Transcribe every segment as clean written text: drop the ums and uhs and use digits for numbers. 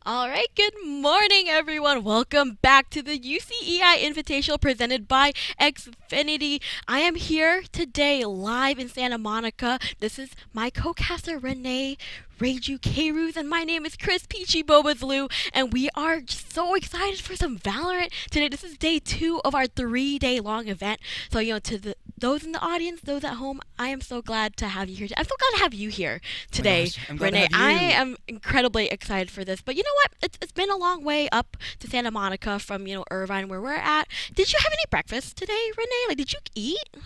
All right, good morning, everyone. Welcome back to the UCEI Invitational presented by Xfinity. I am here today live in Santa Monica. This is my co-caster Renee Reiju Kruz, and my name is Chris Peachy Bobazloo, and we are just so excited for some Valorant today. This is day 2 of our 3-day long event. So, those in the audience, those at home, I am so glad to have you here. I'm so glad to have you here today, I'm glad to Renee. have I you. am incredibly excited for this. But you know what? It's been a long way up to Santa Monica from, Irvine, where we're at. Did you have any breakfast today, Renee? Like, did you eat?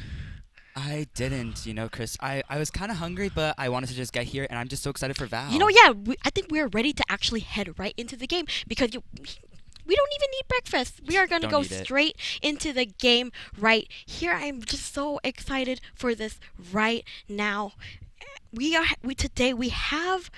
I didn't, Chris. I was kind of hungry, but I wanted to just get here, and I'm just so excited for Val. Yeah, I think we're ready to actually head right into the game because we don't even need breakfast. We are going to Don't go need it. straight into the game right here. I'm just so excited for this right now. Today we have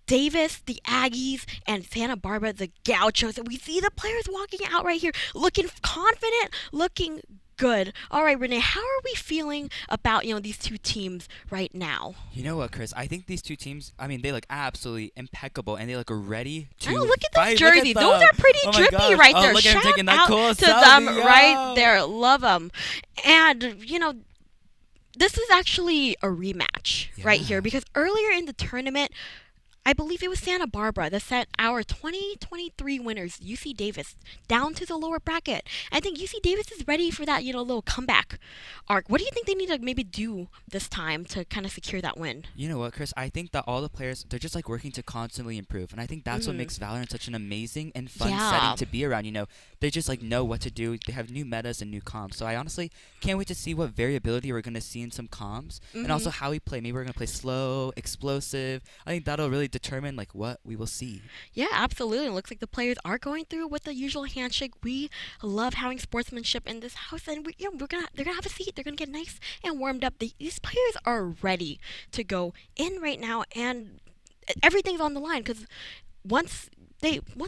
Davis, the Aggies, and Santa Barbara, the Gauchos. And we see the players walking out right here, looking confident, looking good. All right, Renee, how are we feeling about these two teams right now? You know what, Chris? I think these two teams, they look absolutely impeccable, and they look ready to I know, look at those fight. jerseys. Look Those at are pretty them. Oh my drippy gosh. right Oh, there. look at him Shout taking that out cool to selfie, them yo. right there. Love them. And, this is actually a rematch right here Yeah. because earlier in the tournament, I believe it was Santa Barbara that sent our 2023 winners, UC Davis, down to the lower bracket. I think UC Davis is ready for that, little comeback arc. What do you think they need to maybe do this time to kind of secure that win? You know what, Chris? I think that all the players, they're just like working to constantly improve. And I think that's what makes Valorant such an amazing and fun Yeah. setting to be around. They just like know what to do. They have new metas and new comps. So I honestly can't wait to see what variability we're going to see in some comps and also how we play. Maybe we're going to play slow, explosive. I think that'll really determine like what we will see. Yeah, absolutely. It looks like the players are going through with the usual handshake. We love having sportsmanship in this house, and they're gonna have a seat. They're gonna get nice and warmed up. These players are ready to go in right now, and everything's on the line because once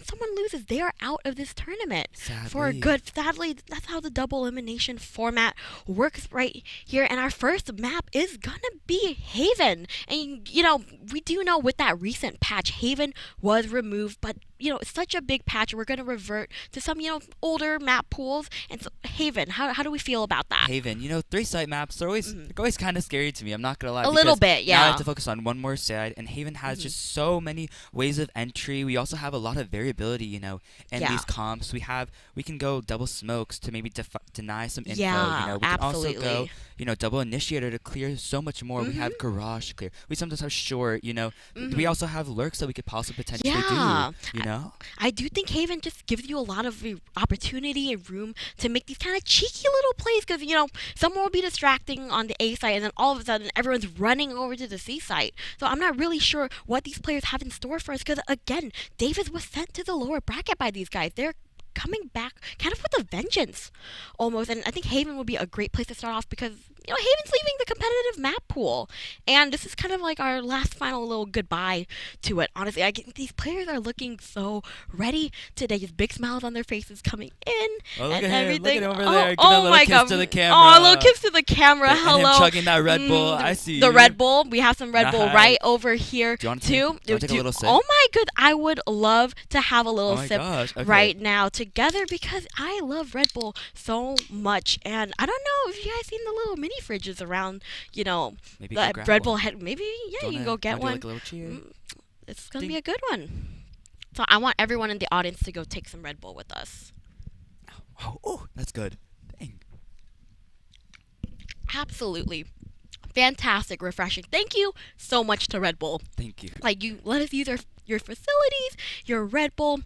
someone loses, they are out of this tournament for Sadly. good. Sadly, that's how the double elimination format works right here. And our first map is gonna be Haven. And we do know with that recent patch, Haven was removed, but it's such a big patch. We're gonna revert to some older map pools. And so Haven, how do we feel about that? Haven, 3-site maps, they're always kind of scary to me. I'm not gonna lie. A little because bit, yeah. Now I have to focus on one more side, and Haven has just so many ways of entry. We also have a lot of variability, in Yeah. these comps. We can go double smokes to maybe deny some info. Yeah, We can also absolutely. go, double initiator to clear so much more. We have garage to clear. We sometimes have short. We also have lurks that we could possibly potentially Yeah. do. I do think Haven just gives you a lot of opportunity and room to make these kind of cheeky little plays because, someone will be distracting on the A site and then all of a sudden everyone's running over to the C site. So I'm not really sure what these players have in store for us because, again, Davis was sent to the lower bracket by these guys. They're coming back kind of with a vengeance almost, and I think Haven would be a great place to start off because Haven's leaving the competitive map pool, and this is kind of like our last final little goodbye to it. Honestly, these players are looking so ready today, just big smiles on their faces coming in Oh, look and at him. everything. Look at him over oh, there. Give oh a little my kiss god. to the camera. Oh, a little kiss to the camera. And Hello. him chugging that Red Bull. I see the you. Red Bull. We have some Red Bull Nice. right over here Do you want to too. take a little sip? Oh my good. I would love to have a little Oh my sip gosh. Okay. right now together because I love Red Bull so much, and I don't know if you guys seen the little mini fridges around, Maybe the go grab Red one. Bull head. Maybe you can Wanna- go get wanna do, one. like, a little cheer? It's gonna Ding. be a good one. So I want everyone in the audience to go take some Red Bull with us. Oh, that's good. Dang. Absolutely. Fantastic, refreshing. Thank you so much to Red Bull. Thank you. Like, you let us use your facilities, your Red Bull.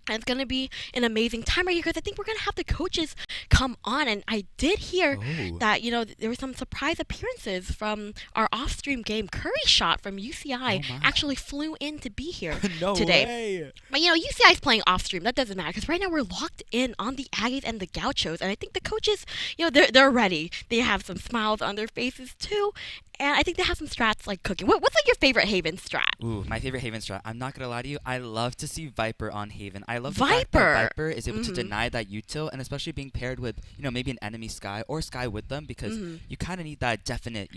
And it's going to be an amazing time right here because I think we're going to have the coaches come on. And I did hear Oh. that, there were some surprise appearances from our off-stream game. Curry Shot from UCI Oh, my. actually flew in to be here No today. way. But, UCI is playing off-stream. That doesn't matter because right now we're locked in on the Aggies and the Gauchos. And I think the coaches, they're ready. They have some smiles on their faces too. And I think they have some strats like cooking. What's like your favorite Haven strat? Ooh, my favorite Haven strat. I'm not gonna lie to you. I love to see Viper on Haven. I love the Viper. fact that Viper is able to deny that util, and especially being paired with, maybe an enemy Sky or Sky with them because you kind of need that definite,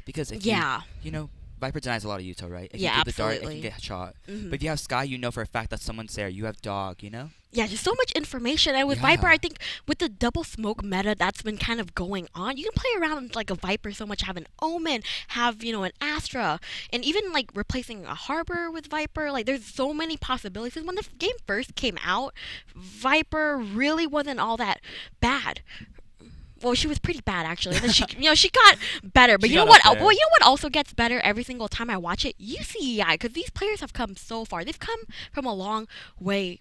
because if Yeah. you Viper denies a lot of util, right? If Yeah, you do the dart, it absolutely. can get shot. Mhm. But if you have Sky, you know for a fact that someone's there. You have Dog, you know? Yeah, just so much information. And with Yeah. Viper, I think with the double smoke meta that's been kind of going on, you can play around like a Viper so much. Have an Omen, have, an Astra, and even like replacing a Harbor with Viper. Like, there's so many possibilities. When the game first came out, Viper really wasn't all that bad. Well, she was pretty bad actually. And then she, she got better. But She you know got what? up there. Well, you know what also gets better every single time I watch it? UCEI, because these players have come so far. They've come from a long way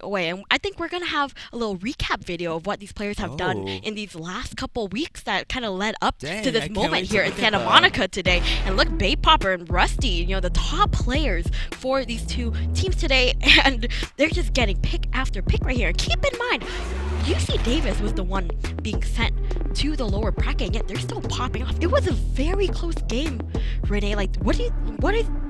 away, and I think we're gonna have a little recap video of what these players have done Oh. in these last couple weeks that kind of led up Dang, to I this can't moment wait to here in look at Santa that. Monica today. And look, Bay Popper and Rusty, the top players for these two teams today, and they're just getting pick after pick right here. And keep in mind, UC Davis was the one being sent to the lower bracket, and yet they're still popping off. It was a very close game, Renee. Like, what do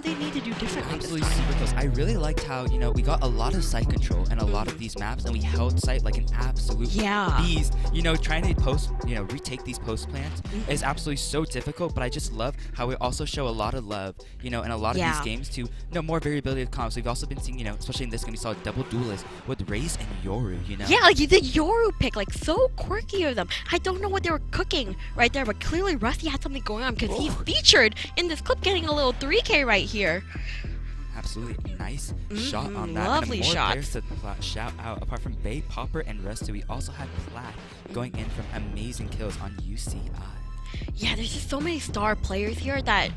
they need to do differently this Absolutely time? super close. I really liked how, we got a lot of site control and a lot of these maps, and we held site like an absolute Yeah. beast. Trying to retake these post plans is absolutely so difficult, but I just love how we also show a lot of love, in a lot of Yeah. these games to, more variability of comps. We've also been seeing, especially in this game, we saw a double duelist with Raze and Yoru, Yeah, like the Yoru pick, like so quirky of them. I don't know what they were cooking right there, but clearly Rusty had something going on because he's featured in this clip getting a little 3K right here. Absolutely nice shot on that. Lovely and more shot. players to shout out. Apart from Bay, Popper, and Rusty, we also had Platt going in from amazing kills on UCI. Yeah, there's just so many star players here that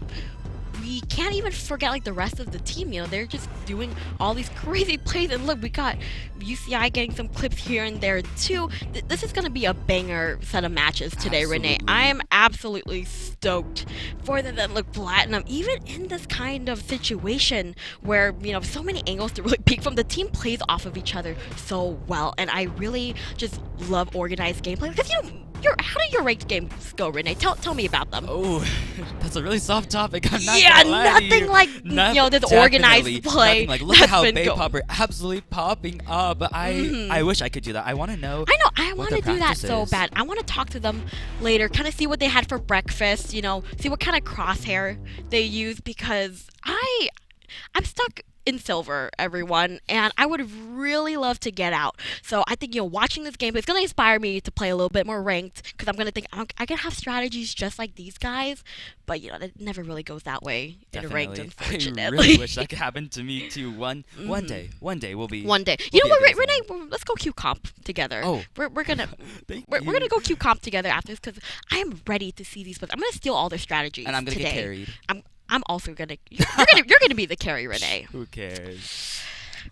we can't even forget like the rest of the team. They're just doing all these crazy plays. And look, we got UCI getting some clips here and there too. This is gonna be a banger set of matches today, Renee. Absolutely. I am absolutely stoked for them. That look Platinum, even in this kind of situation where so many angles to really peek from. The team plays off of each other so well, and I really just love organized gameplay because how do your ranked games go, Renee? Tell me about them. Oh, that's a really soft topic. I'm not Yeah, gonna lie to you. nothing like this organized play. Nothing like, look at that's how been Bay going. Popper absolutely popping up. But I wish I could do that. I want to know. I know. I what want to their do that so practice is. bad. I want to talk to them later, kind of see what they had for breakfast. See what kind of crosshair they use because I'm stuck in silver, everyone, and I would really love to get out. So I think watching this game is going to inspire me to play a little bit more ranked because I'm going to think I can have strategies just like these guys, but that never really goes that way in ranked, Definitely. unfortunately. I really wish that could happen to me too. One day we'll be. One day. we'll You know be what, amazing. Renee? Let's go Q comp together. Oh. We're gonna Thank we're you. gonna go Q comp together after this because I am ready to see these. But I'm gonna steal all their strategies And I'm gonna today. get carried. I'm also gonna. You're gonna be the carry, Renee. Who cares?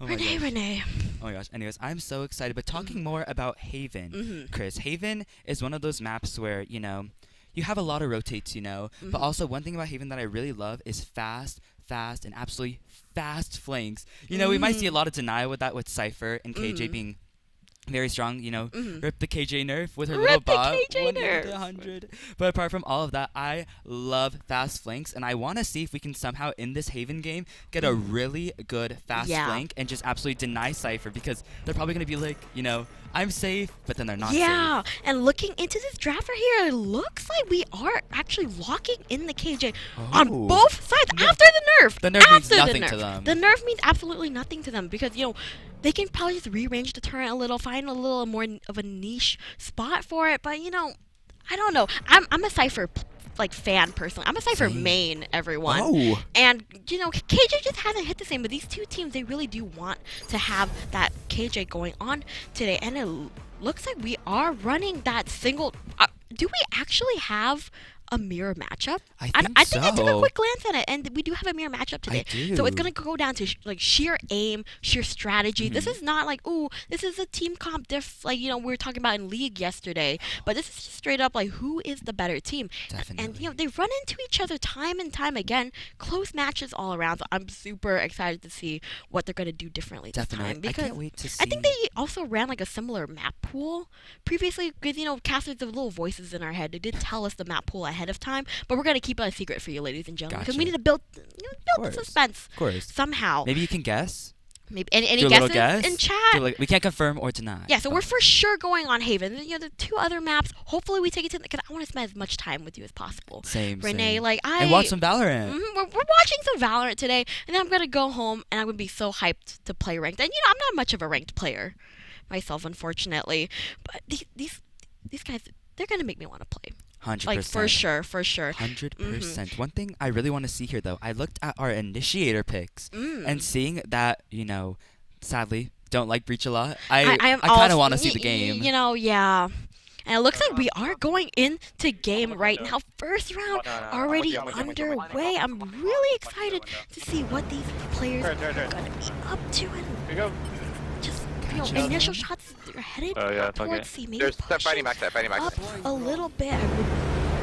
Oh my Renee, gosh. Renee. Oh my gosh. Anyways, I'm so excited. But talking more about Haven, Chris. Haven is one of those maps where, you have a lot of rotates, But also one thing about Haven that I really love is fast, and absolutely fast flanks. We might see a lot of denial with that with Cypher and KJ being very strong, rip the KJ nerf with her little Rip the bot, KJ 1 nerf. into 100. But apart from all of that, I love fast flanks, and I want to see if we can somehow in this Haven game get a really good fast flank and just absolutely deny Cypher because they're probably gonna be like, I'm safe, but then they're not Yeah, safe. and looking into this draft right here, it looks like we are actually locking in the KJ on Oh. both sides No. after the nerf. The nerf means After nothing the nerf. to them. The nerf means absolutely nothing to them because they can probably just rearrange the turret a little, find a little more of a niche spot for it. But I don't know. I'm a Cypher fan personally. I'm a Cypher Same. main, everyone. Oh. And KJ just hasn't hit the same. But these two teams, they really do want to have that KJ going on today, and it looks like we are running that single. Do we actually have a mirror matchup? I think I think I took a so. quick glance at it, and we do have a mirror matchup today. So it's do. gonna go down to sheer aim, sheer strategy. This is not like, ooh, this is a team comp we were talking about in League yesterday. But this is just straight up like, who is the better team? Definitely. And they run into each other time and time again. Close matches all around. So I'm super excited to see what they're gonna do differently this Definitely. time because I can't wait to see. I think they also ran like a similar map pool previously because casters have little voices in our head. They did tell us the map pool ahead of time, but we're gonna keep it a secret for you, ladies and gentlemen, because we Gotcha. need to build the course. suspense Of course. somehow. Maybe you can guess. Maybe any Do a little guesses guess. in chat? We can't confirm or deny. Yeah, so we're but- for sure going on Haven. The 2 other maps, hopefully we take it to because I want to spend as much time with you as possible. Same. Renee, same. And watch some Valorant. We're watching some Valorant today, and then I'm gonna go home and I'm gonna be so hyped to play ranked. And I'm not much of a ranked player myself, unfortunately. But these guys, they're gonna make me want to play. 100%. Like for sure. 100%. One thing I really want to see here, though, I looked at our initiator picks and seeing that, sadly, don't like Breach a lot. I kind of want to see the game. Yeah. And it looks like we are going into game right now. First round already underway. I'm really excited to see what these players are going to be up to. And just, initial shots, they're headed towards C. Maybe pushing up a little bit. I would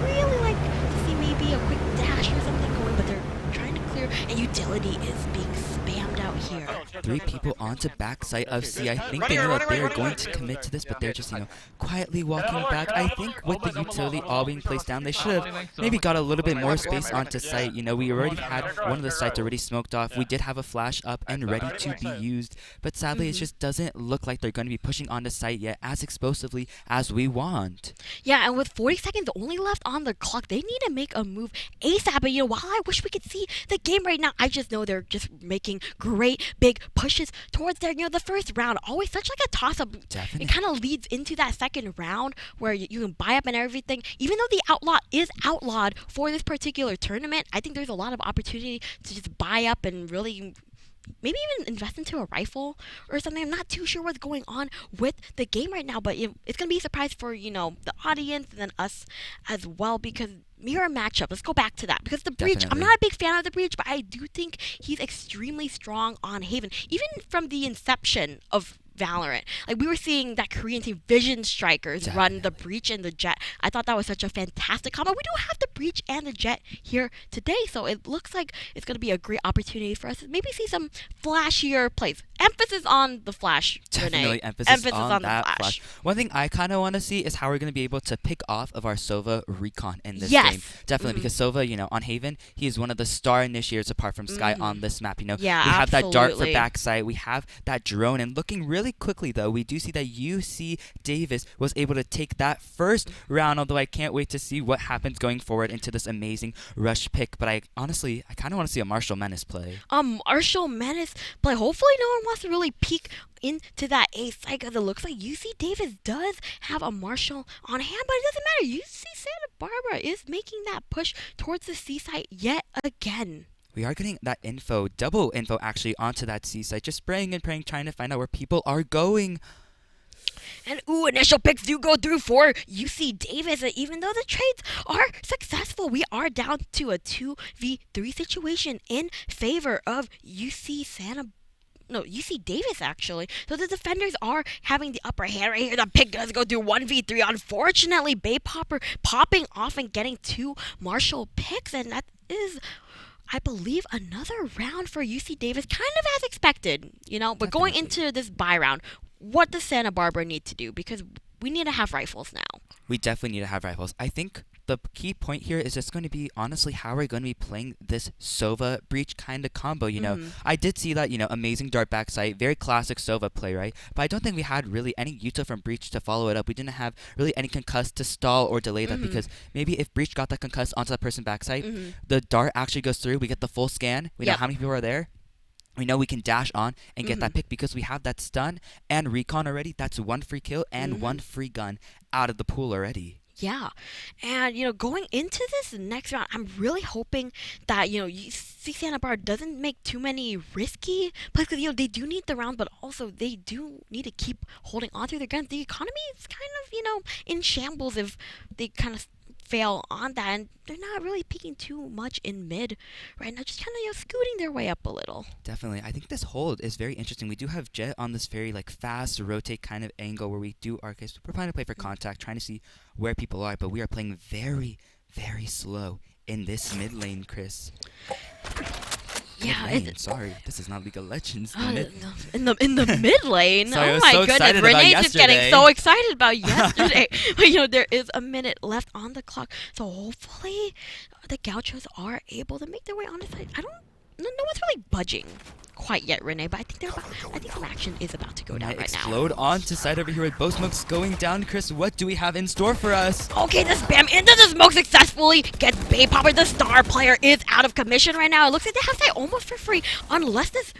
really like to see maybe a quick dash or something going, but they're trying to clear. And utility is being spammed out here. 3 people onto backside of C. I think they know that they are going to commit to this, but they're just, quietly walking back. I think with the utility all being placed down, they should have maybe got a little bit more space onto site. We already had one of the sites already smoked off. We did have a flash up and ready to be used, but sadly it just doesn't look like they're going to be pushing onto site yet as explosively as we want. Yeah, and with 40 seconds only left on the clock, they need to make a move ASAP. But while I wish we could see the game right now, I just know they're just making great big pushes towards their, the first round. Always such like a toss-up. Definitely. It kind of leads into that second round where you can buy up and everything. Even though the outlaw is outlawed for this particular tournament, I think there's a lot of opportunity to just buy up and really maybe even invest into a rifle or something. I'm not too sure what's going on with the game right now, but it's going to be a surprise for, the audience and then us as well, because mirror matchup. Let's go back to that because the Breach, I'm not a big fan of the Breach, but I do think he's extremely strong on Haven. Even from the inception of Valorant, like we were seeing that Korean team Vision Strikers run the Breach and the Jet. I thought that was such a fantastic combo. We do have the Breach and the Jet here today, so it looks like it's going to be a great opportunity for us to maybe see some flashier plays. Emphasis on the flash, Definitely Renee. emphasis on that the flash. One thing I kind of want to see is how we're going to be able to pick off of our Sova recon in this game. Definitely, because Sova, on Haven, he is one of the star initiators apart from Sky on this map. We have that dart for backside. We have that drone, and looking really quickly, though, we do see that UC Davis was able to take that first round, although I can't wait to see what happens going forward into this amazing rush pick. But I kind of want to see a Martial Menace play. Martial Menace play. Hopefully no one wants to really peek into that ace side because it looks like UC Davis does have a Marshall on hand, but it doesn't matter. UC Santa Barbara is making that push towards the C site yet again. We are getting that info, double info actually, onto that C site, just spraying and praying, trying to find out where people are going. And initial picks do go through for UC Davis. Even though the trades are successful, we are down to a 2v3 situation in favor of UC Davis, actually. So the defenders are having the upper hand right here. The pick does go through 1v3. Unfortunately, Bay Popper popping off and getting 2 Marshall picks. And that is, I believe, another round for UC Davis, kind of as expected, But going into this bye round, what does Santa Barbara need to do? Because we need to have rifles now. We definitely need to have rifles. I think the key point here is just going to be, honestly, how we're going to be playing this Sova Breach kind of combo, I did see that, amazing dart backside, very classic Sova play, right? But I don't think we had really any util from Breach to follow it up. We didn't have really any concuss to stall or delay that, because maybe if Breach got that concuss onto that person backside, the dart actually goes through, we get the full scan, we know how many people are there. We know we can dash on and get that pick because we have that stun and recon already. That's 1 free kill and 1 free gun out of the pool already. Yeah. And, going into this next round, I'm really hoping that, UC Santa Barbara doesn't make too many risky plays because, they do need the round, but also they do need to keep holding on to their guns. The economy is kind of, in shambles if they kind of fail on that, and they're not really peeking too much in mid right now, just kind of scooting their way up a little. Definitely. I think this hold is very interesting. We do have Jet on this very fast rotate kind of angle where we do arcade. We're planning to play for contact, trying to see where people are, but we are playing very, very slow in this mid lane, Chris. Yeah, sorry, this is not League of Legends. In the mid lane. Sorry, oh my goodness, Renee's just getting so excited about yesterday. But there is a minute left on the clock, so hopefully the Gauchos are able to make their way on the side. I don't no one's really budging quite yet, Renee, but I think some action is about to go down right now. Explode onto side over here with both smokes going down. Chris, what do we have in store for us? Okay, the spam into the smoke successfully gets Bay Popper. The star player is out of commission right now. It looks like they have to almost for free unless this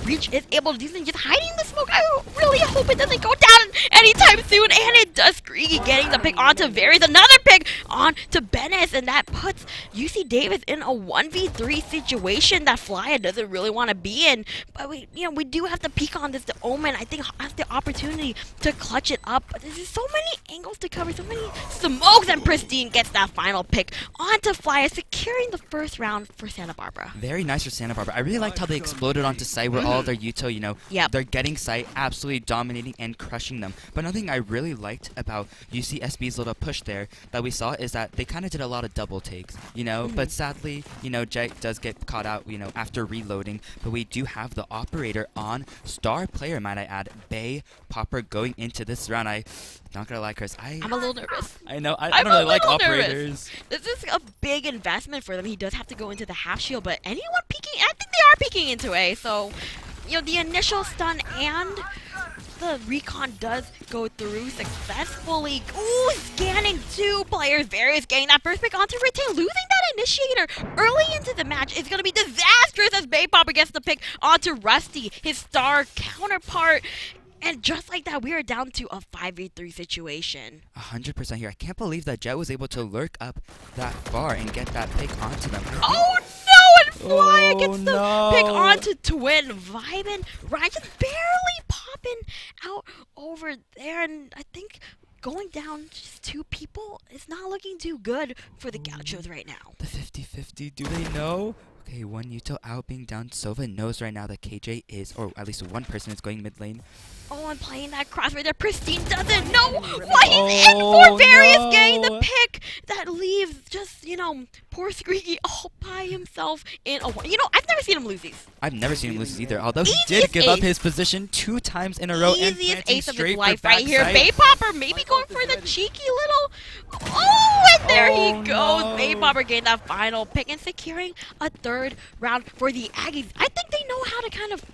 Breach is able to do something, just hiding the smoke. I really hope it doesn't go down anytime soon. And it does. Screeky getting the pick onto Varys. Another pick onto Bennis. And that puts UC Davis in a 1v3 situation that Flya doesn't really want to be in. But we do have to peek on this. The Omen, I think, has the opportunity to clutch it up. But there's just so many angles to cover, so many smokes. And Pristine gets that final pick onto Flya, securing the first round for Santa Barbara. Very nice for Santa Barbara. I really liked how they exploded onto site where all their Yuto, they're getting site, absolutely dominating and crushing them. But another thing I really liked about UCSB's little push there that we saw is that they kind of did a lot of double takes, But sadly, Jake does get caught out, after reloading. But we do have the operator on star player, might I add, Bay Popper going into this round. Not gonna lie, Chris, I'm a little nervous. I know, I don't really like operators. This is a big investment for them. He does have to go into the half shield, but anyone peeking, I think they are peeking into A, so the initial stun and the recon does go through successfully. Ooh, scanning two players. Varys getting that first pick onto Retain. Losing that initiator early into the match is going to be disastrous as Bay Popper gets the pick onto Rusty, his star counterpart. And just like that, we are down to a 5v3 situation. 100% here. I can't believe that Jet was able to lurk up that far and get that pick onto them. Oh no! And Flya gets the pick onto Twin. Vibin, Ryan just barely popping out over there. And I think going down just two people is not looking too good for the Gauchos right now. The 50-50, do they know? Okay, one Yuto out being down. Sova knows right now that KJ is, or at least one person is going mid lane. Oh, I'm playing that cross right there. Pristine doesn't know why he's in for Various getting the pick that leaves just, poor Screeky all by himself in a one. I've never seen him lose these. I've never seen him lose these either, although he did give up his position 2 times in a row. Easiest ace of his life right here. Bay Popper maybe going for the cheeky little... Oh, and there he goes. Bay Popper getting that final pick and securing a third round for the Aggies. I think they know how to kind of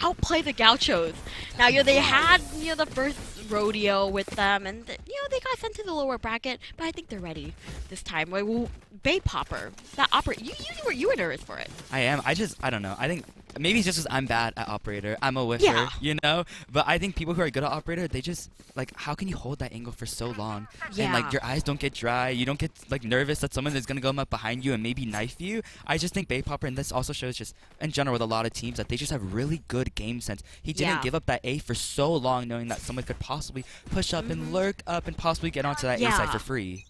outplay the Gauchos. Now, they had, the first rodeo with them, and, they got sent to the lower bracket, but I think they're ready this time. Well, Bay Popper, that operator, you were nervous for it. I am. I don't know. I think maybe it's just because I'm bad at operator. I'm a whiffer, But I think people who are good at operator, they just, how can you hold that angle for so long? Yeah. And, your eyes don't get dry. You don't get, nervous that someone is going to come up behind you and maybe knife you. I just think Bay Popper, and this also shows just, in general, with a lot of teams, that they just have really good game sense. He didn't give up that A for so long, knowing that someone could possibly push up and lurk up and possibly get onto that A side for free.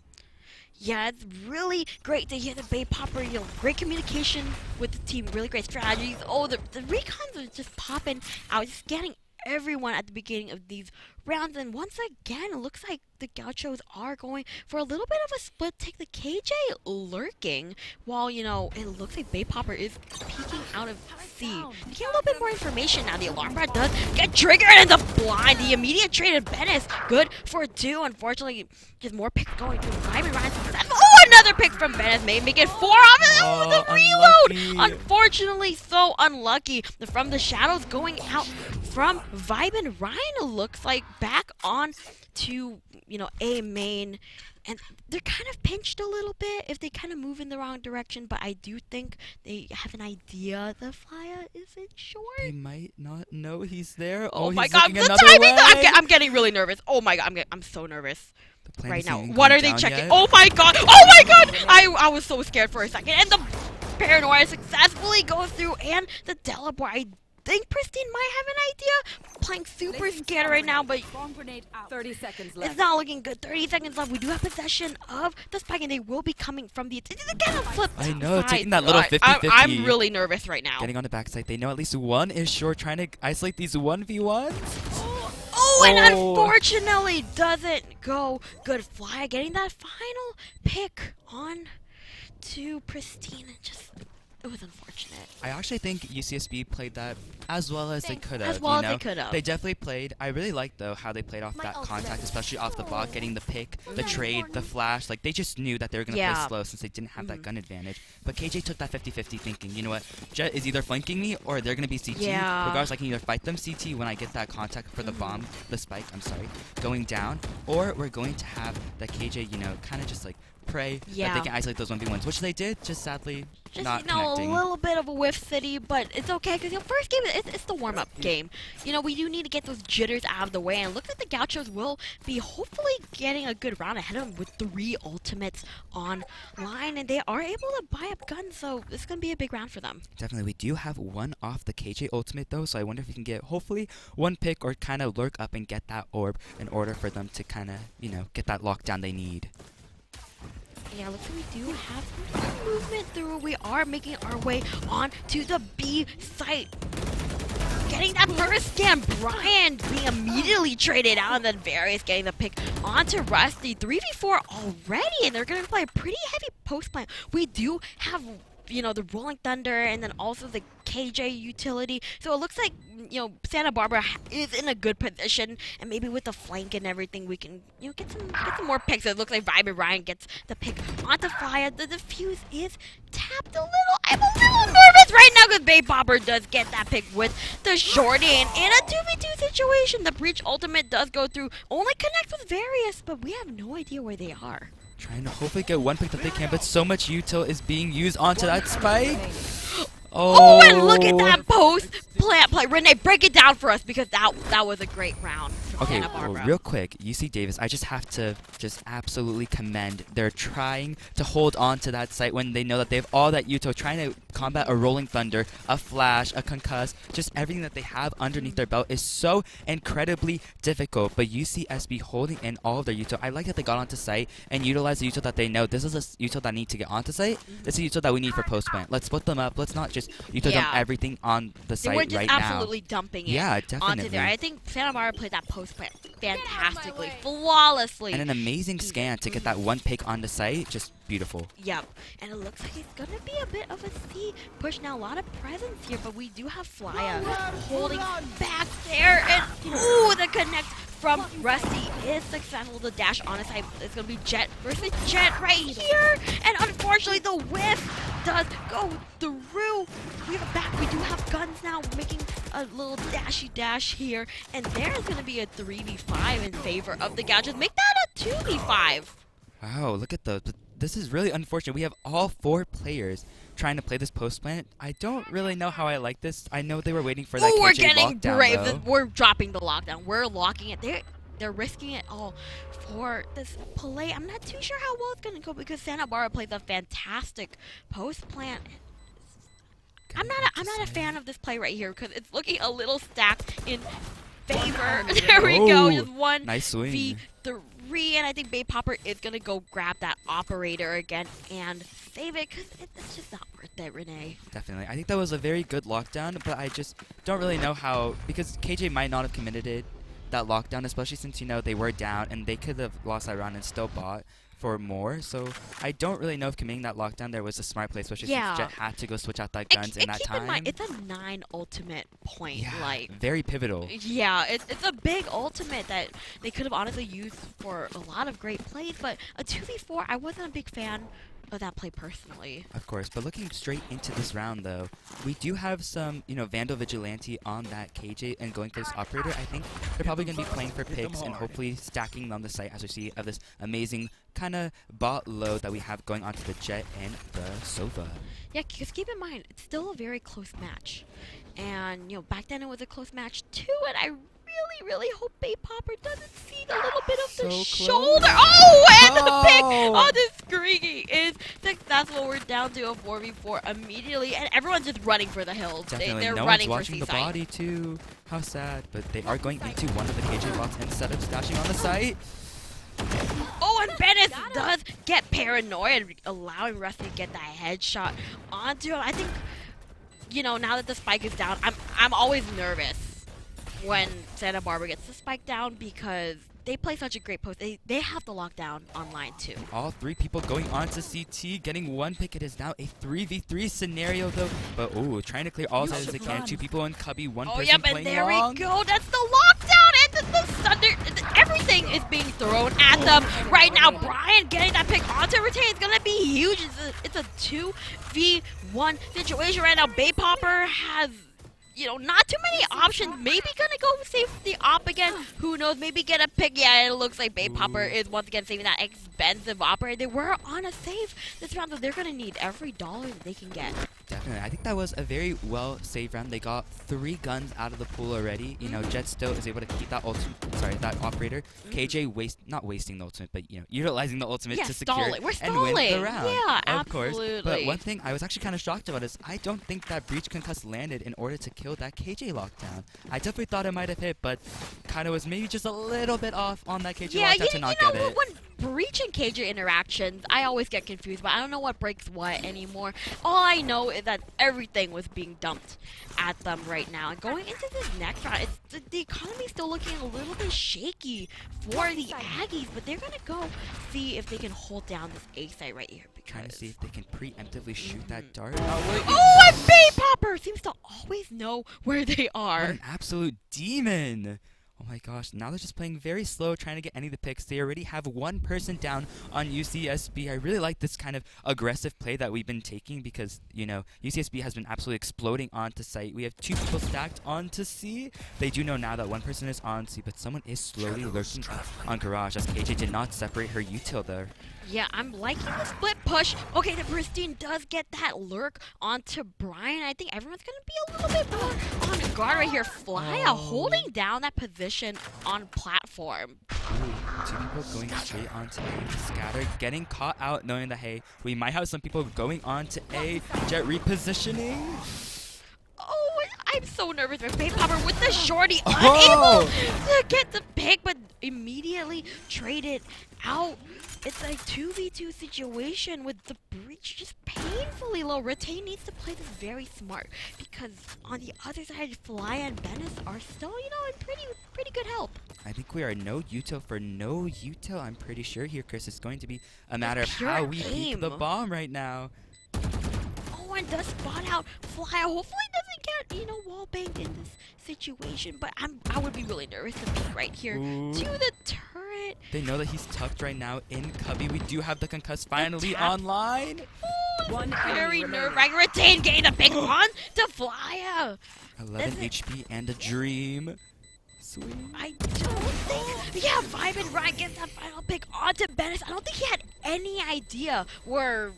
Yeah, it's really great to hear the Bay Popper, great communication with the team, really great strategies. Oh, the recons are just popping out, just scanning everyone at the beginning of these rounds. And once again, it looks like the Gauchos are going for a little bit of a split take. The KJ lurking, while, it looks like Bay Popper is peeking out of C. We get a little bit more information now. The alarm bar does get triggered and the blind. The immediate trade of Bennis, good for 2. Unfortunately, just more picks going to Ryman Ryan. Oh, another pick from Bennis, may make it 4 off. Oh, the reload! Unlucky. Unfortunately, so unlucky. From the shadows going out from Vibin. Ryan looks like back on to, A main. And they're kind of pinched a little bit if they kind of move in the wrong direction. But I do think they have an idea the Flya isn't sure. They might not know he's there. Oh my he's god, looking the another timing! way. I'm getting really nervous. Oh my god, I'm so nervous right now. Isn't What going are they down checking? yet. Oh my god! Oh my god! I was so scared for a second. And the paranoia successfully goes through. And the teleport. I think Pristine might have an idea. Playing super scared right now, but 30 seconds left. it's not looking good. 30 seconds left. We do have possession of the spike, and they will be coming from the... Again, a flip I know, side. taking that little 50-50. I'm really nervous right now. Getting on the backside. They know at least one is sure, trying to isolate these 1v1s. Oh, and unfortunately doesn't go good. Flya getting that final pick on to Pristine. And just it was unfortunate. I actually think UCSB played that as well as they could have. As well you as know? they could have. They definitely played. I really liked though how they played off that contact, especially off the bot, getting the pick, the trade, the flash. Like they just knew that they were gonna play slow since they didn't have that gun advantage. But KJ took that 50-50 thinking, you know what, Jet is either flanking me or they're gonna be CT. Yeah. Regardless, I can either fight them CT when I get that contact for the bomb, the spike, I'm sorry, going down, or we're going to have the KJ, you know, kind of just like pray that they can isolate those 1v1s, which they did, just sadly Just, not you know, connecting. a little bit of a whiff city, but it's okay because your first game, it's the warm-up game. You know, we do need to get those jitters out of the way, and look like the Gauchos will be hopefully getting a good round ahead of them with 3 ultimates online, and they are able to buy up guns, so it's going to be a big round for them. Definitely. We do have one off the KJ ultimate though, so I wonder if we can get hopefully one pick or kind of lurk up and get that orb in order for them to kind of, you know, get that lockdown they need. Yeah, looks like we do have some movement through. We are making our way on to the B site. Getting that first scan, Brian being immediately traded out, and then Various getting the pick onto Rusty. 3v4 already, and they're going to play a pretty heavy post plan. We do have, you know, the Rolling Thunder and then also the KJ utility. So it looks like, you know, Santa Barbara is in a good position, and maybe with the flank and everything, we can, you know, get some more picks. So it looks like Vibe Ryan gets the pick onto Fire. The defuse is tapped a little. I'm a little nervous right now because Bay Popper does get that pick with the short in a 2v2 situation. The Breach ultimate does go through, only connects with Various, but we have no idea where they are. Trying to hopefully get one pick that they can, but so much util is being used onto that spike. Oh, and look at that post plant play. Renee, break it down for us because that was a great round from Okay, Santa Barbara. well, real quick, UC Davis, I just have to just absolutely commend. They're trying to hold on to that site when they know that they have all that util, trying to combat a Rolling Thunder, a Flash, a Concuss, just everything that they have underneath their belt is so incredibly difficult. But UCSB holding in all of their util. I like that they got onto site and utilized the util that they know. This is a util that need to get onto site. This is a util that we need for post plant. Let's split them up. Let's not just util dump everything on the site They were just right now. absolutely dumping it onto there. I think Santa Barbara played that post plant fantastically, flawlessly. And an amazing scan to get that one pick on the site, just beautiful. Yep, and it looks like it's gonna be a bit of a C push now. A lot of presence here, but we do have Flya holding back there, and ooh, the connect from Rusty is successful. The dash on his side is gonna be Jet versus Jet right here, and unfortunately the whiff does go through. We have back. We do have guns now. We're making a little dashy dash here, and there's gonna be a 3v5 in favor of the Gauchos. Make that a 2v5. Wow, look at those. But this is really unfortunate. We have all 4 players trying to play this post plant. I don't really know how I like this. I know they were waiting for that KJ we're getting lockdown, brave. though. We're dropping the lockdown. We're locking it. They're risking it all for this play. I'm not too sure how well it's gonna go because Santa Barbara plays a fantastic post plant. I'm not a fan of this play right here because it's looking a little stacked in favor. There we go. Just one nice swing. V3, and I think Bay Popper is gonna go grab that operator again and save it because it's just not worth it, Renee. Definitely. I think that was a very good lockdown, but I just don't really know how, because KJ might not have committed that lockdown, especially since, you know, they were down and they could have lost that round and still bought for more. So I don't really know if committing that lockdown there was a smart play, especially since Jet had to go switch out that guns in that keep time. In mind, it's a 9 ultimate point. Yeah, like very pivotal. Yeah, it's a big ultimate that they could have honestly used for a lot of great plays, but a 2v4, I wasn't a big fan of that play personally. Of course, but looking straight into this round though, we do have some, you know, Vandal Vigilante on that KJ and going for this operator. I think they're probably going to be playing for picks and hopefully stacking on the site as we see of this amazing kind of bot load that we have going onto the Jet and the Sova. Yeah, because keep in mind, it's still a very close match. And, you know, back then it was a close match too, and I really hope Bay Popper doesn't see the little bit of the shoulder. Oh, and the pick on the Screegy is successful. We're down to a 4v4 immediately, and everyone's just running for the hills. Definitely, They're no running one's for watching the Seaside. body too. How sad, but they are going into one of the KJ bots instead of stashing on the site. Oh, and Bennett does get paranoid, allowing Rusty to get that headshot onto him. I think, you know, now that the spike is down, I'm always nervous when Santa Barbara gets the spike down because they play such a great post. They have the lockdown online too. All 3 people going on to CT, getting 1 pick. It is now a 3v3 scenario though. But trying to clear all sides as they can. 2 people in cubby, 1 person yep, playing and there long. we go. That's the lockdown, and the thunder. Everything is being thrown at them right now. Brian getting that pick onto Retain is gonna be huge. It's a 2v1 situation right now. Bay Popper has, not too many options. Maybe gonna go save the op again. Who knows? Maybe get a pick. Yeah, it looks like Bay Popper is once again saving that expensive operator. They were on a save this round, so they're gonna need every dollar that they can get. Definitely. I think that was a very well saved round. They got 3 guns out of the pool already. Jet still is able to keep that that operator. KJ not wasting the ultimate, but utilizing the ultimate to secure We're and win the stalling. round. Yeah, of course. absolutely. But one thing I was actually kind of shocked about is I don't think that breach concuss landed in order to kill that KJ lockdown. I definitely thought it might have hit, but kind of was maybe just a little bit off on that KJ lockdown to not get it. When Breach and KJ interactions, I always get confused, but I don't know what breaks what anymore. All I know is that everything was being dumped at them right now. And going into this next round, the economy is still looking a little bit shaky for the Aggies, but they're going to go see if they can hold down this A site right here. Trying to see if they can preemptively shoot that dart. And Bay Popper seems to always know where they are. What an absolute demon! Oh my gosh, now they're just playing very slow, trying to get any of the picks. They already have 1 person down on UCSB. I really like this kind of aggressive play that we've been taking because, UCSB has been absolutely exploding onto site. We have 2 people stacked onto C. They do know now that 1 person is on C, but someone is slowly lurking on Garage as KJ did not separate her util there. Yeah, I'm liking the split push. Okay, the Pristine does get that lurk onto Brian. I think everyone's going to be a little bit more on guard right here. Flya holding down that position on platform. 2 people going straight onto A. Scatter getting caught out knowing that, hey, we might have some people going on to A. Jet repositioning. Oh, I'm so nervous. Bay Popper with the shorty, unable to get the pick, but immediately traded out. It's a 2v2 situation with the breach just painfully low. Retain needs to play this very smart because on the other side, Fly and Venice are still, in pretty good help. I think we are no util for no util. I'm pretty sure here, Chris. It's going to be a matter of pure how we aim. peek the bomb right now. Oh, and does spot out Fly. Hopefully doesn't get, wall banged in this situation, but I would be really nervous to be right here to the turret. They know that he's tucked right now in cubby. We do have the concuss finally online. One very nerve-wracking. Retain gained a big one to Flya. 11 HP and a dream. Sweet. I don't think. Yeah, Vibe and Ryan gets that final pick onto Venice. I don't think he had any idea where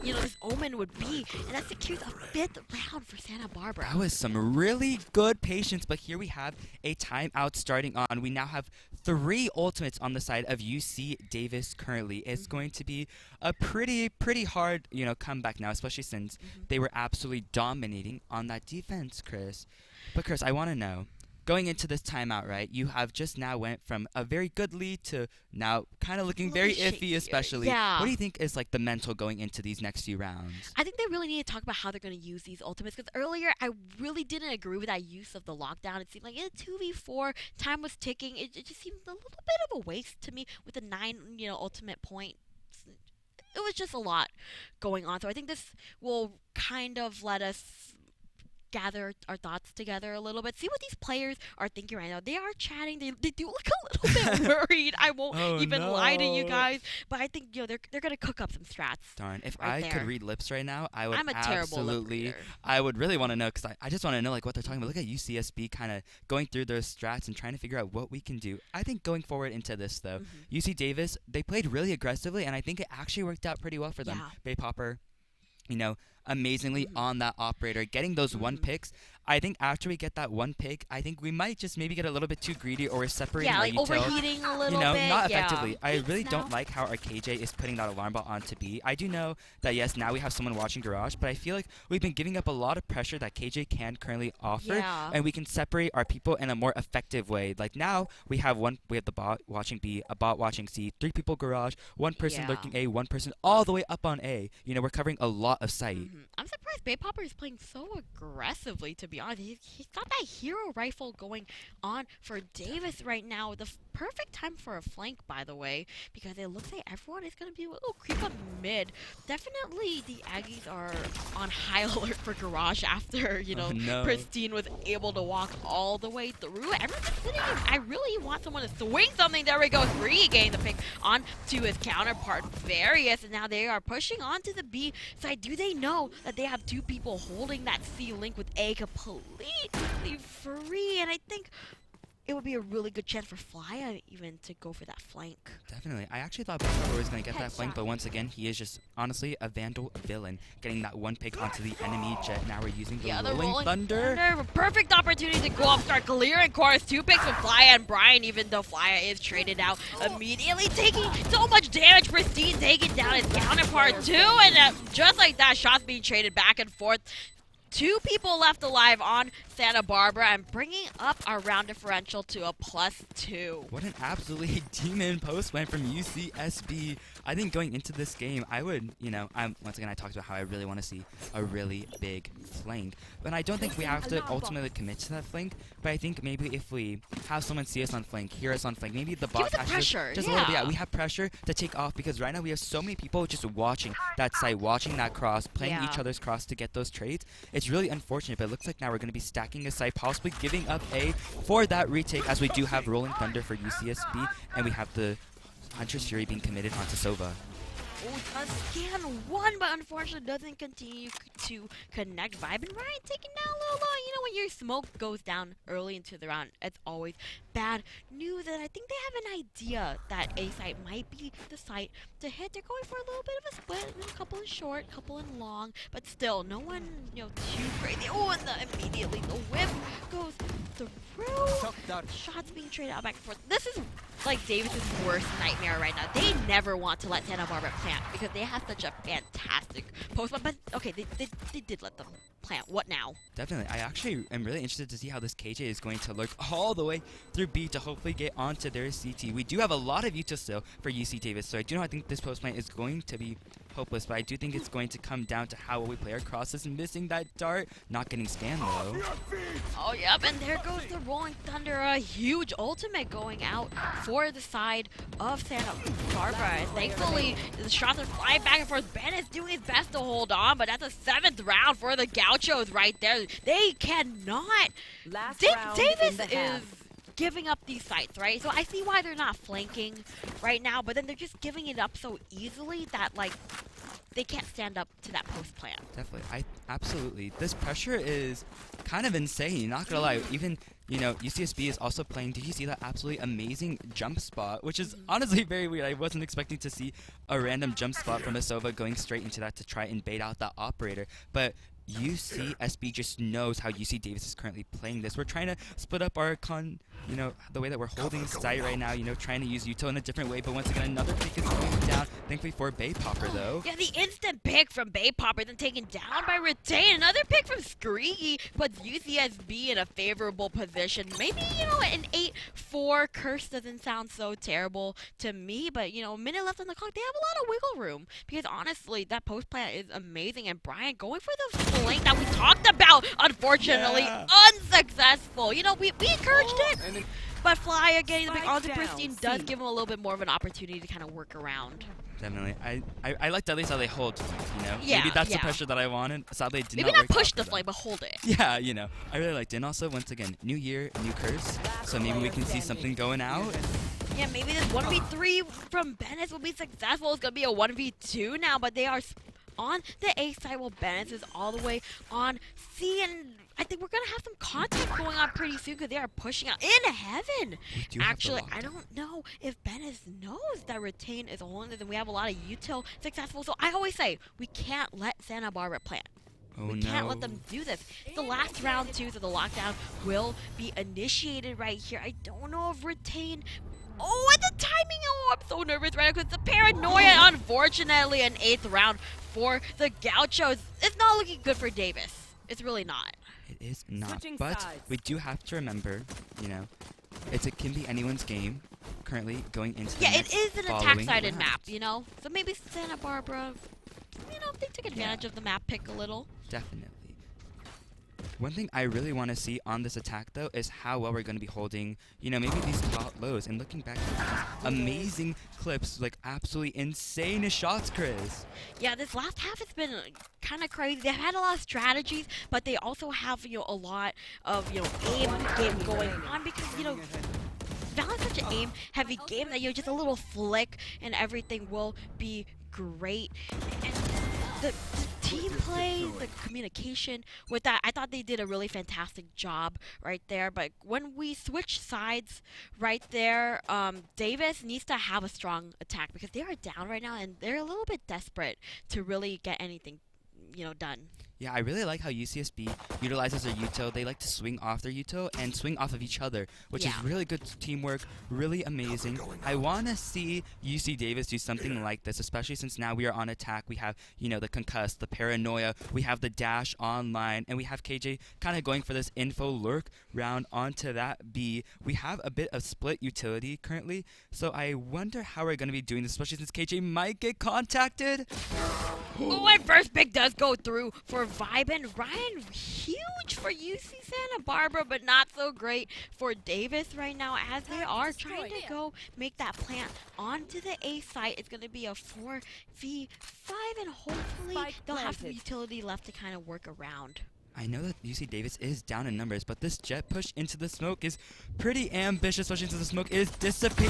this Omen would be, and that secures a 5th round for Santa Barbara. That was some really good patience, but here we have a timeout starting on. We now have 3 ultimates on the side of UC Davis currently. It's going to be a pretty hard, comeback now, especially since they were absolutely dominating on that defense, Chris. But Chris, I want to know, going into this timeout, right, you have just now went from a very good lead to now kind of looking very iffy, especially. Yeah. What do you think is like the mental going into these next few rounds? I think they really need to talk about how they're going to use these ultimates, because earlier I really didn't agree with that use of the lockdown. It seemed like 2v4, time was ticking. It just seemed a little bit of a waste to me with the 9, ultimate points. It was just a lot going on. So I think this will kind of let us gather our thoughts together a little bit, see what these players are thinking right now. They are chatting. They do look a little bit worried. I won't even lie to you guys, but I think they're gonna cook up some strats. Darn, if right I there. could read lips right now, I would I'm a terrible lip absolutely. reader. I would really want to know, because I just want to know like what they're talking about. Look at UCSB kind of going through their strats and trying to figure out what we can do. I think going forward into this though, UC Davis, they played really aggressively, and I think it actually worked out pretty well for them. Yeah. Bay Popper, amazingly on that operator, getting those 1 picks. I think after we get that 1 pick, I think we might just maybe get a little bit too greedy, or we're separating our util. Overheating a little bit. Not effectively. I really now. don't like how our KJ is putting that alarm bot onto B. I do know that, yes, now we have someone watching Garage, but I feel like we've been giving up a lot of pressure that KJ can currently offer, and we can separate our people in a more effective way. Like now, we have the bot watching B, a bot watching C, 3 people Garage, 1 person lurking A, 1 person all the way up on A. We're covering a lot of site. I'm surprised surprised Bay Popper is playing so aggressively, to be honest. He's got that hero rifle going on for Davis right now. The perfect time for a flank, by the way, because it looks like everyone is going to be a little creep up mid. Definitely the Aggies are on high alert for Garage after, Oh, no. Pristine was able to walk all the way through. Everyone's sitting in. I really want someone to swing something. There we go. 3 getting the pick on to his counterpart, Various, and now they are pushing on to the B side. Do they know that they have 2 people holding that C link with A completely free? And I think it would be a really good chance for Fly even to go for that flank. Definitely. I actually thought Booker was going to get that flank, but once again, he is just honestly a Vandal villain, getting that 1 pick onto the enemy jet. Now we're using the Rolling Thunder. Perfect opportunity to go up, start clearing cores. 2 picks from Flya and Brian, even though Flya is traded out immediately, taking so much damage. Pristine taking down his counterpart too, and just like that, shots being traded back and forth. 2 people left alive on Santa Barbara and bringing up our round differential to a +2. What an absolutely demon post went from UCSB. I think going into this game, I would, once again, I talked about how I really want to see a really big flank. But I don't think we have to ultimately commit to that flank. But I think maybe if we have someone see us on flank, hear us on flank, maybe the bot actually pressure, just a little bit. Yeah, we have pressure to take off because right now we have so many people just watching that site, watching that cross, playing each other's cross to get those trades. It's really unfortunate, but it looks like now we're going to be stacking a site, possibly giving up A for that retake, as we do have Rolling Thunder for UCSB, and we have the Hunter's Fury being committed onto Sova. Oh, does scan 1, but unfortunately doesn't continue to connect. Vibe and Ryan taking down a little low. When your smoke goes down early into the round, it's always bad news. And I think they have an idea that A site might be the site to hit. They're going for a little bit of a split. A couple in short, couple in long, but still, no one, too crazy. Oh, and immediately the whip goes through. Shots being traded out back and forth. This is like Davis's worst nightmare right now. They never want to let Santa Barbara plant because they have such a fantastic post. But okay, they did let them plant. What now? Definitely. I actually am really interested to see how this KJ is going to lurk all the way through B to hopefully get onto their CT. We do have a lot of util still for UC Davis, so I do not think this post plant is going to be hopeless, but I do think it's going to come down to how well we play our crosses. Missing that dart, not getting scanned though. Oh, yep, and there goes the Rolling Thunder. A huge ultimate going out for the side of Santa Barbara. And thankfully, the shots are flying back and forth. Ben is doing his best to hold on, but that's a 7th round for the Gauchos right there. They cannot. Davis is giving up these sites, right? So I see why they're not flanking right now, but then they're just giving it up so easily that, they can't stand up to that post plant. Definitely. Absolutely. This pressure is kind of insane, not gonna lie. Even, UCSB is also playing. Did you see that absolutely amazing jump spot? Which is honestly very weird. I wasn't expecting to see a random jump spot from a Sova going straight into that to try and bait out that operator. But UCSB just knows how UC Davis is currently playing this. We're trying to split up our the way that we're holding site right now, trying to use util in a different way, but once again, another pick is going down, thankfully for Bay Popper, though. Yeah, the instant pick from Bay Popper, then taken down by Retain. Another pick from Screegy puts UCSB in a favorable position. Maybe, an 8-4 curse doesn't sound so terrible to me, but, a minute left on the clock, they have a lot of wiggle room, because honestly, that post plant is amazing, and Brian going for the flank that we talked about, unfortunately, unsuccessful. We encouraged it. But Flya getting the big onto Pristine does give him a little bit more of an opportunity to kind of work around. Definitely. I liked at least how they hold, Yeah, Maybe that's the pressure that I wanted. Sadly, it did Maybe not work push out the for flame, but hold it. Yeah, I really liked it. And also, once again, new year, new curse. So maybe we can see something going out. Yeah, maybe this 1v3 from Bennett will be successful. It's going to be a 1v2 now, but they are on the A side while Bennett is all the way on C, and I think we're going to have some contact going on pretty soon because they are pushing out in heaven. Actually, I don't know if Bennett knows that Retain is holding this, and we have a lot of util successful. So I always say, we can't let Santa Barbara plant. We can't let them do this. It's the last round, too, so the lockdown will be initiated right here. I don't know if Retain... Oh, and the timing! Oh, I'm so nervous right now because the paranoia, unfortunately, an 8th round for the Gauchos. It's not looking good for Davis. It's really not. It is not, but we do have to remember, it can be anyone's game currently going into the it is an attack-sided map, So maybe Santa Barbara, they took advantage of the map pick a little. Definitely. One thing I really want to see on this attack, though, is how well we're going to be holding, maybe these top lows. And looking back at these amazing clips, like absolutely insane shots, Chris. Yeah, this last half has been kind of crazy. They've had a lot of strategies, but they also have, a lot of, aim game going on because, Valorant's such an aim-heavy game that, just a little flick and everything will be great. And the team play, the communication with that, I thought they did a really fantastic job right there. But when we switch sides right there, Davis needs to have a strong attack because they are down right now and they're a little bit desperate to really get anything, done. Yeah, I really like how UCSB utilizes their util. They like to swing off their util and swing off of each other, which is really good teamwork, really amazing. I want to see UC Davis do something like this, especially since now we are on attack. We have, the concussed, the paranoia, we have the dash online, and we have KJ kind of going for this info lurk round onto that B. We have a bit of split utility currently, so I wonder how we're going to be doing this, especially since KJ might get contacted. Oh, and first pick does go through for Vibe and Ryan. Huge for UC Santa Barbara, but not so great for Davis right now as they are trying to go make that plant onto the A site. It's going to be a 4v5, and hopefully they'll have some utility left to kind of work around. I know that UC Davis is down in numbers, but this jet push into the smoke is pretty ambitious, especially since the smoke is dissipating.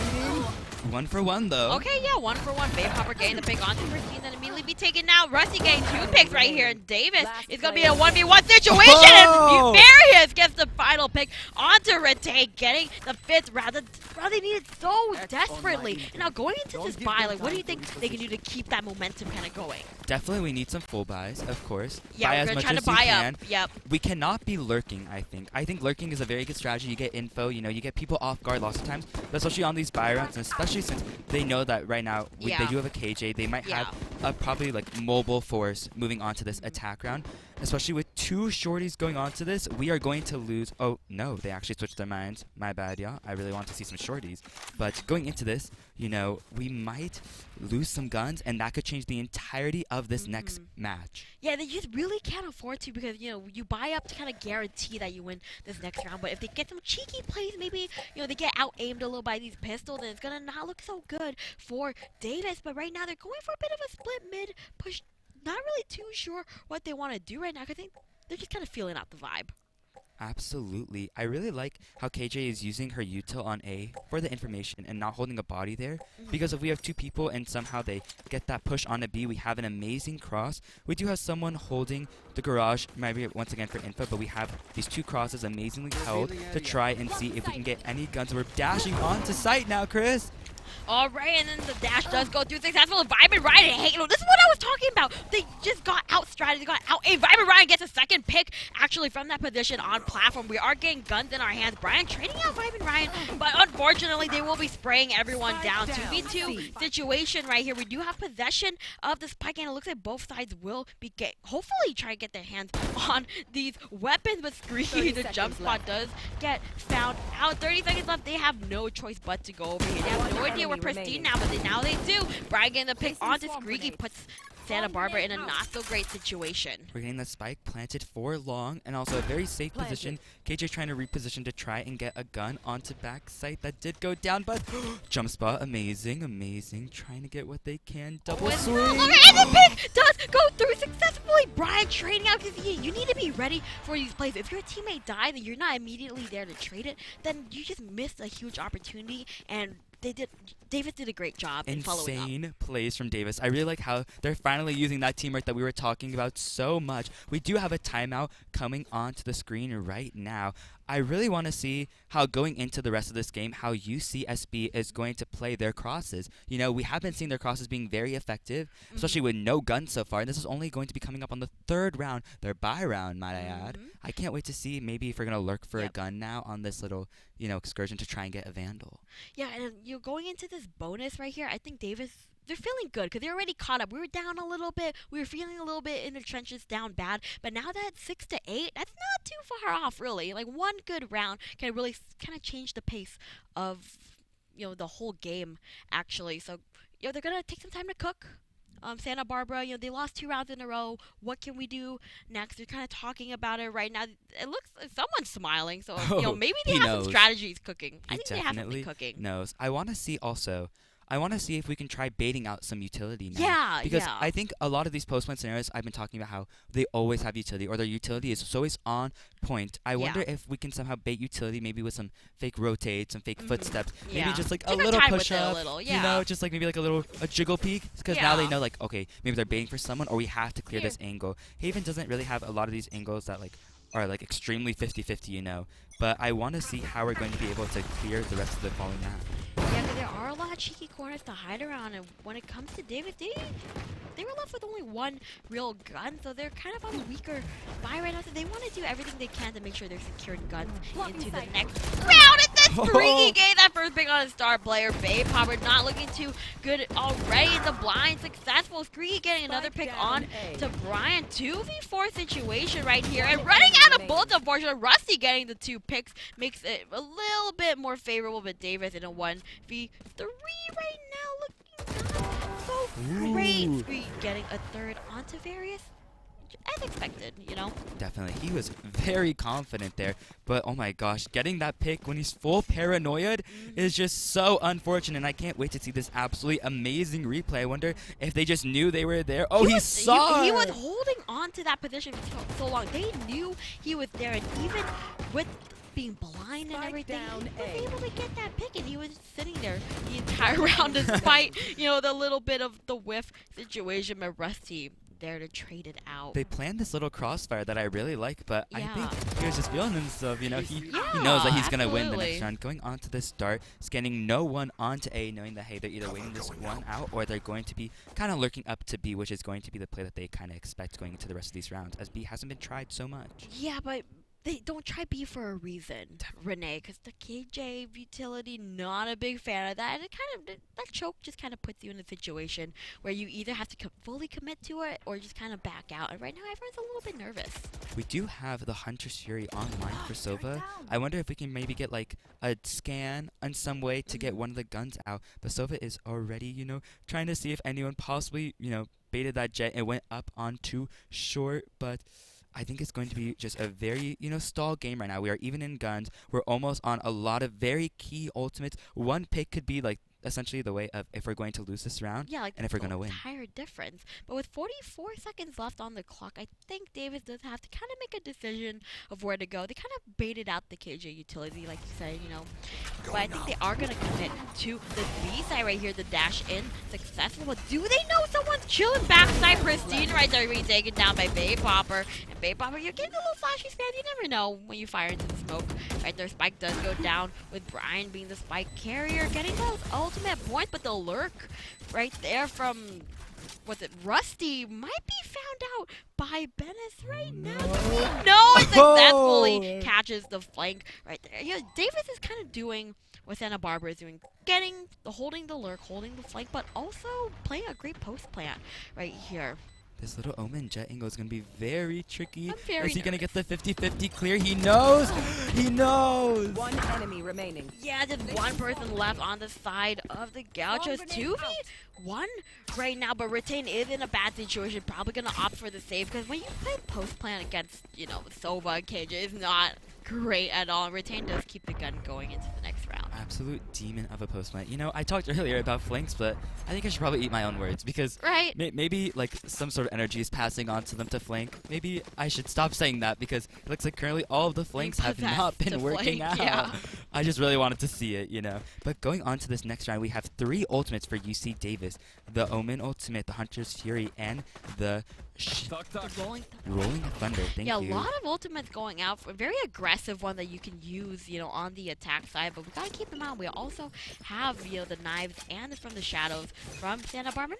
1-for-1, though. Okay, yeah, 1-for-1. Babe Hopper getting the pick onto Christine, then immediately be taken out. Rusty getting 2 picks right here, and Davis is going to be a 1v1 situation, and Marius gets the final pick onto Rete, getting the 5th rather they need it so desperately. And now going into this buy, like, what do you think they can do to keep that momentum kind of going? Definitely we need some full buys, of course. Yeah, buy we're as going to much try to as you buy can. up. Yep. We cannot be lurking, I think. I think lurking is a very good strategy. You get info, you get people off guard lots of times, but especially on these buy rounds, and especially since they know that right now they do have a KJ. They might have a probably like mobile force moving on to this attack round. Especially with 2 shorties going on to this, we are going to lose. Oh, no, they actually switched their minds. My bad, yeah. I really want to see some shorties. But going into this, we might lose some guns, and that could change the entirety of this next match. Yeah, they just really can't afford to because, you buy up to kind of guarantee that you win this next round. But if they get some cheeky plays, maybe, they get out-aimed a little by these pistols, then it's going to not look so good for Davis. But right now, they're going for a bit of a split mid push. Not really too sure what they want to do right now because they're just kind of feeling out the vibe. Absolutely. I really like how KJ is using her util on A for the information and not holding a body there. Because if we have 2 people and somehow they get that push on a B, we have an amazing cross. We do have someone holding the garage, maybe once again for info, but we have these 2 crosses amazingly held to try and see if we can get any guns. We're dashing onto site now, Chris. All right, and then the dash does go through successful. Vibe Ryan and Halo. This is what I was talking about. They just got out-strategy. They got out. Hey, Vibe Ryan gets a 2nd pick actually from that position on platform. We are getting guns in our hands. Brian trading out Vibe Ryan, but unfortunately, they will be spraying everyone down. 2v2 situation right here. We do have possession of the spike, and it looks like both sides will be hopefully try to get their hands on these weapons, but Screeky, the jump spot does get found out. 30 seconds left. They have no choice but to go over here. They have no idea where Pristine now, but now they do. Brian getting the pick onto Screeky puts Santa Barbara in a not-so-great situation. We're getting the spike planted for long and also a very safe position. KJ trying to reposition to try and get a gun onto backside. That did go down, but jump spot, amazing, amazing. Trying to get what they can. Double swing. Okay, and the pick does go through successfully. Brian trading out because you need to be ready for these plays. If your teammate dies and you're not immediately there to trade it, then you just missed a huge opportunity, and Davis did a great job in following up. Insane plays from Davis. I really like how they're finally using that teamwork that we were talking about so much. We do have a timeout coming onto the screen right now. I really want to see how going into the rest of this game, how UCSB is going to play their crosses. We have been seeing their crosses being very effective, especially with no guns so far. And this is only going to be coming up on the 3rd round, their buy round, might I add. I can't wait to see maybe if we're going to lurk for a gun now on this little, excursion to try and get a Vandal. Yeah, and you're going into this bonus right here. I think Davis, they're feeling good because they're already caught up. We were down a little bit. We were feeling a little bit in the trenches, down bad. But now that 6-8, that's not too far off, really. Like, one good round can really kind of change the pace of, the whole game, actually. So, they're going to take some time to cook. Santa Barbara, they lost 2 rounds in a row. What can we do next? They're kind of talking about it right now. It looks like someone's smiling, so maybe they he have some knows. strategies cooking. I He think they have something definitely cooking. knows. I want to see also. I want to see if we can try baiting out some utility now. Yeah, Because yeah. I think a lot of these post-plan scenarios, I've been talking about how they always have utility, or their utility is always on point. I wonder if we can somehow bait utility, maybe with some fake rotates, some fake footsteps, maybe Yeah. just like Take a our little time with push it a up. little, You yeah. know, just like maybe like a jiggle peek, because now they Yeah. know like, okay, maybe they're baiting for someone, or we have to clear Here. this angle. Haven doesn't really have a lot of these angles that like are like extremely 50-50, But I want to see how we're going to be able to clear the rest of the following map. Yeah, 'cause there are a lot of cheeky corners to hide around, and when it comes to Davis, they were left with only one real gun, so they're kind of on a weaker buy right now. So they want to do everything they can to make sure they're securing guns into the next round. And that's Streaky gave that first pick on a star player. Babe Popper not looking too good already in the blind. Successful. Streaky getting another pick on to Brian. 2v4 situation right here, and running out of bullets. Unfortunately, Rusty getting the 2 picks makes it a little bit more favorable, but Davis in a 1v3 right now looking not so great. Street getting a third onto Various, as expected, Definitely. He was very confident there. But, oh my gosh, getting that pick when he's full paranoid is just so unfortunate. And I can't wait to see this absolutely amazing replay. I wonder if they just knew they were there. Oh, he saw He her! was holding on to that position for so long. They knew he was there, and even with being blind and everything, he was able to get that pick, and he was sitting there the entire round despite, the little bit of the whiff situation. But Rusty there to trade it out. They planned this little crossfire that I really like, but I Yeah. think he was just feeling himself. He knows Yeah, that he's going to win the absolutely. next round. Going on to the start, scanning no one onto A, knowing that, hey, they're either waiting this one out or they're going to be kind of lurking up to B, which is going to be the play that they kind of expect going into the rest of these rounds, as B hasn't been tried so much. Yeah, but they don't try B for a reason, Renee, because the KJ utility, not a big fan of that. And that choke just kind of puts you in a situation where you either have to fully commit to it or just kind of back out. And right now, everyone's a little bit nervous. We do have the Hunter's Fury online for Sova. I wonder if we can maybe get like a scan in some way to get one of the guns out. But Sova is already, trying to see if anyone possibly, baited that jet and went up on too short. But I think it's going to be just a very, stall game right now. We are even in guns. We're almost on a lot of very key ultimates. One pick could be like essentially the way of if we're going to lose this round and if we're going to win. Entire difference. But with 44 seconds left on the clock, I think Davis does have to kind of make a decision of where to go. They kind of baited out the KJ utility, like you said, But I think they are going to commit to the B side right here, the dash in. Successful. But do they know someone's chilling backside? Pristine right there, being taken down by Bay Popper. And Bay Popper, you're getting a little flashy spam. You never know when you fire into the smoke. Right there, Spike does go down with Brian being the Spike carrier, getting those ultimate points, but the lurk right there from, was it Rusty, might be found out by Bennis right now. No, it successfully catches the flank right there. Davis is kind of doing what Santa Barbara is doing, holding the lurk, holding the flank, but also playing a great post plant right here. This little Omen jet angle is going to be very tricky. I'm very Is he going to get the 50-50 clear? He knows! He knows! One enemy remaining. Yeah, just one person left on the side of the Gauchos. 2v1 right now, but Retain is in a bad situation. Probably going to opt for the save, because when you play post plan against, Sova and KJ, is not great at all. Retain does keep the gun going into the next round. Absolute demon of a post plant. I talked earlier about flanks, but I think I should probably eat my own words, because maybe like some sort of energy is passing on to them to flank. Maybe I should stop saying that, because it looks like currently all of the flanks have not been working out. Yeah. I just really wanted to see it, But going on to this next round, we have 3 ultimates for UC Davis. The Omen ultimate, the Hunter's Fury, and the Rolling Thunder. Thank you. Yeah, a lot of ultimates going out. A very aggressive one that you can use, on the attack side. But we gotta keep in mind we also have, the knives and from the shadows from Santa Barbara.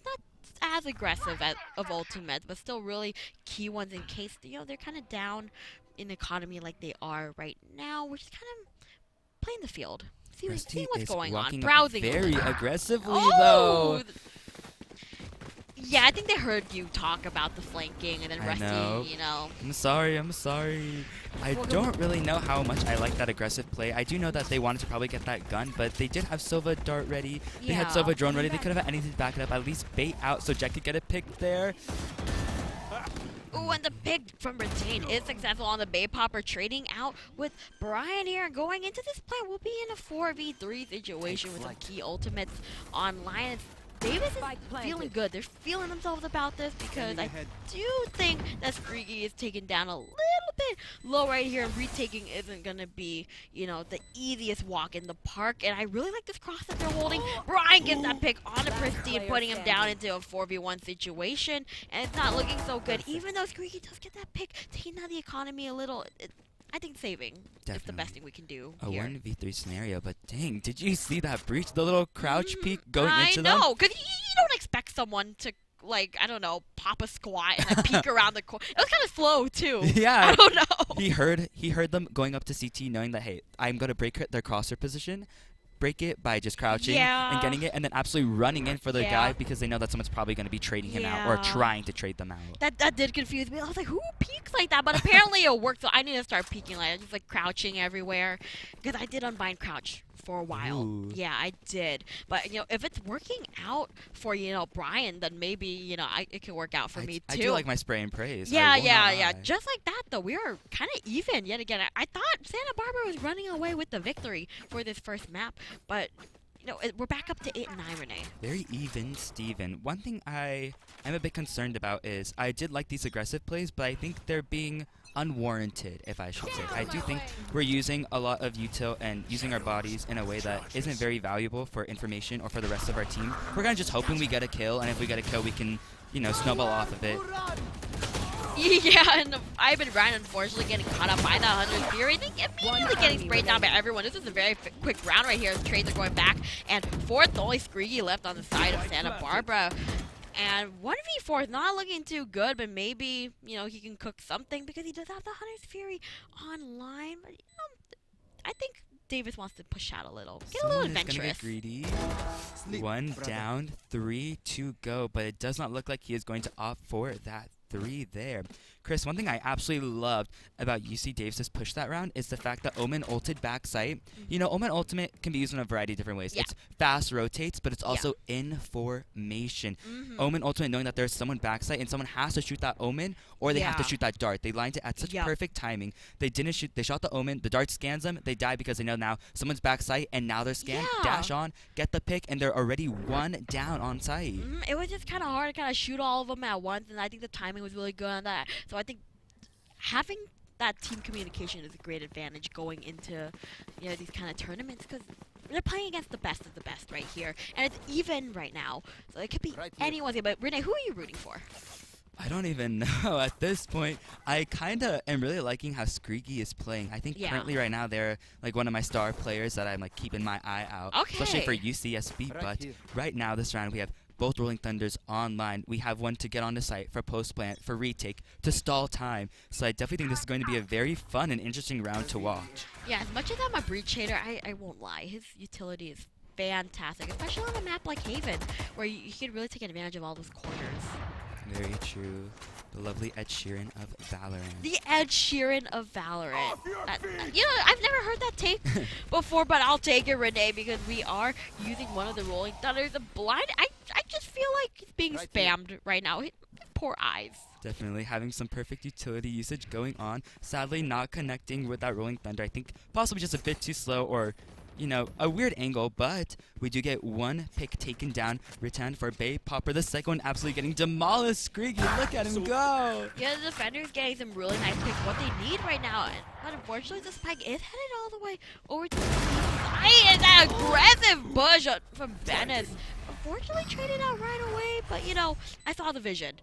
Not as aggressive of ultimates, but still really key ones in case they're kind of down in economy like they are right now. We're just kind of playing the field, seeing what's going on, browsing. Very aggressively Oh! though. Yeah, I think they heard you talk about the flanking and then I Rusty, know. you know. I'm sorry. I Well, don't really know how much I like that aggressive play. I do know that they wanted to probably get that gun, but they did have Sova dart ready. They had Yeah. Sova drone ready. They could have had anything to back it up. At least bait out so Jet could get a pick there. Ooh, and the pick from Retain is successful on the Bay Popper, trading out with Brian here. Going into this play, we'll be in a 4v3 situation with some key ultimates online. Davis is feeling good. They're feeling themselves about this because I do think that Screegy is taken down a little bit low right here, and retaking isn't going to be, you know, the easiest walk in the park. And I really like this cross that they're holding. Brian gets that pick on a Pristine, putting him down into a 4v1 situation, and it's not looking so good. Even though Screegy does get that pick, taking down the economy a little, I think saving is the best thing we can do A here. 1v3 scenario, but dang, did you see that breach? The little crouch peek going into them? I know, because you don't expect someone to, like, I don't know, pop a squat and then peek around the corner. It was kind of slow, too. Yeah. I don't know. He heard them going up to CT knowing that, hey, I'm going to break their crosser position. Break it by just crouching and getting it, and then absolutely running in for the guy because they know that someone's probably going to be trading him out or trying to trade them out. That did confuse me. I was like, who peeks like that? But apparently it worked, so I need to start peeking like that, just like crouching everywhere. Because I did unbind crouch for a while. Ooh. Yeah, I did. But, you know, if it's working out for, you know, Brian, then maybe, you know, it can work out for me, too. I do like my spray and praise. Yeah. Just like that, though, we are kind of even yet again. I thought Santa Barbara was running away with the victory for this first map, but, you know, we're back up to 8 and 9, Renee. Very even, Steven. One thing I'm a bit concerned about is I did like these aggressive plays, but I think they're being unwarranted, if I should say. I do think we're using a lot of util and using our bodies in a way that isn't very valuable for information or for the rest of our team. We're kind of just hoping we get a kill, and if we get a kill, we can, you know, snowball off of it. Yeah, and I've been Ryan unfortunately getting caught up by that 100 Fury. They immediately getting sprayed down by everyone. This is a very quick round right here as trades are going back. And fourth, only Screegy left on the side of Santa Barbara. And 1v4 is not looking too good, but maybe, you know, he can cook something because he does have the Hunter's Fury online. But, you know, I think Davis wants to push out a little. Get a little adventurous. Gonna get greedy. One down, 3 to go, but it does not look like he is going to opt for that 3 there. Chris, one thing I absolutely loved about UC Davis's push that round is the fact that Omen ulted back sight. You know, Omen ultimate can be used in a variety of different ways. Yeah. It's fast rotates, but it's also in formation. Omen ultimate knowing that there's someone back sight and someone has to shoot that Omen or they have to shoot that dart. They lined it at such perfect timing. They didn't shoot. They shot the Omen. The dart scans them. They die because they know now someone's back sight and now they're scanned. Dash on, get the pick, and they're already 1 down on sight. It was just kind of hard to kind of shoot all of them at once, and I think the timing was really good on that. So I think having that team communication is a great advantage going into, you know, these kind of tournaments because they're playing against the best of the best right here, and it's even right now. So it could be anyone's game. But Renee, who are you rooting for? I don't even know at this point. I kind of am really liking how Screegy is playing. I think currently right now they're like one of my star players that I'm like keeping my eye out, especially for UCSB. But right now this round we have both Rolling Thunders online. We have one to get on the site for post plant, for retake, to stall time. So I definitely think this is going to be a very fun and interesting round to watch. Yeah, as much as I'm a breach hater, I won't lie. His utility is fantastic, especially on a map like Haven, where you can really take advantage of all those corners. Very true. The lovely Ed Sheeran of VALORANT. The Ed Sheeran of VALORANT. You know, I've never heard that take before, but I'll take it, Renee, because we are using one of the Rolling Thunders. The blind, I just feel like he's being spammed right now. His poor eyes. Definitely having some perfect utility usage going on. Sadly, not connecting with that Rolling Thunder. I think possibly just a bit too slow or, you know, a weird angle, but we do get one pick taken down, returned for Bay Popper. The second one absolutely getting demolished. Screegy, look at him go. Yeah, the defender's getting some really nice picks, what they need right now. But unfortunately, the spike is headed all the way over to the side. And that aggressive push from Venice. Unfortunately, traded out right away, but, you know, I saw the vision.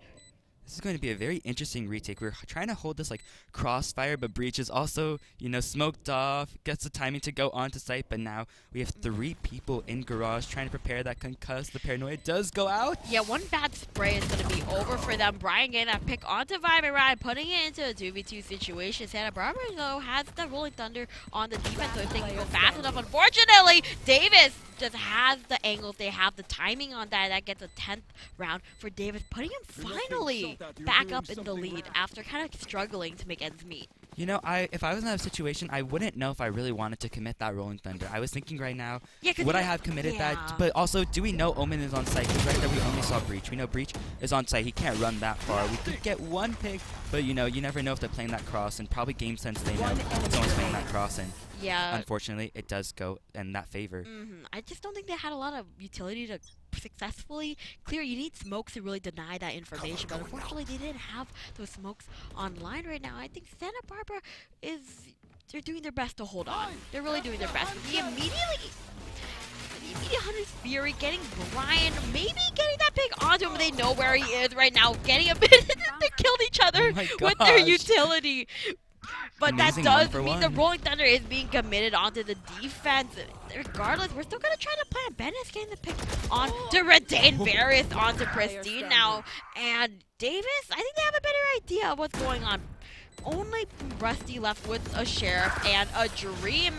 This is going to be a very interesting retake. We're trying to hold this like crossfire, but Breach is also, you know, smoked off, gets the timing to go onto site, but now we have 3 people in garage trying to prepare that concuss. The paranoia does go out. Yeah, one bad spray is going to be over for them. Brian getting that pick onto Vibe Ryan, putting it into a 2v2 situation. Santa Barbara, though, has the Rolling Thunder on the defense, so if they can go fast enough, unfortunately, Davis just has the angles, they have the timing on that. That gets a 10th round for Davis, putting him finally back up in the lead after kind of struggling to make ends meet. You know, if I was in that situation, I wouldn't know if I really wanted to commit that Rolling Thunder. I was thinking right now, would I have committed that? But also, do we know Omen is on site? Because right there we only saw Breach. We know Breach is on site. He can't run that far. We could get one pick, but you know, you never know if they're playing that cross. And probably Game Sense, they know someone's playing that cross. And unfortunately, it does go in that favor. I just don't think they had a lot of utility to successfully clear. You need smokes to really deny that information, but unfortunately they didn't have those smokes online right now. I think Santa Barbara they're doing their best to hold on. They're really doing their best. The immediate Hunter's Fury getting Brian, maybe getting that pick onto him. They know where he is right now, getting a bit. They killed each other with their utility. But Amazing that does mean the Rolling Thunder is being committed onto the defense. Regardless, we're still going to try to plan. Ben is getting the pick on to retain Varys onto Pristine now. And Davis, I think they have a better idea of what's going on. Only Rusty left with a Sheriff and a Dream.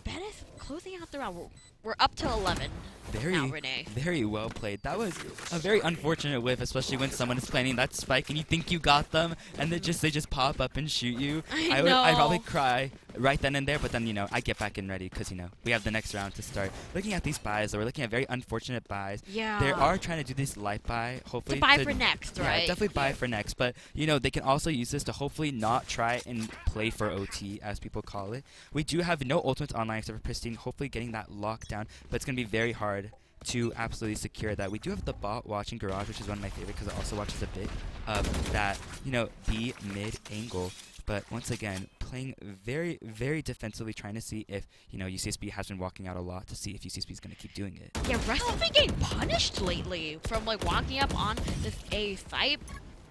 Ben is closing out the round. We're up to 11. Very well played. That was a very unfortunate whiff, especially when someone is planning that spike and you think you got them, and they just pop up and shoot you. I'd probably cry right then and there, but then, you know, I get back in ready because, you know, we have the next round to start. Looking at these buys, we're looking at very unfortunate buys. Yeah. They are trying to do this light buy, hopefully. To buy for next, right? Yeah, definitely buy for next. But, you know, they can also use this to hopefully not try and play for OT, as people call it. We do have no ultimates online except for Pristine, hopefully getting that lockdown, but it's going to be very hard to absolutely secure that. We do have the bot watching Garage, which is one of my favorite because it also watches a bit of that, you know, B mid angle. But once again, playing very, very defensively, trying to see if, you know, UCSB has been walking out a lot to see if UCSB is going to keep doing it. Yeah, Rusty's been getting punished lately from, like, walking up on this A site.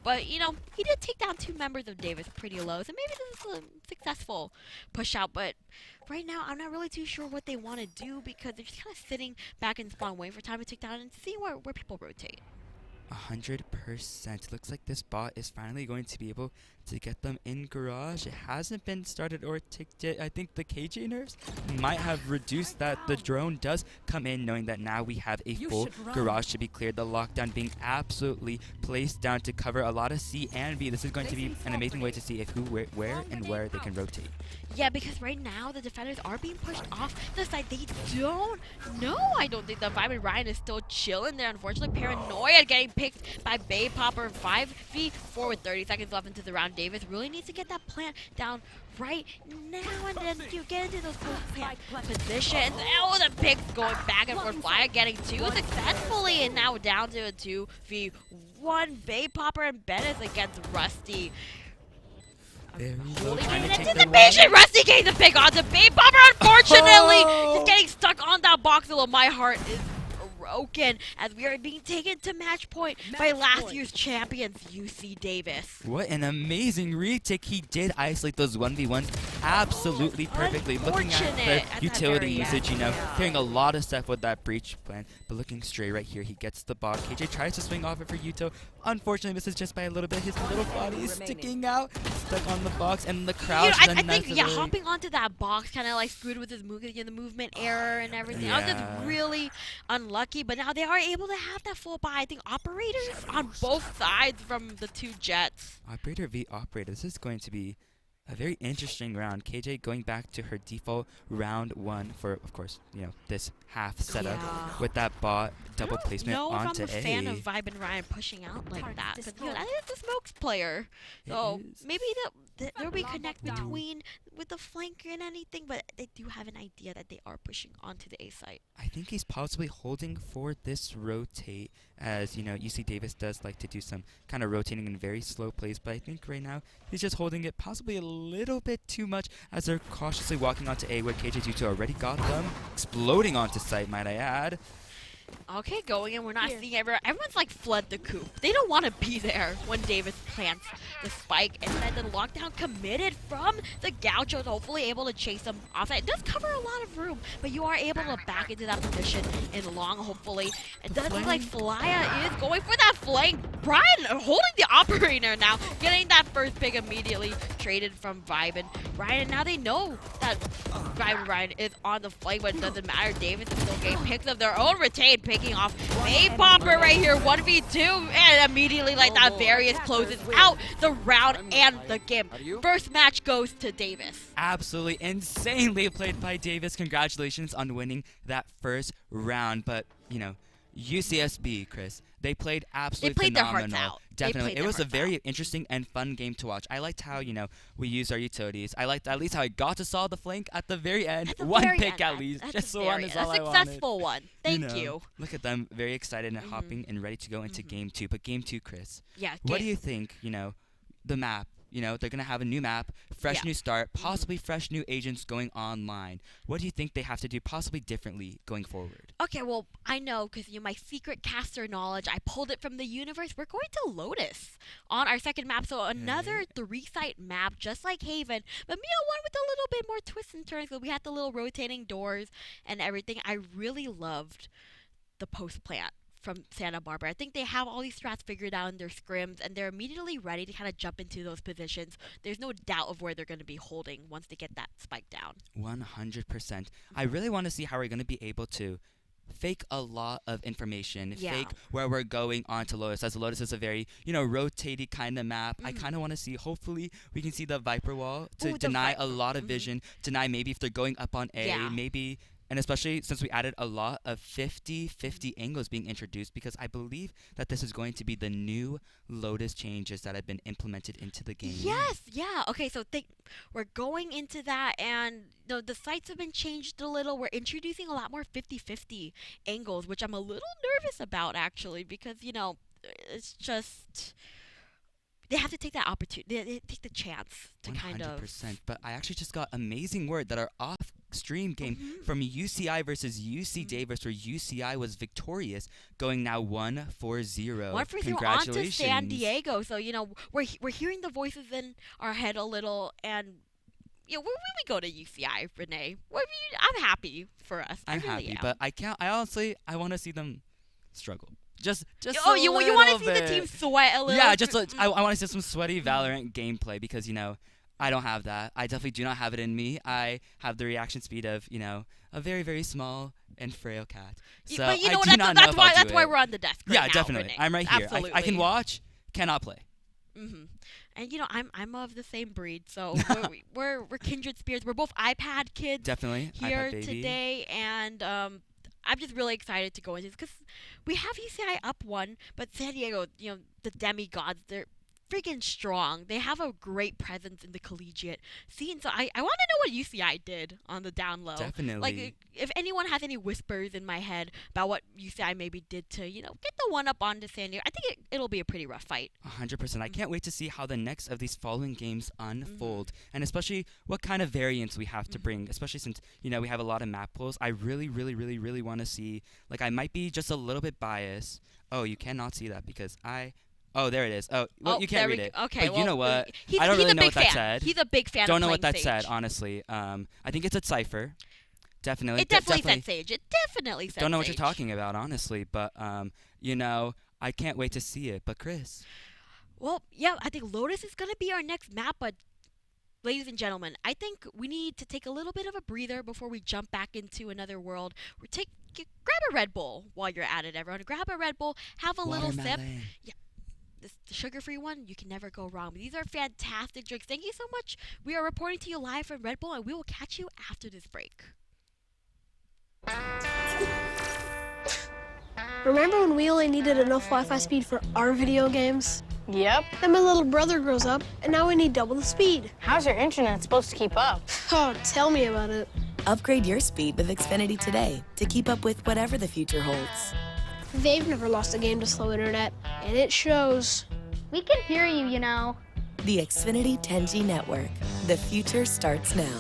But, you know, he did take down 2 members of Davis pretty low, so maybe this is a successful push out. But right now, I'm not really too sure what they want to do because they're just kind of sitting back in spawn waiting for time to take down and see where people rotate. 100%. Looks like this bot is finally going to be able to get them in Garage. It hasn't been started or ticked yet. I think the KJ nerfs might have reduced that. The drone does come in knowing that now we have a full Garage to be cleared. The lockdown being absolutely placed down to cover a lot of C and B. This is going to be an amazing way to see if where they can rotate. Yeah, because right now the defenders are being pushed off the side. They don't know. I don't think the Vibe and Ryan is still chilling there. Unfortunately, Paranoia getting picked by Bay Popper 5v4 with 30 seconds left into the round. Davis really needs to get that plant down right now and then you get into those close plant positions. Oh, the picks going back and forth. Flyer getting 2 successfully and now down to a 2v1. Bay Popper and Bennett against Rusty. Very low, Holding in anticipation. Rusty getting the pick on the Bay Popper, unfortunately. Just getting stuck on that box. My heart is broken as we are being taken to match point by last year's champions, UC Davis. What an amazing retake. He did isolate those 1v1s absolutely perfectly. Looking at the utility usage, you know, hearing a lot of stuff with that breach plan, but looking straight right here, he gets the bot. KJ tries to swing off it for Yuto. Unfortunately, misses just by a little bit. His little body is sticking out, stuck on the box, and the crowd. You know, I think, hopping onto that box kind of like screwed with his movement error and everything. I was just really unlucky. But now they are able to have that full buy. I think operators on both sides from the 2 jets. Operator v operator. This is going to be a very interesting round. KJ going back to her default round 1 for, of course, you know, this half setup with that bot double placement onto A. I don't know if I'm a fan of Vibe and Ryan pushing out like that. But you know, that is the smokes player. So maybe there'll be connect between with the flanker and anything, but they do have an idea that they are pushing onto the A site. I think he's possibly holding for this rotate, as, you know, UC Davis does like to do some kind of rotating in very slow plays, but I think right now he's just holding it possibly a little bit too much as they're cautiously walking onto A where KJ's Yuto already got them, exploding onto site, might I add. Okay, going in. We're not seeing everyone's like fled the coop. They don't want to be there when Davis plants the spike. And then the lockdown committed from the Gauchos, hopefully able to chase them off. It does cover a lot of room, but you are able to back into that position in long, hopefully. It does look like Flya is going for that flank Brian holding the operator now, getting that first pick immediately traded from Vibe and Brian. And now they know that Vibe and Brian is on the flank, but it doesn't matter. Davis is still getting picks of their own retain, picking off May Popper right here, 1v2, and immediately like that, Various closes out the round and the game. First match goes to Davis. Absolutely insanely played by Davis. Congratulations on winning that first round. But, you know, UCSB, Chris, they played absolutely their phenomenal. hearts out. Definitely. It was a very interesting and fun game to watch. I liked how, you know, we used our utilities. I liked at least how I got to solve the flank at the very end. One pick at least. Just the one is all I wanted. A successful one. Thank you. Look at them, very excited and hopping and ready to go into game 2. But game 2, Chris. Yeah. What do you think, you know, the map? You know, they're going to have a new map, fresh new start, possibly fresh new agents going online. What do you think they have to do possibly differently going forward? Okay, well, I know because my secret caster knowledge, I pulled it from the universe. We're going to Lotus on our second map. So another 3-site map, just like Haven, but one with a little bit more twists and turns. So we had the little rotating doors and everything. I really loved the post plant from Santa Barbara. I think they have all these strats figured out in their scrims, and they're immediately ready to kind of jump into those positions. There's no doubt of where they're going to be holding once they get that spike down. 100%. I really want to see how we're going to be able to fake a lot of information, fake where we're going onto Lotus, as Lotus is a very, you know, rotating kind of map. I kind of want to see, hopefully, we can see the Viper wall to deny a lot of vision, deny maybe if they're going up on A, maybe. And especially since we added a lot of 50-50 angles being introduced, because I believe that this is going to be the new Lotus changes that have been implemented into the game. Yes, yeah. Okay, so we're going into that, and the sites have been changed a little. We're introducing a lot more 50-50 angles, which I'm a little nervous about, actually, because, you know, it's just... They have to take that opportunity. They take the chance to 100%. kind of... But I actually just got amazing word that our off-stream game from UCI versus UC Davis, where UCI was victorious, going now 1-4-0. 1-4-0 Congratulations. on to San Diego. So, you know, we're hearing the voices in our head a little, and... You know, when we go to UCI, Renee, I'm happy for us. I'm really happy, am. but I honestly want to see them struggle. Just you want to see the team sweat a little? Yeah, I want to see some sweaty Valorant gameplay, because, you know, I don't have that. I definitely do not have it in me. I have the reaction speed of, you know, a very, very small and frail cat. So but you know I what? That's why we're on the desk right yeah, now, definitely. Renee. I'm right here. Absolutely. I can watch, cannot play. And you know, I'm of the same breed, so we're kindred spirits. We're both iPad kids. Definitely. Here iPad baby. today, and I'm just really excited to go into this because we have UCI up 1, but San Diego, you know, the demigods, they're freaking strong. They have a great presence in the collegiate scene. So I want to know what UCI did on the down low. Definitely. Like, if anyone has any whispers in my head about what UCI maybe did to, you know, get the one up onto San Diego, I think it'll be a pretty rough fight. 100%. I can't wait to see how the next of these following games unfold, and especially what kind of variants we have to bring, especially since, you know, we have a lot of map pulls. I really, really, really, really want to see, like, I might be just a little bit biased. Oh, you cannot see that because Oh, there it is. Oh, well, you can't read it. Okay, but you know what? He's I don't really a know big what fan. that said. He's a big fan. Don't know of what that Sage. said, honestly. I think it's a cipher. Definitely. It definitely said Sage. It definitely said Don't know what Sage. you're talking about, honestly. But you know, I can't wait to see it. But Chris. Well, yeah, I think Lotus is gonna be our next map, but ladies and gentlemen, I think we need to take a little bit of a breather before we jump back into another world. Grab a Red Bull while you're at it, everyone. Grab a Red Bull, have a little sip. Yeah. The sugar-free one, you can never go wrong. These are fantastic drinks. Thank you so much. We are reporting to you live from Red Bull, and we will catch you after this break. Remember when we only needed enough Wi-Fi speed for our video games? Yep. Then my little brother grows up, and now we need double the speed. How's your internet supposed to keep up? Oh, tell me about it. Upgrade your speed with Xfinity today to keep up with whatever the future holds. They've never lost a game to slow internet, and it shows. We can hear you, you know. The Xfinity 10G network. The future starts now.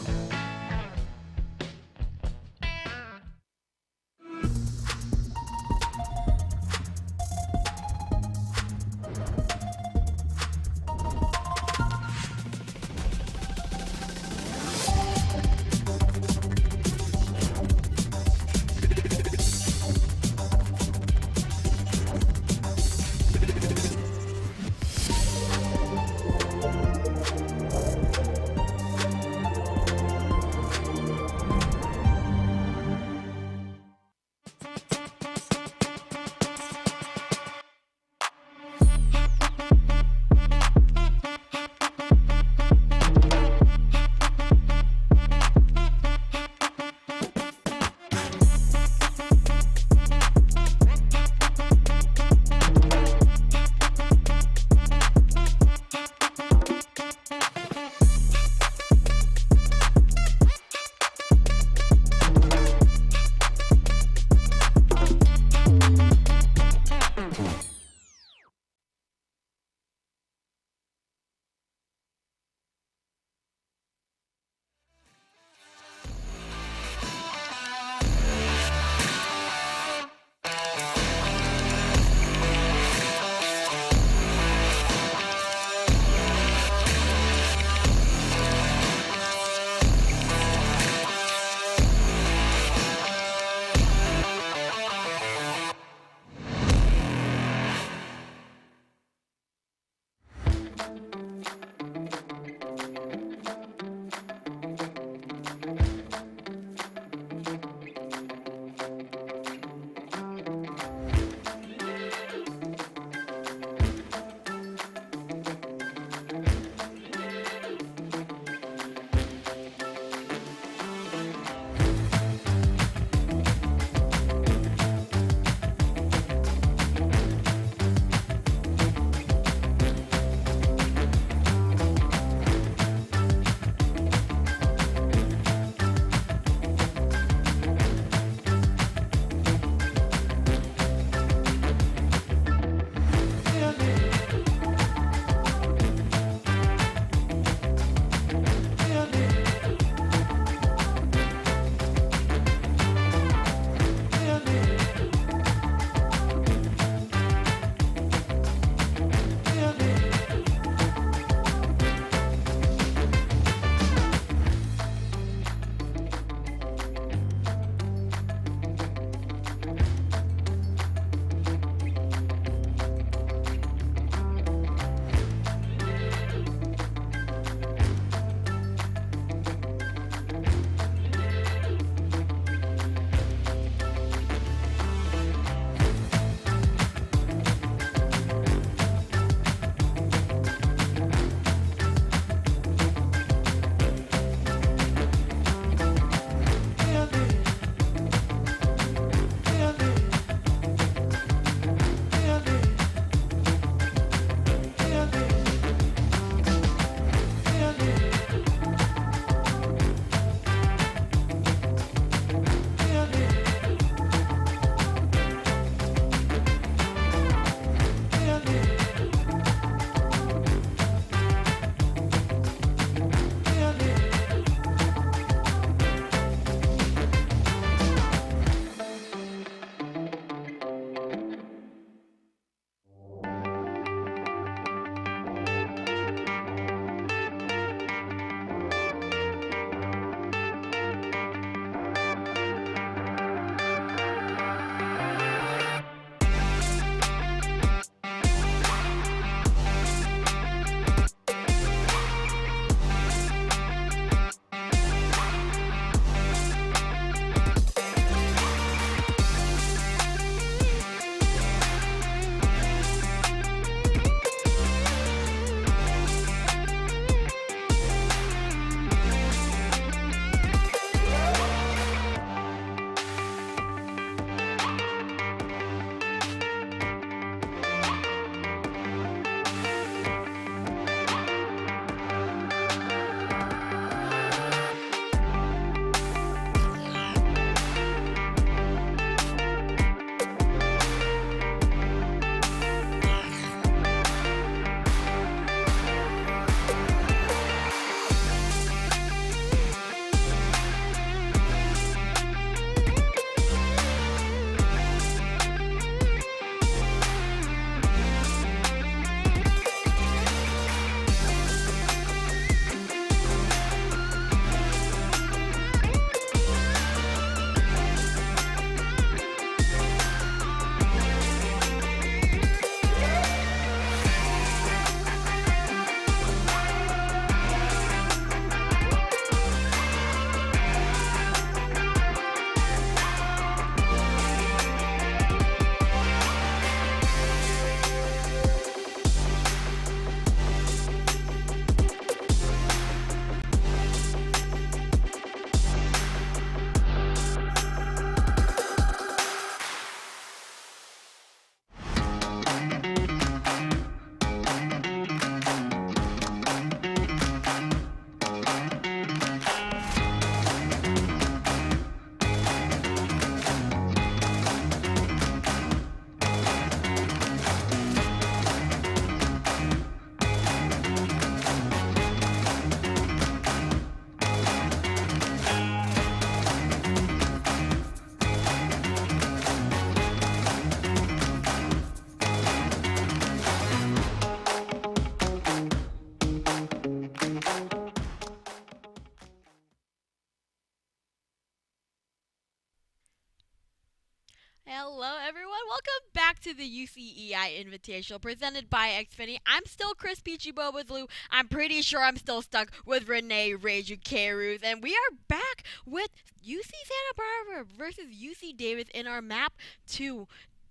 welcome back to the UCEI Invitational presented by Xfinity. I'm still Chris Peachy Bobazloo. I'm pretty sure I'm still stuck with Renee Rejucaruz, and we are back with UC Santa Barbara versus UC Davis in our map 2.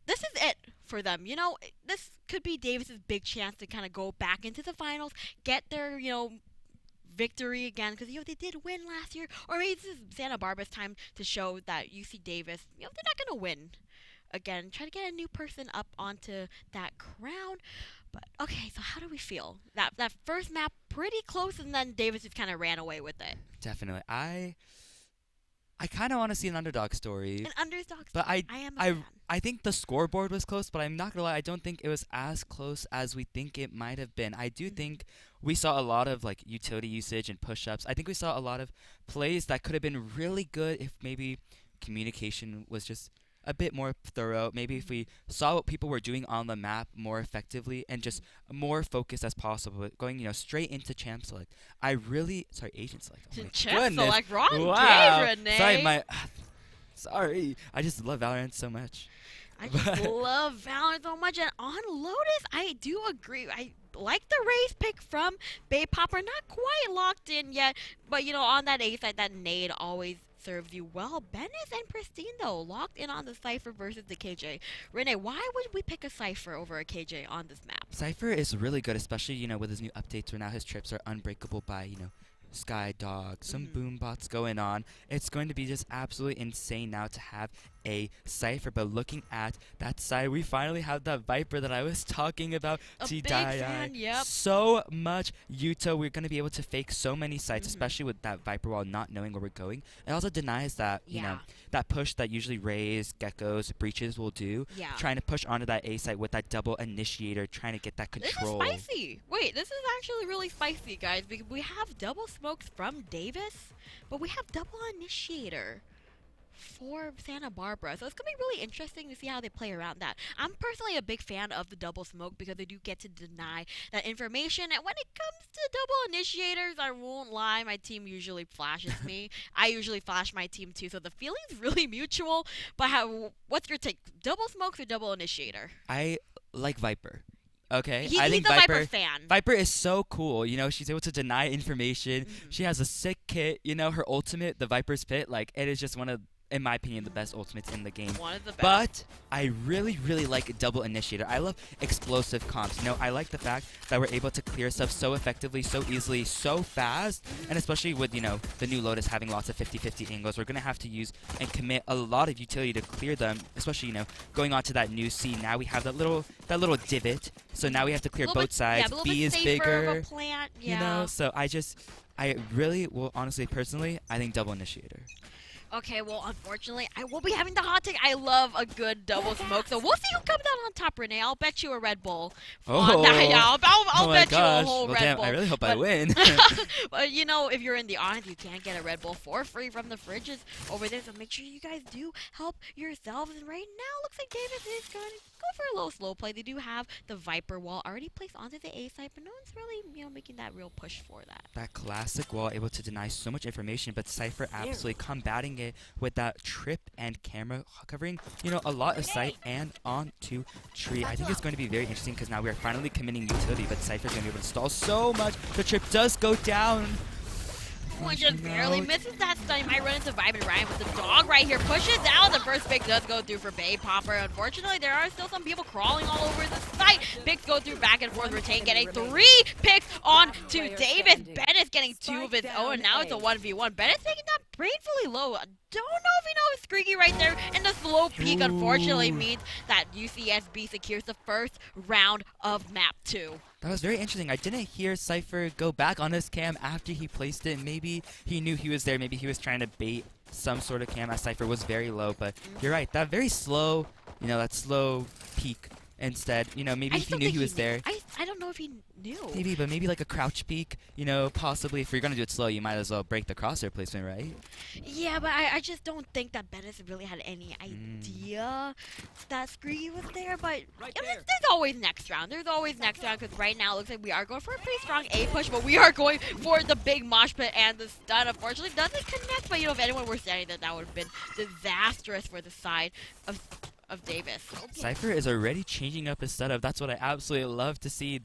This is it for them. You know, this could be Davis's big chance to kind of go back into the finals, get their, victory again, because they did win last year, or maybe this is Santa Barbara's time to show that UC Davis, they're not gonna win again. Try to get a new person up onto that crown. But okay, so how do we feel? That first map pretty close, and then Davis just kind of ran away with it. Definitely. I kind of want to see an underdog story. An underdog story. But I am a fan. I think the scoreboard was close, but I'm not going to lie, I don't think it was as close as we think it might have been. I do think we saw a lot of utility usage and push-ups. I think we saw a lot of plays that could have been really good if maybe communication was just a bit more thorough. Maybe if we saw what people were doing on the map more effectively and just more focused as possible, going straight into champ select. Agent select. Oh my champ goodness. select, wrong Wow. game, Renee. Sorry, I just love Valorant so much. I just love Valorant so much, and on Lotus, I do agree. I like the race pick from Bay Popper. Not quite locked in yet, but on that A side, that nade always serves you well. Bennis and Pristine, though, locked in on the Cypher versus the KJ. Renee, why would we pick a Cypher over a KJ on this map? Cypher is really good, especially, with his new updates where now his trips are unbreakable by, Sky Dog, some boom bots going on. It's going to be just absolutely insane now to have a Cypher. But looking at that side, we finally have that Viper that I was talking about. A big fan, yep. So much Yuto. We're going to be able to fake so many sites, especially with that Viper while not knowing where we're going. It also denies that, that push that usually Rays, Geckos, Breaches will do. Yeah. Trying to push onto that A site with that double initiator, trying to get that control. This is spicy. Wait, this is actually really spicy, guys, because we have double smokes from Davis, but we have double initiator for Santa Barbara. So it's going to be really interesting to see how they play around that. I'm personally a big fan of the double smoke because they do get to deny that information. And when it comes to double initiators, I won't lie, my team usually flashes me. I usually flash my team too, so the feeling's really mutual. But what's your take? Double smokes or double initiator? I like Viper. Okay, He's I think a Viper fan. Viper is so cool. She's able to deny information. She has a sick kit. Her ultimate, the Viper's Pit, it is just one of, in my opinion, the best ultimates in the game. One of the best. But I really, really like double initiator. I love explosive comps. I like the fact that we're able to clear stuff so effectively, so easily, so fast. And especially with, the new Lotus having lots of 50-50 angles, we're going to have to use and commit a lot of utility to clear them, especially, going on to that new C. Now we have that little divot. So now we have to clear both sides. Yeah, B is safer bigger. of a plant. Yeah. So I really will, honestly, personally, I think double initiator. Okay, well, unfortunately, I will be having the hot take. I love a good double smoke, so we'll see who comes out on top, Renee. I'll bet you a Red Bull. Oh, yeah, I'll bet you a whole well, Red damn, Bull. I really hope I win. But, if you're in the audience, you can get a Red Bull for free from the fridges over there, so make sure you guys do help yourselves. And right now, looks like Davis is going to go for a little slow play. They do have the Viper wall already placed onto the A side, but no one's really, making that real push for that. That classic wall able to deny so much information, but Cypher absolutely combating it with that trip and camera covering, a lot of sight and onto tree. I think it's going to be very interesting because now we are finally committing utility, but Cypher's going to be able to stall so much. The trip does go down. Just barely misses that stun. He might run into Vibe and Ryan with the dog right here. Pushes down. The first pick does go through for Bay Popper. Unfortunately, there are still some people crawling all over the site. Picks go through back and forth. Retain getting 3 picks on to Davis. Bennis getting 2 of his own. And now it's a 1v1. Bennis taking that painfully low. Don't know if he knows Screaky right there. And the slow peak, unfortunately, means that UCSB secures the first round of map 2. That was very interesting. I didn't hear Cypher go back on his cam after he placed it. Maybe he knew he was there. Maybe he was trying to bait some sort of cam as Cypher was very low. But you're right. That very slow, that slow peak instead. Maybe if he knew he was there. I don't know if he knew. Maybe, but maybe like a crouch peek, possibly. If you're going to do it slow, you might as well break the crosshair placement, right? Yeah, but I just don't think that Bennis really had any idea that Screegy was there. But there's always next round. There's always next round because right now it looks like we are going for a pretty strong A push, but we are going for the big mosh pit and the stun. Unfortunately, doesn't connect, but if anyone were standing there, that would have been disastrous for the side of of Davis. Cypher is already changing up his setup. That's what I absolutely love to see.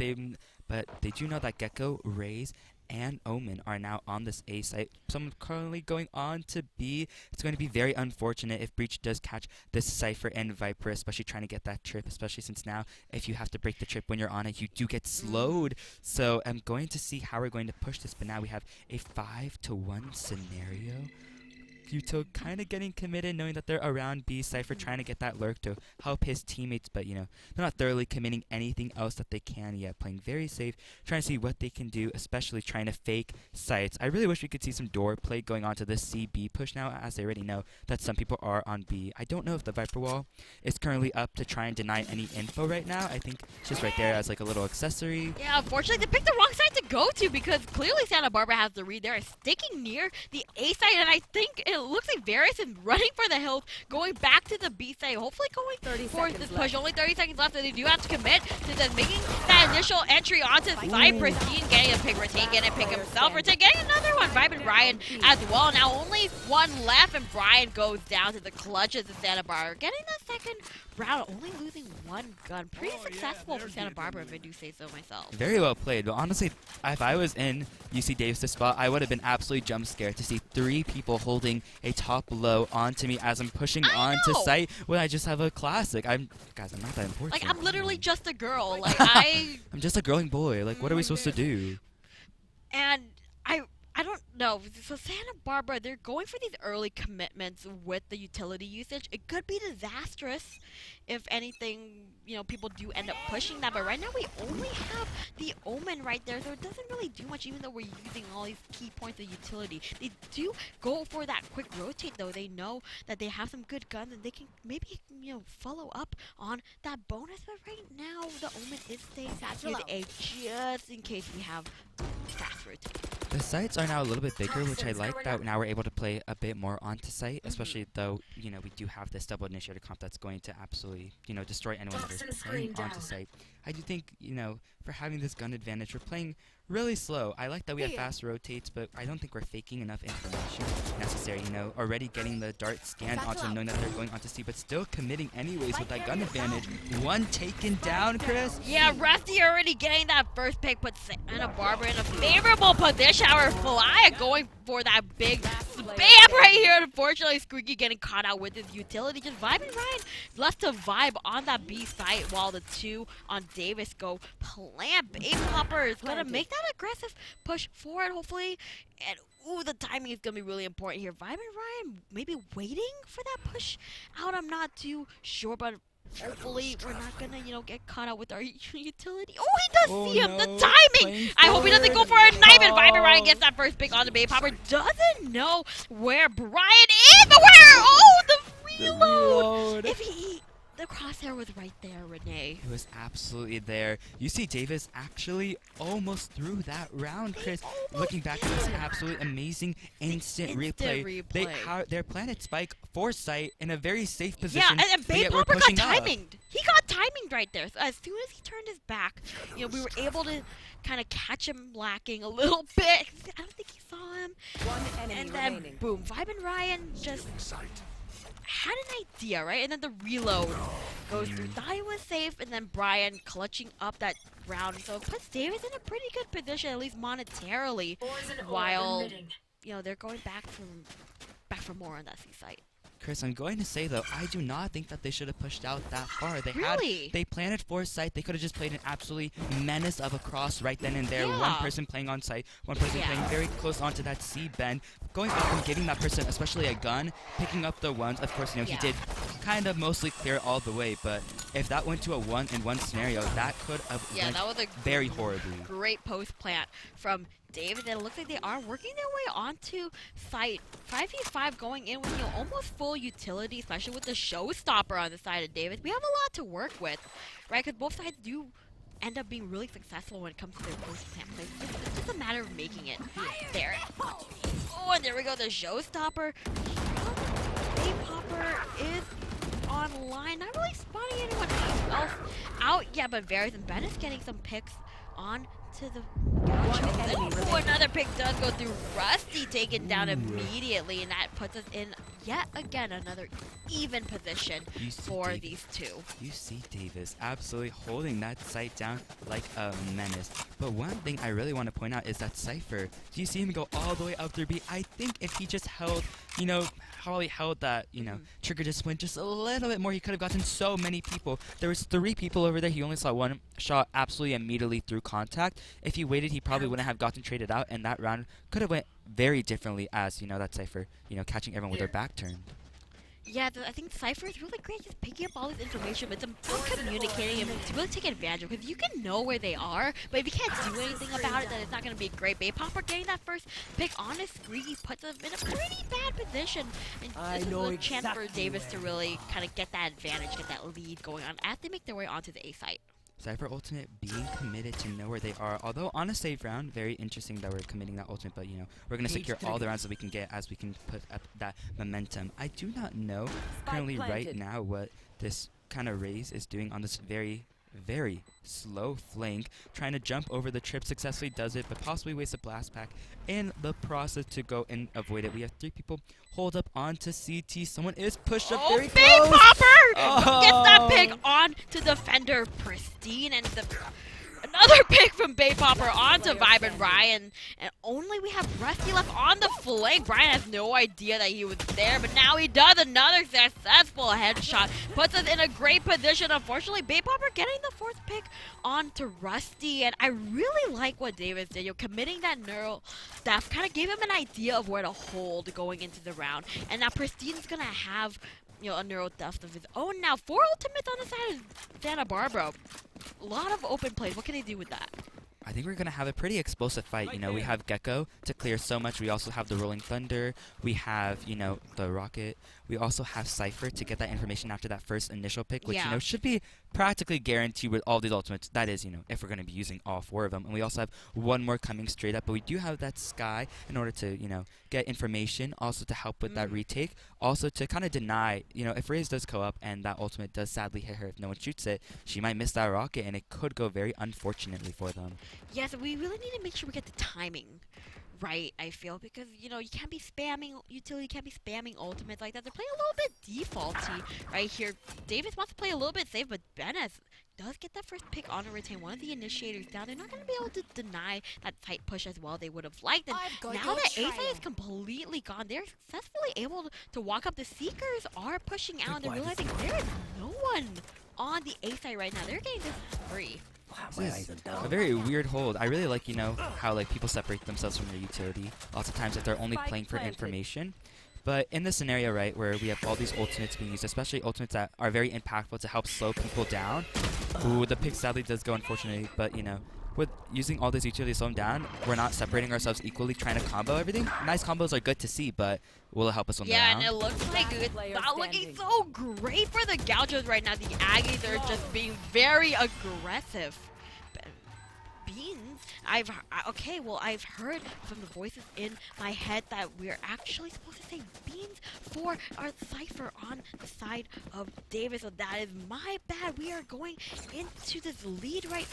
But they do know that Gecko, Raze, and Omen are now on this A site. Some currently going on to B. It's going to be very unfortunate if Breach does catch this Cypher and Viper, especially trying to get that trip, especially since now if you have to break the trip when you're on it, you do get slowed. So I'm going to see how we're going to push this, but now we have a 5-to-1 scenario. Yuto kind of getting committed, knowing that they're around B. Cypher trying to get that lurk to help his teammates, but they're not thoroughly committing anything else that they can yet. Playing very safe, trying to see what they can do, especially trying to fake sites. I really wish we could see some door play going on to this CB push now, as they already know that some people are on B. I don't know if the Viper wall is currently up to try and deny any info right now. I think it's just right there as like a little accessory. Yeah, unfortunately, they picked the wrong side to go to because clearly Santa Barbara has the read. They're sticking near the A side, and I think it looks like Varys is running for the hills, going back to the B side, hopefully going for this push. Only 30 seconds left, and they do have to commit to then making that initial entry onto the side. Pristine getting a pick, Retain getting a pick himself, Retain getting another one, Vibe and Brian as well. Now only one left, and Brian goes down to the clutches of Santa Barbara, getting the second round, only losing one gun. Pretty successful for Santa Barbara, if I do say so myself. Very well played, but honestly, if I was in UC Davis' spot, I would have been absolutely jump scared to see 3 people holding a top low onto me as I'm pushing onto site when I just have a classic. Guys, I'm not that important. Like, I'm literally just a girl. Like, I'm just a growing boy. Like, what are we supposed to do? And I don't know. So Santa Barbara, they're going for these early commitments with the utility usage. It could be disastrous if anything, people do end up pushing that. But right now we only have the Omen right there, so it doesn't really do much even though we're using all these key points of utility. They do go for that quick rotate though. They know that they have some good guns and they can maybe, follow up on that bonus. But right now the Omen is staying with A just in case we have fast rotate. The sites are now a little bit bigger, which I like that now we're able to play a bit more onto site, especially though, we do have this double initiator comp that's going to absolutely, destroy anyone that is playing onto site. I do think, for having this gun advantage, we're playing really slow. I like that we have fast rotates, but I don't think we're faking enough information necessary, already getting the dart scanned onto them, knowing that they're going onto C, but still committing anyways with that gun advantage. One taken down, Chris. Yeah, Rusty already getting that first pick, but Santa Barbara in a favorable position. Our Fly going for that big spam right here. Unfortunately, Squeaky getting caught out with his utility. Just Vibe and Ryan left to vibe on that B site while the 2 on Davis go plant. Babe Hopper is going to make that aggressive push forward, hopefully. And, ooh, the timing is going to be really important here. Vibe and Ryan maybe waiting for that push out. I'm not too sure, but hopefully we're not going to, get caught out with our utility. Oh, he does see him. The timing. I hope he doesn't go for a knife. And Vibe and Ryan gets that first pick on the Babe Hopper. Doesn't know where Brian is, but where? Oh, the reload. If the crosshair was right there, Renee. It was absolutely there. You see Davis actually almost threw that round, Chris. Looking back at this absolutely amazing instant replay. They're planted spike foresight in a very safe position. Yeah, and Babe Hopper got timed. He got timed right there. So as soon as he turned his back, we were able to kind of catch him lacking a little bit. I don't think he saw him. One enemy and then, remaining. boom, Vibe and Ryan just had an idea, right? And then the reload goes through. Thought he was safe, and then Brian clutching up that round. So it puts Davis in a pretty good position, at least monetarily, while they're going back for more on that C site. Chris, I'm going to say though, I do not think that they should have pushed out that far. They planted foresight. They could have just played an absolutely menace of a cross right then and there. Yeah. One person playing on site, one person playing very close onto that C bend, going up and getting that person, especially a gun, picking up the ones. Of course, he did kind of mostly clear all the way, but if that went to a 1-in-1 scenario, that could have went that was a very horribly. Great post plant from David, and it looks like they are working their way onto site. 5v5 going in with almost full utility, especially with the showstopper on the side of David. We have a lot to work with, right? Because both sides do end up being really successful when it comes to their post plant plays. It's just a matter of making it there. Oh, and there we go, the showstopper. Babe Hopper is online, not really spotting anyone else out. Yeah, but Varys and Ben is getting some picks on to the enemy Ooh, another pick does go through. Rusty taken down immediately, and that puts us in yet again another even position You see for Davis. these two. You see Davis absolutely holding that site down like a menace. But one thing I really want to point out is that Cypher. Do you see him go all the way up through B? I think if he just held, probably held that, trigger discipline just a little bit more, he could have gotten so many people. There was 3 people over there. He only saw one shot absolutely immediately through contact. If he waited, he probably wouldn't have gotten traded out, and that round could have went very differently as, that Cypher, catching everyone with their back turned. Yeah, I think Cypher is really great just picking up all this information, but some communicating and to really take advantage of, because you can know where they are, but if you can't do anything about it, then it's not going to be great. Bay Popper getting that first pick on his screen puts him in a pretty bad position, and this is a chance for Davis to really kind of get that advantage, get that lead going on as they make their way onto the A site. Cypher ultimate being committed to know where they are. Although on a save round, very interesting that we're committing that ultimate, but we're going to secure all the rounds that we can get as we can put up that momentum. I do not know currently right now what this kind of raise is doing on this very, very slow flank. Trying to jump over the trip, successfully does it, but possibly wastes a blast pack in the process to go and avoid it. We have 3 people hold up onto CT. Someone is pushed up very Big close. Popper gets that pick on to defender Pristine, and another pick from Bay Popper onto Vibe and Ryan, and only we have Rusty left on the flank. Brian has no idea that he was there, but now he does. Another successful headshot puts us in a great position. Unfortunately, Bay Popper getting the 4th pick onto Rusty, and I really like what Davis did. Committing that neural stuff kind of gave him an idea of where to hold going into the round, and now Pristine's gonna have a neural dust of his own now. 4 ultimates on the side of Santa Barbara. A lot of open plays. What can he do with that? I think we're going to have a pretty explosive fight. We have Gecko to clear so much. We also have the Rolling Thunder. We have, the Rocket. We also have Cypher to get that information after that first initial pick, which, should be practically guaranteed with all these ultimates. That is, if we're going to be using all 4 of them. And we also have one more coming straight up. But we do have that Sky in order to, get information, also to help with that retake, also to kind of deny, if Raze does go up and that ultimate does sadly hit her, if no one shoots it, she might miss that rocket, and it could go very unfortunately for them. Yeah, so we really need to make sure we get the timing right, I feel, because, you can't be spamming utility, can't be spamming ultimates like that. They're playing a little bit defaulty right here. Davis wants to play a little bit safe, but Benes does get that first pick on to retain one of the initiators down. They're not going to be able to deny that tight push as well they would have liked. And now that A side is completely gone, they're successfully able to walk up. The Seekers are pushing out, and they're realizing there is no one on the A side right now. They're getting this free. This is a very weird hold. I really like, how people separate themselves from their utility. Lots of times if they're only playing for information. But in this scenario, right, where we have all these ultimates being used, especially ultimates that are very impactful to help slow people down. Ooh, the pick sadly does go, unfortunately. But, with using all this utility to slow them down, we're not separating ourselves equally, trying to combo everything. Nice combos are good to see, but will it help us win the round? Yeah, and it looks like it's not looking so great for the Gauchos right now. The Aggies are just being very aggressive. Beans, I've heard from the voices in my head that we're actually supposed to say Beans for our Cypher on the side of Davis, so that is my bad. We are going into this lead right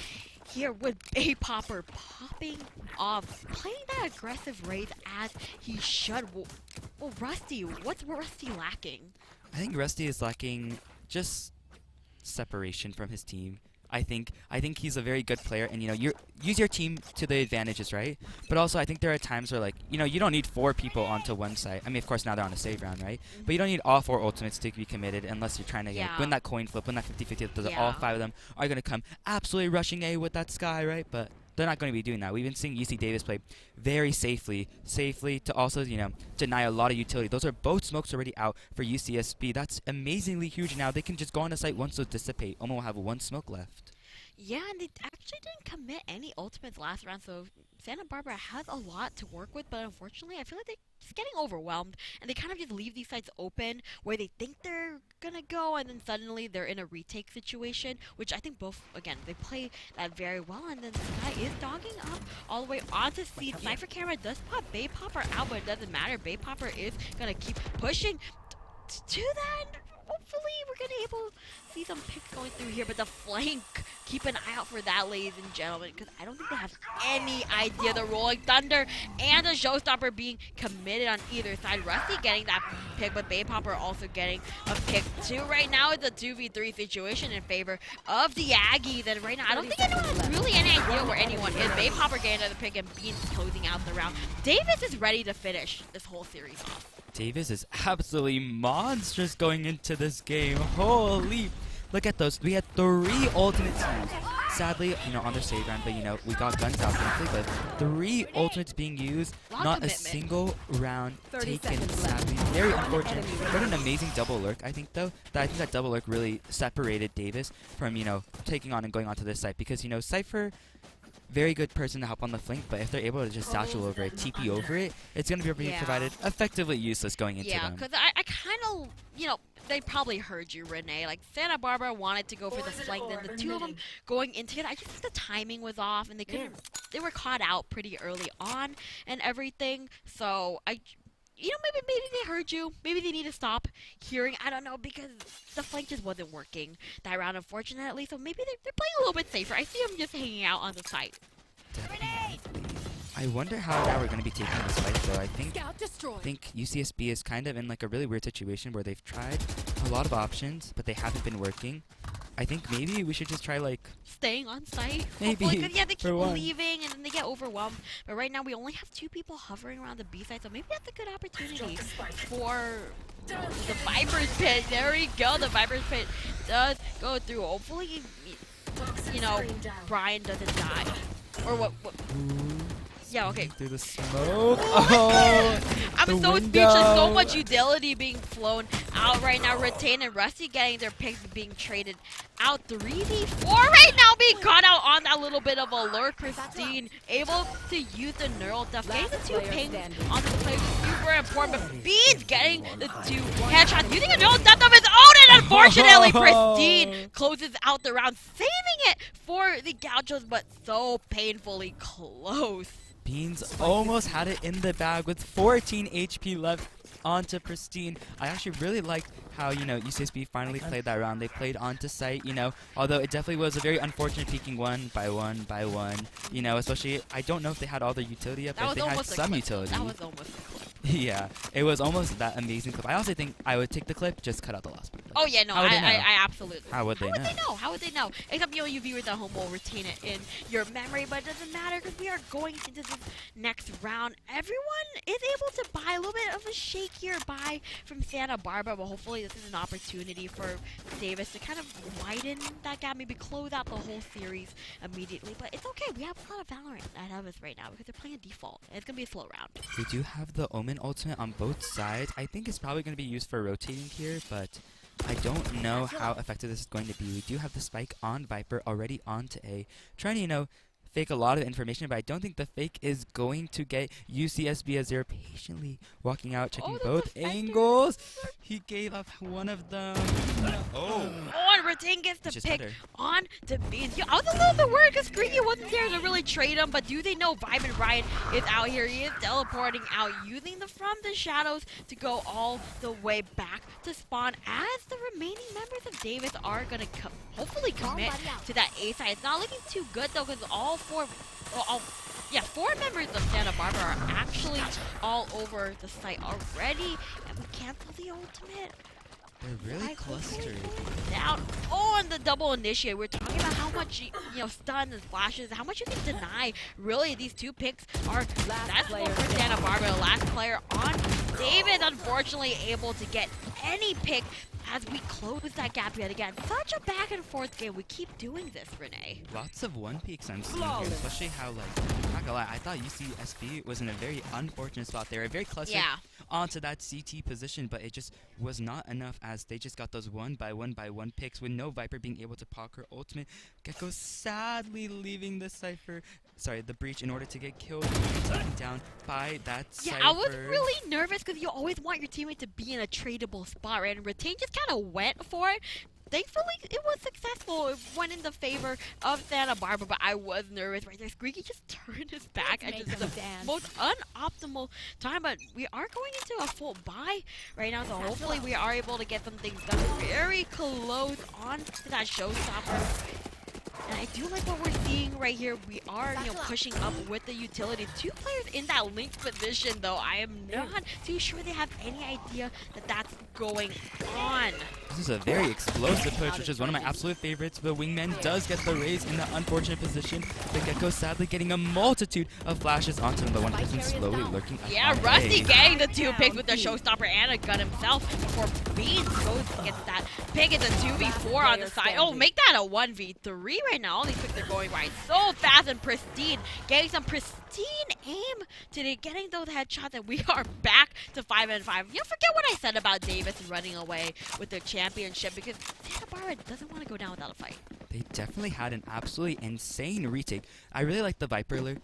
here with Bay Popper popping off, playing that aggressive raid as he should. Well, Rusty, what's Rusty lacking? I think Rusty is lacking just separation from his team. I think he's a very good player, and you use your team to the advantages, right? But also I think there are times where you don't need 4 people onto one side. I mean, of course now they're on a save round, right? But you don't need all 4 ultimates to be committed unless you're trying to win that coin flip, win that 50-50. All 5 of them are going to come absolutely rushing A with that Sky, right? But they're not going to be doing that. We've been seeing UC Davis play very safely to also, deny a lot of utility. Those are both smokes already out for UCSB. That's amazingly huge now. They can just go on the site once those dissipate. Omo will have 1 smoke left. Yeah, and they actually didn't commit any ultimates last round, so Santa Barbara has a lot to work with, but unfortunately I feel like they're just getting overwhelmed, and they kind of just leave these sites open where they think they're gonna go, and then suddenly they're in a retake situation, which I think both, again, they play that very well, and then Sky is dogging up all the way onto seed. Cypher Camera does pop Bay Popper out, but it doesn't matter. Bay Popper is gonna keep pushing to that. hopefully we're gonna able to see some picks going through here. But the flank, keep an eye out for that, ladies and gentlemen, because I don't think they have any idea. The Rolling Thunder and the Showstopper being committed on either side. Rusty getting that pick, but Babe Hopper also getting a pick too. Right now it's a 2v3 situation in favor of the Aggies, and right now I don't think anyone has really any idea where anyone is. Babe Hopper getting another pick and Beans closing out the round. Davis is ready to finish this whole series off. Davis is absolutely monstrous going into this game. Holy. Look at those. We had 3 ultimates used. Sadly, on their save round, but we got guns out thankfully, but 3 ultimates being used, not a single round taken, sadly. Very unfortunate. What an amazing double lurk, I think, though. I think that double lurk really separated Davis from, taking on and going onto this site, because, Cypher, very good person to help on the flank, but if they're able to just satchel over it, TP over it, it's going to be provided effectively useless going into them. Yeah, because I kind of, they probably heard you, Renee. Like, Santa Barbara wanted to go for the flank, then the two of them going into it. I just think the timing was off, and they were caught out pretty early on and everything. So, maybe they heard you. Maybe they need to stop hearing. I don't know, because the flank just wasn't working that round, unfortunately. So maybe they're playing a little bit safer. I see them just hanging out on the site. Definitely. I wonder how now we're going to be taking this fight, though. I think UCSB is kind of in like a really weird situation where they've tried a lot of options, but they haven't been working. I think maybe we should just try staying on site. Maybe. Because they keep leaving and then they get overwhelmed. But right now we only have 2 people hovering around the B side, so maybe that's a good opportunity for the Viper's Pit. There we go. The Viper's Pit does go through. Hopefully, Brian doesn't die. Or what? Yeah, okay. Through the smoke. Oh, I'm so speechless. So much utility being flown out right now. Retain and Rusty getting their picks being traded out. 3v4 right now being caught out on that little bit of a lure. Pristine able to use the neural death. Getting the 2 pings on the play super important. But Beans getting the 2 headshots. Using a neural death of his own. And unfortunately, Pristine closes out the round. Saving it for the Gauchos, but so painfully close. Beans almost had it in the bag with 14 HP left onto Pristine. I actually really liked how, UCSB finally played that round. They played onto site, although it definitely was a very unfortunate peeking one by one, especially, I don't know if they had all their utility up, but they had some utility. That was almost a clip. Yeah, it was almost that amazing clip. I also think I would take the clip, just cut out the last part. Oh yeah, no, I absolutely. How would they know? How would they know? Except, you viewers at home will retain it in your memory, but it doesn't matter because we are going into this next round. Everyone is able to buy a little bit of a shakier buy from Santa Barbara, but hopefully this is an opportunity for Davis to kind of widen that gap, maybe close out the whole series immediately. But it's okay. We have a lot of Valorant ahead of us right now because they're playing a default. And it's going to be a slow round. We do have the Omen ultimate on both sides. I think it's probably going to be used for rotating here, but I don't know how effective this is going to be. We do have the spike on Viper already onto A, trying to, fake a lot of information, but I don't think the fake is going to get UCSB as they're patiently walking out, checking both angles. He gave up one of them. And Retain gets the pick on to Beans. I was a little bit worried because Greeky wasn't there to really trade him, but do they know Vibe and Ryan is out here? He is teleporting out, using from the shadows to go all the way back to spawn, as the remaining members of Davis are going to hopefully commit to that A side. It's not looking too good, though, because all 4 members of Santa Barbara are actually all over the site already, and we cancel the ultimate. They're really clustered. Down. And the double initiate. We're talking about how much, stun and splashes, how much you can deny. Really, these 2 picks are successful for Santa Barbara. The last player on. David, unfortunately, able to get any pick as we close that gap yet again. Such a back and forth game. We keep doing this, Renee. Lots of 1 peaks I'm seeing here, especially how, I'm not gonna lie, I thought UCSB was in a very unfortunate spot. They were very clustered onto that CT position, but it just was not enough as they just got those 1 by 1 by 1 picks with no Viper being able to poke her ultimate. Gecko sadly leaving the the breach in order to get killed, taken down by that Cypher. I was really nervous because you always want your teammate to be in a tradable spot, right? And Retain just kind of went for it. thankfully, it was successful. It went in the favor of Santa Barbara, but I was nervous right there. Squeaky just turned his back at just the most unoptimal time, but we are going into a full buy right now, so hopefully we are able to get some things done. Very close on to that showstopper. And I do like what we're seeing right here. We are, pushing up with the utility. 2 players in that linked position, though. I am not too sure they have any idea that that's going on. This is a very explosive push, which is one of my absolute favorites. The wingman does get the raise in the unfortunate position. The Gecko sadly getting a multitude of flashes onto him. The one person slowly lurking up. Yeah, Rusty getting the 2 picks with the showstopper and a gun himself before Beans goes and gets that pick. It's a 2v4 on the side. Oh, make that a 1v3 right now. All these picks are going right so fast and pristine. Getting some pristine aim today, getting those headshots, and we are back to 5-5. Forget what I said about Davis running away with the championship, because Santa Barbara doesn't want to go down without a fight. They definitely had an absolutely insane retake. I really like the Viper lurk,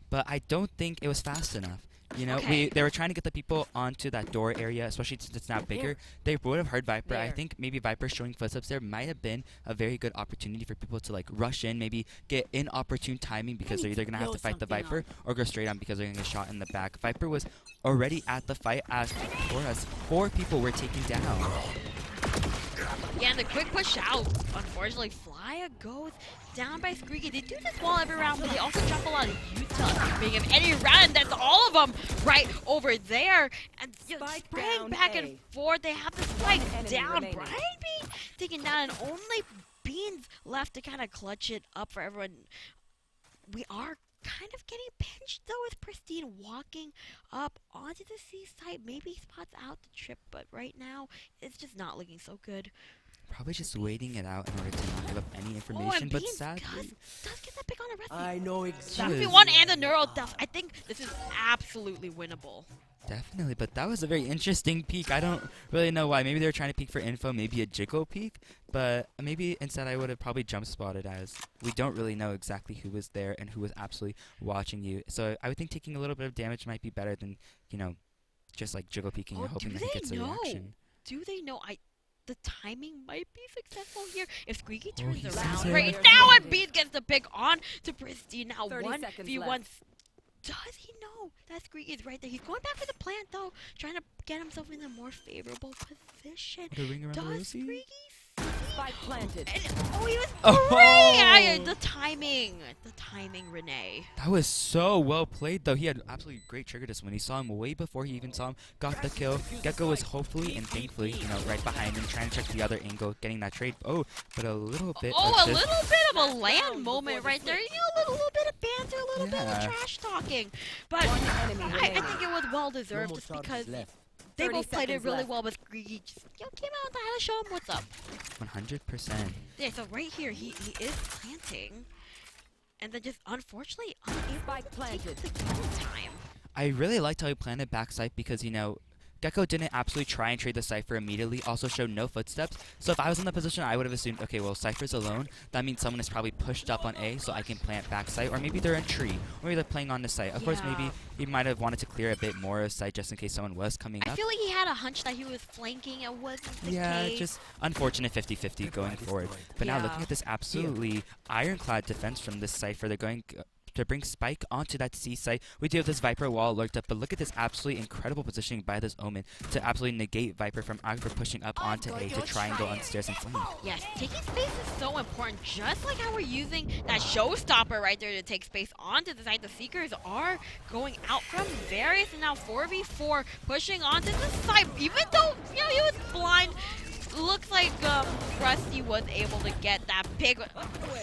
but I don't think it was fast enough. They were trying to get the people onto that door area, especially since it's now bigger. They would have heard Viper. I think maybe Viper showing footsteps there might have been a very good opportunity for people to rush in, maybe get inopportune timing, because they're either going to have to fight the Viper or go straight on because they're going to get shot in the back. Viper was already at the fight as 4 people were taken down. Yeah, and the quick push out. Unfortunately, Flya goes down by Squeaky. They do this wall every round, but they also drop a lot of util being of any round. That's all of them right over there. And spraying back and forth. They have the spike down. Brian being taken down, and only Beans left to kind of clutch it up for everyone. We are kind of getting pinched though with Pristine walking up onto the C site. Maybe spots out the trip, but right now it's just not looking so good. Probably just waiting it out in order to not give up any information, but sadly does get that pick on a Rusty. I know exactly. 2v1 and the neural death. I think this is absolutely winnable. Definitely, but that was a very interesting peek. I don't really know why. Maybe they were trying to peek for info, maybe a jiggle peek, but maybe instead I would have probably jump spotted, as we don't really know exactly who was there and who was absolutely watching you. So I would think taking a little bit of damage might be better than, just jiggle peeking and hoping that he gets a reaction. Do they know? The timing might be successful here if Squeaky turns he around sees it. right now, and Beans gets the pick on to Pristine. Now 1v1. Does he know that Squeaky is right there? He's going back for the plant though, trying to get himself in a more favorable position. Does Squeaky Spike planted. and, he was free! The timing, Renee. That was so well played, though. He had absolutely great trigger this when he saw him way before he even saw him. Got the kill. Gecko was hopefully and thankfully, right behind him, trying to check the other angle, getting that trade. Oh, but a little bit. A little bit of a LAN moment right there. A little bit of banter, a little bit of trash talking. But I think it was well deserved, just because they both played it really well, but Greedy just came out and had to show him what's up. 100%. Yeah, so right here he is planting, and then just unfortunately unable to take the kill time. I really liked how he planted backside because, Gecko didn't absolutely try and trade the Cypher immediately, also showed no footsteps. So if I was in the position, I would have assumed, okay, well, Cypher's alone. That means someone is probably pushed up on A, so I can plant backside. Or maybe they're in tree, or maybe they're playing on the site. Of course, maybe he might have wanted to clear a bit more of site just in case someone was coming up. I feel like he had a hunch that he was flanking. It wasn't the case. Just unfortunate 50-50 going forward. But now looking at this absolutely ironclad defense from this Cypher, they're going to bring Spike onto that C site. We do have this Viper wall lurked up, but look at this absolutely incredible positioning by this Omen to absolutely negate Viper from pushing up onto A to try and go upstairs and flame. Yes, taking space is so important, just like how we're using that showstopper right there to take space onto the site. The Seekers are going out from Various, and now 4v4 pushing onto the site, even though, he was blind. Looks like Rusty was able to get that pick,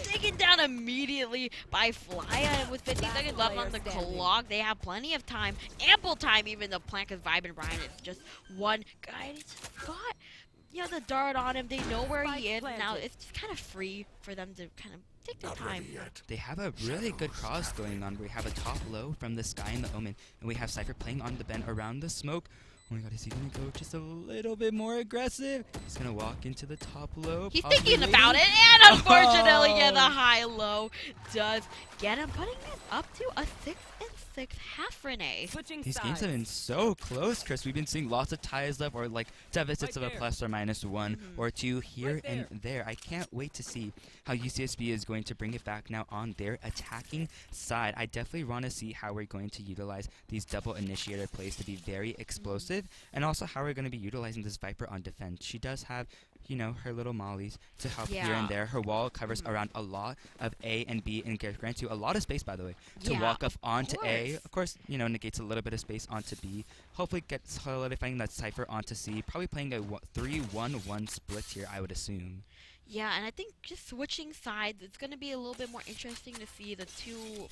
taken down immediately by Flya with 50 seconds left on the clock. They have plenty of time, ample time even to plant, because Vibe and Brian is just one guy. And it's just got the dart on him. They know where he is. Now it's just kind of free for them to kind of take their time. They have a really good cross going on. We have a top low from the Sky and the Omen, and we have Cypher playing on the bend around the smoke. Oh my god, is he gonna go just a little bit more aggressive? He's gonna walk into the top low. He's possibly thinking waiting. about it, and unfortunately, yeah, the Oh. high-low does get him, putting it up to a 6-6 half Renee. Switching These sides. games have been so close, Chris. We've been seeing lots of ties left, or like deficits Right of a there. plus or minus one or two here Right and there. I can't wait to see how UCSB is going to bring it back now on their attacking side. I definitely want to see how we're going to utilize these double initiator plays to be very explosive, and also how we're going to be utilizing this Viper on defense. She does have, you know, her little mollies to help here Yeah. and there. Her wall covers around a lot of A and B, and grants you a lot of space, by the way, to Yeah, walk up onto A. course. Of course, you know, negates a little bit of space onto B. Hopefully get solidifying that Cypher onto C. Probably playing a 3-1-1 split here, I would assume. Yeah, and I think just switching sides, it's going to be a little bit more interesting to see the two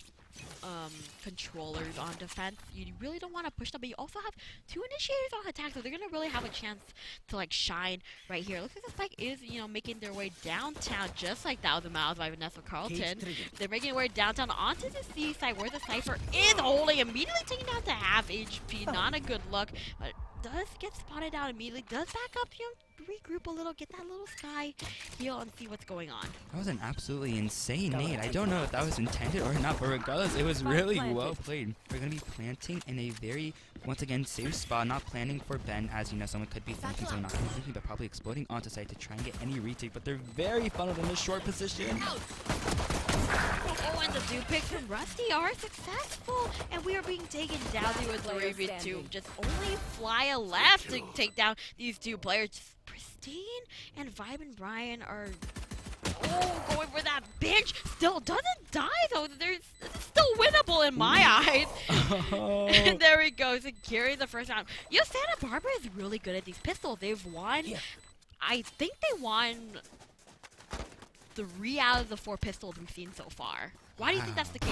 controllers on defense. You really don't want to push them, but you also have two initiators on attack, so they're going to really have a chance to like shine right here. Looks like the spike is, you know, making their way downtown, just like 1,000 Miles by Vanessa Carlton. They're making their way downtown onto the C side where the Cypher is holding, immediately taking down to half HP. Not a good look, but does get spotted out immediately, does back up, you know, regroup a little, get that little sky heal and see what's going on. That was an absolutely insane nade. I don't know if that was intended or not, but regardless, it was really well played. We're going to be planting in a very, once again, safe spot, not planning for Ben, as you know, someone could be thinking, so not thinking, but probably exploding onto site to try and get any retake, but they're very funneled in the short position. Oh, and the dupe picks from Rusty are successful, and we are being taken down to a 3v2. Just only Flya left to take down these two players. Just Pristine and Vibe and Brian are going for that bench. Still doesn't die though. It's still winnable in my eyes. And there he goes, securing the first round. Yo, Santa Barbara is really good at these pistols. They've won. I think they won 3 out of the 4 pistols we've seen so far. Why do you think that's the case?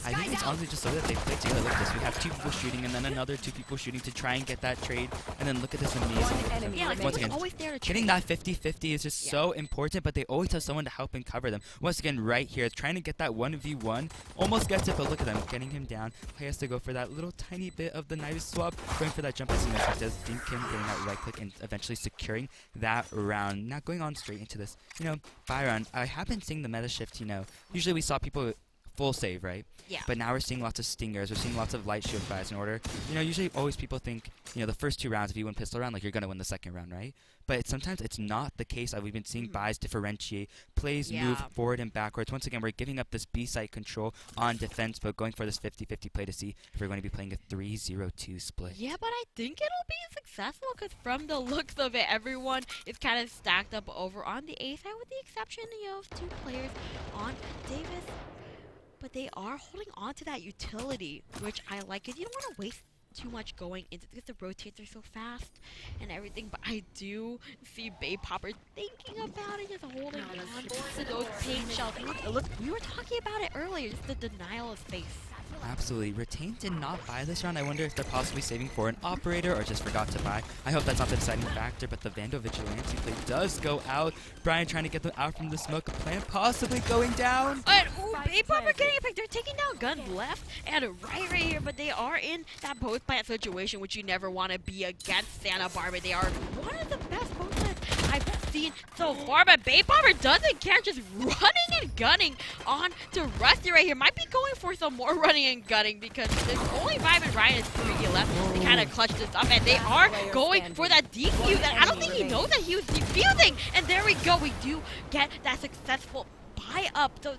I think it's honestly just so that they play together. Look at this. We have 2 people shooting and then another 2 people shooting to try and get that trade. And then look at this amazing. Yeah, like Once someone's again, always there to getting trade. that 50-50 is just so important, but they always have someone to help and cover them. Once again, right here, trying to get that 1v1. Almost gets it, but look at them, getting him down. Play has to go for that little tiny bit of the knife swap, going for that jump as he does dink him, getting that right click, and eventually securing that round. Now going on straight into this, you know, Byron, I have been seeing the meta shift, you know. Usually we saw people full save, right? Yeah. But now we're seeing lots of stingers. We're seeing lots of light shield buys in order. You know, usually always people think, you know, the first 2 rounds, if you win pistol round, like you're going to win the second round, right? But sometimes it's not the case. We've been seeing buys differentiate, plays move forward and backwards. Once again, we're giving up this B site control on defense, but going for this 50-50 play to see if we're going to be playing a 3-0-2 split. Yeah, but I think it'll be successful because from the looks of it, everyone is kind of stacked up over on the A side with the exception, you know, of 2 players on Davis. But they are holding on to that utility, which I like, because you don't want to waste too much going into because the rotates are so fast and everything. But I do see Bay Popper thinking about it, just holding on to those paint shells. Look, we were talking about it earlier, just the denial of space. Absolutely. Retain did not buy this round. I wonder if they're possibly saving for an operator or just forgot to buy. I hope that's not the deciding factor, but the Vandal Vigilante play does go out. Brian trying to get them out from the smoke. A plant possibly going down. But Bay Popper getting a pick. They're taking down gun left and right here, but they are in that post plant situation, which you never want to be against Santa Barbara. They are one of the best post plants I've seen so far, but Bay Popper doesn't care, just running and gunning on to Rusty right here. Might be going for some more running and gunning because there's only Vibe and Ryan is 3D left to kind of clutch this up, and they are going for that defuse, and I don't think he knows that he was defusing, and there we go. We do get that successful buy up. So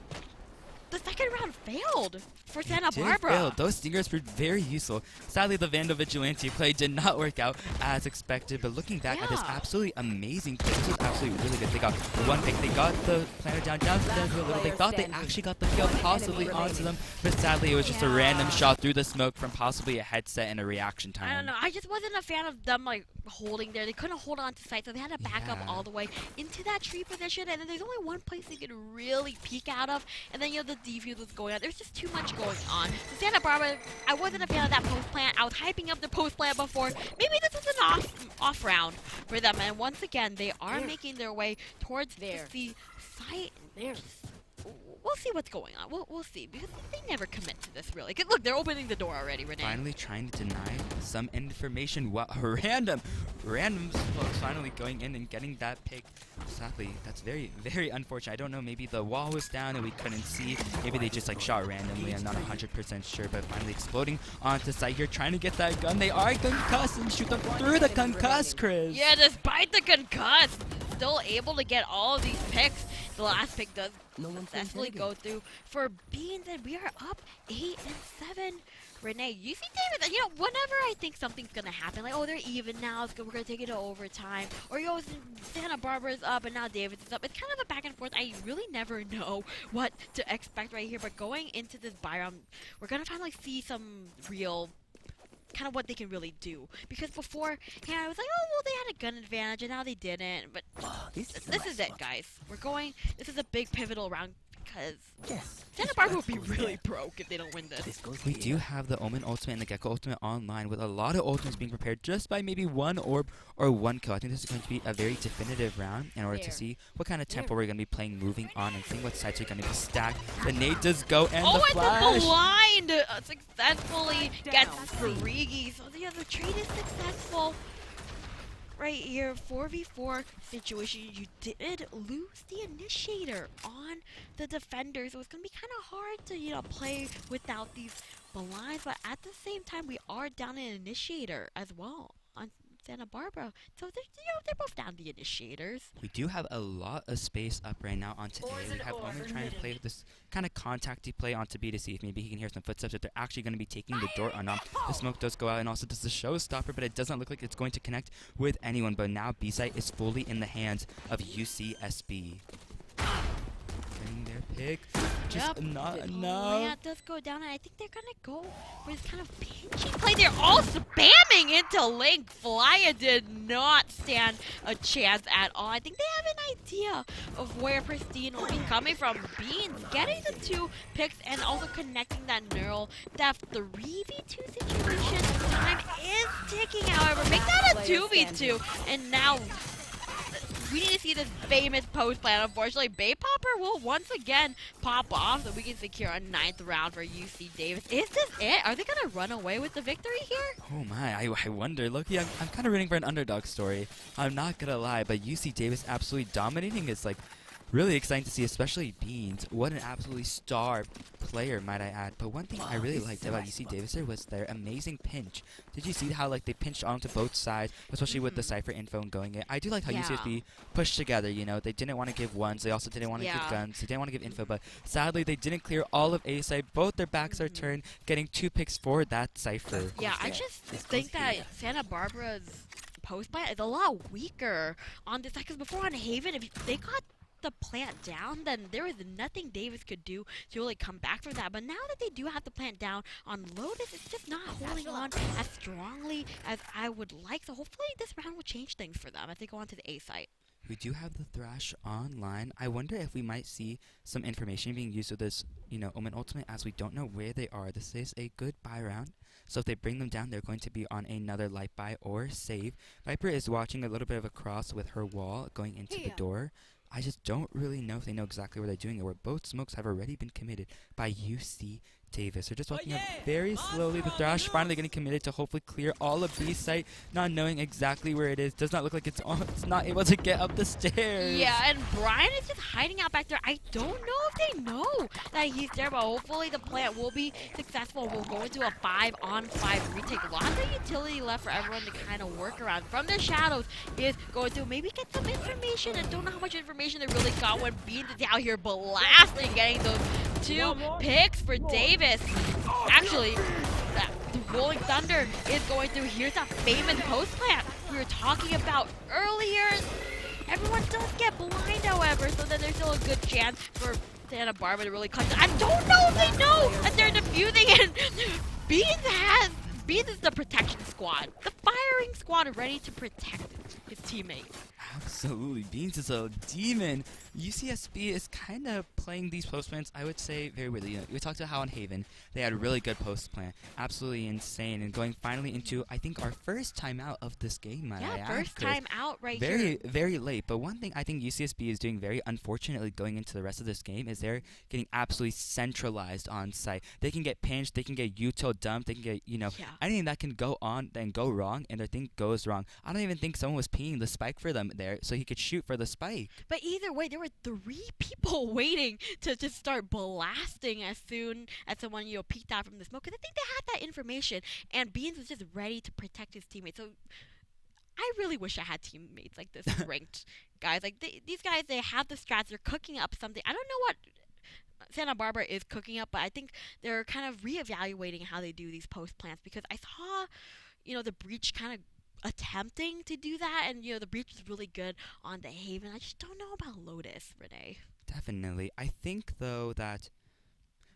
the second round failed for Santa Barbara. Failed. Those stingers proved very useful. Sadly, the Vandal Vigilante play did not work out as expected, but looking back at this absolutely amazing play, this was absolutely really good. They got one pick, they got the planter down to a little. They thought they actually got the kill possibly onto them, but sadly it was just a random shot through the smoke from possibly a headset and a reaction time. I don't know. I just wasn't a fan of them like holding there. They couldn't hold on to site, so they had to back up all the way into that tree position, and then there's only one place they could really peek out of, and then you know the defuse was going on. There's just too much going on. So Santa Barbara, I wasn't a fan of that post plant. I was hyping up the post plant before. Maybe this was an off round for them, and once again they are making their way towards the site. What we'll see what's going on. We'll see because they never commit to this really. 'Cause look, they're opening the door already, Renee. Finally trying to deny some information. What random folks finally going in and getting that pick. Sadly, that's very, very unfortunate. I don't know, maybe the wall was down and we couldn't see. Maybe they just like shot randomly. I'm not 100% sure, but finally exploding onto site here, trying to get that gun. They are concussed and shoot them through the concuss, Chris. Yeah, despite the concuss, still able to get all of these picks. The last pick does successfully go through for Beans, and we are up 8 and 7. Renee, you see David, whenever I think something's gonna happen, like, oh, they're even now, we're gonna take it to overtime, or Santa Barbara's up and now David's is up. It's kind of a back and forth. I really never know what to expect right here, but going into this buy round, we're gonna finally see some real kind of what they can really do. Because before, I was like, oh, well, they had a gun advantage, and now they didn't. But this is it, guys. This is a big pivotal round, because Santa Barbara will be really broke if they don't win this. We do have the Omen Ultimate and the Gecko Ultimate online, with a lot of ultimates being prepared just by maybe one orb or one kill. I think this is going to be a very definitive round in order to see what kind of tempo we're going to be playing moving on and seeing what sites are going to be stacked. The nade does go, and the flash! And the blind successfully gets Ferigi. So the trade is successful. Right here, 4v4 situation. You did lose the initiator on the defender, so it's gonna be kind of hard to play without these blinds. But at the same time, we are down an initiator as well on Santa Barbara, so they're both down the initiators. We do have a lot of space up right now on today. We have Omen trying to play with this kind of contacty play onto B to see if maybe he can hear some footsteps, if they're actually going to be taking the door or not. The smoke does go out and also does the showstopper, but it doesn't look like it's going to connect with anyone. But now B site is fully in the hands of UCSB. Getting their pick. Just not enough. Yeah, it does go down, and I think they're gonna go for this kind of pinchy play. They're all spamming into Link. Flya did not stand a chance at all. I think they have an idea of where Pristine will be coming from. Beans getting the 2 picks and also connecting that neural. That 3v2 situation. Time is ticking, however. Make that a 2v2, and now we need to see this famous post plan. Unfortunately, Bay Popper will once again pop off so we can secure a 9th round for UC Davis. Is this it? Are they going to run away with the victory here? Oh my, I wonder. Loki, I'm kind of rooting for an underdog story. I'm not going to lie, but UC Davis absolutely dominating is like really exciting to see, especially Beans. What an absolutely star player, might I add. But one thing I really liked about UC Davis was their amazing pinch. Did you see how they pinched onto both sides, especially with the Cypher info and going in? I do like how UCSB pushed together, They didn't want to give ones. They also didn't want to give guns. They didn't want to give info, but sadly they didn't clear all of A side. Both their backs are turned, getting 2 picks for that Cypher. Yeah, I just think that Santa Barbara's post plan is a lot weaker on this side, because before on Haven, if they got the plant down, then there was nothing Davis could do to really come back from that. But now that they do have the plant down on Lotus, it's just not holding on as strongly as I would like. So hopefully this round will change things for them as they go on to the A site. We do have the Thrash online. I wonder if we might see some information being used with this, Omen Ultimate, as we don't know where they are. This is a good buy round. So if they bring them down, they're going to be on another light buy or save. Viper is watching a little bit of a cross with her wall going into the door. I just don't really know if they know exactly where they're doing it, where both smokes have already been committed by UC Davis. They're just walking up very slowly. The Thrash finally getting committed to hopefully clear all of B site, not knowing exactly where it is. Does not look like it's not able to get up the stairs. Yeah, and Brian is just hiding out back there. I don't know if they know that he's there, but hopefully the plant will be successful. We'll go into a 5-on-5 retake. Lots of utility left for everyone to kind of work around. From the shadows is going to maybe get some information, and don't know how much information they really got when Beans is out here blasting, getting those 2 picks for Davis. Actually, the Rolling Thunder is going through. Here's that famous post plant we were talking about earlier. Everyone does get blind, however, so then there's still a good chance for Santa Barbara to really clutch. I don't know if they know that they're defusing, and Beans is the protection squad, the firing squad ready to protect his teammates. Absolutely. Beans is a demon UCSB is kind of playing these post plans, I would say, very weirdly. We talked about how on Haven they had a really good post plan, absolutely insane, and going finally into I think our first timeout of this game. Might I Yeah, add, first 'cause time out right very here. very late. But one thing I think UCSB is doing very unfortunately going into the rest of this game is they're getting absolutely centralized on site. They can get pinched, they can get util dumped, they can get Yeah. anything that can go on then go wrong, and their thing goes wrong. I don't even think someone was pinging the spike for them there, so he could shoot for the spike. But either way, there were 3 people waiting to just start blasting as soon as someone, peeked out from the smoke. Because I think they had that information, and Beans was just ready to protect his teammates. So I really wish I had teammates like this ranked guys. Like these guys, they have the strats. They're cooking up something. I don't know what Santa Barbara is cooking up, but I think they're kind of reevaluating how they do these post plants, because I saw, the Breach kind of attempting to do that, and the Breach is really good on the Haven. I just don't know about Lotus, Renee. Definitely. I think though that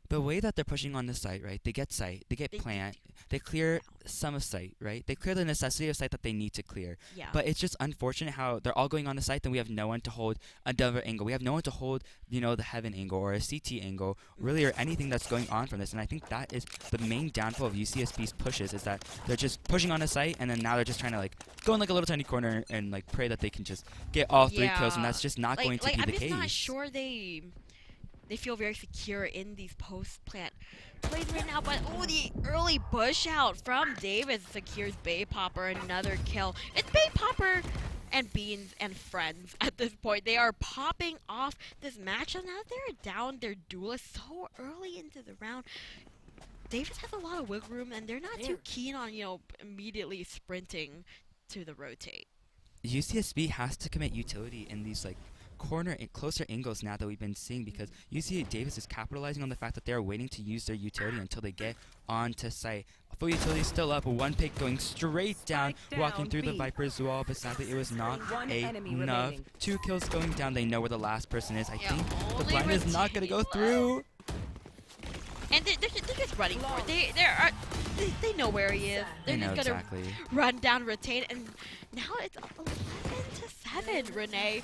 the way that they're pushing on the site, right? They get site, they get plant, they clear some of site, right? They clear the necessity of site that they need to clear. Yeah. But it's just unfortunate how they're all going on the site, then we have no one to hold another angle. We have no one to hold, the Heaven angle or a CT angle, really, or anything that's going on from this. And I think that is the main downfall of UCSB's pushes, is that they're just pushing on the site, and then now they're just trying to go in a little tiny corner and pray that they can just get all 3 kills, and that's just not going to be I'm the just case. not sure they feel very secure in these post-plant plays right now. But, the early bush out from Davis secures Bay Popper, another kill. It's Bay Popper and Beans and friends at this point. They are popping off this match, and now they're down their duelist so early into the round. Davis has a lot of wiggle room, and they're not too keen on, immediately sprinting to the rotate. UCSB has to commit utility in these corner and closer angles now that we've been seeing, because UC Davis is capitalizing on the fact that they're waiting to use their utility until they get onto site. Full utility is still up, one pick going straight down, walking through the Viper's wall, but sadly it was not enough. 2 kills going down. They know where the last person is. I think the blind is not going to go through. And they're just running for it. They know where he is. They're just gonna run down, rotate, and now it's 11-7, Renee.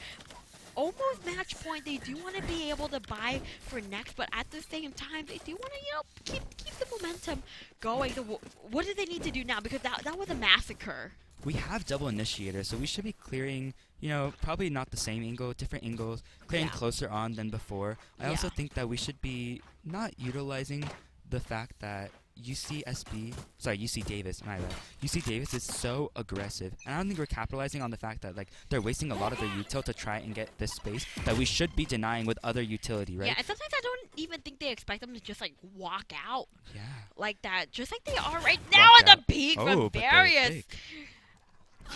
Almost match point. They do want to be able to buy for next, but at the same time, they do want to, keep the momentum going. So what do they need to do now? Because that was a massacre. We have double initiator, so we should be clearing, probably not the same angle, different angles, clearing closer on than before. I also think that we should be not utilizing the fact that UC Davis, my bad. UC Davis is so aggressive, and I don't think we're capitalizing on the fact that they're wasting a lot of their util to try and get this space that we should be denying with other utility, right? Yeah, and sometimes I don't even think they expect them to just walk out. Yeah. Like that, just like they are right now at the peak from Darius.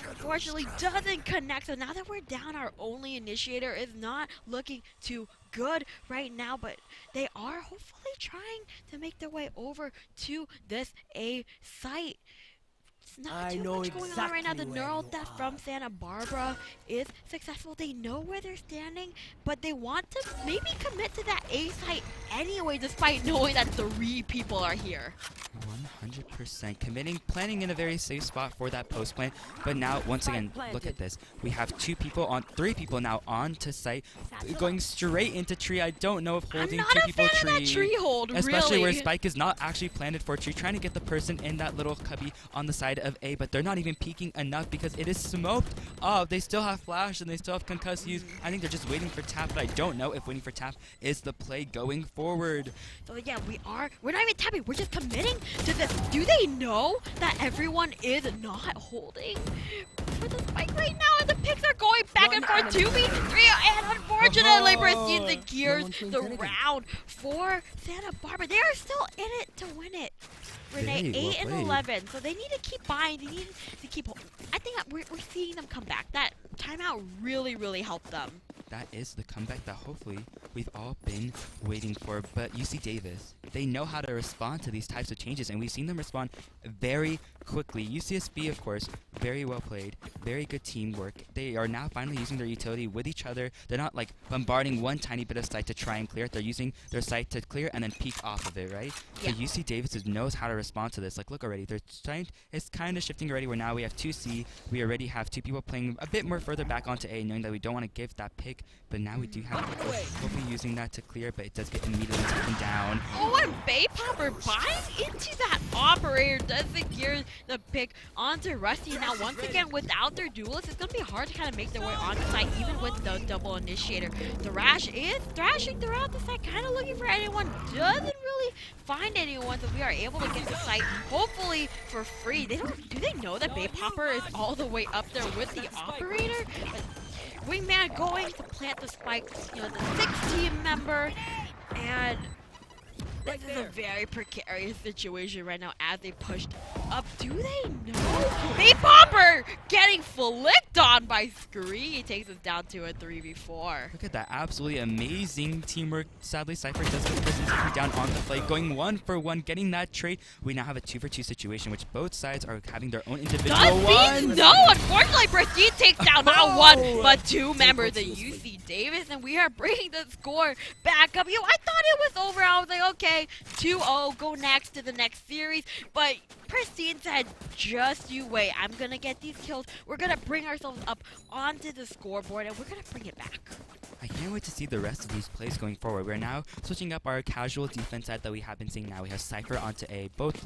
Unfortunately, doesn't connect. So now that we're down, our only initiator is not looking too good right now, but they are hopefully trying to make their way over to this A site. It's not too much going on right now. The neural death from Santa Barbara is successful. They know where they're standing, but they want to maybe commit to that A site anyway, despite knowing that 3 people are here. 100% committing, planning in a very safe spot for that post plan. But now, once again, look at this. We have 3 people now on to site, going straight into tree. I don't know if holding 2 people tree. That tree hold, especially where Spike is not actually planted for a tree, trying to get the person in that little cubby on the side of A, but they're not even peeking enough because it is smoked up. They still have flash and they still have concuss use. I think they're just waiting for tap, but I don't know if waiting for tap is the play going forward. So yeah, we're not even tapping, we're just committing to this. Do they know that everyone is not holding for the spike right now, and the picks are going back and forth, 2v3, and unfortunately Pristine secures the round for Santa Barbara. They are still in it to win it. Renee, 8 and 11, so they need to keep buying. They need to keep. I think we're seeing them come back. That timeout really, really helped them. That is the comeback that hopefully we've all been waiting for. But UC Davis, they know how to respond to these types of changes, and we've seen them respond very quickly. UCSB, of course, very well played, very good teamwork. They are now finally using their utility with each other. They're not bombarding one tiny bit of site to try and clear it. They're using their site to clear and then peek off of it, right? Yeah. So UC Davis knows how to respond to this. Look already. It's kind of shifting already, where now we have 2C. We already have 2 people playing a bit more further back onto A, knowing that we don't want to give that pick pick, but now we do have hopefully using that to clear, but it does get immediately taken down. Oh, and Bay Popper buying into that operator does secure the pick onto Rusty. Now, once again, without their duelists, it's going to be hard to kind of make their way onto site, even with the double initiator. Thrash is thrashing throughout the site, kind of looking for anyone. Doesn't really find anyone, so we are able to get the site, hopefully for free. Do they know that Bay Popper is all the way up there with the operator? But Wingman going to plant the spike, the 6-team member, and this is a very precarious situation right now as they pushed up. Do they know? Bay Popper getting flicked on by Scree. He takes us down to a 3v4. Look at that absolutely amazing teamwork. Sadly, Cypher does get Pristine down on the fight, going 1-for-1, getting that trade. We now have a 2-for-2 situation, which both sides are having their own individual ones. No, unfortunately, Pristine takes down not one, but two members of UC Davis, and we are bringing the score back up. I thought it was over. I was like, okay, 2-0, go next to the next series, but Pristine said, just you wait. I'm going to get these kills. We're going to bring ourselves up onto the scoreboard, and we're going to bring it back. I can't wait to see the rest of these plays going forward. We're now switching up our casual defense side that we have been seeing now. We have Cypher onto A, both,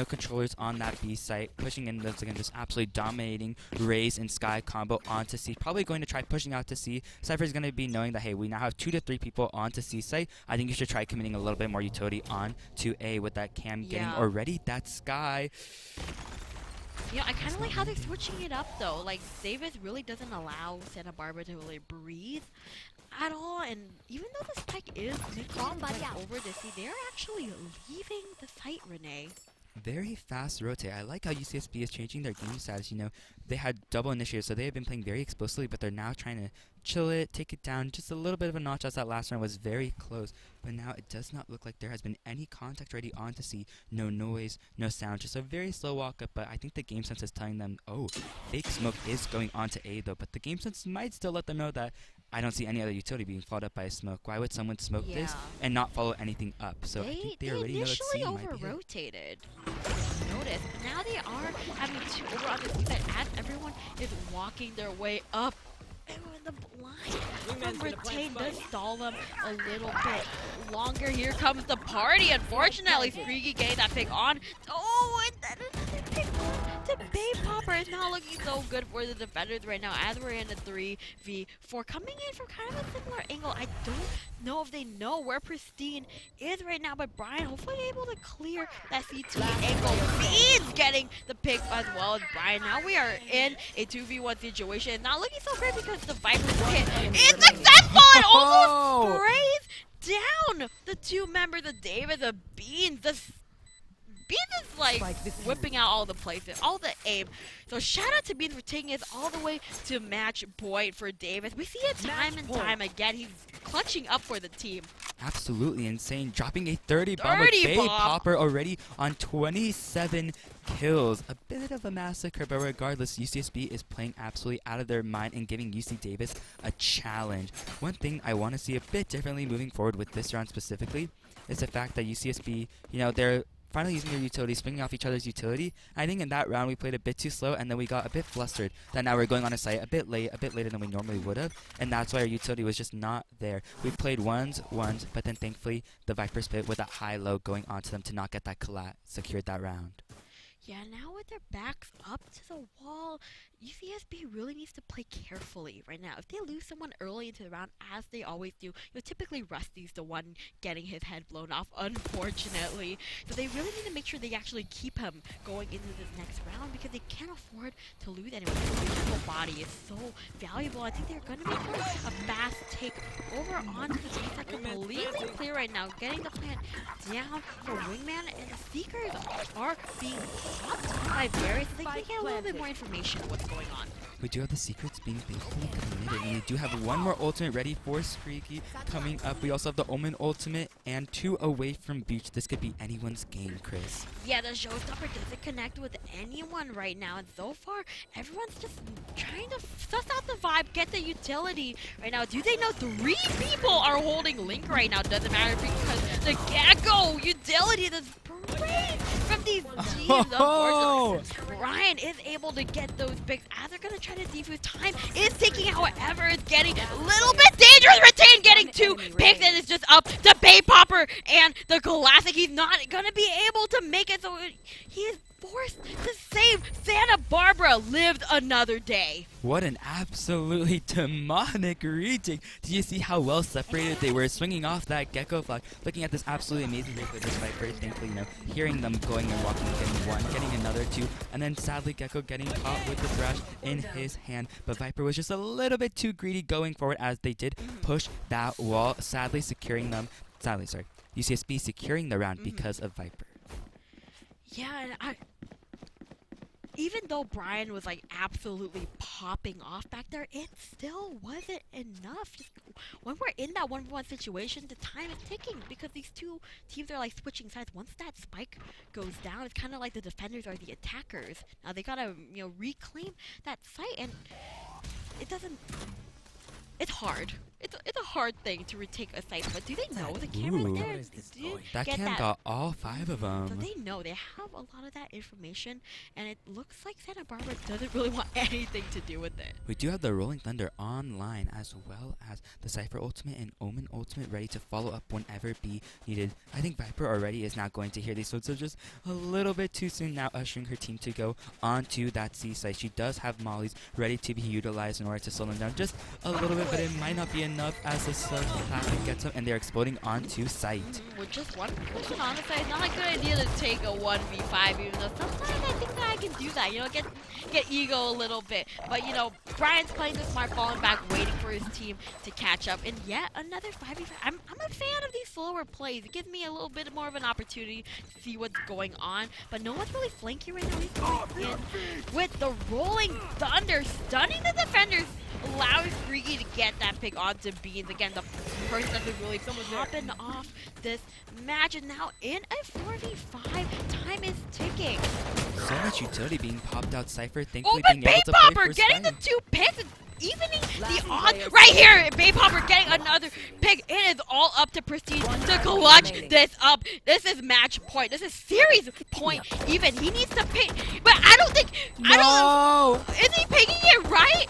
controllers on that B site, pushing in once again, just absolutely dominating Raze and Sky combo onto C. Probably going to try pushing out to C. Cypher is going to be knowing that, hey, we now have 2 to 3 people onto C site. I think you should try committing a little bit more utility on to A with that Cam getting already that Sky. I kind of like how they're switching it up, though. Like, Davis really doesn't allow Santa Barbara to really breathe at all, and even though the spike is making over to C, they're actually leaving the site, Renee. Very fast rotate. I like how UCSB is changing their game status. They had double initiative, so they have been playing very explosively, but they're now trying to chill it, take it down just a little bit of a notch, as that last round was very close. But now it does not look like there has been any contact ready on to C. No noise, no sound, just a very slow walk up. But I think the game sense is telling them, oh, fake smoke is going on to A though. But the game sense might still let them know that I don't see any other utility being followed up by a smoke. Why would someone smoke this and not follow anything up? So I think they already know that C might be it. Over-rotated. Notice. Now they are having 2 over on the C side as everyone is walking their way up. And when the blind from Retain does stall them a little bit longer. Here comes the party. Unfortunately, Freaky getting that pick on. Oh, and then another pick to Bay Popper. It's not looking so good for the defenders right now as we're in a 3v4. Coming in from kind of a similar angle. I don't know if they know where Pristine is right now, but Brian hopefully able to clear that CT angle. Beans getting the pick as well as Brian. Now we are in a 2v1 situation. It's not looking so great because the Viper's hit is successful and almost sprays down the 2 members of David, the Beans. The Beans is like whipping out all the places, all the aim. So shout out to Beans for taking us all the way to match point for Davis. We see it time and time again. He's clutching up for the team. Absolutely insane. Dropping a 30 bomb with Bay Popper already on 27 kills. A bit of a massacre, but regardless, UCSB is playing absolutely out of their mind and giving UC Davis a challenge. One thing I want to see a bit differently moving forward with this round specifically is the fact that UCSB, they're finally using their utility, spinning off each other's utility. I think in that round we played a bit too slow, and then we got a bit flustered that now we're going on a site a bit later than we normally would have, and that's why our utility was just not there. We played ones, but then thankfully the Viper spit with that high-low going onto them to not get that collat, secured that round. Yeah, now with their backs up to the wall, UCSB really needs to play carefully right now. If they lose someone early into the round, as they always do, typically Rusty's the one getting his head blown off, unfortunately. So they really need to make sure they actually keep him going into this next round because they can't afford to lose anyone. His physical body is so valuable. I think they're going to make a fast take over onto the base. That's completely clear right now. Getting the plant down for Wingman, and the Seekers are being caught by Varys. They can get a little bit more information on what's going on. We do have the secrets being faithfully committed, and we do have one more ultimate ready for Screaky coming up. We also have the Omen ultimate and 2 away from Beach. This could be anyone's game, Chris. Yeah, the showstopper doesn't connect with anyone right now, and so far, everyone's just trying to suss out the vibe, get the utility right now. Do they know 3 people are holding Link right now? Doesn't matter because the Gecko utility, the parade from these teams, unfortunately. Brian is able to get those picks as they're going to try to defuse. Time is ticking, however, it's getting a little bit dangerous. Retain getting 2 picks, and it's just up to Bay Popper and the Classic. He's not going to be able to make it, so he is forced to save. Santa Barbara lived another day. What an absolutely demonic retake. Did you see how well separated they were, swinging off that Gecko flag, looking at this absolutely amazing play for this Viper, thankfully, hearing them going and walking, getting 1, getting another 2, and then sadly Gecko getting caught with the thrash in his hand. But Viper was just a little bit too greedy going forward as they did push that wall, sadly UCSB securing the round because of Viper. Yeah, and even though Brian was like absolutely popping off back there, it still wasn't enough. Just when we're in that 1v1 situation, the time is ticking because these two teams are like switching sides. Once that spike goes down, it's kind of like the defenders are the attackers. Now they gotta reclaim that site, and it doesn't. It's hard. It's a hard thing to retake a site, but do they know the camera's Ooh. there? That cam got all 5 of them. So they know, they have a lot of that information, and it looks like Santa Barbara doesn't really want anything to do with it. We do have the Rolling Thunder online, as well as the Cypher Ultimate and Omen Ultimate ready to follow up whenever be needed. I think Viper already is not going to hear these, so it's just a little bit too soon now, ushering her team to go onto that C site. She does have mollies ready to be utilized in order to slow them down just a little bit, but it might not be enough as the Classic gets up and they're exploding onto site. With just one person on the side, it's not a good idea to take a 1v5, even though sometimes I think that I can do that, get ego a little bit. But, Brian's playing the smart, falling back, waiting for his team to catch up. And yet another 5v5. I'm a fan of these slower plays. It gives me a little bit more of an opportunity to see what's going on. But no one's really flanking right now. He's going in with the Rolling Thunder, stunning the defenders, allowing Freaky to get that pick onto Beans. Again, the person that's been really popping off this match. And now in a 4v5, time is ticking. So much utility being popped out. Cypher thankfully But being able to Baypopper play for getting the Spike. 2 picks and evening the odds right here. Baypopper getting another pick. It is all up to Prestige to clutch this up. This is match point. This is series point even. He needs to pick, but I don't think. I don't know. Is he picking it right?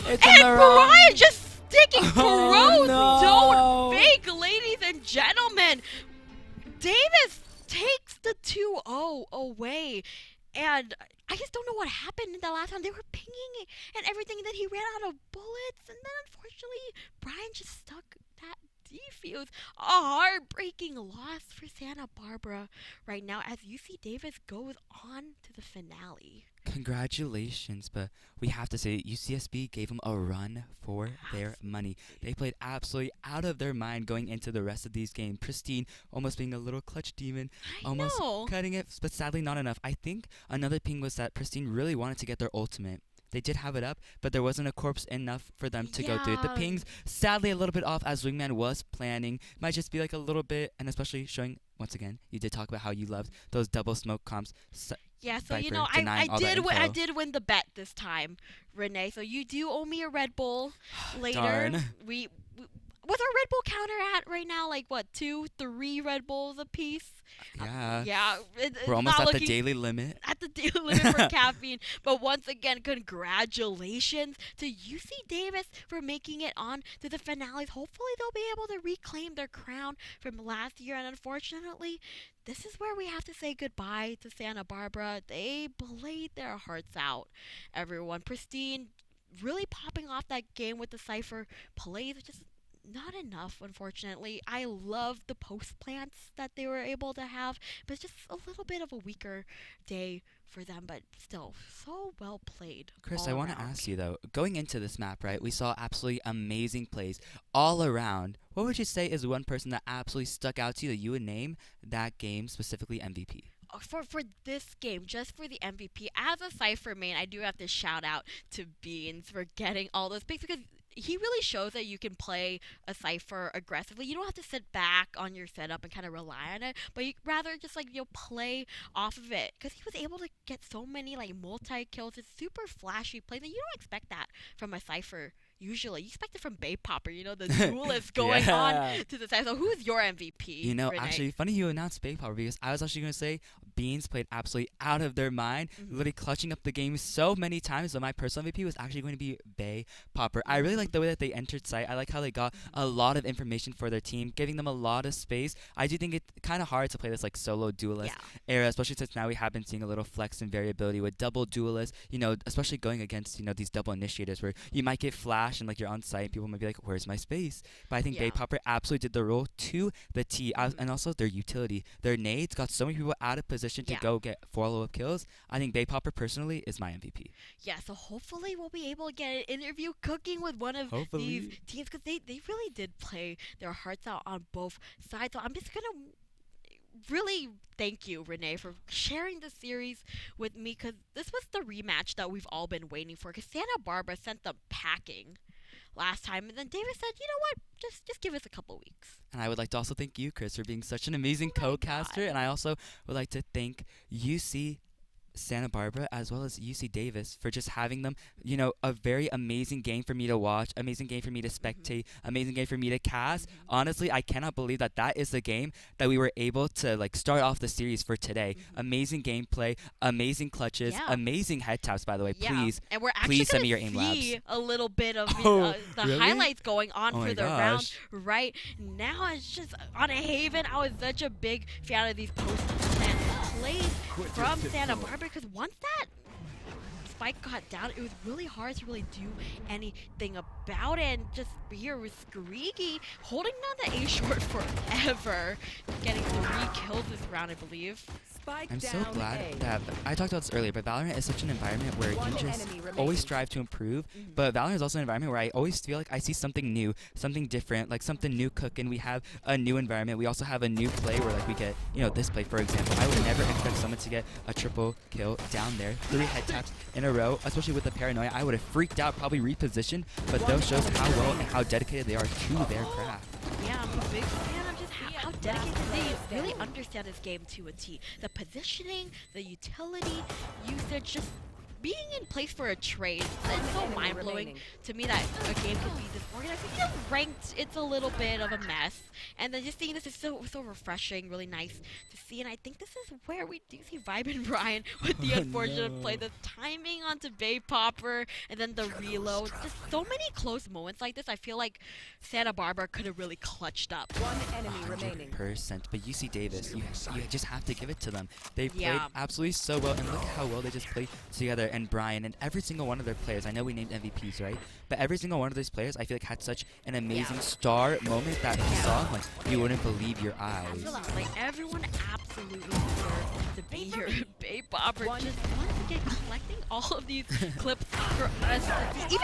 It's And in the wrong. Brian just sticking Oh, throws. no. Don't fake, ladies and gentlemen. Davis takes the 2-0 away. And I just don't know what happened in the last time. They were pinging it and everything, and then he ran out of bullets. And then unfortunately, Brian just stuck that defuse. A heartbreaking loss for Santa Barbara right now as UC Davis goes on to the finale. Congratulations, but we have to say UCSB gave them a run for their money. They played absolutely out of their mind going into the rest of these games. Pristine almost being a little clutch demon, almost cutting it, but sadly not enough. I think another ping was that Pristine really wanted to get their ultimate. They did have it up, but there wasn't a corpse enough for them to go through it. The pings, sadly, a little bit off as Wingman was planning. Might just be like a little bit, and especially showing, once again, you did talk about how you loved those double smoke comps. Yeah, so Viper I did win the bet this time, Renee. So you do owe me a Red Bull later. Darn. We what's our Red Bull counter at right now? Like what, 2-3 Red Bulls a piece? Yeah. Yeah. We're almost at the daily limit. At the daily limit for caffeine. But once again, congratulations to UC Davis for making it on to the finales. Hopefully they'll be able to reclaim their crown from last year. And unfortunately, this is where we have to say goodbye to Santa Barbara. They played their hearts out, everyone. Pristine really popping off that game with the Cypher plays, just not enough, unfortunately. I love the post plants that they were able to have, but it's just a little bit of a weaker day for them, but still so well played. Chris, I want to ask you though, going into this map, right, we saw absolutely amazing plays all around. What would you say is one person that absolutely stuck out to you that you would name that game, specifically MVP? For this game, just for the MVP, as a Cypher main, I do have to shout out to Beans for getting all those picks, because he really shows that you can play a Cypher aggressively. You don't have to sit back on your setup and kind of rely on it, but you rather just play off of it, because he was able to get so many multi-kills. It's super flashy plays, and you don't expect that from a Cypher usually. You expect it from Bay Popper, the duelist going on to the side. So who's your MVP? Renee? Actually, funny you announced Bay Power because I was actually going to say Beans played absolutely out of their mind, literally clutching up the game so many times. So my personal MVP was actually going to be Bay Popper. I really like the way that they entered site. I like how they got a lot of information for their team, giving them a lot of space. I do think it's kind of hard to play this like solo duelist era, especially since now we have been seeing a little flex and variability with double duelists, especially going against, these double initiators where you might get flash and like you're on site, people might be like, where's my space? But I think Bay Popper absolutely did the role to the T, and also their utility. Their nades got so many people out of position to go get follow-up kills. I think Bay Popper personally is my MVP. Yeah, so hopefully we'll be able to get an interview cooking with one of these teams because they really did play their hearts out on both sides. So I'm just going to really thank you, Renee, for sharing the series with me because this was the rematch that we've all been waiting for because Santa Barbara sent them packing last time, and then David said, you know what, just give us a couple weeks. And I would like to also thank you, Chris, for being such an amazing co-caster, and I also would like to thank UC Santa Barbara as well as UC Davis for just having them, a very amazing game for me to watch, amazing game for me to spectate, amazing game for me to cast. Honestly, I cannot believe that is the game that we were able to like start off the series for today. Amazing gameplay, amazing clutches, amazing head taps, by the way. Please, and we're actually please send me your gonna aim labs. see a little bit of Oh, the really? highlights going on Oh for my the gosh. round right now. It's just on a Haven. I was such a big fan of these post-plant plays from Santa Barbara because once that spike got down, it was really hard to really do anything about it. And just here with Skrigi holding down the A short forever, getting 3 kills this round, I believe. I'm so glad that I talked about this earlier, but Valorant is such an environment where you just always strive to improve. But Valorant is also an environment where I always feel like I see something new, something different, like something new cooking. We have a new environment. We also have a new play where like we get, this play, for example. I would never expect someone to get a triple kill down there, 3 head taps in a row, especially with the paranoia. I would have freaked out, probably repositioned, but those shows how well and how dedicated they are to their craft. Yeah, I'm a big fan of just how dedicated they really understand this game to a T. The positioning, the utility, usage, just being in place for a trade. It's so mind-blowing to me that a game could be this organized. Ranked, it's a little bit of a mess. And then just seeing this is so refreshing, really nice to see. And I think this is where we do see Vibe and Brian with the unfortunate play. The timing onto Bay Popper and then the reload. Just so many close moments like this. I feel like Santa Barbara could have really clutched up. 1 enemy remaining. 100%. But UC Davis, you just have to give it to them. They played absolutely so well, and look at how well they just played together. And Brian and every single one of their players, I know we named MVPs, right? But every single one of those players, I feel like had such an amazing star moment that you saw, like you wouldn't believe your eyes. Like everyone absolutely deserves to be here. Bay Popper just once again collecting all of these clips for us to see.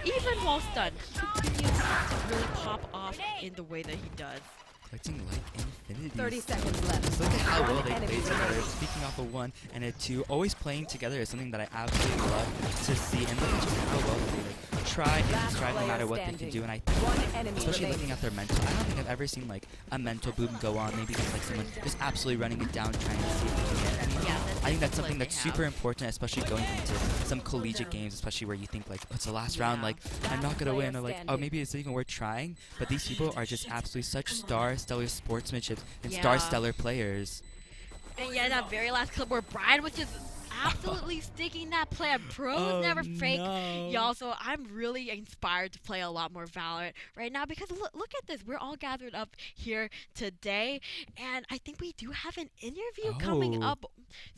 Even while stunned, he continues to really pop off in the way that he does. Collecting like infinity. 30 seconds left. Just look at how well they One play enemy together. remaining. Speaking off a 1 and a 2, always playing together is something that I absolutely love to see. And look at just how well they like try and strive no matter what they can do. And I think, 1 enemy especially remaining. looking at their mental, I don't think I've ever seen like a mental boom go on. Maybe just like someone just absolutely running it down, trying to see if they can get anything. I think that's something that's super important, especially going into some collegiate games, especially where you think like, oh, it's the last round, like I'm not gonna win, or like, oh, maybe it's even worth trying. But these people are just absolutely such stellar sportsmanship and stellar players. And that very last clip where Brian was just absolutely sticking that play. Pros never fake, y'all. So I'm really inspired to play a lot more Valorant right now because look at this. We're all gathered up here today, and I think we do have an interview coming up.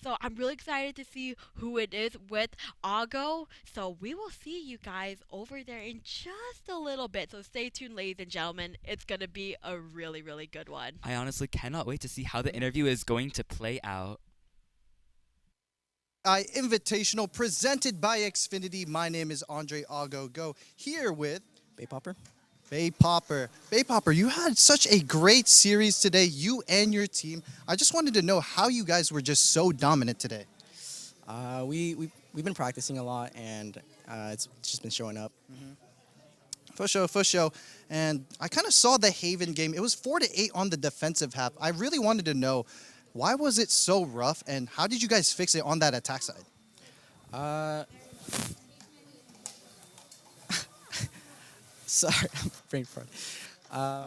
So I'm really excited to see who it is with Ago. So we will see you guys over there in just a little bit. So stay tuned, ladies and gentlemen. It's gonna be a really, really good one. I honestly cannot wait to see how the interview is going to play out. Invitational presented by Xfinity. My name is Andre Ago Go here with Bay Popper. Bay Popper. Bay Popper, you had such a great series today, you and your team. I just wanted to know how you guys were just so dominant today. We've been practicing a lot, and it's just been showing up. For sure. And I kind of saw the Haven game. It was 4-8 on the defensive half. I really wanted to know, why was it so rough, and how did you guys fix it on that attack side? Sorry, I'm brain fart.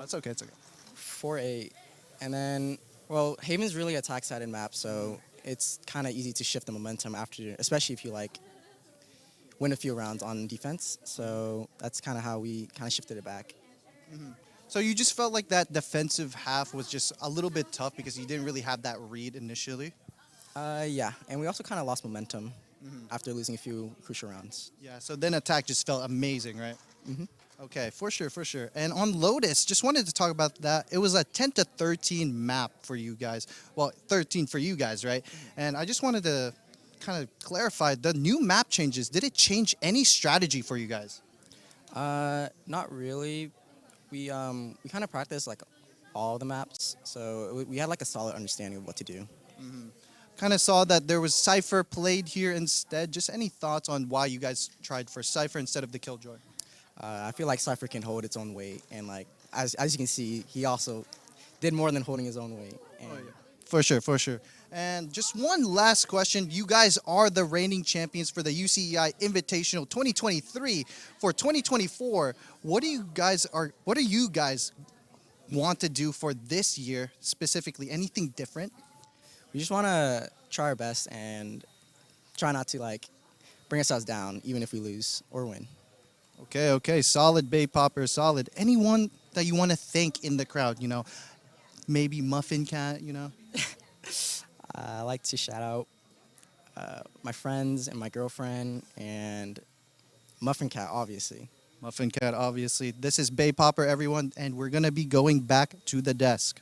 It's okay. It's okay. 4-8. And then, well, Haven's really a attack-sided map, so it's kind of easy to shift the momentum after, especially if you like win a few rounds on defense. So that's kind of how we kind of shifted it back. So you just felt like that defensive half was just a little bit tough because you didn't really have that read initially? Yeah, and we also kind of lost momentum after losing a few crucial rounds. Yeah, so then attack just felt amazing, right? Okay, for sure, for sure. And on Lotus, just wanted to talk about that. It was a 10 to 13 map for you guys. Well, 13 for you guys, right? And I just wanted to kind of clarify, the new map changes, did it change any strategy for you guys? Not really. We kind of practiced like all the maps, so we had like a solid understanding of what to do. Kind of saw that there was Cypher played here instead. Just any thoughts on why you guys tried for Cypher instead of the Killjoy? I feel like Cypher can hold its own weight, and like as you can see, he also did more than holding his own weight. And For sure, for sure. And just one last question. You guys are the reigning champions for the UCEI Invitational 2023. For 2024, what do you guys want to do for this year specifically? Anything different? we just want to try our best and try not to like bring ourselves down, even if we lose or win. Okay, okay. Solid, Bay Popper, solid. Anyone that you want to thank in the crowd, you know? Maybe Muffin Cat, you know? I like to shout out my friends and my girlfriend and Muffin Cat, obviously. Muffin Cat, obviously. This is Bay Popper, everyone, and we're going to be going back to the desk.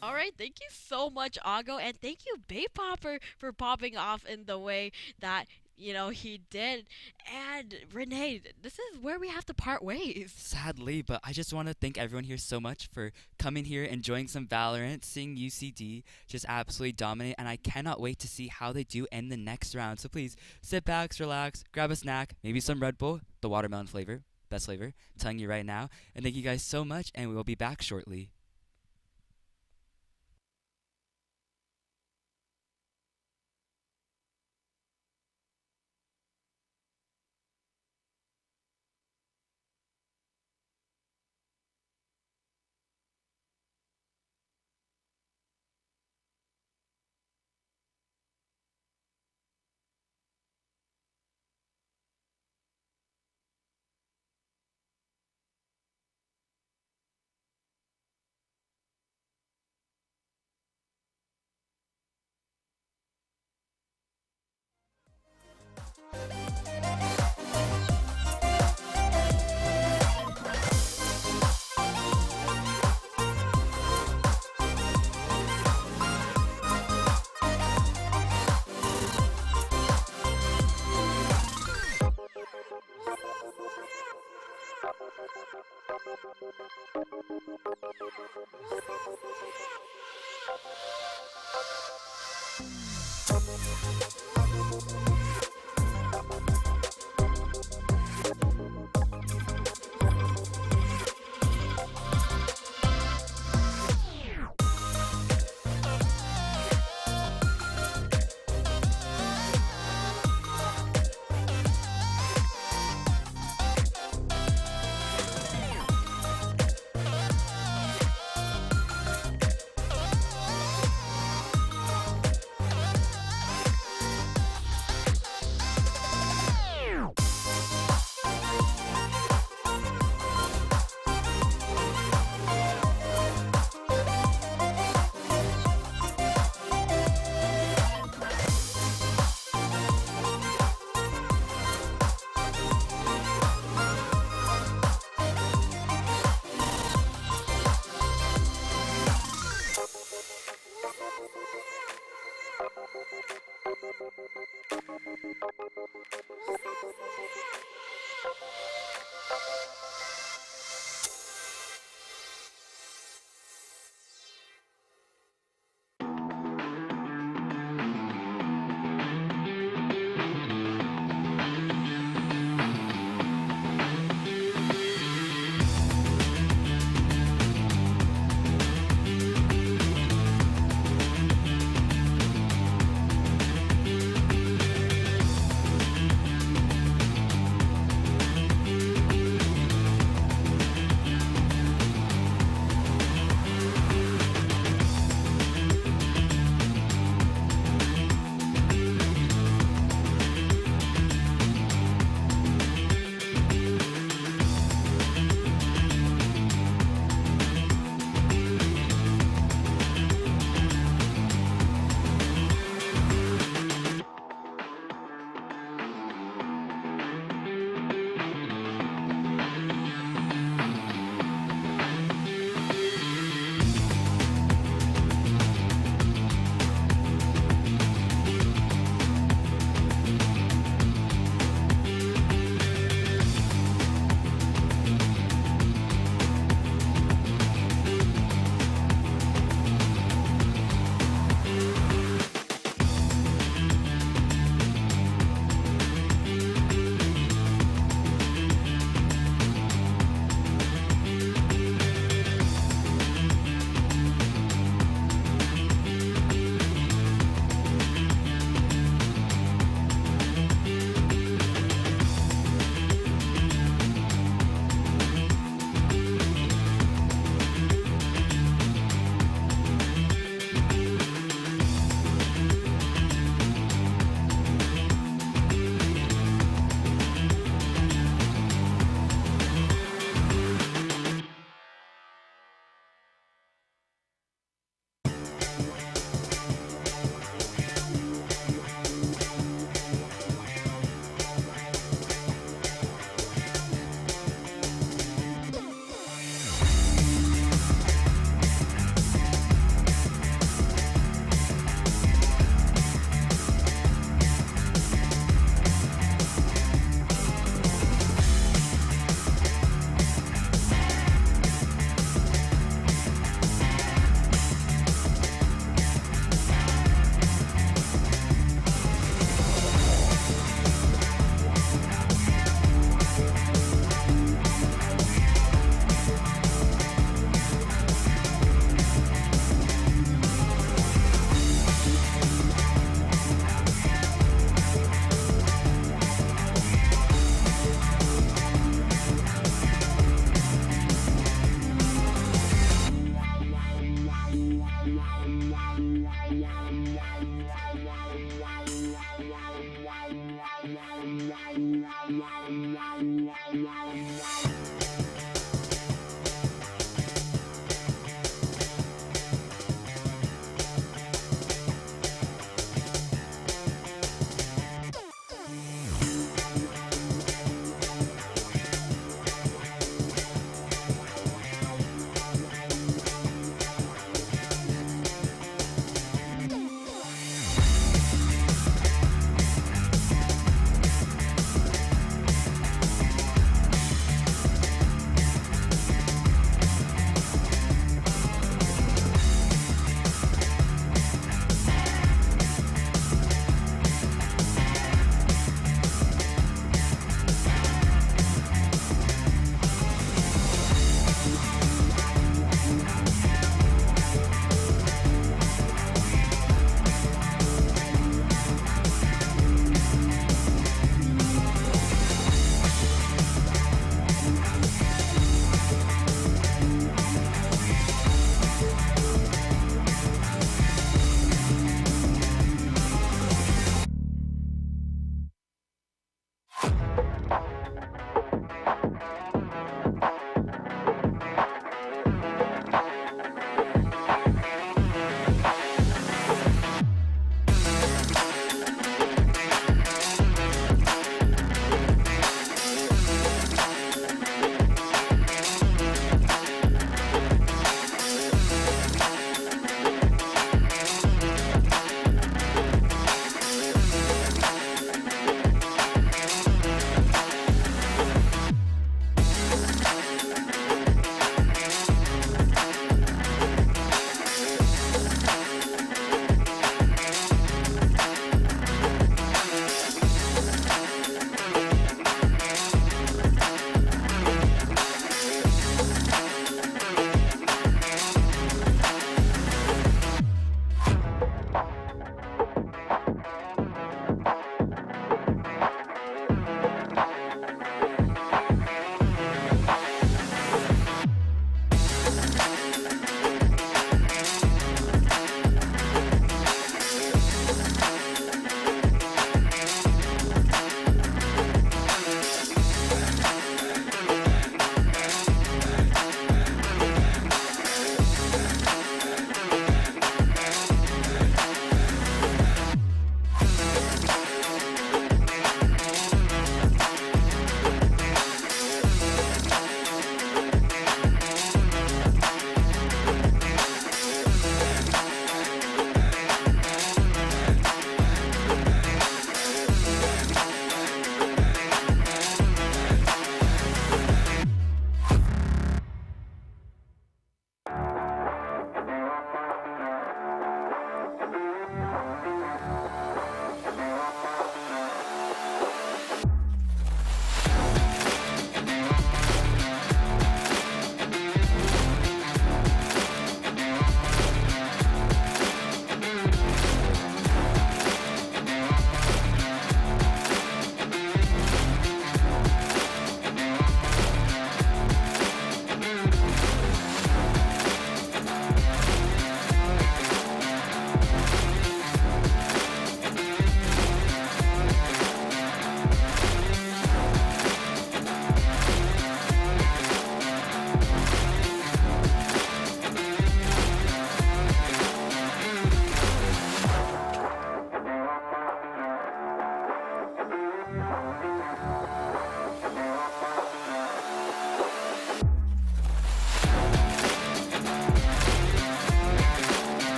All right, thank you so much, Ago, and thank you, Bay Popper, for popping off in the way that he did. And Renee, this is where we have to part ways. Sadly, but I just want to thank everyone here so much for coming here, enjoying some Valorant, seeing UCD just absolutely dominate, and I cannot wait to see how they do in the next round. So please sit back, relax, grab a snack, maybe some Red Bull, the watermelon flavor, best flavor, I'm telling you right now. And thank you guys so much, and we will be back shortly.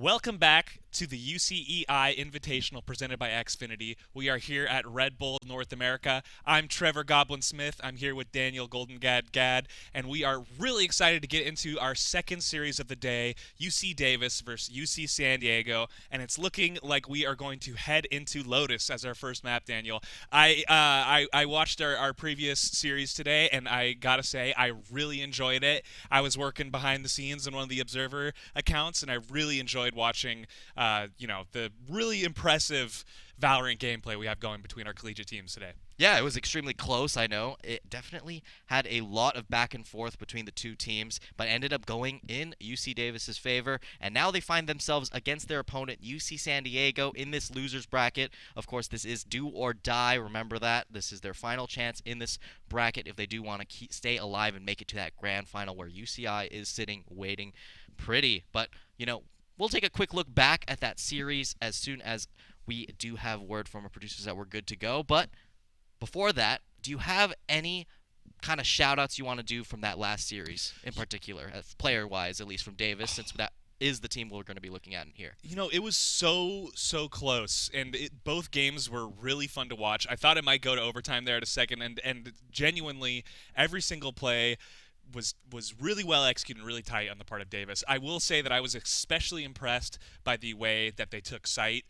Welcome back to the UCEI Invitational presented by Xfinity. We are here at Red Bull North America. I'm Trevor Goblin Smith. I'm here with Daniel Golden Gad, and we are really excited to get into our second series of the day, UC Davis versus UC San Diego, and it's looking like we are going to head into Lotus as our first map, Daniel. I watched our previous series today, and I gotta say, I really enjoyed it. I was working behind the scenes in one of the Observer accounts, and I really enjoyed watching the really impressive VALORANT gameplay we have going between our collegiate teams today. Yeah, it was extremely close, I know. It definitely had a lot of back and forth between the two teams, but ended up going in UC Davis's favor, and now they find themselves against their opponent, UC San Diego, in this loser's bracket. Of course, this is do or die. Remember that. This is their final chance in this bracket if they do want to stay alive and make it to that grand final where UCI is sitting, waiting pretty. But, we'll take a quick look back at that series as soon as we do have word from our producers that we're good to go. But before that, do you have any kind of shout-outs you want to do from that last series in particular, player-wise, at least from Davis, since that is the team we're going to be looking at in here? It was so close, and both games were really fun to watch. I thought it might go to overtime there at a second, and genuinely, every single play was really well executed and really tight on the part of Davis. I will say that I was especially impressed by the way that they took site.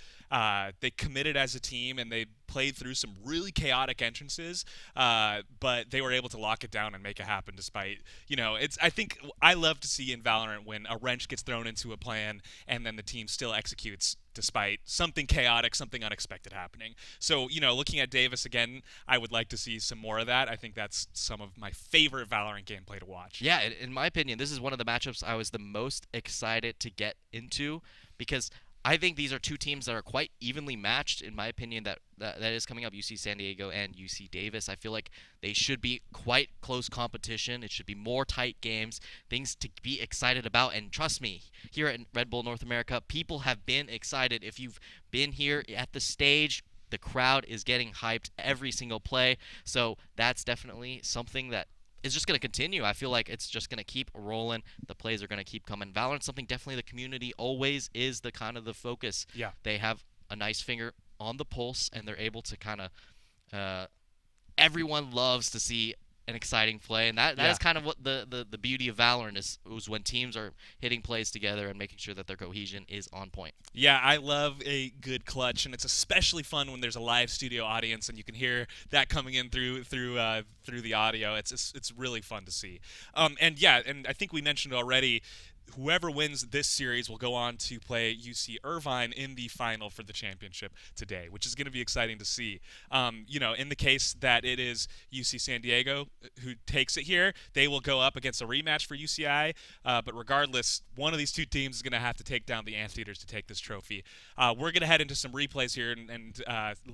They committed as a team, and they played through some really chaotic entrances, but they were able to lock it down and make it happen despite, I think I love to see in VALORANT when a wrench gets thrown into a plan and then the team still executes despite something chaotic, something unexpected happening. So, looking at Davis again, I would like to see some more of that. I think that's some of my favorite VALORANT gameplay to watch. Yeah, in my opinion, this is one of the matchups I was the most excited to get into, because I think these are two teams that are quite evenly matched, in my opinion, that is coming up, UC San Diego and UC Davis. I feel like they should be quite close competition. It should be more tight games, things to be excited about. And trust me, here at Red Bull North America, people have been excited. If you've been here at the stage, the crowd is getting hyped every single play. So that's definitely something that is just going to continue. I feel like it's just going to keep rolling. The plays are going to keep coming. VALORANT's something definitely the community always is the kind of the focus. Yeah. They have a nice finger on the pulse, and they're able to kind of everyone loves to see an exciting play, and that is kind of what the beauty of VALORANT is when teams are hitting plays together and making sure that their cohesion is on point. Yeah, I love a good clutch, and it's especially fun when there's a live studio audience and you can hear that coming in through the audio. It's really fun to see. And I think we mentioned already, whoever wins this series will go on to play UC Irvine in the final for the championship today, which is going to be exciting to see. In the case that it is UC San Diego who takes it here, they will go up against a rematch for UCI. But regardless, one of these two teams is going to have to take down the Amphitheaters to take this trophy. We're going to head into some replays here and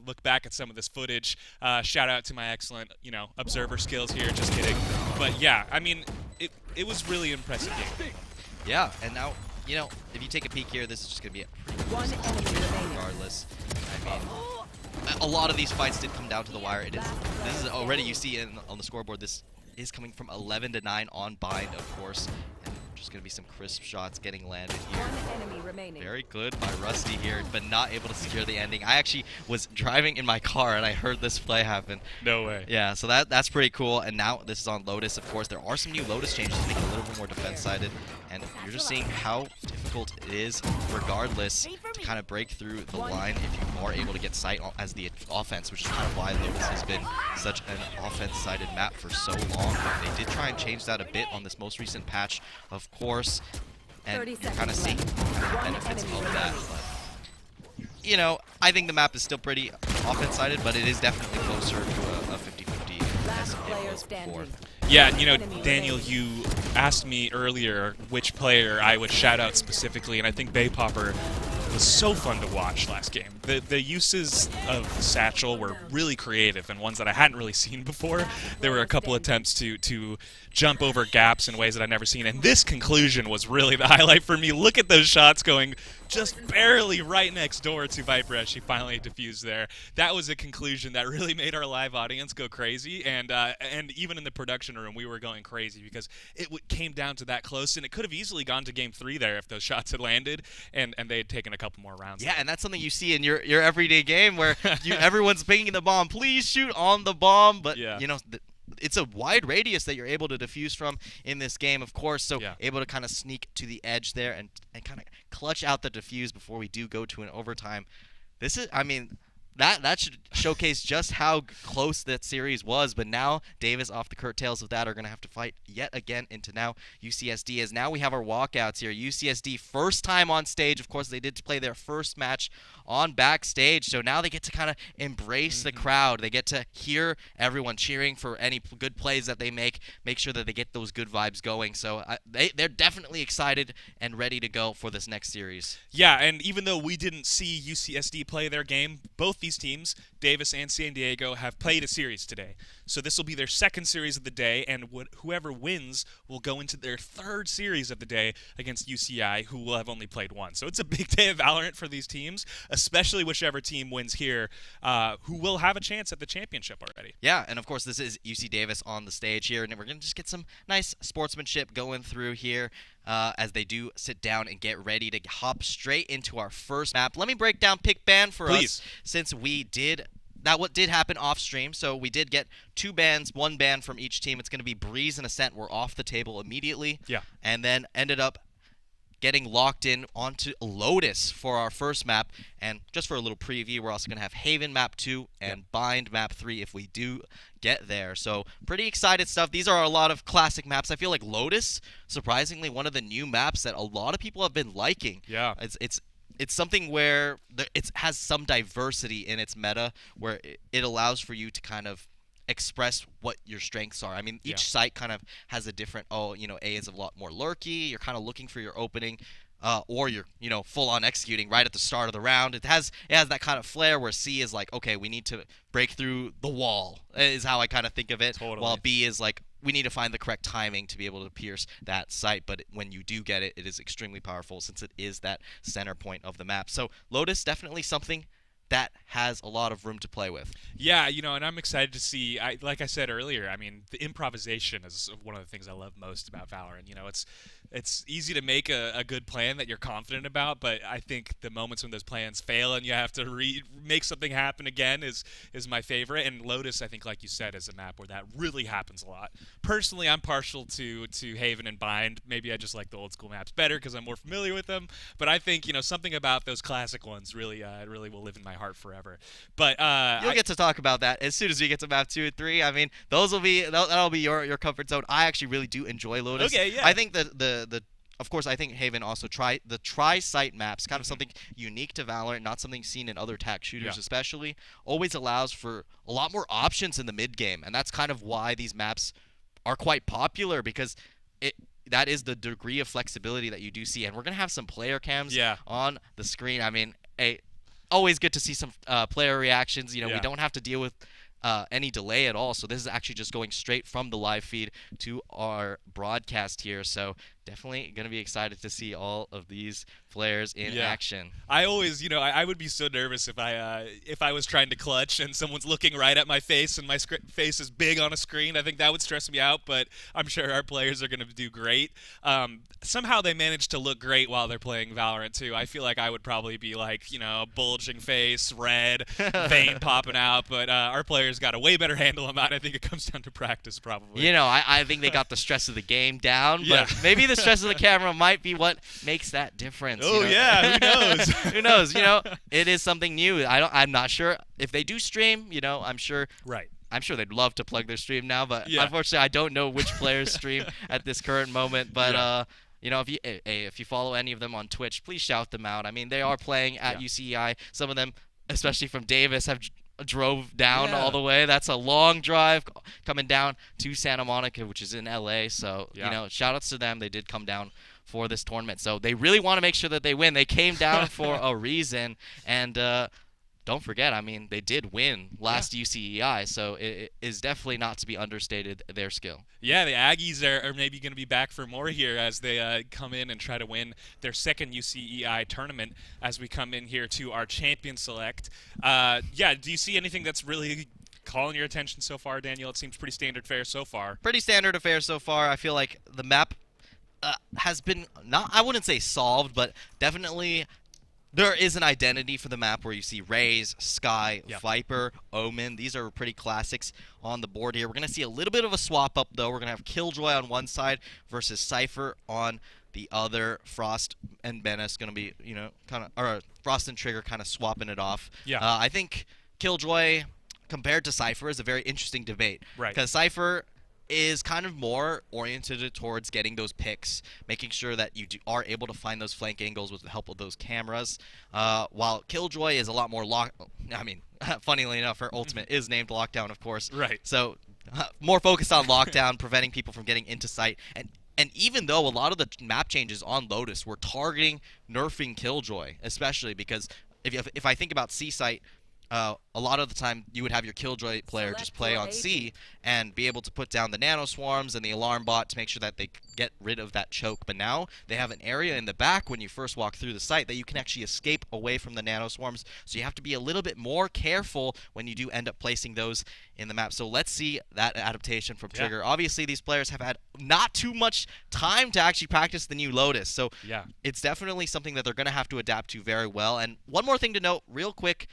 look back at some of this footage. Shout out to my excellent, observer skills here. Just kidding. But yeah, I mean, it was really impressive game. Yeah, and now, if you take a peek here, this is just going to be a pretty close game regardless. I mean, a lot of these fights did come down to the wire. This is already, you see on the scoreboard, this is coming from 11-9 on bind, of course. And just going to be some crisp shots getting landed here. One enemy remaining. Very good by Rusty here, but not able to secure the ending. I actually was driving in my car and I heard this play happen. No way. Yeah, so that's pretty cool. And now this is on Lotus, of course. There are some new Lotus changes to make it a little bit more defense-sided. And you're just seeing how difficult it is, regardless, to kind of break through the line if you are able to get sight as the offense, which is kind of why Lotus has been such an offense-sided map for so long. But they did try and change that a bit on this most recent patch, of course, and you're kind of seeing the benefits of that. But, I think the map is still pretty offense-sided, but it is definitely closer to a 50-50 as it was before. Yeah, Daniel, you asked me earlier which player I would shout out specifically, and I think Bay Popper was so fun to watch last game. The uses of Satchel were really creative and ones that I hadn't really seen before. There were a couple attempts to jump over gaps in ways that I'd never seen, and this conclusion was really the highlight for me. Look at those shots going just barely right next door to Viper as she finally defused there. That was a conclusion that really made our live audience go crazy, and even in the production room we were going crazy because it came down to that close, and it could have easily gone to game 3 there if those shots had landed and they had taken a couple more rounds. Yeah, and that's something you see in your everyday game where everyone's pinging the bomb. Please shoot on the bomb, but it's a wide radius that you're able to defuse from in this game, of course, so able to kind of sneak to the edge there and kind of clutch out the defuse before we do go to an overtime. This is, I mean, that should showcase just how close that series was, but now Davis, off the curtails of that, are going to have to fight yet again into now UCSD, as now we have our walkouts here. UCSD, first time on stage. Of course, they did play their first match on backstage, so now they get to kind of embrace the crowd. They get to hear everyone cheering for any good plays that they make sure that they get those good vibes going. So they're definitely excited and ready to go for this next series. Yeah, and even though we didn't see UCSD play their game, both these teams, Davis and San Diego, have played a series today. So this will be their second series of the day, and whoever wins will go into their third series of the day against UCEI, who will have only played one. So it's a big day of Valorant for these teams, especially whichever team wins here, who will have a chance at the championship already. Yeah, and of course this is UC Davis on the stage here, and we're going to just get some nice sportsmanship going through here as they do sit down and get ready to hop straight into our first map. Let me break down pick ban for us, since we did... what did happen off stream. So we did get 2 bans, 1 ban from each team. It's going to be Breeze and Ascent were off the table immediately. Yeah. And then ended up getting locked in onto Lotus for our first map. And just for a little preview, we're also going to have Haven map 2 and Bind map 3 if we do get there. So pretty excited stuff. These are a lot of classic maps. I feel like Lotus, surprisingly, one of the new maps that a lot of people have been liking. Yeah. It's something where it has some diversity in its meta, where it allows for you to kind of express what your strengths are. I mean, each site kind of has a different, A is a lot more lurky, you're kind of looking for your opening, or you're, full on executing right at the start of the round. It has that kind of flair where C is like, okay, we need to break through the wall, is how I kind of think of it. Totally. While B is like, we need to find the correct timing to be able to pierce that site, but when you do get it, it is extremely powerful since it is that center point of the map. So Lotus, definitely something that has a lot of room to play with. Yeah, and I'm excited to see, like I said earlier, I mean, the improvisation is one of the things I love most about Valorant. It's easy to make a good plan that you're confident about, but I think the moments when those plans fail and you have to make something happen again is my favorite. And Lotus, I think, like you said, is a map where that really happens a lot. Personally, I'm partial to Haven and Bind. Maybe I just like the old school maps better because I'm more familiar with them. But I think, something about those classic ones really will live in my heart forever. But you'll get to talk about that as soon as we get to map 2 and 3. I mean, that'll be your comfort zone. I actually really do enjoy Lotus. Okay, yeah. I think of course, I think Haven also tri-site maps, kind of something unique to Valorant, not something seen in other TAC shooters especially, always allows for a lot more options in the mid game, and that's kind of why these maps are quite popular, because that is the degree of flexibility that you do see. And we're gonna have some player cams on the screen. I mean, always good to see some player reactions. We don't have to deal with any delay at all, so this is actually just going straight from the live feed to our broadcast here. So definitely going to be excited to see all of these players in action. I always, I would be so nervous if I was trying to clutch and someone's looking right at my face and my face is big on a screen. I think that would stress me out, but I'm sure our players are going to do great. Somehow they manage to look great while they're playing Valorant too. I feel like I would probably be like, bulging face, red, vein popping out, but our players got a way better handle on that. I think it comes down to practice probably. I think they got the stress of the game down, but maybe the stress of the camera might be what makes that difference. Oh yeah, who knows? Who knows? It is something new. I'm not sure if they do stream. I'm sure. Right. I'm sure they'd love to plug their stream now, but unfortunately, I don't know which players stream at this current moment. But if you follow any of them on Twitch, please shout them out. I mean, they are playing at UCEI. Some of them, especially from Davis, have drove down all the way. That's a long drive coming down to Santa Monica, which is in LA. So shout outs to them. They did come down for this tournament. So they really want to make sure that they win. They came down for a reason, and don't forget, I mean, they did win last UCEI, so it is definitely not to be understated, their skill. Yeah, the Aggies are maybe going to be back for more here as they come in and try to win their second UCEI tournament as we come in here to our champion select. Yeah, do you see anything that's really calling your attention so far, Daniel? It seems pretty standard fare so far. Pretty standard affair so far. I feel like the map has been, not, I wouldn't say solved, but definitely there is an identity for the map where you see Raze, Sky, Viper, Omen. These are pretty classics on the board here. We're going to see a little bit of a swap up, though. We're going to have Killjoy on one side versus Cypher on the other. Frost and Menace going to be, you know, kind of, or Frost and Trigger kind of swapping it off. Yeah. I think Killjoy compared to Cypher is a very interesting debate. Right. Because Cypher is kind of more oriented towards getting those picks, making sure that you are able to find those flank angles with the help of those cameras, while Killjoy is a lot more I mean, funnily enough, her ultimate is named Lockdown, of course. Right. So more focused on Lockdown, preventing people from getting into sight. And even though a lot of the map changes on Lotus were targeting nerfing Killjoy, especially because if I think about C-Site, a lot of the time you would have your Killjoy player just play on C and be able to put down the nano swarms and the alarm bot to make sure that they get rid of that choke. But now they have an area in the back when you first walk through the site that you can actually escape away from the nano swarms. So you have to be a little bit more careful when you do end up placing those in the map. So let's see that adaptation from Trigger. Obviously, these players have had not too much time to actually practice the new Lotus. So it's definitely something that they're going to have to adapt to very well. And one more thing to note real quick.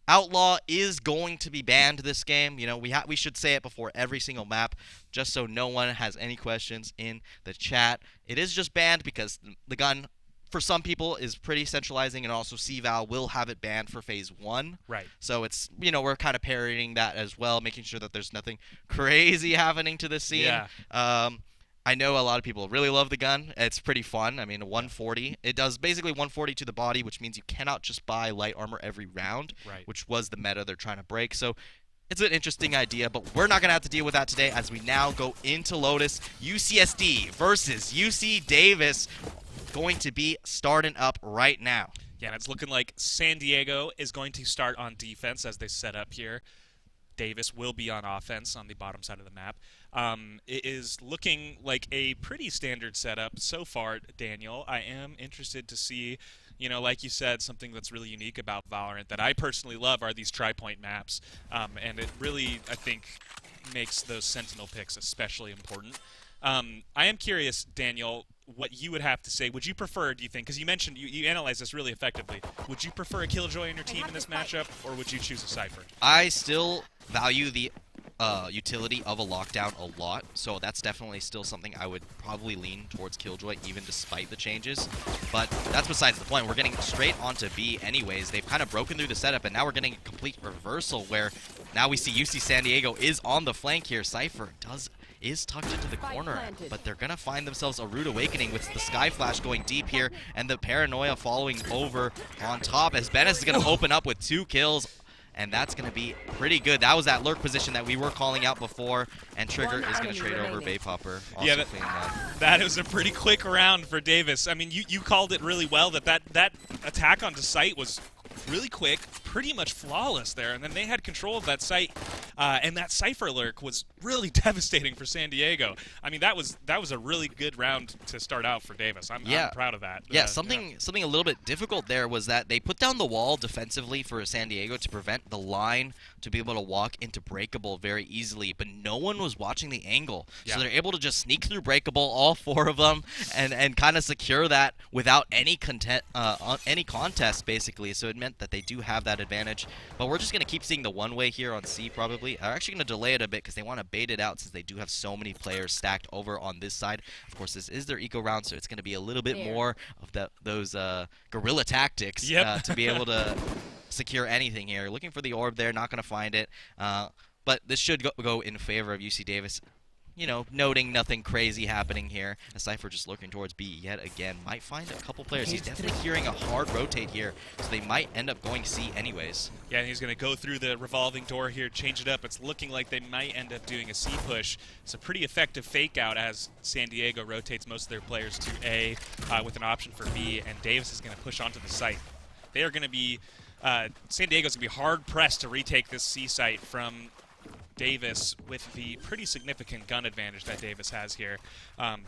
Outlaw is going to be banned this game. You know, we should say it before every single map, just so no one has any questions in the chat. It is just banned because the gun, for some people, is pretty centralizing, and also CVAL will have it banned for Phase 1. Right. So it's, you know, we're kind of parodying that as well, making sure that there's nothing crazy happening to the scene. Yeah. I know a lot of people really love the gun. It's pretty fun. I mean, 140. It does basically 140 to the body, which means you cannot just buy light armor every round, which was the meta they're trying to break. So it's an interesting idea, but we're not going to have to deal with that today as we now go into Lotus. UCSD versus UC Davis going to be starting up right now. Yeah, and it's looking like San Diego is going to start on defense as they set up here. Davis will be on offense on the bottom side of the map. It is looking like a pretty standard setup so far, Daniel. I am interested to see, you know, like you said, something that's really unique about Valorant that I personally love are these tri-point maps. And it really, I think, makes those Sentinel picks especially important. I am curious, Daniel, what you would have to say. Would you prefer, do you think, because you mentioned, you analyzed this really effectively, would you prefer a Killjoy in your team in this matchup, or would you choose a Cypher? I still value the utility of a Lockdown a lot, so that's definitely still something I would probably lean towards Killjoy, even despite the changes. But that's besides the point. We're getting straight onto B anyways. They've kind of broken through the setup, and now we're getting a complete reversal where now we see UC San Diego is on the flank here. Cypher is tucked into the corner, but they're going to find themselves a rude awakening with the Sky Flash going deep here and the Paranoia following over on top as Benes is going to open up with 2 kills, and that's going to be pretty good. That was that lurk position that we were calling out before, and Trigger is going to trade over Bay Popper. Yeah, that was a pretty quick round for Davis. I mean, you called it really well that attack onto site was really quick, pretty much flawless there, and then they had control of that site, and that Cypher lurk was really devastating for San Diego. I mean, that was a really good round to start out for Davis. I'm proud of that. Yeah, something a little bit difficult there was that they put down the wall defensively for San Diego to prevent the line to be able to walk into Breakable very easily, but no one was watching the angle. So they're able to just sneak through Breakable, all 4 of them, and kind of secure that without any contest, basically. So it meant that they do have that advantage. But we're just going to keep seeing the one-way here on C, probably. They're actually going to delay it a bit because they want to bait it out since they do have so many players stacked over on this side. Of course, this is their eco round, so it's going to be a little bit more of those guerrilla tactics to be able to secure anything here. Looking for the orb there, not going to find it. But this should go in favor of UC Davis. you know, noting nothing crazy happening here. As Cypher just looking towards B yet again. Might find a couple players. He's definitely hearing a hard rotate here, so they might end up going C anyways. Yeah, and he's going to go through the revolving door here, change it up. It's looking like they might end up doing a C push. It's a pretty effective fake out as San Diego rotates most of their players to A with an option for B, and Davis is going to push onto the site. They are going to be, San Diego's going to be hard pressed to retake this C site from Davis with the pretty significant gun advantage that Davis has here.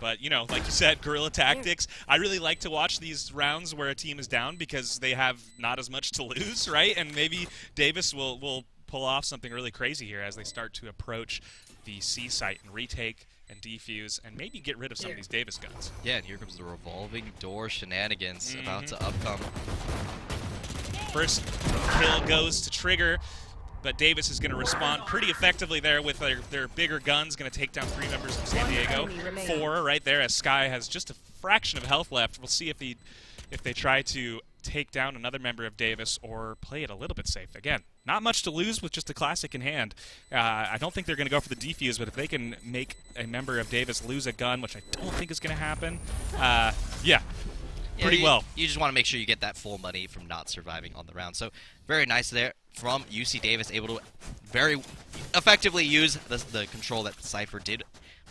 But, you know, like you said, guerrilla tactics. I really like to watch these rounds where a team is down because they have not as much to lose, right? And maybe Davis will pull off something really crazy here as they start to approach the C site and retake and defuse and maybe get rid of some of these Davis guns. Yeah, and here comes the revolving door shenanigans about to upcome. First kill goes to Trigger, but Davis is going to respond pretty effectively there with their bigger guns, going to take down 3 members of San Diego. 4 right there as Sky has just a fraction of health left. We'll see if they try to take down another member of Davis or play it a little bit safe. Again, not much to lose with just a classic in hand. I don't think they're going to go for the defuse, but if they can make a member of Davis lose a gun, which I don't think is going to happen, yeah. Pretty well. You just want to make sure you get that full money from not surviving on the round. So very nice there from UC Davis, able to very effectively use the control that Cypher did,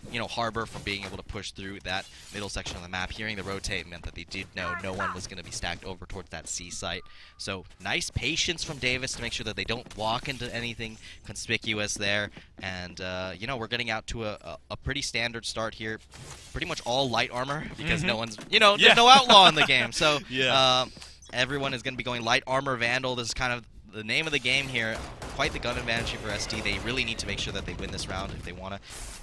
you know, harbor from being able to push through that middle section of the map. Hearing the rotate meant that they did know no one was going to be stacked over towards that C site. So nice patience from Davis to make sure that they don't walk into anything conspicuous there. And, you know, we're getting out to a pretty standard start here. Pretty much all light armor because no one's, you know, there's no outlaw in the game. So everyone is going to be going light armor Vandal. This is kind of the name of the game here. Quite the gun advantage for SD. They really need to make sure that they win this round if they want to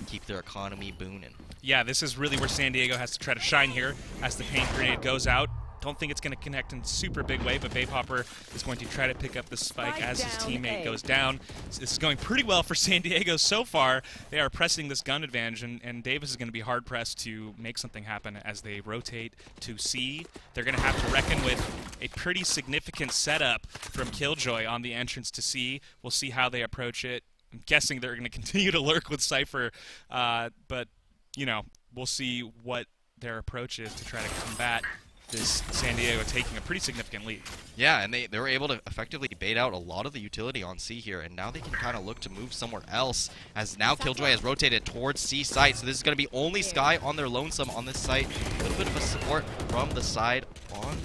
keep their economy booming. Yeah, this is really where San Diego has to try to shine here as the paint grenade goes out. Don't think it's going to connect in a super big way, but Baypopper is going to try to pick up the spike as his teammate goes down. This is going pretty well for San Diego so far. They are pressing this gun advantage, and Davis is going to be hard-pressed to make something happen as they rotate to C. They're going to have to reckon with a pretty significant setup from Killjoy on the entrance to C. We'll see how they approach it. I'm guessing they're going to continue to lurk with Cypher, but, you know, we'll see what their approach is to try to combat this San Diego taking a pretty significant lead. Yeah, and they were able to effectively bait out a lot of the utility on C here, and now they can kind of look to move somewhere else, as now Killjoy has rotated towards C site, so this is going to be only Sky on their lonesome on this site. A little bit of a support from the side on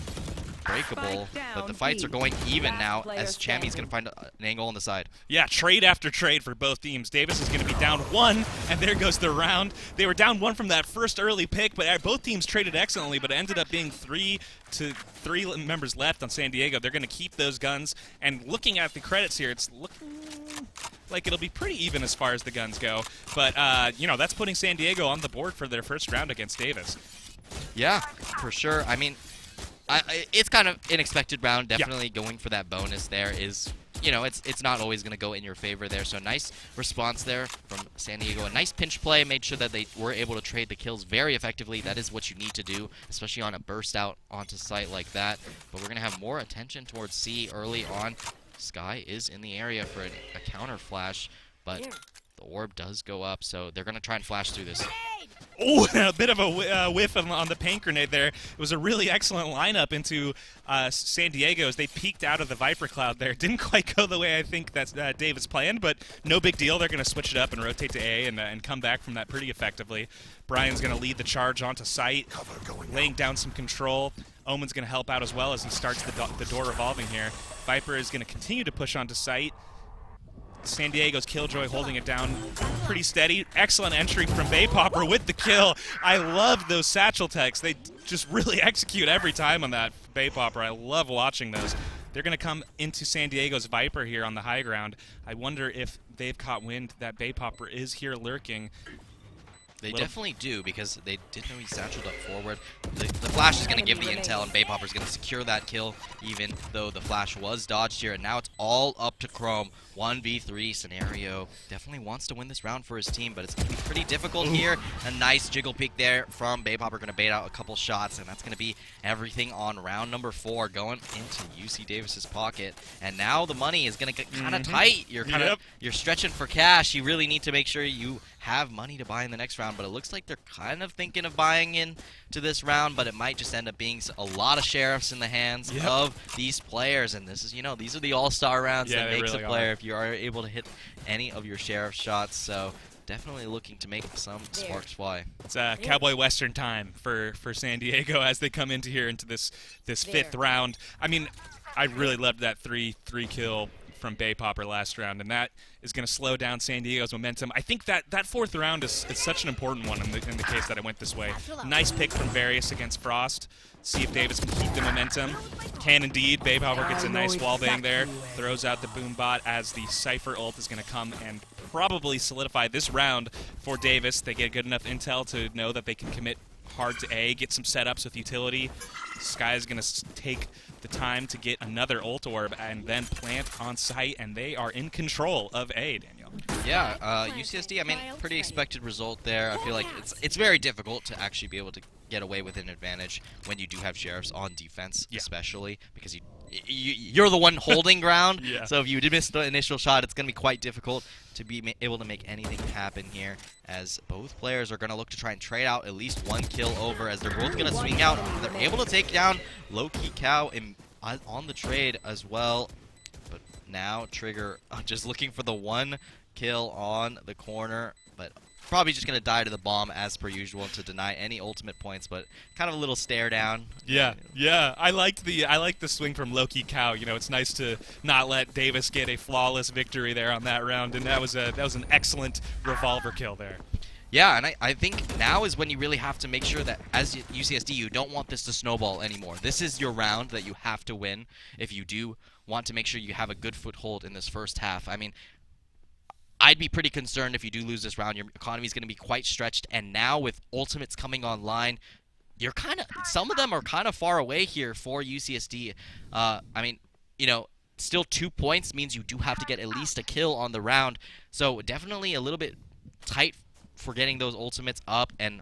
Breakable, but the fights are going even now as Chammy's going to find an angle on the side. Yeah, trade after trade for both teams. Davis is going to be down 1, and there goes the round. They were down 1 from that first early pick, but both teams traded excellently, but it ended up being 3 members left on San Diego. They're going to keep those guns, and looking at the credits here, it's looking like it'll be pretty even as far as the guns go. But, you know, that's putting San Diego on the board for their first round against Davis. Yeah, for sure. I mean, it's kind of an expected round. Definitely going for that bonus there is, you know, it's not always going to go in your favor there. So nice response there from San Diego. A nice pinch play, made sure that they were able to trade the kills very effectively. That is what you need to do, especially on a burst out onto site like that. But we're going to have more attention towards C early on. Sky is in the area for a counter flash, but the orb does go up, so they're going to try and flash through this. Oh, a bit of a whiff on the paint grenade there. It was a really excellent lineup into San Diego as they peeked out of the Viper Cloud there. Didn't quite go the way I think that Davis planned, but no big deal. They're going to switch it up and rotate to A and come back from that pretty effectively. Brian's going to lead the charge onto site, laying down some control. Omen's going to help out as well as he starts the door revolving here. Viper is going to continue to push onto site. San Diego's Killjoy holding it down pretty steady. Excellent entry from Baypopper with the kill. I love those satchel techs. They just really execute every time on that Baypopper. I love watching those. They're going to come into San Diego's Viper here on the high ground. I wonder if they've caught wind that Baypopper is here lurking. They definitely do, because they did know he satcheled up forward. The flash is going to give the intel, and Baypopper's going to secure that kill, even though the flash was dodged here. And now it's all up to Chrome. 1v3 scenario. Definitely wants to win this round for his team, but it's going to be pretty difficult here. A nice jiggle peek there from Baypopper, going to bait out a couple shots, and that's going to be everything on round number 4, going into UC Davis's pocket. And now the money is going to get kind of tight. You're kind of you're stretching for cash. You really need to make sure you have money to buy in the next round, but it looks like they're kind of thinking of buying into this round, but it might just end up being a lot of sheriffs in the hands of these players. And this is, you know, these are the all-star rounds that makes a player if you are able to hit any of your sheriff shots. So definitely looking to make some sparks fly. It's Cowboy Western time for San Diego as they come into here into this 5th round. I mean, I really loved that 3 kill from Baypopper last round, and that is going to slow down San Diego's momentum. I think that 4th round is such an important one in the case that it went this way. Nice pick from Various against Frost. See if Davis can keep the momentum. Can indeed. Baypopper gets a nice wall bang there. Throws out the boom bot as the Cypher ult is going to come and probably solidify this round for Davis. They get good enough intel to know that they can commit hard to A, get some setups with utility. Sky is going to take the time to get another ult orb and then plant on site, and they are in control of A, Daniel. Yeah, UCSD, I mean, pretty expected result there. I feel like it's very difficult to actually be able to get away with an advantage when you do have sheriffs on defense, especially because you're the one holding ground. So if you did miss the initial shot, it's going to be quite difficult to be able to make anything happen here, as both players are going to look to try and trade out at least 1 kill over, as they're both going to swing out. They're able to take down Low-Key Cow on the trade as well. But now Trigger just looking for the 1 kill on the corner, but probably just going to die to the bomb as per usual to deny any ultimate points, but kind of a little stare down. Yeah. I like the swing from Low-Key Cow. You know, it's nice to not let Davis get a flawless victory there on that round, and that was an excellent revolver kill there. Yeah, and I think now is when you really have to make sure that as UCSD, you don't want this to snowball anymore. This is your round that you have to win if you do want to make sure you have a good foothold in this first half. I mean, I'd be pretty concerned if you do lose this round. Your economy is going to be quite stretched, and now with ultimates coming online, you're some of them are kind of far away here for UCSD. I mean, you know, still 2 points means you do have to get at least a kill on the round, so definitely a little bit tight for getting those ultimates up, and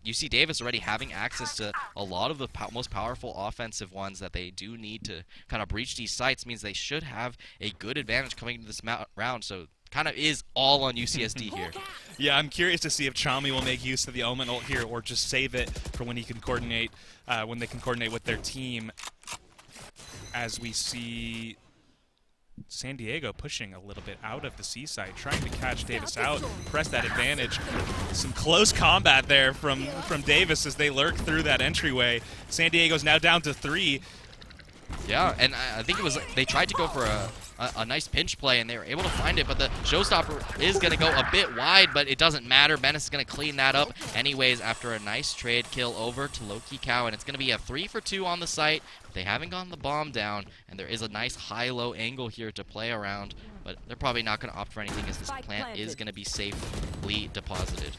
UC Davis already having access to a lot of the most powerful offensive ones that they do need to kind of breach these sites means they should have a good advantage coming into this round. So kind of is all on UCSD here. Yeah, I'm curious to see if Chami will make use of the Omen ult here or just save it for when he can coordinate, when they can coordinate with their team. As we see San Diego pushing a little bit out of the C site, trying to catch Davis out, press that advantage. Some close combat there from Davis as they lurk through that entryway. San Diego's now down to 3. Yeah, and I think it was they tried to go for a nice pinch play, and they were able to find it, but the showstopper is going to go a bit wide, but it doesn't matter. Menace is going to clean that up anyways after a nice trade kill over to Low-Key Cow, and it's going to be a 3 for 2 on the site. They haven't gotten the bomb down, and there is a nice high-low angle here to play around, but they're probably not going to opt for anything as this plant is going to be safely deposited.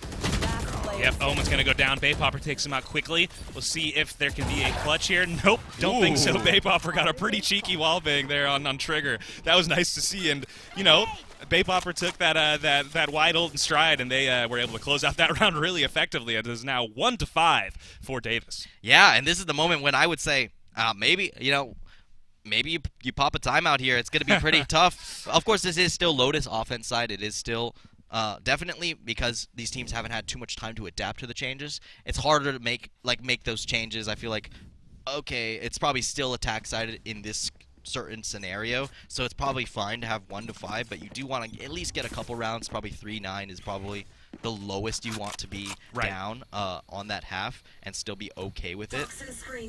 Yep, Omen's going to go down. Baypopper takes him out quickly. We'll see if there can be a clutch here. Nope, don't think so. Baypopper got a pretty cheeky wallbang there on Trigger. That was nice to see, and, you know, Baypopper took that wide ult in stride, and they were able to close out that round really effectively. It is now 1-5 for Davis. Yeah, and this is the moment when I would say, maybe, you know, maybe you pop a timeout here. It's going to be pretty tough. Of course, this is still Lotus offense side. It is still definitely, because these teams haven't had too much time to adapt to the changes. It's harder to make those changes. I feel like, okay, it's probably still attack side in this certain scenario, so it's probably fine to have 1-5, but you do want to at least get a couple rounds. Probably 3-9 is probably the lowest you want to be down on that half and still be okay with it.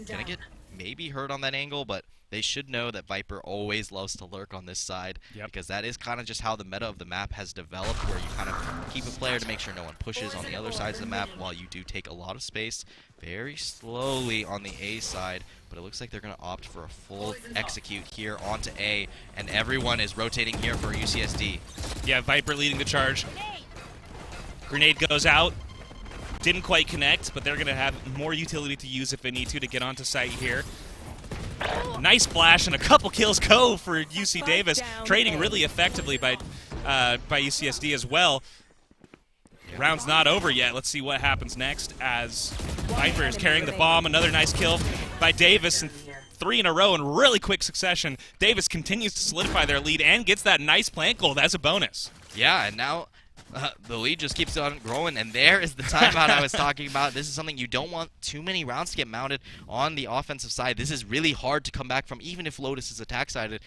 Gonna get maybe hurt on that angle, but they should know that Viper always loves to lurk on this side, because that is kind of just how the meta of the map has developed, where you kind of keep a player to make sure no one pushes on the other sides of the map while you do take a lot of space very slowly on the A side. But it looks like they're going to opt for a full execute here onto A, and everyone is rotating here for UCSD. Yeah, Viper leading the charge. Grenade goes out. Didn't quite connect, but they're going to have more utility to use if they need to get onto site here. Nice flash and a couple kills go for UC Davis, trading really effectively by UCSD as well. Round's not over yet. Let's see what happens next as Viper is carrying the bomb. Another nice kill by Davis, and 3 in a row in really quick succession. Davis continues to solidify their lead and gets that nice plant gold as a bonus. Yeah, and now the lead just keeps on growing, and there is the timeout I was talking about. This is something you don't want too many rounds to get mounted on the offensive side. This is really hard to come back from, even if Lotus is attack-sided.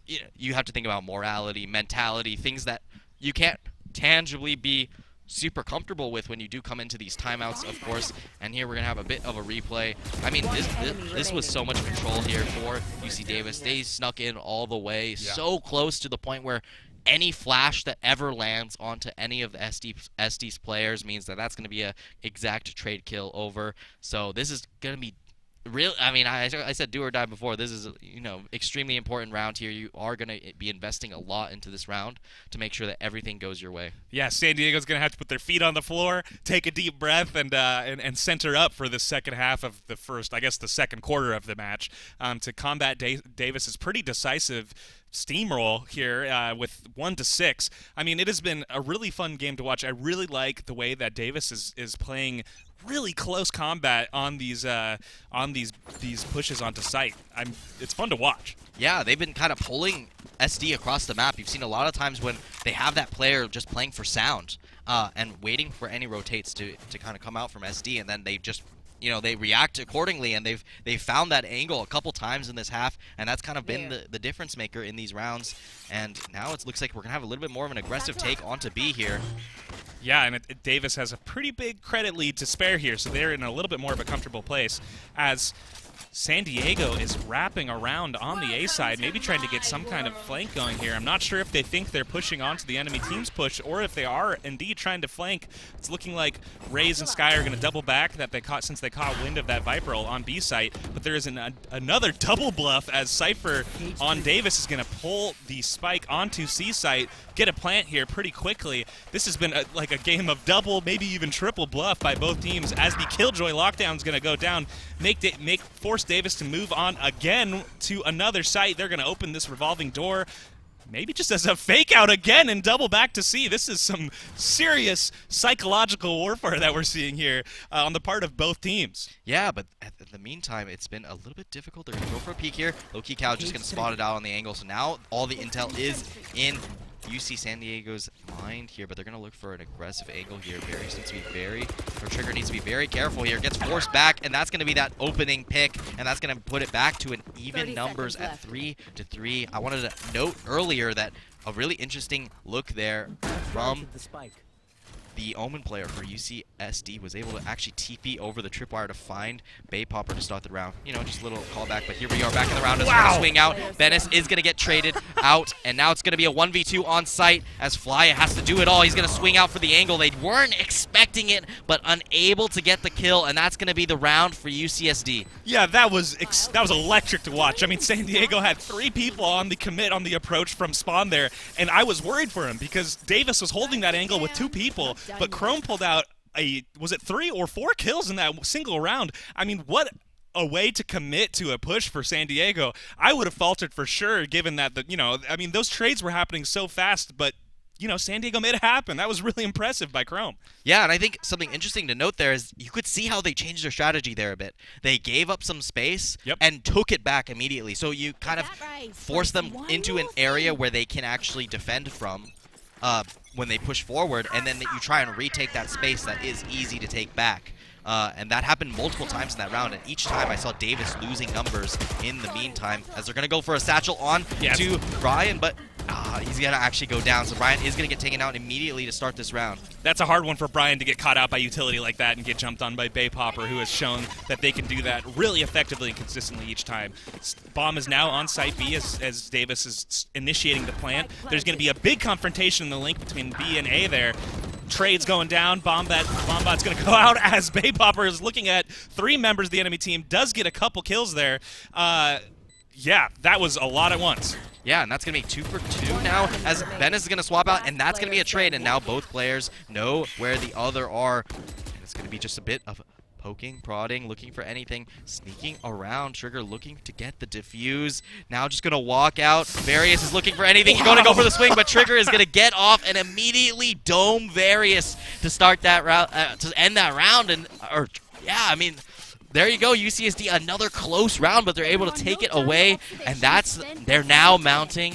You have to think about morality, mentality, things that you can't tangibly be super comfortable with when you do come into these timeouts, of course. And here we're going to have a bit of a replay. I mean, this was so much control here for UC Davis. They snuck in all the way, so close to the point where any flash that ever lands onto any of the SD's players means that that's going to be a exact trade kill over. So this is going to be real. I mean, I said do or die before. This is, extremely important round here. You are going to be investing a lot into this round to make sure that everything goes your way. Yeah, San Diego's going to have to put their feet on the floor, take a deep breath, and center up for the second half of the the second quarter of the match to combat Davis's pretty decisive steamroll here with 1-6. I mean, it has been a really fun game to watch. I really like the way that Davis is playing really close combat on these pushes onto site. It's fun to watch. Yeah, they've been kind of pulling SD across the map. You've seen a lot of times when they have that player just playing for sound and waiting for any rotates to kind of come out from SD, and then they just they react accordingly, and they've found that angle a couple times in this half, and that's kind of been the difference maker in these rounds. And now it looks like we're gonna have a little bit more of an aggressive take onto B here. Yeah, and Davis has a pretty big credit lead to spare here, so they're in a little bit more of a comfortable place as San Diego is wrapping around on the A side, maybe trying to get some kind of flank going here. I'm not sure if they think they're pushing onto the enemy team's push or if they are indeed trying to flank. It's looking like Raze and Sky are going to double back since they caught wind of that Viper ult on B site. But there is another double bluff as Cypher on Davis is going to pull the spike onto C site, get a plant here pretty quickly. This has been like a game of double, maybe even triple bluff by both teams as the Killjoy lockdown is going to go down, force Davis to move on again to another site. They're going to open this revolving door, maybe just as a fake out again and double back to C. This is some serious psychological warfare that we're seeing here on the part of both teams. Yeah, but in the meantime, it's been a little bit difficult. They're going to go for a peek here. Low-key Cow just going to spot it out on the angle. So now all the intel is in UC San Diego's mind here, but they're going to look for an aggressive angle here. Trigger needs to be very careful here. Gets forced back, and that's going to be that opening pick, and that's going to put it back to an even numbers at 3-3. I wanted to note earlier that a really interesting look there from the Omen player for UCSD was able to actually TP over the tripwire to find Bay Popper to start the round. Just a little callback, but here we are back in the round as we're going to swing out. Venice is going to get traded out, and now it's going to be a 1v2 on site as Flya has to do it all. He's going to swing out for the angle. They weren't expecting it, but unable to get the kill, and that's going to be the round for UCSD. Yeah, that was electric to watch. I mean, San Diego had 3 people on the commit on the approach from spawn there, and I was worried for him because Davis was holding that angle with 2 people. But Chrome pulled out was it 3 or 4 kills in that single round? I mean, what a way to commit to a push for San Diego. I would have faltered for sure, given that those trades were happening so fast, but San Diego made it happen. That was really impressive by Chrome. Yeah, and I think something interesting to note there is you could see how they changed their strategy there a bit. They gave up some space and took it back immediately. So you kind of force them into an area where they can actually defend from when they push forward, and then you try and retake that space that is easy to take back. And that happened multiple times in that round, and each time I saw Davis losing numbers in the meantime, as they're going to go for a satchel on to Brian, but he's going to actually go down. So Brian is going to get taken out immediately to start this round. That's a hard one for Brian to get caught out by utility like that and get jumped on by Bay Popper, who has shown that they can do that really effectively and consistently each time. Bomb is now on site B as Davis is initiating the plant. There's going to be a big confrontation in the link between B and A there. Trades going down. Bombot's going to go out as Bay Popper is looking at 3 members of the enemy team. Does get a couple kills there. Yeah, that was a lot at once. Yeah, and that's going to be 2 for 2 now as Venice is going to swap out, and that's going to be a trade. And now both players know where the other are. it's going to be just a bit of poking, prodding, looking for anything, sneaking around. Trigger looking to get the defuse. Now just going to walk out. Various is looking for anything. He's going to go for the swing, but Trigger is going to get off and immediately dome Various to start that round, to end that round. I mean, there you go, UCSD, another close round, but they're able to take it away, and they're now mounting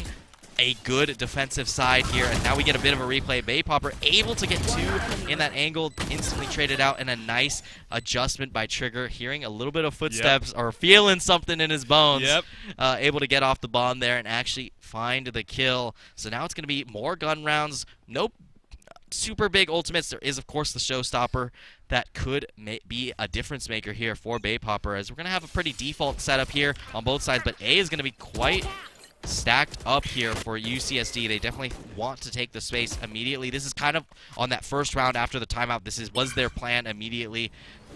a good defensive side here, and now we get a bit of a replay. Baypopper able to get 2 in that angle, instantly traded out, and a nice adjustment by Trigger, hearing a little bit of footsteps or feeling something in his bones. Able to get off the bomb there and actually find the kill. So now it's going to be more gun rounds. Nope. Super big ultimates. There is, of course, the showstopper that could be a difference maker here for Baypopper, as we're going to have a pretty default setup here on both sides, but A is going to be quite stacked up here for UCSD. They definitely want to take the space immediately. This is kind of on that first round after the timeout. This was their plan immediately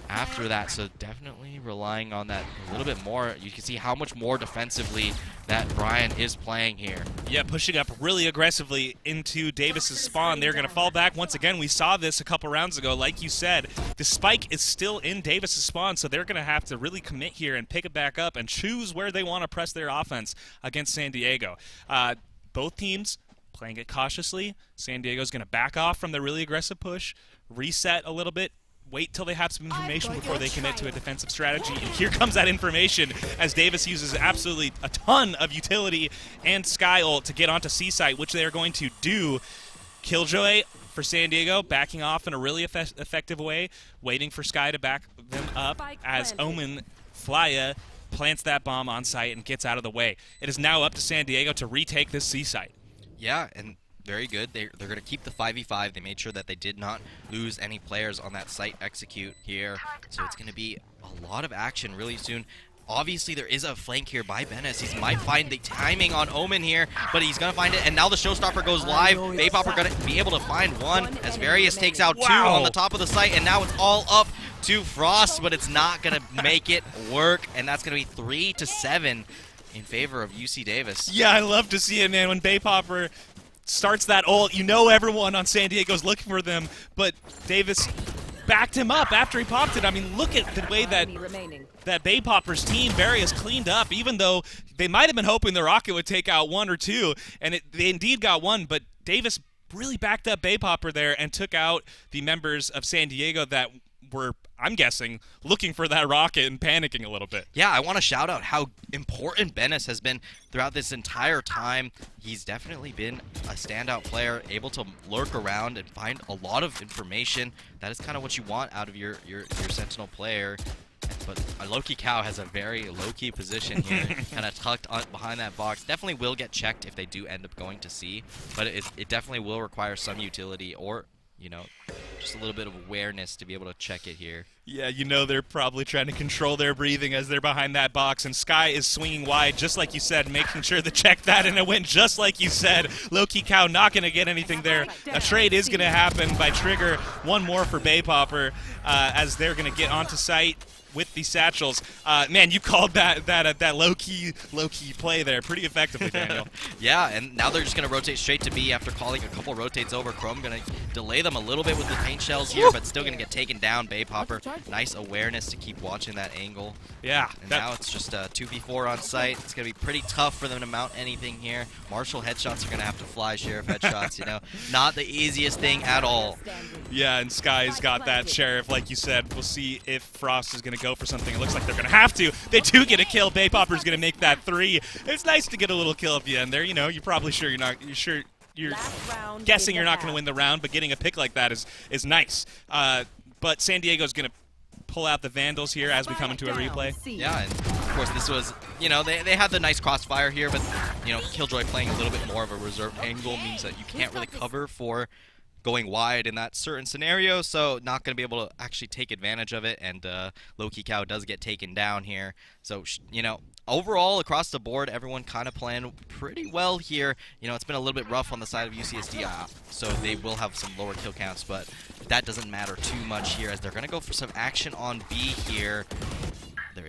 after that, so definitely relying on that a little bit more. You can see how much more defensively that Brian is playing here. Yeah, pushing up really aggressively into Davis's spawn. They're going to fall back. Once again, we saw this a couple rounds ago. Like you said, the spike is still in Davis's spawn, so they're going to have to really commit here and pick it back up and choose where they want to press their offense against San Diego. Both teams playing it cautiously. San Diego's going to back off from the really aggressive push, reset a little bit, wait till they have some information before they commit to a defensive strategy. And here comes that information as Davis uses absolutely a ton of utility and Sky ult to get onto C-Site, which they are going to do. Killjoy for San Diego, backing off in a really effective way, waiting for Sky to back them up as Omen Flya plants that bomb on site and gets out of the way. It is now up to San Diego to retake this C-Site. Yeah, and very good. They're going to keep the 5v5. They made sure that they did not lose any players on that site execute here. So it's going to be a lot of action really soon. Obviously, there is a flank here by Benes. He might find the timing on Omen here, but he's going to find it. And now the showstopper goes live. Baypopper going to be able to find 1 as Various takes out 2 on the top of the site. And now it's all up to Frost, but it's not going to make it work. And that's going to be 3-7 in favor of UC Davis. Yeah, I love to see it, man. When Baypopper starts that ult, you know everyone on San Diego's looking for them, but Davis backed him up after he popped it. I mean, look at the way that Baypopper's team, Various, cleaned up, even though they might have been hoping the Rocket would take out 1 or 2, and they indeed got 1, but Davis really backed up Baypopper there and took out the members of San Diego that were, I'm guessing, looking for that rocket and panicking a little bit. Yeah, I want to shout out how important Benes has been throughout this entire time. He's definitely been a standout player, able to lurk around and find a lot of information. That is kind of what you want out of your Sentinel player. But Loki Cow has a very low-key position here, kind of tucked behind that box. Definitely will get checked if they do end up going to C, but it definitely will require some utility or, you know, just a little bit of awareness to be able to check it here. Yeah, you know they're probably trying to control their breathing as they're behind that box, and Sky is swinging wide, just like you said, making sure to check that, and it went just like you said. Low-key Cow not going to get anything there. A trade is going to happen by Trigger. 1 more for Baypopper as they're going to get onto site with the satchels. Man, you called that low-key play there pretty effectively, Daniel. Yeah, and now they're just going to rotate straight to B after calling a couple rotates over. Chrome going to delay them a little bit with the paint shells here, but still going to get taken down. Baypopper, nice awareness to keep watching that angle. Yeah. And now it's just 2v4 on site. It's going to be pretty tough for them to mount anything here. Marshall headshots are going to have to fly. Sheriff headshots, you know, not the easiest thing at all. Yeah, and Sky's got that Sheriff, like you said. We'll see if Frost is going to go for something. It looks like they're going to have to. They do get a kill. Baypopper's going to make that 3. It's nice to get a little kill at the end there. You know, you're probably sure you're guessing you're not going to win the round, but getting a pick like that is nice. But San Diego's going to pull out the Vandals here as we come into a replay. Yeah, and of course this was, you know, they had the nice crossfire here, but, you know, Killjoy playing a little bit more of a reserved angle means that you can't really cover for going wide in that certain scenario, so not going to be able to actually take advantage of it, and Loki Cow does get taken down here. So, you know, overall, across the board, everyone kind of playing pretty well here. You know, it's been a little bit rough on the side of UCSD, so they will have some lower kill counts, but that doesn't matter too much here as they're going to go for some action on B here. There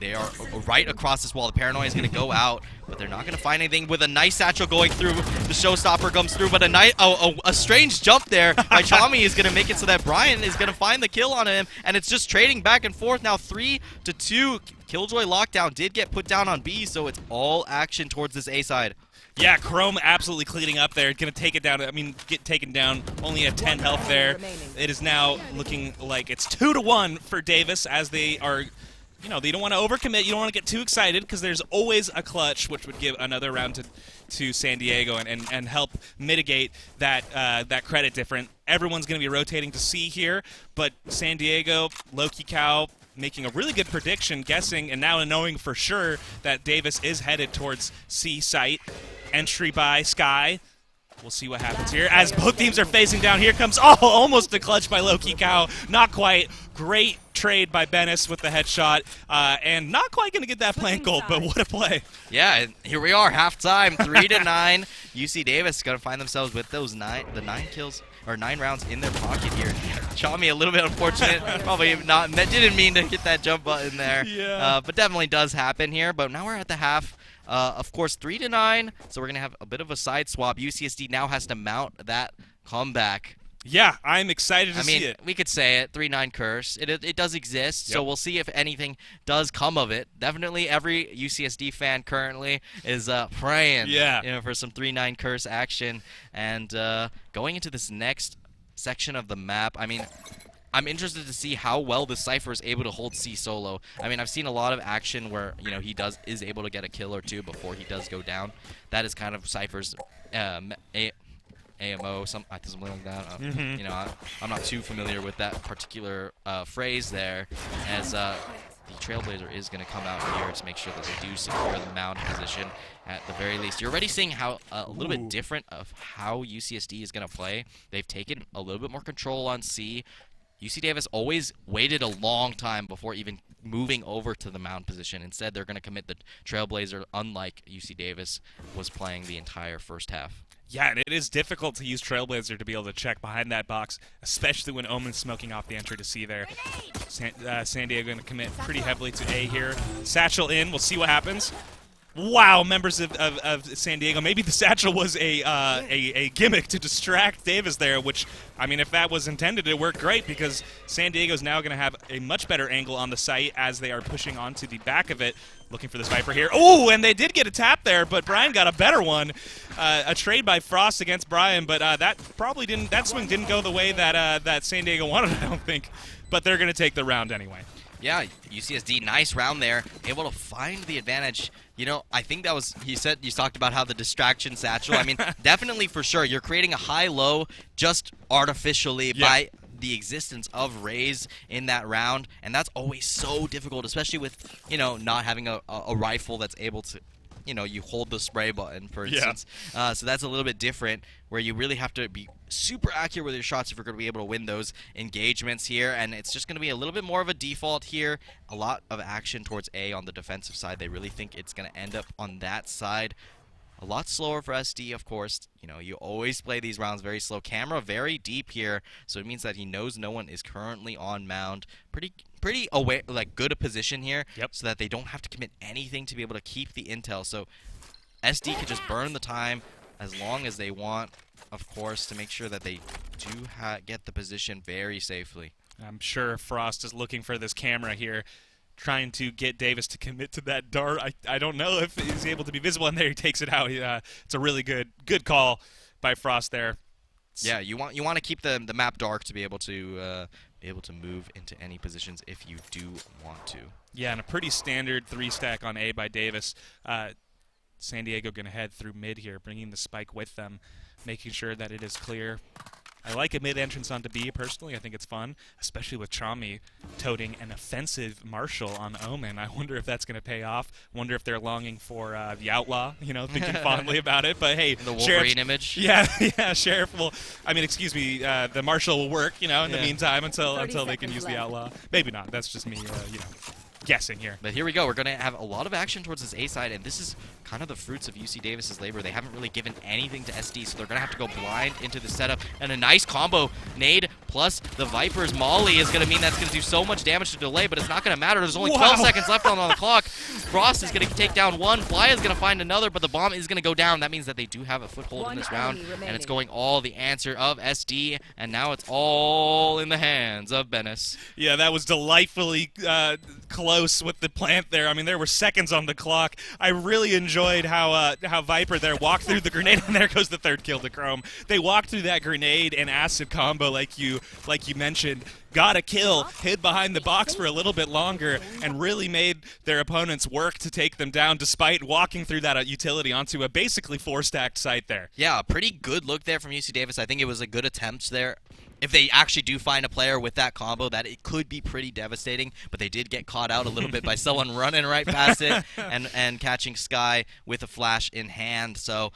They are right across this wall. The paranoia is going to go out, but they're not going to find anything. With a nice satchel going through, the showstopper comes through, but a strange jump there by Chami is going to make it so that Brian is going to find the kill on him, and it's just trading back and forth now. 3-2. Killjoy lockdown did get put down on B, so it's all action towards this A side. Yeah, Chrome absolutely cleaning up there. Going to take it down. I mean, get taken down. Only at 10 health there. It is now looking like it's 2-1 for Davis, as they are, you know, they don't want to overcommit. You don't want to get too excited, because there's always a clutch, which would give another round to San Diego and help mitigate that that credit difference. Everyone's going to be rotating to C here, but San Diego, Loki Cow, making a really good prediction, guessing, and now knowing for sure that Davis is headed towards C site. Entry by Sky. We'll see what happens here as both teams are facing down. Here comes, almost a clutch by Loki Cow. Not quite. Great trade by Bennis with the headshot. And not quite going to get that plant gold, but what a play. Yeah, and here we are, halftime, 3-9. UC Davis going to find themselves with those 9 kills, or 9 rounds in their pocket here. Chami a little bit unfortunate. Probably not. That didn't mean to hit that jump button there. Yeah. But definitely does happen here. But now we're at the half. Of course, 3-9. So we're going to have a bit of a side swap. UCSD now has to mount that comeback. Yeah, I'm excited to see it. We could say it, 3-9 curse. It does exist, so we'll see if anything does come of it. Definitely every UCSD fan currently is praying for some 3-9 curse action. And going into this next section of the map, I mean, I'm interested to see how well the Cypher is able to hold C solo. I mean, I've seen a lot of action where, you know, he is able to get a kill or two before he does go down. That is kind of Cypher's AMO, something like that. You know, I'm not too familiar with that particular phrase there, as the Trailblazer is going to come out here to make sure that they do secure the mound position at the very least. You're already seeing how a little bit different of how UCSD is going to play. They've taken a little bit more control on C. UC Davis always waited a long time before even moving over to the mound position. Instead, they're going to commit the Trailblazer, unlike UC Davis was playing the entire first half. Yeah, and it is difficult to use Trailblazer to be able to check behind that box, especially when Omen's smoking off the entry to C there. San Diego going to commit pretty heavily to A here. Satchel in. We'll see what happens. Wow, members of San Diego. Maybe the satchel was a gimmick to distract Davis there, which, I mean, if that was intended, it worked great, because San Diego's now going to have a much better angle on the site as they are pushing onto the back of it, looking for this Viper here. Oh, and they did get a tap there, but Brian got a better one. A trade by Frost against Brian, but that swing didn't go the way that San Diego wanted, I don't think. But they're going to take the round anyway. Yeah, UCSD, nice round there. Able to find the advantage. You know, I think that was, you talked about how the distraction satchel. I mean, definitely for sure. You're creating a high-low just artificially by the existence of Raze in that round. And that's always so difficult, especially with, you know, not having a rifle that's able to, you know, you hold the spray button, for instance. So that's a little bit different, where you really have to be super accurate with your shots if you're going to be able to win those engagements here. And it's just going to be a little bit more of a default here. A lot of action towards A on the defensive side. They really think it's going to end up on that side. A lot slower for SD, of course. You know, you always play these rounds very slow. Camera very deep here, so it means that he knows no one is currently on mound. Pretty aware, like, good a position here, so that they don't have to commit anything to be able to keep the intel. So SD can just burn the time as long as they want, of course, to make sure that they do get the position very safely. I'm sure Frost is looking for this camera here, trying to get Davis to commit to that dart. I don't know if he's able to be visible, and there he takes it out. It's a really good call by Frost there. Yeah, you want to keep the map dark to be able to move into any positions if you do want to. Yeah, and a pretty standard 3-stack on A by Davis. San Diego going to head through mid here, bringing the spike with them, making sure that it is clear. I like a mid-entrance onto B, personally. I think it's fun, especially with Chami toting an offensive Marshall on Omen. I wonder if that's going to pay off. Wonder if they're longing for the Outlaw, you know, thinking fondly about it. But, hey, the Wolverine image. Yeah, Sheriff will, the Marshall will work, you know, in the meantime until they can use the Outlaw. Maybe not. That's just me, you know, guessing here. But here we go. We're going to have a lot of action towards this A side, and this is kind of the fruits of UC Davis's labor. They haven't really given anything to SD, so they're going to have to go blind into the setup. And a nice combo. Nade plus the Viper's Molly is going to mean that's going to do so much damage to delay, but it's not going to matter. There's only 12 seconds left on the clock. Frost is going to take down one. Fly is going to find another, but the bomb is going to go down. That means that they do have a foothold in this round, and it's going all the answer of SD, and now it's all in the hands of Bennis. Yeah, that was delightfully close with the plant there. I mean, there were seconds on the clock. I really enjoyed how Viper there walked through the grenade, and there goes the third kill to Chrome. They walked through that grenade and acid combo like you mentioned. Got a kill, hid behind the box for a little bit longer, and really made their opponents work to take them down despite walking through that utility onto a basically 4-stacked site there. Yeah, a pretty good look there from UC Davis. I think it was a good attempt there. If they actually do find a player with that combo, that it could be pretty devastating, but they did get caught out a little bit by someone running right past it and catching Sky with a flash in hand. So,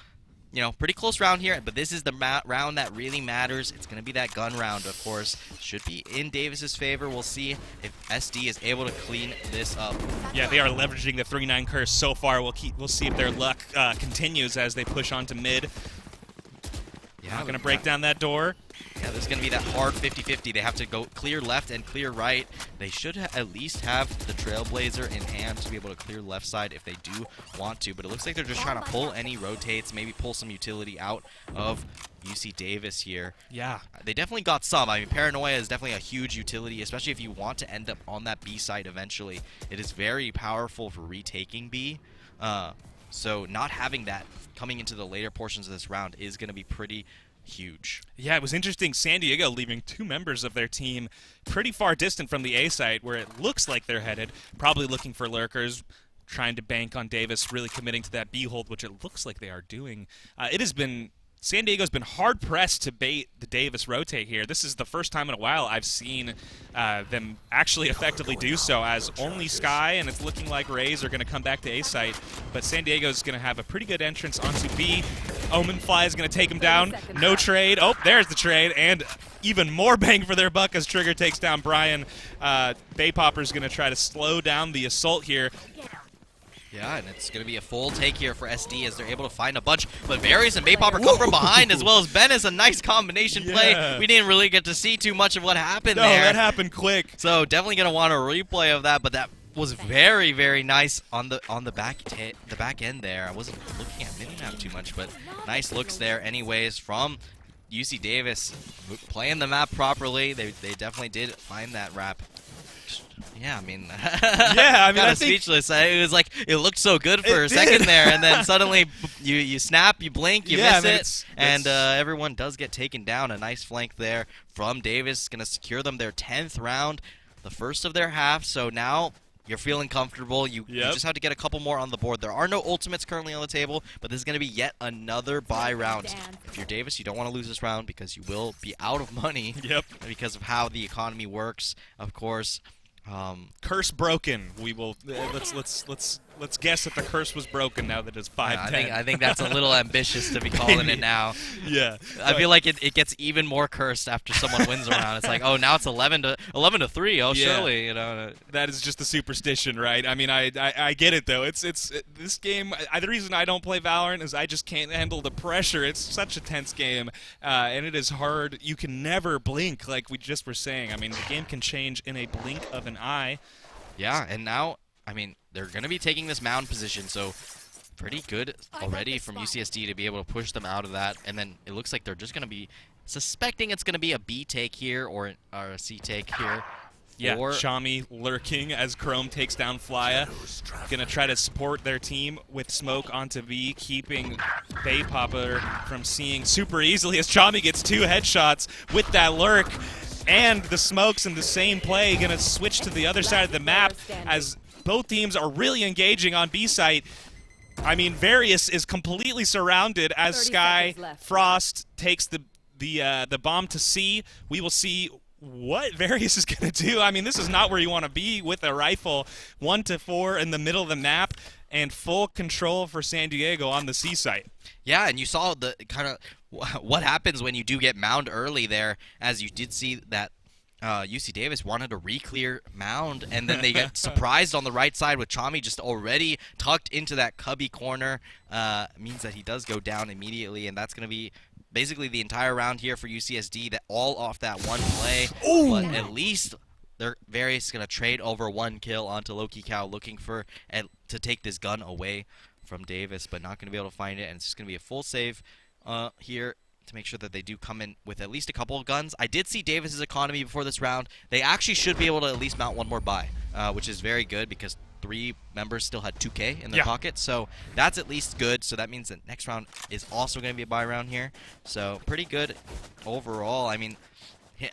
you know, pretty close round here, but this is the round that really matters. It's going to be that gun round, of course. Should be in Davis's favor. We'll see if SD is able to clean this up. Yeah, they are leveraging the 3-9 curse so far. We'll see if their luck continues as they push on to mid. Yeah, not going to break down that door. Yeah, there's going to be that hard 50-50. They have to go clear left and clear right. They should at least have the Trailblazer in hand to be able to clear left side if they do want to. But it looks like they're just trying to pull any rotates, maybe pull some utility out of UC Davis here. Yeah. They definitely got some. I mean, Paranoia is definitely a huge utility, especially if you want to end up on that B side eventually. It is very powerful for retaking B. So not having that coming into the later portions of this round is going to be pretty huge. Yeah, it was interesting. San Diego leaving 2 members of their team pretty far distant from the A site where it looks like they're headed, probably looking for lurkers, trying to bank on Davis, really committing to that B hold, which it looks like they are doing. San Diego's been hard-pressed to bait the Davis rotate here. This is the first time in a while I've seen them actually effectively do so, as only Sky and it's looking like Rays are going to come back to A site, but San Diego's going to have a pretty good entrance onto B. Omenfly is going to take him down. No trade. Oh, there's the trade, and even more bang for their buck as Trigger takes down Brian. Baypopper's going to try to slow down the assault here. Yeah, and it's going to be a full take here for SD as they're able to find a bunch. But Varys and Baypopper come from behind, as well as Ben is a nice combination play. We didn't really get to see too much of what happened there. No, that happened quick. So definitely going to want a replay of that, but that was very, very nice on the back end there. I wasn't looking at minimap too much, but nice looks there anyways from UC Davis. Playing the map properly, they definitely did find that wrap. Yeah, I mean, I think speechless. It was like it looked so good for a second there, and then suddenly you snap, you blink, you miss it, and everyone does get taken down. A nice flank there from Davis, going to secure them their 10th round, the first of their half. So now you're feeling comfortable. You just have to get a couple more on the board. There are no ultimates currently on the table, but this is going to be yet another buy round. If you're Davis, you don't want to lose this round because you will be out of money because of how the economy works, of course. Curse broken. We will let's guess that the curse was broken now that it's 5-10. I think that's a little ambitious to be calling it now. Yeah. I feel like it gets even more cursed after someone wins a round. It's like, oh, now it's 11-3. Oh, surely, you know. That is just a superstition, right? I mean, I get it though. It's this game. The reason I don't play Valorant is I just can't handle the pressure. It's such a tense game, and it is hard. You can never blink, like we just were saying. I mean, the game can change in a blink of an eye. Yeah, and now, I mean, they're going to be taking this mound position, so pretty good already from UCSD to be able to push them out of that. And then it looks like they're just going to be suspecting it's going to be a B take here or a C take here. Yeah, Shami lurking as Chrome takes down Flya. Gonna try to support their team with smoke onto V, keeping Baypopper from seeing super easily as Shami gets 2 headshots with that lurk. And the smokes in the same play gonna switch to the other side of the map as both teams are really engaging on B site. I mean, Varius is completely surrounded as Sky Frost takes the bomb to C. We will see what Varius is going to do. I mean, this is not where you want to be with a rifle. 1-4 in the middle of the map and full control for San Diego on the C site. Yeah, and you saw the kind of what happens when you do get mound early there, as you did see that UC Davis wanted to re-clear Mound, and then they get surprised on the right side with Chami just already tucked into that cubby corner. Means that he does go down immediately, and that's going to be basically the entire round here for UCSD, that all off that one play. Ooh. But at least they're Various going to trade over 1 kill onto Loki Cow, looking for to take this gun away from Davis, but not going to be able to find it, and it's just going to be a full save here to make sure that they do come in with at least a couple of guns. I did see Davis's economy before this round. They actually should be able to at least mount one more buy, which is very good because 3 members still had 2K in their pocket, so that's at least good. So that means that next round is also going to be a buy round here. So pretty good overall. I mean,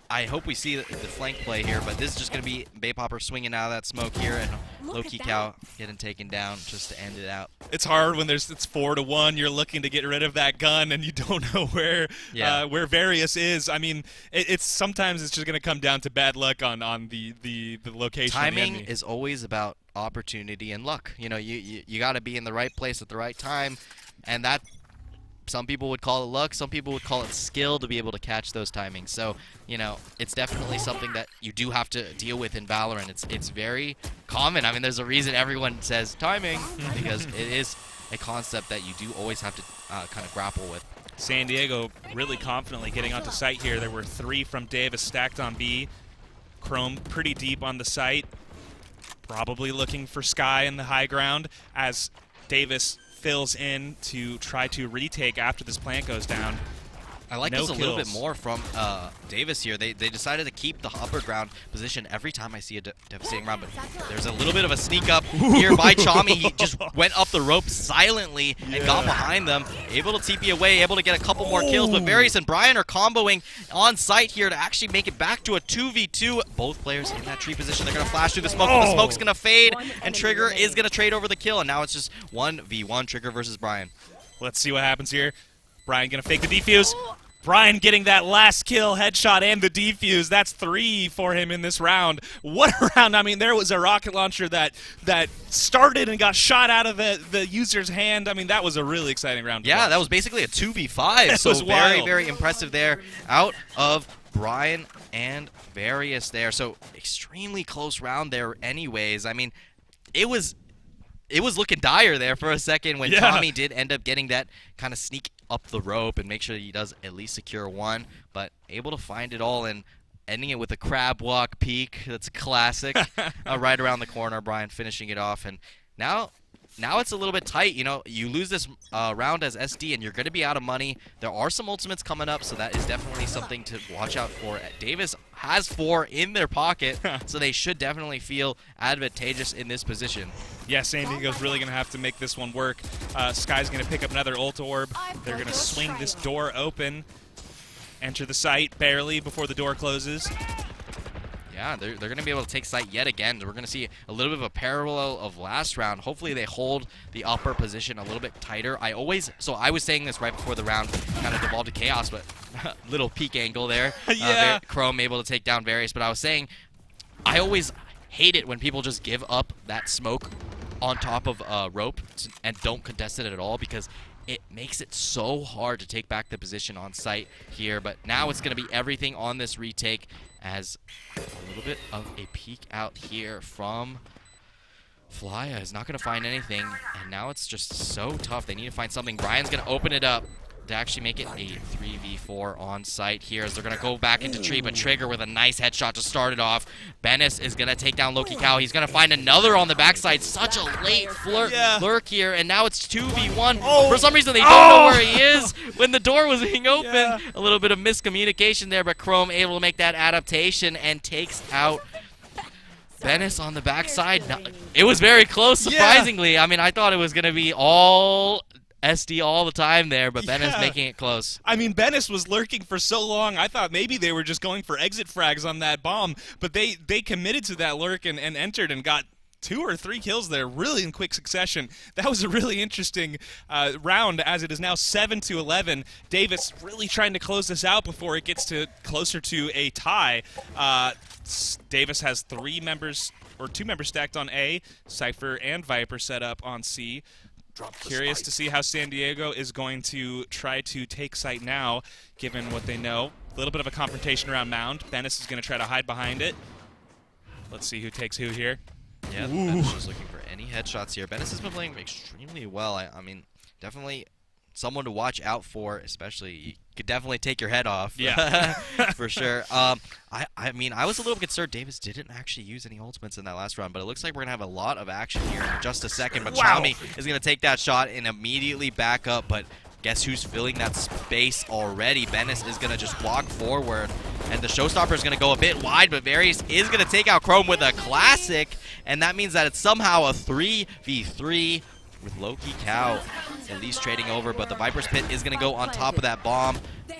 I hope we see the flank play here, but this is just going to be Bay Popper swinging out of that smoke here, and Loki Cow getting taken down just to end it out. It's hard when it's 4-1. You're looking to get rid of that gun, and you don't know where Various is. I mean, sometimes it's just going to come down to bad luck on the location. Timing is always about opportunity and luck. You know, you got to be in the right place at the right time, and that. Some people would call it luck, some people would call it skill to be able to catch those timings. So, you know, it's definitely something that you do have to deal with in Valorant. It's very common. I mean, there's a reason everyone says timing, because it is a concept that you do always have to kind of grapple with. San Diego really confidently getting onto site here. There were 3 from Davis stacked on B. Chrome pretty deep on the site. Probably looking for Sky in the high ground as Davis fills in to try to retake after this plant goes down. I like this a little bit more from Davis here. They decided to keep the upper ground position every time I see a devastating round, but there's a little bit of a sneak up here by Chami. He just went up the rope silently and got behind them, able to TP away, able to get a couple more kills, but Various and Brian are comboing on site here to actually make it back to a 2v2. Both players in that tree position. They're going to flash through the smoke, but the smoke's going to fade, and Trigger is going to trade over the kill, and now it's just 1v1 Trigger versus Brian. Let's see what happens here. Brian going to fake the defuse. Brian getting that last kill, headshot, and the defuse. That's 3 for him in this round. What a round. I mean, there was a rocket launcher that started and got shot out of the user's hand. I mean, that was a really exciting round. Yeah, that was basically a 2v5. So very, very impressive there out of Brian and Various there. So extremely close round there anyways. I mean, it was looking dire there for a second when Tommy did end up getting that kind of sneak up the rope and make sure he does at least secure 1, but able to find it all and ending it with a crab walk peek. That's a classic. Right around the corner, Brian finishing it off, and now it's a little bit tight. You know, you lose this round as SD and you're going to be out of money. There are some ultimates coming up, so that is definitely something to watch out for. Davis has 4 in their pocket, so they should definitely feel advantageous in this position. Yeah, San Diego's really going to have to make this one work. Sky's going to pick up another ult orb. They're going to swing this door open, enter the site barely before the door closes. Yeah, they're going to be able to take site yet again. We're going to see a little bit of a parallel of last round. Hopefully they hold the upper position a little bit tighter. I was saying this right before the round kind of devolved to chaos, but little peek angle there. Chrome able to take down Various, but I was saying I always hate it when people just give up that smoke on top of a rope and don't contest it at all, because it makes it so hard to take back the position on site here. But now it's going to be everything on this retake, as a little bit of a peek out here from Flya is not going to find anything, and now it's just so tough. They need to find something. Brian's going to open it up to actually make it a 3v4 on site here, as they're going to go back into tree, but Trigger with a nice headshot to start it off. Bennis is going to take down Loki Cow. He's going to find another on the backside. Such a late lurk here, and now it's 2v1. For some reason, they don't know where he is when the door was being open. A little bit of miscommunication there, but Chrome able to make that adaptation and takes out Bennis on the backside. It was very close, surprisingly. I mean, I thought it was going to be all SD all the time there, but Bennis making it close. I mean, Bennis was lurking for so long, I thought maybe they were just going for exit frags on that bomb, but they committed to that lurk and entered and got 2 or 3 kills there really in quick succession. That was a really interesting round, as it is now 7-11. Davis really trying to close this out before it gets to closer to a tie. Davis has 2 members stacked on A, Cypher and Viper set up on C. Curious to see how San Diego is going to try to take site now, given what they know. A little bit of a confrontation around Mound. Bennis is going to try to hide behind it. Let's see who takes who here. Yeah, Bennis just looking for any headshots here. Bennis has been playing extremely well. I mean, definitely someone to watch out for, especially you could definitely take your head off. Yeah. For sure. I mean, I was a little concerned Davis didn't actually use any ultimates in that last round, but it looks like we're going to have a lot of action here in just a second. But Wow. Chami is going to take that shot and immediately back up, but guess who's filling that space already? Bennis is going to just walk forward, and the showstopper is going to go a bit wide, but Various is going to take out Chrome with a classic, and that means that it's somehow a 3v3 with Loki Cow at least trading over, but the Viper's Pit is going to go on top of that bomb.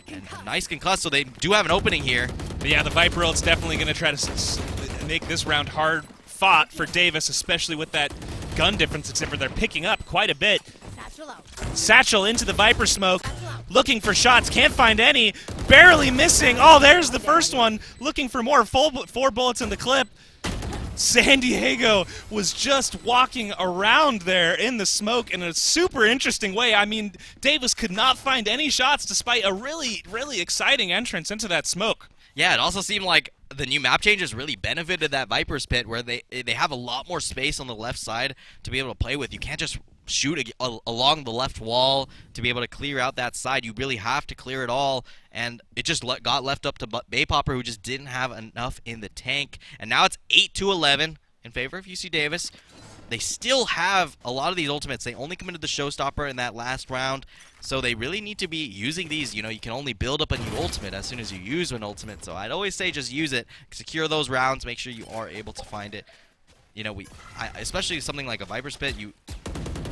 And a nice concuss, so they do have an opening here. But yeah, the Viper ult's definitely going to try to make this round hard fought for Davis, especially with that gun difference, except for they're picking up quite a bit. Satchel into the Viper smoke, looking for shots, can't find any, barely missing. Oh, there's the first one, looking for more, 4 bullets in the clip. San Diego was just walking around there in the smoke in a super interesting way. I mean, Davis could not find any shots despite a really, really exciting entrance into that smoke. Yeah, it also seemed like the new map changes really benefited that Viper's Pit, where they have a lot more space on the left side to be able to play with. You can't just shoot along the left wall to be able to clear out that side. You really have to clear it all, and it just got left up to Baypopper, who just didn't have enough in the tank. And now it's 8-11 in favor of UC Davis. They still have a lot of these ultimates. They only committed the showstopper in that last round, so they really need to be using these. You know, you can only build up a new ultimate as soon as you use an ultimate, so I'd always say just use it, secure those rounds, make sure you are able to find it. You know, especially something like a Viper's Pit, you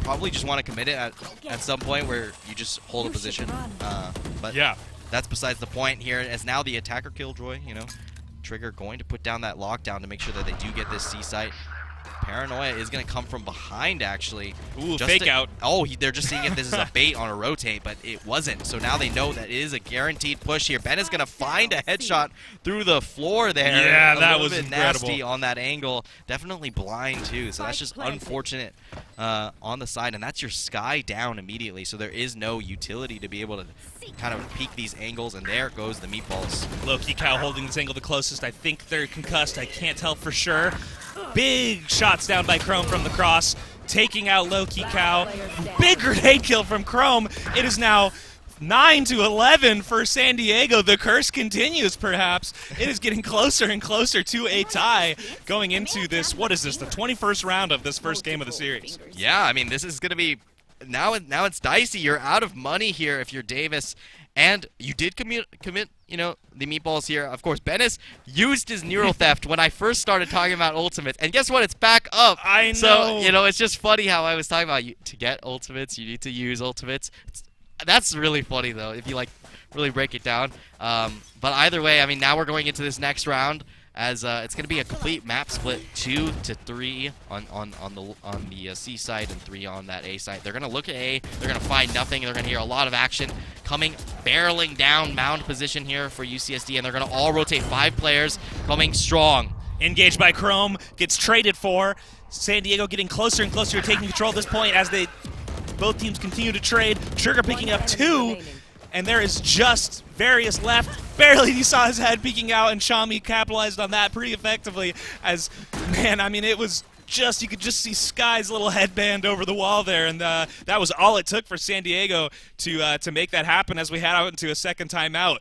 probably just want to commit it at some point where you just hold a position. But yeah, that's besides the point here, as now the attacker killjoy, you know, Trigger going to put down that lockdown to make sure that they do get this C site. Paranoia is going to come from behind, actually. Ooh, fake out. Oh, they're just seeing if this is a bait on a rotate, but it wasn't. So now they know that it is a guaranteed push here. Ben is going to find a headshot through the floor there. Yeah, that was bit incredible. nasty on that angle. Definitely blind, too. So that's just unfortunate on the side. And that's your Sky down immediately. So there is no utility to be able to kind of peek these angles. And there goes the meatballs. Loki Cow holding this angle the closest. I think they're concussed. I can't tell for sure. Big shots down by Chrome from the cross, taking out Loki Cow. Big grenade kill from Chrome. It is now 9-11 for San Diego. The curse continues, perhaps. It is getting closer and closer to a tie going into this, what is this, the 21st round of this first game of the series. Yeah, I mean, this is going to be, now it's dicey. You're out of money here if you're Davis. And you did commit, you know, the meatballs here. Of course, Bennis used his neural theft when I first started talking about ultimates. And guess what? It's back up. I know. So, you know, it's just funny how I was talking about to get ultimates, you need to use ultimates. That's really funny, though, if you, like, really break it down. But either way, I mean, now we're going into this next round, as it's going to be a complete map split, 2-3 on the C side and 3 on that A side. They're going to look at A, they're going to find nothing, and they're going to hear a lot of action coming, barreling down mound position here for UCSD, and they're going to all rotate 5 players, coming strong. Engaged by Chrome, gets traded for. San Diego getting closer and closer to taking control at this point as both teams continue to trade. Trigger picking up 2. And there is just Various left. Barely he saw his head peeking out, and Chami capitalized on that pretty effectively. As, man, I mean, it was just, you could just see Sky's little headband over the wall there, and that was all it took for San Diego to make that happen as we head out into a second timeout.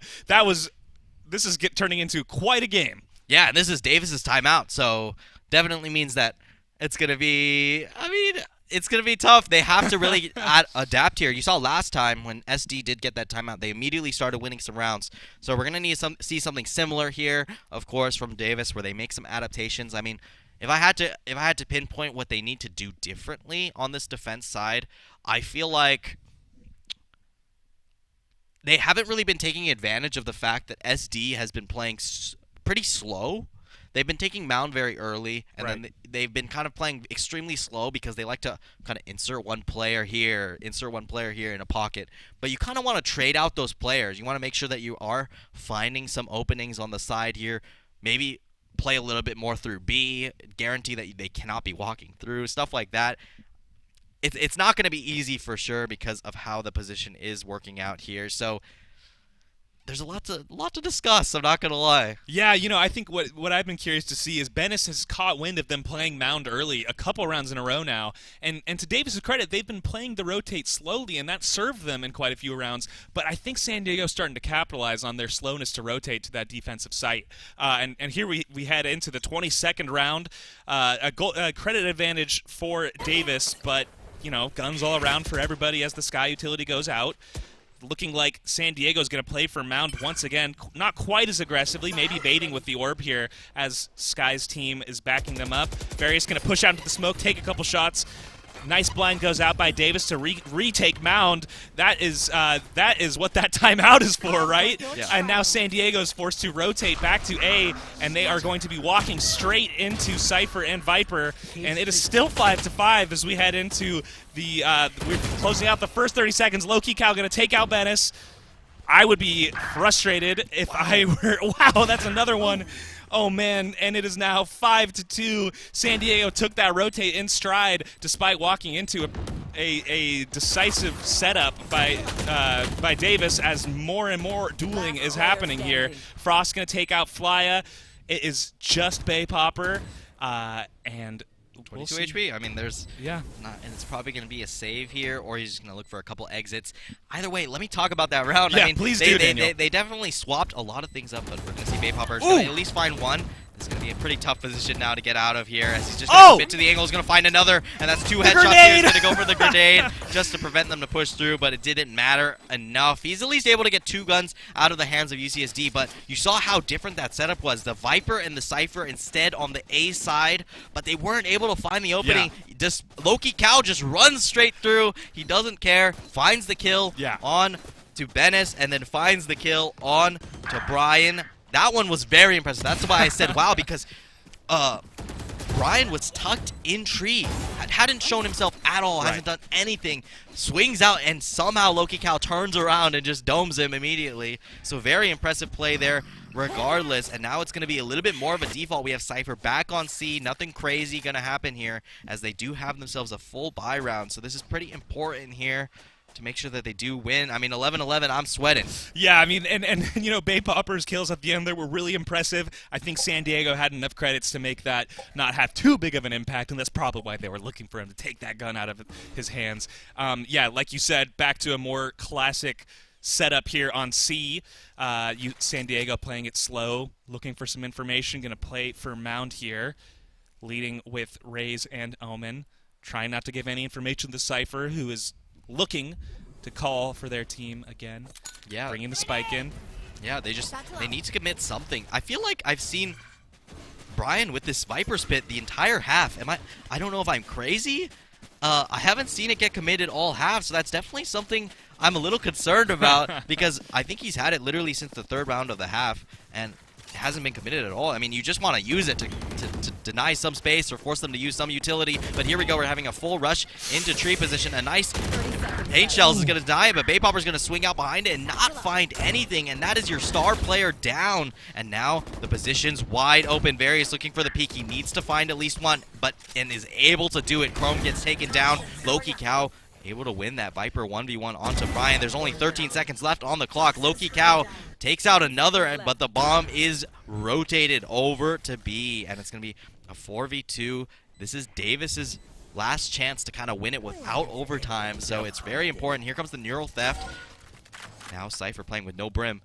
This is turning into quite a game. Yeah, and this is Davis's timeout, so definitely means that it's going to be, I mean, it's going to be tough. They have to really adapt here. You saw last time when SD did get that timeout, they immediately started winning some rounds. So we're going to need see something similar here, of course, from Davis, where they make some adaptations. I mean, if I had to pinpoint what they need to do differently on this defense side, I feel like they haven't really been taking advantage of the fact that SD has been playing pretty slow. They've been taking mound very early, and then they've been kind of playing extremely slow because they like to kind of insert one player here in a pocket. But you kind of want to trade out those players. You want to make sure that you are finding some openings on the side here. Maybe play a little bit more through B, guarantee that they cannot be walking through, stuff like that. it's not going to be easy for sure because of how the position is working out here. So there's a lot to discuss. I'm not gonna lie. Yeah, you know, I think what I've been curious to see is Bennis has caught wind of them playing Mound early a couple rounds in a row now, and to Davis's credit, they've been playing the rotate slowly, and that served them in quite a few rounds. But I think San Diego's starting to capitalize on their slowness to rotate to that defensive site. And here we head into the 22nd round, a credit advantage for Davis, but you know, guns all around for everybody as the Sky utility goes out. Looking like San Diego's going to play for Mound once again, not quite as aggressively, maybe baiting with the orb here as Sky's team is backing them up. Various going to push out into the smoke, take a couple shots. Nice blind goes out by Davis to retake Mound. That is what that timeout is for, right? Yeah. And now San Diego is forced to rotate back to A, and they are going to be walking straight into Cypher and Viper. And it is still 5-5 as we head into the we're closing out the first 30 seconds. Low-key Cow going to take out Bennis. I would be frustrated if I were. Wow, that's another one. Oh, man, and it is now 5-2. San Diego took that rotate in stride despite walking into a decisive setup by Davis as more and more dueling is happening here. Frost going to take out Flya. It is just Bay Popper, and 22 HP. I mean, there's and it's probably going to be a save here, or he's just going to look for a couple exits. Either way, let me talk about that round. Yeah, I mean, please they, do, they, Daniel. they definitely swapped a lot of things up, but we're going to see Bay Popper is going to at least find one. It's going to be a pretty tough position now to get out of here, as he's just going to commit to the angle. He's going to find another, and that's two headshots here. He's going to go for the grenade just to prevent them to push through, but it didn't matter enough. He's at least able to get two guns out of the hands of UCSD, but you saw how different that setup was. The Viper and the Cypher instead on the A side, but they weren't able to find the opening. Just Low-key Cow just runs straight through. He doesn't care, finds the kill on to Bennis, and then finds the kill on to Brian. That one was very impressive. That's why I said wow, because Brian was tucked in tree. Hadn't shown himself at all. Hasn't done anything. Swings out, and somehow Low-key Cow turns around and just domes him immediately. So very impressive play there regardless. And now it's going to be a little bit more of a default. We have Cypher back on C. Nothing crazy going to happen here, as they do have themselves a full buy round. So this is pretty important here to make sure that they do win. I mean, 11-11, I'm sweating. Yeah, I mean, and you know, Bay Popper's kills at the end there were really impressive. I think San Diego had enough credits to make that not have too big of an impact, and that's probably why they were looking for him to take that gun out of his hands. Yeah, like you said, back to a more classic setup here on C. San Diego playing it slow, looking for some information, going to play for Mound here, leading with Raze and Omen, trying not to give any information to Cypher, who is looking to call for their team again. Yeah. Bringing the spike in. Yeah, they need to commit something. I feel like I've seen Brian with this Viper Spit the entire half. I don't know if I'm crazy. I haven't seen it get committed all half, so that's definitely something I'm a little concerned about because I think he's had it literally since the third round of the half, and it hasn't been committed at all. I mean, you just want to use it to deny some space or force them to use some utility, but here we go. We're having a full rush into tree position. A nice paint shells is going to die, but Bay Popper's going to swing out behind it and not find anything, and that is your star player down. And now the position's wide open. Various looking for the peak. He needs to find at least one, and is able to do it. Chrome gets taken down. Low-key Cow able to win that Viper 1v1 onto Brian. There's only 13 seconds left on the clock. Low-key Cow takes out another, but the bomb is rotated over to B, and it's going to be a 4v2. This is Davis's last chance to kind of win it without overtime, so it's very important. Here comes the Neural Theft. Now Cypher playing with no brim.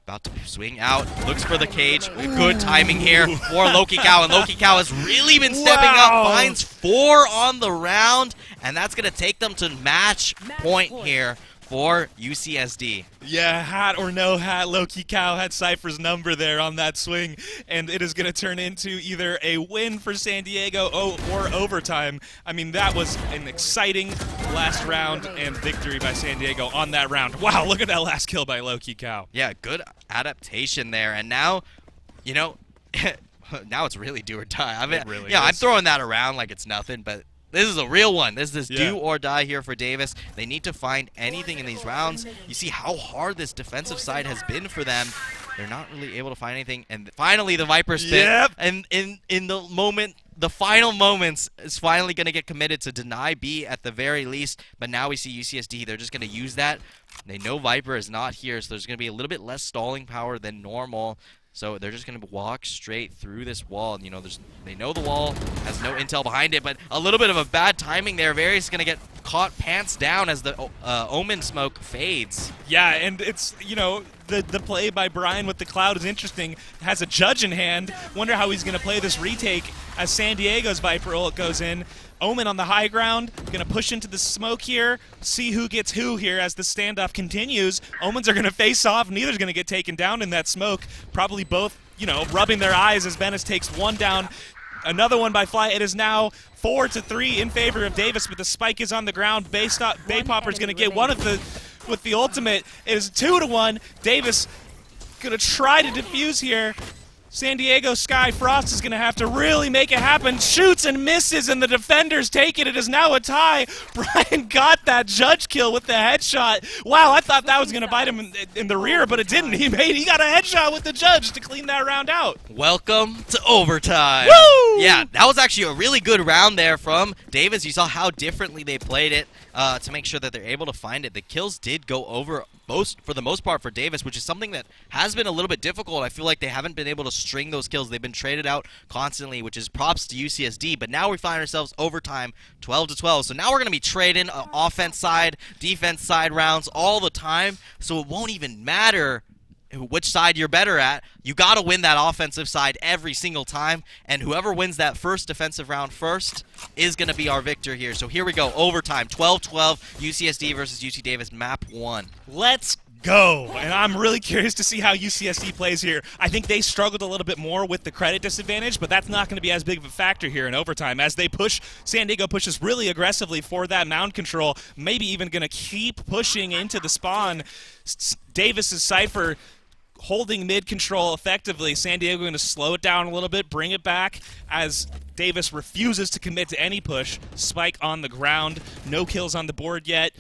About to swing out, looks for the cage. Good timing here for Low-key Cow, and Low-key Cow has really been stepping up. Finds 4 on the round, and that's going to take them to match point here for UCSD. Yeah, hat or no hat, Low-key Cow had Cypher's number there on that swing, and it is going to turn into either a win for San Diego or overtime. I mean, that was an exciting last round and victory by San Diego on that round. Wow, look at that last kill by Low-key Cow. Yeah, good adaptation there, and now, you know, now it's really do or die. I mean, it really yeah, is. I'm throwing that around like it's nothing, but this is a real one. This is do or die here for Davis. They need to find anything in these rounds. You see how hard this defensive side has been for them. They're not really able to find anything. And finally, the Viper spit. Yep. And in the moment the final moments is finally going to get committed to deny B at the very least. But now we see UCSD. They're just going to use that. They know Viper is not here, so there's going to be a little bit less stalling power than normal. So they're just going to walk straight through this wall. You know, they know the wall has no intel behind it, but a little bit of a bad timing there. Various going to get caught pants down as the Omen smoke fades. Yeah, and it's, you know, the play by Brian with the Cloud is interesting. Has a judge in hand. Wonder how he's going to play this retake as San Diego's Viper ult goes in. Omen on the high ground, going to push into the smoke here, see who gets who here as the standoff continues. Omens are going to face off, neither's going to get taken down in that smoke. Probably both, you know, rubbing their eyes as Venice takes one down. Another one by Fly. It is now 4-3 in favor of Davis, but the spike is on the ground. Baypopper's going to get one of the, with the ultimate. It is 2-1. Davis going to try to defuse here. San Diego Sky Frost is going to have to really make it happen. Shoots and misses, and the defenders take it. It is now a tie. Brian got that judge kill with the headshot. Wow, I thought that was going to bite him in the rear, but it didn't. He got a headshot with the judge to clean that round out. Welcome to overtime. Woo! Yeah, that was actually a really good round there from Davis. You saw how differently they played it to make sure that they're able to find it. The kills did go over for the most part for Davis, which is something that has been a little bit difficult. I feel like they haven't been able to string those kills. They've been traded out constantly, which is props to UCSD. But now we find ourselves overtime, 12-12. So now we're going to be trading offense side, defense side rounds all the time. So it won't even matter which side you're better at. You got to win that offensive side every single time, and whoever wins that first defensive round first is going to be our victor here. So here we go, overtime, 12-12, UCSD versus UC Davis, map 1. Let's go. And I'm really curious to see how UCSD plays here. I think they struggled a little bit more with the credit disadvantage, but that's not going to be as big of a factor here in overtime as they push. San Diego pushes really aggressively for that mound control, maybe even going to keep pushing into the spawn. Davis's Cypher holding mid control effectively. San Diego going to slow it down a little bit, bring it back as Davis refuses to commit to any push. Spike on the ground, no kills on the board yet.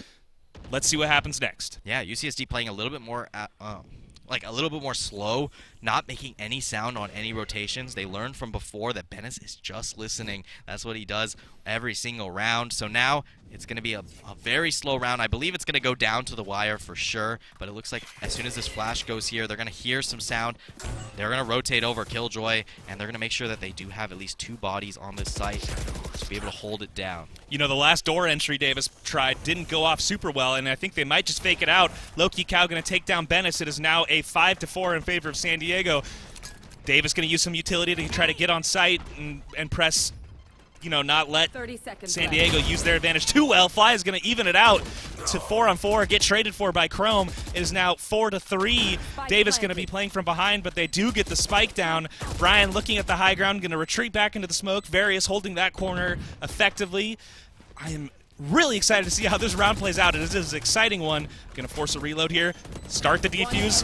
Let's see what happens next. Yeah, UCSD playing a little bit more slow, not making any sound on any rotations. They learned from before that Bennis is just listening. That's what he does every single round. So now it's going to be a very slow round. I believe it's going to go down to the wire for sure, but it looks like as soon as this flash goes here, they're going to hear some sound. They're going to rotate over Killjoy, and they're going to make sure that they do have at least 2 bodies on this site to be able to hold it down. You know, the last door entry Davis tried didn't go off super well, and I think they might just fake it out. Low-key Cow going to take down Bennis. It is now a 5-4 in favor of San Diego. Davis going to use some utility to try to get on site and press, you know, not let San Diego use their advantage too well. Fly is going to even it out to 4-on-4, get traded for by Chrome. It is now 4-3. Davis going to be playing from behind, but they do get the spike down. Brian looking at the high ground, going to retreat back into the smoke. Various holding that corner effectively. I am really excited to see how this round plays out. It is an exciting one. Going to force a reload here. Start the defuse.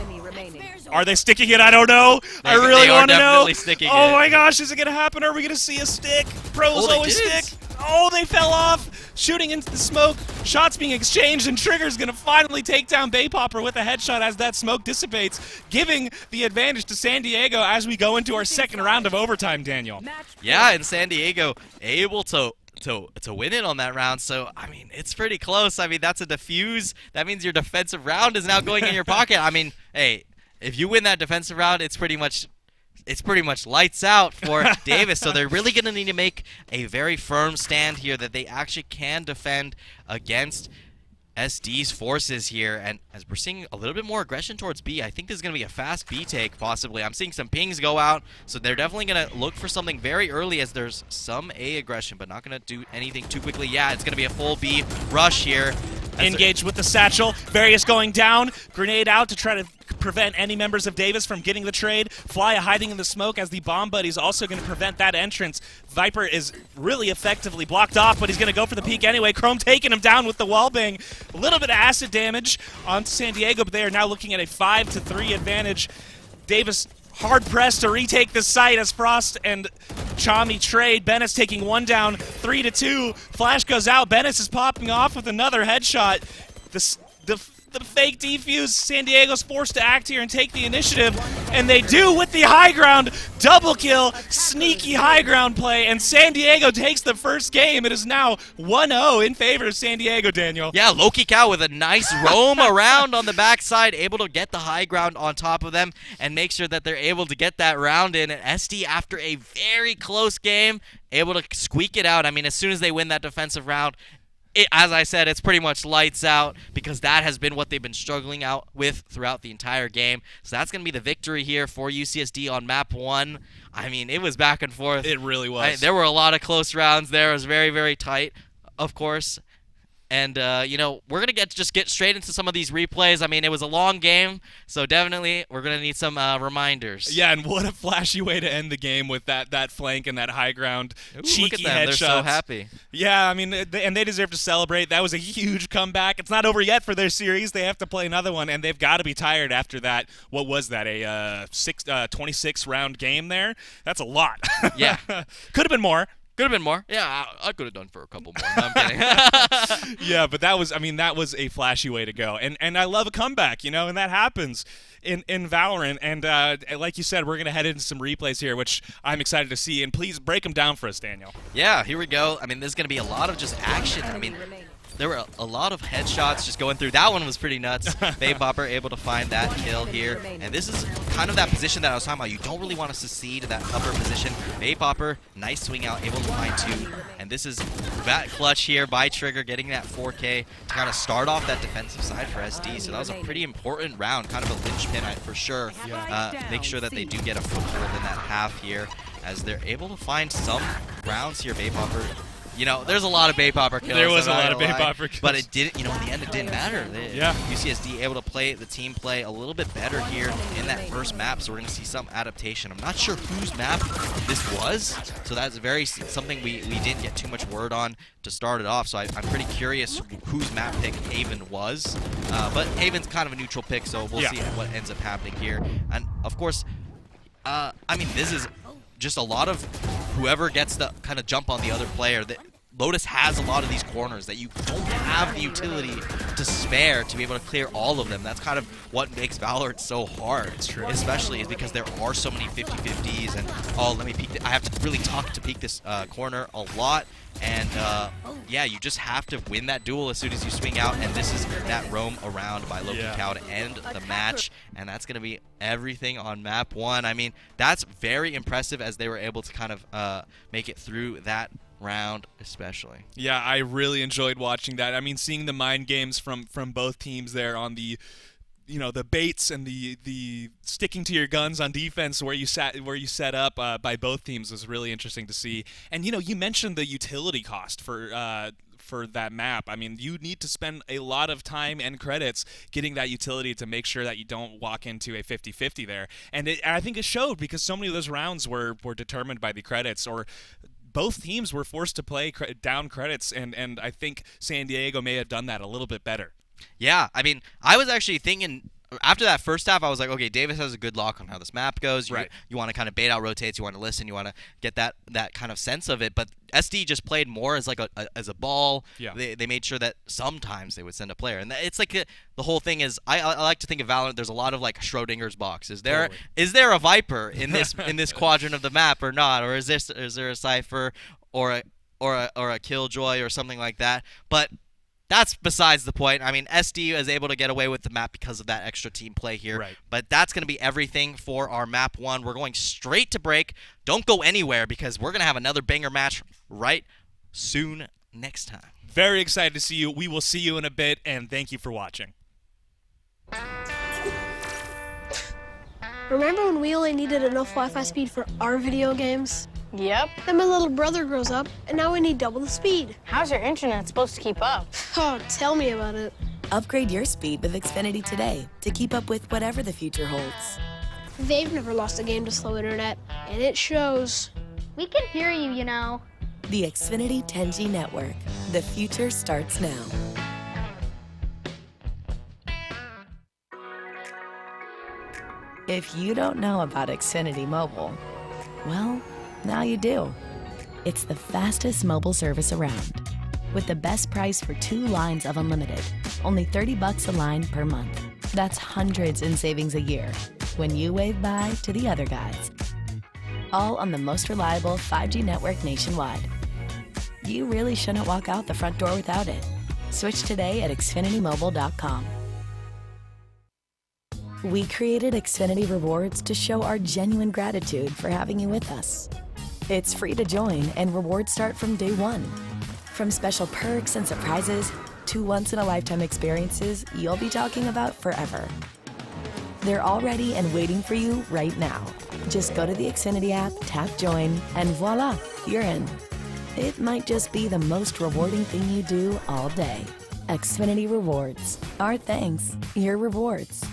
Are they sticking it? I don't know. I really want to know. Oh my gosh, is it going to happen? Are we going to see a stick? Pros always stick. Oh, they fell off. Shooting into the smoke. Shots being exchanged, and Trigger's going to finally take down Baypopper with a headshot as that smoke dissipates, giving the advantage to San Diego as we go into our second round of overtime, Daniel. Yeah, and San Diego able to win it on that round. So, I mean, it's pretty close. I mean, that's a defuse. That means your defensive round is now going in your pocket. I mean, hey, if you win that defensive round, it's pretty much lights out for Davis. So they're really going to need to make a very firm stand here that they actually can defend against SD's forces here. And as we're seeing a little bit more aggression towards B, I think this is going to be a fast B take, possibly. I'm seeing some pings go out, so they're definitely going to look for something very early as there's some A aggression, but not going to do anything too quickly. Yeah, it's going to be a full B rush here. Engaged with the satchel. Various going down. Grenade out to try to prevent any members of Davis from getting the trade. Fly hiding in the smoke as the bomb buddy's also going to prevent that entrance. Viper is really effectively blocked off, but he's going to go for the peek anyway. Chrome taking him down with the wallbang. A little bit of acid damage on San Diego, but they are now looking at a 5-3 advantage. Davis hard-pressed to retake the site as Frost and Chami trade. Bennis taking one down, 3-2. Flash goes out. Bennis is popping off with another headshot. The the fake defuse. San Diego's forced to act here and take the initiative, and they do with the high ground. Double kill, sneaky high ground play, and San Diego takes the first game. It is now 1-0 in favor of San Diego, Daniel. Yeah, Loki Cow with a nice roam around on the backside, able to get the high ground on top of them and make sure that they're able to get that round in. And SD, after a very close game, able to squeak it out. I mean, as soon as they win that defensive round, as I said, it's pretty much lights out because that has been what they've been struggling out with throughout the entire game. So that's going to be the victory here for UCSD on map 1. I mean, it was back and forth. It really was. There were a lot of close rounds there. It was very, very tight, of course. And, you know, we're going to just get straight into some of these replays. I mean, it was a long game, so definitely we're going to need some reminders. Yeah, and what a flashy way to end the game with that flank and that high ground. Ooh, cheeky look at them. headshots. They're so happy. Yeah, I mean, and they deserve to celebrate. That was a huge comeback. It's not over yet for their series. They have to play another one, and they've got to be tired after that. What was that, a 26-round game there? That's a lot. Yeah. Could have been more. Could have been more. Yeah, I could have done for a couple more. No, I'm kidding. Yeah, but that was a flashy way to go. And I love a comeback, you know, and that happens in Valorant. And like you said, we're going to head into some replays here, which I'm excited to see. And please break them down for us, Daniel. Yeah, here we go. I mean, there's going to be a lot of just action. I mean, there were a lot of headshots just going through. That one was pretty nuts. Baybopper able to find that kill here. And this is kind of that position that I was talking about. You don't really want to secede that upper position. Baybopper, nice swing out, able to find 2. And this is that clutch here by Trigger, getting that 4K to kind of start off that defensive side for SD. So that was a pretty important round, kind of a linchpin for sure. Make sure that they do get a foothold in that half here as they're able to find some rounds here. Baybopper, you know, there's a lot of Baybopper kills. There was a lot of Baybopper kills. But it didn't, you know, in the end, it didn't matter. Yeah. UCSD able to play the team play a little bit better here in that first map, so we're going to see some adaptation. I'm not sure whose map this was, so that's something we didn't get too much word on to start it off, so I'm pretty curious whose map pick Haven was. But Haven's kind of a neutral pick, so we'll see what ends up happening here. And, of course, I mean, this is just a lot of whoever gets the kind of jump on the other player. That Lotus has a lot of these corners that you don't have the utility to spare to be able to clear all of them. That's kind of what makes Valorant so hard. It's true. Especially is because there are so many 50-50s and, oh, let me peek. I have to really talk to peek this corner a lot. And, yeah, you just have to win that duel as soon as you swing out. And this is that roam around by Loki Cow to end the match. And that's going to be everything on map 1. I mean, that's very impressive as they were able to kind of make it through that round especially. Yeah, I really enjoyed watching that. I mean, seeing the mind games from both teams there on the, you know, the baits and the sticking to your guns on defense where you set up by both teams was really interesting to see. And you know, you mentioned the utility cost for that map. I mean, you need to spend a lot of time and credits getting that utility to make sure that you don't walk into a 50-50 there. And I think it showed because so many of those rounds were determined by the credits, or both teams were forced to play down credits, and I think San Diego may have done that a little bit better. Yeah, I mean, I was actually thinking after that first half, I was like, okay, Davis has a good lock on how this map goes. You want to kind of bait out rotates, you want to listen, you want to get that kind of sense of it. But SD just played more as like as a ball. Yeah. They made sure that sometimes they would send a player, and it's like the whole thing is I like to think of Valorant. There's a lot of like Schrodinger's box. Is there a Viper in this quadrant of the map or not, or is there a Cypher or a Killjoy or something like that? But that's besides the point. I mean, SD is able to get away with the map because of that extra team play here. Right. But that's going to be everything for our map 1. We're going straight to break. Don't go anywhere because we're going to have another banger match right soon next time. Very excited to see you. We will see you in a bit, and thank you for watching. Remember when we only needed enough Wi-Fi speed for our video games? Yep. Then my little brother grows up, and now we need double the speed. How's your internet supposed to keep up? Oh, tell me about it. Upgrade your speed with Xfinity today to keep up with whatever the future holds. They've never lost a game to slow internet, and it shows. We can hear you, you know. The Xfinity 10G network. The future starts now. If you don't know about Xfinity Mobile, well, now you do. It's the fastest mobile service around, with the best price for 2 lines of unlimited, Only $30 a line per month. That's hundreds in savings a year when you wave bye to the other guys. All on the most reliable 5G network nationwide. You really shouldn't walk out the front door without it. Switch today at xfinitymobile.com. We created Xfinity Rewards to show our genuine gratitude for having you with us. It's free to join, and rewards start from day one. From special perks and surprises to once-in-a-lifetime experiences you'll be talking about forever. They're all ready and waiting for you right now. Just go to the Xfinity app, tap join, and voila, you're in. It might just be the most rewarding thing you do all day. Xfinity Rewards. Our thanks, your rewards.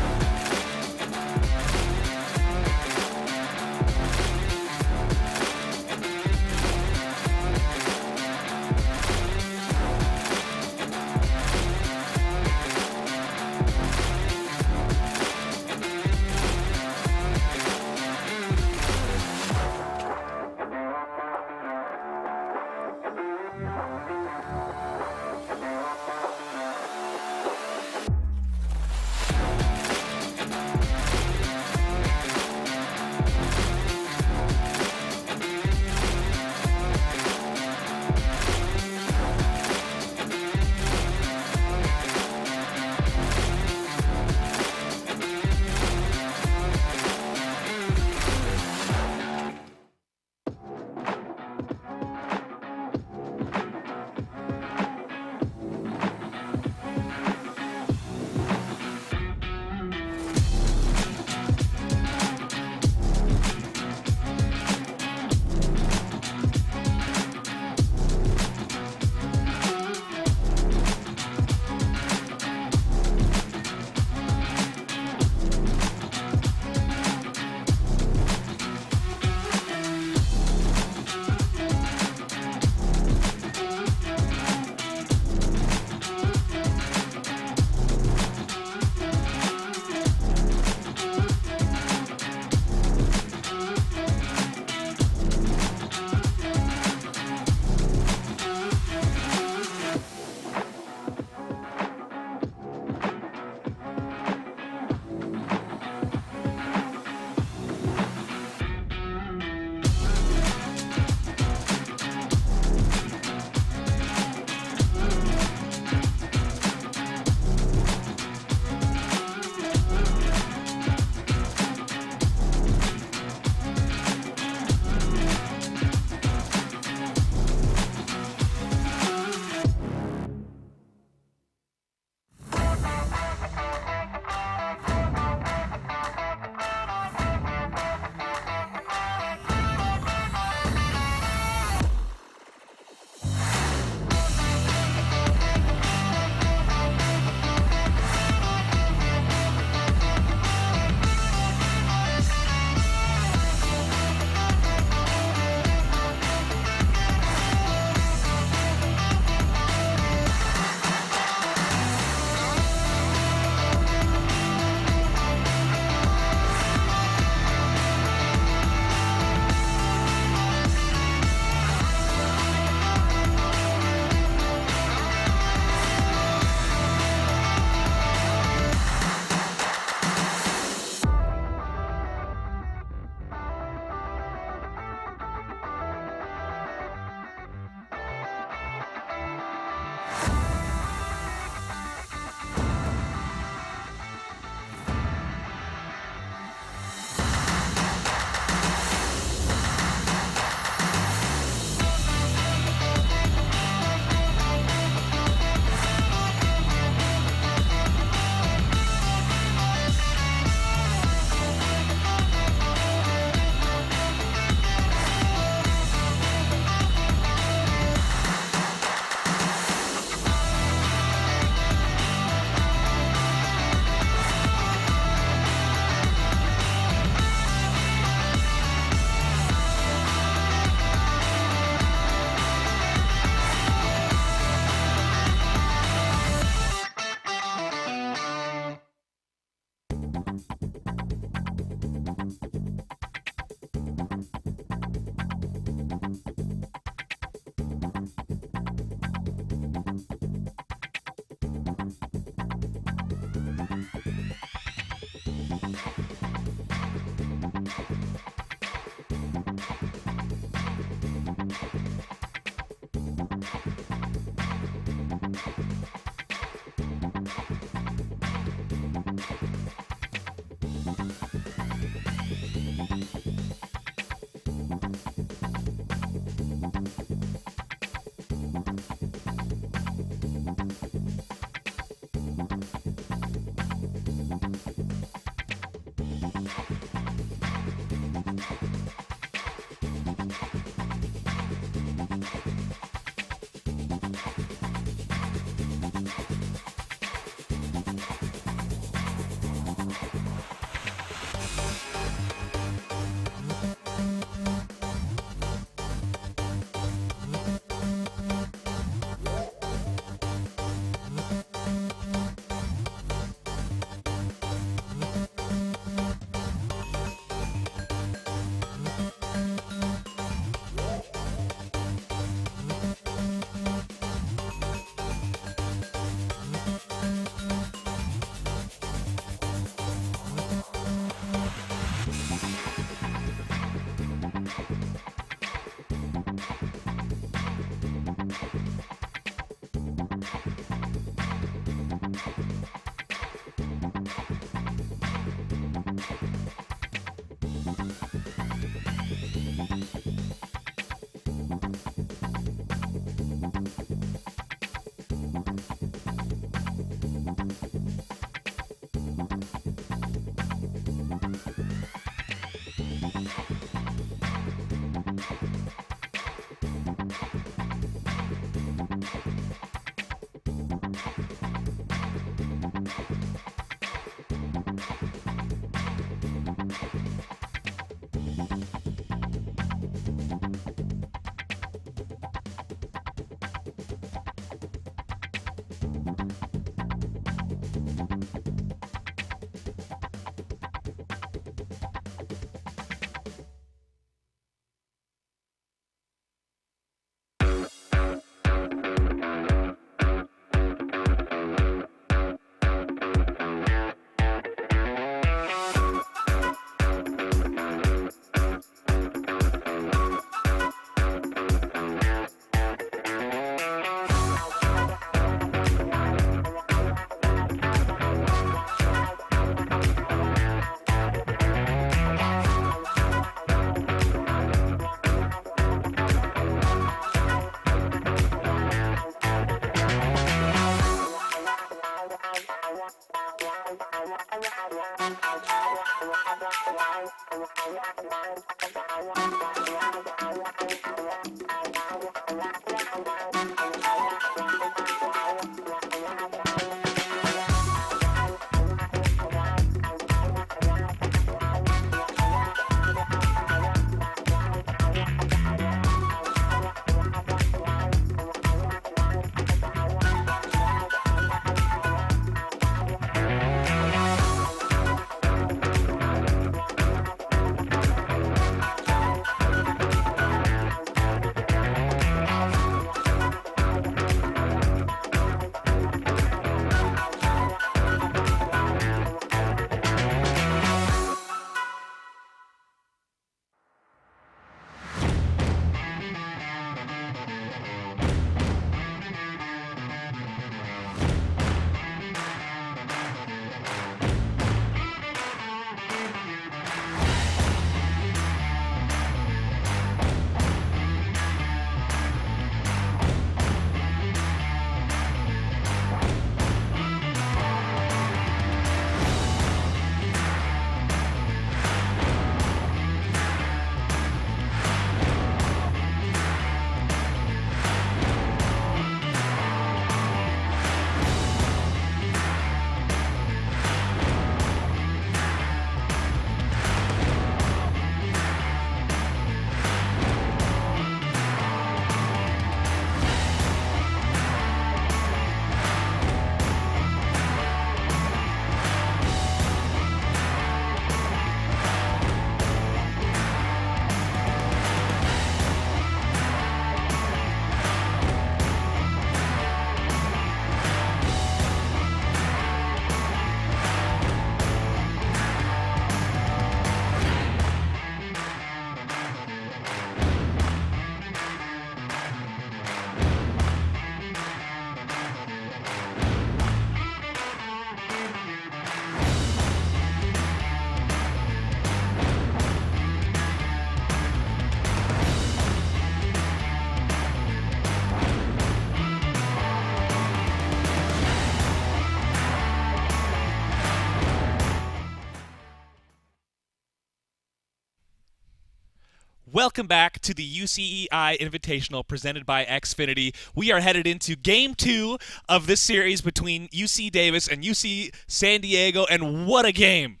Welcome back to the UCEI Invitational presented by Xfinity. We are headed into Game 2 of this series between UC Davis and UC San Diego, and what a game!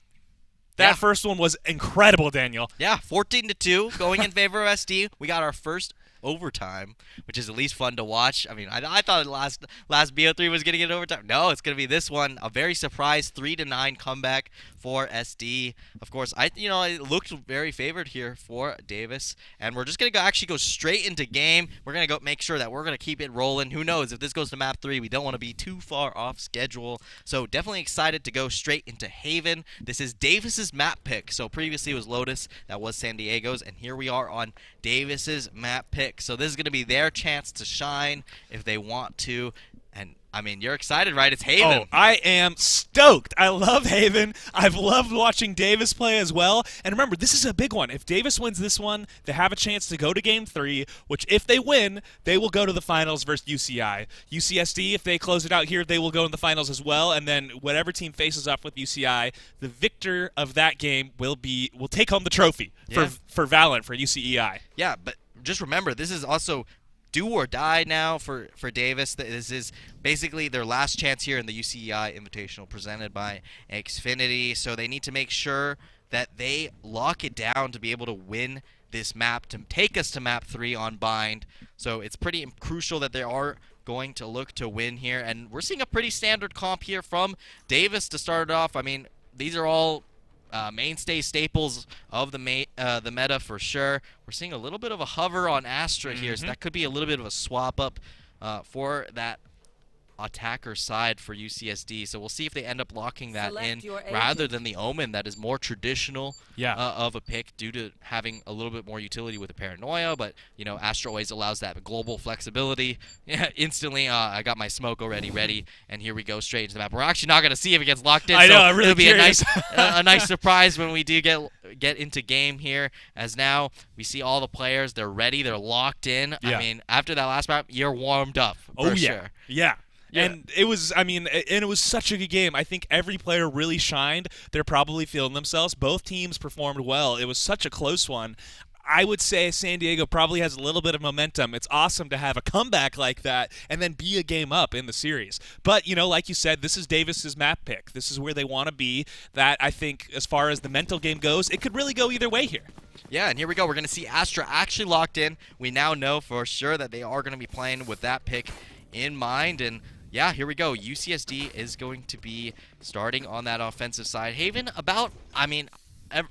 That first one was incredible, Daniel. Yeah, 14-2 going in favor of SD. We got our first overtime, which is at least fun to watch. I mean, I thought last BO3 was going to get overtime. No, it's going to be this one. A very surprise 3-9 comeback for SD. Of course, it looked very favored here for Davis, and we're just going to actually go straight into game. We're going to go make sure that we're going to keep it rolling. Who knows, if this goes to map 3, we don't want to be too far off schedule. So definitely excited to go straight into Haven. This is Davis's map pick. So previously it was Lotus, that was San Diego's, and here we are on Davis's map pick. So this is going to be their chance to shine if they want to. And, I mean, you're excited, right? It's Haven. Oh, I am stoked. I love Haven. I've loved watching Davis play as well. And remember, this is a big one. If Davis wins this one, they have a chance to go to Game 3, which if they win, they will go to the finals versus UCI. UCSD, if they close it out here, they will go in the finals as well. And then whatever team faces up with UCI, the victor of that game will take home the trophy for VALORANT, for UCEI. Yeah, but just remember, this is also do or die now for Davis. This is basically their last chance here in the UCEI Invitational presented by Xfinity. So they need to make sure that they lock it down to be able to win this map, to take us to map 3 on Bind. So it's pretty crucial that they are going to look to win here. And we're seeing a pretty standard comp here from Davis to start it off. I mean, these are all mainstay staples of the meta for sure. We're seeing a little bit of a hover on Astra here, so that could be a little bit of a swap up for that attacker side for UCSD. So we'll see if they end up locking that in rather than the Omen that is more traditional of a pick due to having a little bit more utility with the Paranoia. But, you know, Astra always allows that global flexibility. Yeah, instantly, I got my smoke already ready, and here we go straight into the map. We're actually not going to see if it gets locked in. I know, I'm really it'll be curious. a nice surprise when we do get into game here, as now we see all the players. They're ready. They're locked in. Yeah. I mean, after that last map, you're warmed up for sure. Yeah. And it was, it was such a good game. I think every player really shined. They're probably feeling themselves. Both teams performed well. It was such a close one. I would say San Diego probably has a little bit of momentum. It's awesome to have a comeback like that and then be a game up in the series. But, you know, like you said, this is Davis's map pick. This is where they want to be. That, I think, as far as the mental game goes, it could really go either way here. Yeah, and here we go. We're going to see Astra actually locked in. We now know for sure that they are going to be playing with that pick in mind. And yeah, here we go. UCSD is going to be starting on that offensive side. Haven,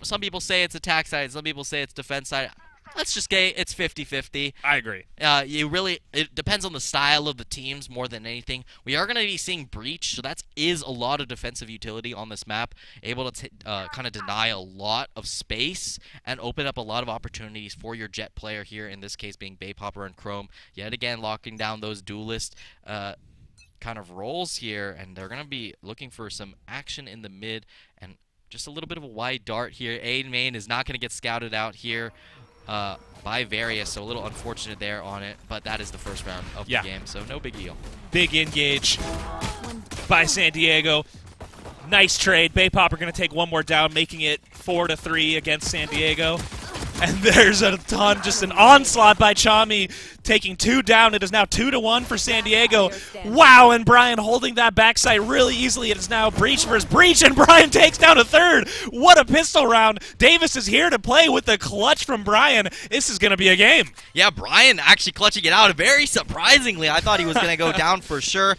some people say it's attack side, some people say it's defense side. Let's just say it's 50-50. I agree. It depends on the style of the teams more than anything. We are going to be seeing Breach, so that is a lot of defensive utility on this map, able to kind of deny a lot of space and open up a lot of opportunities for your jet player here, in this case being Baypopper and Chrome. Yet again, locking down those duelist kind of roles here, and they're going to be looking for some action in the mid and just a little bit of a wide dart here. A main is not going to get scouted out here by Various, so a little unfortunate there on it, but that is the first round of the game, so no big deal. Big engage by San Diego. Nice trade. Baypopper going to take one more down, making it 4-3 against San Diego. And there's a ton, just an onslaught by Chami, taking 2 down. It is now 2-1 for San Diego. Wow, and Brian holding that backside really easily. It is now Breach versus Breach, and Brian takes down a third. What a pistol round. Davis is here to play with the clutch from Brian. This is going to be a game. Yeah, Brian actually clutching it out. Very surprisingly, I thought he was going to go down for sure.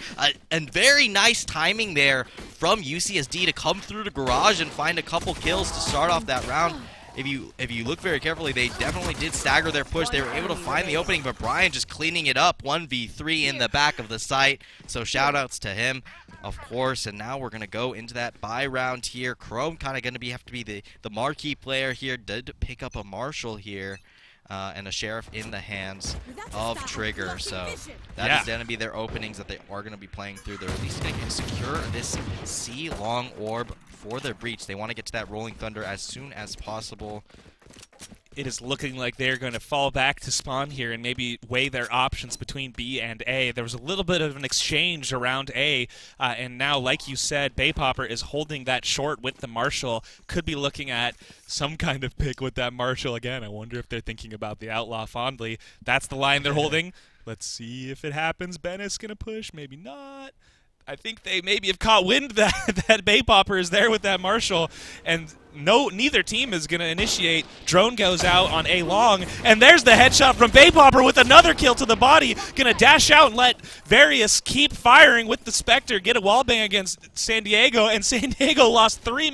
And very nice timing there from UCSD to come through the garage and find a couple kills to start off that round. If you look very carefully, they definitely did stagger their push. They were able to find the opening, but Brian just cleaning it up. 1v3 in the back of the site. So shout-outs to him, of course. And now we're going to go into that buy round here. Chrome kind of going to have to be the marquee player here. Did pick up a Marshall here. And a Sheriff in the hands of Trigger. So that is going to be their openings that they are going to be playing through. They're at least going to secure this C long orb for their Breach. They want to get to that Rolling Thunder as soon as possible. It is looking like they're going to fall back to spawn here and maybe weigh their options between B and A. There was a little bit of an exchange around A, and now, like you said, Baypopper is holding that short with the Marshall. Could be looking at some kind of pick with that Marshall again. I wonder if they're thinking about the Outlaw fondly. That's the line they're holding. Let's see if it happens. Bennett's going to push, maybe not. I think they maybe have caught wind that Baypopper is there with that Marshall, and neither team is going to initiate. Drone goes out on A long, and there's the headshot from Baypopper with another kill to the body. Going to dash out and let Various keep firing with the Spectre, get a wallbang against San Diego, and San Diego lost 3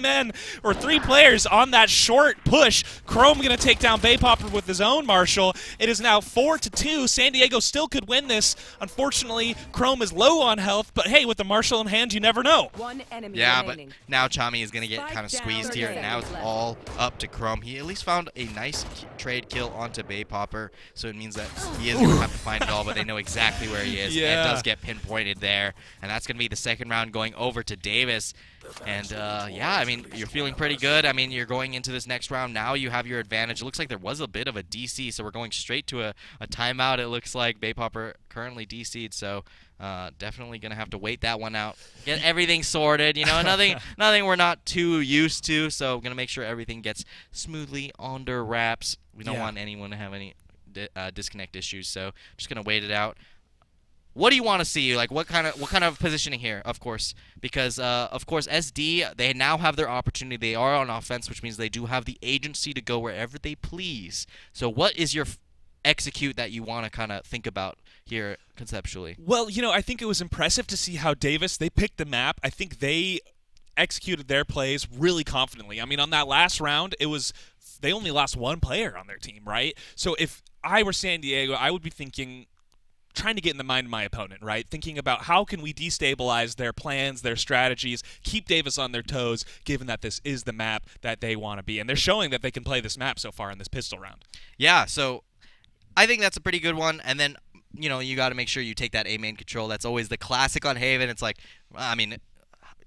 players on that short push. Chrome going to take down Baypopper with his own Marshall. It is now 4-2. San Diego still could win this. Unfortunately, Chrome is low on health, but hey, with the Marshall in hand, you never know. One enemy yeah, remaining. but now Chami is going to get kind of squeezed here. now it's all up to Crumb. He at least found a nice trade kill onto Bay Popper, so it means that he is going to have to find it all, but they know exactly where he is. Yeah. It does get pinpointed there, and that's going to be the second round going over to Davis. And, yeah, I mean, you're feeling pretty good. I mean, you're going into this next round. Now you have your advantage. It looks like there was a bit of a DC, so we're going straight to a timeout. It looks like Bay Popper currently DC'd, so definitely going to have to wait that one out. Get everything sorted. You know, nothing we're not too used to, so going to make sure everything gets smoothly under wraps. We don't want anyone to have any disconnect issues, so just going to wait it out. What do you want to see? Like, what kind of positioning here? Of course, because of course SD, they now have their opportunity. They are on offense, which means they do have the agency to go wherever they please. So, what is your execute that you want to kind of think about here conceptually? Well, you know, I think it was impressive to see how Davis, they picked the map. I think they executed their plays really confidently. I mean, on that last round, they only lost one player on their team, right? So if I were San Diego, I would be trying to get in the mind of my opponent, right? Thinking about how can we destabilize their plans, their strategies, keep Davis on their toes, given that this is the map that they want to be. And they're showing that they can play this map so far in this pistol round. Yeah, so I think that's a pretty good one. And then, you know, you got to make sure you take that A main control. That's always the classic on Haven. It's like, I mean,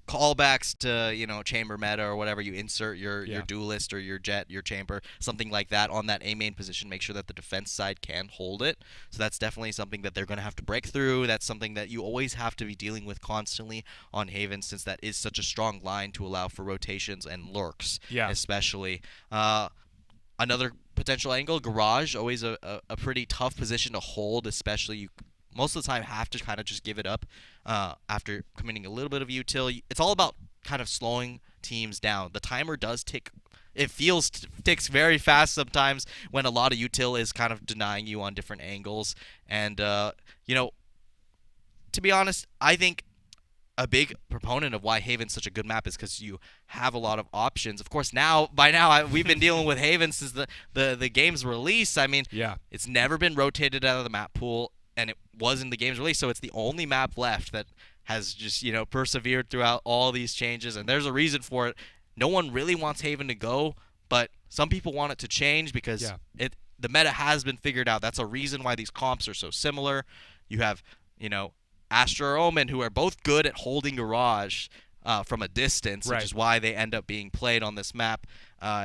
callbacks to, you know, chamber meta or whatever. You insert your duelist or your jet, your chamber, something like that on that A main position. Make sure that the defense side can hold it. So that's definitely something that they're going to have to break through. That's something that you always have to be dealing with constantly on Haven, since that is such a strong line to allow for rotations and lurks, especially. Another potential angle, garage, always a pretty tough position to hold, especially most of the time have to kind of just give it up after committing a little bit of util. It's all about kind of slowing teams down. The timer does tick. It ticks very fast sometimes when a lot of util is kind of denying you on different angles. And, you know, to be honest, I think a big proponent of why Haven's such a good map is because you have a lot of options. Of course, by now we've been dealing with Haven since the game's release. I mean, it's never been rotated out of the map pool, and it was in the game's release, so it's the only map left that has just, you know, persevered throughout all these changes, and there's a reason for it. No one really wants Haven to go, but some people want it to change because the meta has been figured out. That's a reason why these comps are so similar. You have, you know, Astra or Omen, who are both good at holding Garage from a distance, which is why they end up being played on this map.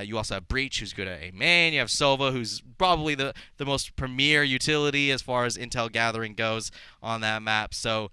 You also have Breach, who's good at A main. You have Sova, who's probably the most premier utility as far as intel gathering goes on that map. So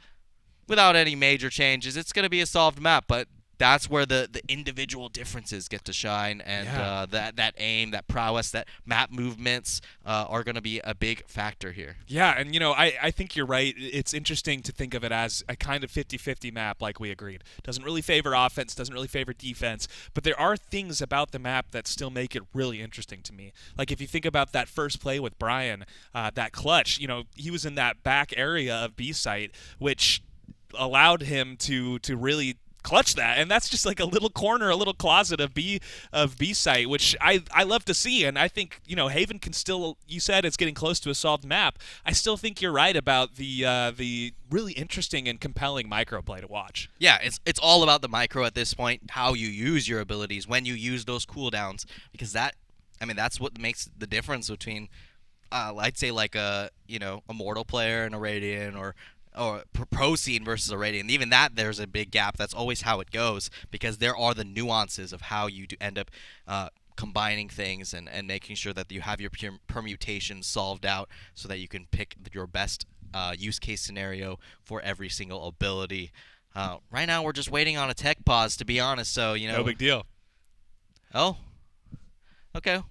without any major changes, it's going to be a solved map, but that's where the individual differences get to shine, and that aim, that prowess, that map movements are going to be a big factor here. Yeah, and, you know, I think you're right. It's interesting to think of it as a kind of 50-50 map, like we agreed. Doesn't really favor offense, doesn't really favor defense, but there are things about the map that still make it really interesting to me. Like, if you think about that first play with Brian, that clutch, you know, he was in that back area of B site, which allowed him to really clutch that, and that's just like a little corner, a little closet of B site, which I love to see. And I think, you know, Haven can still, you said it's getting close to a solved map. I still think you're right about the really interesting and compelling micro play to watch. Yeah, it's all about the micro at this point, how you use your abilities, when you use those cooldowns, because that's what makes the difference between I'd say like a Immortal player and a Radiant, or pro scene versus a Radiant. Even that, there's a big gap. That's always how it goes, because there are the nuances of how you end up combining things and making sure that you have your permutations solved out so that you can pick your best use case scenario for every single ability. Right now, we're just waiting on a tech pause, to be honest. So, you know, no big deal. Oh, okay.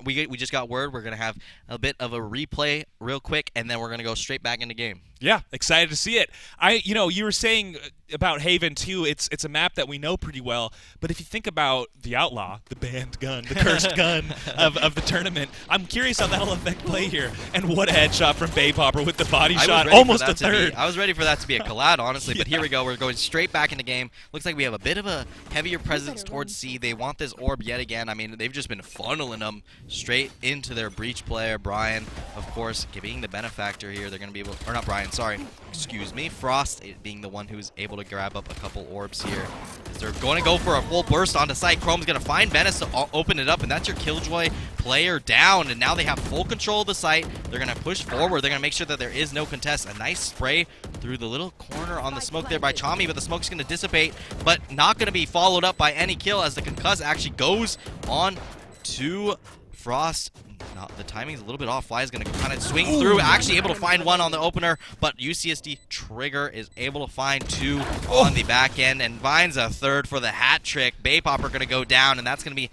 We just got word we're going to have a bit of a replay real quick, and then we're going to go straight back into game. Yeah, excited to see it. You were saying about Haven too, it's a map that we know pretty well, but if you think about the Outlaw, the banned gun, the cursed gun of the tournament, I'm curious how that'll affect play here. And what a headshot from Bay Popper with the body shot, almost a third. I was ready for that to be a collab, honestly, but here we go. We're going straight back into game. Looks like we have a bit of a heavier presence towards C. They want this orb yet again. I mean, they've just been funneling them straight into their breach player. Brian, of course, being the benefactor here, they're going to be able, or not Brian, sorry, excuse me, Frost being the one who's able to grab up a couple orbs here. As they're going to go for a full burst onto site. Chrome's going to find Venice to open it up, and that's your Killjoy player down, and now they have full control of the site. They're going to push forward. They're going to make sure that there is no contest. A nice spray through the little corner on the smoke there by Chami, but the smoke's going to dissipate, but not going to be followed up by any kill as the concuss actually goes on to Frost. The timing's a little bit off. Fly is going to kind of swing through, actually able to find one on the opener, but UCSD Trigger is able to find two on the back end, and finds a third for the hat trick. Baypopper going to go down, and that's going to be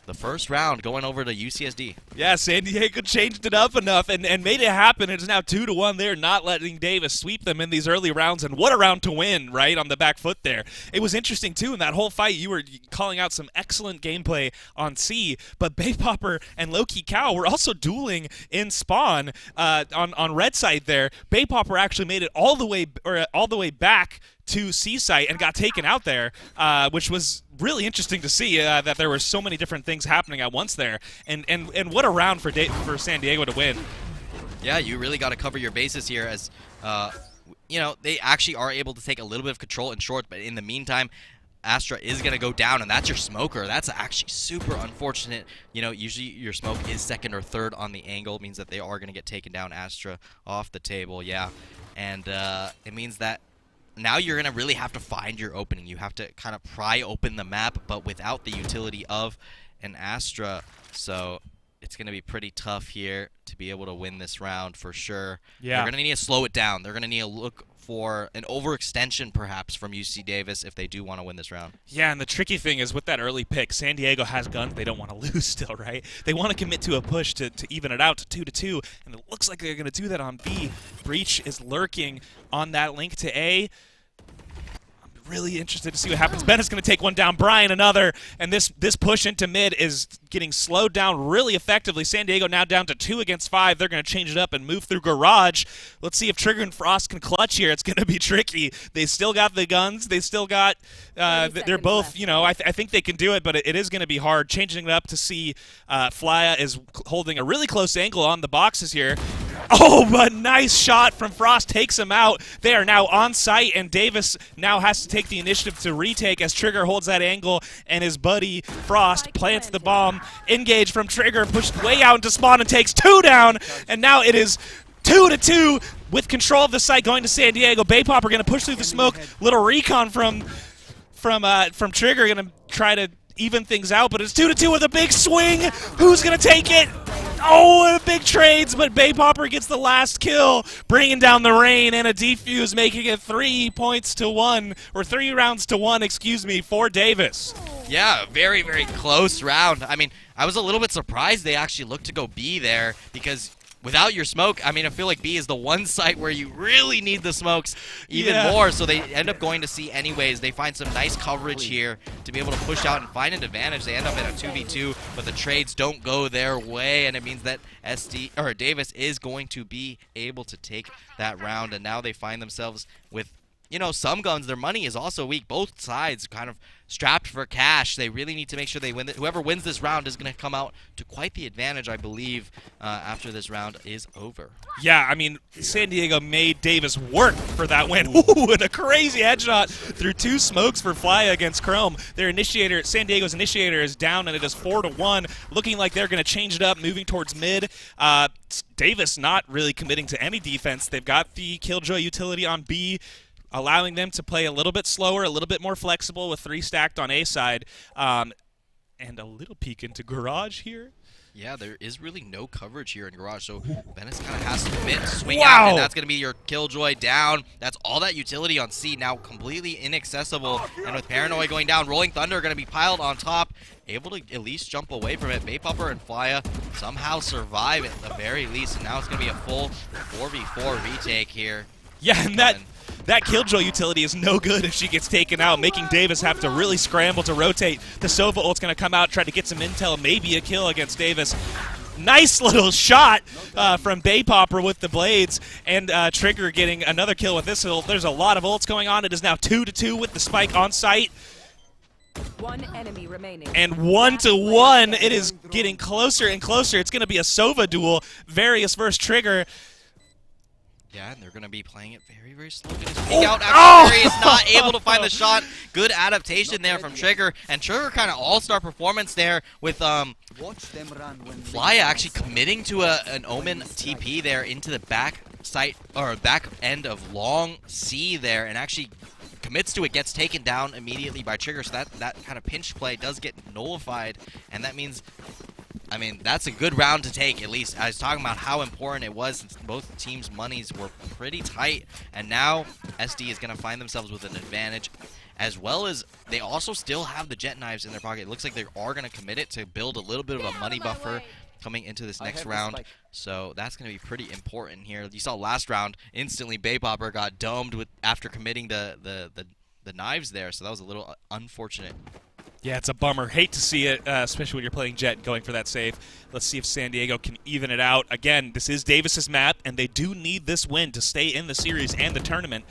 the first round going over to UCSD. Yeah, San Diego changed it up enough and made it happen. It's now 2-1. They're not letting Davis sweep them in these early rounds, and what a round to win, right, on the back foot there. It was interesting, too, in that whole fight. You were calling out some excellent gameplay on C, but Baypopper and Low-Key Cow were also dueling in spawn on red side there. Baypopper actually made it all the way back to C site and got taken out there, which was really interesting to see that there were so many different things happening at once there, and what a round for San Diego to win. Yeah, you really got to cover your bases here as you know, they actually are able to take a little bit of control in short, but in the meantime, Astra is going to go down, and that's your smoker. That's actually super unfortunate. You know, usually your smoke is second or third on the angle. It means that they are going to get taken down. Astra off the table, yeah, and it means that now you're going to really have to find your opening. You have to kind of pry open the map, but without the utility of an Astra. So it's going to be pretty tough here to be able to win this round for sure. Yeah. They're going to need to slow it down. They're going to need to look for an overextension perhaps from UC Davis if they do want to win this round. Yeah, and the tricky thing is with that early pick, San Diego has guns. They don't want to lose still, right? They want to commit to a push to even it out to 2-2, and it looks like they're going to do that on B. Breach is lurking on that link to A. Really interested to see what happens. Ben is going to take one down, Brian another, and this push into mid is getting slowed down really effectively. San Diego now down to 2 against 5. They're going to change it up and move through Garage. Let's see if Trigger and Frost can clutch here. It's going to be tricky. They still got the guns. They still got, they're both, left. you know, I think they can do it, but it is going to be hard. Changing it up to see Flya is holding a really close angle on the boxes here. Oh, but nice shot from Frost takes him out. They are now on site, and Davis now has to take the initiative to retake as Trigger holds that angle, and his buddy Frost plants the bomb. Engage from Trigger, pushed way out into spawn and takes 2 down, and now it is 2-2 with control of the site going to San Diego. Baypopper going to push through the smoke. Little recon from Trigger, going to try to even things out, but it's 2-2 with a big swing. Who's going to take it? Oh, big trades, but Baypopper gets the last kill, bringing down the rain and a defuse, making it 3 points to 1, or 3 rounds to 1, excuse me, for Davis. Yeah, very, very close round. I mean, I was a little bit surprised they actually looked to go B there because without your smoke, I mean, I feel like B is the one site where you really need the smokes even more, so they end up going to C anyways. They find some nice coverage here to be able to push out and find an advantage. They end up in a 2v2, but the trades don't go their way, and it means that Davis is going to be able to take that round, and now they find themselves with, you know, some guns. Their money is also weak. Both sides kind of strapped for cash. They really need to make sure they win. Whoever wins this round is going to come out to quite the advantage, I believe, after this round is over. Yeah, I mean, San Diego made Davis work for that win. Ooh, and a crazy headshot through 2 smokes for Flya against Chrome. Their initiator, San Diego's initiator, is down, and it is 4-1, looking like they're going to change it up, moving towards mid. Davis not really committing to any defense. They've got the Killjoy utility on B, allowing them to play a little bit slower, a little bit more flexible with 3 stacked on A side. And a little peek into Garage here. Yeah, there is really no coverage here in Garage, so Venice kind of has to commit, swing out, and that's going to be your Killjoy down. That's all that utility on C, now completely inaccessible, and with Paranoid going down, Rolling Thunder going to be piled on top, able to at least jump away from it. Baypopper and Flya somehow survive at the very least, and now it's going to be a full 4v4 retake here. Yeah, and that Killjoy utility is no good if she gets taken out, making Davis have to really scramble to rotate. The Sova ult's going to come out, try to get some intel, maybe a kill against Davis. Nice little shot from Baypopper with the blades, and Trigger getting another kill with this ult. There's a lot of ults going on. It is now 2-2 with the spike on site. One enemy remaining. And 1-1, it is getting closer and closer. It's going to be a Sova duel. Various versus Trigger. Yeah, and they're going to be playing it very, very slow. Peek out after Barry is not able to find the shot. Good adaptation there from Trigger. And Trigger kind of all-star performance there with Fly actually committing to an Omen TP there into the back site or back end of long C there, and actually commits to it, gets taken down immediately by Trigger. So that kind of pinch play does get nullified, and that means, I mean, that's a good round to take, at least. I was talking about how important it was since both teams' monies were pretty tight, and now SD is going to find themselves with an advantage, as well as they also still have the jet knives in their pocket. It looks like they are going to commit it to build a little bit of a money buffer coming into this next round. So that's going to be pretty important here. You saw last round, instantly Baypopper got domed with after committing the knives there, so that was a little unfortunate. Yeah, it's a bummer. Hate to see it, especially when you're playing Jet going for that save. Let's see if San Diego can even it out. Again, this is Davis's map, and they do need this win to stay in the series and the tournament.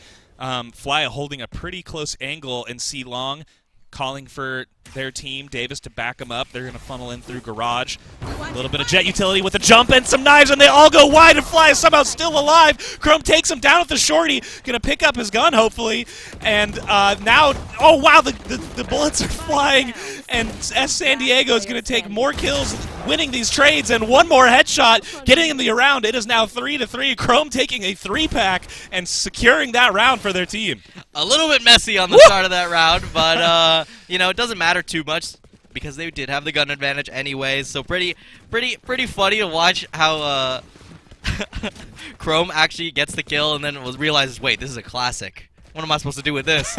Fly holding a pretty close angle in C long, calling for their team, Davis, to back them up. They're going to funnel in through Garage. A little bit of Jet utility with a jump and some knives, and they all go wide, and Fly is somehow still alive. Chrome takes him down with the shorty. Going to pick up his gun, hopefully. And now, oh, wow, the bullets are flying. And San Diego is going to take more kills, winning these trades, and one more headshot, getting in the round. It is now 3-3. Chrome taking a 3-pack and securing that round for their team. A little bit messy on the start of that round, but, you know, it doesn't matter too much because they did have the gun advantage anyways. So pretty funny to watch how Chrome actually gets the kill and then realizes, wait, this is a classic. What am I supposed to do with this?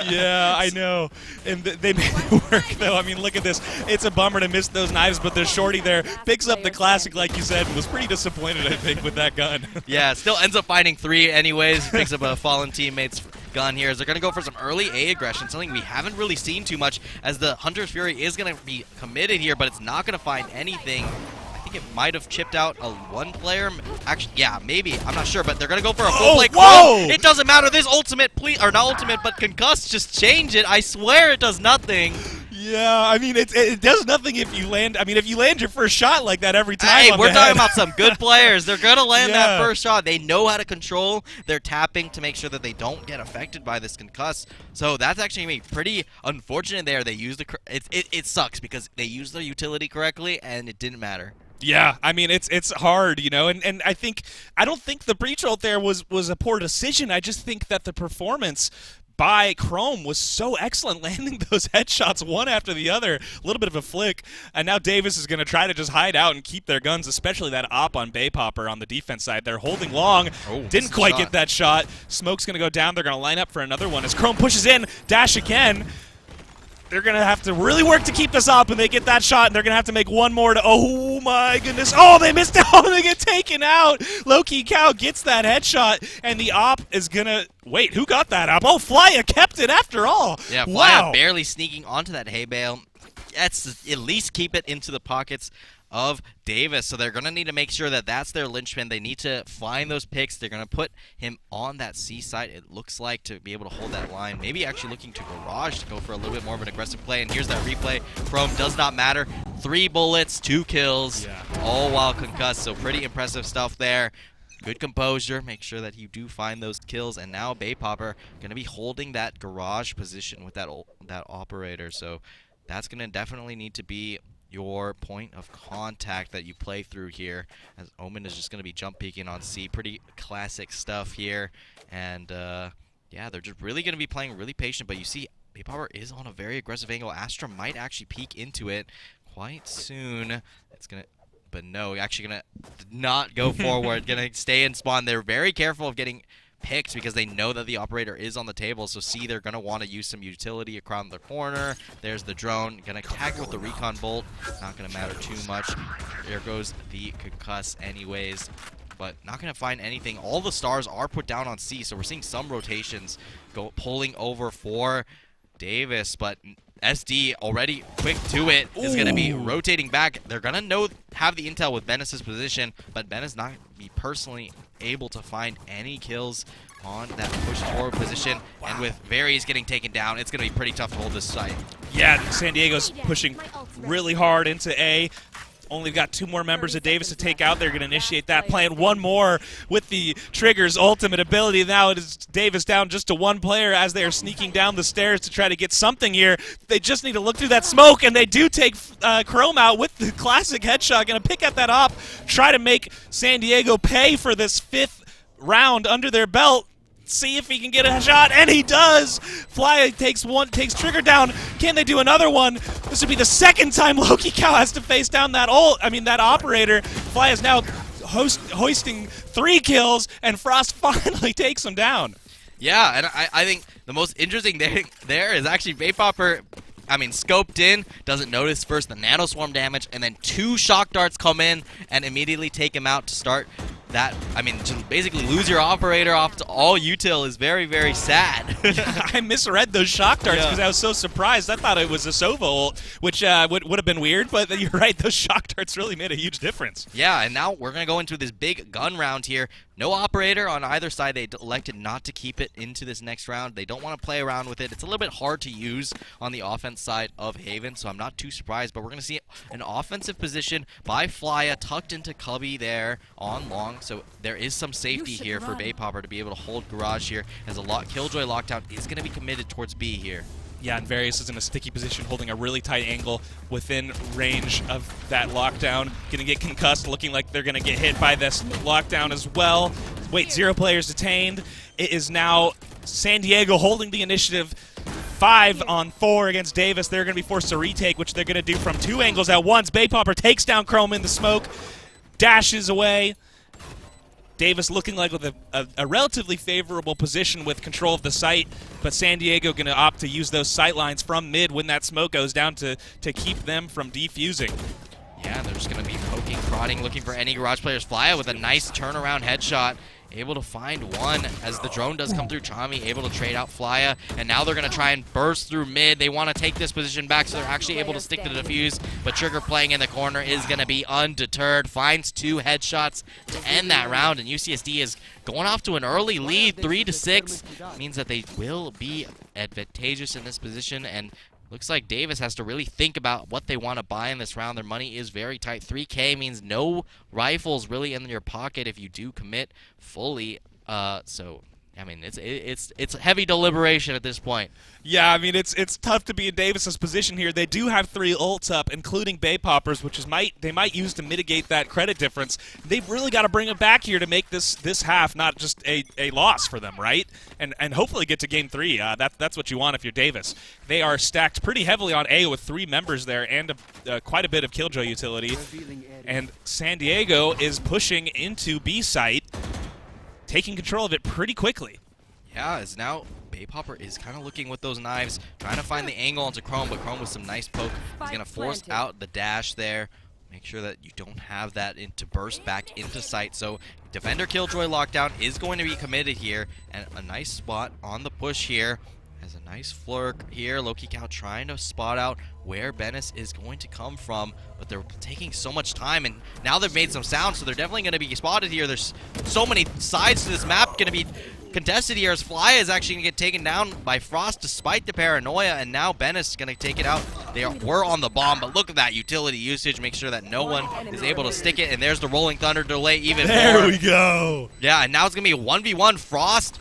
Yeah, I know. And they made it work, though. I mean, look at this. It's a bummer to miss those knives, but the shorty there picks up the classic, like you said, and was pretty disappointed, I think, with that gun. Yeah, still ends up finding 3 anyways. Picks up a fallen teammate's gun here. As they're going to go for some early A aggression, something we haven't really seen too much, as the Hunter's Fury is going to be committed here, but it's not going to find anything. I think it might have chipped out a 1 player. Actually, yeah, maybe. I'm not sure, but they're going to go for a full play. Whoa! It doesn't matter. This ultimate, or not ultimate, but concuss, just change it. I swear it does nothing. Yeah, I mean, it does nothing if you land. I mean, if you land your first shot like that every time. Hey, on we're the talking head. about some good players. They're going to land Yeah. that first shot. They know how to control their tapping to make sure that they don't get affected by this concuss. So that's actually going to be pretty unfortunate there. They used it sucks because they used their utility correctly and it didn't matter. Yeah, I mean, it's hard, you know, and I don't think the breach ult there was a poor decision. I just think that the performance by Chrome was so excellent, landing those headshots one after the other. A little bit of a flick, and now Davis is going to try to just hide out and keep their guns, especially that op on Baypopper on the defense side. They're holding long, didn't quite get that shot. Smoke's going to go down. They're going to line up for another one as Chrome pushes in, dash again. They're going to have to really work to keep this up, and they get that shot, and they're going to have to make one more to, oh my goodness. Oh, they missed out, and they get taken out. Low-key Cow gets that headshot, and the op is going to, wait, who got that op? Oh, Flya kept it after all. Yeah, Flya wow. barely sneaking onto that hay bale. Let's at least keep it into the pockets of Davis. So they're going to need to make sure that that's their linchpin. They need to find those picks. They're going to put him on that C side, it looks like, to be able to hold that line. Maybe actually looking to Garage to go for a little bit more of an aggressive play. And here's that replay. Chrome does not matter. 3 bullets, 2 kills, all while concussed. So pretty impressive stuff there. Good composure. Make sure that you do find those kills. And now Baypopper going to be holding that Garage position with that operator. So that's going to definitely need to be your point of contact that you play through here, as Omen is just going to be jump peeking on C. Pretty classic stuff here. And yeah, they're just really going to be playing really patient, but you see Baypopper is on a very aggressive angle. Astra might actually peek into it quite soon. It's going to, but no, actually going to not go forward. Going to stay in spawn. They're very careful of getting picked because they know that the operator is on the table. So see, they're going to want to use some utility around the corner. There's the drone. Going to tag it with the recon bolt. Not going to matter too much. There goes the concuss anyways, but not going to find anything. All the stars are put down on C, so we're seeing some rotations pulling over for Davis, but SD already quick to it is going to be rotating back. They're going to have the intel with Venice's position, but Ben is not going to be personally able to find any kills on that push forward position. Wow. And with Varys getting taken down, it's going to be pretty tough to hold this site. Yeah, San Diego's pushing really hard into A. Only got 2 more members of Davis to take out. They're going to initiate that plan. 1 more with the Trigger's ultimate ability. Now it is Davis down just to 1 player as they are sneaking down the stairs to try to get something here. They just need to look through that smoke, and they do take Chrome out with the classic headshot. Going to pick at that op, try to make San Diego pay for this 5th round under their belt. See if he can get a shot, and he does. Fly takes Trigger down. Can they do another one? This would be the 2nd time Loki Cow has to face down that that operator. Fly is now hoisting 3 kills, and Frost finally takes him down. Yeah, and I think the most interesting thing there is actually Vapopper, scoped in, doesn't notice first the nano swarm damage, and then 2 shock darts come in and immediately take him out to start that. To basically lose your operator off to all util is very, very sad. I misread those shock darts because I was so surprised. I thought it was a Sova ult, which would have been weird, but you're right, those shock darts really made a huge difference. Yeah, and now we're going to go into this big gun round here. No operator on either side. They elected not to keep it into this next round. They don't want to play around with it. It's a little bit hard to use on the offense side of Haven, so I'm not too surprised. But we're going to see an offensive position by Flya tucked into Cubby there on long. So there is some safety here for Vapopper to be able to hold Garage here, as a Killjoy lockdown is going to be committed towards B here. Yeah, and Various is in a sticky position, holding a really tight angle within range of that lockdown. Going to get concussed, looking like they're going to get hit by this lockdown as well. Wait, 0 players detained. It is now San Diego holding the initiative 5 on 4 against Davis. They're going to be forced to retake, which they're going to do from 2 angles at once. Baypopper takes down Chrome in the smoke, dashes away. Davis looking like with a relatively favorable position with control of the site, but San Diego going to opt to use those sight lines from mid when that smoke goes down to keep them from defusing. Yeah, they're just going to be poking, prodding, looking for any Garage players. Flya with a nice turnaround headshot. Able to find one as the drone does come through. Chami able to trade out Flya, and now they're going to try and burst through mid. They want to take this position back, so they're actually able to stick to the defuse, but Trigger playing in the corner is going to be undeterred. Finds 2 headshots to end that round, and UCSD is going off to an early lead, 3-6. Means that they will be advantageous in this position, and looks like Davis has to really think about what they want to buy in this round. Their money is very tight. 3K means no rifles really in your pocket if you do commit fully. It's heavy deliberation at this point. Yeah, it's tough to be in Davis's position here. They do have 3 ults up, including Baypoppers, which they might use to mitigate that credit difference. They've really got to bring it back here to make this half not just a loss for them, right? And hopefully get to game 3. That's what you want if you're Davis. They are stacked pretty heavily on A with 3 members there and quite a bit of Killjoy utility. And San Diego is pushing into B site, taking control of it pretty quickly. Yeah, as now Baypopper is kind of looking with those knives, trying to find the angle onto Chrome, but Chrome with some nice poke is going to force out the dash there. Make sure that you don't have that to burst back into sight. So Defender Killjoy lockdown is going to be committed here, and a nice spot on the push here. Has a nice flurk here. Loki Cow trying to spot out where Bennis is going to come from, but they're taking so much time, and now they've made some sound, so they're definitely going to be spotted here. There's so many sides to this map going to be contested here, as Fly is actually going to get taken down by Frost despite the paranoia, and now Bennis is going to take it out. They were on the bomb, but look at that utility usage. Make sure that no one is able to stick it, and there's the Rolling Thunder delay even more. There we go. Yeah, and now it's going to be a 1v1 Frost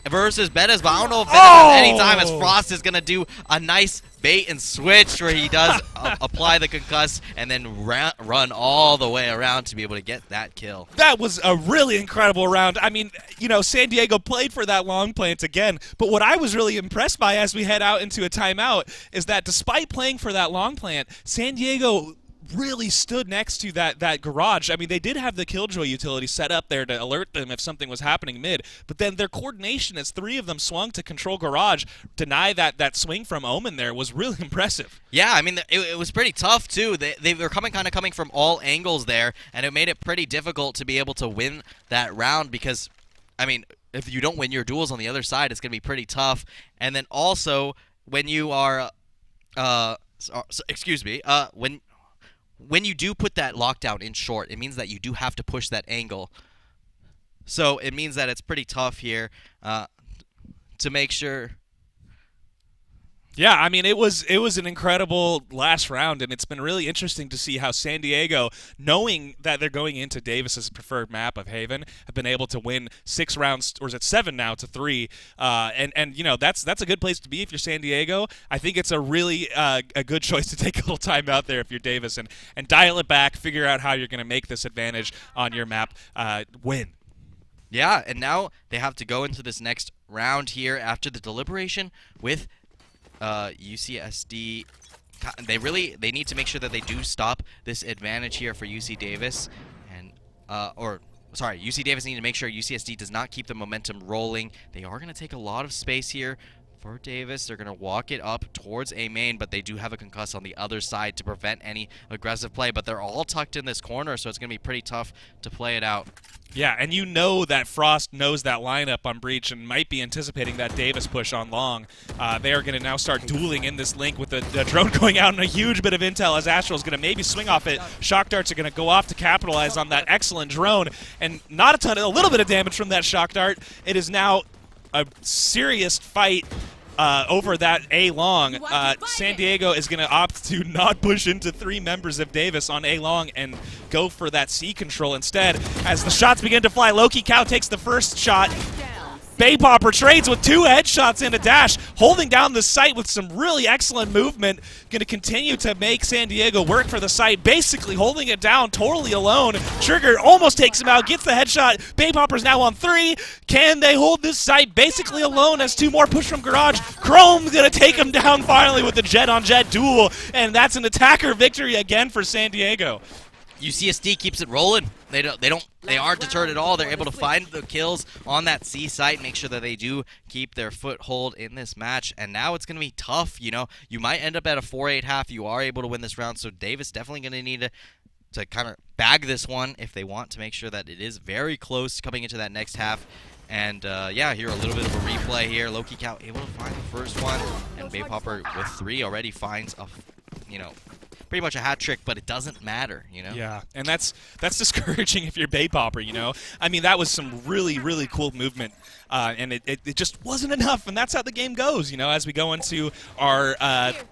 versus Bennis, but I don't know if Bennis has any time, as Frost is going to do a nice bait and switch where he does apply the concuss and then run all the way around to be able to get that kill. That was a really incredible round. San Diego played for that long plant again, but what I was really impressed by as we head out into a timeout is that despite playing for that long plant, San Diego really stood next to that garage. They did have the Killjoy utility set up there to alert them if something was happening mid, but then their coordination as 3 of them swung to control garage, deny that swing from Omen there, was really impressive. Yeah, it was pretty tough too. They were coming from all angles there, and it made it pretty difficult to be able to win that round because, if you don't win your duels on the other side, it's going to be pretty tough. And then also, when you are, when you do put that lockdown in short, it means that you do have to push that angle. So it means that it's pretty tough here to make sure. Yeah, I mean, it was an incredible last round, and it's been really interesting to see how San Diego, knowing that they're going into Davis's preferred map of Haven, have been able to win 6 rounds, or is it 7 now to 3? And you know, that's a good place to be if you're San Diego. I think it's a really a good choice to take a little time out there if you're Davis and dial it back, figure out how you're going to make this advantage on your map win. Yeah, and now they have to go into this next round here after the deliberation with UCSD. They need to make sure that they do stop this advantage here for UC Davis, and UC Davis need to make sure UCSD does not keep the momentum rolling. They are going to take a lot of space here for Davis. They're going to walk it up towards A main, but they do have a concuss on the other side to prevent any aggressive play, but they're all tucked in this corner, so it's going to be pretty tough to play it out. Yeah, and you know that Frost knows that lineup on Breach and might be anticipating that Davis push on long. They are going to now start dueling in this link with the drone going out and a huge bit of intel as Astral's going to maybe swing off it. Shock darts are going to go off to capitalize on that excellent drone, and not a little bit of damage from that shock dart. It is now a serious fight over that A long. San Diego is going to opt to not push into 3 members of Davis on A long and go for that C control instead. As the shots begin to fly, Loki Cow takes the first shot. Bay Popper trades with 2 headshots and a dash, holding down the site with some really excellent movement. Going to continue to make San Diego work for the site, basically holding it down totally alone. Trigger almost takes him out, gets the headshot. Bay Popper's now on 3. Can they hold this site basically alone as 2 more push from Garage? Chrome's going to take him down finally with the jet-on-jet duel, and that's an attacker victory again for San Diego. UCSD keeps it rolling. They aren't deterred at all. They're able to find the kills on that C site, make sure that they do keep their foothold in this match. And now it's going to be tough. You know, you might end up at a 4-8 half. You are able to win this round, so Davis definitely going to need to kind of bag this one if they want to make sure that it is very close coming into that next half. And yeah, here a little bit of a replay here. Loki Cow able to find the first one, and Bay Popper with 3 already finds a, pretty much a hat trick, but it doesn't matter, Yeah, and that's discouraging if you're Bay Popper, I mean, that was some really, really cool movement, and it just wasn't enough, and that's how the game goes, as we go into our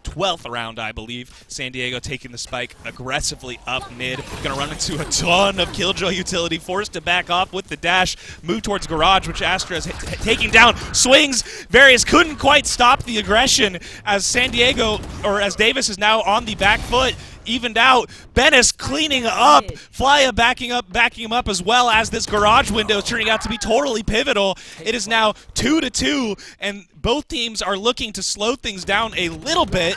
12th round, I believe. San Diego taking the spike aggressively up mid, going to run into a ton of Killjoy utility, forced to back off with the dash, move towards Garage, which Astra is taking down, swings. Various couldn't quite stop the aggression as San Diego, or as Davis is now on the back foot, evened out. Bennis cleaning up, Flya backing him up, as well as this Garage window turning out to be totally pivotal. It is now 2-2, and both teams are looking to slow things down a little bit.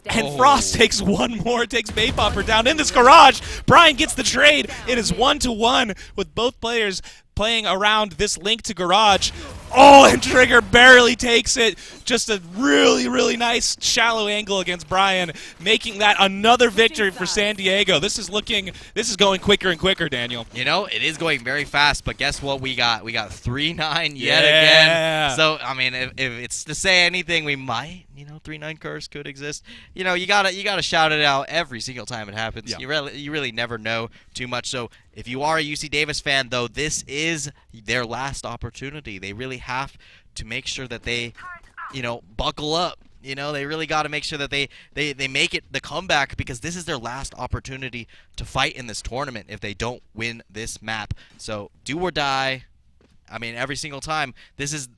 And Frost takes one more, takes Bay Popper down in this Garage. Brian gets the trade. It is 1-1 with both players playing around this link to Garage. Oh, and Trigger barely takes it. Just a really, really nice shallow angle against Brian, making that another victory for San Diego. This is going quicker and quicker, Daniel. It is going very fast, but guess what we got? We got 3-9 yet again. So, I mean, if it's to say anything, we might, 3-9 curse could exist. You gotta shout it out every single time it happens. Yeah. You really never know too much. So, if you are a UC Davis fan, though, this is their last opportunity. They really have to make sure that they, buckle up. They really got to make sure that they make it the comeback, because this is their last opportunity to fight in this tournament if they don't win this map. So do or die. I mean, every single time. This is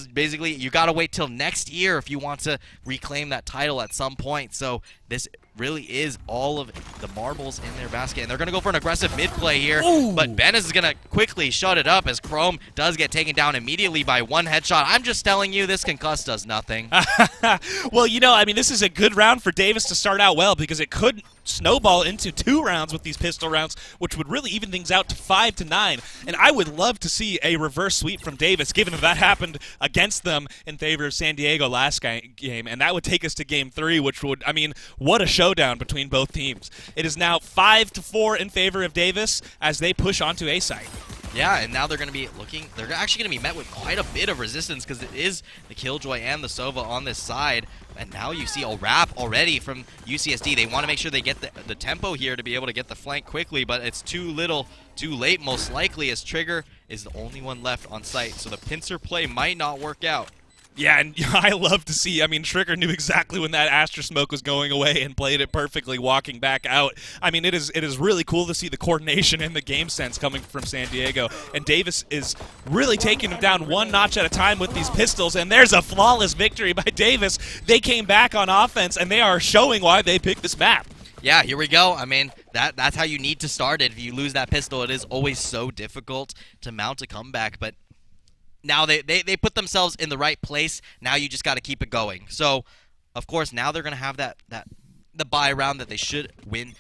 basically, you got to wait till next year if you want to reclaim that title at some point. So this really is all of the marbles in their basket, and they're going to go for an aggressive mid play here. Ooh. But Bennis is going to quickly shut it up as Chrome does get taken down immediately by 1 headshot. I'm just telling you, this concuss does nothing. Well, I mean, this is a good round for Davis to start out well, because it could snowball into 2 rounds with these pistol rounds, which would really even things out to 5-9. And I would love to see a reverse sweep from Davis, given that happened against them in favor of San Diego last game, and that would take us to game 3, which would, I mean, what a showdown between both teams. It is now 5-4 in favor of Davis as they push onto A site. Yeah, and now they're going to be looking. They're actually going to be met with quite a bit of resistance because it is the Killjoy and the Sova on this side. And now you see a wrap already from UCSD. They want to make sure they get the tempo here to be able to get the flank quickly, but it's too little, too late, most likely, as Trigger is the only one left on site. So the pincer play might not work out. Yeah, and I love to see, I mean, Trigger knew exactly when that Astra smoke was going away and played it perfectly walking back out. I mean, it is really cool to see the coordination and the game sense coming from San Diego. And Davis is really taking him down one notch at a time with these pistols, and there's a flawless victory by Davis. They came back on offense, and they are showing why they picked this map. Yeah, here we go. I mean, that's how you need to start it. If you lose that pistol, it is always so difficult to mount a comeback, but now they put themselves in the right place. Now you just got to keep it going. So, of course, now they're going to have the bye round that they should win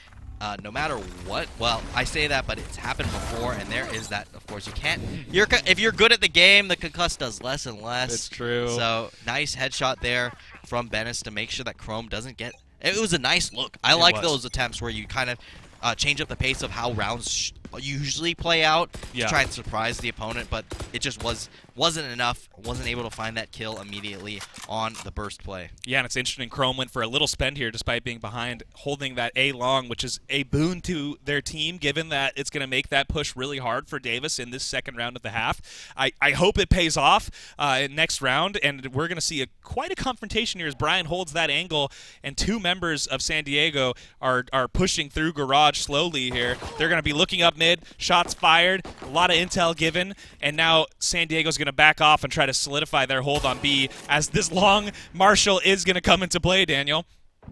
no matter what. Well, I say that, but it's happened before, and there is that. Of course, you can't. If you're good at the game, the concuss does less and less. It's true. So, nice headshot there from Bennis to make sure that Chrome doesn't get. It was a nice look. I like those attempts where you kind of change up the pace of how rounds usually play out to try and surprise the opponent, but it just wasn't enough. Wasn't able to find that kill immediately on the burst play. Yeah, and it's interesting. Chrome went for a little spend here despite being behind, holding that A long, which is a boon to their team, given that it's going to make that push really hard for Davis in this second round of the half. I hope it pays off next round, and we're going to see quite a confrontation here as Brian holds that angle, and two members of San Diego are pushing through Garage slowly here. They're going to be looking up mid, shots fired, a lot of intel given, and now San Diego's going to back off and try to solidify their hold on B as this long Marshall is going to come into play, Daniel.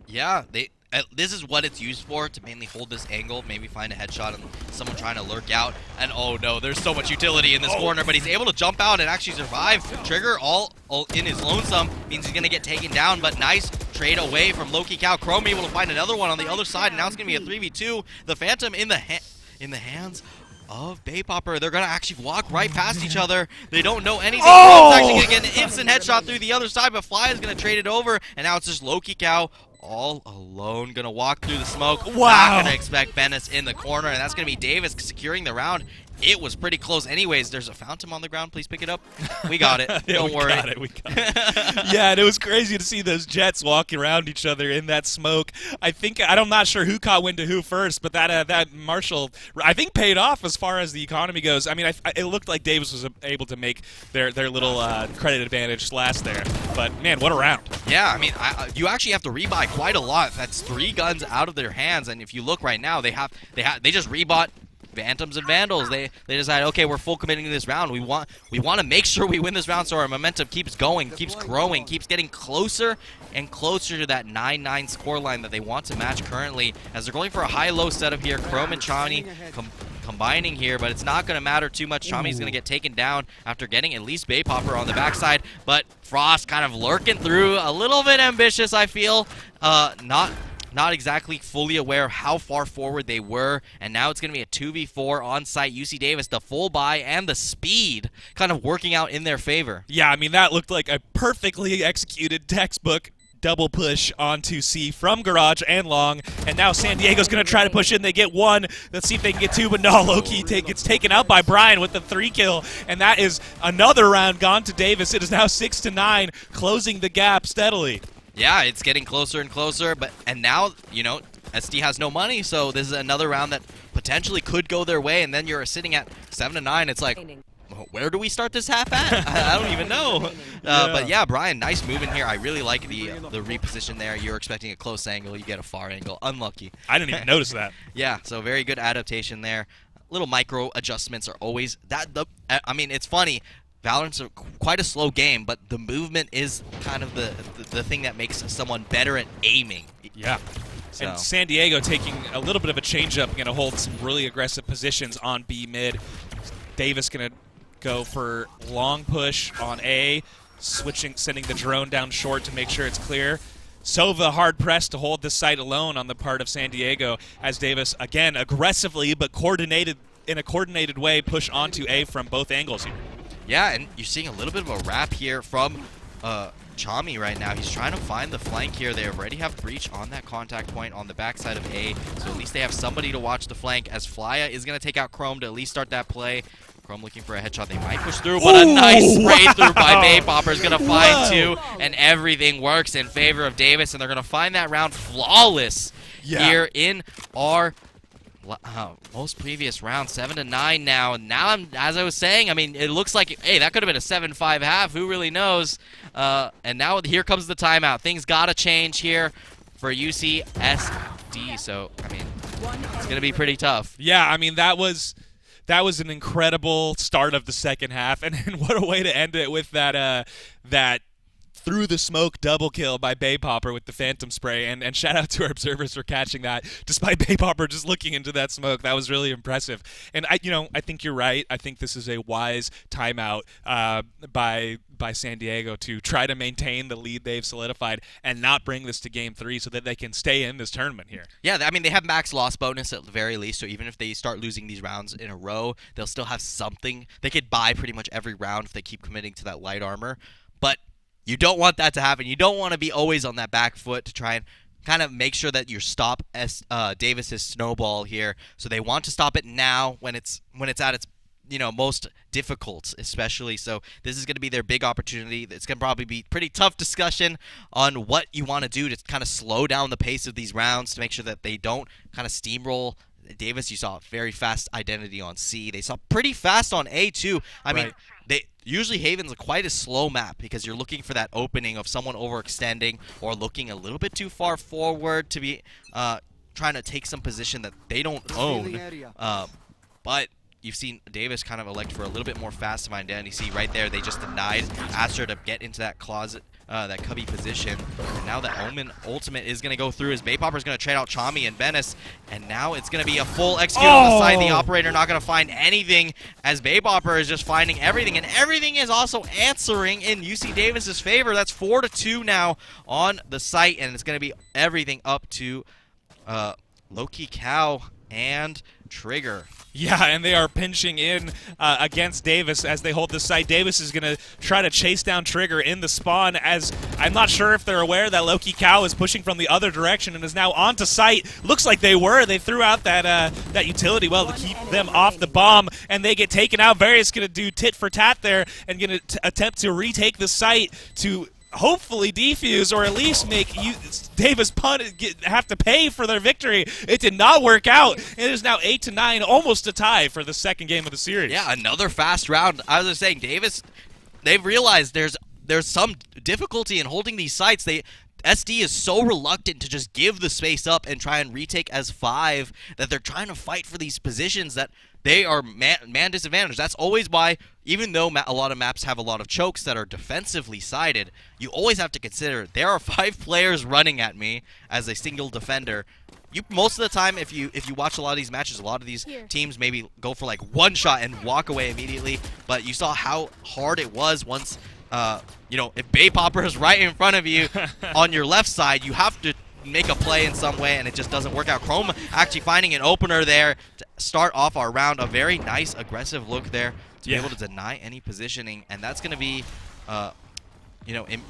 Yeah, this is what it's used for, to mainly hold this angle, maybe find a headshot on someone trying to lurk out. And oh no, there's so much utility in this corner, but he's able to jump out and actually survive. Trigger all in his lonesome means he's going to get taken down, but nice trade away from Loki Cow. Chrome able to find another one on the other side, and now it's going to be a 3v2. The Phantom in the hands of Bay Popper. They're going to actually walk right past each other. They don't know anything. Chrome's actually going to get an instant headshot through the other side, but Fly is going to trade it over, and now it's just Loki Cow all alone, going to walk through the smoke. Wow. Not going to expect Bennis in the corner, and that's going to be Davis securing the round. It was pretty close anyways. There's a Phantom on the ground. Please pick it up. We got it. Don't worry. We got it. Yeah, and it was crazy to see those jets walking around each other in that smoke. I'm not sure who caught wind to who first, but that Marshall, I think, paid off as far as the economy goes. I mean, it looked like Davis was able to make their little credit advantage last there. But, man, what a round. Yeah, I mean, you actually have to rebuy quite a lot. That's 3 guns out of their hands, and if you look right now, they just rebought Phantoms and Vandals. They decide, okay, we're full committing to this round. We want to make sure we win this round so our momentum keeps going, keeps growing, keeps getting closer and closer to that 9-9 scoreline that they want to match currently, as they're going for a high-low setup here. Chrome and Chani combining here, but it's not going to matter too much. Chami's going to get taken down after getting at least Bay Popper on the backside, but Frost kind of lurking through, a little bit ambitious, I feel. Not exactly fully aware of how far forward they were, and now it's going to be a 2v4 on site. UC Davis, the full buy and the speed kind of working out in their favor. Yeah, I mean, that looked like a perfectly executed textbook double push onto C from Garage and Long, and now San Diego's going to try to push in. They get one. Let's see if they can get two, but no, Loki gets taken out by Brian with the 3 kill, and that is another round gone to Davis. It is now 6-9, closing the gap steadily. Yeah, it's getting closer and closer, and now, SD has no money, so this is another round that potentially could go their way, and then you're sitting at 7-9. It's like, where do we start this half at? I don't even know. But yeah, Brian, nice move in here. I really like the reposition there. You're expecting a close angle, you get a far angle. Unlucky. I didn't even notice that. Yeah, so very good adaptation there. Little micro adjustments are always I mean, it's funny. Valorant's quite a slow game, but the movement is kind of the thing that makes someone better at aiming. Yeah. So. And San Diego taking a little bit of a change-up, going to hold some really aggressive positions on B mid. Davis going to go for long push on A, sending the drone down short to make sure it's clear. Sova hard-pressed to hold this site alone on the part of San Diego as Davis, again, aggressively but in a coordinated way, push onto A from both angles here. Yeah, and you're seeing a little bit of a wrap here from Chami right now. He's trying to find the flank here. They already have Breach on that contact point on the backside of A, so at least they have somebody to watch the flank, as Flya is going to take out Chrome to at least start that play. Chrome looking for a headshot. They might push through, but a nice spray through by Baypopper is going to find two, and everything works in favor of Davis, and they're going to find that round flawless here in our most previous round, 7-9 now. And now, as I was saying, I mean, it looks like, hey, that could have been a 7-5 half. Who really knows? And now here comes the timeout. Things got to change here for UCSD. So, I mean, it's going to be pretty tough. Yeah, I mean, that was an incredible start of the second half, and what a way to end it with that through the smoke double kill by Baypopper with the Phantom Spray, and shout out to our observers for catching that, despite Baypopper just looking into that smoke. That was really impressive. And I think you're right. I think this is a wise timeout by San Diego to try to maintain the lead they've solidified and not bring this to Game 3 so that they can stay in this tournament here. Yeah, I mean, they have max loss bonus at the very least, so even if they start losing these rounds in a row, they'll still have something. They could buy pretty much every round if they keep committing to that light armor. But you don't want that to happen. You don't want to be always on that back foot to try and kind of make sure that you stop Davis's snowball here. So they want to stop it now when it's at its most difficult, especially. So this is going to be their big opportunity. It's going to probably be pretty tough discussion on what you want to do to kind of slow down the pace of these rounds to make sure that they don't kind of steamroll Davis. You saw very fast identity on C. They saw pretty fast on A too. I mean, usually Haven's quite a slow map because you're looking for that opening of someone overextending or looking a little bit too far forward to be trying to take some position that they don't own. But you've seen Davis kind of elect for a little bit more fast of identity. See right there, they just denied Astra to get into that closet, that cubby position. And now the Omen ultimate is going to go through as Baypopper is going to trade out Chami and Venice. And now it's going to be a full execute on the side. The operator not going to find anything as Baypopper is just finding everything. And everything is also answering in UC Davis's favor. That's 4-2 now on the site. And it's going to be everything up to Loki Cow and Trigger. Yeah, and they are pinching in against Davis as they hold the site. Davis is going to try to chase down Trigger in the spawn, as I'm not sure if they're aware that Loki Cow is pushing from the other direction and is now onto site. Looks like they were. They threw out that utility well to keep them off the bomb, and they get taken out. Various going to do tit for tat there and going to attempt to retake the site to hopefully defuse, or at least make Davis have to pay for their victory. It did not work out. It is now 8-9, almost a tie for the second game of the series. Yeah, another fast round. I was just saying, Davis, they've realized there's some difficulty in holding these sites. SD is so reluctant to just give the space up and try and retake as 5 that they're trying to fight for these positions that they are man disadvantaged. That's always why, even though a lot of maps have a lot of chokes that are defensively sided, you always have to consider there are 5 players running at me as a single defender. Most of the time, if you watch a lot of these matches, a lot of these teams maybe go for like one shot and walk away immediately. But you saw how hard it was once, if Baypopper is right in front of you on your left side, you have to make a play in some way, and it just doesn't work out. Chrome actually finding an opener there to start off our round. A very nice aggressive look there to be able to deny any positioning, and that's going to be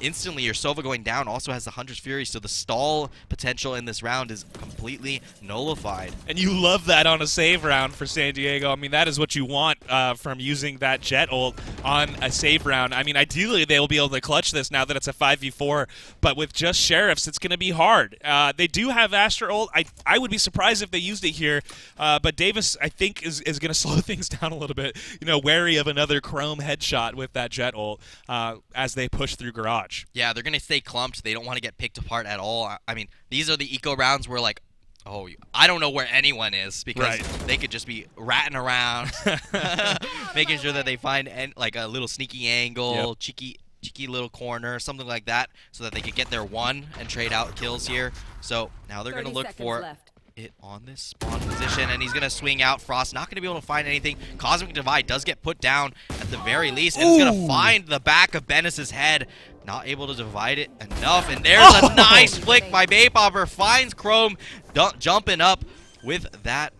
instantly your Sova going down also has the Hunter's Fury, so the stall potential in this round is completely nullified. And you love that on a save round for San Diego. I mean, that is what you want from using that Jet ult on a save round. I mean, ideally they will be able to clutch this now that it's a 5v4, but with just Sheriffs, it's going to be hard. They do have Astra ult. I would be surprised if they used it here, but Davis, I think, is going to slow things down a little bit, wary of another Chrome headshot with that Jet ult as they push through Garage. Yeah, they're going to stay clumped. They don't want to get picked apart at all. I mean, these are the eco rounds where, like, I don't know where anyone is because they could just be ratting around, making sure that they find like a little sneaky angle, cheeky little corner, something like that, so that they could get their one and trade out kills here. So now they're going to look for it on this spawn position, and he's going to swing out. Frost not going to be able to find anything. Cosmic Divide does get put down at the very least, and he's going to find the back of Benis's head. Not able to divide it enough, and there's a nice flick by Baypopper. Finds Chrome jumping up with that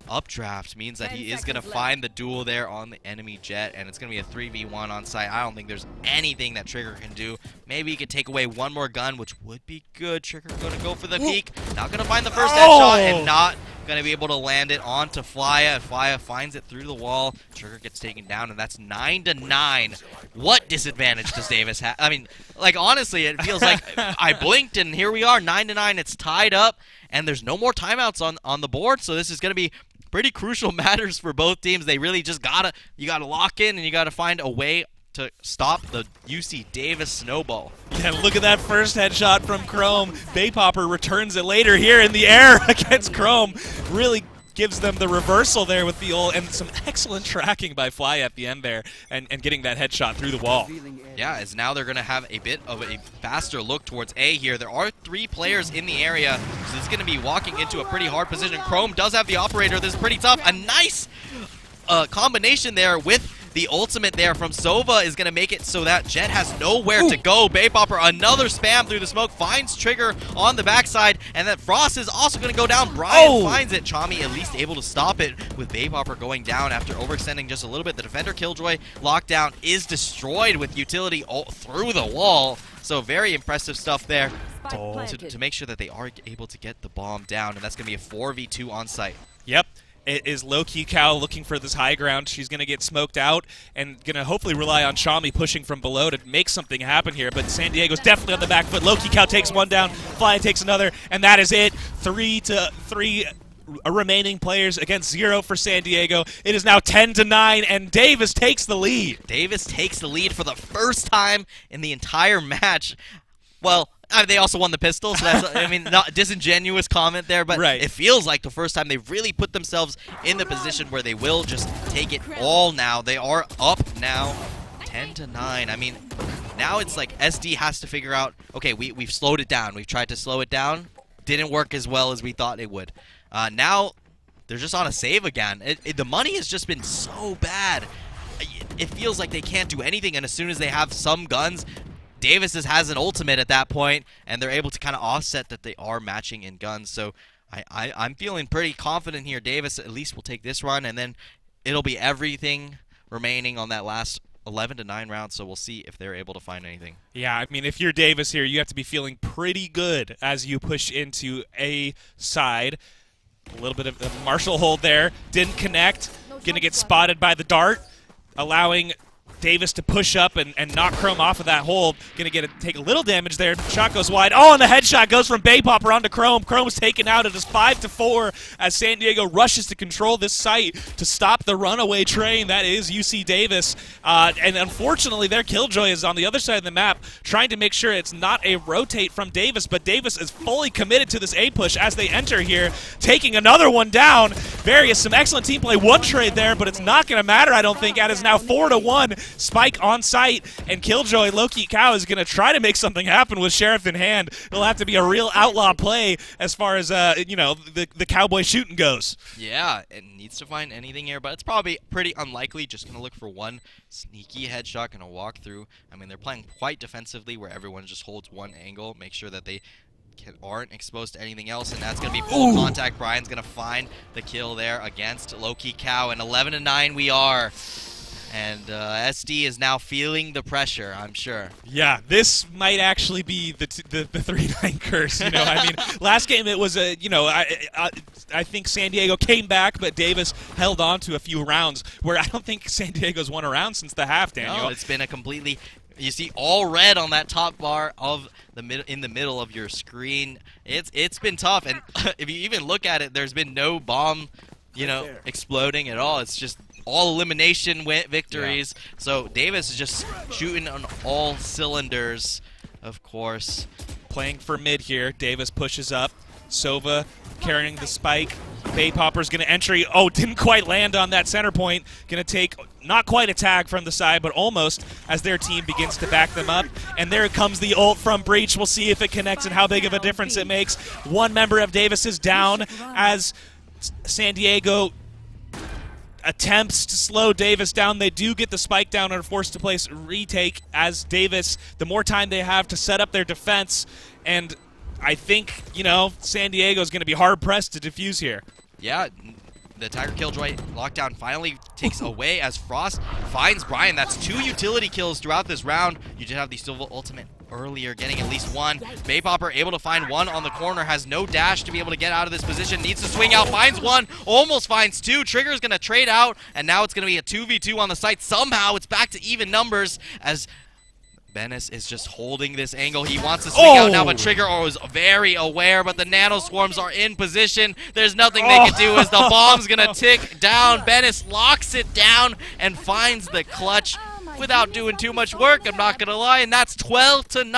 updraft. Means that he is going to find the duel there on the enemy Jet, and it's going to be a 3v1 on site. I don't think there's anything that Trigger can do. Maybe he could take away one more gun, which would be good. Trigger going to go for the peek. Not going to find the first headshot, and not Gonna be able to land it onto Flya. Flya finds it through the wall. Trigger gets taken down, and that's 9-9. What disadvantage does Davis have? I mean, like, honestly, it feels like I blinked, and here we are, 9-9. It's tied up, and there's no more timeouts on the board, so this is gonna be pretty crucial matters for both teams. They really just you gotta lock in, and you gotta find a way to stop the UC Davis snowball. Yeah, look at that first headshot from Chrome. Baypopper returns it later here in the air against Chrome. Really gives them the reversal there with the ult, and some excellent tracking by Fly at the end there, and getting that headshot through the wall. Yeah, as now they're going to have a bit of a faster look towards A here. There are 3 players in the area, so it's going to be walking into a pretty hard position. Chrome does have the operator. This is pretty tough. A nice combination there with the ultimate there from Sova is going to make it so that Jet has nowhere to go. Baypopper, another spam through the smoke, finds Trigger on the backside, and then Frost is also going to go down. Brian finds it. Chami at least able to stop it with Baypopper going down after overextending just a little bit. The defender Killjoy lockdown is destroyed with utility through the wall. So very impressive stuff there to make sure that they are able to get the bomb down, and that's going to be a 4v2 on site. Yep. It is low-key Cow looking for this high ground. She's going to get smoked out and going to hopefully rely on Chami pushing from below to make something happen here. But San Diego's definitely on the back foot. Low-key Cow takes one down, Fly takes another, and that is it. 3-3 remaining players against 0 for San Diego. It is now 10-9, and Davis takes the lead. Davis takes the lead for the first time in the entire match. Well, they also won the pistol, so that's, I mean, not a disingenuous comment there, but it feels like the first time they've really put themselves in the position where they will just take it all now. They are up now, 10-9. I mean, now it's like SD has to figure out, okay, we've slowed it down. We've tried to slow it down. Didn't work as well as we thought it would. Now they're just on a save again. The money has just been so bad. It feels like they can't do anything, and as soon as they have some guns, Davis has an ultimate at that point, and they're able to kind of offset that they are matching in guns. So I'm feeling pretty confident here. Davis at least will take this run, and then it'll be everything remaining on that last 11-9 round, so we'll see if they're able to find anything. Yeah, I mean, if you're Davis here, you have to be feeling pretty good as you push into A side. A little bit of a Marshall hold there. Didn't connect. Going to get spotted by the dart, allowing Davis to push up and knock Chrome off of that hold. Going to take a little damage there. Shot goes wide. Oh, and the headshot goes from Baypopper onto Chrome. Chrome's taken out. It is 5-4 as San Diego rushes to control this site to stop the runaway train. That is UC Davis. And unfortunately, their Killjoy is on the other side of the map trying to make sure it's not a rotate from Davis, but Davis is fully committed to this A push as they enter here, taking another one down. Some excellent team play. One trade there, but it's not going to matter, I don't think. It is now 4-1. Spike on site, and Killjoy, Low-Key Cow, is going to try to make something happen with Sheriff in hand. It'll have to be a real outlaw play as far as, the Cowboy shooting goes. Yeah, it needs to find anything here, but it's probably pretty unlikely. Just going to look for one sneaky headshot, going to walk through. I mean, they're playing quite defensively where everyone just holds one angle, make sure that they aren't exposed to anything else, and that's going to be full contact. Brian's going to find the kill there against Low-Key Cow, and 11-9 we are. And SD is now feeling the pressure, I'm sure. Yeah, this might actually be the 3-9 curse. I mean, last game it was I think San Diego came back, but Davis held on to a few rounds where I don't think San Diego's won a round since the half, Daniel. No, it's been a completely, you see all red on that top bar of in the middle of your screen. It's been tough, and if you even look at it, there's been no bomb, exploding at all. It's just all elimination victories. Yeah. So Davis is just shooting on all cylinders, of course. Playing for mid here. Davis pushes up. Sova carrying the spike. Baypopper's going to entry. Oh, didn't quite land on that center point. Going to take not quite a tag from the side, but almost, as their team begins to back them up. And there comes the ult from Breach. We'll see if it connects and how big of a difference it makes. One member of Davis is down as San Diego attempts to slow Davis down. They do get the spike down and are forced to place retake as Davis, the more time they have to set up their defense. And I think, San Diego is going to be hard-pressed to defuse here. Yeah, the Tiger Killjoy lockdown finally takes away as Frost finds Brian. That's 2 utility kills throughout this round. You did have the Silva ultimate earlier, getting at least one. Baypopper able to find one on the corner, has no dash to be able to get out of this position, needs to swing out, finds one, almost finds two. Trigger's going to trade out, and now it's going to be a 2v2 on the site. Somehow it's back to even numbers as Bennis is just holding this angle. He wants to swing out now, but Trigger was very aware, but the Nano Swarms are in position. There's nothing they can do as the bomb's going to tick down. Bennis locks it down and finds the clutch without doing too much work, I'm not gonna lie, and that's 12-9.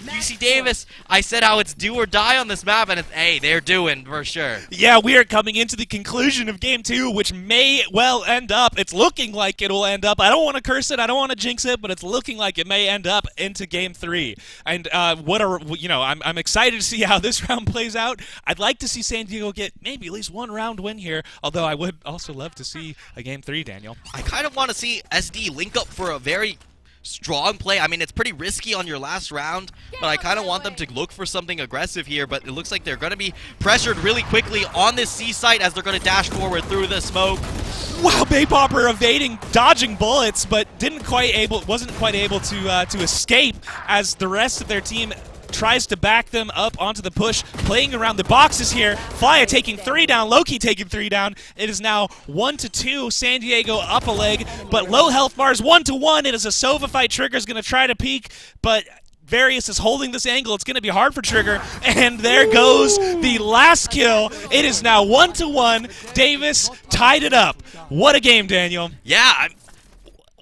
UC Davis, I said how it's do or die on this map, and it's, hey, they're doing for sure. Yeah, we are coming into the conclusion of Game 2, which may well end up, it's looking like it'll end up, I don't want to curse it, I don't want to jinx it, but it's looking like it may end up into Game 3. And I'm excited to see how this round plays out. I'd like to see San Diego get maybe at least one round win here, although I would also love to see a Game 3, Daniel. I kind of want to see SD link up for a very strong play. I mean, it's pretty risky on your last round, but I kind of want them to look for something aggressive here, but it looks like they're going to be pressured really quickly on this C site as they're going to dash forward through the smoke. Wow, Baypopper evading, dodging bullets, but wasn't quite able to escape as the rest of their team tries to back them up onto the push, playing around the boxes here. Flya taking 3 down, Loki taking 3 down. It is now 1-2, San Diego up a leg, but low health bars 1-1. It is a Sova fight. Trigger's going to try to peek, but Various is holding this angle. It's going to be hard for Trigger, and there goes the last kill. It is now 1-1. Davis tied it up. What a game, Daniel. Yeah,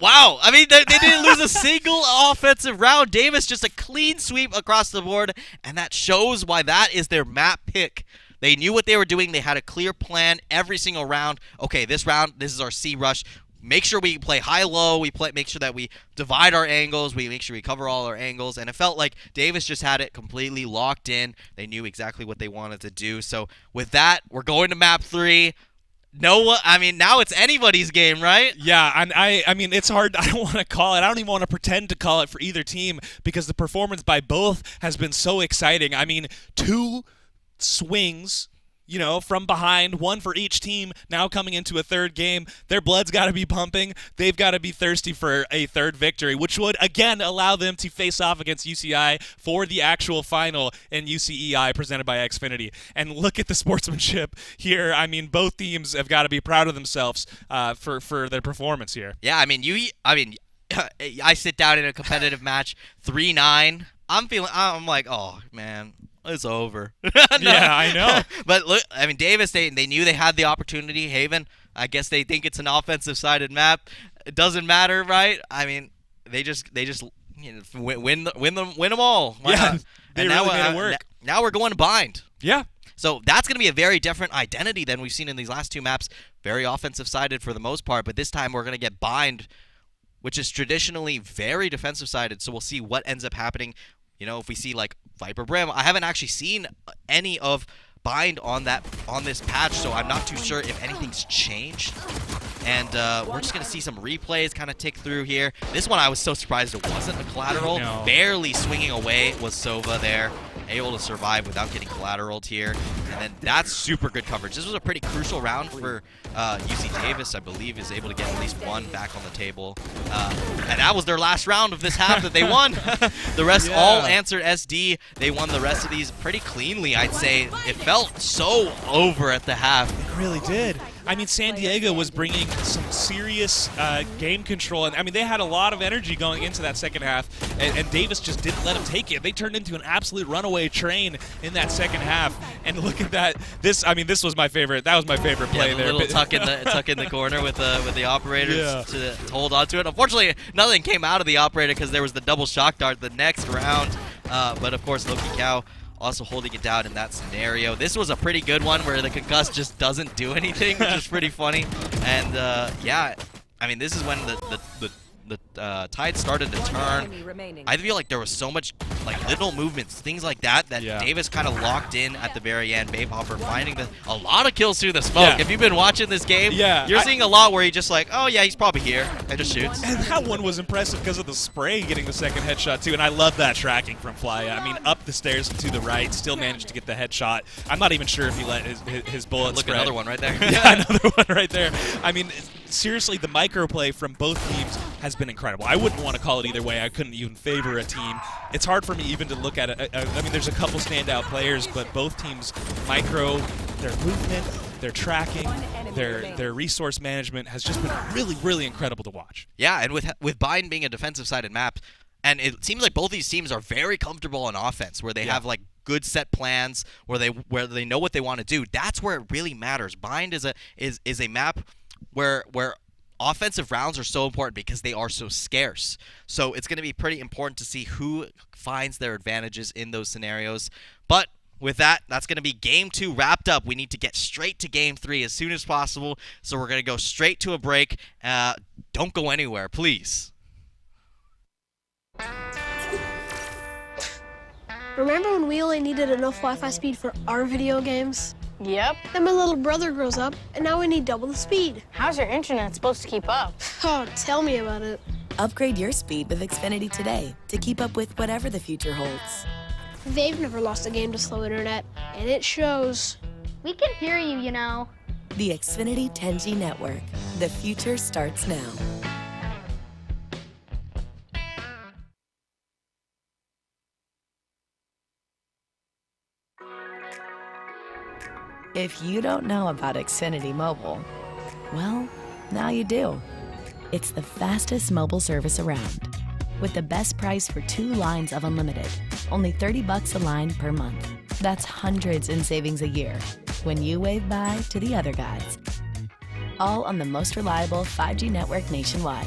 wow, I mean, they didn't lose a single offensive round. Davis just a clean sweep across the board, and that shows why that is their map pick. They knew what they were doing. They had a clear plan every single round. Okay, this round, this is our C rush. Make sure we play high-low. Make sure that we divide our angles. We make sure we cover all our angles. And it felt like Davis just had it completely locked in. They knew exactly what they wanted to do. So with that, we're going to map 3. I mean, now it's anybody's game, right? Yeah, and I mean, it's hard. I don't want to call it. I don't even want to pretend to call it for either team because the performance by both has been so exciting. I mean, 2 swings, from behind, 1 for each team, now coming into a third game. Their blood's got to be pumping. They've got to be thirsty for a third victory, which would, again, allow them to face off against UCI for the actual final in UCEI presented by Xfinity. And look at the sportsmanship here. I mean, both teams have got to be proud of themselves for their performance here. Yeah, I sit down in a competitive match, 3-9. I'm like, oh, man. It's over. Yeah, I know. But look, I mean, Davis, they knew they had the opportunity. Haven, I guess they think it's an offensive-sided map. It doesn't matter, right? I mean, they just win them all. Why not? They really made it work. Now we're going to bind. Yeah. So that's going to be a very different identity than we've seen in these last 2 maps. Very offensive-sided for the most part, but this time we're going to get bind, which is traditionally very defensive-sided. So we'll see what ends up happening. If we see like Viper Brim, I haven't actually seen any of bind on this patch, so I'm not too sure if anything's changed. And we're just gonna see some replays kind of tick through here. This one I was so surprised it wasn't a collateral. No. Barely swinging away was Sova there, able to survive without getting collateraled here. And then that's super good coverage. This was a pretty crucial round for UC Davis, I believe, is able to get at least 1 back on the table. And that was their last round of this half that they won. The rest all answered SD. They won the rest of these pretty cleanly, I'd say. It felt so over at the half. It really did. I mean, San Diego was bringing some serious game control, and I mean, they had a lot of energy going into that second half, and Davis just didn't let them take it. They turned into an absolute runaway train in that second half. And look at that. This was my favorite. That was my favorite play the there. Little tuck in the corner with the operators to hold on to it. Unfortunately, nothing came out of the operator because there was the double shock dart the next round. But of course, Loki Cow also holding it down in that scenario. This was a pretty good one where the concuss just doesn't do anything, which is pretty funny. And yeah, I mean, this is when the tide started to turn. I feel like there was so much little movements, things like that Davis kind of locked in at the very end. Baypopper finding a lot of kills through the smoke. Yeah. If you've been watching this game, you're seeing a lot where he just like, oh yeah, he's probably here, and just shoots. And that one was impressive because of the spray getting the second headshot too, and I love that tracking from Flya. I mean, up the stairs and to the right, still managed to get the headshot. I'm not even sure if he let his bullet Look, spread. another one right there. Yeah, another one right there. I mean, seriously, the microplay from both teams has been incredible. I wouldn't want to call it either way. I couldn't even favor a team. It's hard for me even to look at it. I mean, there's a couple standout players, but both teams micro, their movement, their tracking, their resource management has just been really, really incredible to watch. Yeah, and with Bind being a defensive-sided map, and it seems like both these teams are very comfortable on offense, where they have like good set plans, where they know what they want to do. That's where it really matters. Bind is a map where offensive rounds are so important because they are so scarce. So it's going to be pretty important to see who finds their advantages in those scenarios. But with that, that's going to be Game 2 wrapped up. We need to get straight to Game 3 as soon as possible. So we're going to go straight to a break. Don't go anywhere, please. Remember when we only needed enough Wi-Fi speed for our video games? Yep. Then my little brother grows up, and now we need double the speed. How's your internet supposed to keep up? Oh, tell me about it. Upgrade your speed with Xfinity today to keep up with whatever the future holds. They've never lost a game to slow internet, and it shows. We can hear you, you know. The Xfinity 10G network. The future starts now. If you don't know about Xfinity Mobile, well, now you do. It's the fastest mobile service around. With the best price for 2 lines of unlimited, only $30 a line per month. That's hundreds in savings a year when you wave bye to the other guys. All on the most reliable 5G network nationwide.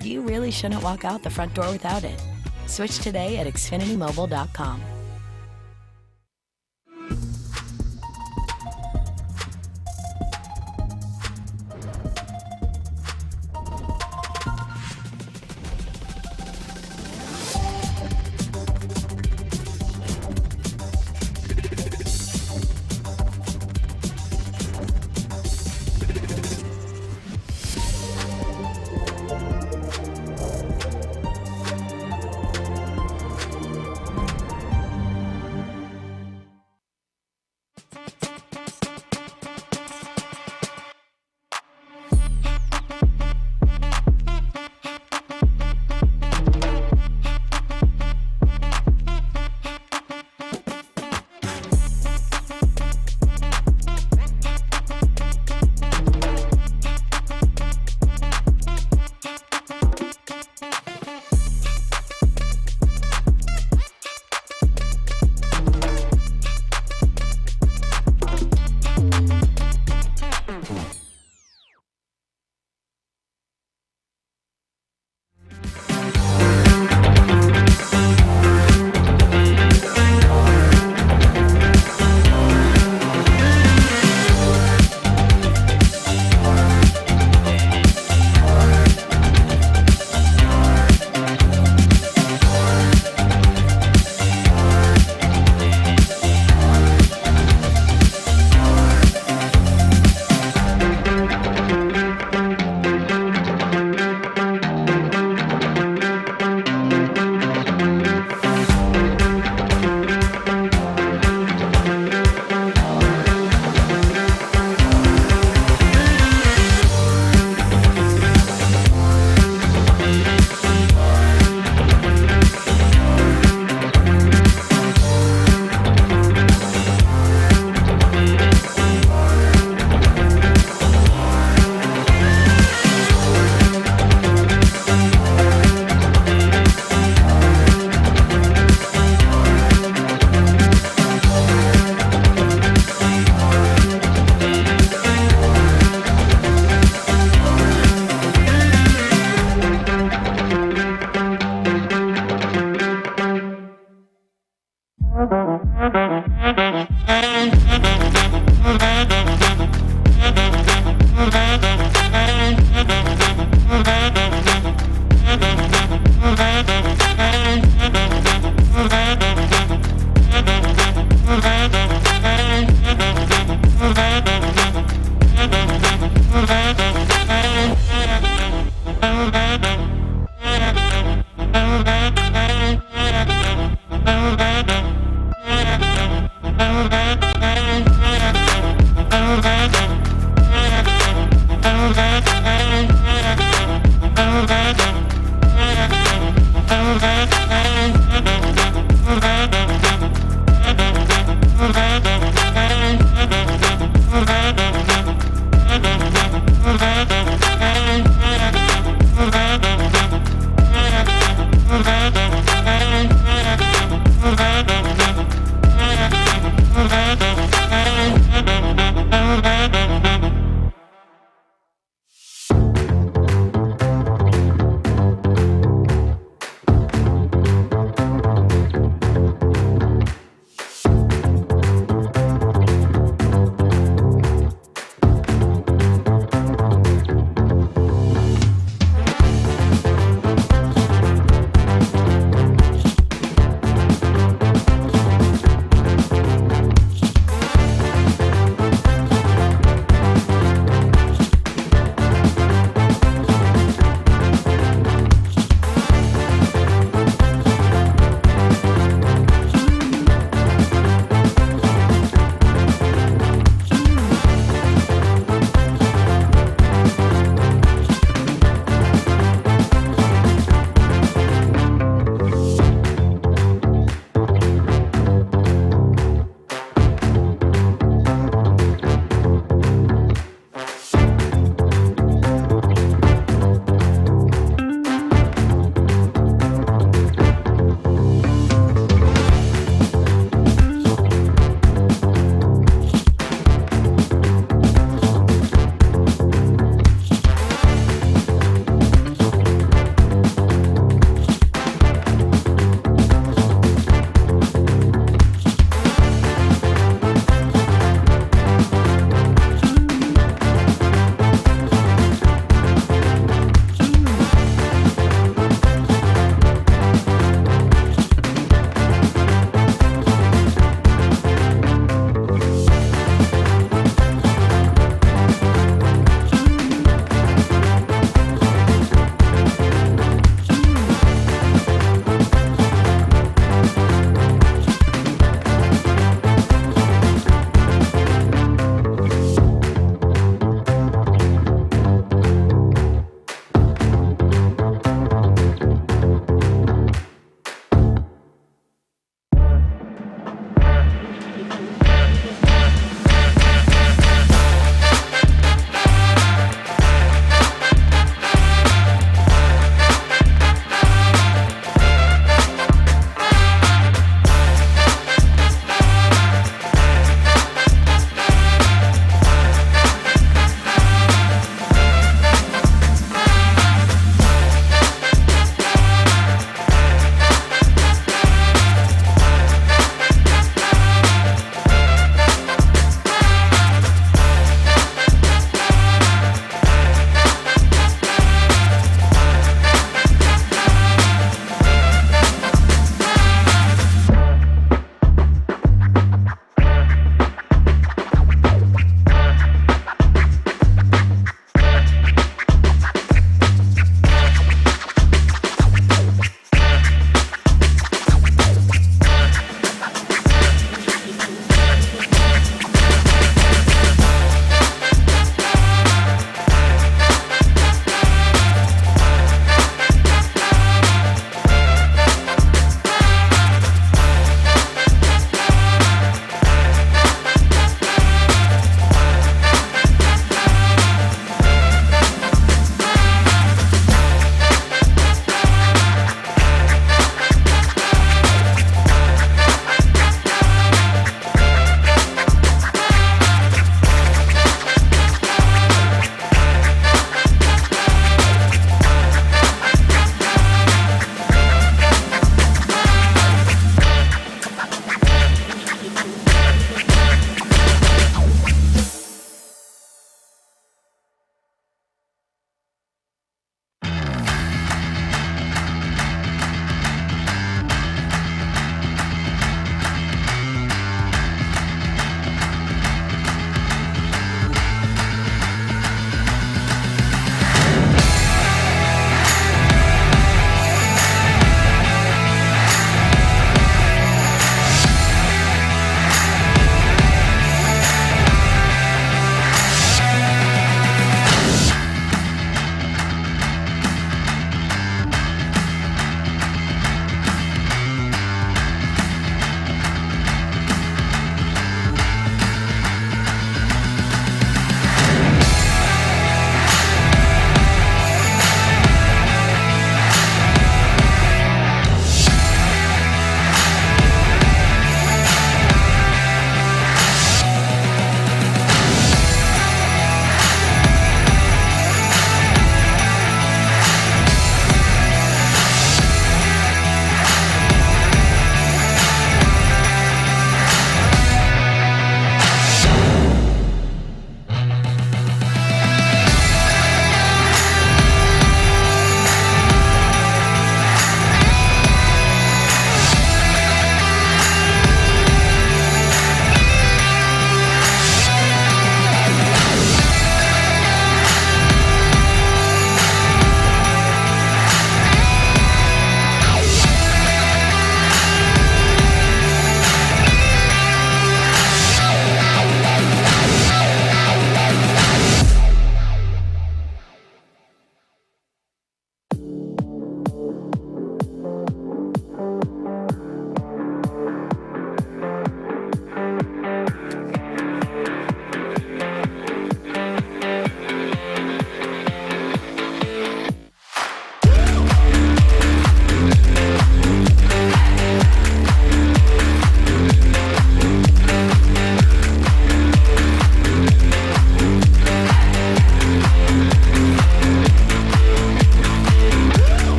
You really shouldn't walk out the front door without it. Switch today at xfinitymobile.com. VOD.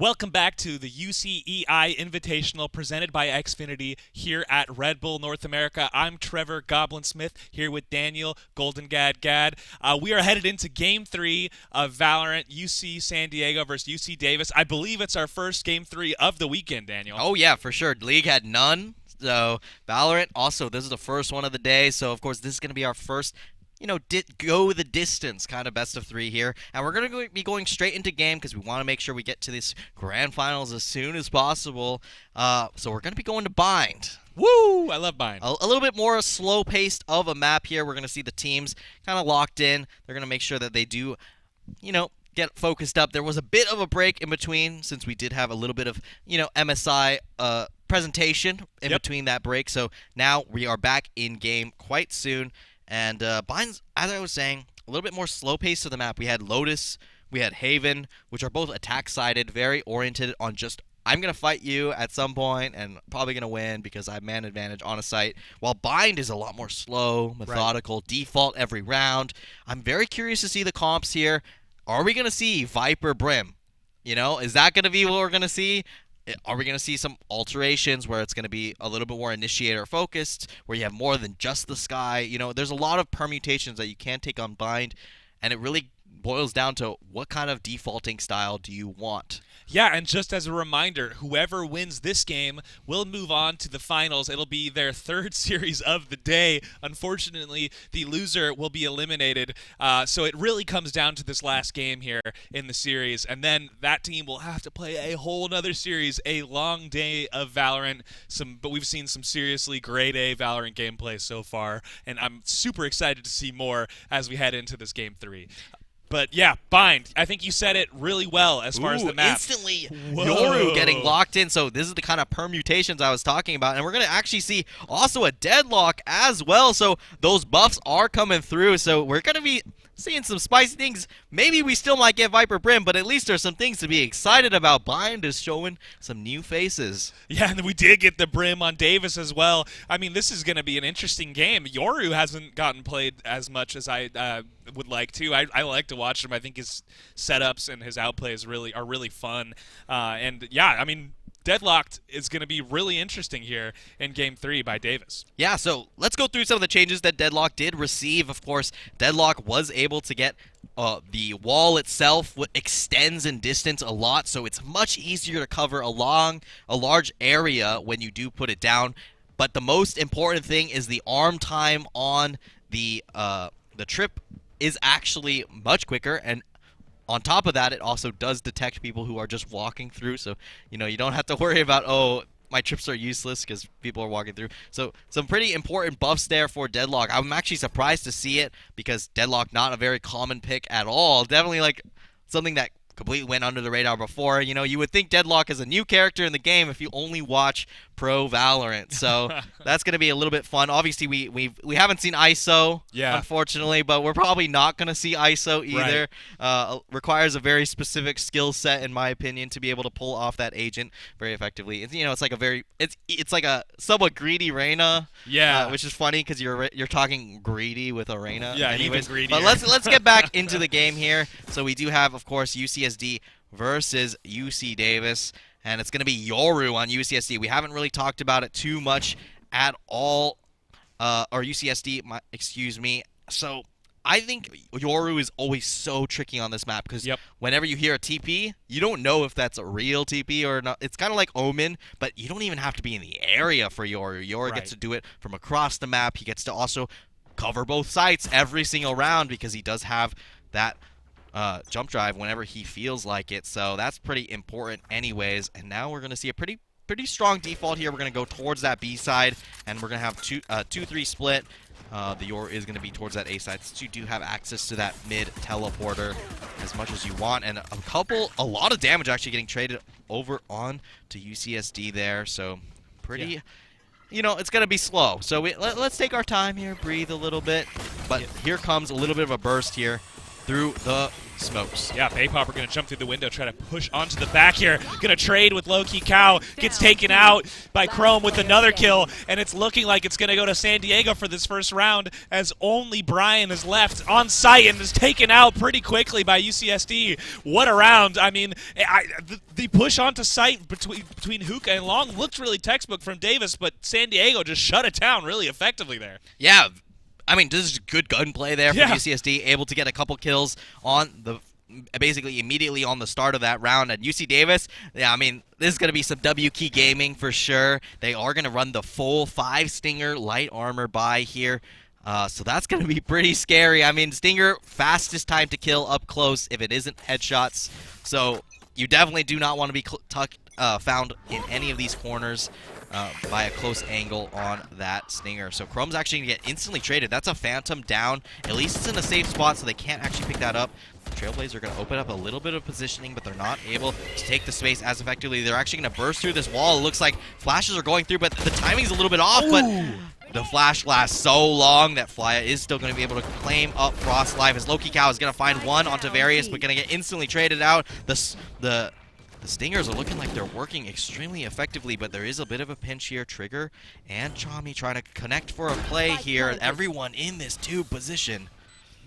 Welcome back to the UCEI Invitational presented by Xfinity here at Red Bull North America. I'm Trevor Goblin Smith here with Daniel Golden Gad. We are headed into Game 3 of Valorant, UC San Diego versus UC Davis. I believe it's our first Game 3 of the weekend, Daniel. Oh, yeah, for sure. League had none. So Valorant, also, this is the first one of the day. So, of course, this is going to be our first go the distance kind of best of 3 here. And we're going to be going straight into game because we want to make sure we get to this grand finals as soon as possible. So we're going to be going to Bind. Woo! I love Bind. A little bit more slow-paced of a map here. We're going to see the teams kind of locked in. They're going to make sure that they do, get focused up. There was a bit of a break in between since we did have a little bit of, MSI presentation in between that break. So now we are back in game quite soon. And Bind's, as I was saying, a little bit more slow-paced to the map. We had Lotus, we had Haven, which are both attack-sided, very oriented on just, I'm going to fight you at some point and probably going to win because I have man advantage on a site. While Bind is a lot more slow, methodical, default every round. I'm very curious to see the comps here. Are we going to see Viper Brim? Is that going to be what we're going to see? Are we going to see some alterations where it's going to be a little bit more initiator focused, where you have more than just the sky? There's a lot of permutations that you can take on Bind, and it really boils down to what kind of defaulting style do you want. Yeah, and just as a reminder, whoever wins this game will move on to the finals. It'll be their third series of the day. Unfortunately, the loser will be eliminated. So it really comes down to this last game here in the series. And then that team will have to play a whole nother series, a long day of Valorant. But we've seen some seriously grade A Valorant gameplay so far. And I'm super excited to see more as we head into this Game 3. But yeah, Bind. I think you said it really well as far as the map. Instantly, Yoru getting locked in. So this is the kind of permutations I was talking about. And we're going to actually see also a deadlock as well. So those buffs are coming through. So we're going to be seeing some spicy things. Maybe we still might get Viper Brim, but at least there's some things to be excited about. Bind is showing some new faces. Yeah, and we did get the Brim on Davis as well. I mean, this is going to be an interesting game. Yoru hasn't gotten played as much as I would like to. I like to watch him. I think his setups and his outplays are really fun. And yeah, I mean, Deadlocked is going to be really interesting here in Game 3 by Davis. Yeah, so let's go through some of the changes that Deadlock did receive. Of course, Deadlock was able to get the wall itself extends in distance a lot, so it's much easier to cover a large area when you do put it down. But the most important thing is the arm time on the trip is actually much quicker, and on top of that, it also does detect people who are just walking through, so you don't have to worry about, oh, my trips are useless because people are walking through. So some pretty important buffs there for Deadlock. I'm actually surprised to see it because Deadlock not a very common pick at all. Definitely like something that completely went under the radar before. You would think Deadlock is a new character in the game if you only watch Pro Valorant. So that's going to be a little bit fun. Obviously, we haven't seen ISO, unfortunately, but we're probably not going to see ISO either. Right. Requires a very specific skill set, in my opinion, to be able to pull off that agent very effectively. It's like a very it's like a somewhat greedy Reyna. Yeah. Which is funny because you're talking greedy with a Reyna. Yeah, anyways. Even greedier. But let's get back into the game here. So we do have, of course, UCSD versus UC Davis. And it's going to be Yoru on UCSD. We haven't really talked about it too much at all. Or UCSD, excuse me. So I think Yoru is always so tricky on this map because whenever you hear a TP, you don't know if that's a real TP or not. It's kind of like Omen, but you don't even have to be in the area for Yoru. Yoru gets to do it from across the map. He gets to also cover both sites every single round because he does have that jump drive whenever he feels like it, so that's pretty important anyways. And now we're going to see a pretty strong default here. We're going to go towards that B side, and we're going to have 2-3 split. The Yor is going to be towards that A side, since you do have access to that mid teleporter as much as you want, and a lot of damage actually getting traded over on to UCSD there, so pretty... it's going to be slow. So let's take our time here, breathe a little bit, but here comes a little bit of a burst here through the smokes. Yeah, Baypop are going to jump through the window, try to push onto the back here. Going to trade with Low-Key Cow. Gets taken out by Chrome with another kill, and it's looking like it's going to go to San Diego for this first round as only Brian is left on site and is taken out pretty quickly by UCSD. What a round. I mean, the push onto site between Hookah and Long looked really textbook from Davis, but San Diego just shut it down really effectively there. Yeah. I mean, this is good gunplay there from UCSD, able to get a couple kills on basically immediately on the start of that round. And UC Davis, I mean, this is going to be some W key gaming for sure. They are going to run the full 5 Stinger light armor buy here. So that's going to be pretty scary. I mean, Stinger, fastest time to kill up close if it isn't headshots. So you definitely do not want to be found in any of these corners by a close angle on that Stinger. So Chrome's actually going to get instantly traded. That's a Phantom down. At least it's in a safe spot, so they can't actually pick that up. Trailblazers are going to open up a little bit of positioning, but they're not able to take the space as effectively. They're actually going to burst through this wall. It looks like flashes are going through, but the timing's a little bit off. But the flash lasts so long that Flya is still going to be able to claim up Frost Life, as Low-Key Cow is going to find one onto Various, but going to get instantly traded out. The Stingers are looking like they're working extremely effectively, but there is a bit of a pinch here. Trigger and Chami trying to connect for a play here. Everyone in this tube position.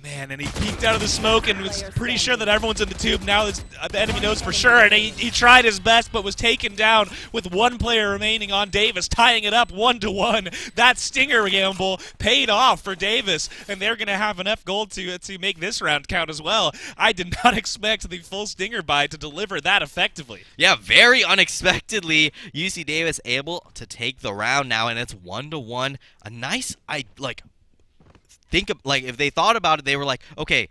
Man, and he peeked out of the smoke and was pretty sure that everyone's in the tube. Now the enemy knows for sure, and he tried his best but was taken down with one player remaining on Davis, tying it up 1-1. That Stinger gamble paid off for Davis, and they're going to have enough gold to make this round count as well. I did not expect the full Stinger buy to deliver that effectively. Yeah, very unexpectedly, UC Davis able to take the round now, and it's 1-1. A nice, if they thought about it, they were like, okay,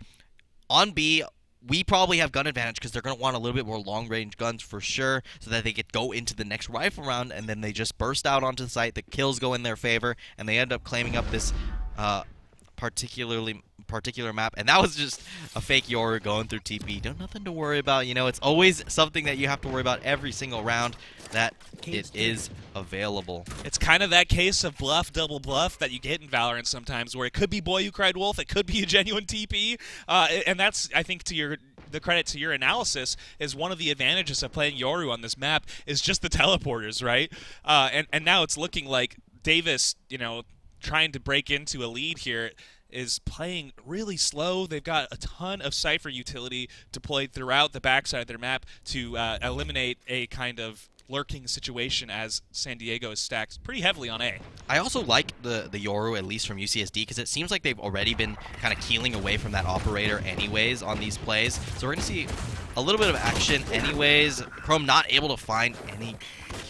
on B, we probably have gun advantage because they're going to want a little bit more long-range guns for sure so that they could go into the next rifle round, and then they just burst out onto the site. The kills go in their favor, and they end up claiming up this particular map, and that was just a fake Yoru going through TP. Nothing to worry about. It's always something that you have to worry about every single round that it is available. It's kind of that case of bluff, double bluff that you get in Valorant sometimes, where it could be Boy Who Cried Wolf, it could be a genuine TP, and that's, I think, the credit to your analysis, is one of the advantages of playing Yoru on this map is just the teleporters, right? And now it's looking like Davis, trying to break into a lead here, is playing really slow. They've got a ton of Cypher utility deployed throughout the backside of their map to eliminate a kind of lurking situation as San Diego is stacked pretty heavily on A. I also like the Yoru, at least from UCSD, because it seems like they've already been kind of keeling away from that operator anyways on these plays. So we're going to see a little bit of action anyways. Chrome not able to find any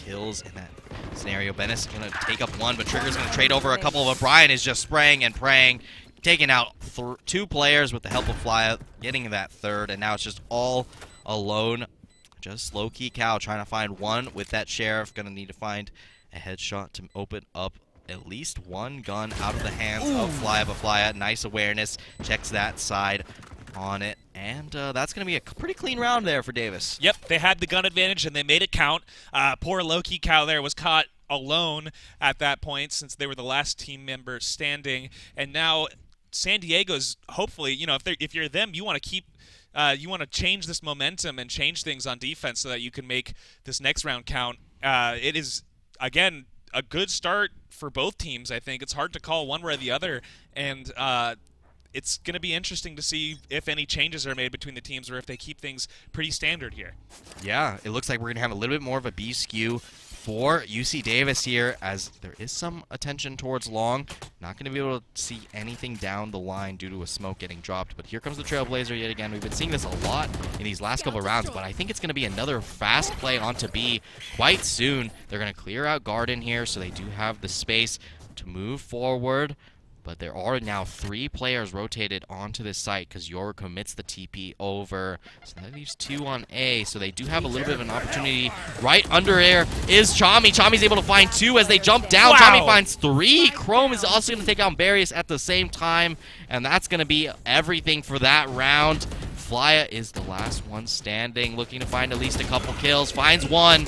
kills in that scenario. Bennis going to take up one, but Trigger's going to trade over a couple, but Brian is just spraying and praying, taking out 2 players with the help of Flya, getting that third, and now it's just all alone. Just low-key Cow trying to find one with that Sheriff. Going to need to find a headshot to open up at least one gun out of the hands of Flya. But Flya, nice awareness, checks that side on it. And that's going to be a pretty clean round there for Davis. Yep, they had the gun advantage and they made it count. Poor low-key Cow there was caught alone at that point since they were the last team member standing. And now San Diego's hopefully, you know, if you're them, you want to keep you want to change this momentum and change things on defense so that you can make this next round count. It is, again, a good start for both teams, I think. It's hard to call one way or the other, and it's going to be interesting to see if any changes are made between the teams or if they keep things pretty standard here. Yeah, it looks like we're going to have a little bit more of a B skew for UC Davis here, as there is some attention towards long. Not going to be able to see anything down the line due to a smoke getting dropped, but here comes the Trailblazer yet again. We've been seeing this a lot in these last couple of rounds, but I think it's going to be another fast play onto B quite soon. They're going to clear out Garden here, so they do have the space to move forward. But there are now 3 players rotated onto this site because Yoru commits the TP over. So that leaves 2 on A. So they do have a little bit of an opportunity. Right under there is Chami. Chami's able to find 2 as they jump down. Wow. Chami finds 3. Chrome is also going to take out Barrius at the same time. And that's going to be everything for that round. Flya is the last one standing, looking to find at least a couple kills. Finds 1.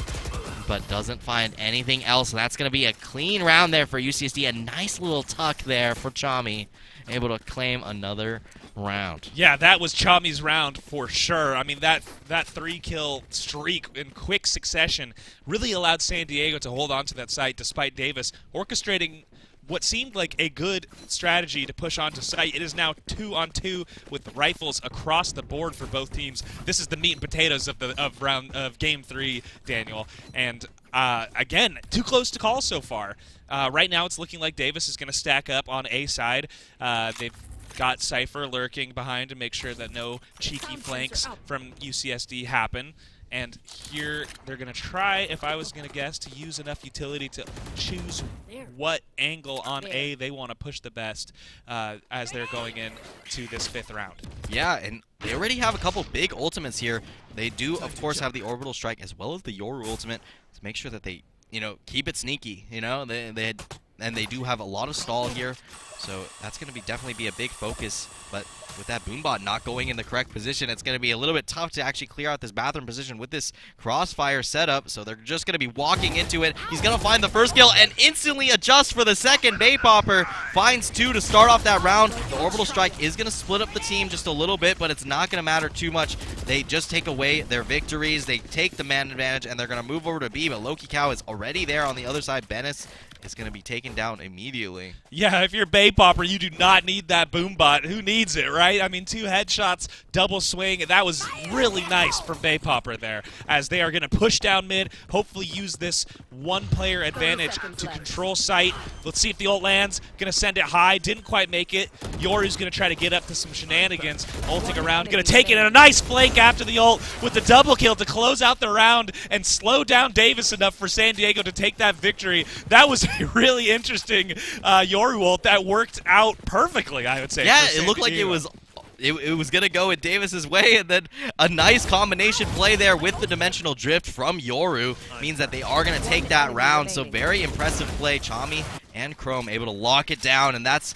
But doesn't find anything else. That's going to be a clean round there for UCSD. A nice little tuck there for Chami, able to claim another round. Yeah, that was Chami's round for sure. I mean, that 3-kill streak in quick succession really allowed San Diego to hold on to that site despite Davis orchestrating what seemed like a good strategy to push onto site. It is now 2-on-2 with rifles across the board for both teams. This is the meat and potatoes of game 3, Daniel. And again, too close to call so far. Right now, it's looking like Davis is going to stack up on A side. They've got Cypher lurking behind to make sure that no cheeky flanks from UCSD happen. And here they're going to try, if I was going to guess, to use enough utility to choose what angle on A they want to push the best as they're going into this 5th round. Yeah, and they already have a couple big ultimates here. They do, of course, have the Orbital Strike as well as the Yoru ultimate to make sure that they, you know, keep it sneaky. You know, and they do have a lot of stall here, so that's going to definitely be a big focus. But with that Boombot not going in the correct position, it's going to be a little bit tough to actually clear out this bathroom position with this crossfire setup. So they're just going to be walking into it. He's going to find the first kill and instantly adjust for the second. Baypopper finds 2 to start off that round. The Orbital Strike is going to split up the team just a little bit, but it's not going to matter too much. They just take away their victories. They take the man advantage, and they're going to move over to B, but Loki Cow is already there on the other side. Bennis is going to be taken down immediately. Yeah, if you're Baypopper, you do not need that Boombot. Who needs it, right? I mean, 2 headshots, double swing. That was really nice from Baypopper there, as they are going to push down mid, hopefully use this 1-player advantage to control site. Let's see if the ult lands. Going to send it high. Didn't quite make it. Yoru's going to try to get up to some shenanigans, ulting around. Going to take it, and a nice flank after the ult with the double kill to close out the round and slow down Davis enough for San Diego to take that victory. That was a really interesting Yoru ult that worked out perfectly, I would say. Yeah, it looked like it was going to go in Davis's way, and then a nice combination play there with the dimensional drift from Yoru means that they are going to take that round. So very impressive play. Chami and Chrome able to lock it down, and that's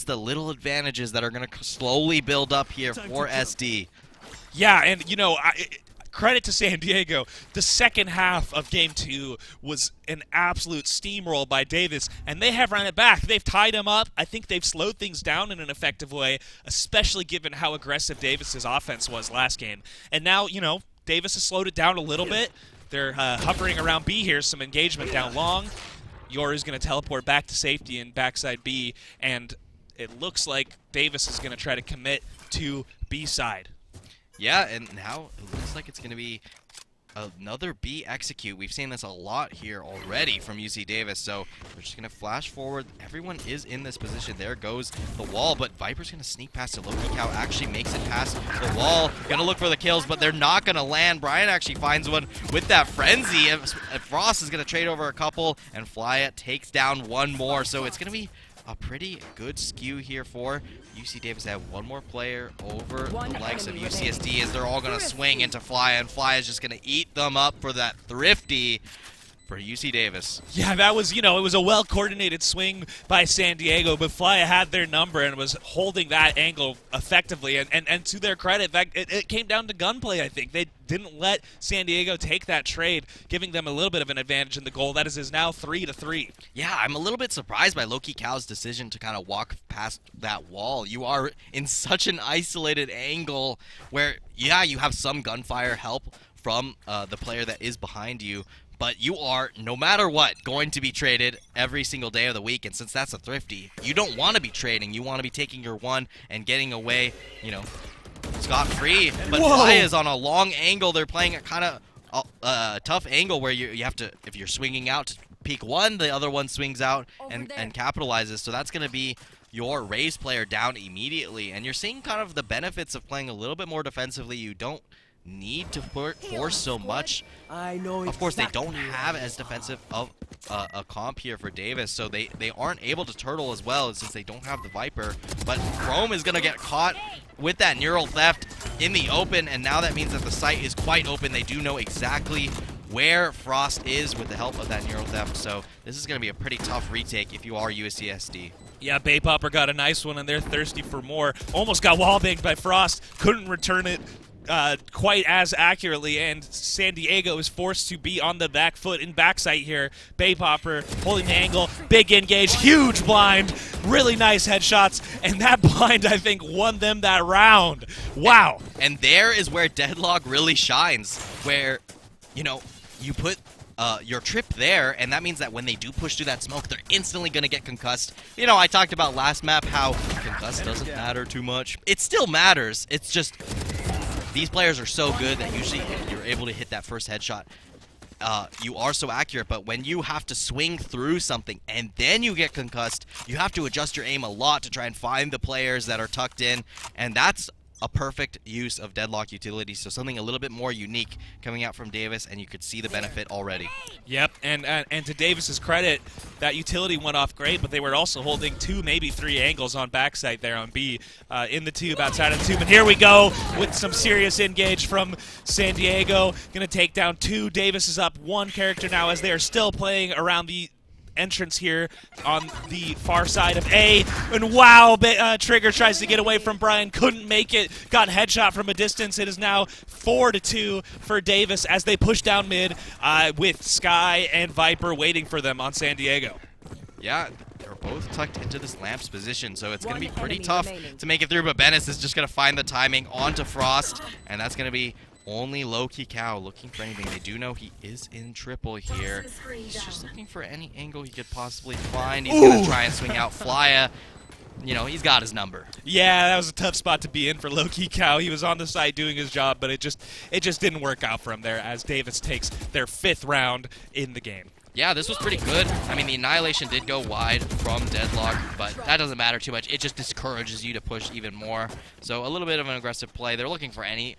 the little advantages that are going to slowly build up here for SD. Yeah, and you know, credit to San Diego. The second half of Game 2 was an absolute steamroll by Davis, and they have run it back. They've tied him up. I think they've slowed things down in an effective way, especially given how aggressive Davis's offense was last game. And now, you know, Davis has slowed it down a little bit. They're hovering around B here, some engagement down long. Yoru's going to teleport back to safety in backside B, and it looks like Davis is going to try to commit to B side. Yeah, and now it looks like it's going to be another B execute. We've seen this a lot here already from UC Davis, so we're just going to flash forward. Everyone is in this position. There goes the wall, but Viper's going to sneak past it. Loki Cow actually makes it past the wall. Going to look for the kills, but they're not going to land. Brian actually finds one with that frenzy. Frost is going to trade over a couple, and Flya takes down one more, so it's going to be a pretty good skew here for UC Davis. They have one more player over the likes of UCSD as they're all going to swing into Flya, and Flya is just going to eat them up for that thrifty for UC Davis. Yeah, that was, it was a well-coordinated swing by San Diego, but Flya had their number and was holding that angle effectively. And to their credit, it came down to gunplay, I think. They didn't let San Diego take that trade, giving them a little bit of an advantage in the goal. That is now 3-3. Yeah, I'm a little bit surprised by Loki Cow's decision to kind of walk past that wall. You are in such an isolated angle where, yeah, you have some gunfire help from the player that is behind you, but you are, no matter what, going to be traded every single day of the week. And since that's a thrifty, you don't want to be trading. You want to be taking your one and getting away, scot-free. But Flya is on a long angle. They're playing a kind of tough angle where you have to, if you're swinging out to peek one, the other one swings out and capitalizes. So that's going to be your Raze player down immediately. And you're seeing kind of the benefits of playing a little bit more defensively. You don't need to force so much. Of course, they don't have as defensive of a comp here for Davis, so they aren't able to turtle as well since they don't have the Viper. But Chrome is going to get caught with that neural theft in the open, and now that means that the site is quite open. They do know exactly where Frost is with the help of that neural theft, so this is going to be a pretty tough retake if you are USCSD. Yeah, Bay Popper got a nice one, and they're thirsty for more. Almost got wallbanged by Frost, couldn't return it quite as accurately, and San Diego is forced to be on the back foot in backside here. Bay Popper holding the angle, big engage, huge blind, really nice headshots, and that blind, I think, won them that round. Wow. And there is where Deadlock really shines, where, you put your trip there, and that means that when they do push through that smoke, they're instantly going to get concussed. I talked about last map how concussed doesn't matter too much. It still matters. It's just these players are so good that usually if you're able to hit that first headshot, you are so accurate, but when you have to swing through something and then you get concussed, you have to adjust your aim a lot to try and find the players that are tucked in, and that's a perfect use of Deadlock utility. So something a little bit more unique coming out from Davis, and you could see the benefit already. Yep, and to Davis's credit, that utility went off great, but they were also holding 2, maybe 3 angles on backside there on B, in the tube, outside of the tube. And here we go with some serious engage from San Diego. Going to take down 2. Davis is up 1 character now as they are still playing around the entrance here on the far side of A, and wow, Trigger tries to get away from Brian, couldn't make it, got headshot from a distance. It is now 4-2 for Davis as they push down mid with Sky and Viper waiting for them on San Diego. Yeah, they're both tucked into this Lamps position, so it's going to be pretty tough to make it through, but Bennis is just going to find the timing onto Frost, and that's going to be only Loki Cow looking for anything. They do know he is in triple here. He's just looking for any angle he could possibly find. He's going to try and swing out Flya. He's got his number. Yeah, that was a tough spot to be in for Loki Cow. He was on the side doing his job, but it just didn't work out for him there as Davis takes their 5th round in the game. Yeah, this was pretty good. I mean, the Annihilation did go wide from Deadlock, but that doesn't matter too much. It just discourages you to push even more. So a little bit of an aggressive play. They're looking for any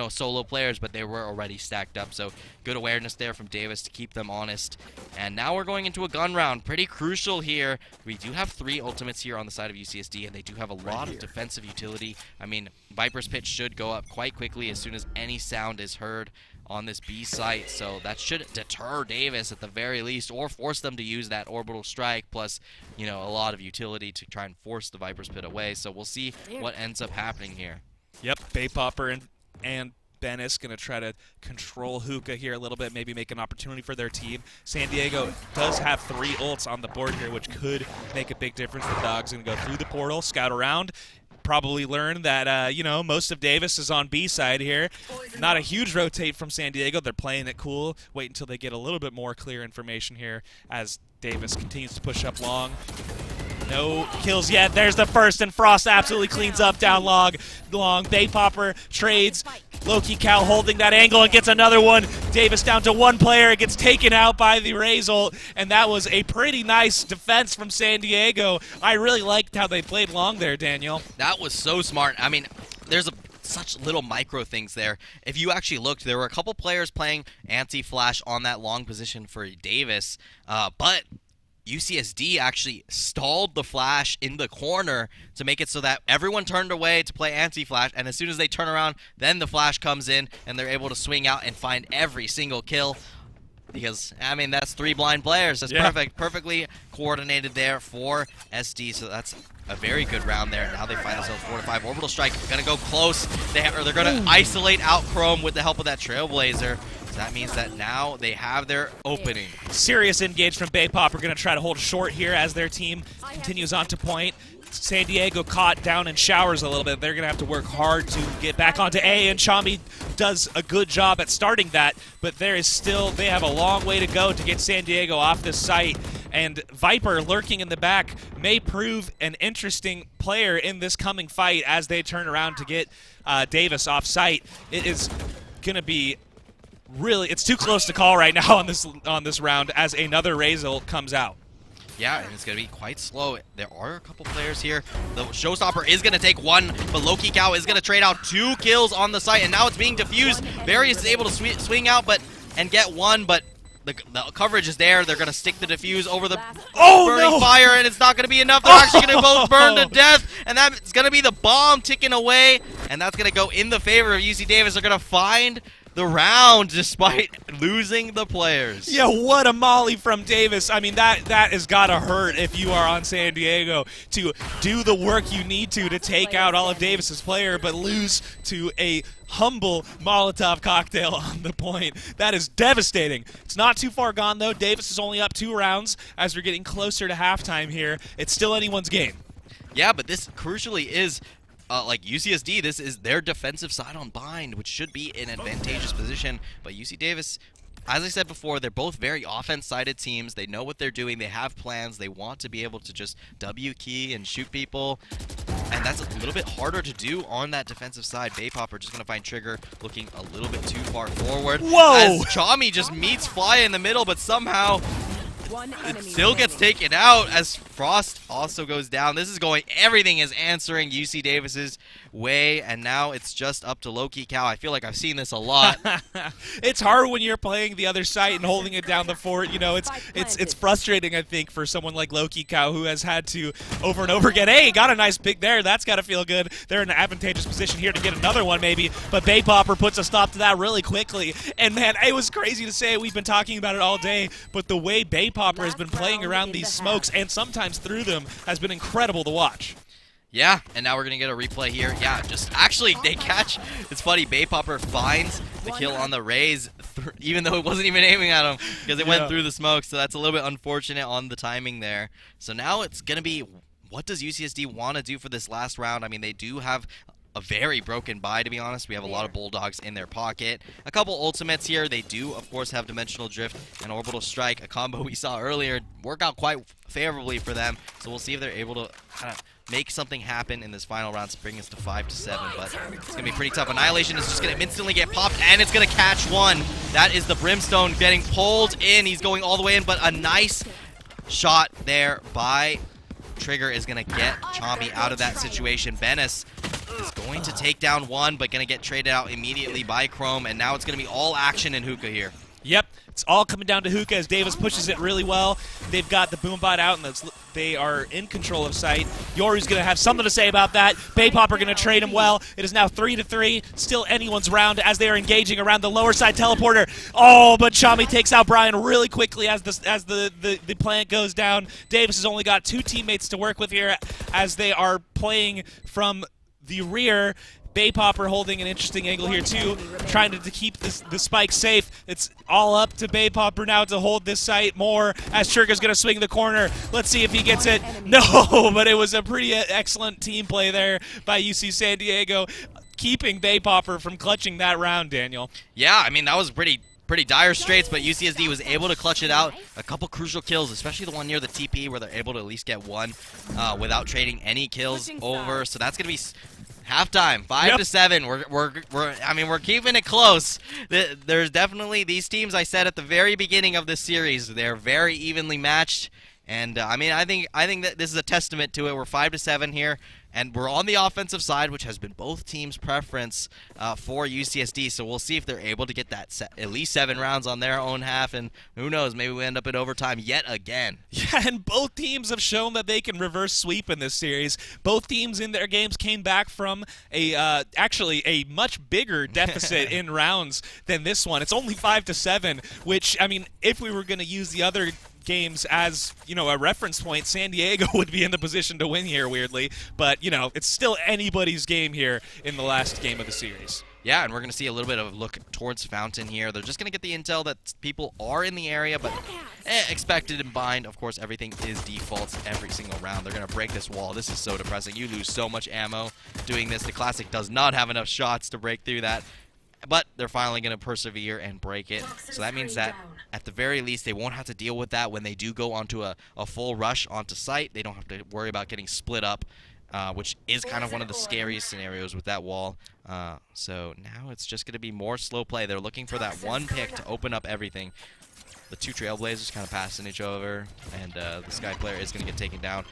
solo players, but they were already stacked up, so good awareness there from Davis to keep them honest. And now we're going into a gun round. Pretty crucial here. We do have 3 ultimates here on the side of UCSD, and they do have a lot of defensive utility. I mean, Viper's pitch should go up quite quickly as soon as any sound is heard on this B site, so that should deter Davis at the very least, or force them to use that orbital strike, plus, a lot of utility to try and force the Viper's pit away. So we'll see what ends up happening here. Yep, Bay Popper and Bennis going to try to control Hookah here a little bit, maybe make an opportunity for their team. San Diego does have 3 ults on the board here, which could make a big difference. The Dog's going to go through the portal, scout around, probably learn that, most of Davis is on B side here. Not a huge rotate from San Diego. They're playing it cool. Wait until they get a little bit more clear information here as Davis continues to push up long. No kills yet. There's the first, and Frost absolutely cleans up down long. Bay Popper trades. Loki Cow holding that angle and gets another one. Davis down to one player. It gets taken out by the Razor, and that was a pretty nice defense from San Diego. I really liked how they played long there, Daniel. That was so smart. I mean, there's such little micro things there. If you actually looked, there were a couple players playing anti-flash on that long position for Davis, but UCSD actually stalled the flash in the corner to make it so that everyone turned away to play anti-flash, and as soon as they turn around, then the flash comes in, and they're able to swing out and find every single kill. Because, I mean, that's 3 blind players. That's perfect. Perfectly coordinated there for SD, so that's a very good round there. Now they find themselves 4-5. Orbital Strike going to go close. They're going to isolate out Chrome with the help of that Trailblazer. So that means that now they have their opening. Serious engage from Bay Pop. We're going to try to hold short here as their team continues on to point. San Diego caught down in showers a little bit. They're going to have to work hard to get back onto A, and Chami does a good job at starting that, but they have a long way to go to get San Diego off this site, and Viper lurking in the back may prove an interesting player in this coming fight as they turn around to get Davis off site. It is going to be it's too close to call right now on this round as another Razor comes out. Yeah, and it's going to be quite slow. There are a couple players here. The Showstopper is going to take one, but Loki Cow is going to trade out 2 kills on the site, and now it's being diffused. Various is able to swing out and get one, but the coverage is there. They're going to stick the diffuse over the burning fire, and it's not going to be enough. They're actually going to both burn to death, and that's going to be the bomb ticking away, and that's going to go in the favor of UC Davis. They're going to find the round despite losing the players. Yeah, what a molly from Davis. I mean, that has got to hurt if you are on San Diego to do the work you need to take out all of Davis's player, but lose to a humble Molotov cocktail on the point. That is devastating. It's not too far gone, though. Davis is only up 2 rounds as we're getting closer to halftime here. It's still anyone's game. Yeah, but this crucially is like UCSD, this is their defensive side on bind, which should be in advantageous position. But UC Davis, as I said before, they're both very offense-sided teams. They know what they're doing. They have plans. They want to be able to just W key and shoot people. And that's a little bit harder to do on that defensive side. Bay Popper just going to find Trigger looking a little bit too far forward. Whoa! As Chami just meets Fly in the middle, but somehow it still gets taken out as Frost also goes down. Everything is answering UC Davis's way, and now it's just up to Loki Cow. I feel like I've seen this a lot. It's hard when you're playing the other side and holding it down the fort. You know, it's frustrating, I think, for someone like Loki Cow who has had to over and over again. Hey, got a nice pick there. That's got to feel good. They're in an advantageous position here to get another one maybe, but Bay Popper puts a stop to that really quickly. And man, it was crazy to say. We've been talking about it all day, but the way Bay Popper has been playing around these smokes and sometimes through them has been incredible to watch. Yeah, and now we're going to get a replay here. Yeah, actually, they catch. It's funny, Bay Popper finds the kill on the Rays, even though it wasn't even aiming at him, because it went through the smoke, so that's a little bit unfortunate on the timing there. So now it's going to be, what does UCSD want to do for this last round? I mean, they do have a very broken buy, to be honest. We have a lot of Bulldogs in their pocket. A couple ultimates here. They do, of course, have Dimensional Drift and Orbital Strike, a combo we saw earlier, work out quite favorably for them. So we'll see if they're able to kind of make something happen in this final round to bring us to 5-7, but it's going to be pretty tough. Annihilation is just going to instantly get popped, and it's going to catch one. That is the Brimstone getting pulled in. He's going all the way in, but a nice shot there by Trigger is going to get Chami out of that situation. Benes is going to take down one, but going to get traded out immediately by Chrome, and now it's going to be all action in Hookah here. Yep, it's all coming down to Hookah as Davis pushes it really well. They've got the Boombot out, and they are in control of site. Yoru's going to have something to say about that. Bay Popper going to trade him well. It is now 3-3, still anyone's round as they are engaging around the lower side teleporter. Oh, but Chami takes out Brian really quickly as the plant goes down. Davis has only got 2 teammates to work with here as they are playing from the rear. Bay Popper holding an interesting angle here too, trying to keep the spike safe. It's all up to Bay Popper now to hold this site more as Trigger's going to swing the corner. Let's see if he gets it. No, but it was a pretty excellent team play there by UC San Diego, keeping Bay Popper from clutching that round, Daniel. Yeah, I mean, that was pretty pretty dire straits, but UCSD was able to clutch it out. A couple crucial kills, especially the one near the TP where they're able to at least get one without trading any kills over. So that's going to be halftime, 5-7. I mean, we're keeping it close. There's definitely these teams. I said at the very beginning of this series, they're very evenly matched. And I mean, I think that this is a testament to it. We're 5-7 here, and we're on the offensive side, which has been both teams' preference for UCSD. So we'll see if they're able to get that at least 7 rounds on their own half, and who knows, maybe we end up in overtime yet again. Yeah, and both teams have shown that they can reverse sweep in this series. Both teams in their games came back from actually a much bigger deficit in rounds than this one. It's only 5-7, which, I mean, if we were going to use the other games as, you know, a reference point, San Diego would be in the position to win here, weirdly. But, you know, it's still anybody's game here in the last game of the series. Yeah, and we're going to see a little bit of a look towards Fountain here. They're just going to get the intel that people are in the area, but expected and bind. Of course, everything is defaults every single round. They're going to break this wall. This is so depressing. You lose so much ammo doing this. The Classic does not have enough shots to break through that. But they're finally going to persevere and break it. So that means that at the very least, they won't have to deal with that when they do go onto a full rush onto site. They don't have to worry about getting split up, which is kind of one of the scariest scenarios with that wall. So now it's just going to be more slow play. They're looking for that one pick to open up everything. The two Trailblazers kind of passing each other, and the Sky player is going to get taken down.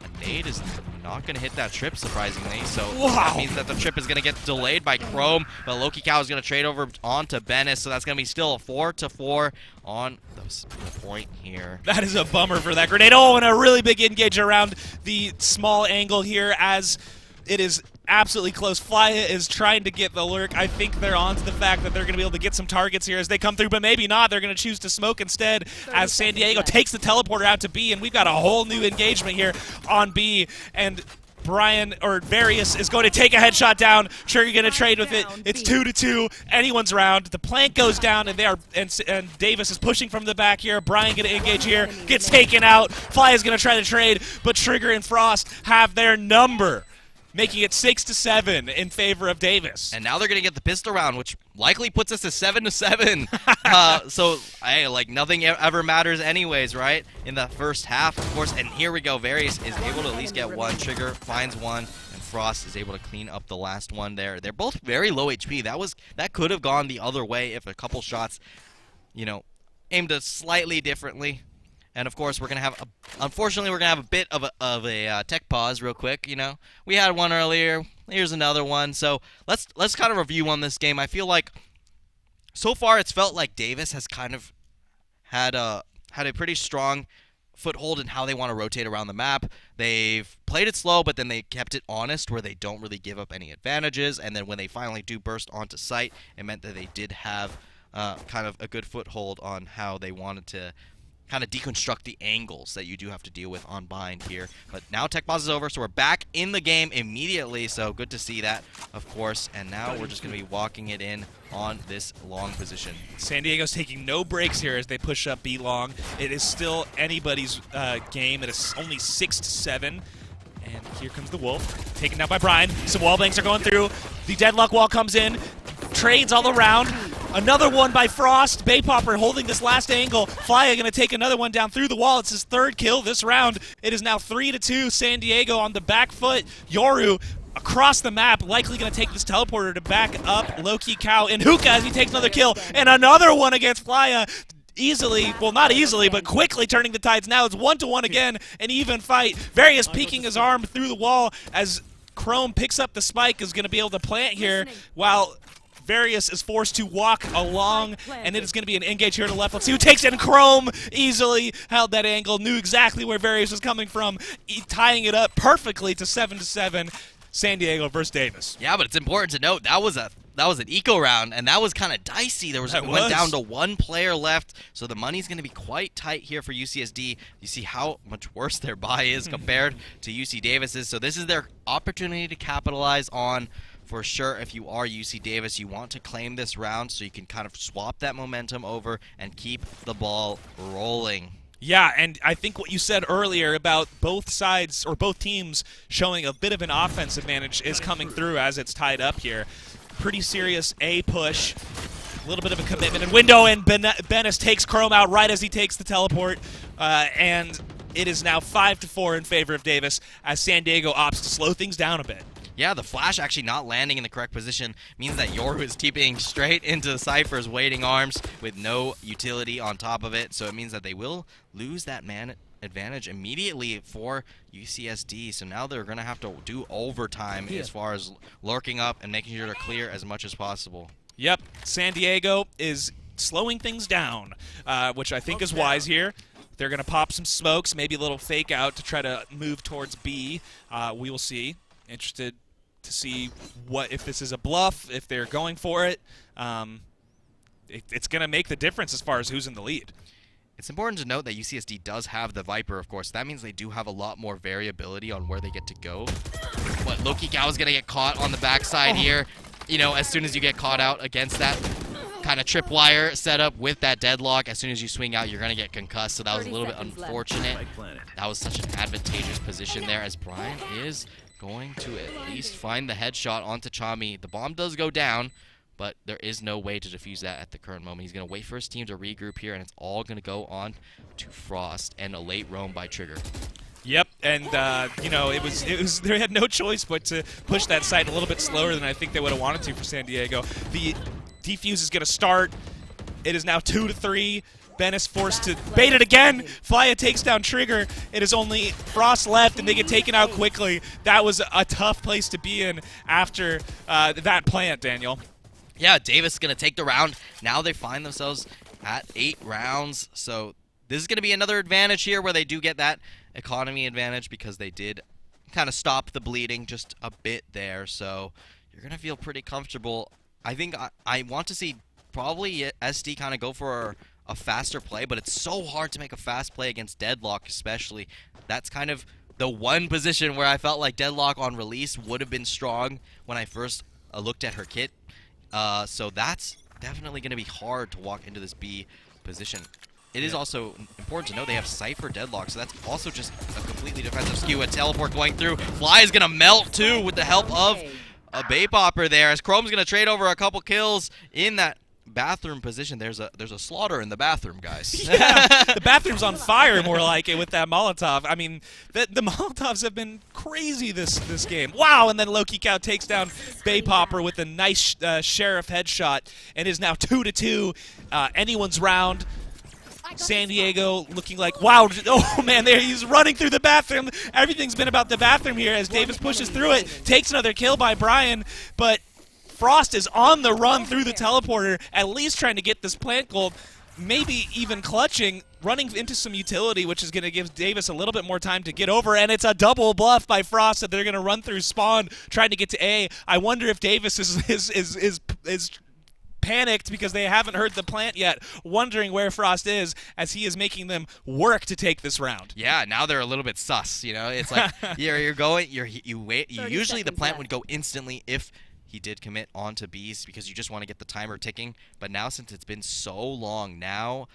A nade is not going to hit that trip, surprisingly, so that means that the trip is going to get delayed by Chrome, but Loki Cow is going to trade over onto Bennis, so that's going to be still a 4-4 on the point here. That is a bummer for that grenade. Oh, and a really big engage around the small angle here as it is absolutely close. Flya is trying to get the lurk. I think they're on to the fact that they're going to be able to get some targets here as they come through, but maybe not. They're going to choose to smoke instead as San Diego takes the teleporter out to B, and we've got a whole new engagement here on B, and Various is going to take a headshot down. Trigger going to trade with it. It's 2-2. Anyone's round. The plank goes down, and Davis is pushing from the back here. Brian going to engage here. Gets taken out. Fly is going to try to trade, but Trigger and Frost have their number, making it 6-7 in favor of Davis. And now they're going to get the pistol round, which likely puts us at 7-7. So, hey, like, nothing ever matters anyways, right? In the first half, of course. And here we go. Various is able to at least get one. Trigger finds one, and Frost is able to clean up the last one there. They're both very low HP. That could have gone the other way if a couple shots, you know, aimed us slightly differently. And of course, unfortunately, we're gonna have a bit of a tech pause real quick. You know, we had one earlier. Here's another one. So let's kind of review on this game. I feel like so far it's felt like Davis has kind of had a pretty strong foothold in how they want to rotate around the map. They've played it slow, but then they kept it honest, where they don't really give up any advantages. And then when they finally do burst onto site, it meant that they did have kind of a good foothold on how they wanted to kind of deconstruct the angles that you do have to deal with on bind here. But now tech pause is over, so we're back in the game immediately, so good to see that, of course. And now we're just going to be walking it in on this long position. San Diego's taking no breaks here as they push up B long. It is still anybody's game. It is only 6-7. And here comes the Wolf, taken down by Brian. Some wall banks are going through. The deadlock wall comes in. Trades all around. Another one by Frost. Bay Popper holding this last angle. Flya going to take another one down through the wall. It's his third kill this round. It is now 3-2. San Diego on the back foot. Yoru across the map, likely going to take this teleporter to back up Loki Cow and Hookah as he takes another kill. And another one against Flya. Easily, well, not easily, but quickly turning the tides. Now it's 1-1 again, an even fight. Various peeking his arm through the wall as Chrome picks up the spike, is going to be able to plant here while Various is forced to walk along, and it is going to be an engage here to the left. Let's see who takes it, and Chrome easily held that angle, knew exactly where Various was coming from, tying it up perfectly to 7-7, San Diego versus Davis. Yeah, but it's important to note that was an eco round, and that was kind of dicey. It went down to one player left, so the money's going to be quite tight here for UCSD. You see how much worse their buy is compared to UC Davis's, so this is their opportunity to capitalize on. For sure, if you are UC Davis, you want to claim this round so you can kind of swap that momentum over and keep the ball rolling. Yeah, and I think what you said earlier about both sides or both teams showing a bit of an offense advantage is coming through as it's tied up here. Pretty serious A push. A little bit of a commitment and window, and Bennis takes Chrome out right as he takes the teleport, and it is now 5-4 in favor of Davis as San Diego opts to slow things down a bit. Yeah, the flash actually not landing in the correct position means that Yoru is TPing straight into Cypher's waiting arms with no utility on top of it, so it means that they will lose that man advantage immediately for UCSD. So now they're going to have to do overtime as far as lurking up and making sure to clear as much as possible. Yep, San Diego is slowing things down, which I think is wise here. They're going to pop some smokes, maybe a little fake out to try to move towards B. We will see. Interested to see if this is a bluff, if they're going for it. It's going to make the difference as far as who's in the lead. It's important to note that UCSD does have the Viper, of course. That means they do have a lot more variability on where they get to go. But Loki Cow is going to get caught on the backside here. You know, as soon as you get caught out against that kind of tripwire setup with that deadlock, as soon as you swing out, you're going to get concussed. So that was a little bit unfortunate. That was such an advantageous position there as Brian is going to at least find the headshot onto Chami. The bomb does go down, but there is no way to defuse that at the current moment. He's going to wait for his team to regroup here, and it's all going to go on to Frost and a late roam by Trigger. Yep, and you know, it was they had no choice but to push that site a little bit slower than I think they would have wanted to for San Diego. The defuse is going to start. It is now 2-3. Ben is forced to bait it again. Flya takes down Trigger. It is only Frost left, and they get taken out quickly. That was a tough place to be in after that plant, Daniel. Yeah, Davis is going to take the round. Now they find themselves at 8 rounds. So this is going to be another advantage here where they do get that economy advantage because they did kind of stop the bleeding just a bit there. So you're going to feel pretty comfortable. I think I want to see probably SD kind of go for a faster play, but it's so hard to make a fast play against Deadlock especially. That's kind of the one position where I felt like Deadlock on release would have been strong when I first looked at her kit. So that's definitely going to be hard to walk into this B position. It is also important to know they have Cypher Deadlock, so that's also just a completely defensive skew. A teleport going through. Fly is going to melt too with the help of a Bay Popper there, as Chrome's going to trade over a couple kills in that bathroom position. There's a slaughter in the bathroom, guys. Yeah, the bathroom's on fire, more like it, with that Molotov. I mean, the Molotovs have been crazy this game. Wow, and then Loki Cow takes down Bay Popper with a nice Sheriff headshot, and is now 2-2. Anyone's round. San Diego looking like, wow, oh man, there he's running through the bathroom. Everything's been about the bathroom here as Davis pushes through it, takes another kill by Brian, but Frost is on the run through the teleporter, at least trying to get this plant gold, maybe even clutching, running into some utility, which is going to give Davis a little bit more time to get over, and it's a double bluff by Frost that they're going to run through spawn, trying to get to A. I wonder if Davis is panicked because they haven't heard the plant yet, wondering where Frost is as he is making them work to take this round. Yeah, now they're a little bit sus, you know? It's like, you wait. Usually the plant would go instantly if he did commit onto B's because you just want to get the timer ticking. But now, since it's been so long, now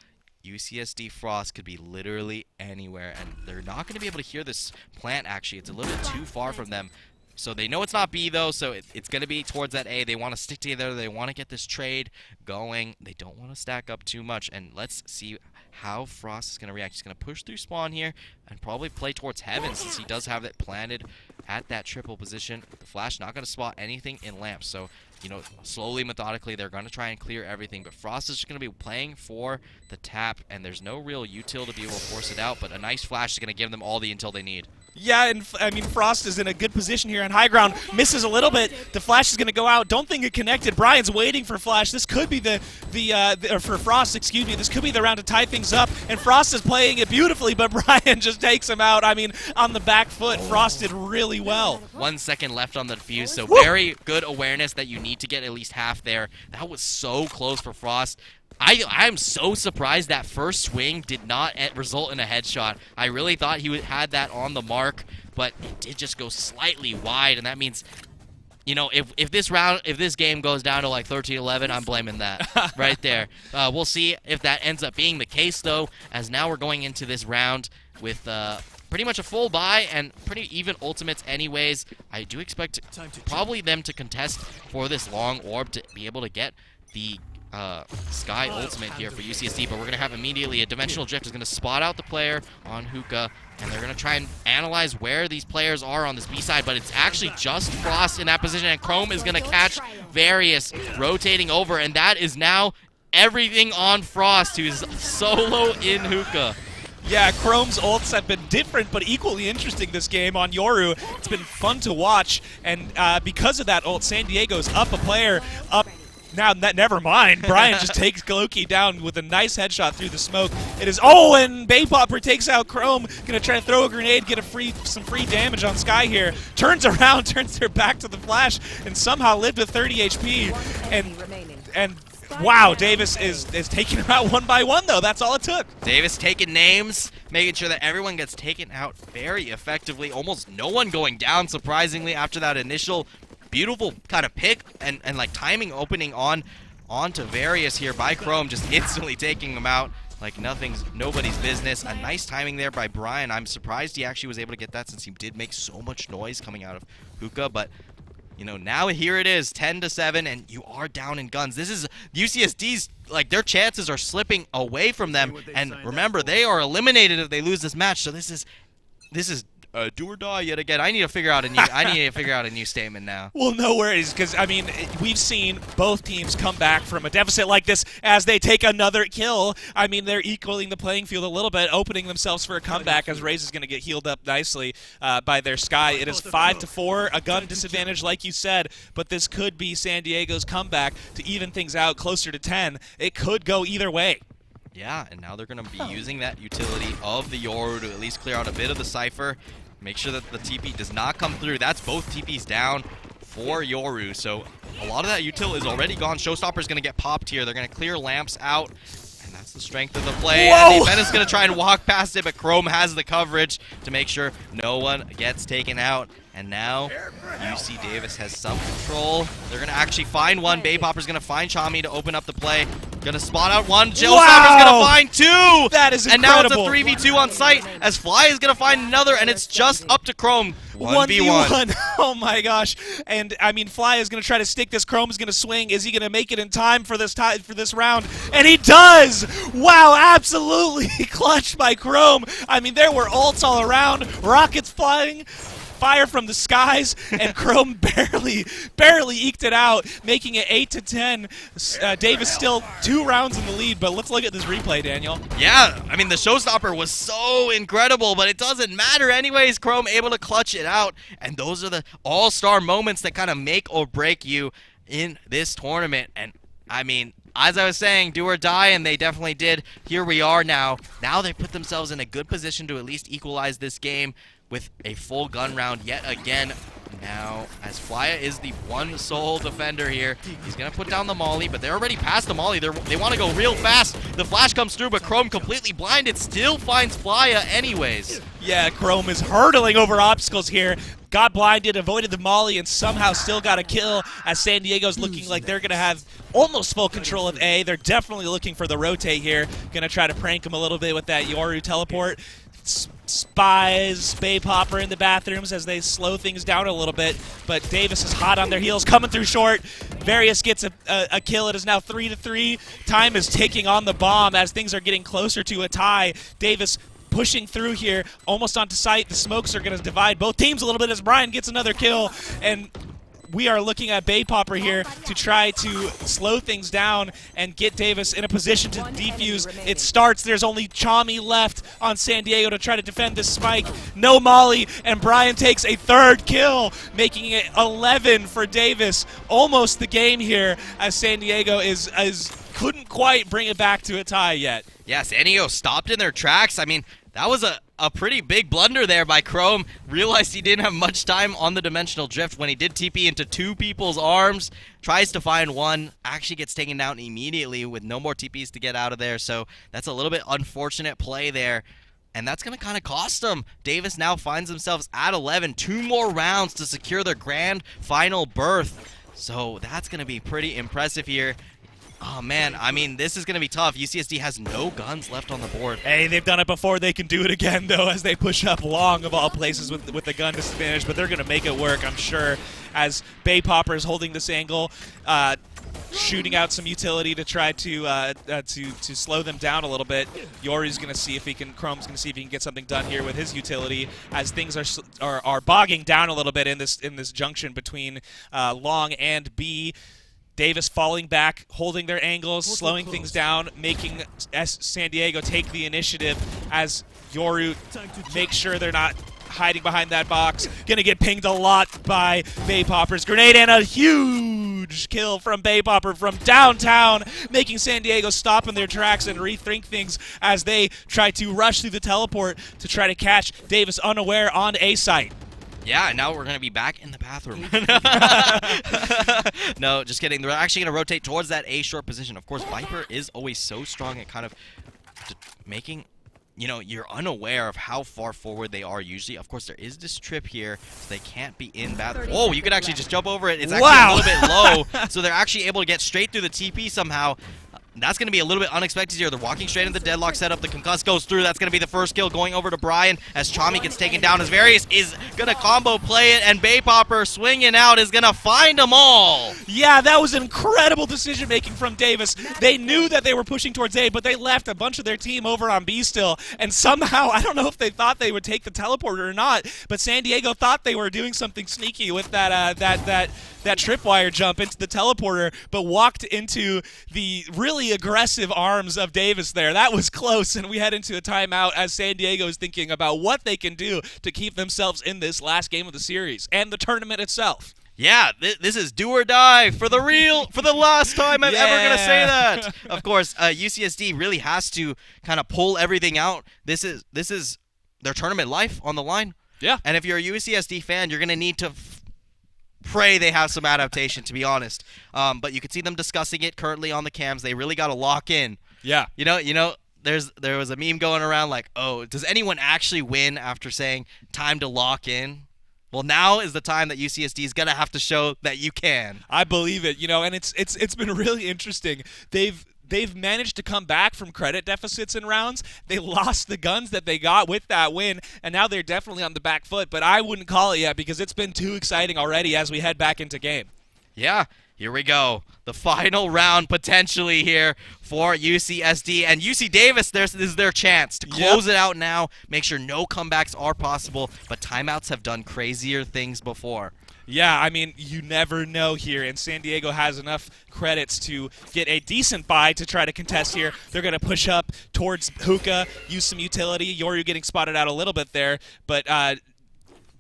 UCSD Frost could be literally anywhere, and they're not going to be able to hear this plant, actually. It's a little bit too far from them. So they know it's not B, though, so it's going to be towards that A. They want to stick together. They want to get this trade going. They don't want to stack up too much. And let's see how Frost is going to react. He's going to push through spawn here and probably play towards Heaven since he does have it planted at that triple position. The Flash not going to spot anything in lamps. So, you know, slowly, methodically, they're going to try and clear everything. But Frost is just going to be playing for the tap, and there's no real util to be able to force it out. But a nice Flash is going to give them all the intel they need. Yeah, and I mean, Frost is in a good position here on high ground. Misses a little bit. The Flash is going to go out. Don't think it connected. Brian's waiting for Flash. This could be for Frost, excuse me. This could be the round to tie things up. And Frost is playing it beautifully, but Brian just takes him out. I mean, on the back foot, Frost did really well. 1 second left on the defuse, so very good awareness that you need to get at least half there. That was so close for Frost. I'm so surprised that first swing did not result in a headshot. I really thought he had that on the mark, but it did just go slightly wide, and that means, you know, if this game goes down to like 13-11, I'm blaming that right there. We'll see if that ends up being the case, though, as now we're going into this round with pretty much a full buy and pretty even ultimates anyways. I do expect probably them to contest for this long orb to be able to get the Sky ultimate here for UCSD, but we're going to have immediately a Dimensional Drift is going to spot out the player on Hookah, and they're going to try and analyze where these players are on this B side, but it's actually just Frost in that position, and Chrome is going to catch Various rotating over, and that is now everything on Frost, who's solo in Hookah. Yeah, Chrome's ults have been different but equally interesting this game on Yoru. It's been fun to watch, and because of that ult, San Diego's up a player, up. Now, never mind. Brian just takes Loki down with a nice headshot through the smoke. It is, and Baypopper takes out Chrome. Gonna try to throw a grenade, get some free damage on Sky here. Turns around, turns their back to the flash, and somehow lived with 30 HP. And wow, Davis is taking him out one by one, though. That's all it took. Davis taking names, making sure that everyone gets taken out very effectively. Almost no one going down, surprisingly, after that initial beautiful kind of pick and like timing opening onto Various here by Chrome, just instantly taking him out like nobody's business. A nice timing there by Brian. I'm surprised he actually was able to get that, since he did make so much noise coming out of Hookah. But you know, now here it is, 10-7, and you are down in guns. This is UCSD's, like, their chances are slipping away from them. And remember, they are eliminated if they lose this match. So this is do or die yet again. I need to figure out a new statement now. Well, no worries, because I mean, we've seen both teams come back from a deficit like this as they take another kill. I mean, they're equaling the playing field a little bit, opening themselves for a comeback, as Raze is going to get healed up nicely by their Sky. It is 5-4, a gun disadvantage, like you said, but this could be San Diego's comeback to even things out closer to 10. It could go either way. Yeah, and now they're going to be using that utility of the Yoru to at least clear out a bit of the Cypher. Make sure that the TP does not come through. That's both TPs down for Yoru. So a lot of that util is already gone. Showstopper's going to get popped here. They're going to clear lamps out. And that's the strength of the play. Whoa! And the event is going to try and walk past it, but Chrome has the coverage to make sure no one gets taken out. And now UC Davis has some control. They're going to actually find one. Baypopper's going to find Chami to open up the play. Going to spot out one. Showstopper's going to find two. That is And incredible. now it's a 3v2 on site as Fly is going to find another, and it's just up to Chrome. 1v1. Oh my gosh. And I mean, Fly is going to try to stick this. Chrome is going to swing. Is he going to make it in time for this round? And he does. Wow, absolutely clutched by Chrome. I mean, there were ults all around, rockets flying, fire from the skies, and Chrome barely eked it out, making it 8-10. Davis still 2 rounds in the lead, but let's look at this replay, Daniel. Yeah, I mean, the Showstopper was so incredible, but it doesn't matter anyways. Chrome able to clutch it out, and those are the all-star moments that kind of make or break you in this tournament. And I mean, as I was saying, do or die, and they definitely did. Here we are now. Now they put themselves in a good position to at least equalize this game with a full gun round yet again. Now, as Flya is the one sole defender here, he's going to put down the molly, but they're already past the molly. They want to go real fast. The flash comes through, but Chrome completely blinded, still finds Flya anyways. Yeah, Chrome is hurdling over obstacles here. Got blinded, avoided the molly, and somehow still got a kill, as San Diego's looking like they're going to have almost full control of A. They're definitely looking for the rotate here. Going to try to prank him a little bit with that Yoru teleport. Spies Baypopper in the bathrooms as they slow things down a little bit, but Davis is hot on their heels, coming through short. Various gets a kill. It is now 3-3. Time is taking on the bomb as things are getting closer to a tie. Davis pushing through here, almost onto site. The smokes are going to divide both teams a little bit as Brian gets another kill, and we are looking at Baypopper here to try to slow things down and get Davis in a position to defuse. It starts. There's only Chami left on San Diego to try to defend this spike. No molly, and Brian takes a 3rd kill, making it 11 for Davis. Almost the game here, as San Diego couldn't quite bring it back to a tie yet. Yeah, San Diego stopped in their tracks. I mean, that was a pretty big blunder there by Chrome. Realized he didn't have much time on the Dimensional Drift when he did TP into 2 people's arms. Tries to find one, actually gets taken down immediately with no more TPs to get out of there. So that's a little bit unfortunate play there. And that's going to kind of cost them. Davis now finds themselves at 11. 2 more rounds to secure their grand final berth. So that's going to be pretty impressive here. Oh, man, I mean, this is going to be tough. UCSD has no guns left on the board. Hey, they've done it before. They can do it again, though, as they push up long, of all places, with the gun disadvantage. But they're going to make it work, I'm sure, as Baypopper is holding this angle. shooting out some utility to try to slow them down a little bit. Yori's gonna see if he can. Chrome's gonna see if he can get something done here with his utility as things are bogging down a little bit in this junction between Long and B. Davis falling back, holding their angles, slowing things down, making San Diego take the initiative as Yoru makes sure they're not hiding behind that box. Gonna get pinged a lot by Baypopper's grenade, and a huge kill from Baypopper from downtown, making San Diego stop in their tracks and rethink things as they try to rush through the teleport to try to catch Davis unaware on A site. Yeah, now we're going to be back in the bathroom. No, just kidding. They're actually going to rotate towards that A short position. Of course, Viper is always so strong at kind of making, you know, you're unaware of how far forward they are usually. Of course, there is this trip here, so they can't be in bathroom. Oh, you could actually just jump over it. It's actually a little bit low, so they're actually able to get straight through the TP somehow. That's going to be a little bit unexpected here. They're walking straight into the deadlock setup. The concuss goes through. That's going to be the first kill going over to Brian as Chami gets taken down. As Various is going to combo play it, and Baypopper swinging out is going to find them all. Yeah, that was incredible decision-making from Davis. They knew that they were pushing towards A, but they left a bunch of their team over on B still. And somehow, I don't know if they thought they would take the teleporter or not, but San Diego thought they were doing something sneaky with that tripwire jump into the teleporter, but walked into the really aggressive arms of Davis there. That was close, and we head into a timeout as San Diego is thinking about what they can do to keep themselves in this last game of the series and the tournament itself. Yeah, this is do or die for the last time I'm ever going to say that. Of course, UCSD really has to kind of pull everything out. This is their tournament life on the line. Yeah. And if you're a UCSD fan, you're going to need to pray they have some adaptation, to be honest. But you can see them discussing it currently on the cams. They really got to lock in. Yeah. You know, there was a meme going around like, oh, does anyone actually win after saying time to lock in? Well, now is the time that UCSD is gonna have to show that you can. I believe it, and it's been really interesting. They've managed to come back from credit deficits in rounds. They lost the guns that they got with that win, and now they're definitely on the back foot. But I wouldn't call it yet because it's been too exciting already as we head back into game. Yeah, here we go. The final round potentially here for UCSD. And UC Davis, this is their chance to close it out now, make sure no comebacks are possible, but timeouts have done crazier things before. Yeah, I mean, you never know here, and San Diego has enough credits to get a decent buy to try to contest here. They're going to push up towards Hookah, use some utility. Yoru getting spotted out a little bit there, but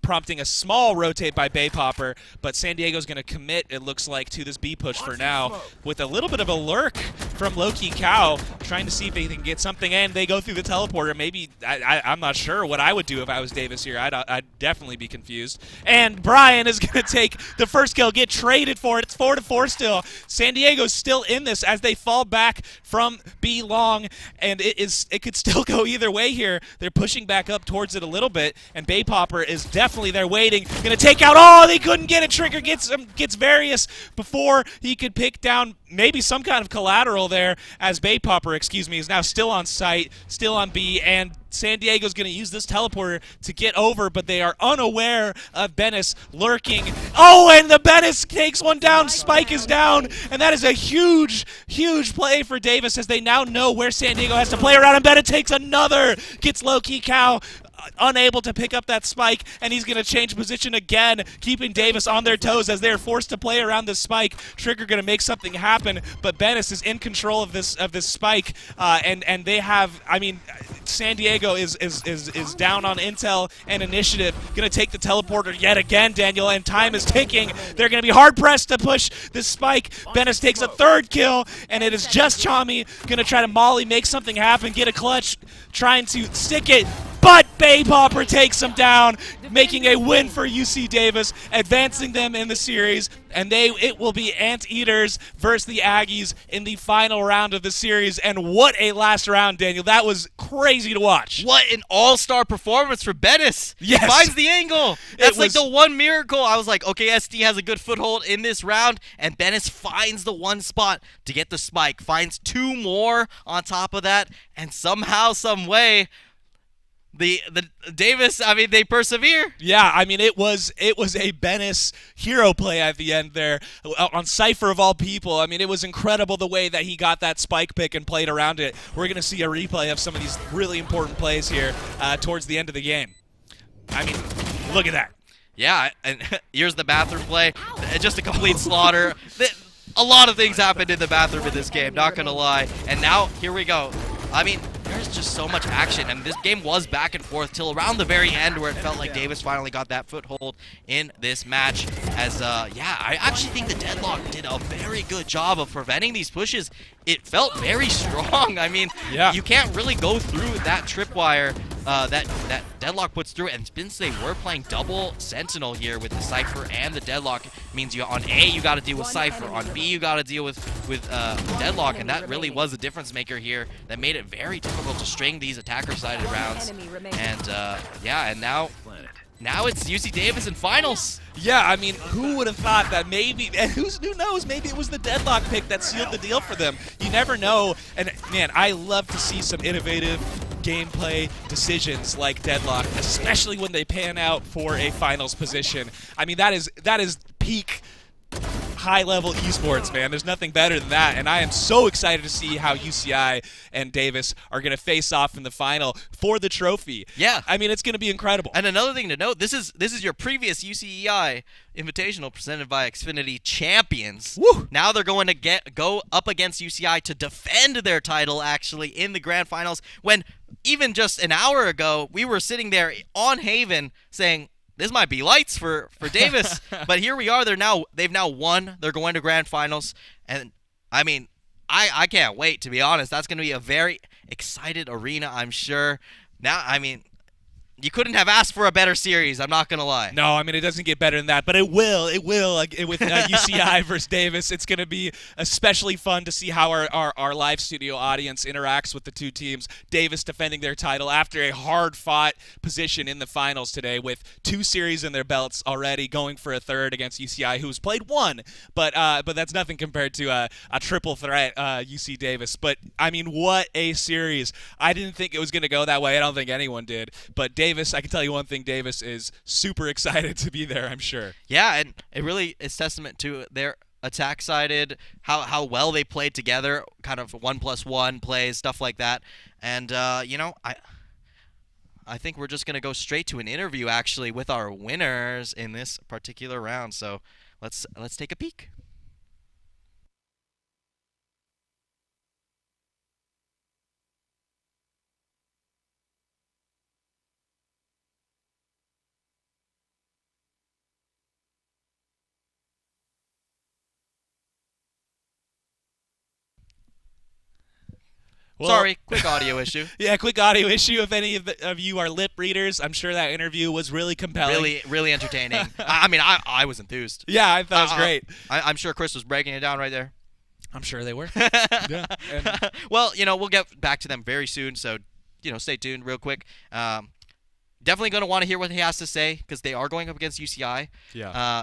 prompting a small rotate by Baypopper, but San Diego's going to commit, it looks like, to this B push for now, with a little bit of a lurk from Low-Key Cow, trying to see if they can get something in. They go through the teleporter. Maybe, I'm not sure what I would do if I was Davis here. I'd definitely be confused. And Brian is going to take the first kill, get traded for it. It's 4-4 still. San Diego's still in this as they fall back from B long, and it could still go either way here. They're pushing back up towards it a little bit, and Baypopper is definitely there waiting. Gonna take out. Oh, they couldn't get it. Trigger gets Various before he could pick down maybe some kind of collateral there, as Baypopper, is now still on site, still on B, and San Diego's going to use this teleporter to get over, but they are unaware of Bennis lurking. Oh, and the Bennis takes one down. Spike is down, and that is a huge, huge play for Davis as they now know where San Diego has to play around, and Bennett takes another. Gets Low-Key Cow unable to pick up that spike, and he's going to change position again, keeping Davis on their toes as they're forced to play around this spike. Trigger going to make something happen, but Bennis is in control of this spike, and they have, I mean, San Diego is down on intel and initiative. Going to take the teleporter yet again, Daniel, and time is ticking. They're going to be hard-pressed to push this spike. Bennis takes a third kill, and it is just Chami going to try to molly, make something happen, get a clutch, trying to stick it, but Baypopper takes him down, making a win for UC Davis, advancing them in the series, and it will be Anteaters versus the Aggies in the final round of the series. And what a last round, Daniel. That was crazy to watch. What an all-star performance for Bennis. Yes. He finds the angle. That's like the one miracle. I was like, okay, SD has a good foothold in this round, and Bennis finds the one spot to get the spike, finds two more on top of that, and somehow, some way, the Davis, I mean, they persevere. Yeah, I mean, it was a Bennis hero play at the end there on Cypher of all people. I mean, it was incredible the way that he got that spike pick and played around it. We're going to see a replay of some of these really important plays here towards the end of the game. I mean, look at that. Yeah, and here's the bathroom play. Just a complete slaughter. A lot of things happened in the bathroom in this game, not going to lie. And now, here we go. I mean, there's just so much action, and this game was back and forth till around the very end where it felt like Davis finally got that foothold in this match. As, yeah, I actually think the Deadlock did a very good job of preventing these pushes. It felt very strong. I mean, you can't really go through that tripwire that Deadlock puts through, and since they were playing double Sentinel here with the Cypher and the Deadlock, it means on A you got to deal with Cypher, on B you got to deal with Deadlock, and that really was a difference maker here that made it very difficult to string these attacker-sided rounds. And yeah, and now it's UC Davis in finals. Yeah, I mean, who would have thought that maybe, and who knows, maybe it was the Deadlock pick that sealed the deal for them. You never know, and man, I love to see some innovative gameplay decisions like Deadlock, especially when they pan out for a finals position. I mean, that is peak high-level esports, man. There's nothing better than that, and I am so excited to see how UCI and Davis are going to face off in the final for the trophy. Yeah. I mean, it's going to be incredible. And another thing to note, this is your previous UCEI Invitational presented by Xfinity champions. Woo! Now they're going to go up against UCI to defend their title, actually, in the grand finals, when even just an hour ago, we were sitting there on Haven saying, this might be lights for Davis, but here we are. They've now won. They're going to grand finals, and I mean, I can't wait, to be honest. That's going to be a very excited arena, I'm sure. Now, I mean, you couldn't have asked for a better series, I'm not going to lie. No, I mean, it doesn't get better than that, but it will. It will with UCI versus Davis. It's going to be especially fun to see how our live studio audience interacts with the two teams. Davis defending their title after a hard-fought position in the finals today with 2 series in their belts already, going for a third against UCI, who's played 1, but that's nothing compared to a triple threat UC Davis. But, I mean, what a series. I didn't think it was going to go that way. I don't think anyone did, but Davis, I can tell you one thing, Davis is super excited to be there, I'm sure. Yeah, and it really is testament to their attack-sided, how well they played together, kind of 1+1 plays, stuff like that. And, you know, I think we're just going to go straight to an interview, actually, with our winners in this particular round. So let's take a peek. Well, sorry, quick audio issue. Yeah, quick audio issue. If any of you are lip readers, I'm sure that interview was really compelling. Really entertaining. I mean, I was enthused. Yeah, I thought it was great. I'm sure Chris was breaking it down right there. I'm sure they were. Yeah. Well, you know, we'll get back to them very soon, so, you know, stay tuned real quick. Definitely going to want to hear what he has to say, because they are going up against UCI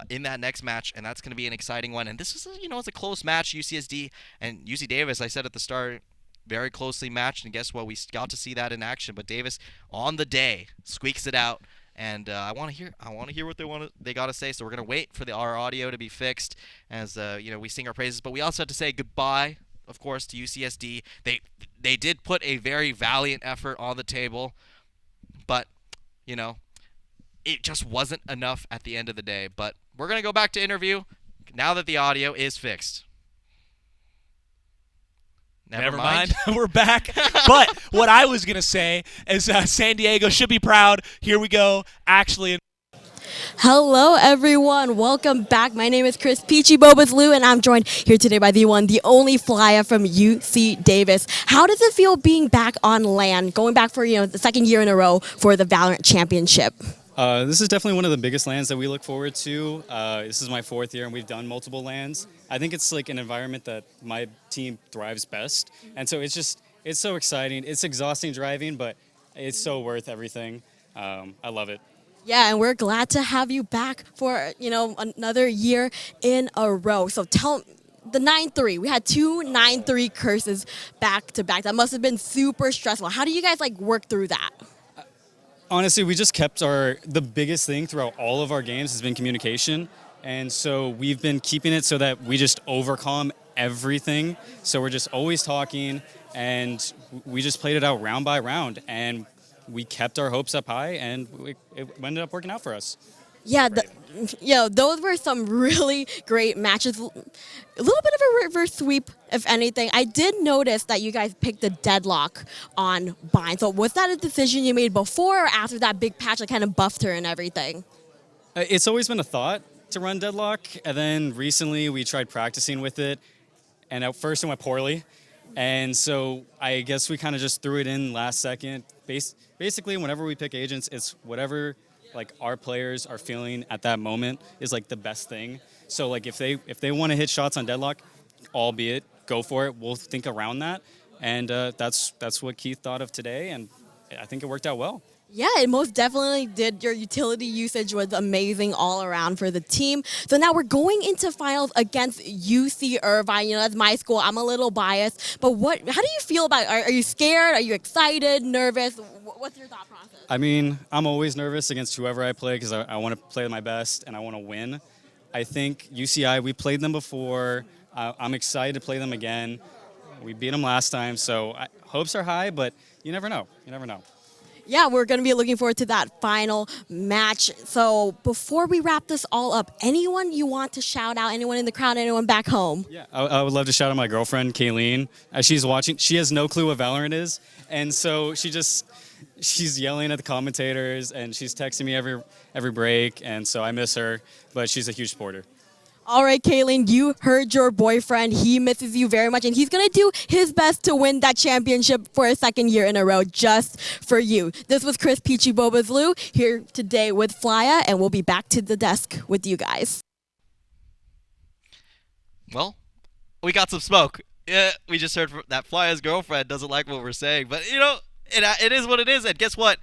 in that next match, and that's going to be an exciting one. And this is, you know, it's a close match. UCSD and UC Davis, I said at the start, very closely matched, and guess what? We got to see that in action. But Davis, on the day, squeaks it out, and I want to hear what they got to say. So we're gonna wait for our audio to be fixed as you know, we sing our praises. But we also have to say goodbye, of course, to UCSD. They did put a very valiant effort on the table, but you know, it just wasn't enough at the end of the day. But we're gonna go back to interview now that the audio is fixed. Never mind. We're back. But what I was going to say is San Diego should be proud. Here we go. Actually. Hello, everyone. Welcome back. My name is Chris Peachy Bobas Lou, and I'm joined here today by the one, the only flyer from UC Davis. How does it feel being back on LAN, going back for, you know, the second year in a row for the VALORANT Championship? This is definitely one of the biggest LANs that we look forward to. This is my 4th year, and we've done multiple LANs. I think it's like an environment that my team thrives best. And so it's so exciting. It's exhausting driving, but it's so worth everything. I love it. Yeah, and we're glad to have you back for, you know, another year in a row. So tell the 9-3. We had 2 9-3 curses back to back. That must have been super stressful. How do you guys like work through that? Honestly, we just kept the biggest thing throughout all of our games has been communication. And so we've been keeping it so that we just overcome everything. So we're just always talking, and we just played it out round by round. And we kept our hopes up high, and it ended up working out for us. Yeah, those were some really great matches. A little bit of a reverse sweep, if anything. I did notice that you guys picked the deadlock on Bind. So was that a decision you made before or after that big patch that kind of buffed her and everything? It's always been a thought to run deadlock, and then recently we tried practicing with it, and at first it went poorly. And so I guess we kind of just threw it in last second. Basically, whenever we pick agents, it's whatever like our players are feeling at that moment is like the best thing. So like if they want to hit shots on deadlock, albeit go for it. We'll think around that, and that's what Keith thought of today, and I think it worked out well. Yeah, it most definitely did. Your utility usage was amazing all around for the team. So now we're going into finals against UC Irvine. You know, that's my school. I'm a little biased. But how do you feel about it? Are you scared? Are you excited, nervous? What's your thought process? I mean, I'm always nervous against whoever I play because I want to play my best and I want to win. I think UCI, we played them before. I'm excited to play them again. We beat them last time, so hopes are high, but you never know. You never know. Yeah, we're going to be looking forward to that final match. So before we wrap this all up, anyone you want to shout out, anyone in the crowd, anyone back home? Yeah, I would love to shout out my girlfriend, Kayleen. She's watching. She has no clue what VALORANT is, and so she's yelling at the commentators, and she's texting me every break, and so I miss her, but she's a huge supporter. All right, Kaylin, you heard your boyfriend. He misses you very much, and he's going to do his best to win that championship for a second year in a row just for you. This was Chris Peachy Bobaslu here today with Flya, and we'll be back to the desk with you guys. Well, we got some smoke. Yeah, we just heard that Flya's girlfriend doesn't like what we're saying, but, you know, it is what it is, and guess what?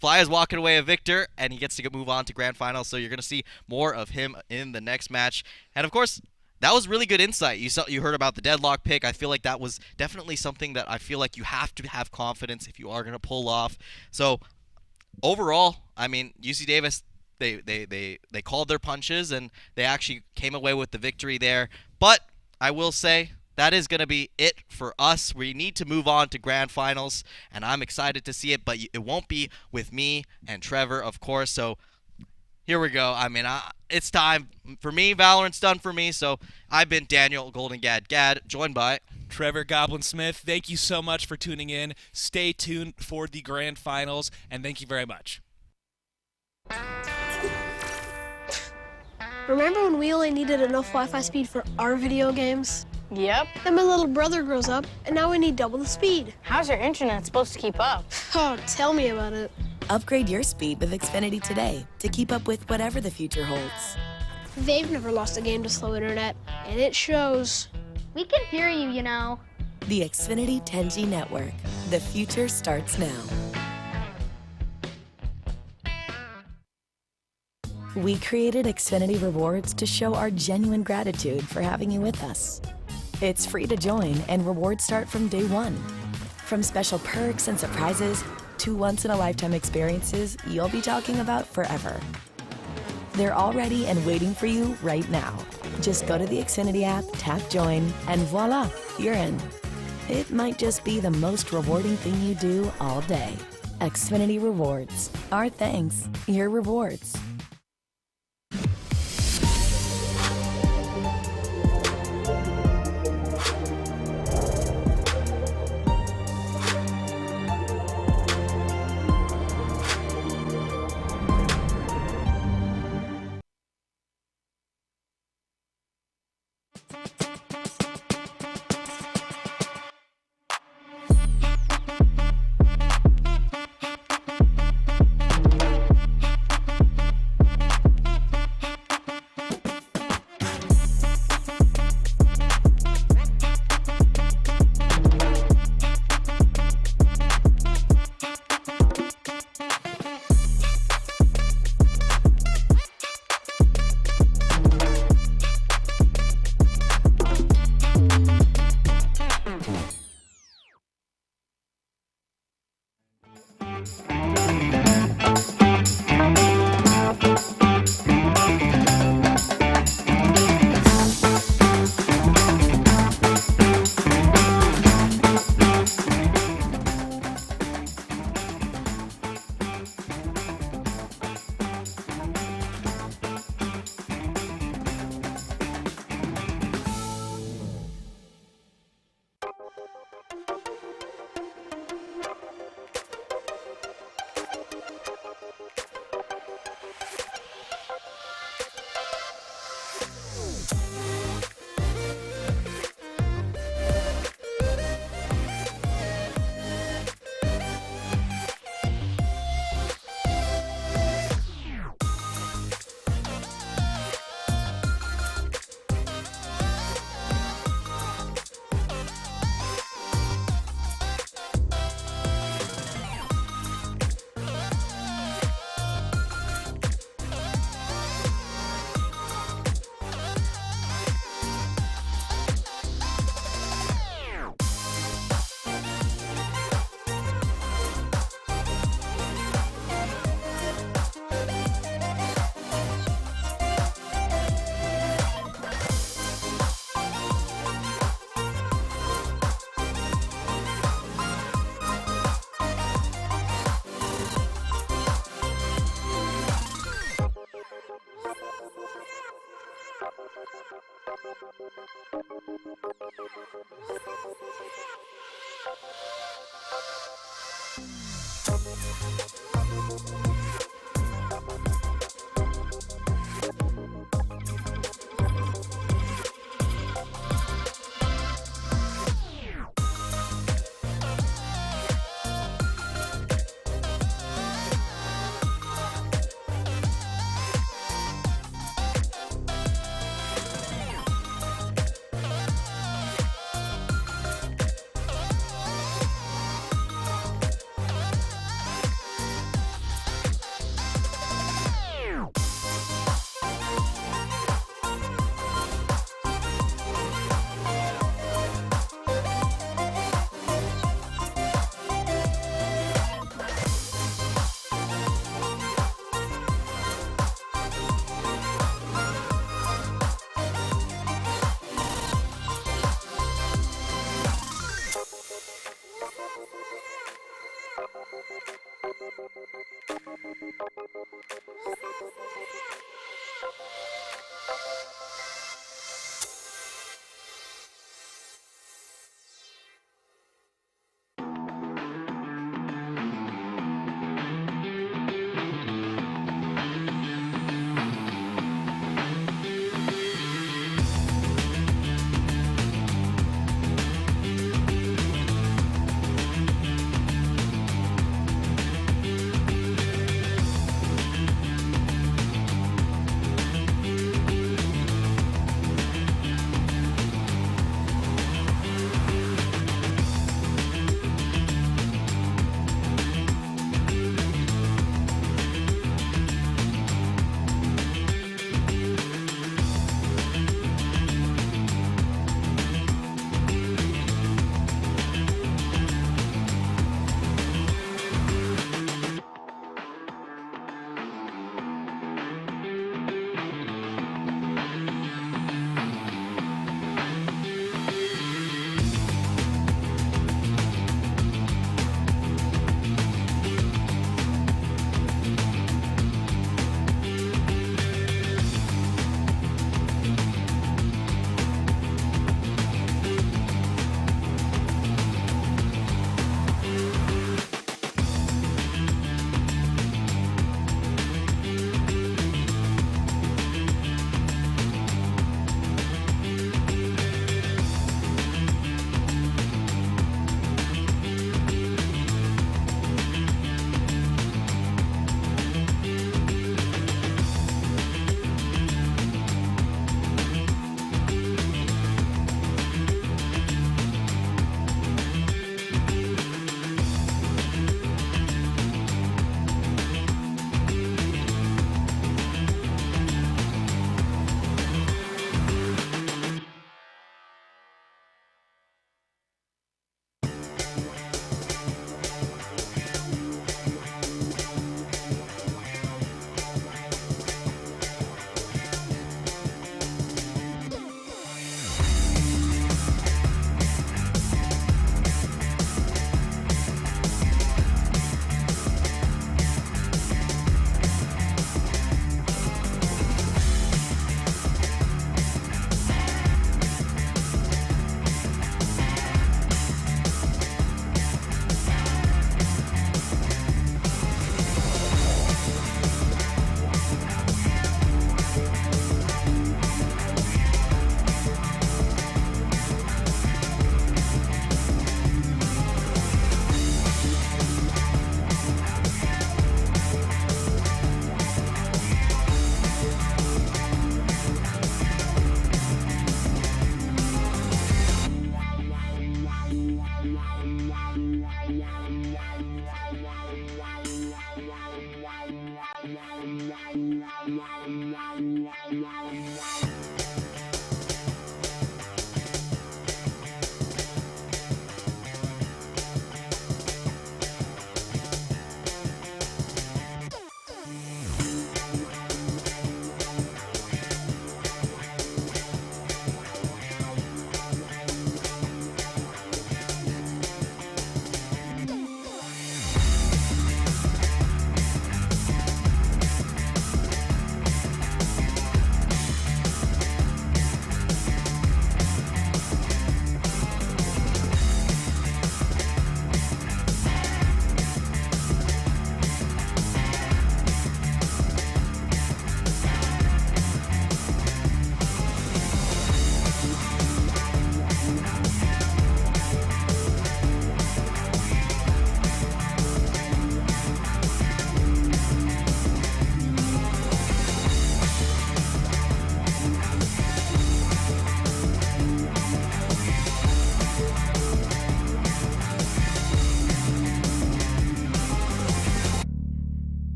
Fly is walking away a victor, and he gets to move on to Grand Finals, so you're going to see more of him in the next match. And, of course, that was really good insight. You heard about the deadlock pick. I feel like that was definitely something that I feel like you have to have confidence if you are going to pull off. So, overall, I mean, UC Davis, they called their punches, and they actually came away with the victory there. But I will say, that is going to be it for us. We need to move on to Grand Finals, and I'm excited to see it, but it won't be with me and Trevor, of course. So here we go. I mean, it's time for me. Valorant's done for me, so I've been Daniel Golden Gad, joined by Trevor Goblin Smith. Thank you so much for tuning in. Stay tuned for the Grand Finals, and thank you very much. Remember when we only needed enough Wi-Fi speed for our video games? Yep. Then my little brother grows up, and now we need double the speed. How's your internet supposed to keep up? Oh, tell me about it. Upgrade your speed with Xfinity today to keep up with whatever the future holds. They've never lost a game to slow internet, and it shows. We can hear you, you know. The Xfinity 10G network. The future starts now. We created Xfinity Rewards to show our genuine gratitude for having you with us. It's free to join, and rewards start from day one. From special perks and surprises to once-in-a-lifetime experiences you'll be talking about forever. They're all ready and waiting for you right now. Just go to the Xfinity app, tap join, and voila, you're in. It might just be the most rewarding thing you do all day. Xfinity Rewards. Our thanks, your rewards.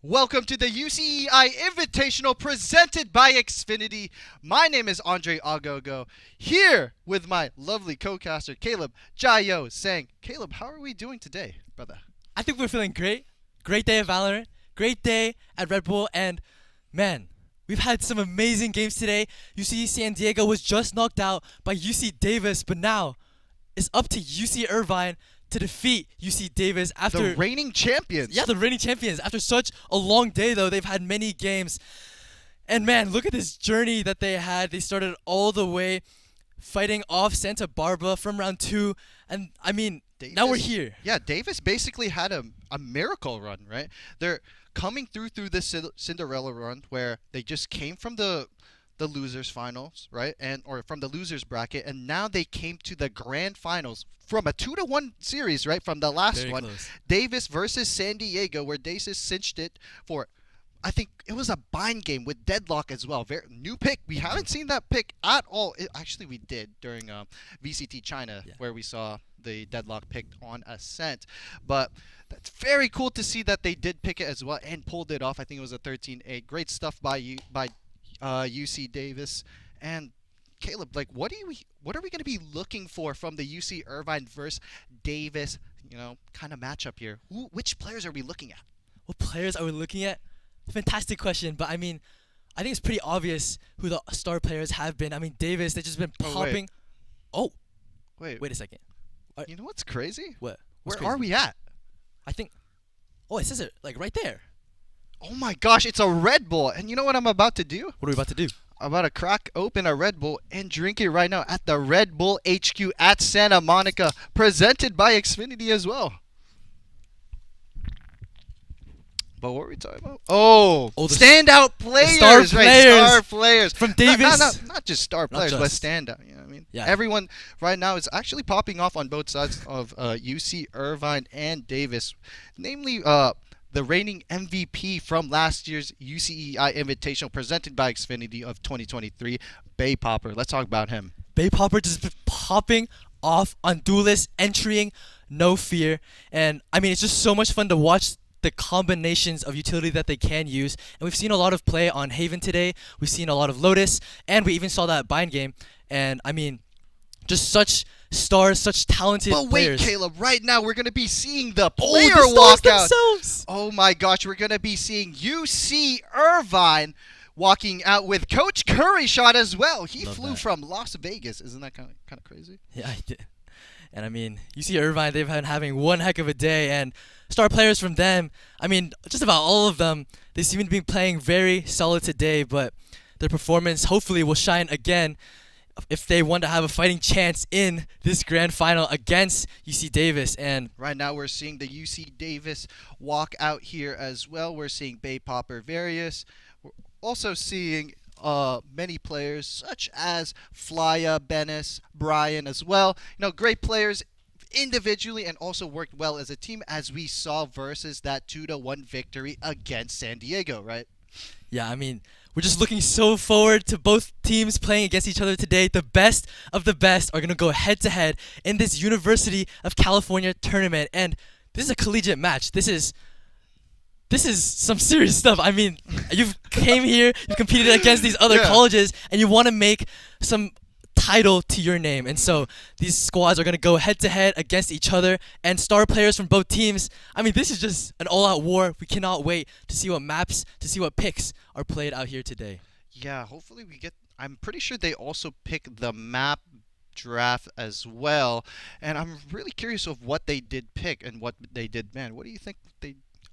Welcome to the UCEI Invitational presented by Xfinity. My name is Andre Agogo, here with my lovely co-caster, Caleb Jayo, saying, Caleb, how are we doing today, brother? I think we're feeling great. Great day at Valorant. Great day at Red Bull. And, man, we've had some amazing games today. UC San Diego was just knocked out by UC Davis, but now it's up to UC Irvine to defeat UC Davis after the reigning champions. Yeah, the reigning champions. After such a long day, though, they've had many games. And, man, look at this journey that they had. They started all the way fighting off Santa Barbara from round 2. And, I mean, now we're here. Yeah, Davis basically had a miracle run, right? They're coming through the Cinderella run where they just came from the losers finals, right? Or from the losers bracket, and now they came to the grand finals from a 2-1 series, right? From the last Very one. close. Davis versus San Diego, where Davis cinched it for, I think it was a bind game with deadlock as well. Very new pick. We haven't seen that pick at all. Actually, we did during VCT China, where we saw the deadlock picked on Ascent. But that's very cool to see that they did pick it as well and pulled it off. I think it was a 13-8. Great stuff by UC Davis. And Caleb, like, what are we going to be looking for from the UC Irvine versus Davis, kind of matchup here? Which players are we looking at? What players are we looking at? Fantastic question, but I mean, I think it's pretty obvious who the star players have been. I mean, Davis, they've just been popping. Wait a second. You know what's crazy? What? Where are we at? I think. Oh, it says it like right there. Oh my gosh, it's a Red Bull. And you know what I'm about to do? What are we about to do? I'm about to crack open a Red Bull and drink it right now at the Red Bull HQ at Santa Monica, presented by Xfinity as well. But what were we talking about? Oh, the standout players, star right? players. Star players From Davis. Not just star players, but standout. You know what I mean? Yeah. Everyone right now is actually popping off on both sides of UC Irvine and Davis, namely the reigning MVP from last year's UCEI Invitational presented by Xfinity of 2023, Bay Popper. Let's talk about him. Bay Popper just been popping off on Duelist, entering no fear. And, I mean, it's just so much fun to watch the combinations of utility that they can use. And we've seen a lot of play on Haven today. We've seen a lot of Lotus. And we even saw that bind game. And, I mean, just such stars, such talented players. But wait, Caleb, right now we're going to be seeing the player walkout. Oh my gosh, we're going to be seeing UC Irvine walking out with Coach Curry shot as well. He flew from Las Vegas. Isn't that kind of crazy? Yeah, I did. And I mean, UC Irvine, they've been having one heck of a day, and star players from them, I mean, just about all of them, they seem to be playing very solid today, but their performance hopefully will shine again if they want to have a fighting chance in this grand final against UC Davis. And right now we're seeing the UC Davis walk out here as well. We're seeing Bay Popper Various. We're also seeing many players such as Flya, Bennis, Brian as well. Great players individually and also worked well as a team, as we saw versus that 2-1 victory against San Diego, right? Yeah, I mean, we're just looking so forward to both teams playing against each other today. The best of the best are going to go head-to-head in this University of California tournament. And this is a collegiate match. This is some serious stuff. I mean, you've came here, you competed against these other colleges, and you want to make some title to your name. And so these squads are going to go head-to-head against each other, and star players from both teams. I mean, this is just an all-out war. We cannot wait to see what maps, to see what picks are played out here today. Yeah, hopefully we get... I'm pretty sure they also pick the map draft as well, and I'm really curious of what they did pick and what they did ban. What do you think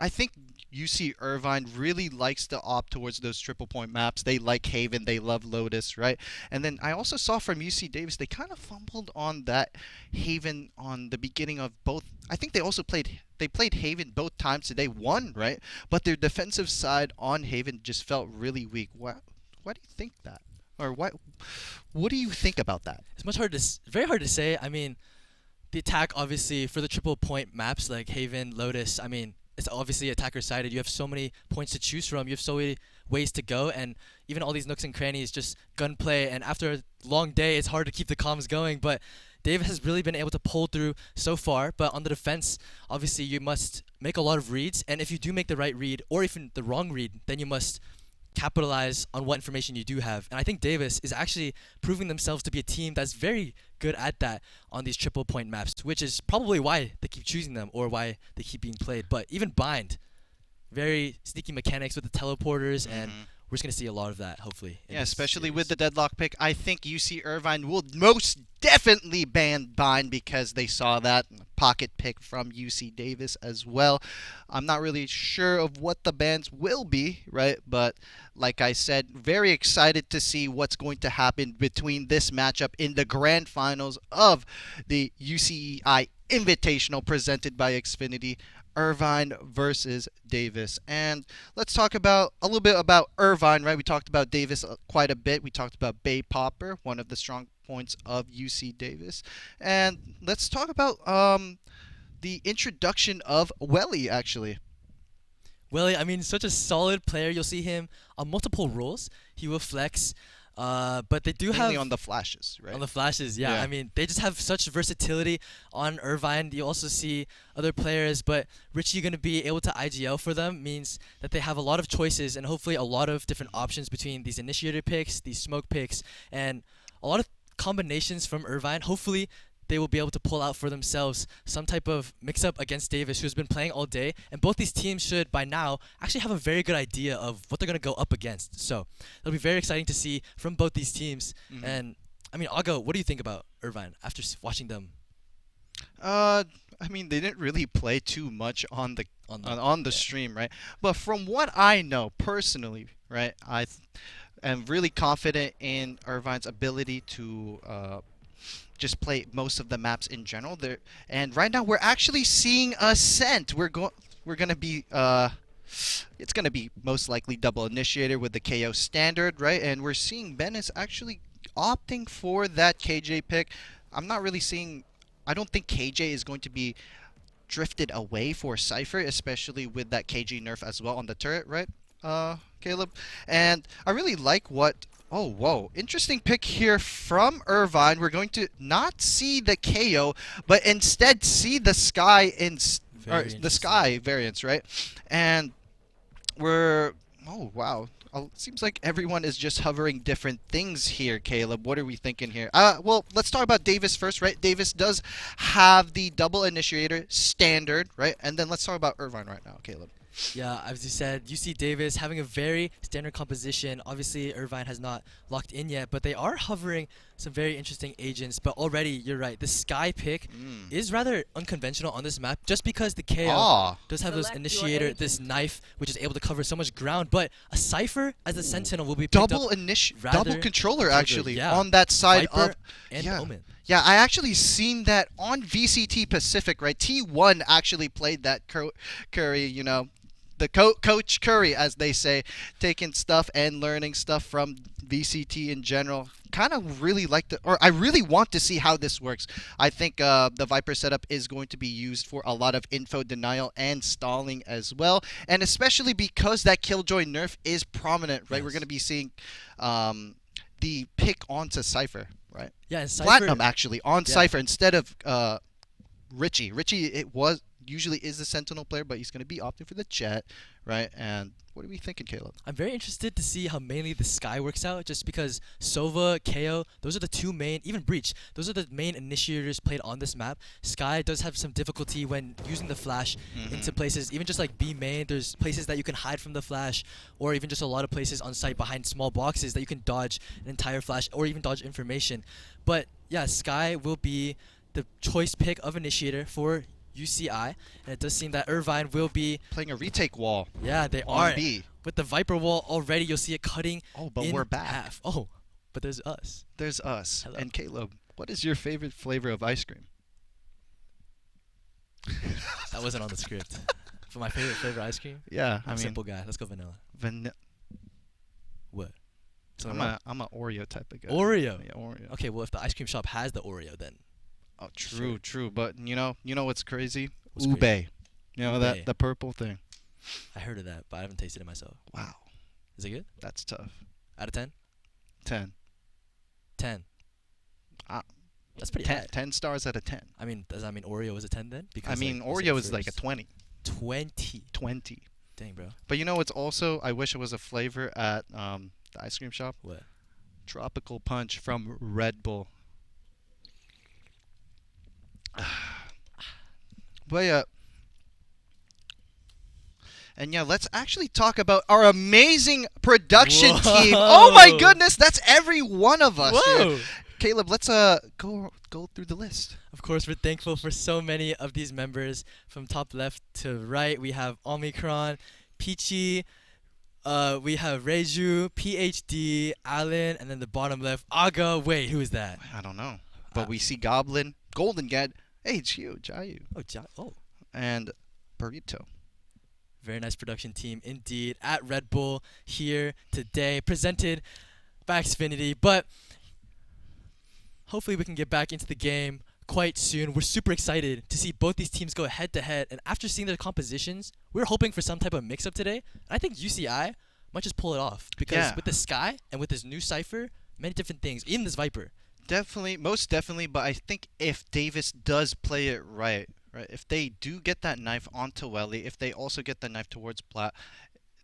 I think UC Irvine really likes to opt towards those triple point maps. They like Haven, they love Lotus, right? And then I also saw from UC Davis, they kind of fumbled on that Haven on the beginning of both. I think they also played Haven both times today, won, right? But their defensive side on Haven just felt really weak. Why do you think that? Or what do you think about that? It's very hard to say. I mean, the attack, obviously, for the triple point maps like Haven, Lotus, I mean, it's obviously attacker-sided. You have so many points to choose from. You have so many ways to go. And even all these nooks and crannies, just gunplay. And after a long day, it's hard to keep the comms going. But Dave has really been able to pull through so far, but on the defense, obviously you must make a lot of reads, and if you do make the right read or even the wrong read, then you must capitalize on what information you do have. And I think Davis is actually proving themselves to be a team that's very good at that on these triple point maps, which is probably why they keep choosing them or why they keep being played. But even Bind, very sneaky mechanics with the teleporters, and we're just going to see a lot of that, hopefully. Yeah, especially with the deadlock pick. I think UC Irvine will most definitely ban Bind because they saw that pocket pick from UC Davis as well. I'm not really sure of what the bans will be, right? But like I said, very excited to see what's going to happen between this matchup in the grand finals of the UCEI Invitational presented by Xfinity. Irvine versus Davis. And let's talk about a little bit about Irvine, right? We talked about Davis quite a bit. We talked about Bay Popper, one of the strong points of UC Davis. And let's talk about the introduction of Welly, actually. Welly, I mean, such a solid player. You'll see him on multiple roles. He will flex. But they do Mainly have on the flashes, right? On the flashes, yeah. I mean, they just have such versatility on Irvine. You also see other players, but Richie going to be able to IGL for them means that they have a lot of choices and hopefully a lot of different options between these initiator picks, these smoke picks, and a lot of combinations from Irvine. Hopefully, they will be able to pull out for themselves some type of mix-up against Davis, who's been playing all day. And both these teams should, by now, actually have a very good idea of what they're going to go up against. So it'll be very exciting to see from both these teams. And, I mean, Ago, what do you think about Irvine after watching them? I mean, they didn't really play too much on the stream, right? But from what I know personally, right, I am really confident in Irvine's ability to just play most of the maps in general. And right now we're actually seeing Ascent. We're gonna be it's gonna be most likely double initiator with the KO standard, right? And we're seeing Ben is actually opting for that KJ pick. I'm not really seeing. I don't think KJ is going to be drifted away for Cypher, especially with that KJ nerf as well on the turret, right, Caleb? And I really like what. Oh, whoa. Interesting pick here from Irvine. We're going to not see the KO, but instead see the Sky the Sky variants, right? And we're... Oh, wow. Seems like everyone is just hovering different things here, Caleb. What are we thinking here? Well, let's talk about Davis first, right? Davis does have the double initiator standard, right? And then let's talk about Irvine right now, Caleb. Yeah, as you said, UC Davis having a very standard composition. Obviously, Irvine has not locked in yet, but they are hovering some very interesting agents. But already, you're right, the Sky pick is rather unconventional on this map, just because the KO does have this initiator, this knife, which is able to cover so much ground. But a Cypher as a Sentinel will be picked double controller actually yeah. on that side Viper of and Omen. Yeah, I actually seen that on VCT Pacific, right? T1 actually played that Curry, you know, the Coach Curry, as they say, taking stuff and learning stuff from VCT in general. Kind of really like I really want to see how this works. I think the Viper setup is going to be used for a lot of info denial and stalling as well, and especially because that Killjoy nerf is prominent, right? Yes. We're going to be seeing the pick onto Cypher, right? Yeah, and Cypher, Platinum actually on Cypher instead of Richie. Richie usually is the Sentinel player, but he's going to be opting for the Jet, right? And what are we thinking, Caleb? I'm very interested to see how mainly the Sky works out, just because Sova, KO, those are the two main, even Breach, those are the main initiators played on this map. Sky does have some difficulty when using the flash into places, even just like B main, there's places that you can hide from the flash, or even just a lot of places on site behind small boxes that you can dodge an entire flash, or even dodge information. But yeah, Sky will be the choice pick of initiator for UCI, and it does seem that Irvine will be playing a retake wall. Yeah, they are. B. With the Viper wall already, you'll see it cutting. Oh, but we're back. Half. Oh, but there's us. There's us. Hello. And Caleb, what is your favorite flavor of ice cream? That wasn't on the script. For my favorite flavor ice cream? Yeah, I'm a simple guy. Let's go vanilla. What? I'm a Oreo type of guy. Oreo. Yeah, Oreo. Okay, well if the ice cream shop has the Oreo, then. Oh, true. But you know what's crazy? What's Ube. crazy? You know that the purple thing. I heard of that, but I haven't tasted it myself. Wow. Is it good? That's tough. Out of 10? 10. 10. That's pretty 10, high. 10 stars out of 10. I mean, does that mean Oreo is a 10 then? I mean, like, you said Oreo is like a first. 20. 20. 20. Dang, bro. But you know what's also, I wish it was a flavor at the ice cream shop? What? Tropical Punch from Red Bull. But yeah. And yeah, let's actually talk about our amazing production team. Oh my goodness, that's every one of us here. Caleb, let's go through the list. Of course, we're thankful for so many of these members. From top left to right, we have Omicron, Peachy, we have Reju, PhD, Alan, and then the bottom left, Aga. Wait, who is that? I don't know. But we see Goblin, Golden Gad, HU, Jayu. Oh. And Burrito. Very nice production team indeed at Red Bull here today, presented by Xfinity. But hopefully we can get back into the game quite soon. We're super excited to see both these teams go head to head. And after seeing their compositions, we're hoping for some type of mix-up today. And I think UCI might just pull it off. Because with the Sky and with this new Cypher, many different things, even this Viper. Definitely, most definitely. But I think if Davis does play it right, if they do get that knife onto Welly, if they also get the knife towards Plat,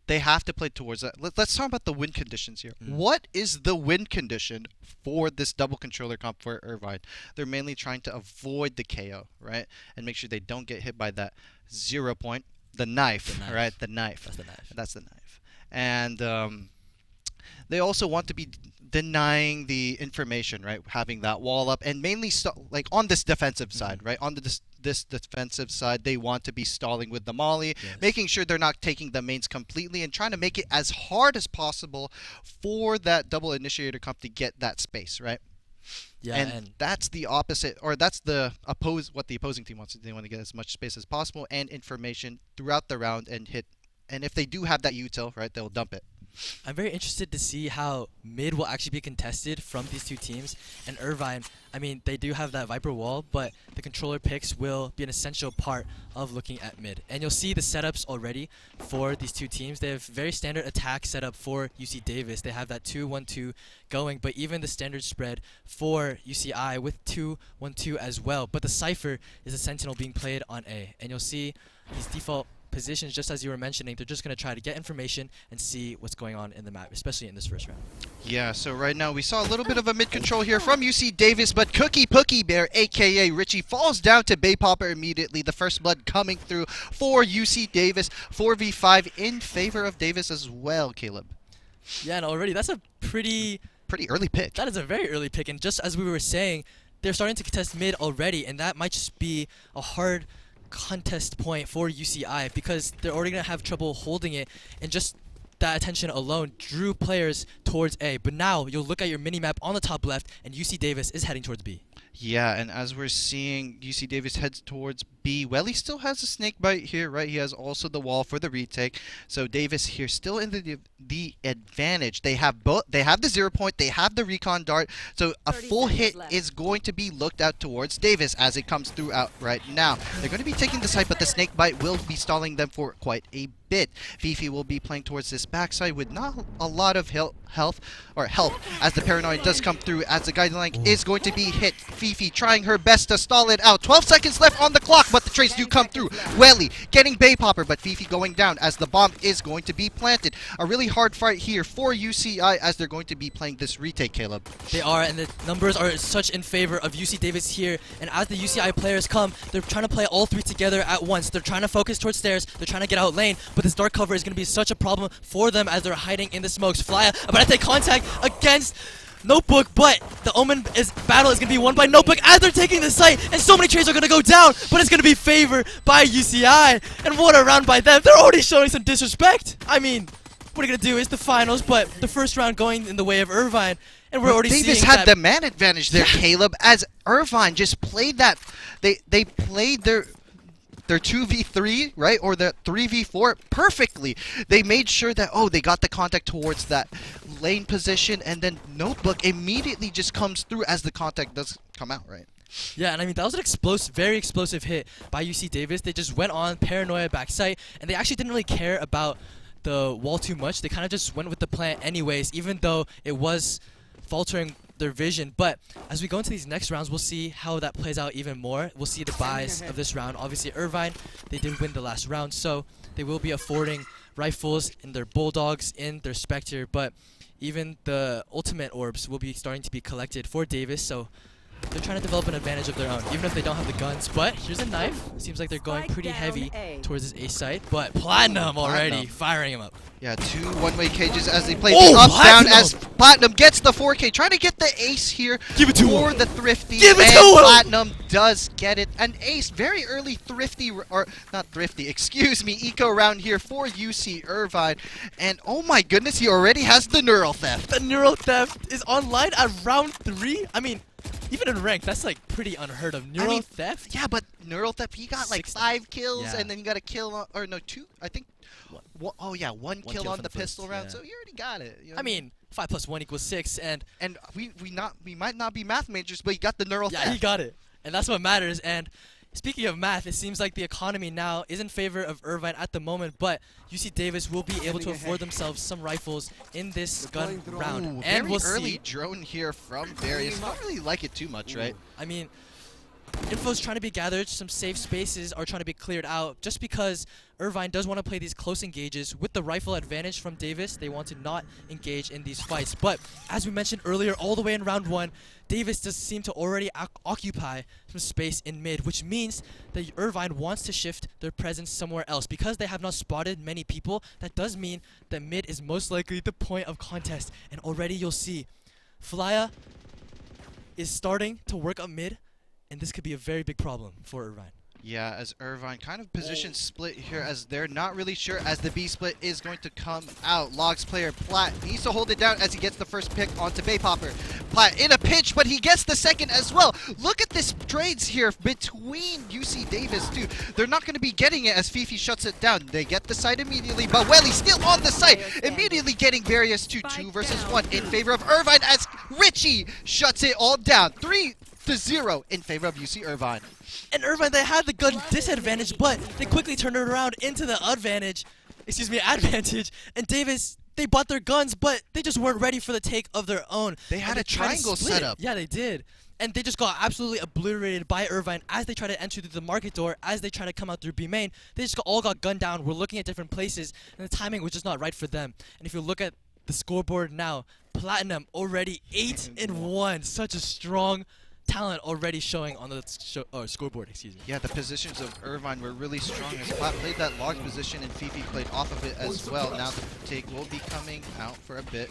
they have to play towards that. Let's talk about the win conditions here. What is the win condition for this double controller comp for Irvine? They're mainly trying to avoid the KO, right? And make sure they don't get hit by that 0 point. The knife, right? The knife. That's the knife. That's the knife. And they also want to be denying the information, right? Having that wall up, and mainly like on this defensive side, right? On this defensive side, they want to be stalling with the molly, making sure they're not taking the mains completely, and trying to make it as hard as possible for that double initiator comp to get that space, right? Yeah, and that's the opposite, or that's the what the opposing team wants. They want to get as much space as possible and information throughout the round and hit. And if they do have that util, right, they'll dump it. I'm very interested to see how mid will actually be contested from these two teams. And Irvine, I mean, they do have that Viper wall, but the controller picks will be an essential part of looking at mid. And you'll see the setups already for these two teams. They have very standard attack setup for UC Davis. They have that 2-1-2 going, but even the standard spread for UCI with 2-1-2 as well. But the Cypher is a Sentinel being played on A. And you'll see these default positions, just as you were mentioning, they're just going to try to get information and see what's going on in the map, especially in this first round. Yeah, so right now we saw a little bit of a mid-control here from UC Davis, but Cookie Pookie Bear, a.k.a. Richie, falls down to Bay Popper immediately. The first blood coming through for UC Davis, 4v5 in favor of Davis as well, Caleb. Yeah, and already that's a pretty early pick. That is a very early pick, and just as we were saying, they're starting to contest mid already, and that might just be a hard contest point for UCI because they're already going to have trouble holding it, and just that attention alone drew players towards A. But now you'll look at your minimap on the top left and UC Davis is heading towards B. Yeah, and as we're seeing, UC Davis heads towards B. Welly still has a snake bite here, right? He has also the wall for the retake. So Davis here still in the advantage. They have both. They have the 0 point. They have the recon dart. So a full hit is going to be looked out towards Davis as it comes through out right now. They're going to be taking the site, but the snake bite will be stalling them for quite a bit. Fifi will be playing towards this backside with not a lot of help as the paranoid does come through as the guideline is going to be hit. Fifi trying her best to stall it out. 12 seconds left on the clock, but the trades do come through. Welly getting Bay Popper, but Fifi going down as the bomb is going to be planted. A really hard fight here for UCI as they're going to be playing this retake, Caleb. They are, and the numbers are such in favor of UC Davis here. And as the UCI players come, they're trying to play all three together at once. They're trying to focus towards stairs. They're trying to get out lane, but this dark cover is going to be such a problem for them as they're hiding in the smokes. Flya about to take contact against Notebook, but the Omen battle is going to be won by Notebook as they're taking the site, and so many trades are going to go down, but it's going to be favored by UCI, and what a round by them. They're already showing some disrespect. I mean, what are you going to do? It's the finals, but the first round going in the way of Irvine, and we're already Davis seeing had that the man advantage there, Caleb, as Irvine just played that. They played their 2v3, right, or the 3v4 perfectly. They made sure that, they got the contact towards that lane position, and then Notebook immediately just comes through as the contact does come out, right? Yeah, and I mean, that was an very explosive hit by UC Davis. They just went on paranoia backside, and they actually didn't really care about the wall too much. They kind of just went with the plan anyways, even though it was faltering their vision. But as we go into these next rounds, we'll see how that plays out even more. We'll see the bias of this round. Obviously, Irvine, they did win the last round, so they will be affording rifles in their Bulldogs, in their Spectre, but even the ultimate orbs will be starting to be collected for Davis, so they're trying to develop an advantage of their own, even if they don't have the guns. But here's a knife. Seems like they're going pretty heavy towards this A site, but Platinum already firing him up. Yeah, 2 one-way cages as they play Oh, the up down Platinum! as Platinum gets the 4K, trying to get the ace here for the Thrifty. Give it and to him! Platinum does get it. An ace, very early Thrifty, or not Thrifty, excuse me, eco round here for UC Irvine. And oh my goodness, he already has the Neural Theft. The Neural Theft is online at round 3. I mean, even in rank, that's like pretty unheard of. Neural Theft? Yeah, but Neural Theft, he got like 5 kills, and then he got a kill on, or no, 2, I think. One kill on the pistol round, so he already got it. You know? I mean, 5 + 1 = 6, and we might not be math majors, but he got the Neural Theft. Yeah, he got it, and that's what matters. And speaking of math, it seems like the economy now is in favor of Irvine at the moment, but UC Davis will be able to afford themselves some rifles in this gun round. Ooh, And very we'll early see. drone here from Darius. Don't really like it too much, right? I mean, info's trying to be gathered, some safe spaces are trying to be cleared out, just because Irvine does want to play these close engages. With the rifle advantage from Davis, they want to not engage in these fights. But as we mentioned earlier, all the way in round 1, Davis does seem to already occupy some space in mid, which means that Irvine wants to shift their presence somewhere else. Because they have not spotted many people, that does mean that mid is most likely the point of contest. And already you'll see Flya is starting to work up mid, and this could be a very big problem for Irvine. Yeah, as Irvine kind of position split here, as they're not really sure as the B split is going to come out. Logs player Platt needs to hold it down as he gets the first pick onto Baypopper. Platt in a pinch, but he gets the second as well. Look at this trades here between UC Davis too. They're not going to be getting it as Fifi shuts it down. They get the site immediately, but Welly still on the site, immediately getting various to 2 versus 1 in favor of Irvine as Richie shuts it all down. 3-0 in favor of UC Irvine. And Irvine, they had the gun disadvantage, but they quickly turned it around into the advantage. And Davis, they bought their guns, but they just weren't ready for the take of their own. They had a triangle setup. Yeah, they did. And they just got absolutely obliterated by Irvine as they try to enter through the market door, as they try to come out through B main. They just all got gunned down. We're looking at different places, and the timing was just not right for them. And if you look at the scoreboard now, Platinum already 8-1. Such a strong talent already showing on the scoreboard, excuse me. Yeah, the positions of Irvine were really strong as Platt played that log position and Fifi played off of it as well. Now the take will be coming out for a bit.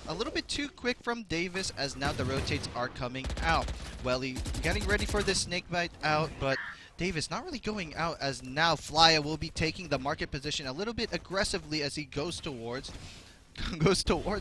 A little bit too quick from Davis as now the rotates are coming out. Welly getting ready for this snake bite out, but Davis not really going out as now Flya will be taking the market position a little bit aggressively as he goes towards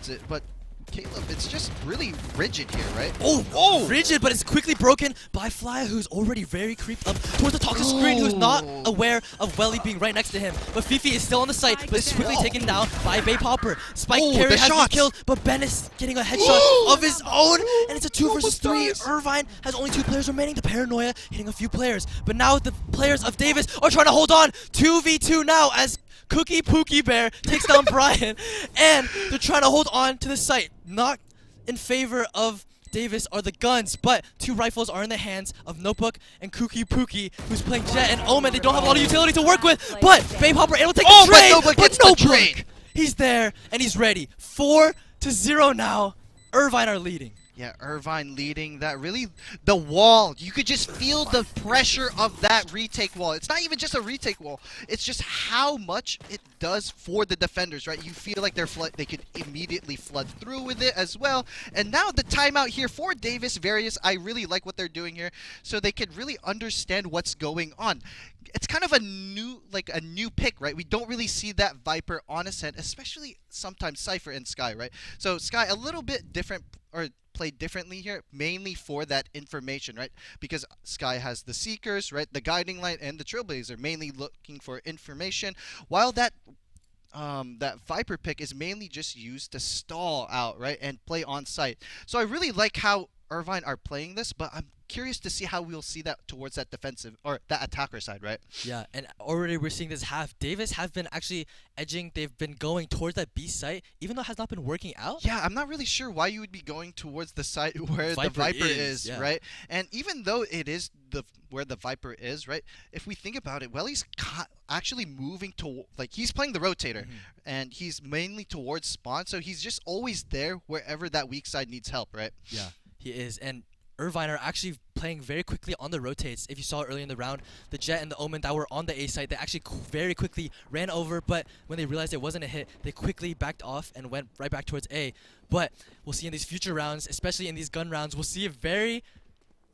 it, but Caleb, it's just really rigid here, right? Oh, rigid, but it's quickly broken by Flya, who's already very creeped up towards the toxic screen, who's not aware of Welly being right next to him. But Fifi is still on the site, but it's quickly taken down by Baypopper. Spike Carry has been killed, but Ben is getting a headshot of his own, and it's a 2 versus 3. Irvine has only 2 players remaining. The Paranoia hitting a few players, but now the players of Davis are trying to hold on. 2v2 now as Cookie Pookie Bear takes down Brian, and they're trying to hold on to the site. Not in favor of Davis are the guns, but 2 rifles are in the hands of Notebook and Cookie Pookie, who's playing Jet and Omen. They don't have a lot of utility to work with, but Baypopper able to take the trade, but Notebook, he's there, and he's ready. 4-0 now. Irvine are leading. Yeah, Irvine leading that really, the wall, you could just feel the pressure of that retake wall. It's not even just a retake wall, it's just how much it does for the defenders, right? You feel like they could immediately flood through with it as well. And now the timeout here for Davis, Various, I really like what they're doing here, so they could really understand what's going on. It's kind of a new pick, right? We don't really see that Viper on Ascent, especially sometimes Cypher and Sky, right? So Sky a little bit different, or played differently here, mainly for that information, right? Because Sky has the Seekers, right? The Guiding Light and the Trailblazer, mainly looking for information, while that Viper pick is mainly just used to stall out, right? And play on site. So I really like how Irvine are playing this, but I'm curious to see how we'll see that towards that defensive or that attacker side, right? Yeah, and already we're seeing this half. Davis have been actually edging. They've been going towards that B site, even though it has not been working out. Yeah, I'm not really sure why you would be going towards the site where the Viper is, yeah. right? And even though it is where the Viper is, right? If we think about it, Welly's actually moving to, like, he's playing the rotator, and he's mainly towards spawn, so he's just always there wherever that weak side needs help, right? Yeah, he is. And Irvine are actually playing very quickly on the rotates. If you saw earlier in the round, the Jet and the Omen that were on the A site, they actually very quickly ran over, but when they realized it wasn't a hit, they quickly backed off and went right back towards A. But we'll see in these future rounds, especially in these gun rounds, we'll see a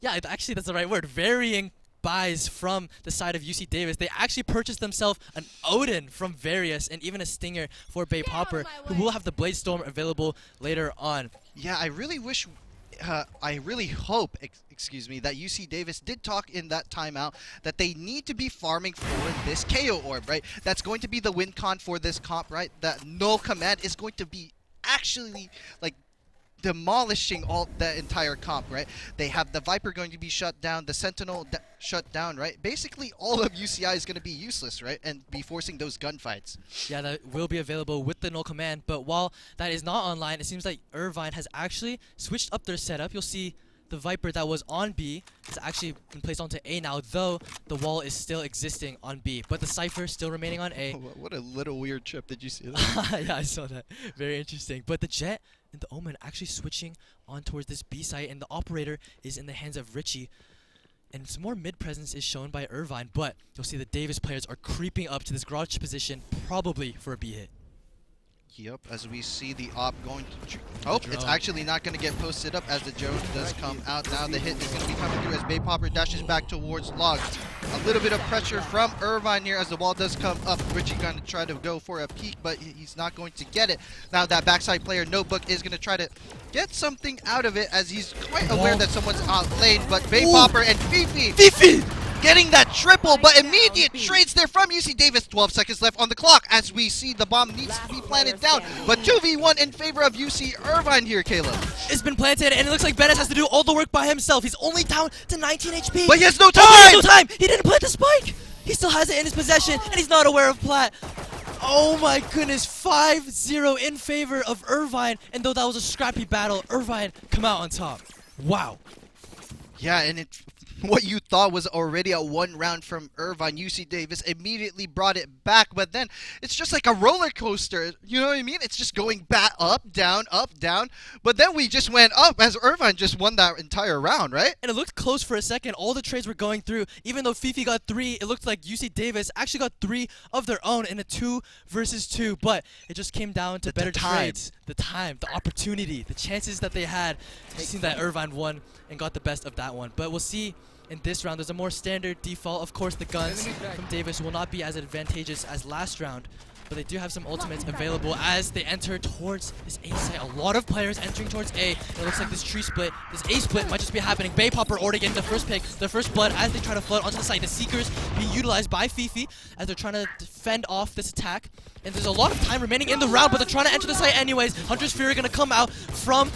actually that's the right word, varying buys from the side of UC Davis. They actually purchased themselves an Odin from Various and even a Stinger for Bay Popper, who will have the Blade Storm available later on. Yeah, I really wish... I really hope, excuse me, that UC Davis did talk in that timeout that they need to be farming for this KO orb, right? That's going to be the win con for this comp, right? That null command is going to be actually, like, demolishing all that entire comp, right? They have the Viper going to be shut down, the Sentinel shut down, right? Basically, all of UCI is going to be useless, right? And be forcing those gunfights. Yeah, that will be available with the null command, but while that is not online, it seems like Irvine has actually switched up their setup. You'll see the Viper that was on B has actually been placed onto A now, though the wall is still existing on B. But the Cypher still remaining on A. What a little weird trip. Did you see that? Yeah, I saw that. Very interesting. But the Jet and the Omen actually switching on towards this B site, and the operator is in the hands of Richie. And some more mid presence is shown by Irvine, but you'll see the Davis players are creeping up to this garage position, probably for a B hit. Yep, as we see the op going to... Oh, it's actually not going to get posted up as the drone does come out. Now the hit is going to be coming through as Bay Popper dashes back towards Log. A little bit of pressure from Irvine here as the wall does come up. Richie going to try to go for a peek, but he's not going to get it. Now that backside player, Notebook, is going to try to get something out of it as he's quite aware that someone's out lane, but Bay Popper and Fifi getting that triple, but immediate trades there from UC Davis. 12 seconds left on the clock as we see the bomb needs to be planted down, but 2v1 in favor of UC Irvine here, Caleb. It's been planted, and it looks like Benes has to do all the work by himself. He's only down to 19 HP. But he has no time! Oh, he has no time! He didn't plant the spike! He still has it in his possession, and he's not aware of plat. Oh my goodness, 5-0 in favor of Irvine, and though that was a scrappy battle, Irvine come out on top. Wow. Yeah, and what you thought was already a one round from Irvine, UC Davis immediately brought it back, but then it's just like a roller coaster, you know what I mean? It's just going back, up, down, but then we just went up as Irvine just won that entire round, right? And it looked close for a second. All the trades were going through. Even though Fifi got 3, it looked like UC Davis actually got 3 of their own in a 2 versus 2, but it just came down to better trades. The time, the opportunity, the chances that they had. It seemed that Irvine won and got the best of that one, but we'll see. In this round, there's a more standard default. Of course, the guns from Davis will not be as advantageous as last round, but they do have some ultimates available as they enter towards this A site. A lot of players entering towards A. It looks like this tree split, this A split might just be happening. Bay Popper already getting the first pick, the first blood as they try to flood onto the site. The Seekers being utilized by Fifi as they're trying to fend off this attack. And there's a lot of time remaining in the round, but they're trying to enter the site anyways. Hunter's Fury gonna come out from...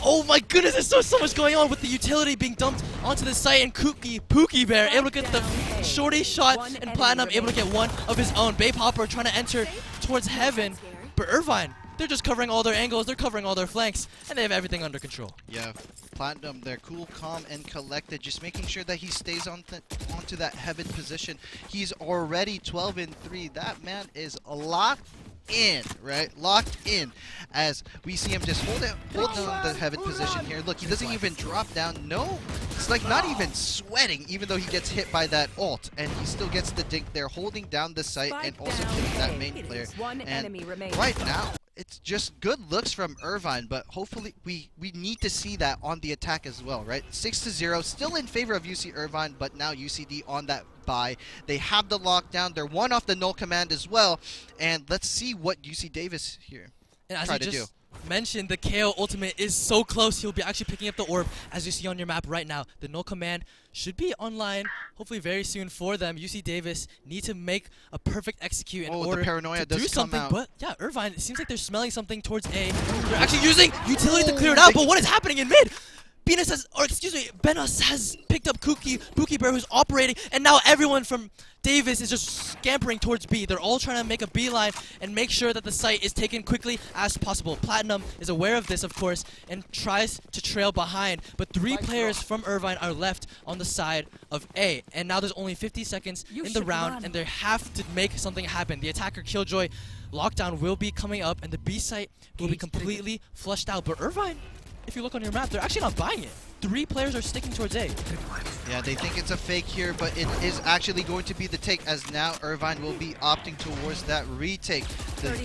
Oh my goodness, there's so much going on with the utility being dumped onto the site, and Pookie Bear able to get the shorty shot, and Platinum able to get one of his own. Bay Popper trying to enter towards heaven, but Irvine, they're just covering all their angles, they're covering all their flanks, and they have everything under control. Yeah, Platinum, they're cool, calm, and collected, just making sure that he stays onto that heaven position. He's already 12-3. That man is locked in, right? Locked in as we see him just hold on the heaven position here. Look, he doesn't even drop down. No, it's like not even sweating, even though he gets hit by that ult, and he still gets the dink there, holding down the site and also killing that main player. And right now, it's just good looks from Irvine, but hopefully we need to see that on the attack as well, right? 6-0, still in favor of UC Irvine, but now UCD on that buy. They have the lockdown. They're one off the null command as well, and let's see what UC Davis here try to do. Mentioned, the KO ultimate is so close. He'll be actually picking up the orb, as you see on your map right now. The null command should be online, hopefully very soon for them. UC Davis need to make a perfect execute in order the paranoia to does do something. come out. But yeah, Irvine, it seems like they're smelling something towards A. They're actually using utility to clear it out, but what is happening in mid? Benos has picked up Buki Bear, who's operating, and now everyone from Davis is just scampering towards B. They're all trying to make a beeline and make sure that the site is taken quickly as possible. Platinum is aware of this, of course, and tries to trail behind, but 3 players from Irvine are left on the side of A. And now there's only 50 seconds in the round, and they have to make something happen. The attacker Killjoy lockdown will be coming up, and the B site will be completely flushed out. But Irvine, if you look on your map, they're actually not buying it. 3 players are sticking towards A. Yeah, they think it's a fake here, but it is actually going to be the take, as now Irvine will be opting towards that retake.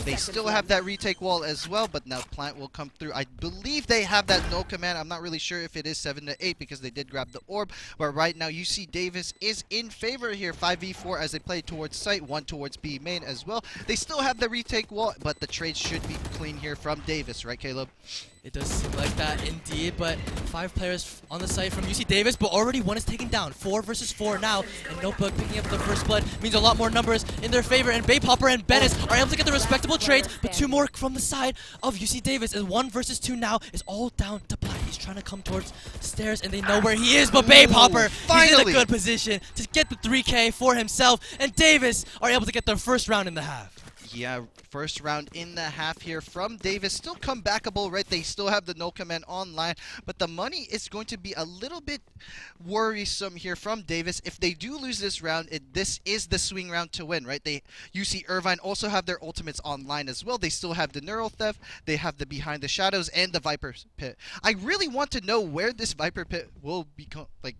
They still have that retake wall as well, but now Plant will come through. I believe they have that no command. I'm not really sure if it is 7 to 8 because they did grab the orb, but right now UC Davis is in favor here. 5v4 as they play towards site, 1 towards B main as well. They still have the retake wall, but the trade should be clean here from Davis, right, Caleb? It does seem like that indeed, but 5 players on the site from UC Davis, but already 1 is taken down. 4 versus 4 now, and Notebook picking up the first blood means a lot more numbers in their favor, and Baypopper and Bennis are able to get the respectable trades, but 2 more from the side of UC Davis, and 1 versus 2 now is all down to Black. He's trying to come towards stairs, and they know where he is, but Baypopper, he's in a good position to get the 3K for himself, and Davis are able to get their first round in the half. Yeah, first round in the half here from Davis. Still comebackable, right? They still have the no command online, but the money is going to be a little bit worrisome here from Davis. If they do lose this round, this is the swing round to win, right? UC Irvine also have their ultimates online as well. They still have the Neural Theft, they have the Behind the Shadows, and the Viper Pit. I really want to know where this Viper Pit will be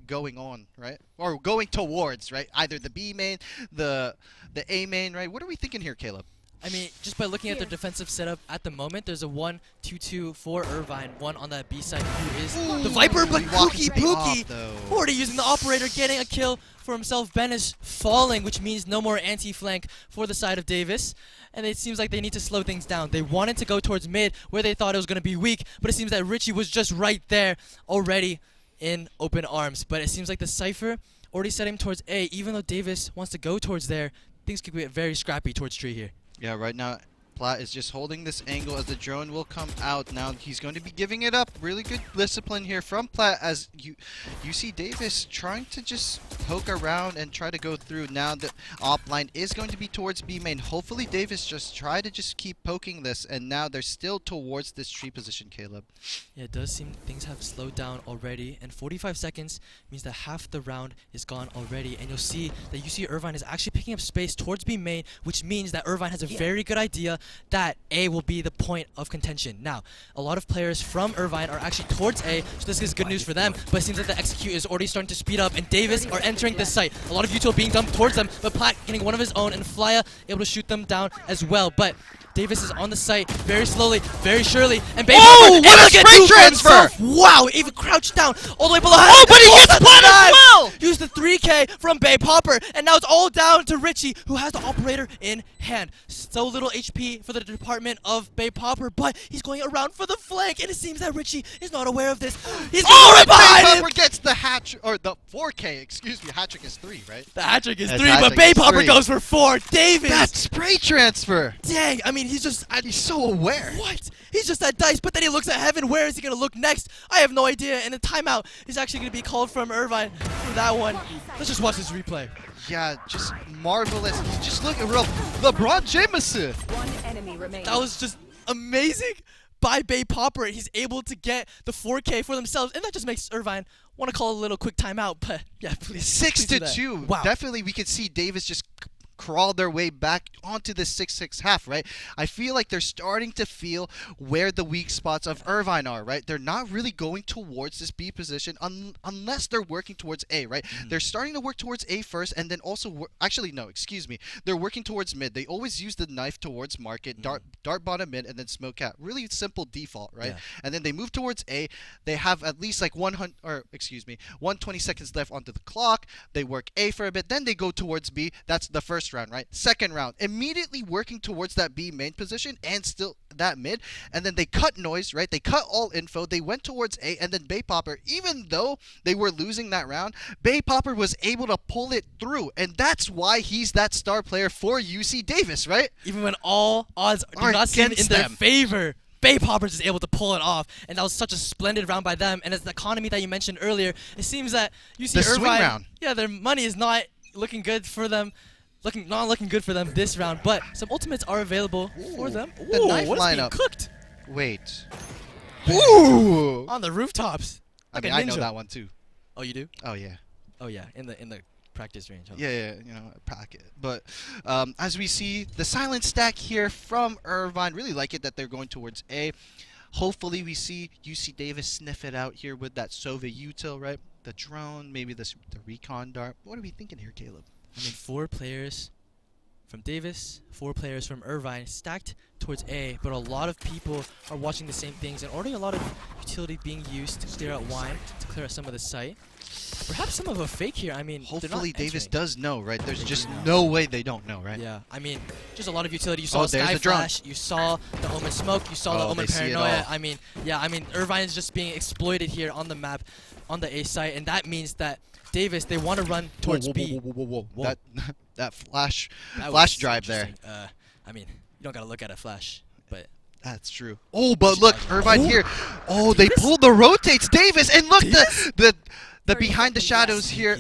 going on, right? Or going towards, right? Either the B main, the A main, right? What are we thinking here, Caleb? I mean, just by looking at their defensive setup at the moment, there's a 1-2-2 for Irvine, 1 on that B side who is the Viper, but Pookie already using the operator, getting a kill for himself. Ben is falling, which means no more anti-flank for the side of Davis. And it seems like they need to slow things down. They wanted to go towards mid, where they thought it was going to be weak, but it seems that Richie was just right there already in open arms. But it seems like the Cypher already set him towards A. Even though Davis wants to go towards there, things could get very scrappy towards Tree here. Yeah, right now Platt is just holding this angle as the drone will come out. Now he's going to be giving it up. Really good discipline here from Platt as UC Davis trying to just poke around and try to go through. Now the op line is going to be towards B main. Hopefully Davis just try to just keep poking this, and now they're still towards this tree position, Caleb. Yeah, it does seem things have slowed down already, and 45 seconds means that half the round is gone already, and you'll see that UC Irvine is actually picking up space towards B main, which means that Irvine has a very good idea that A will be the point of contention. Now, a lot of players from Irvine are actually towards A, so this is good news for them, but it seems that the execute is already starting to speed up, and Davis are entering the site. A lot of util being dumped towards them, but Platt getting one of his own, and Flya able to shoot them down as well. But Davis is on the site very slowly, very surely, and oh, what a spray transfer! Wow, even crouched down all the way below. Oh, but he gets Platt as well! Use the 3K from Baypopper, and now it's all down to Richie, who has the operator in hand. So little HP for the department of Baypopper, but he's going around for the flank, and it seems that Richie is not aware of this. He's going right behind him! Baypopper gets the hat, or the 4K, excuse me. Hat trick is 3, right? The hat trick is 3, but Baypopper goes for 4. Davis! That spray transfer! Dang, I mean, he's just... he's so aware. What? He's just at dice, but then he looks at heaven. Where is he going to look next? I have no idea, and the timeout is actually going to be called from Irvine for that one. Let's just watch this replay. Yeah, just marvelous. Just look at LeBron Jameson. One enemy remaining. That was just amazing by Baypopper. He's able to get the 4K for themselves, and that just makes Irvine want to call a little quick timeout. But yeah, please. 6-2. Wow. Definitely, we could see Davis just crawl their way back onto the 6-6 half, right? I feel like they're starting to feel where the weak spots of Irvine are, right? They're not really going towards this B position unless they're working towards A, right? They're starting to work towards A first, and then also actually no, excuse me. They're working towards mid. They always use the knife towards market, dart bottom mid, and then smoke out. Really simple default, right? Yeah. And then they move towards A. They have at least like 120 seconds left onto the clock. They work A for a bit, then they go towards B. That's the first round, right? Second round, immediately working towards that B main position and still that mid, and then they cut noise, right? They cut all info. They went towards A, and then Baypopper, even though they were losing that round, Baypopper was able to pull it through, and that's why he's that star player for UC Davis, right? Even when all odds do not seem in their favor. Bay Poppers is able to pull it off, and that was such a splendid round by them. And as the economy that you mentioned earlier, it seems that UC The swing Irvine, round. yeah, their money is not looking good for them. Not looking good for them this round, but some ultimates are available for them. The Ooh, knife what is being lineup. cooked? Wait. Ooh. On the rooftops. I Like mean, a I know ninja. that one too. Oh, you do? Oh yeah. Oh yeah, in the practice range. Huh? Yeah, you know, pack it. But as we see, the silent stack here from Irvine, really like it that they're going towards A. Hopefully we see UC Davis sniff it out here with that Sova util, right? The drone, maybe the recon dart. What are we thinking here, Caleb? I mean, 4 players from Davis, 4 players from Irvine, stacked towards A, but a lot of people are watching the same things, and already a lot of utility being used to clear out wine, to clear out some of the site. Perhaps some of a fake here. I mean, Hopefully Davis entering. does know, right? There's They just do know. no way they don't know, right? Yeah, I mean, just a lot of utility. You saw Oh, there's Sky the drone. Flash, you saw the Omen Smoke, you saw the Oh, Omen they see it Paranoia. all. I mean, yeah, I mean, Irvine is just being exploited here on the map, on the A site, and that means that Davis, they want to run towards B. Whoa. Whoa. That flash That flash was drive there. interesting. I mean, you don't gotta look at a flash, but That's true. Oh, but look, Irvine here. Oh, they pulled the rotates, Davis, and look, the behind the shadows here.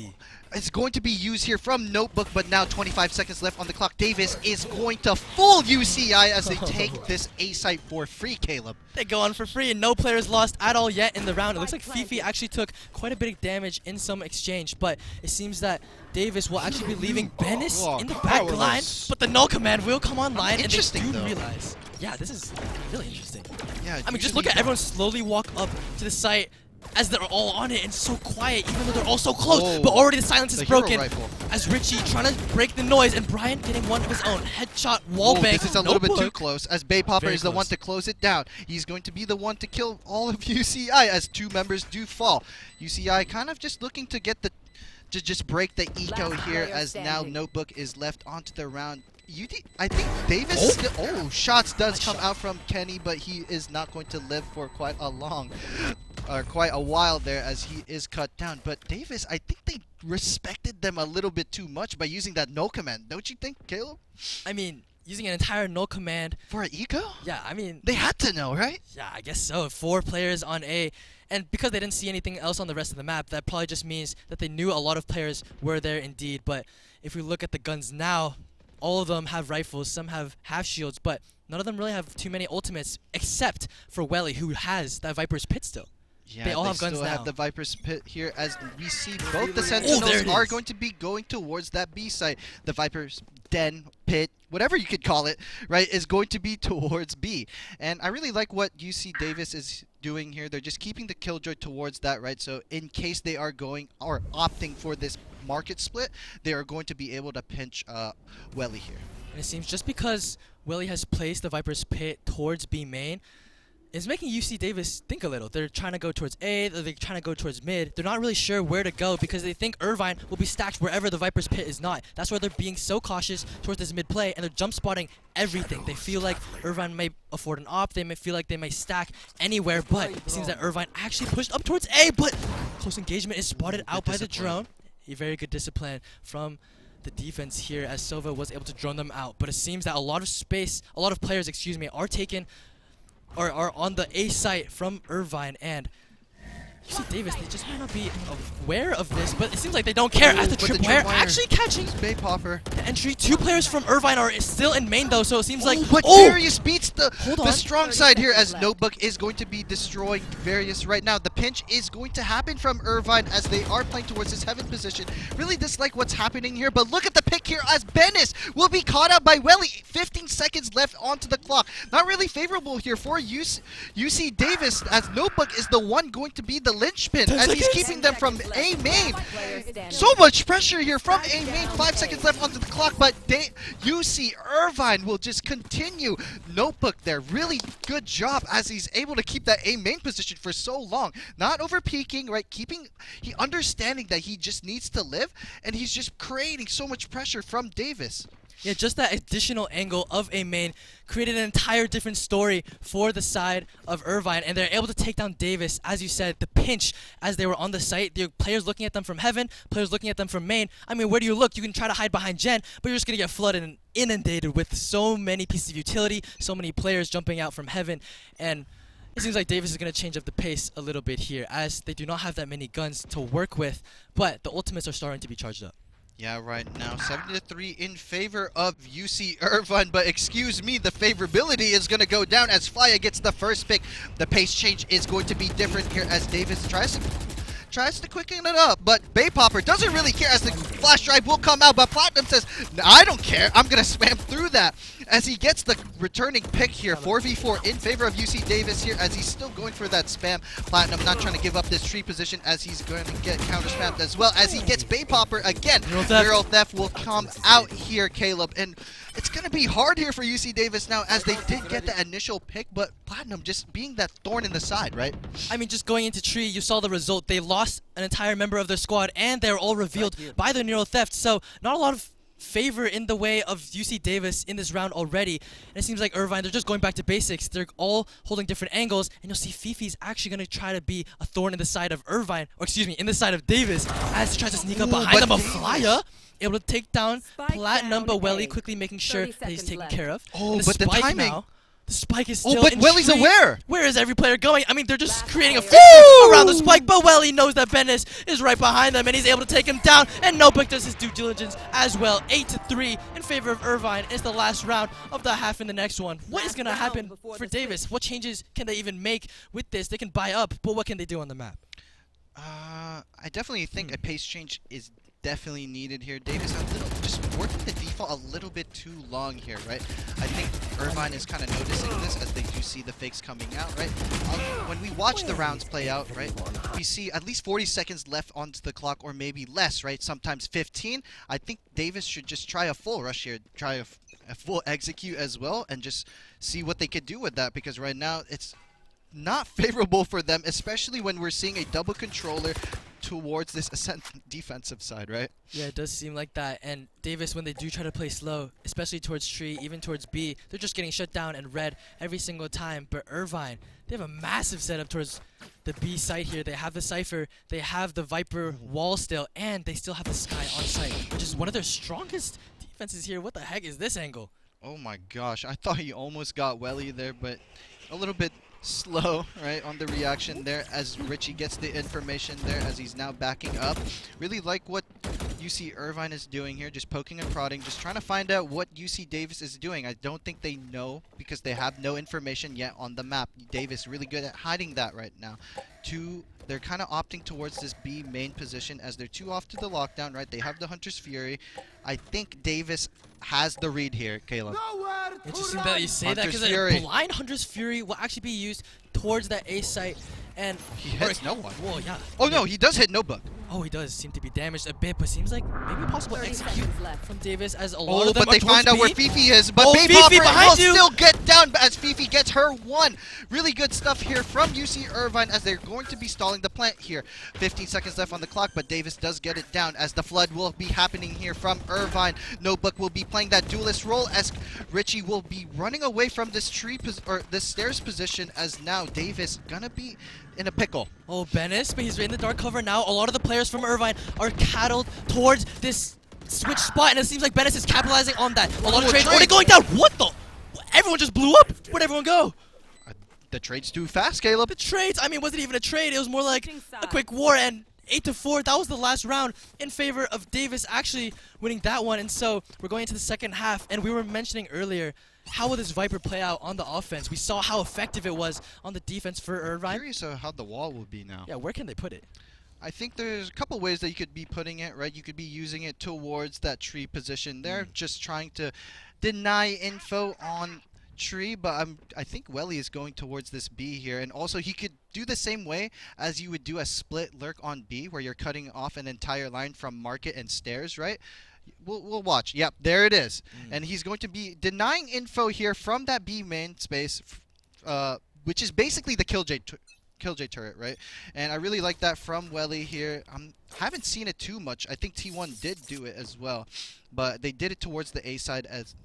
It's going to be used here from Notebook, but now 25 seconds left on the clock. Davis is going to full UCI as they take this A site for free, Caleb. They go on for free, and no players lost at all yet in the round. It looks like Fifi actually took quite a bit of damage in some exchange, but it seems that Davis will actually be leaving Benis in the back line, but the null command will come online, and they do realize. Yeah, this is really interesting. Yeah, I mean, just look at everyone slowly walk up to the site as they're all on it and so quiet, even though they're all so close. Whoa. But already the silence is The hero broken. rifle. As Richie trying to break the noise, and Brian getting one of his own headshot wall Whoa, bank. this is a little bit too Notebook. close, as Bay Popper Very is the one close. to close it down. He's going to be the one to kill all of UCI as 2 members do fall. UCI kind of just looking to get the to just break the eco Last here, player as now standing. Notebook is left onto the round. I think Davis. Shots does come out from Kenny, but he is not going to live for quite a while there, as he is cut down. But Davis, I think they respected them a little bit too much by using that no command. Don't you think, Caleb? I mean, using an entire null command. For an eco? Yeah, I mean. They had to know, right? Yeah, I guess so. 4 players on A. And because they didn't see anything else on the rest of the map, that probably just means that they knew a lot of players were there indeed. But if we look at the guns now, all of them have rifles, some have half shields, but none of them really have too many ultimates, except for Welly, who has that Viper's Pit still. Yeah, they all have guns still now. have the Viper's Pit here, as we see both the there Sentinels it are is. going to be going towards that B site. The Viper's Den, Pit, whatever you could call it, right, is going to be towards B. And I really like what UC Davis is doing here. They're just keeping the Killjoy towards that, right? So in case they are going or opting for this market split, they are going to be able to pinch Welly here. And it seems just because Welly has placed the Viper's Pit towards B main, is making UC Davis think a little. They're trying to go towards A, they're trying to go towards mid. They're not really sure where to go because they think Irvine will be stacked wherever the Viper's Pit is not. That's why they're being so cautious towards this mid play, and they're jump spotting everything. They feel like Irvine may afford an op, they may feel like they may stack anywhere, but it seems that Irvine actually pushed up towards A, but close engagement is spotted out by the drone. A very good discipline from the defense here, as Sova was able to drone them out. But it seems that a lot of players, are taken or are on the A site from Irvine, and UC Davis, they just might not be aware of this, but it seems like they don't care. As the tripwire actually catching Bay Popper. the entry. 2 players from Irvine are still in main though, so it seems like But Various beats the on. strong side here, as Notebook is going to be destroying Various right now. The pinch is going to happen from Irvine as they are playing towards his heaven position. Really dislike what's happening here, but look at the pick here as Benis will be caught out by Welly. 15 seconds left onto the clock. Not really favorable here for UC Davis, as Notebook is the one going to be the linchpin, as he's keeping them from A main. So much pressure here from A main. 5 seconds left onto the clock, but UC Irvine will just continue. Notebook there, really good job as he's able to keep that A main position for so long. Not over peaking, right? He understanding that he just needs to live, and he's just creating so much pressure from Davis. Yeah, just that additional angle of a main created an entire different story for the side of Irvine, and they're able to take down Davis. As you said, the pinch as they were on the site, the players looking at them from heaven, players looking at them from main. I mean, where do you look? You can try to hide behind Gen, but you're just going to get flooded and inundated with so many pieces of utility, so many players jumping out from heaven, and it seems like Davis is going to change up the pace a little bit here, as they do not have that many guns to work with, but the ultimates are starting to be charged up. Yeah, right now 7-3 in favor of UC Irvine, but excuse me, the favorability is going to go down as Flya gets the first pick. The pace change is going to be different here as Davis tries to quicken it up, but Bay Popper doesn't really care as the flash drive will come out, but Platinum says, I don't care, I'm going to spam through that as he gets the returning pick here. 4v4 in favor of UC Davis here as he's still going for that spam. Platinum not trying to give up this tree position as he's going to get counter spammed as well as he gets Bay Popper again. Neural Theft will come out here, Caleb, and it's going to be hard here for UC Davis now as they did get the initial pick, but Platinum just being that thorn in the side, right? I mean, just going into tree, you saw the result. They lost an entire member of their squad, and they're all revealed by the Neural Theft, so not a lot of favor in the way of UC Davis in this round already. And it seems like Irvine, they're just going back to basics. They're all holding different angles, and you'll see Fifi's actually going to try to be a thorn in the side of Irvine, or excuse me, in the side of Davis, as he tries to sneak up behind them. A Flya able to take down Platinum, but Welly quickly making sure that he's taken care of. Oh, but the timing. Now, the spike is still but in Welly's tree. aware. Where is every player going? I mean, they're just creating a field around the spike, but Welly knows that Benes is right behind them, and he's able to take him down, and Notebook does his due diligence as well. 8-3 in favor of Irvine. It's the last round of the half in the next one. What is going to happen for Davis? What changes can they even make with this? They can buy up, but what can they do on the map? I definitely think a pace change is definitely needed here. Davis just working the default a little bit too long here, right? I think Irvine is kind of noticing this as they do see the fakes coming out, right? When we watch the rounds play out, right, we see at least 40 seconds left onto the clock, or maybe less, right? Sometimes 15. I think Davis should just try a full rush here, try a full execute as well, and just see what they could do with that, because right now it's not favorable for them, especially when we're seeing a double controller towards this Ascent defensive side, right? Yeah, it does seem like that. And Davis, when they do try to play slow, especially towards tree, even towards B, they're just getting shut down and red every single time. But Irvine, they have a massive setup towards the B site here. They have the Cypher, they have the Viper wall still, and they still have the Sky on site, which is one of their strongest defenses here. What the heck is this angle? Oh my gosh, I thought he almost got Welly there, but a little bit slow, right, on the reaction there as Richie gets the information there as he's now backing up. Really like what UC Irvine is doing here, just poking and prodding, just trying to find out what UC Davis is doing. I don't think they know because they have no information yet on the map. Davis really good at hiding that right now. They're kind of opting towards this B main position as they're too off to the lockdown, right? They have the Hunter's Fury. I think Davis has the read here, Caleb. Interesting that you say that, because a blind Hunter's Fury will actually be used towards that A site, and he hits no one. Well, yeah. Oh no, he does hit Notebook. Oh, he does seem to be damaged a bit, but seems like maybe a possible execute from Davis as a lot of them but they find out where Fifi is. But Fifi Popper will you. still get down as Fifi gets her one. Really good stuff here from UC Irvine as they're going to be stalling the plant here. 15 seconds left on the clock, but Davis does get it down as the flood will be happening here from Irvine. Notebook will be playing that duelist role as Richie will be running away from this this stairs position as now Davis gonna be in a pickle. Oh, Benes, but he's in the dark cover now. A lot of the players from Irvine are cattled towards this switch spot, and it seems like Benes is capitalizing on that. A lot of trades already going down. What the? Everyone just blew up. Where'd everyone go? The trade's too fast, Caleb. The trades, I mean, wasn't even a trade. It was more like a quick war, and 8-4, that was the last round in favor of Davis actually winning that one. And so we're going into the second half, and we were mentioning earlier, how will this Viper play out on the offense? We saw how effective it was on the defense for Irvine. I'm curious how the wall will be now. Yeah, where can they put it? I think there's a couple ways that you could be putting it, right? You could be using it towards that tree position there, just trying to deny info on tree, but I think Welly is going towards this B here, and also he could do the same way as you would do a split lurk on B, where you're cutting off an entire line from market and stairs, right? We'll watch. Yep, there it is. And he's going to be denying info here from that B main space, which is basically the Killjoy Killjoy turret, right? And I really like that from Welly here. Haven't seen it too much. I think T1 did do it as well, but they did it towards the A side as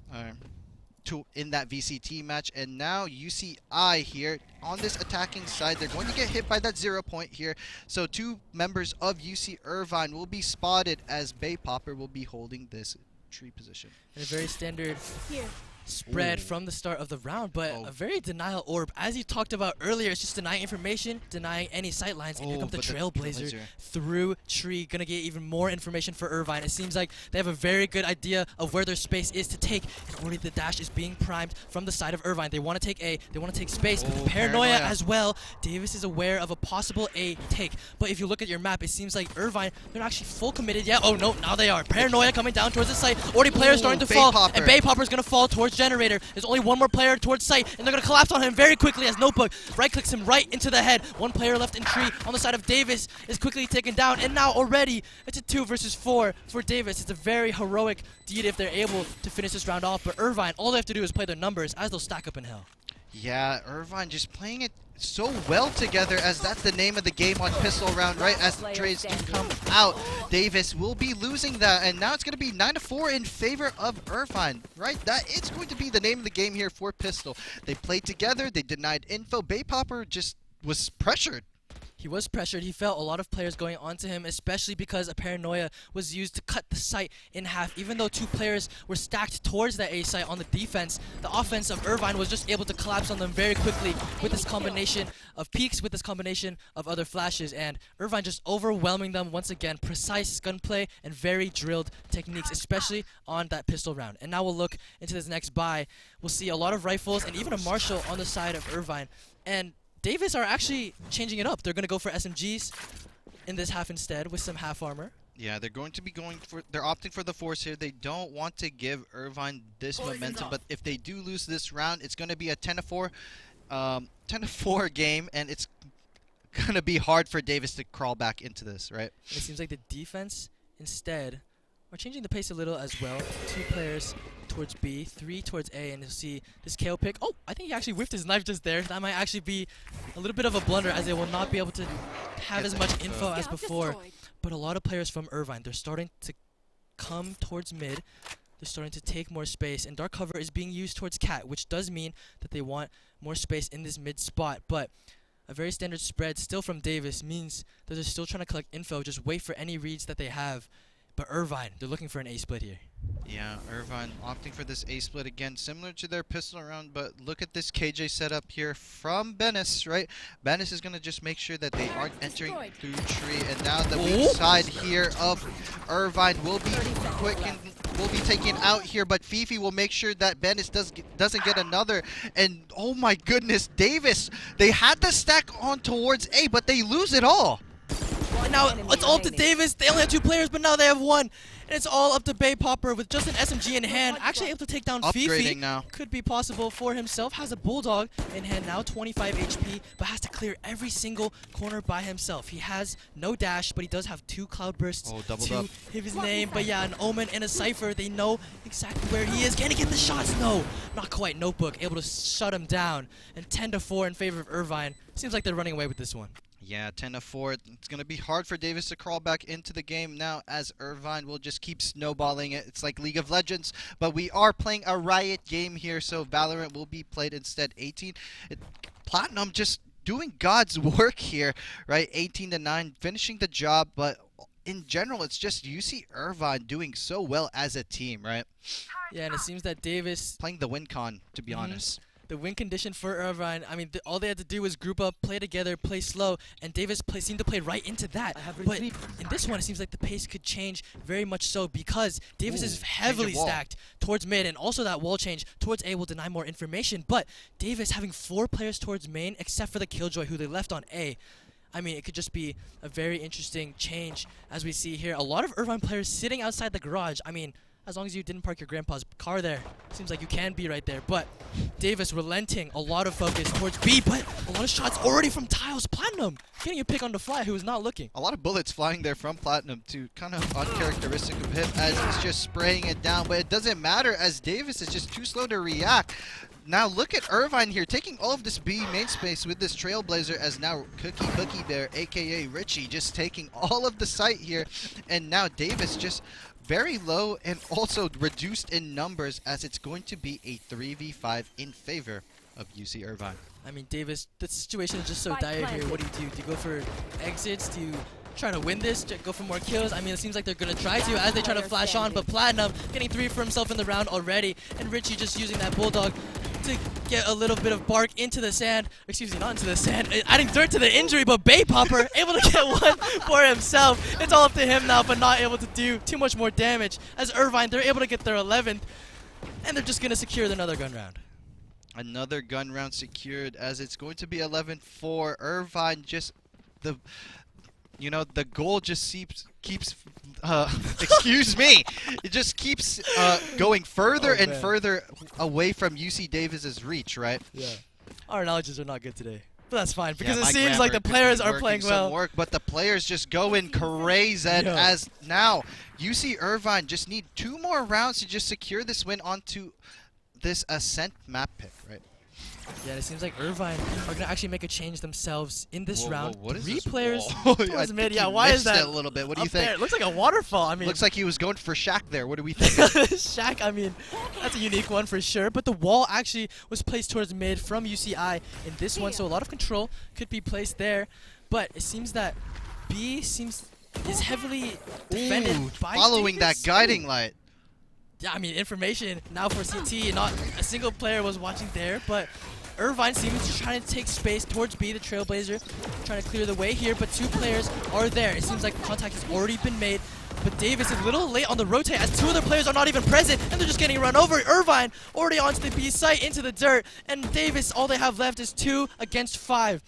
in that VCT match. And now UCI here on this attacking side, they're going to get hit by that 0 point here. So 2 members of UC Irvine will be spotted as Bay Popper will be holding this tree position. And a very standard spread from the start of the round, but a very denial orb. As you talked about earlier, it's just denying information, denying any sight lines, and here comes the Trailblazer through tree. Gonna get even more information for Irvine. It seems like they have a very good idea of where their space is to take, and already the dash is being primed from the side of Irvine. They want to take A, they want to take space. Paranoia as well. Davis is aware of a possible A take, but if you look at your map, it seems like Irvine, they're not actually full committed yet. Oh no, now they are. Paranoia coming down towards the site. Already players starting to fall, and Bay Popper's gonna fall towards Generator. There's only one more player towards site, and they're gonna collapse on him very quickly as Notebook right-clicks him right into the head. One player left in tree on the side of Davis is quickly taken down, and now already it's a 2 versus 4 for Davis. It's a very heroic deed if they're able to finish this round off, but Irvine, all they have to do is play their numbers as they'll stack up in hell. Yeah, Irvine just playing it so well together, as that's the name of the game on pistol round, right? As the trades do come out, Davis will be losing that, and now it's going to be 9-4 in favor of Irvine, right? That it's going to be the name of the game here for pistol. They played together, they denied info. Bay Popper just was pressured. He was pressured. He felt a lot of players going onto him, especially because a Paranoia was used to cut the site in half. Even though 2 players were stacked towards that A site on the defense, the offense of Irvine was just able to collapse on them very quickly with this combination of peaks, with this combination of other flashes, and Irvine just overwhelming them once again. Precise gunplay and very drilled techniques, especially on that pistol round. And now we'll look into this next buy. We'll see a lot of rifles and even a Marshall on the side of Irvine. And Davis are actually changing it up. They're going to go for SMGs in this half instead with some half armor. Yeah, they're going to be they're opting for the force here. They don't want to give Irvine this momentum, but if they do lose this round, it's going to be a 10-4 game, and it's going to be hard for Davis to crawl back into this, right? And it seems like the defense instead are changing the pace a little as well. 2 players towards B, 3 towards A, and you'll see this KO pick. Oh, I think he actually whiffed his knife just there. That might actually be a little bit of a blunder, as they will not be able to have as much info as before. But a lot of players from Irvine, they're starting to come towards mid. They're starting to take more space, and dark cover is being used towards Cat, which does mean that they want more space in this mid spot. But a very standard spread still from Davis means that they're still trying to collect info, just wait for any reads that they have. But Irvine, they're looking for an A split here. Yeah, Irvine opting for this A split again, similar to their pistol round, but look at this KJ setup here from Bennis, right? Bennis is going to just make sure that they aren't entering through tree, and now the weak side here of Irvine will be quick and will be taken out here, but Fifi will make sure that Bennis doesn't get another. And oh my goodness, Davis, they had the stack on towards A, but they lose it all. And now it's all up to Davis. They only have 2 players, but now they have 1. And it's all up to Bay Popper with just an SMG in hand. Actually able to take down Fifi. Now. Could be possible for himself. Has a Bulldog in hand now, 25 HP, but has to clear every single corner by himself. He has no dash, but he does have 2 Cloudbursts to his name. But yeah, an Omen and a Cypher. They know exactly where he is. Can he get the shots? No, not quite. Notebook able to shut him down. And 10-4 in favor of Irvine. Seems like they're running away with this one. Yeah, 10-4. It's going to be hard for Davis to crawl back into the game now, as Irvine will just keep snowballing it. It's like League of Legends, but we are playing a Riot game here, so Valorant will be played instead. Platinum just doing God's work here, right? 18-9, finishing the job, but in general, it's just UC Irvine doing so well as a team, right? Yeah, and it seems that Davis playing the win con, to be honest. The win condition for Irvine, I mean, all they had to do was group up, play together, play slow, and Davis seemed to play right into that. But in this one, it seems like the pace could change very much so, because Davis is heavily stacked towards mid, and also that wall change towards A will deny more information. But Davis having 4 players towards main, except for the Killjoy, who they left on A. I mean, it could just be a very interesting change, as we see here. A lot of Irvine players sitting outside the garage. I mean, as long as you didn't park your grandpa's car there. Seems like you can be right there. But Davis relenting, a lot of focus towards B, but a lot of shots already from Tiles. Platinum getting a pick on the fly, who was not looking. A lot of bullets flying there from Platinum too, kind of uncharacteristic of him as he's just spraying it down, but it doesn't matter as Davis is just too slow to react. Now look at Irvine here, taking all of this B main space with this Trailblazer as now Cookie Bear, aka Richie, just taking all of the site here, and now Davis just very low and also reduced in numbers as it's going to be a 3v5 in favor of UC Irvine. I mean, Davis, the situation is just so dire here. What do? Do you go for exits? Do you try to win this? Do you go for more kills? I mean, it seems like they're going to try to as they try to flash on, but Platinum getting 3 for himself in the round already, and Richie just using that Bulldog to get a little bit of bark into the sand. Excuse me, not into the sand. Adding dirt to the injury, but Bay Popper able to get one for himself. It's all up to him now, but not able to do too much more damage. As Irvine, they're able to get their 11th, and they're just going to secure another gun round. Another gun round secured as it's going to be 11-4. Irvine just the goal just keeps excuse me, it just keeps going further and further away from UC Davis's reach, right? Yeah. Our analogies are not good today, but that's fine because it seems like the players are playing well. But the players just going crazy as now UC Irvine just need 2 more rounds to just secure this win onto this Ascent map pick, right? Yeah, it seems like Irvine are going to actually make a change themselves in this round. What is 3 this players wall? towards mid. Yeah, why is that? A little bit. What do you think? There? It looks like a waterfall. I mean, looks like he was going for Shaq there. What do we think? Shaq, I mean, that's a unique one for sure. But the wall actually was placed towards mid from UCI in this one, so a lot of control could be placed there. But it seems that B is heavily defended by following Davis. that guiding light. Yeah, I mean, information now for CT. Not a single player was watching there, but Irvine seems to try to take space towards B, the Trailblazer, trying to clear the way here, but 2 players are there. It seems like contact has already been made, but Davis is a little late on the rotate as 2 other players are not even present, and they're just getting run over. Irvine already onto the B site, into the dirt, and Davis, all they have left is 2 against 5.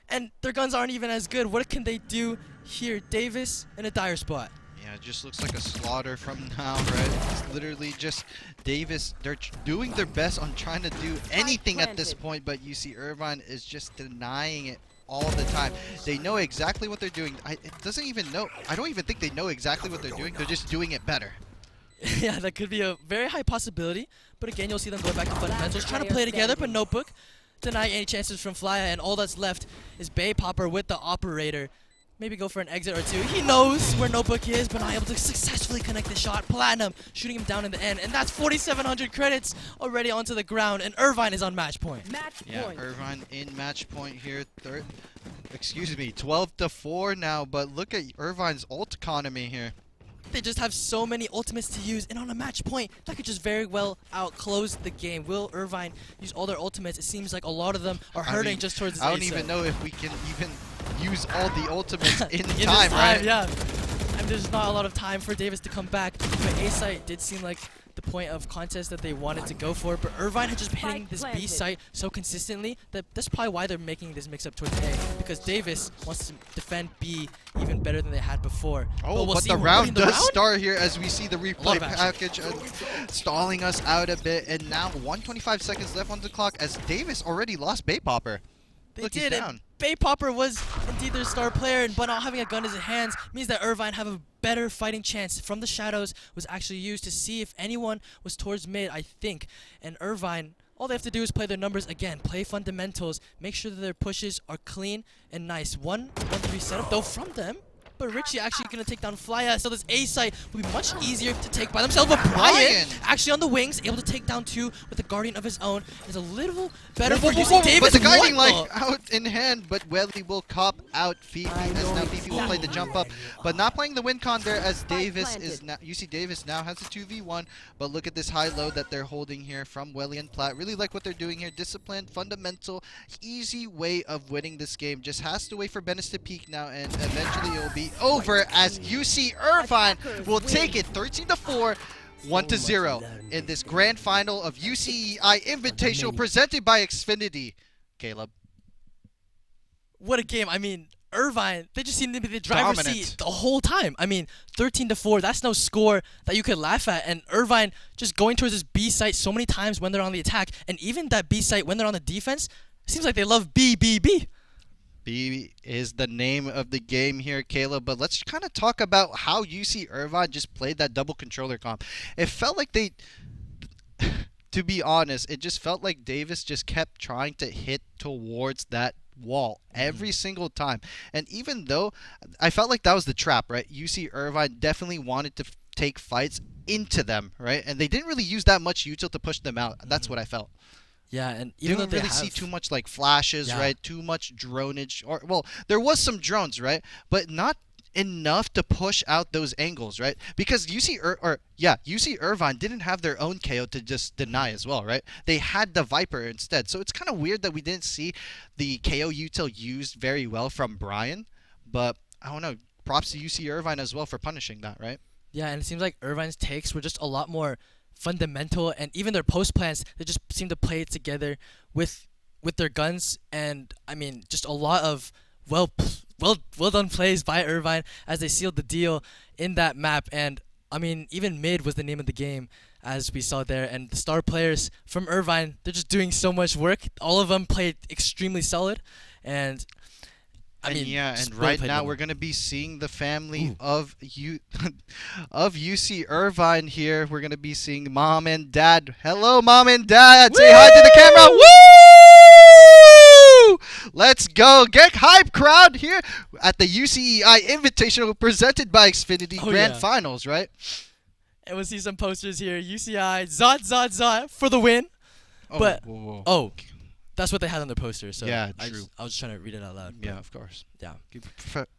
And their guns aren't even as good. What can they do here? Davis in a dire spot. Yeah, it just looks like a slaughter from now, right? It's literally just Davis. They're doing their best on trying to do anything at this point, but UC Irvine is just denying it all the time. They know exactly what they're doing. I don't even think they know exactly what they're doing. They're just doing it better. Yeah, that could be a very high possibility. But again, you'll see them going back to fundamentals, trying to play together, but Notebook denying any chances from Flya, and all that's left is Bay Popper with the operator. Maybe go for an exit or 2. He knows where Notebook is, but not able to successfully connect the shot. Platinum shooting him down in the end, and that's 4,700 credits already onto the ground, and Irvine is on match point. Irvine in match point here. 12-4 now, but look at Irvine's ult economy here. They just have so many ultimates to use, and on a match point, that could just very well outclose the game. Will Irvine use all their ultimates? It seems like a lot of them are hurting just towards his I don't even know if we can even use all the ultimates in time, right? Yeah. And there's not a lot of time for Davis to come back, but A-site did seem like the point of contest that they wanted to go for, but Irvine had just been hitting this B site so consistently that that's probably why they're making this mix up towards A, because Davis wants to defend B even better than they had before. Oh, but the round does start here as we see the replay package stalling us out a bit, and now 125 seconds left on the clock as Davis already lost Bay Popper. They Look, did, he's down. and Bay Popper was indeed their star player, but not having a gun in his hands means that Irvine have a better fighting chance. From the shadows was actually used to see if anyone was towards mid, I think. And Irvine, all they have to do is play their numbers again, play fundamentals, make sure that their pushes are clean and nice. 1-1-3 setup though from them. But Richie actually going to take down Flya, so this A site will be much easier to take by themselves. But Brian actually on the wings, able to take down 2 with a Guardian of his own. Is a little better for UC Davis. But the guiding light out in hand, but Welly will cop out Fifi as now Fifi will play the jump up. But not playing the win con there as Davis is now, UC Davis now has a 2v1. But look at this high load that they're holding here from Welly and Platt. Really like what they're doing here. Disciplined, fundamental, easy way of winning this game. Just has to wait for Bennis to peak now, and eventually it will be over as UC Irvine will take it 13-4, 1-0 in this grand final of UCEI Invitational presented by Xfinity. Caleb. What a game. I mean, Irvine, they just seem to be the driver's Dominant. seat the whole time. I mean, 13-4, that's no score that you could laugh at. And Irvine just going towards this B site so many times when they're on the attack. And even that B site when they're on the defense, seems like they love B, B, B. B is the name of the game here, Caleb. But let's kind of talk about how UC Irvine just played that double controller comp. It felt like they, to be honest, it just felt like Davis just kept trying to hit towards that wall every single time. And even though I felt like that was the trap, right? UC Irvine definitely wanted to take fights into them, right? And they didn't really use that much util to push them out. That's what I felt. Yeah, and even though Didn't they really have, see too much like flashes, Yeah. right? Too much dronage, or well, there was some drones, right? But not enough to push out those angles, right? Because UC Irvine didn't have their own KO to just deny as well, right? They had the Viper instead. So it's kind of weird that we didn't see the KO util used very well from Brian, but I don't know. Props to UC Irvine as well for punishing that, right? Yeah, and it seems like Irvine's takes were just a lot more fundamental, and even their post plans, they just seem to play it together with their guns. And I mean, just a lot of well done plays by Irvine as they sealed the deal in that map. And I mean, even mid was the name of the game, as we saw there. And the star players from Irvine, they're just doing so much work. All of them played extremely solid, and I mean, yeah, just and really right played now well. we're gonna be seeing the family of of UC Irvine here. We're gonna be seeing mom and dad. Hello, mom and dad. Say hi to the camera. Woo! Let's go. Get hype, crowd, here at the UCEI Invitational presented by Xfinity Grand Finals, right? And we'll see some posters here. UCI, Zot for the win. Oh, But whoa, whoa. that's what they had on their poster. So Yeah, I true. was just trying to read it out loud. Yeah, of course. Yeah.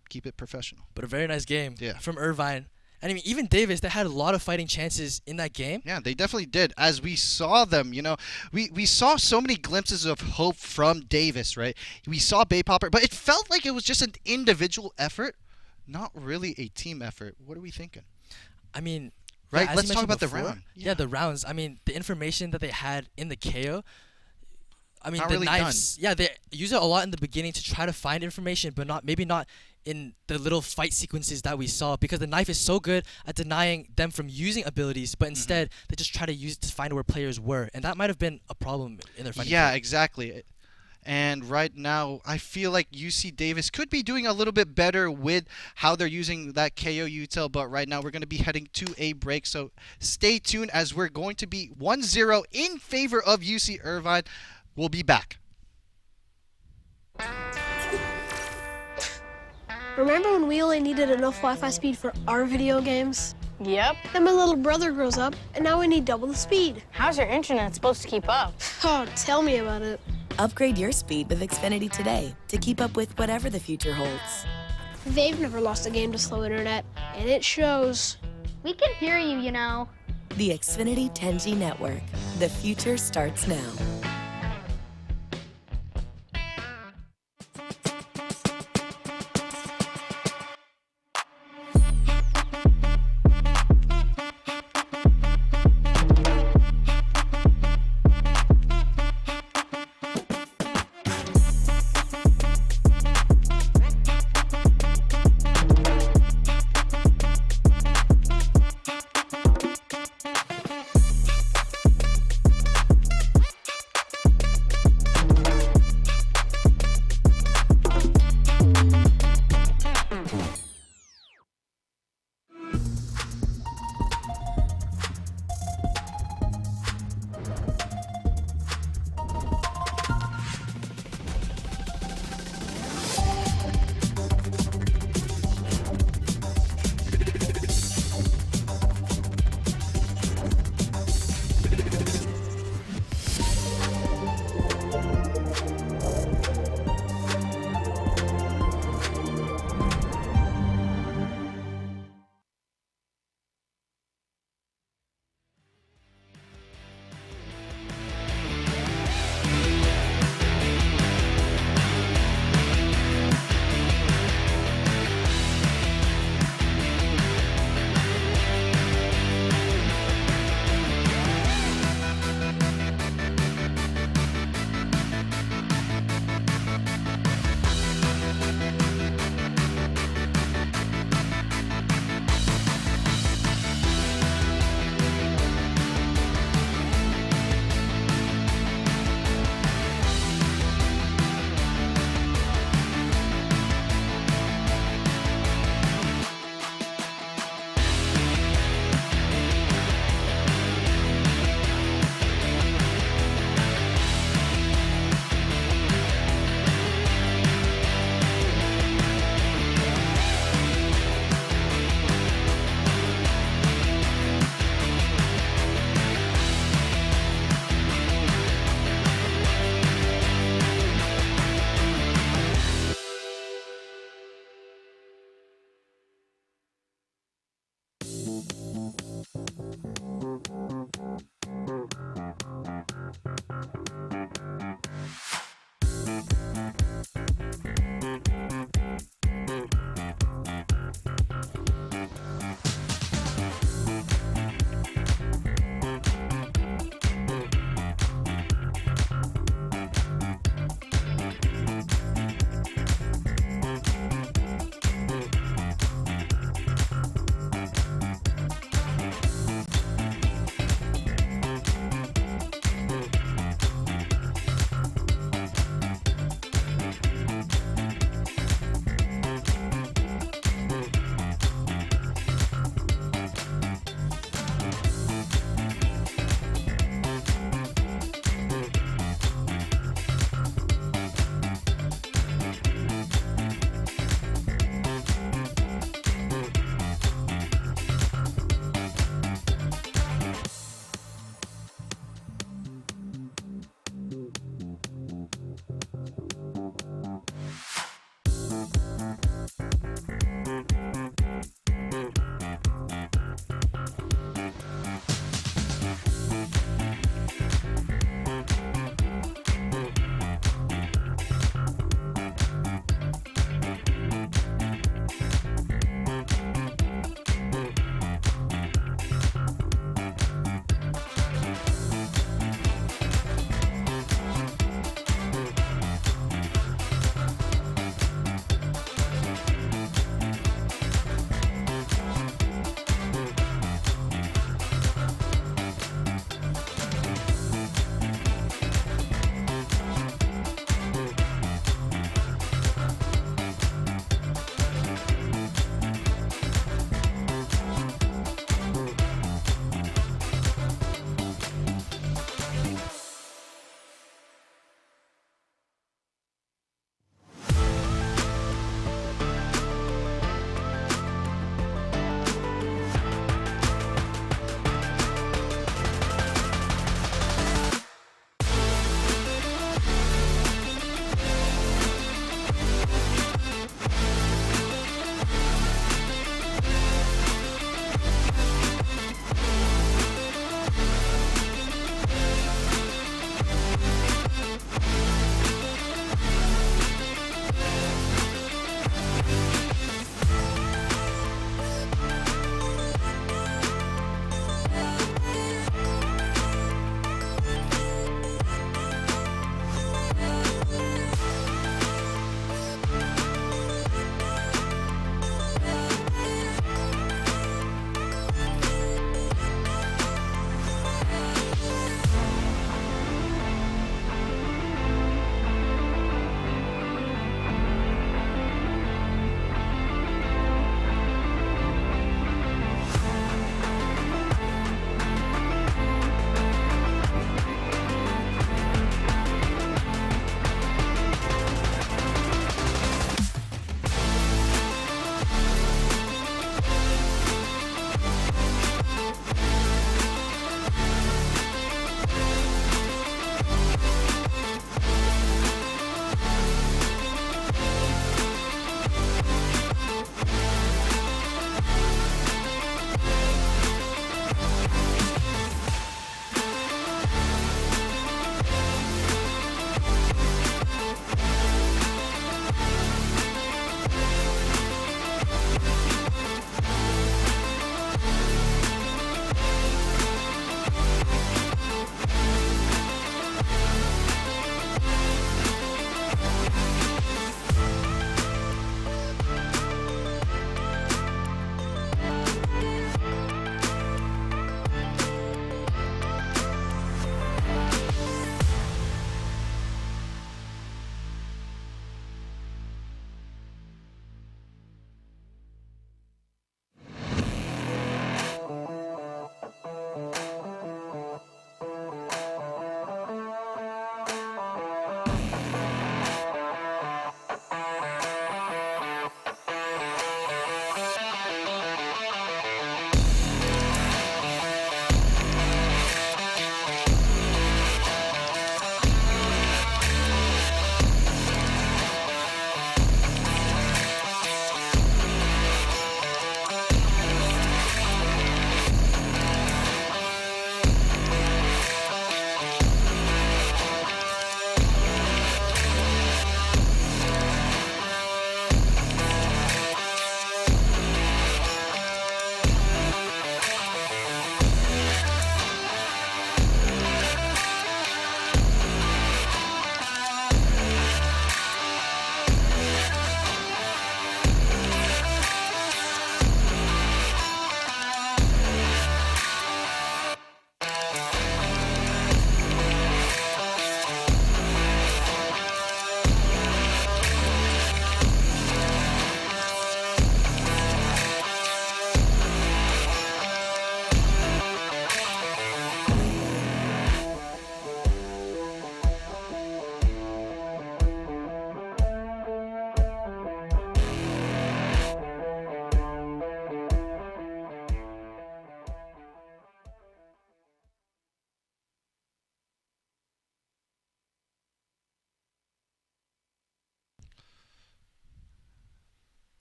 Keep it professional. But a very nice game Yeah. from Irvine. And I mean, even Davis, they had a lot of fighting chances in that game. Yeah, they definitely did. As we saw them, we saw so many glimpses of hope from Davis, right? We saw Bay Popper, but it felt like it was just an individual effort, not really a team effort. What are we thinking? I mean, right? yeah, as Let's you talk mentioned about the before, round. Yeah, the rounds. I mean, the information that they had in the KO. I mean, Not the really knives. Yeah, they use it a lot in the beginning to try to find information, but maybe not in the little fight sequences that we saw, because the knife is so good at denying them from using abilities, but instead they just try to use it to find where players were, and that might have been a problem in their fighting. Yeah, game. exactly. And right now, I feel like UC Davis could be doing a little bit better with how they're using that KO util, but right now we're going to be heading to a break, so stay tuned as we're going to be 1-0 in favor of UC Irvine. We'll be back. Remember when we only needed enough Wi-Fi speed for our video games? Yep. Then my little brother grows up, and now we need double the speed. How's your internet supposed to keep up? Oh, tell me about it. Upgrade your speed with Xfinity today to keep up with whatever the future holds. They've never lost a game to slow internet, and it shows. We can hear you, you know. The Xfinity 10G network. The future starts now.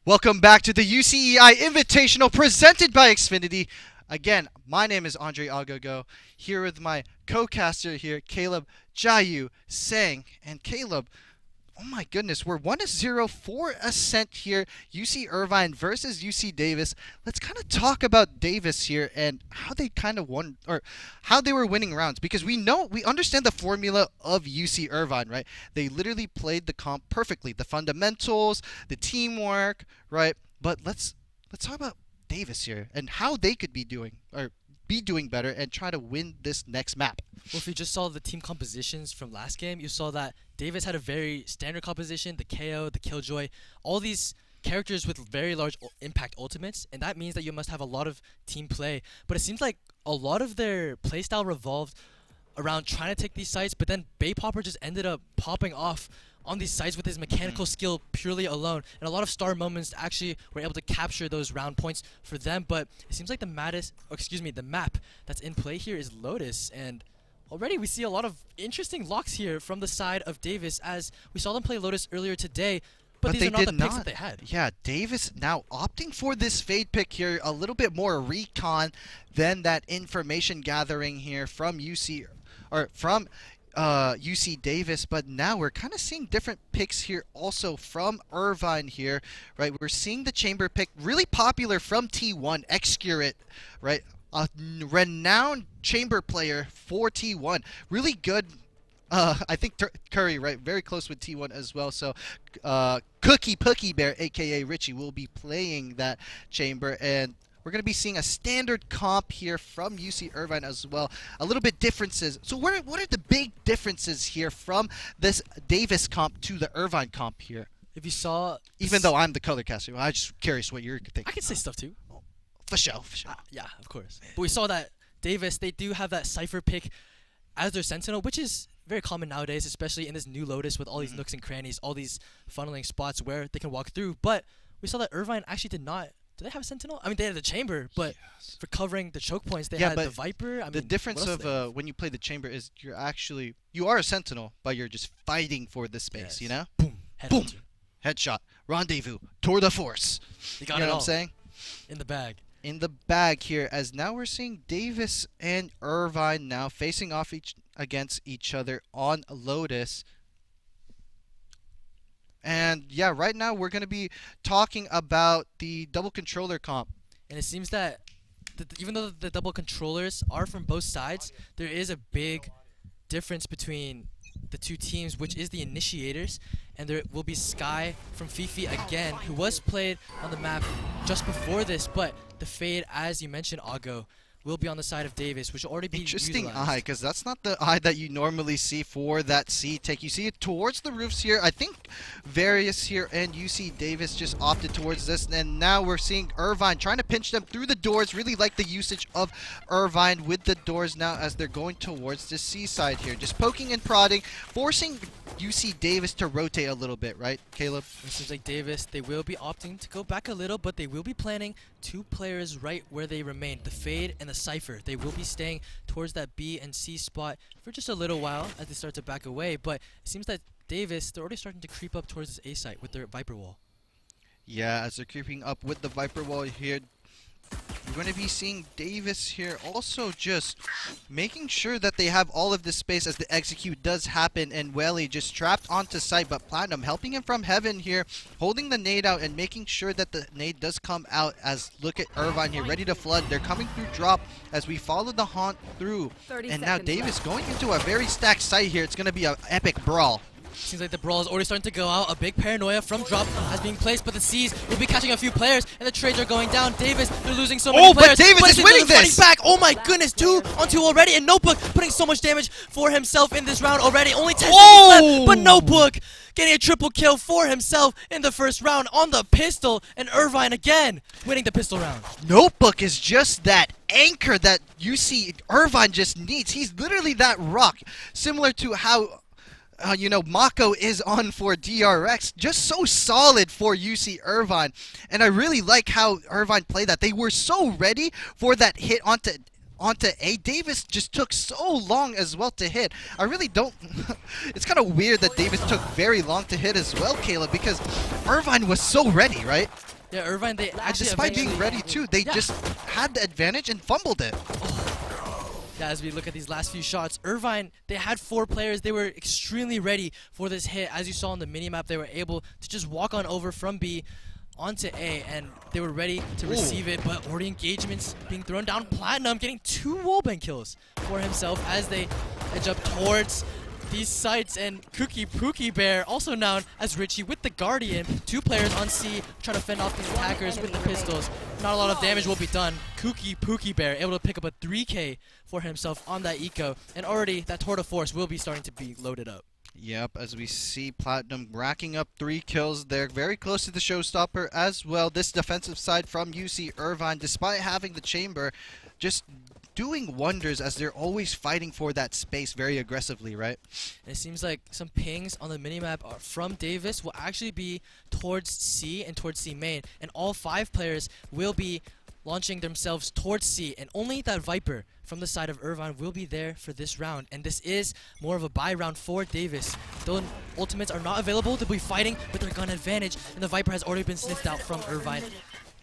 Welcome back to the UCEI Invitational presented by Xfinity. Again, my name is Andre Agogo, here with my co-caster here, Caleb Jayu Sang. And Caleb, oh my goodness, we're 1-0 for Ascent here. UC Irvine versus UC Davis. Let's kind of talk about Davis here and how they kind of won, or how they were winning rounds, because we understand the formula of UC Irvine, right? They literally played the comp perfectly, the fundamentals, the teamwork, right? But let's talk about Davis here and how they could be doing better and try to win this next map. Well, if you just saw the team compositions from last game, you saw that Davis had a very standard composition, the KO, the Killjoy, all these characters with very large impact ultimates, and that means that you must have a lot of team play. But it seems like a lot of their playstyle revolved around trying to take these sites, but then Baypopper just ended up popping off on these sites with his mechanical skill purely alone, and a lot of star moments actually were able to capture those round points for them. But it seems like the map that's in play here is Lotus, and already we see a lot of interesting locks here from the side of Davis, as we saw them play Lotus earlier today, but these they are not did the picks that they had. Yeah, Davis now opting for this fade pick here, a little bit more recon than that information gathering here from UC Davis, but now we're kind of seeing different picks here also from Irvine here, right? We're seeing the chamber pick really popular from T1, Excurate, right? A renowned chamber player for T1, really good. I think Curry, right? Very close with T1 as well. So Cookie Bear, aka Richie, will be playing that chamber, and we're going to be seeing a standard comp here from UC Irvine as well. A little bit differences. So what are the big differences here from this Davis comp to the Irvine comp here? If you saw... Even though I'm the color caster, I'm just curious what you're thinking. I can say stuff too. For sure. Yeah, of course. But we saw that Davis, they do have that Cypher pick as their Sentinel, which is very common nowadays, especially in this new Lotus with all these nooks and crannies, all these funneling spots where they can walk through. But we saw that Irvine actually did not... Do they have a Sentinel? I mean, they had the Chamber, but for covering the choke points, they had the Viper. I mean, the difference of when you play the Chamber is you are a Sentinel, but you're just fighting for the space, you know? Boom. Boom. Headshot. Rendezvous. Tour de force. You got you it know all. what I'm saying? In the bag. In the bag here, as now we're seeing Davis and Irvine now facing off against each other on Lotus. And yeah, right now we're going to be talking about the double controller comp. And it seems that even though the double controllers are from both sides, there is a big difference between the two teams, which is the initiators. And there will be Sky from Fifi again, who was played on the map just before this, but the fade, as you mentioned, Ago, will be on the side of Davis, which will already be interesting utilized. eye, because that's not the eye that you normally see for that C take. You see it towards the roofs here. I think Various here and UC Davis just opted towards this, and now we're seeing Irvine trying to pinch them through the doors. Really like the usage of Irvine with the doors now as they're going towards the C side here. Just poking and prodding, forcing UC Davis to rotate a little bit, right, Caleb? It seems like Davis, they will be opting to go back a little, but they will be planning two players right where they remain, the Fade and the Cypher. They will be staying towards that B and C spot for just a little while as they start to back away, but it seems that Davis, they're already starting to creep up towards this A site with their Viper Wall. Yeah, as they're creeping up with the Viper Wall here, we're going to be seeing Davis here also just making sure that they have all of this space as the execute does happen, and Welly just trapped onto site, but Platinum helping him from heaven here, holding the nade out and making sure that the nade does come out. As look at Irvine here ready to flood. They're coming through drop as we follow the haunt through, and now Davis going into a very stacked site here. It's going to be an epic brawl. Seems like the brawl is already starting to go out. A big paranoia from drop has being placed, but the C's will be catching a few players, and the trades are going down. Davis, they're losing so many players. But Davis is winning this! Back. Oh my goodness, 2 on 2 already, and Notebook putting so much damage for himself in this round already. Only 10 seconds left, but Notebook getting a triple kill for himself in the first round on the pistol, and Irvine again winning the pistol round. Notebook is just that anchor that you see Irvine just needs. He's literally that rock, similar to how you know, Mako is on for DRX, just so solid for UC Irvine. And I really like how Irvine played that. They were so ready for that hit onto A. Davis just took so long as well to hit. I really don't... It's kind of weird that Davis took very long to hit as well, Caleb, because Irvine was so ready, right? Yeah, Irvine, they actually despite being ready too, they just had the advantage and fumbled it. Yeah, as we look at these last few shots, Irvine, they had 4 players. They were extremely ready for this hit. As you saw on the minimap, they were able to just walk on over from B onto A, and they were ready to receive it, but already engagements being thrown down. Platinum getting 2 wallbang kills for himself as they edge up towards these sites, and Cookie Pookie Bear, also known as Richie, with the Guardian. 2 players on C trying to fend off these attackers with the pistols. Not a lot of damage will be done. Cookie Pookie Bear able to pick up a 3K for himself on that eco, and already that Tour de Force will be starting to be loaded up. Yep, as we see Platinum racking up 3 kills there, very close to the showstopper as well. This defensive side from UC Irvine, despite having the chamber, just doing wonders as they're always fighting for that space very aggressively, right? And it seems like some pings on the minimap from Davis will actually be towards C and towards C main, and all 5 players will be launching themselves towards C, and only that Viper from the side of Irvine will be there for this round, and this is more of a buy round for Davis. Though ultimates are not available, they'll be fighting with their gun advantage, and the Viper has already been sniffed out from Irvine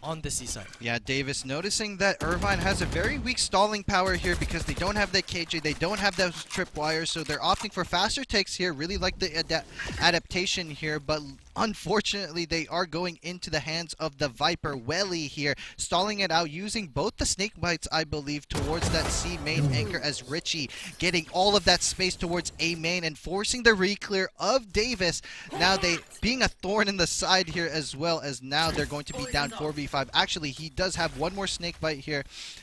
on the C side. Yeah, Davis noticing that Irvine has a very weak stalling power here because they don't have that KJ, they don't have those tripwires, so they're opting for faster takes here. Really like the adaptation here, but unfortunately they are going into the hands of the Viper. Welly here, stalling it out, using both the snake bites, I believe, towards that C main anchor, as Richie getting all of that space towards A main and forcing the re-clear of Davis. Now they being a thorn in the side here, as well as now they're going to be down 4v5. Actually, he does have one more snake bite here,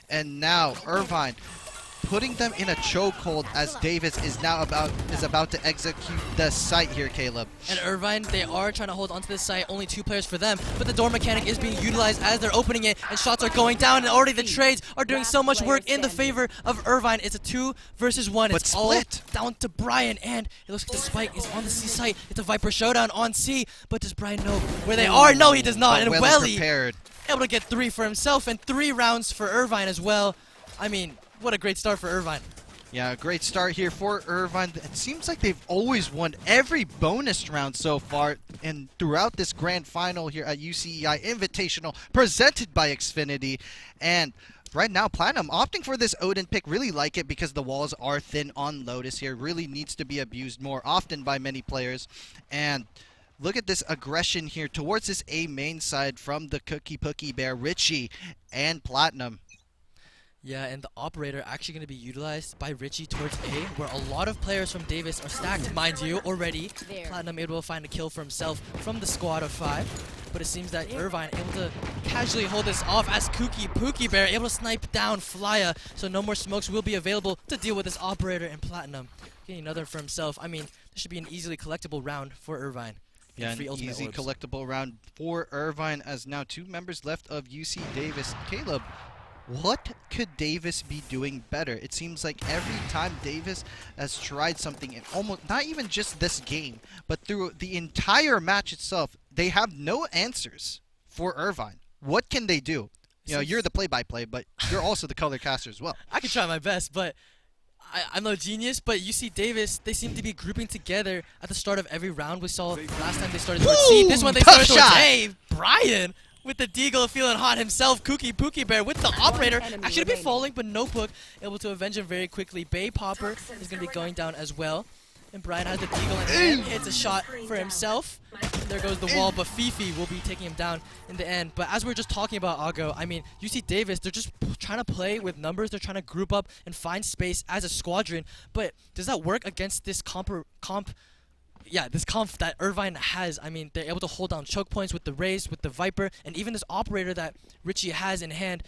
and now Irvine putting them in a chokehold as Davis is now about to execute the site here, Caleb. And Irvine, they are trying to hold onto this site. Only 2 players for them, but the door mechanic is being utilized as they're opening it, and shots are going down, and already the trades are doing so much work in the favor of Irvine. It's a 2 versus 1. It's all down to Brian, and it looks like the spike is on the C site. It's a Viper showdown on C, but does Brian know where they are? No, he does not. And Welly able to get 3 for himself, and 3 rounds for Irvine as well. I mean, what a great start for Irvine. Yeah, a great start here for Irvine. It seems like they've always won every bonus round so far, and throughout this grand final here at UCEI Invitational, presented by Xfinity. And right now, Platinum opting for this Odin pick. Really like it because the walls are thin on Lotus here. Really needs to be abused more often by many players. And look at this aggression here towards this A main side from the Cookie Pookie Bear, Richie, and Platinum. Yeah, and the operator actually going to be utilized by Richie towards A, where a lot of players from Davis are stacked, mind you, already. Platinum able to find a kill for himself from the squad of 5. But it seems that Irvine able to casually hold this off as Cookie Pookie Bear able to snipe down Flya, so no more smokes will be available to deal with this operator, and Platinum getting another for himself. I mean, this should be an easily collectible round for Irvine. Yeah, an easy collectible round for Irvine, as now 2 members left of UC Davis. Caleb, what could Davis be doing better? It seems like every time Davis has tried something, in almost not even just this game, but through the entire match itself, they have no answers for Irvine. What can they do? You know, you're the play-by-play, but you're also the color caster as well. I can try my best, but I'm no genius, but UC Davis, they seem to be grouping together at the start of every round. We saw last time they started towards C. This one they started towards A. Brian with the Deagle feeling hot himself. Cookie Pookie Bear with the operator. Actually be falling, but Notebook able to avenge him very quickly. Bay Popper is going to be going down as well. And Brian has the Deagle in hand. Hits a shot for himself. There goes the wall, but Fifi will be taking him down in the end. But as we were just talking about Ago, I mean, UC Davis, they're just trying to play with numbers. They're trying to group up and find space as a squadron. But does that work against this comp that Irvine has? I mean, they're able to hold down choke points with the Raze, with the Viper, and even this operator that Richie has in hand.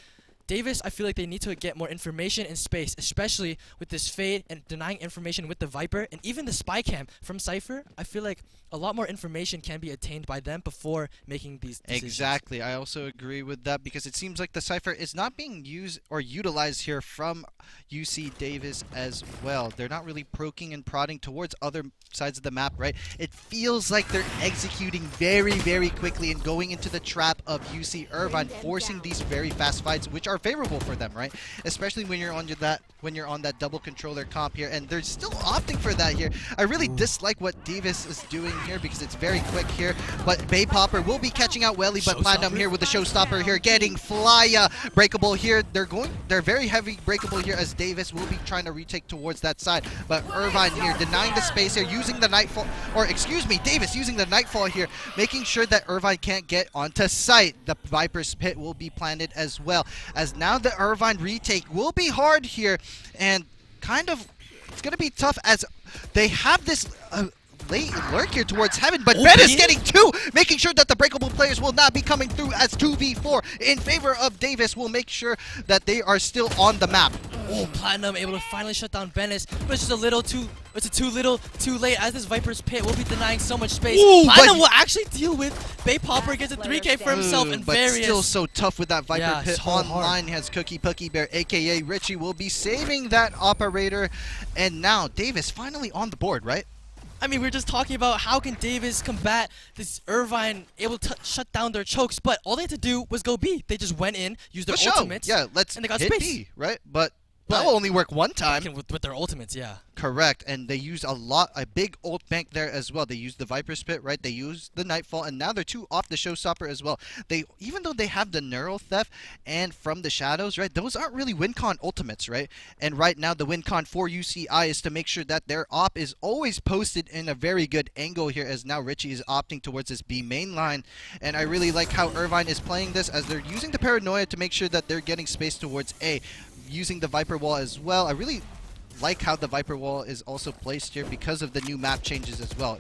Davis, I feel like they need to get more information in space, especially with this fade and denying information with the Viper, and even the spy cam from Cypher. I feel like a lot more information can be attained by them before making these decisions. Exactly. I also agree with that because it seems like the Cypher is not being used or utilized here from UC Davis as well. They're not really poking and prodding towards other sides of the map, right? It feels like they're executing very, very quickly and going into the trap of UC Irvine, forcing these very fast fights, which are favorable for them, right? Especially when you're on that double controller comp here, and they're still opting for that here. I really dislike what Davis is doing here because it's very quick here, but Bay Popper will be catching out Welly, but Platinum here with the showstopper here, getting Flya breakable here. They're very heavy breakable here as Davis will be trying to retake towards that side, but Irvine here denying the space here, using the Nightfall, or excuse me, Davis using the Nightfall here, making sure that Irvine can't get onto site. The Viper's Pit will be planted as well, as now the Irvine retake will be hard here, and kind of it's going to be tough as they have this late lurk here towards Heaven, but Ben is getting two, making sure that the breakable players will not be coming through as 2v4 in favor of Davis will make sure that they are still on the map. Oh, Platinum able to finally shut down Bennis, but it's just a little too, too little, too late, as this Viper's Pit will be denying so much space. Ooh, Platinum will actually deal with Bay Popper, gets a 3K for himself, and but Various. Still so tough with that Viper Pit so online. Has Cookie Pucky Bear, aka Richie, will be saving that operator, and now Davis finally on the board, right? I mean, we were just talking about how can Davis combat this Irvine able to shut down their chokes, but all they had to do was go B. They just went in, used their ultimates, and they got hit space. B, right? But that will only work one time. With their ultimates, yeah. Correct, and they used a big ult bank there as well. They used the Viper's Pit, right? They used the Nightfall, and now they're two off the Showstopper as well. Even though they have the Neural Theft and From the Shadows, right? Those aren't really WinCon ultimates, right? And right now the WinCon for UCI is to make sure that their op is always posted in a very good angle here, as now Richie is opting towards this B main line. And I really like how Irvine is playing this, as they're using the Paranoia to make sure that they're getting space towards A, using the Viper Wall as well. I really like how the Viper Wall is also placed here because of the new map changes as well.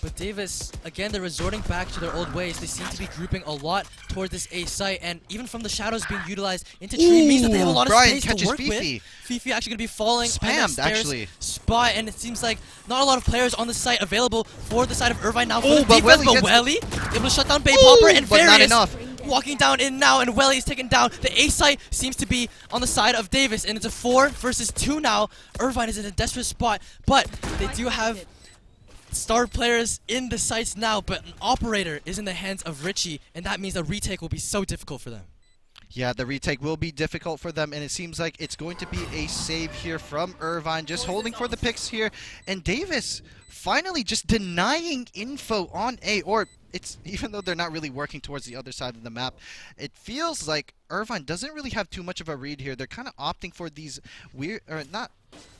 But Davis, again, they're resorting back to their old ways. They seem to be grouping a lot towards this A site, and even from the shadows being utilized into tree means that they have a lot of space to work with. Fifi actually going to be falling spammed actually spot, and it seems like not a lot of players on the site available for the side of Irvine now for the but defense, but Welly able to shut down Bay Popper, and but not Various enough. walking down in now, and Welly is taken down. The A site seems to be on the side of Davis, and it's a 4 versus 2 now. Irvine is in a desperate spot, but they do have star players in the sites now, but an operator is in the hands of Richie, and that means the retake will be so difficult for them. Yeah, the retake will be difficult for them, and it seems like it's going to be a save here from Irvine, just holding for the picks here, and Davis finally just denying info on A, or it's even though they're not really working towards the other side of the map, it feels like Irvine doesn't really have too much of a read here. They're kind of opting for these weird, or not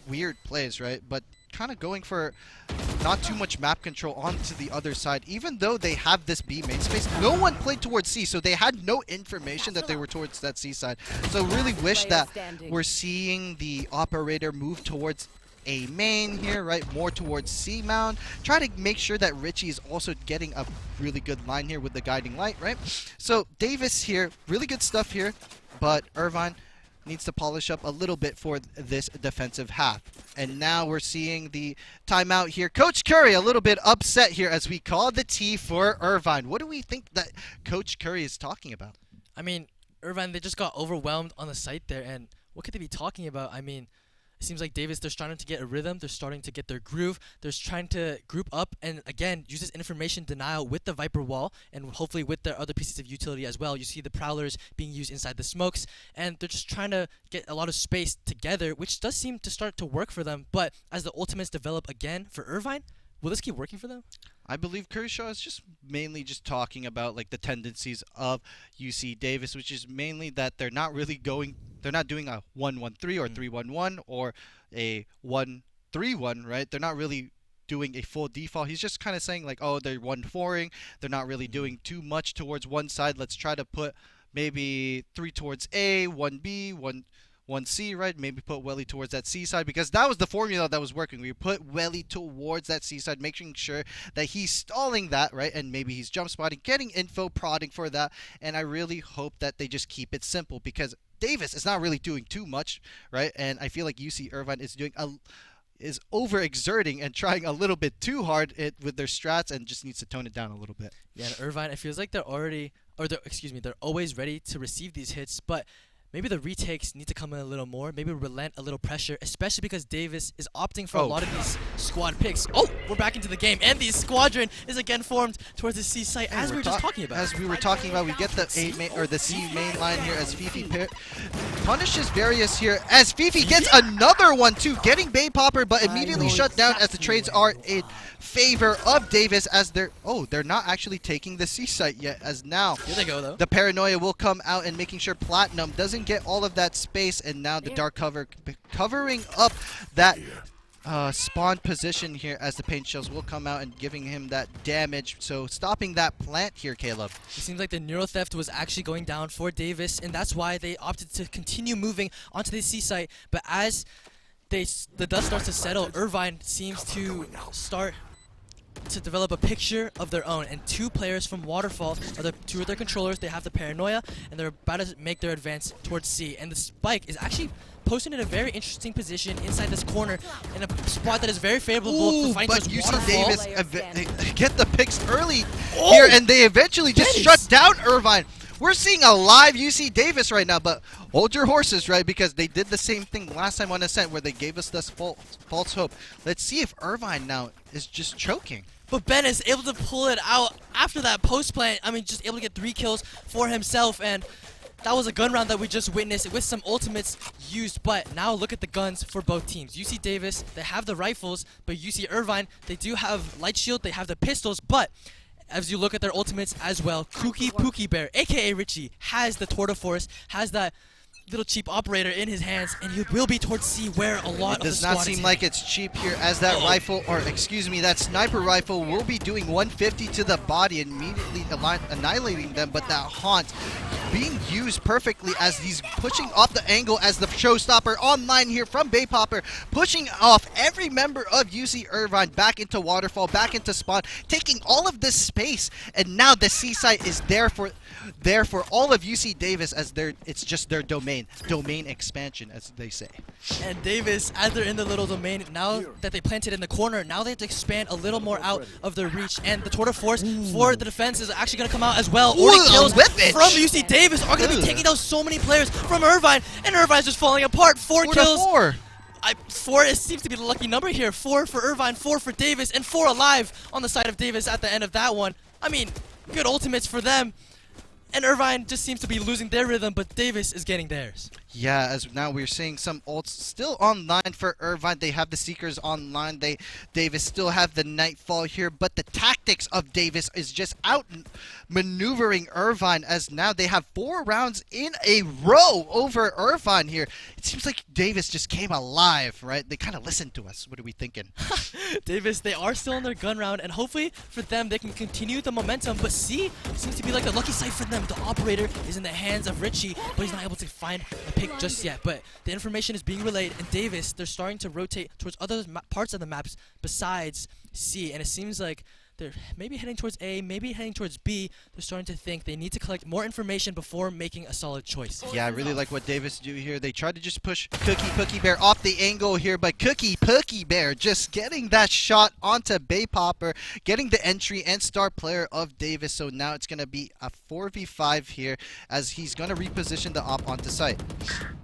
weird plays, right, but kind of going for not too much map control onto the other side, even though they have this B main space. No one played towards C, so they had no information that they were towards that C side. So really wish that we're seeing the operator move towards A main here, right? More towards C mound. Try to make sure that Richie is also getting a really good line here with the guiding light, right? So Davis here, really good stuff here, but Irvine needs to polish up a little bit for this defensive half. And now we're seeing the timeout here. Coach Curry a little bit upset here as we call the T for Irvine. What do we think that Coach Curry is talking about? I mean, Irvine, they just got overwhelmed on the site there, and what could they be talking about? I mean, it seems like Davis, they're starting to get a rhythm. They're starting to get their groove. They're trying to group up and, again, use this information denial with the Viper Wall and hopefully with their other pieces of utility as well. You see the Prowlers being used inside the smokes, and they're just trying to get a lot of space together, which does seem to start to work for them. But as the ultimates develop again for Irvine, will this keep working for them? I believe Kershaw is just mainly just talking about like the tendencies of UC Davis, which is mainly that they're not really doing a 1-1-3 or 3-1-1 or a 1-3-1, right? They're not really doing a full default. He's just kind of saying like, oh, they're 1-4ing. They're not really doing too much towards one side. Let's try to put maybe 3 towards A, 1B, 1C, right? Maybe put Welly towards that C side, because that was the formula that was working. We put Welly towards that C side, making sure that he's stalling that, right? And maybe he's jump spotting, getting info, prodding for that. And I really hope that they just keep it simple, because Davis is not really doing too much, right? And I feel like UC Irvine is overexerting and trying a little bit too hard with their strats, and just needs to tone it down a little bit. Yeah, and Irvine, it feels like they're always ready to receive these hits, but maybe the retakes need to come in a little more. Maybe relent a little pressure, especially because Davis is opting for a lot of these squad picks. Oh, we're back into the game, and the squadron is again formed towards the C site, as we were just talking about. As we were talking about, we get the A main or the C main line here as Fifi punishes Various here as Fifi gets another one too, getting Bay Popper, but immediately shut down as the trades are in favor of Davis as they're not actually taking the C site yet, as now here they go though. The paranoia will come out and making sure Platinum doesn't get all of that space, and now the dark cover covering up that spawn position here as the paint shells will come out and giving him that damage, so stopping that plant here, Caleb. It seems like the Neuro Theft was actually going down for Davis, and that's why they opted to continue moving onto the C site. But as the dust starts to settle, Irvine seems to start to develop a picture of their own, and two players from Waterfall are two of their controllers. They have the Paranoia, and they're about to make their advance towards C. And the Spike is actually posted in a very interesting position inside this corner in a spot that is very favorable to find but towards UC Waterfall. Davis get the picks early here, and they eventually just shut down Irvine. We're seeing a live UC Davis right now, but hold your horses, right? Because they did the same thing last time on Ascent where they gave us this false hope. Let's see if Irvine now is just choking. But Ben is able to pull it out after that post plant. I mean, just able to get 3 kills for himself, and that was a gun round that we just witnessed with some ultimates used. But now look at the guns for both teams. UC Davis, they have the rifles, but UC Irvine, they do have light shield, they have the pistols, but as you look at their ultimates as well, Kooky Pookie Bear, aka Richie, has the Tour de Force, has that little cheap operator in his hands, and he will be towards C where a lot of the squad does not seem like it's cheap here, as that rifle, or excuse me, that sniper rifle will be doing 150 to the body, immediately annihilating them, but that haunt being used perfectly as he's pushing off the angle as the showstopper online here from Bay Popper, pushing off every member of UC Irvine back into Waterfall, back into spawn, taking all of this space, and now the C site is there for all of UC Davis, as it's just their domain expansion, as they say. And Davis, as they're in the little domain, now that they planted in the corner, now they have to expand a little more out of their reach, and the Tour de Force for the defense is actually going to come out as well. 40 kills from UC Davis are going to be taking down so many players from Irvine, and Irvine's just falling apart. 4 kills. 4 seems to be the lucky number here. 4 for Irvine, 4 for Davis, and 4 alive on the side of Davis at the end of that one. I mean, good ultimates for them. And Irvine just seems to be losing their rhythm, but Davis is getting theirs. Yeah, as now we're seeing some ults still online for Irvine. They have the Seekers online. Davis still have the Nightfall here, but the tactics of Davis is just out maneuvering Irvine, as now they have 4 rounds in a row over Irvine here. It seems like Davis just came alive, right? They kind of listened to us. What are we thinking? Davis, they are still in their gun round, and hopefully for them they can continue the momentum, but C seems to be like the lucky site for them. The operator is in the hands of Richie, but he's not able to find a pick just yet. But the information is being relayed, and Davis, they're starting to rotate towards other parts of the maps besides C, and it seems like they're maybe heading towards A, maybe heading towards B. They're starting to think they need to collect more information before making a solid choice. Yeah, I really like what Davis do here. They tried to just push Pookie Bear off the angle here, but Pookie Bear just getting that shot onto Bay Popper, getting the entry and star player of Davis. So now it's going to be a 4v5 here, as he's going to reposition the op onto site.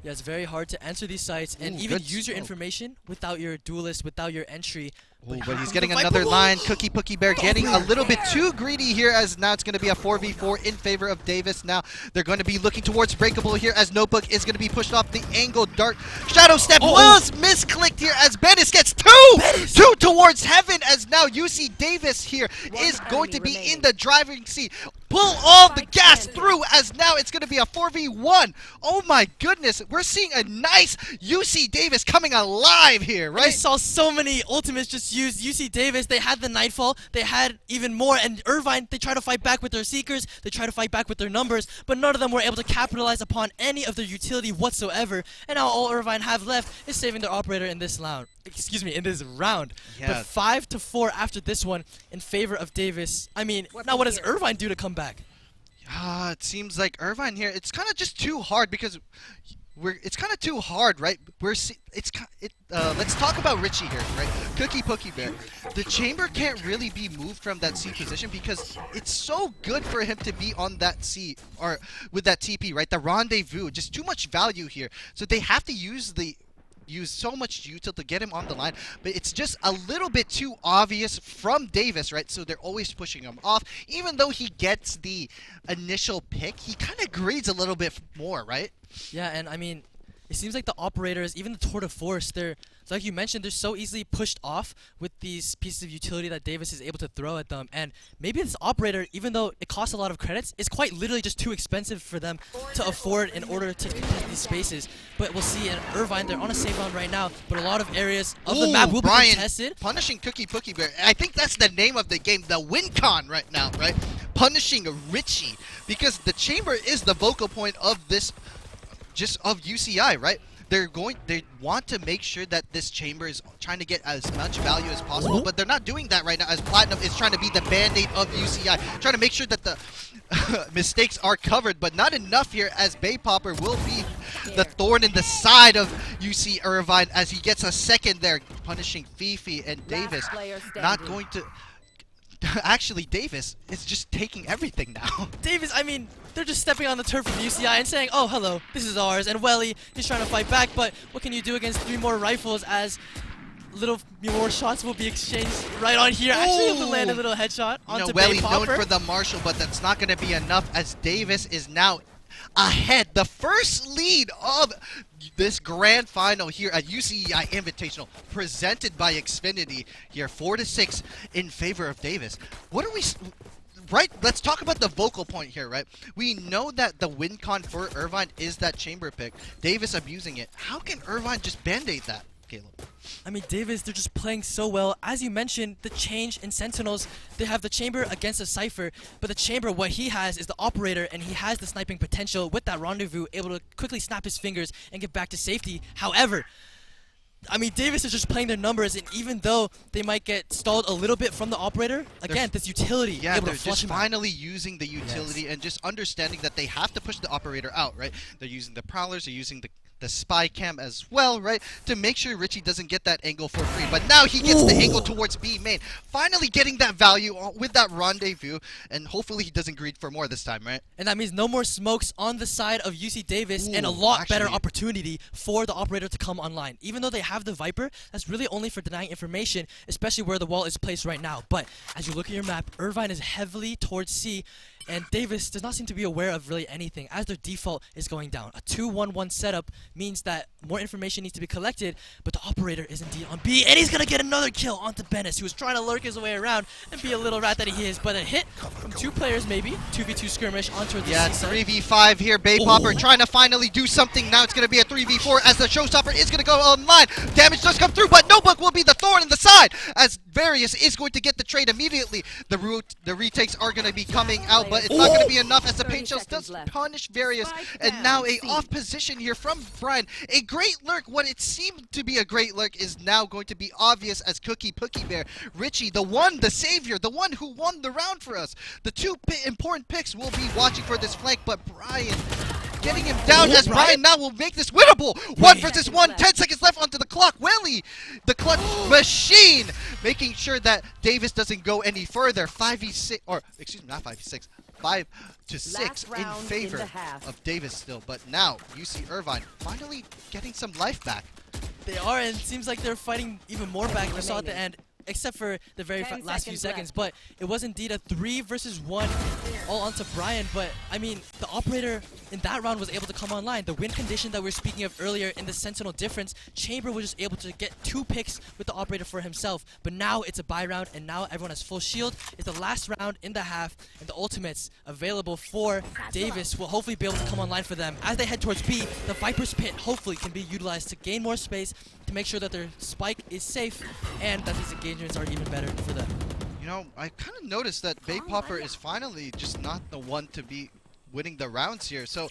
Yeah, it's very hard to answer these sites and even use your information without your duelist, without your entry. But he's getting another line. Pookie Bear getting a little bit too greedy here, as now it's going to be a 4v4 in favor of Davis. Now they're going to be looking towards Breakable here, as Notebook is going to be pushed off the angle. Dark Shadow Step was misclicked here, as Bennis gets 2 towards Heaven, as now UC Davis here is going to be in the driving seat. Pull all the gas through, as now it's going to be a 4v1. Oh my goodness, we're seeing a nice UC Davis coming alive here, right? I saw so many ultimates just used. UC Davis, they had the Nightfall, they had even more, and Irvine, they try to fight back with their Seekers, they try to fight back with their numbers, but none of them were able to capitalize upon any of their utility whatsoever, and now all Irvine have left is saving their operator in this round. In this round. Yeah. But 5-4 after this one in favor of Davis. I mean, now what does Irvine do to come back? It seems like Irvine here, it's kind of just too hard, because it's kind of too hard, right? Let's talk about Richie here, right? Cookie Pookie Bear. The chamber can't really be moved from that C position because it's so good for him to be on that C or with that TP, right? The rendezvous, just too much value here. So they have to use so much util to get him on the line, but it's just a little bit too obvious from Davis, right? So they're always pushing him off. Even though he gets the initial pick, he kind of grades a little bit more, right? Yeah, and I mean, it seems like the operators, even the Tour de Force, like you mentioned, they're so easily pushed off with these pieces of utility that Davis is able to throw at them. And maybe this operator, even though it costs a lot of credits, is quite literally just too expensive for them to afford in order to contest these spaces. But we'll see in Irvine, they're on a save round right now, but a lot of areas of the map will be contested. Punishing Cookie Pookie Bear. I think that's the name of the game, the win con right now, right? Punishing Richie, because the chamber is the vocal point of this, just of UCI, right? They want to make sure that this chamber is trying to get as much value as possible, but they're not doing that right now, as Platinum is trying to be the band-aid of UCI, trying to make sure that the mistakes are covered, but not enough here, as Bay Popper will be the thorn in the side of UC Irvine as he gets a second there, punishing Fifi and Davis. Not going to... Actually, Davis is just taking everything now. Davis, I mean, they're just stepping on the turf of UCI and saying, oh, hello, this is ours. And Welly, he's trying to fight back, but what can you do against 3 more rifles as little more shots will be exchanged right on here. Actually, able to land a little headshot onto Welly's Bay known Popper. for the Marshall, but that's not going to be enough as Davis is now ahead. The first lead of this grand final here at UCEI Invitational, presented by Xfinity here, 4-6 in favor of Davis. What are we... Right, let's talk about the vocal point here, right? We know that the win con for Irvine is that chamber pick. Davis abusing it. How can Irvine just band-aid that, Caleb? I mean, Davis, they're just playing so well. As you mentioned, the change in Sentinels, they have the Chamber against a Cypher, but the Chamber, what he has is the Operator, and he has the sniping potential with that rendezvous, able to quickly snap his fingers and get back to safety. However, I mean, Davis is just playing their numbers, and even though they might get stalled a little bit from the Operator, again, this utility, yeah, able they're to flush just him out. finally using the utility and just understanding that they have to push the Operator out, right? They're using the Prowlers, they're using the spy cam as well, right? To make sure Richie doesn't get that angle for free. But now he gets the angle towards B main. Finally getting that value with that rendezvous, and hopefully he doesn't greed for more this time, right? And that means no more smokes on the side of UC Davis, and a lot better opportunity for the Operator to come online. Even though they have the Viper, that's really only for denying information, especially where the wall is placed right now. But as you look at your map, Irvine is heavily towards C, and Davis does not seem to be aware of really anything as their default is going down. A 2-1-1 setup means that more information needs to be collected, but the Operator is indeed on B, and he's going to get another kill onto Bennis, who was trying to lurk his way around and be a little rat that he is. But a hit from 2 players maybe, 2v2 skirmish onto the Yeah, C 3v5 here. Bay Popper trying to finally do something. Now it's going to be a 3v4 as the Showstopper is going to go online. Damage does come through, but Notebook will be the thorn in the side as Various is going to get the trade immediately. The retakes are going to be coming out, but it's not going to be enough as the paint shells does punish Various. And now a off position here from Brian. A great lurk. What it seemed to be a great lurk is now going to be obvious as Cookie Pookie Bear. Richie, the one, the savior, the one who won the round for us. The 2 important picks will be watching for this flank, but Brian getting him down as Brian now will make this winnable. 1 versus 1, 10 seconds left onto the clock. Welly, the clutch machine, making sure that Davis doesn't go any further. 5v6, or excuse me, not 5v6, 5-6 in favor of Davis still. But now UC Irvine finally getting some life back. They are, and it seems like they're fighting even more back. We saw at the end, except for the very last few seconds. But it was indeed a 3 versus 1 all onto Brian. But, I mean, the Operator in that round was able to come online. The win condition that we were speaking of earlier in the Sentinel difference, Chamber was just able to get 2 picks with the Operator for himself. But now it's a buy round, and now everyone has full shield. It's the last round in the half, and the ultimates available for Davis will hopefully be able to come online for them. As they head towards B, the Viper's Pit hopefully can be utilized to gain more space, to make sure that their spike is safe, and that these engagements are even better for them. You know, I kind of noticed that Bay Popper is finally just not the one to be winning the rounds here. So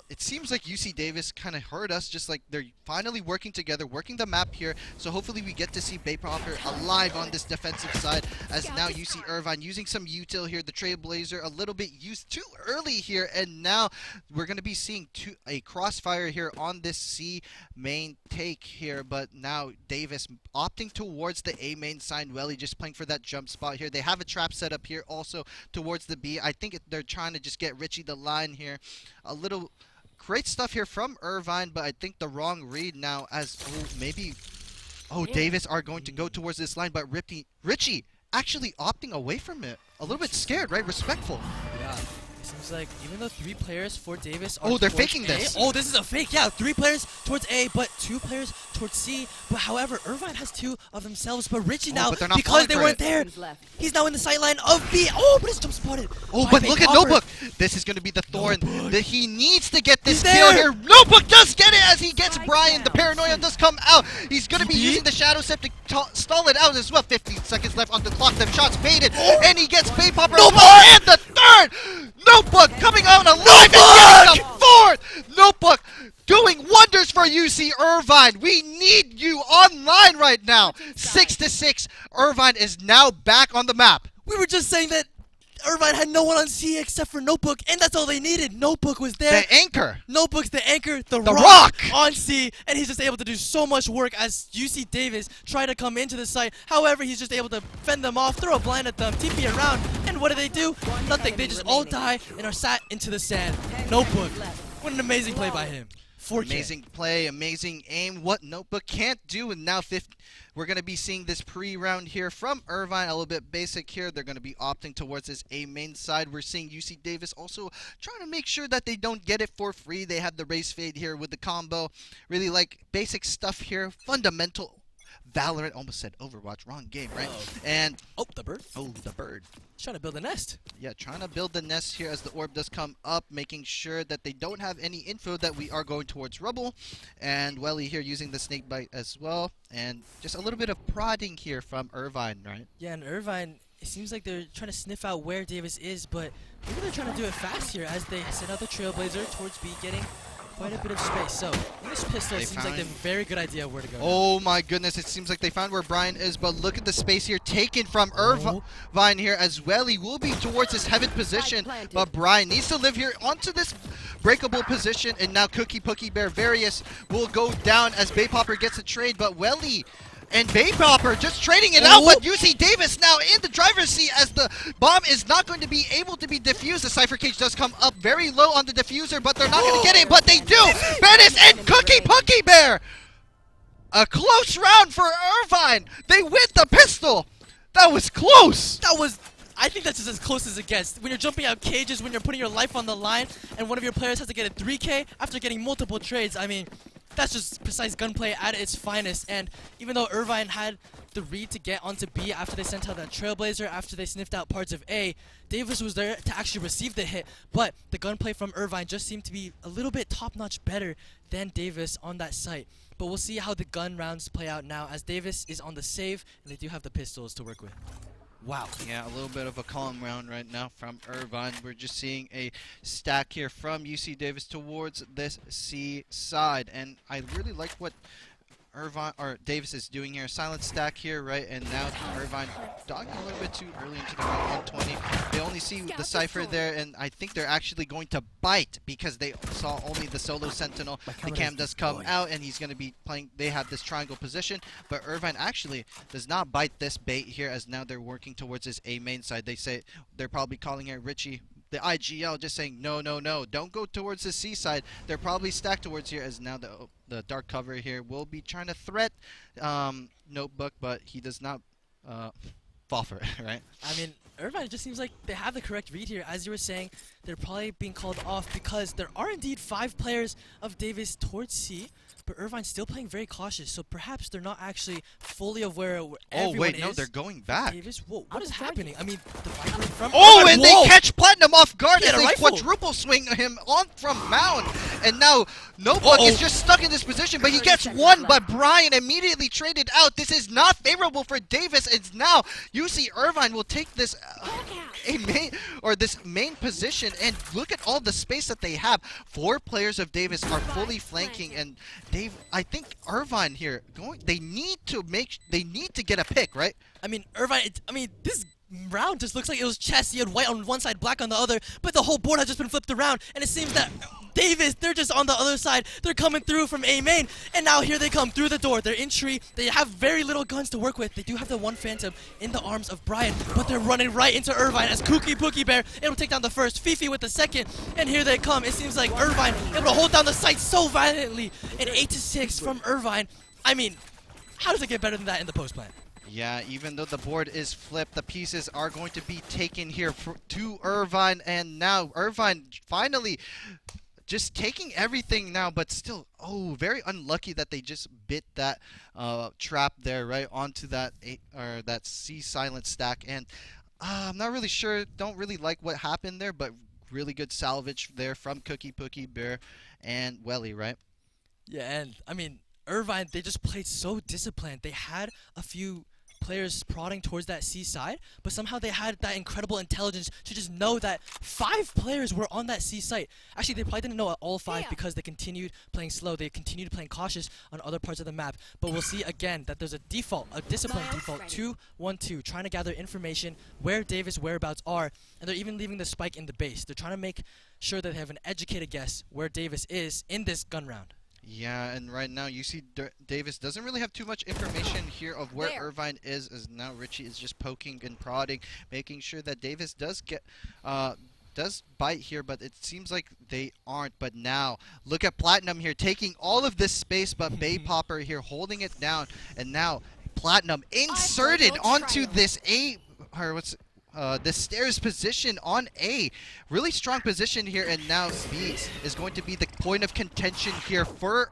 it seems like UC Davis kind of heard us, just like they're finally working together, working the map here. So hopefully we get to see Baypropper alive on this defensive side, as now UC Irvine using some util here. The Trailblazer a little bit used too early here, and now we're going to be seeing a crossfire here on this C main take here. But now Davis opting towards the A main side. Welly just playing for that jump spot here. They have a trap set up here also towards the B. I think they're trying to just get Richie the line here. A little great stuff here from Irvine, but I think the wrong read now, as Davis are going to go towards this line, but Richie actually opting away from it. A little bit scared, right? Respectful. Yeah. It seems like even though 3 players for Davis are they're towards faking A, this. Oh, this is a fake. Yeah, 3 players towards A, but 2 players towards C. But however, Irvine has 2 of themselves. But Richie now, but they're not because they falling for weren't it. there, he's now in the sideline of B. Oh, but it's jump spotted. Oh, by but look at Baypropper. Notebook. This is going to be the thorn that he needs to get this He's kill there. here. Notebook does get it as he gets Brian. The paranoia does come out. He's going to be using the Shadow Step to stall it out as well. 15 seconds left on the clock. The shot's baited, and he gets Baypropper. And the third. Notebook coming out alive and getting the fourth. Notebook doing wonders for UC Irvine. We need you online right now. 6-6. Irvine is now back on the map. We were just saying that Irvine had no one on C except for Notebook, and that's all they needed. Notebook was there. The anchor. Notebook's the anchor, the rock on C, and he's just able to do so much work as UC Davis try to come into the site. However, he's just able to fend them off, throw a blind at them, TP around, and what do? Nothing. They just all die and are sat into the sand. Notebook. What an amazing play by him. 4K. Amazing play, amazing aim. What Notebook can't do, and now we're going to be seeing this pre-round here from Irvine. A little bit basic here. They're going to be opting towards this A main side. We're seeing UC Davis also trying to make sure that they don't get it for free. They have the race fade here with the combo. Really like basic stuff here. Fundamental. VALORANT, almost said Overwatch, wrong game, right? And the bird. The bird. He's trying to build a nest. Yeah, trying to build the nest here as the orb does come up, making sure that they don't have any info that we are going towards rubble. And Welly here using the snake bite as well. And just a little bit of prodding here from Irvine, right? Yeah, and Irvine, it seems like they're trying to sniff out where Davis is, but maybe they're trying to do it fast here as they send out the Trailblazer towards B, getting quite a bit of space. So this pistol seems like a very good idea of where to go. Oh my goodness, it seems like they found where Brian is, but look at the space here taken from Irvine here as well. He will be towards his heaven position, but Brian needs to live here onto this breakable position, and now Cookie Pookie Bear Various will go down as Baypropper gets a trade, but Welly and Baypropper just trading it out, but UC Davis now in the driver's seat as the bomb is not going to be able to be defused. The Cypher Cage does come up very low on the diffuser, but they're not going to get it, but they do! Menace and Cookie Pookie Bear! A close round for Irvine! They win the pistol! That was close! I think that's just as close as it gets. When you're jumping out cages, when you're putting your life on the line, and one of your players has to get a 3K after getting multiple trades, I mean, that's just precise gunplay at its finest. And even though Irvine had the read to get onto B after they sent out that Trailblazer, after they sniffed out parts of A, Davis was there to actually receive the hit. But the gunplay from Irvine just seemed to be a little bit top-notch better than Davis on that site. But we'll see how the gun rounds play out now as Davis is on the save, and they do have the pistols to work with. Wow. Yeah, a little bit of a calm round right now from Irvine. We're just seeing a stack here from UC Davis towards this C side. And I really like what Davis is doing here. Silent stack here, right? And now Irvine dogging a little bit too early into the round 120. They only see the Cypher there, and I think they're actually going to bite because they saw only the solo Sentinel. The cam does come out, and he's going to be playing. They have this triangle position, but Irvine actually does not bite this bait here as now they're working towards this A main side. They say they're probably calling it Richie. The IGL just saying, no, don't go towards the C side. They're probably stacked towards here as now the dark cover here will be trying to threat Notebook, but he does not fall for it, right? I mean, Irvine, it just seems like they have the correct read here. As you were saying, they're probably being called off because there are indeed 5 players of Davis towards C, but Irvine's still playing very cautious, so perhaps they're not actually fully aware where everyone is. No, they're going back. Davis, whoa, what is happening? I mean, the Viper from and they catch Platinum off guard as they quadruple swing him on from Mound. And now Notebook is just stuck in this position, but he gets one, but Brian immediately traded out. This is not favorable for Davis. It's now UC Irvine will take this this main position, and look at all the space that they have. 4 players of Davis are fully flanking, and I think Irvine here they need to get a pick, right? I mean, Irvine, this round just looks like it was chess. You had white on one side, black on the other, but the whole board has just been flipped around, and it seems that Davis, they're just on the other side. They're coming through from A main, and now here they come through the door. They're in tree. They have very little guns to work with. They do have the one Phantom in the arms of Brian, but they're running right into Irvine as Pookie Bear able to take down the first, Fifi with the second, and here they come. It seems like Irvine able to hold down the site so violently. An 8-6 from Irvine. I mean, how does it get better than that in the post plan? Yeah, even though the board is flipped, the pieces are going to be taken here to Irvine, and now Irvine finally just taking everything now, but still, very unlucky that they just bit that trap there right onto that that C silent stack, and I'm not really sure, don't really like what happened there, but really good salvage there from Pookie Bear and Welly, right? Yeah, and I mean, Irvine, they just played so disciplined. They had a few players prodding towards that C side, but somehow they had that incredible intelligence to just know that 5 players were on that C site. Actually, they probably didn't know all 5 because they continued playing slow. They continued playing cautious on other parts of the map. But we'll see again that there's a disciplined default 2-1-2, trying to gather information where Davis' whereabouts are, and they're even leaving the spike in the base. They're trying to make sure that they have an educated guess where Davis is in this gun round. Yeah, and right now you see Davis doesn't really have too much information here of where Irvine is, as now Richie is just poking and prodding, making sure that Davis does bite here, but it seems like they aren't. But now look at Platinum here taking all of this space, but Bay Popper here holding it down, and now Platinum inserted onto this the stairs position on A. Really strong position here, and now B is going to be the point of contention here for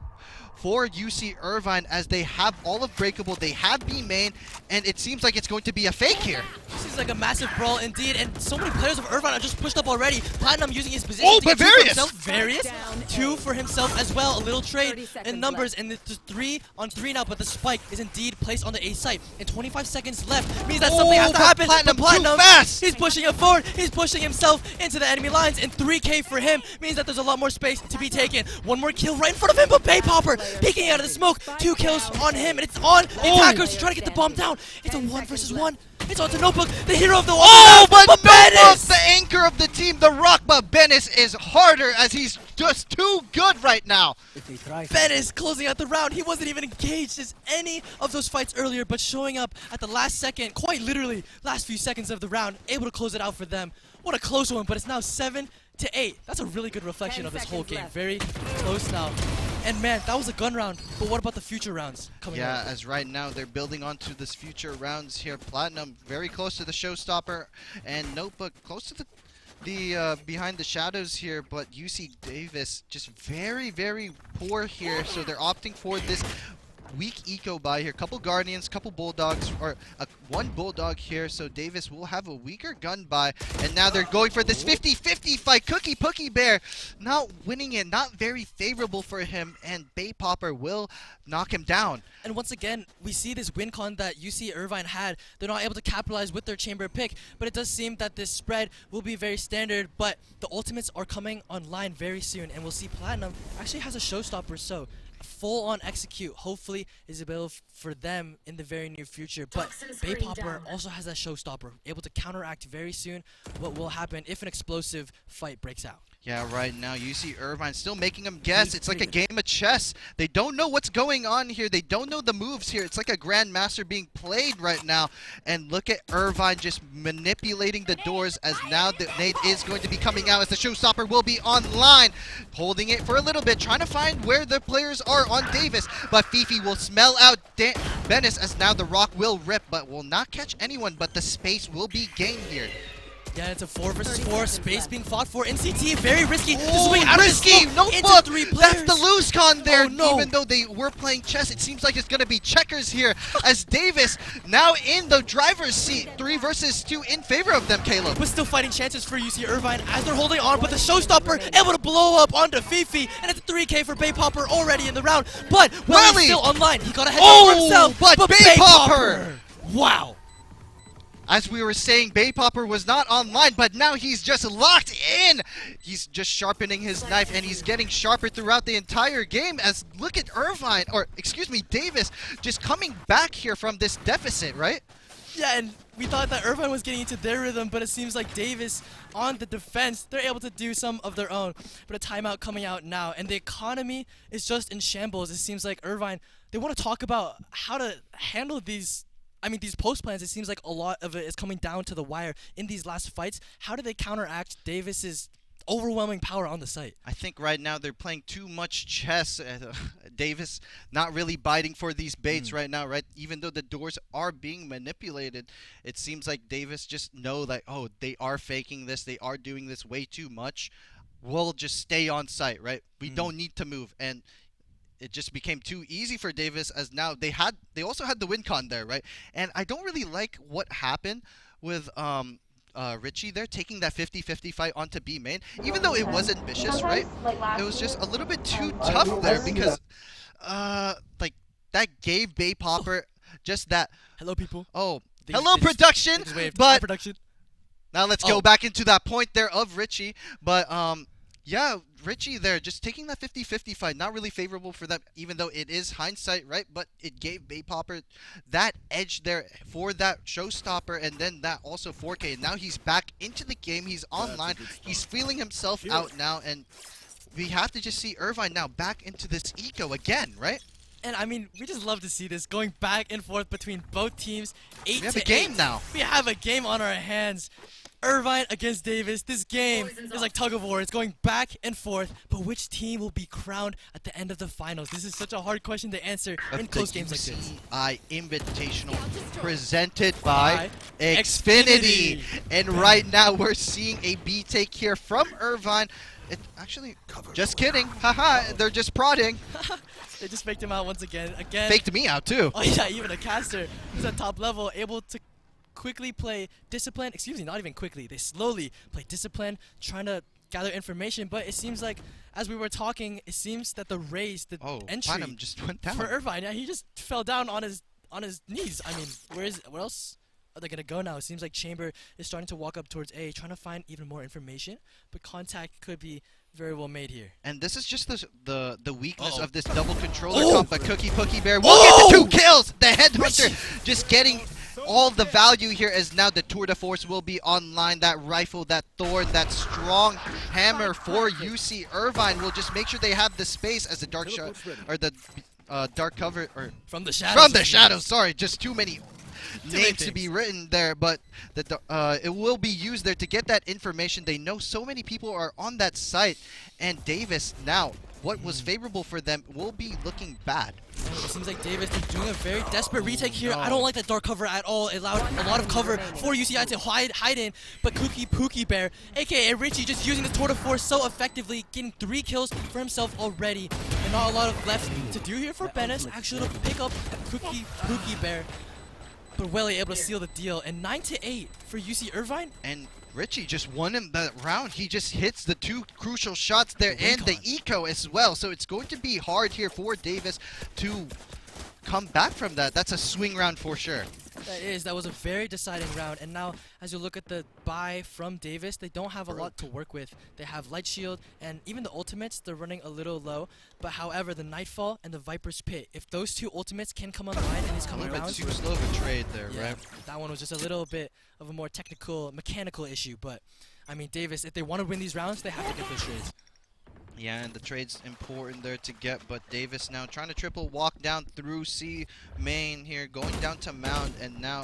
UC Irvine, as they have all of Breakable, they have B main, and it seems like it's going to be a fake here. This is like a massive brawl indeed, and so many players of Irvine are just pushed up already. Platinum using his position to get 2 for himself. Various 2 for himself as well. A little trade in numbers, and it's 3-on-3 now, but the spike is indeed placed on the A site. And 25 seconds left means that something has to happen. Platinum Platinum, too fast. He's pushing it forward. He's pushing himself into the enemy lines, and 3K for him means that there's a lot more space to be taken. One more kill right in front of him, but Bay Popper peeking out of the smoke. 2 kills on him, and it's on the attackers to try to get the bomb down. It's a 1 versus 1. It's on to Notebook, the hero of the wall. But Notebook, the anchor of the team, the rock, but Bennis is harder, as he's just too good right now. Bennis closing out the round. He wasn't even engaged in any of those fights earlier, but showing up at the last second, quite literally last few seconds of the round, able to close it out for them. What a close one, but it's now 7-8. That's a really good reflection of this whole game. Very close now. And man, that was a gun round, but what about the future rounds coming up? Yeah, as right now they're building onto this future rounds here. Platinum very close to the showstopper, and Notebook close to the behind the shadows here, but UC Davis just very, very poor here, so they're opting for this weak eco buy here. Couple Guardians, couple Bulldogs, or one Bulldog here, so Davis will have a weaker gun buy, and now they're going for this 50-50 fight. Pookie Bear not winning it, not very favorable for him, and Bay Popper will knock him down. And once again, we see this win con that UC Irvine had. They're not able to capitalize with their chamber pick, but it does seem that this spread will be very standard, but the ultimates are coming online very soon, and we'll see Platinum actually has a showstopper, so full-on execute hopefully is available for them in the very near future. But Bay Popper also has that showstopper, able to counteract very soon what will happen if an explosive fight breaks out. Yeah, right now UC Irvine still making them guess. It's like a game of chess. They don't know what's going on here. They don't know the moves here. It's like a grandmaster being played right now. And look at Irvine just manipulating the doors, as now the nade is going to be coming out, as the showstopper will be online. Holding it for a little bit, trying to find where the players are on Davis. But Fifi will smell out Bennis, as now the rock will rip, but will not catch anyone. But the space will be gained here. again, it's a 4 versus 4. Space being fought for in CT. Very risky. Oh, Swing out risky! of the No into book! 3 That's players. the loose con there. Oh, no. Even though they were playing chess, it seems like it's going to be checkers here as Davis now in the driver's seat. 3 versus 2 in favor of them, Caleb. But still fighting chances for UC Irvine as they're holding on. But the showstopper able to blow up onto Fifi. And it's a 3K for Bay Popper already in the round. But Welly's still online. He got a head for himself. But Bay Popper! Wow. As we were saying, Bay Popper was not online, but now he's just locked in. He's just sharpening his knife, and he's getting sharper throughout the entire game. As look at Irvine, or excuse me, Davis, just coming back here from this deficit, right? Yeah, and we thought that Irvine was getting into their rhythm, but it seems like Davis on the defense, they're able to do some of their own. But a timeout coming out now, and the economy is just in shambles. It seems like Irvine, they want to talk about how to handle these post plans. It seems like a lot of it is coming down to the wire in these last fights. How do they counteract Davis's overwhelming power on the site? I think right now they're playing too much chess. Davis not really biting for these baits right now, right? Even though the doors are being manipulated, it seems like Davis just know that, oh, they are faking this. They are doing this way too much. We'll just stay on site, right? We don't need to move. And it just became too easy for Davis, as now they also had the win con there, right? And I don't really like what happened with Richie there taking that 50-50 fight onto B main, even though it was ambitious, right? It was just a little bit too tough there because like that gave Bay Popper just that. Hello, people. Oh, hello, production. But production. Now let's go back into that point there of Richie, but yeah, Richie there just taking that 50-50 fight, not really favorable for them, even though it is hindsight, right? But it gave Bay Popper that edge there for that showstopper, and then that also 4K. And now he's back into the game. He's online. He's feeling himself out now, and we have to just see Irvine now back into this eco again, right? And I mean, we just love to see this going back and forth between both teams. 8 We have to a game 8. now. We have a game on our hands. Irvine against Davis. This game is like tug of war. It's going back and forth. But which team will be crowned at the end of the finals? This is such a hard question to answer in close games like this. UCEI Invitational presented by Xfinity. And right now we're seeing a B take here from Irvine. It actually, just kidding. Haha, they're just prodding. They just faked him out once again. Faked me out too. Oh yeah, even a caster who's at top level, able to quickly play Discipline. Excuse me, not even quickly. They slowly play Discipline, trying to gather information. But it seems like, as we were talking, it seems that the raise, the entry Platinum just went down. for Irvine, yeah, he just fell down on his knees. I mean, where else are they gonna go now? It seems like Chamber is starting to walk up towards A, trying to find even more information. But contact could be very well made here. And this is just the weakness of this double controller Oh. comp, but Cookie Bear will get the 2 kills! The Headhunter just getting all the value here, as now the Tour de Force will be online. That rifle, that thorn, that strong hammer for UC Irvine will just make sure they have the space as the dark shot, or the dark cover, or from the shadows. From the shadows, sorry, just too many names to be written there, but it will be used there to get that information. They know so many people are on that site, and Davis now, what was favorable for them will be looking bad. It seems like Davis is doing a very desperate retake here. I don't like that dark cover at all. It allowed a lot of cover for UCI to hide in, but Pookie Bear, aka Richie, just using the Tour de Force so effectively, getting 3 kills for himself already. And not a lot of left to do here for Benes, actually to pick up Pookie Bear. But Welly able to seal the deal, and 9 to 8 for UC Irvine. And Richie just won him that round. He just hits the 2 crucial shots there and the eco as well. So it's going to be hard here for Davis to come back from that. That's a swing round for sure. That was a very deciding round. And now, as you look at the buy from Davis, they don't have a lot to work with. They have Light Shield, and even the ultimates, they're running a little low. But however, the Nightfall and the Viper's Pit, if those 2 ultimates can come online in these coming rounds... too slow of a trade there, right? That one was just a little bit of a more technical, mechanical issue. But, I mean, Davis, if they want to win these rounds, they have to get those trades. Yeah, and the trade's important there to get, but Davis now trying to triple walk down through C main here, going down to Mound, and now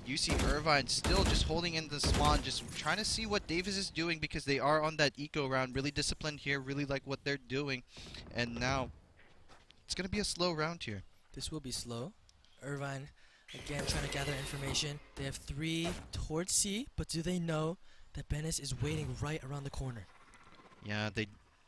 UC Irvine still just holding in the spawn, just trying to see what Davis is doing, because they are on that eco round, really disciplined here, really like what they're doing, and now it's going to be a slow round here. This will be slow. Irvine, again, trying to gather information. They have 3 towards C, but do they know that Benes is waiting right around the corner. Yeah,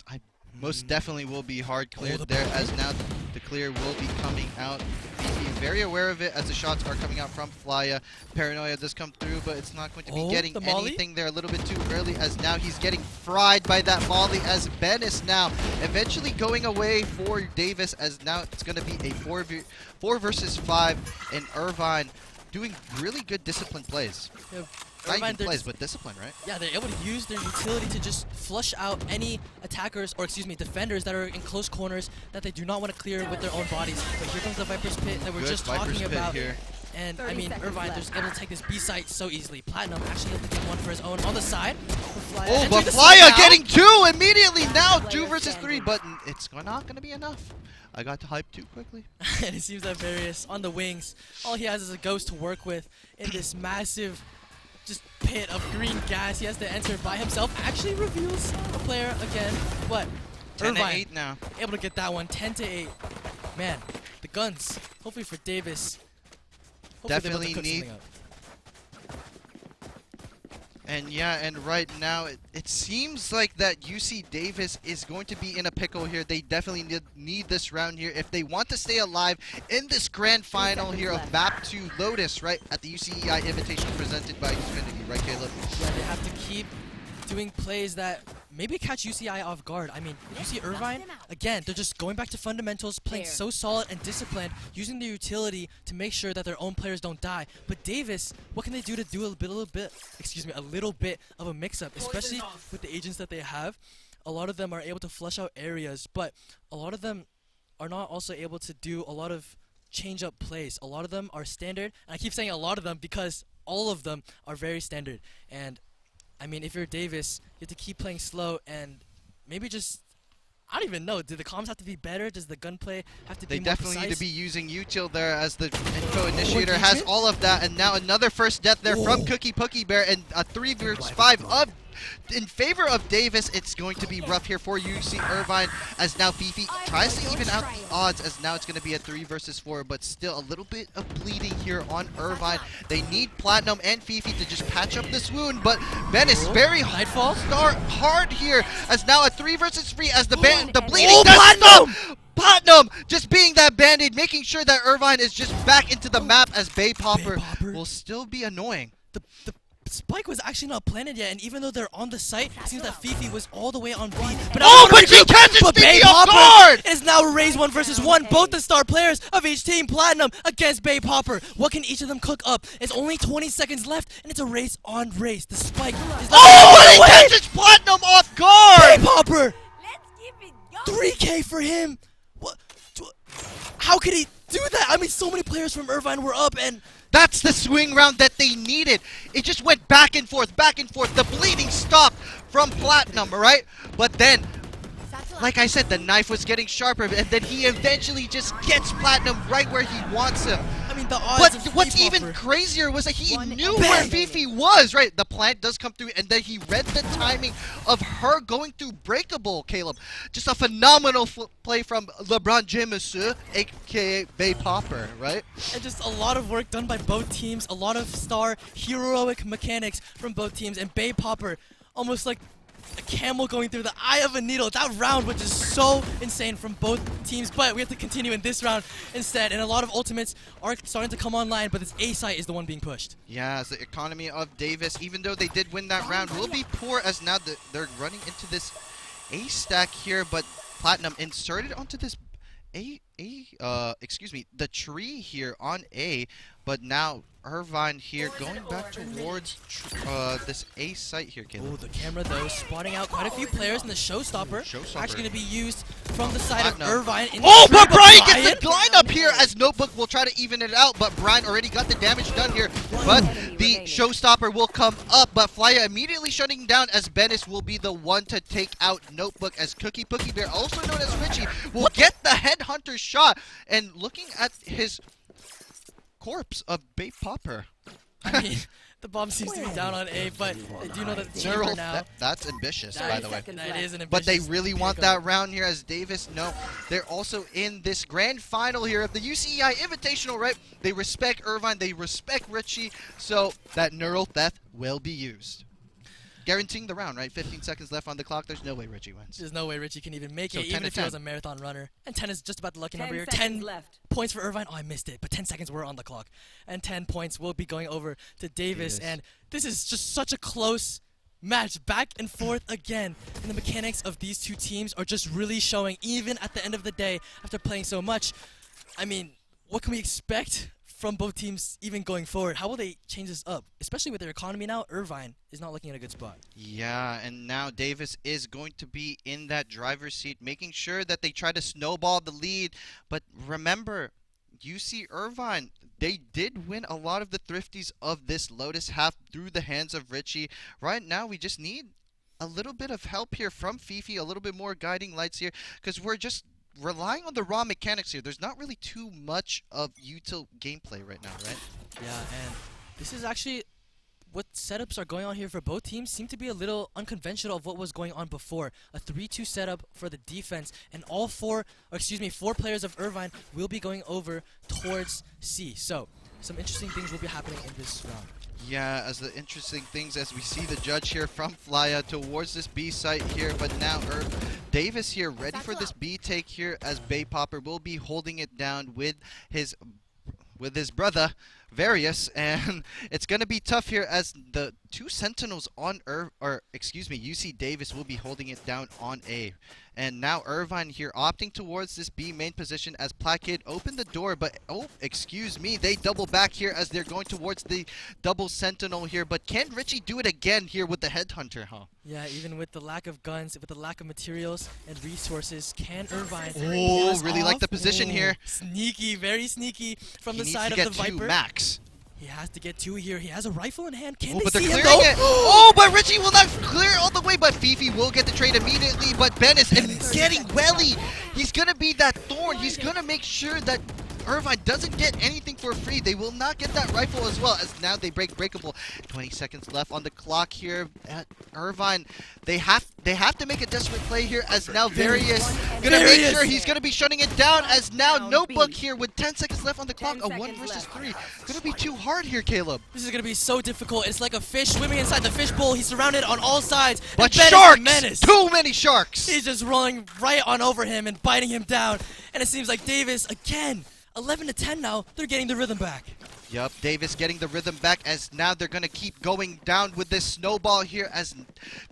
I most definitely will be hard cleared the there, as now the clear will be coming out. Fifi very aware of it as the shots are coming out from Flya. Paranoia does come through, but it's not going to be getting anything there a little bit too early, as now he's getting fried by that molly, as Benes now eventually going away for Davis, as now it's going to be a 4 versus 5, and Irvine doing really good disciplined plays. Yeah, Not Irvine, even plays, but discipline, right? Yeah, they're able to use their utility to just flush out any attackers, or excuse me, defenders that are in close corners that they do not want to clear with their own bodies. But here comes the Viper's Pit that we're just talking about. Here. And I mean, Irvine just able to take this B site so easily. Platinum actually able to get one for his own on the side. Oh, but Flya getting 2 immediately now, 2 versus 3, but it's not going to be enough. I got to hype too quickly. And it seems that Various on the wings, all he has is a ghost to work with in this massive just pit of green gas. He has to enter by himself. Actually reveals the player again, but 10 to Irvine 8 now. able to get that one. 10 to 8. Man, the guns. Hopefully for Davis. Hopefully Definitely need. And yeah, and right now it seems like that UC Davis is going to be in a pickle here. They definitely need this round here if they want to stay alive in this grand final here of Map 2 Lotus, right, at the UCEI Invitation presented by Xfinity, right, Caleb? Yeah, they have to keep doing plays that maybe catch UCI off guard. I mean, you see Irvine, again, they're just going back to fundamentals, playing so solid and disciplined, using their utility to make sure that their own players don't die. But Davis, what can they do to do a little bit of a mix-up, especially with the agents that they have? A lot of them are able to flush out areas, but a lot of them are not also able to do a lot of change-up plays. A lot of them are standard, and I keep saying a lot of them because all of them are very standard. And I mean, if you're Davis, you have to keep playing slow and maybe just, I don't even know, do the comms have to be better? Does the gunplay have to be more definitely precise? need to be using util there, as the info initiator has all of that, and now another first death there from Cookie Pookie Bear, and a 3 versus 5 in favor of Davis. It's going to be rough here for UC Irvine, as now Fifi tries to even out the odds, as now it's going to be a 3 versus 4, but still a little bit of bleeding here on Irvine. They need Platinum and Fifi to just patch up this wound, but Benes very hard here, as now a 3 versus 3, as the bleeding does stop. Platinum just being that band-aid, making sure that Irvine is just back into the map, as Bay Popper will still be annoying. The spike was actually not planted yet, and even though they're on the site, it seems that Fifi was all the way on B. But she catches Fifi off guard! Is now raised 1 versus 1. Both the star players of each team, Platinum against Bay Popper. What can each of them cook up? It's only 20 seconds left, and it's a race on race. The spike is but he catches Platinum off guard! Bay Popper! 3K for him! What? How could he do that? I mean, so many players from Irvine were up, and that's the swing round that they needed. It just went back and forth, back and forth. The bleeding stopped from Platinum, right? But then, like I said, the knife was getting sharper, and then he eventually just gets Platinum right where he wants him. I mean, the odds. But what's even crazier was that he knew where Fifi was, right? The plant does come through, and then he read the timing of her going through Breakable, Caleb. Just a phenomenal play from LeBron James, aka Bay Popper, right? And just a lot of work done by both teams, a lot of star heroic mechanics from both teams, and Bay Popper, almost like a camel going through the eye of a needle. That round was just so insane from both teams, but we have to continue in this round instead, and a lot of ultimates are starting to come online, but this A site is the one being pushed. Yeah, as the economy of Davis, even though they did win that round, will be poor, as now they're running into this A stack here, but Platinum inserted onto this the tree here on A, but now Irvine here going back towards this A site here, Caleb. Oh, the camera though spotting out quite a few players, and the showstopper actually going to be used from the side of Irvine. But Brian gets the lineup here, as Notebook will try to even it out, but Brian already got the damage done here. But the showstopper will come up, but Flya immediately shutting down, as Benes will be the one to take out Notebook, as Cookie Pookie Bear, also known as Richie, will get the headhunter shot. And looking at his corpse of Bay Popper. I mean, the bomb seems to be down on A, but I do know that the chamber now. That's ambitious, by the way. That is an ambitious. But they really want that round here, as Davis, no. They're also in this grand final here of the UCEI Invitational, right? They respect Irvine, they respect Richie, so that neural theft will be used. guaranteeing the round, right? 15 seconds left on the clock. There's no way Richie wins. There's no way Richie can even make So it, 10 even to if he was 10. a marathon runner. And 10 is just about the lucky 10 number here. seconds 10 left. points for Irvine. Oh, I missed it, but 10 seconds were on the clock. And 10 points will be going over to Davis. And this is just such a close match, back and forth again. And the mechanics of these two teams are just really showing, even at the end of the day, after playing so much. I mean, what can we expect from both teams even going forward? How will they change this up? Especially with their economy now, Irvine is not looking at a good spot. Yeah, and now Davis is going to be in that driver's seat, making sure that they try to snowball the lead. But remember, UC Irvine, they did win a lot of the thrifties of this Lotus half through the hands of Richie. Right now, we just need a little bit of help here from Fifi, a little bit more guiding lights here, because we're just relying on the raw mechanics here. There's not really too much of util gameplay right now, right? Yeah, and this is actually what setups are going on here for both teams seem to be a little unconventional of what was going on before. A 3-2 setup for the defense, and all four players of Irvine will be going over towards C. So, some interesting things will be happening in this round. Yeah, as the interesting things as we see the judge here from Flya towards this B site here, but now Davis here ready for this B take here as Bay Popper will be holding it down with his brother Various, and it's gonna be tough here as the two Sentinels on UC Davis will be holding it down on A. And now Irvine here opting towards this B main position as Plackid opened the door, but they double back here as they're going towards the double Sentinel here. But can Richie do it again here with the Headhunter, huh? Yeah, even with the lack of guns, with the lack of materials and resources, can Irvine really like the position here. Sneaky, very sneaky from the side of the Viper. Max. He has to get 2 here. He has a rifle in hand. Can but they they're see him clearing though? it. Oh, but Richie will not clear it all the way, but Fifi will get the trade immediately. But Bennis and getting Welly. He's going to be that thorn. He's going to make sure that Irvine doesn't get anything for free. They will not get that rifle as well, as now they break breakable. 20 seconds left on the clock here at Irvine. They have to make a desperate play here as now Various gonna make sure he's gonna be shutting it down as now Notebook here with 10 seconds left on the clock. A 1 versus 3. Gonna be too hard here, Caleb. This is gonna be so difficult. It's like a fish swimming inside the fishbowl. He's surrounded on all sides. But and Ben sharks! is the menace. Too many sharks! He's just rolling right on over him and biting him down. And it seems like Davis, again, 11 to 10 now, they're getting the rhythm back. Yup, Davis getting the rhythm back as now they're going to keep going down with this snowball here as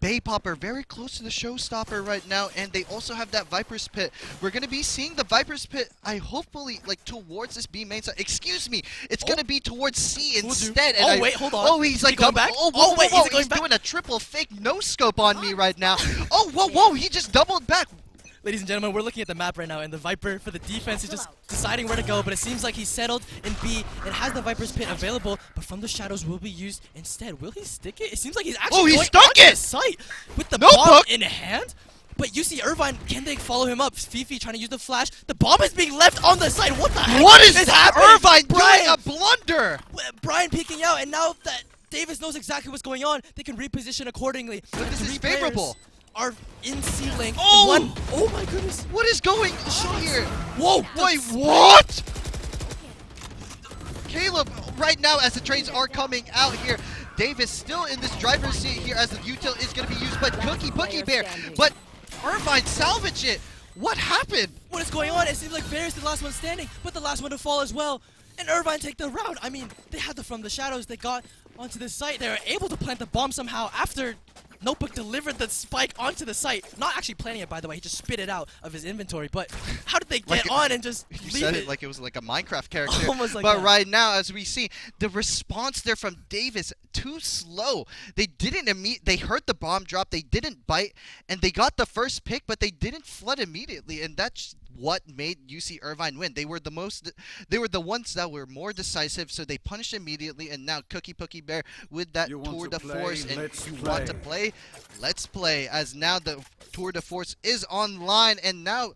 Bay Popper very close to the showstopper right now, and they also have that Viper's Pit. We're going to be seeing the Viper's Pit, hopefully, towards this B main side. Excuse me, it's going to be towards C instead. And wait, hold on. Oh, he's like going back? Whoa, wait, whoa, he's going back? doing a triple fake no-scope on me right now. Oh, whoa, he just doubled back. Ladies and gentlemen, we're looking at the map right now, and the Viper for the defense is just deciding where to go, but it seems like he's settled in B and has the Viper's Pit available, but from the shadows will be used instead. Will he stick it? It seems like he's actually going onto the site with the bomb in hand. But you see Irvine, can they follow him up? Fifi trying to use the flash. The bomb is being left on the site. What the heck? What is happening? Irvine doing a blunder? Brian peeking out, and now that Davis knows exactly what's going on, they can reposition accordingly. But this is favorable. Are in C-Link. Oh my goodness. What is going on here? Whoa. Wait, what? Caleb, right now as the trades are coming out here, Davis still in this driver's seat here as the util is going to be used, but Cookie Bear. But Irvine salvage it. What happened? What is going on? It seems like Bear is the last one standing, but the last one to fall as well. And Irvine take the round. I mean, they had from the shadows. They got onto the site. They were able to plant the bomb somehow after Notebook delivered the spike onto the site. Not actually planning it, by the way. He just spit it out of his inventory. But how did they get on and just you leave said it like it was like a Minecraft character. Almost like but that. Right now, as we see, the response there from Davis, too slow. They didn't they heard the bomb drop. They didn't bite. And they got the first pick, but they didn't flood immediately. And that's what made UC Irvine win. They were the ones that were more decisive, so they punished immediately. And now Cookie Bear with that tour de force, and you want to play, let's play. As now the tour de force is online, and now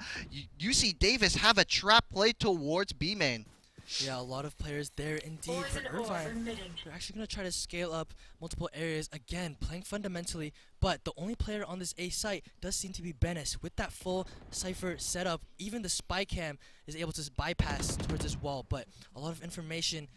UC Davis have a trap play towards B main. Yeah, a lot of players there indeed. But Irvine, they're actually going to try to scale up multiple areas. Again, playing fundamentally. But the only player on this A site does seem to be Bennis. With that full Cypher setup, even the spy cam is able to bypass towards this wall. But a lot of information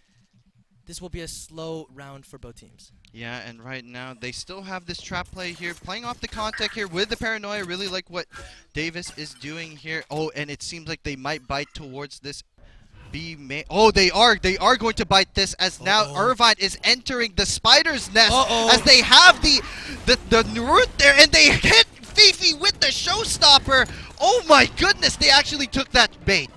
this will be a slow round for both teams. Yeah, and right now they still have this trap play here, playing off the contact here with the paranoia. Really like what Davis is doing here. Oh, and it seems like they might bite towards this B main. Oh, they are going to bite this as now Irvine is entering the spider's nest as they have the root there, and they hit Fifi with the showstopper. Oh my goodness, they actually took that bait.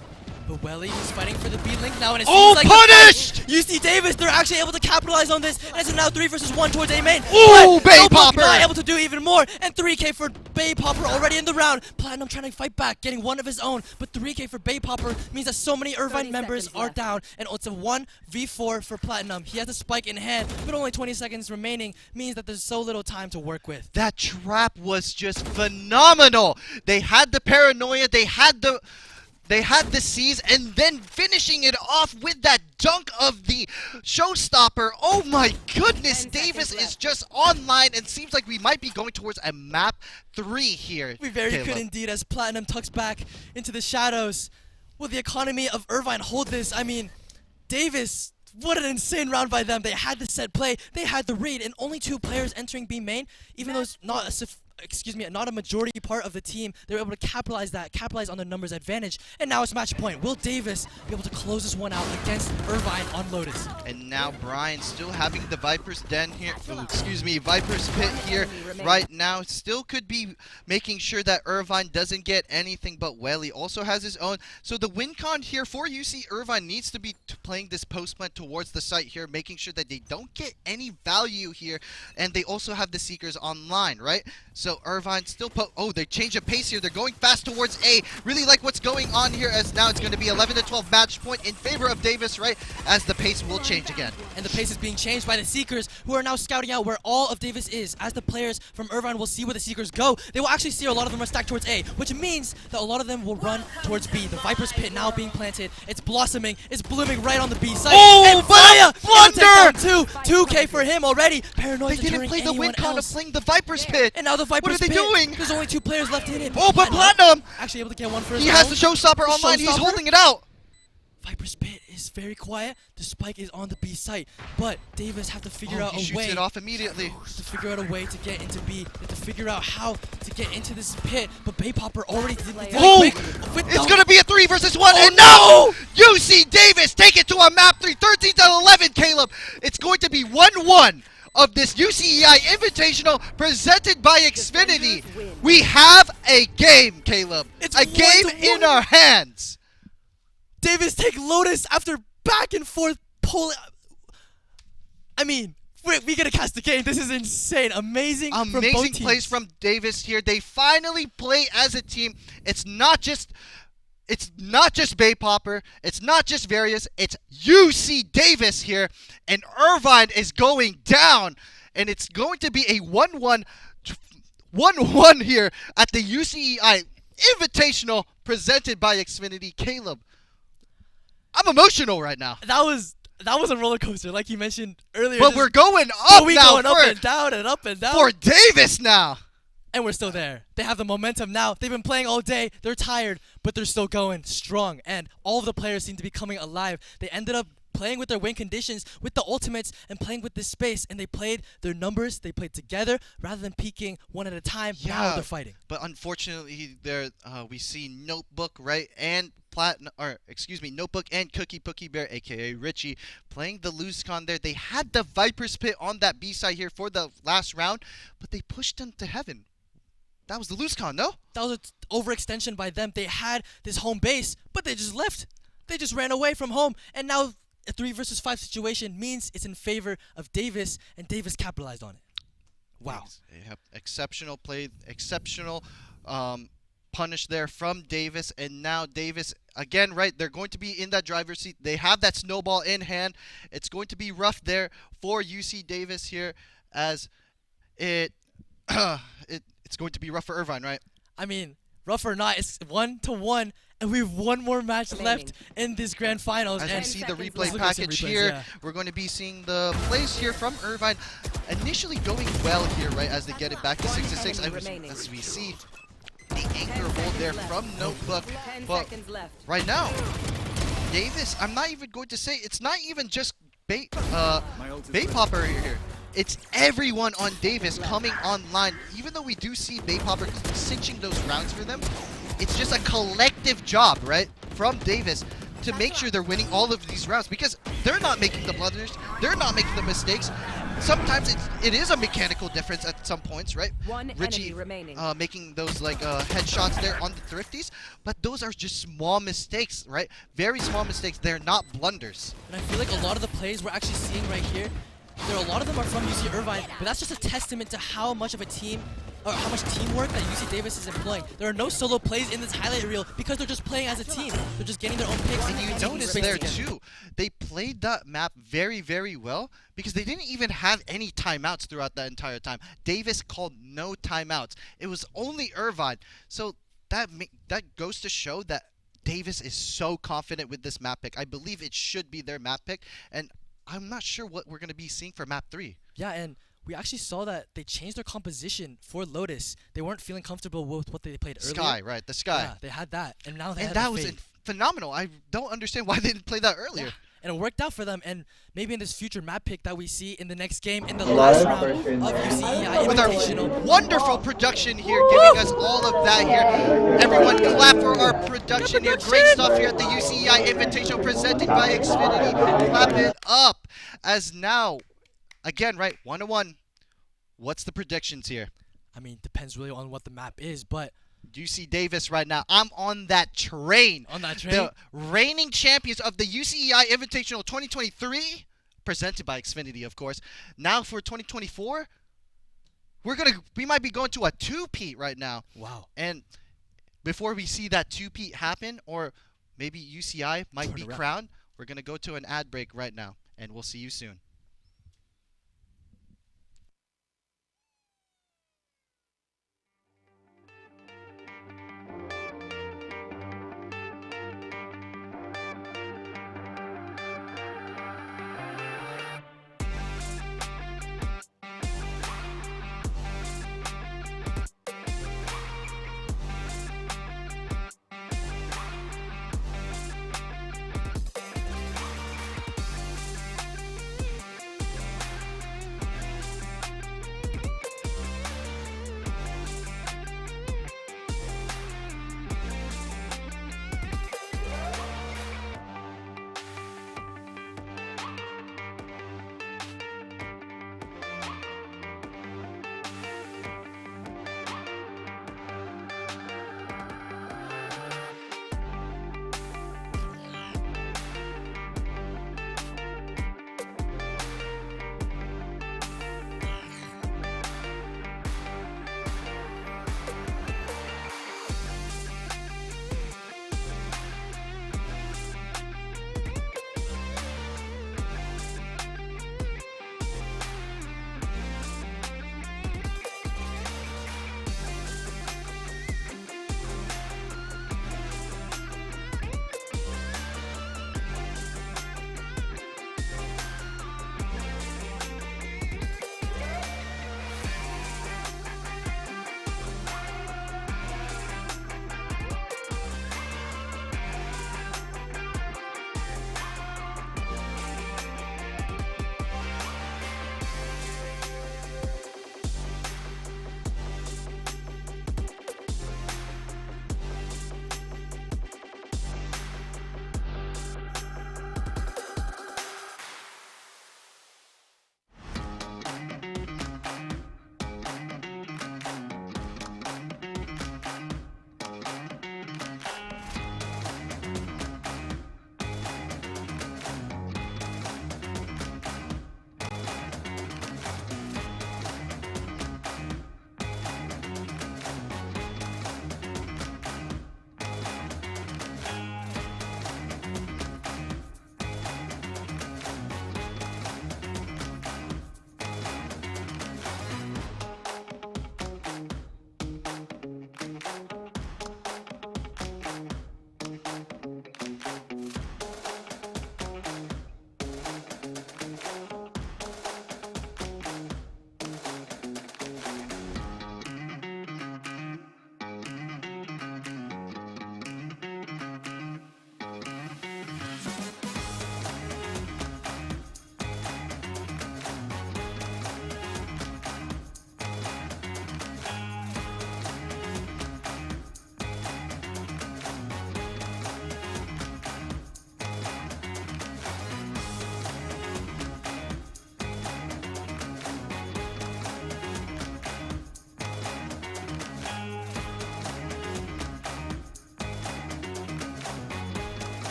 But Welly is fighting for the B link now, and it Oh, seems like punished! UC Davis, they're actually able to capitalize on this, and it's now 3 versus 1 towards A main. Ooh, But Bay Notebook Popper! not able to do even more, and 3K for Bay Popper already in the round. Platinum trying to fight back, getting one of his own, but 3K for Bay Popper means that so many Irvine members are down, and it's a 1v4 for Platinum. He has a spike in hand, but only 20 seconds remaining means that there's so little time to work with. That trap was just phenomenal. They had the paranoia, they had the C's, and then finishing it off with that dunk of the showstopper. Oh my goodness, Davis is just online, and seems like we might be going towards a map 3 here. We very could indeed, as Platinum tucks back into the shadows. Will the economy of Irvine hold this? I mean, Davis, what an insane round by them. They had the set play, they had the read, and only 2 players entering B main, even though it's not a majority part of the team, they were able to capitalize on the numbers advantage, and now it's match point. Will Davis be able to close this one out against Irvine on Lotus? And now Brian still having the Viper's Den here, Viper's Pit here right now, still could be making sure that Irvine doesn't get anything, but Welly also has his own. So the win con here for UC Irvine needs to be playing this post plant towards the site here, making sure that they don't get any value here, and they also have the Seekers online, right? So Irvine still they change of pace here. They're going fast towards A. Really like what's going on here, as now it's going to be 11-12 match point in favor of Davis, right? As the pace will change again. And the pace is being changed by the Seekers, who are now scouting out where all of Davis is. As the players from Irvine will see where the Seekers go, they will actually see a lot of them are stacked towards A, which means that a lot of them will run towards B. The Viper's Pit now being planted. It's blossoming. It's blooming right on the B side. Oh, and Fire! Blunder! 2K for him already. Paranoid They didn't play the win con of playing the Viper's Pit. And now the Viper's What are they doing? There's only 2 players left in it. Oh, but Platinum! Actually able to get one first. He has the showstopper online. He's holding it out. Viper's Pit is very quiet. The spike is on the B site, but Davis have to figure out he a way. shoots it off immediately. To figure out a way to get into B. They have to figure out how to get into this pit. But Bay Popper already did It's gonna be a 3 versus 1, and no! UC Davis take it to a map 3, 13-11, Caleb. It's going to be 1-1 of this UCEI Invitational presented by Xfinity. We have a game, Caleb. It's a game in our hands. Davis take Lotus after back and forth pulling. I mean, we gotta cast the game. This is insane. Amazing plays from Davis here. They finally play as a team. It's not just Bay Popper. It's not just Various. It's UC Davis here. And Irvine is going down. And it's going to be a 1-1 here at the UCEI Invitational presented by Xfinity. Caleb, I'm emotional right now. That was a roller coaster, like you mentioned earlier. But we're going up now. Going up and down and up and down. For Davis now. And we're still there. They have the momentum now. They've been playing all day. They're tired, but they're still going strong. And all of the players seem to be coming alive. They ended up playing with their win conditions, with the ultimates, and playing with this space. And they played their numbers. They played together rather than peeking one at a time. Yeah, now they're fighting. But unfortunately, we see Notebook, right, and Notebook and Cookie Bear, aka Richie, playing the loose con there. They had the Viper's Pit on that B side here for the last round, but they pushed them to heaven. That was the loose con, no? That was an overextension by them. They had this home base, but they just left. They just ran away from home, and now a 3 versus 5 situation means it's in favor of Davis, and Davis capitalized on it. Wow. Exceptional play, exceptional punish there from Davis, and now Davis again, right, they're going to be in that driver's seat. They have that snowball in hand. It's going to be rough there for UC Davis here, as it's going to be rough for Irvine, right? I mean, rough or not, it's 1-1, and we have one more match left in this grand finals. As and we see the replay package here, we're going to be seeing the plays here from Irvine initially going well here, right, as they get it back to 6-6. As we see the anchor hold there from Notebook, but right now, Davis, I'm not even going to say, it's not even just bait Popper here. It's everyone on Davis coming online. Even though we do see Bait Popper cinching those rounds for them, it's just a collective job, right, from Davis to make sure they're winning all of these rounds because they're not making the blunders, they're not making the mistakes. Sometimes it is a mechanical difference at some points, right? Richie making those like headshots there on the thrifties, but those are just small mistakes, right? Very small mistakes. They're not blunders. And I feel like a lot of the plays we're actually seeing right here, a lot of them are from UC Irvine, but that's just a testament to how much of a team, or how much teamwork that UC Davis is employing. There are no solo plays in this highlight reel because they're just playing as a team. They're just getting their own picks. And you notice there too, they played that map very, very well because they didn't even have any timeouts throughout that entire time. Davis called no timeouts. It was only Irvine. So that goes to show that Davis is so confident with this map pick. I believe it should be their map pick, and I'm not sure what we're going to be seeing for map 3. Yeah, and we actually saw that they changed their composition for Lotus. They weren't feeling comfortable with what they played earlier. Sky, right, the Sky. Yeah, they had that, and now they have that the was Fade. phenomenal. I don't understand why they didn't play that earlier. Yeah. And it worked out for them, and maybe in this future map pick that we see in the next game, in the last round of UCEI with our Invitational. wonderful production here, giving us all of that here. Everyone clap for our production here. Great stuff here at the UCEI Invitational presented by Xfinity. Clap it up. As now, again, right, 1-1. What's the predictions here? I mean, depends really on what the map is, but UC Davis right now. I'm on that train. On that train? The reigning champions of the UCEI Invitational 2023, presented by Xfinity, of course. Now for 2024, we might be going to a two-peat right now. Wow. And before we see that two-peat happen, or maybe UCI might be crowned, we're going to go to an ad break right now, and we'll see you soon.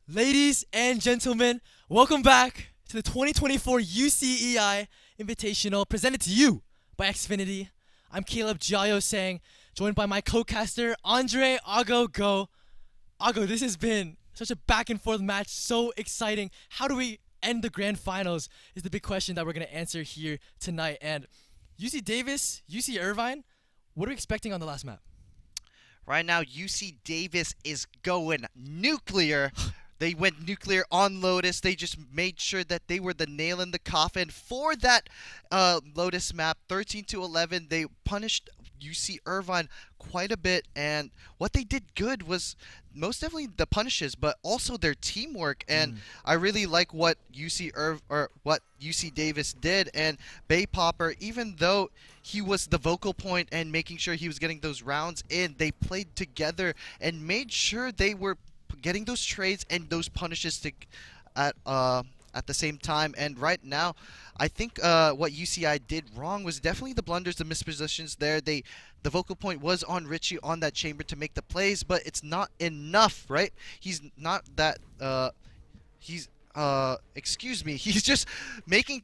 Ladies and gentlemen, welcome back to the 2024 UCEI Invitational presented to you by Xfinity. I'm Caleb Giaio saying, joined by my co-caster, Andre Ago Go. Ago, this has been such a back and forth match, so exciting. How do we end the grand finals is the big question that we're going to answer here tonight. And UC Davis, UC Irvine, what are we expecting on the last map? Right now, UC Davis is going nuclear. They went nuclear on Lotus. They just made sure that they were the nail in the coffin for that Lotus map. 13-11. They punished UC Irvine quite a bit, and what they did good was most definitely the punishes, but also their teamwork. And I really like what what UC Davis did. And Bay Popper, even though he was the vocal point and making sure he was getting those rounds in, they played together and made sure they were getting those trades and those punishes at the same time. And right now, I think what UCI did wrong was definitely the blunders, the mispositions there. The vocal point was on Richie on that chamber to make the plays, but it's not enough, right? He's not that. Excuse me. He's just making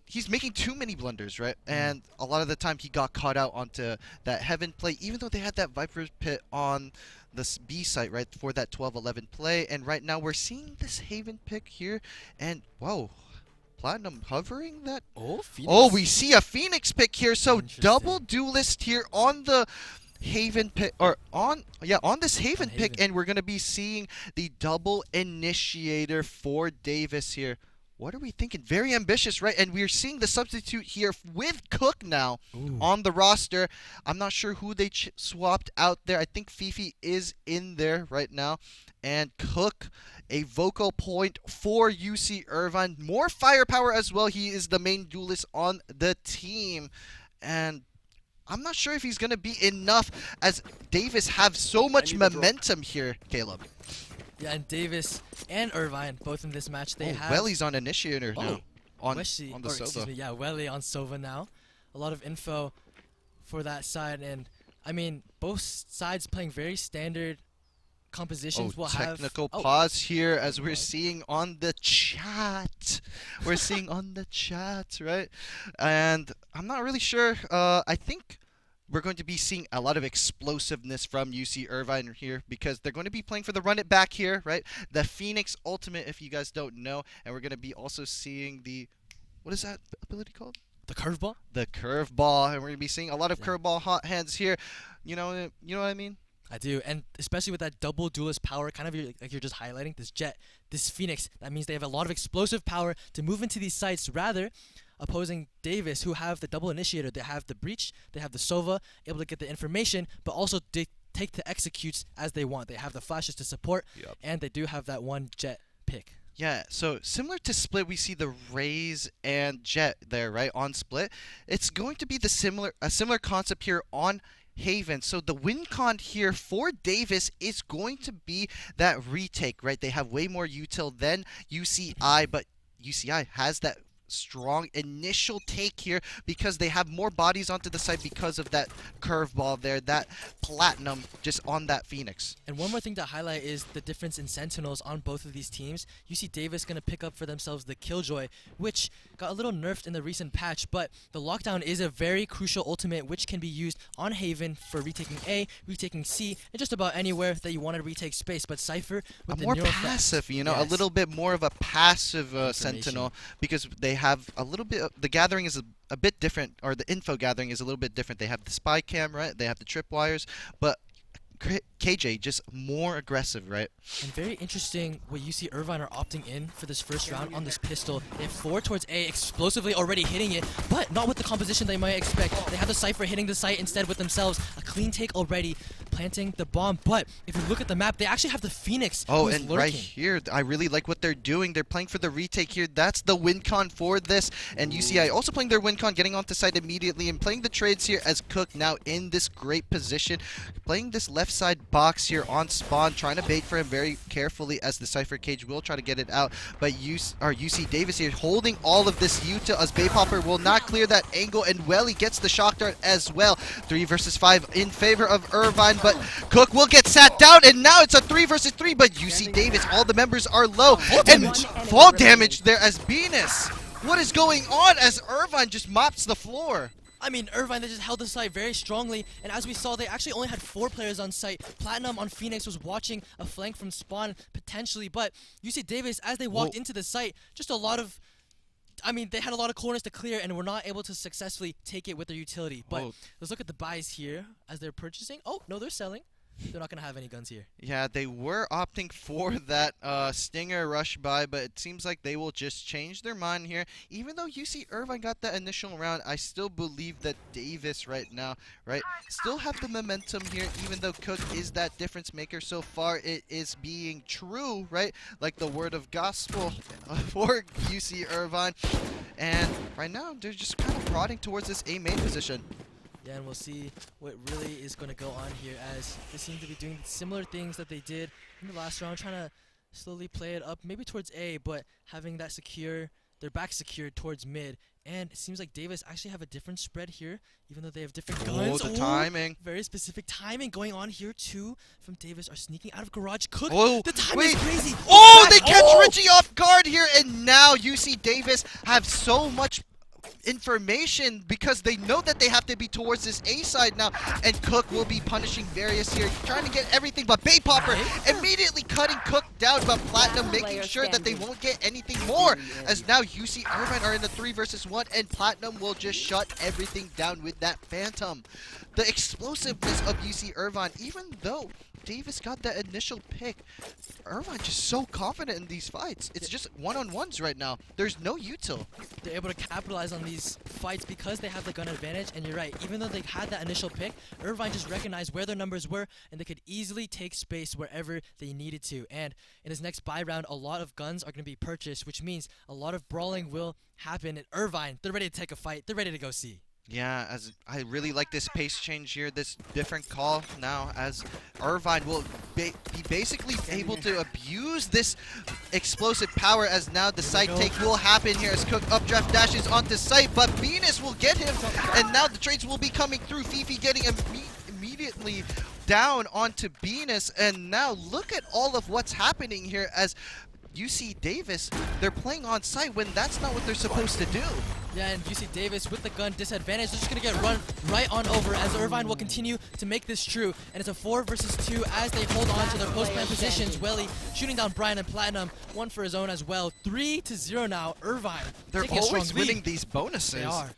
too many blunders, right? And a lot of the time he got caught out onto that Heaven play, even though they had that Viper pit on the B site, right, for that 12-11 play. And right now we're seeing this Haven pick here, and whoa, Platinum hovering that. Oh, we see a Phoenix pick here. So double duelist here on the Haven pick, or on this Haven pick, and we're gonna be seeing the double initiator for Davis here. What are we thinking? Very ambitious, right? And we're seeing the substitute here with Cook now on the roster. I'm not sure who they swapped out there. I think Fifi is in there right now. And Cook, a vocal point for UC Irvine. More firepower as well. He is the main duelist on the team. And I'm not sure if he's going to be enough, as Davis have so much momentum here, Caleb. Yeah, and Davis and Irvine, both in this match, they have... Welly's on initiator now. On the Sova. Excuse me, yeah, Welly on Sova now. A lot of info for that side, and I mean, both sides playing very standard compositions. We'll technical pause here as we're seeing on the chat. We're seeing on the chat, right? And I'm not really sure. I think we're going to be seeing a lot of explosiveness from UC Irvine here, because they're going to be playing for the run it back here, right? The Phoenix Ultimate, if you guys don't know. And we're going to be also seeing the, what is that ability called? The curveball? The curveball. And we're going to be seeing a lot of curveball hot hands here. You know what I mean? I do, and especially with that double duelist power, kind of like you're just highlighting, this Jet, this Phoenix, that means they have a lot of explosive power to move into these sites, rather opposing Davis, who have the double initiator. They have the breach, they have the Sova, able to get the information, but also take the executes as they want. They have the flashes to support, and they do have that one Jet pick. Yeah, so similar to Split, we see the Raze and Jet there, right, on Split. It's going to be a similar concept here on Haven. So the win con here for Davis is going to be that retake, right? They have way more util than UCI, but UCI has that strong initial take here because they have more bodies onto the side because of that curveball there, that platinum just on that Phoenix. And one more thing to highlight is the difference in Sentinels on both of these teams. You see Davis going to pick up for themselves the Killjoy, which got a little nerfed in the recent patch, but the Lockdown is a very crucial ultimate which can be used on Haven for retaking A, retaking C, and just about anywhere that you want to retake space. But Cypher with the more neural passive, you know, a little bit more of a passive Sentinel, because they have a little bit, the gathering is a bit different, or the info gathering is a little bit different. They have the spy cam, right? They have the tripwires, but KJ just more aggressive, right? And very interesting what UC Irvine are opting in for this first round on this pistol. They have 4 towards A, explosively already hitting it, but not with the composition they might expect. They have the Cypher hitting the site instead with themselves. A clean take already, planting the bomb. But if you look at the map, they actually have the Phoenix. Oh, and lurking right here, I really like what they're doing. They're playing for the retake here. That's the win con for this. And UCI also playing their win con, getting onto site immediately and playing the trades here as Cook now in this great position, playing this left side box here on spawn, trying to bait for him very carefully as the Cypher Cage will try to get it out. But UC Davis here holding all of this Utah as Baypopper will not clear that angle, and Welly gets the shock dart as well. 3 versus 5 in favor of Irvine, but Cook will get sat down, and now it's a 3 versus 3, but UC Davis, all the members are low, and fall damage there as Venus. What is going on as Irvine just mops the floor? I mean, Irvine, they just held the site very strongly, and as we saw, they actually only had 4 players on site. Platinum on Phoenix was watching a flank from spawn, potentially, but UC Davis, as they walked into the site, just a lot of... I mean, they had a lot of corners to clear and were not able to successfully take it with their utility. But let's look at the buys here as they're purchasing. Oh, no, they're selling. They're not going to have any guns here. Yeah, they were opting for that Stinger rush buy, but it seems like they will just change their mind here. Even though UC Irvine got that initial round, I still believe that Davis right now, still have the momentum here, even though Cook is that difference maker. So far, it is being true, like the word of gospel for UC Irvine. And right now, they're just kind of prodding towards this A main position. Yeah, and we'll see what really is going to go on here, as they seem to be doing similar things that they did in the last round, trying to slowly play it up, maybe towards A, but having that their back secured towards mid. And it seems like Davis actually have a different spread here, even though they have different guns. Oh, the timing. Very specific timing going on here, too, from Davis. Are sneaking out of garage. Cook, the timing is crazy. Oh, they catch Richie off guard here, and now UC Davis have so much information because they know that they have to be towards this A side now, and Cook will be punishing Various here, trying to get everything, but Baypopper immediately cutting Cook down, but Platinum making sure that they won't get anything more, as now UC Irvine are in the 3 versus 1, and Platinum will just shut everything down with that Phantom. The explosiveness of UC Irvine, even though Davis got that initial pick, Irvine just so confident in these fights. It's just one-on-ones right now. There's no util. They're able to capitalize on these fights because they have the gun advantage, and you're right, even though they had that initial pick, Irvine just recognized where their numbers were, and they could easily take space wherever they needed to. And in this next buy round, a lot of guns are going to be purchased, which means a lot of brawling will happen. And Irvine, they're ready to take a fight. They're ready to go see. Yeah, as I really like this pace change here, this different call now, as Irvine will be basically able to abuse this explosive power, as now the side take will happen here as Cook updraft dashes onto site, but Venus will get him, and now the trades will be coming through. Fifi getting immediately down onto Venus, and now look at all of what's happening here as UC Davis, they're playing on site when that's not what they're supposed to do. Yeah, and UC Davis with the gun disadvantage, they're just going to get run right on over, as Irvine will continue to make this true. And it's a 4 versus 2 as they hold on to their post-man positions. Welly shooting down Brian, and Platinum, one for his own as well. 3-0 now, Irvine. They're always winning these bonuses. They are.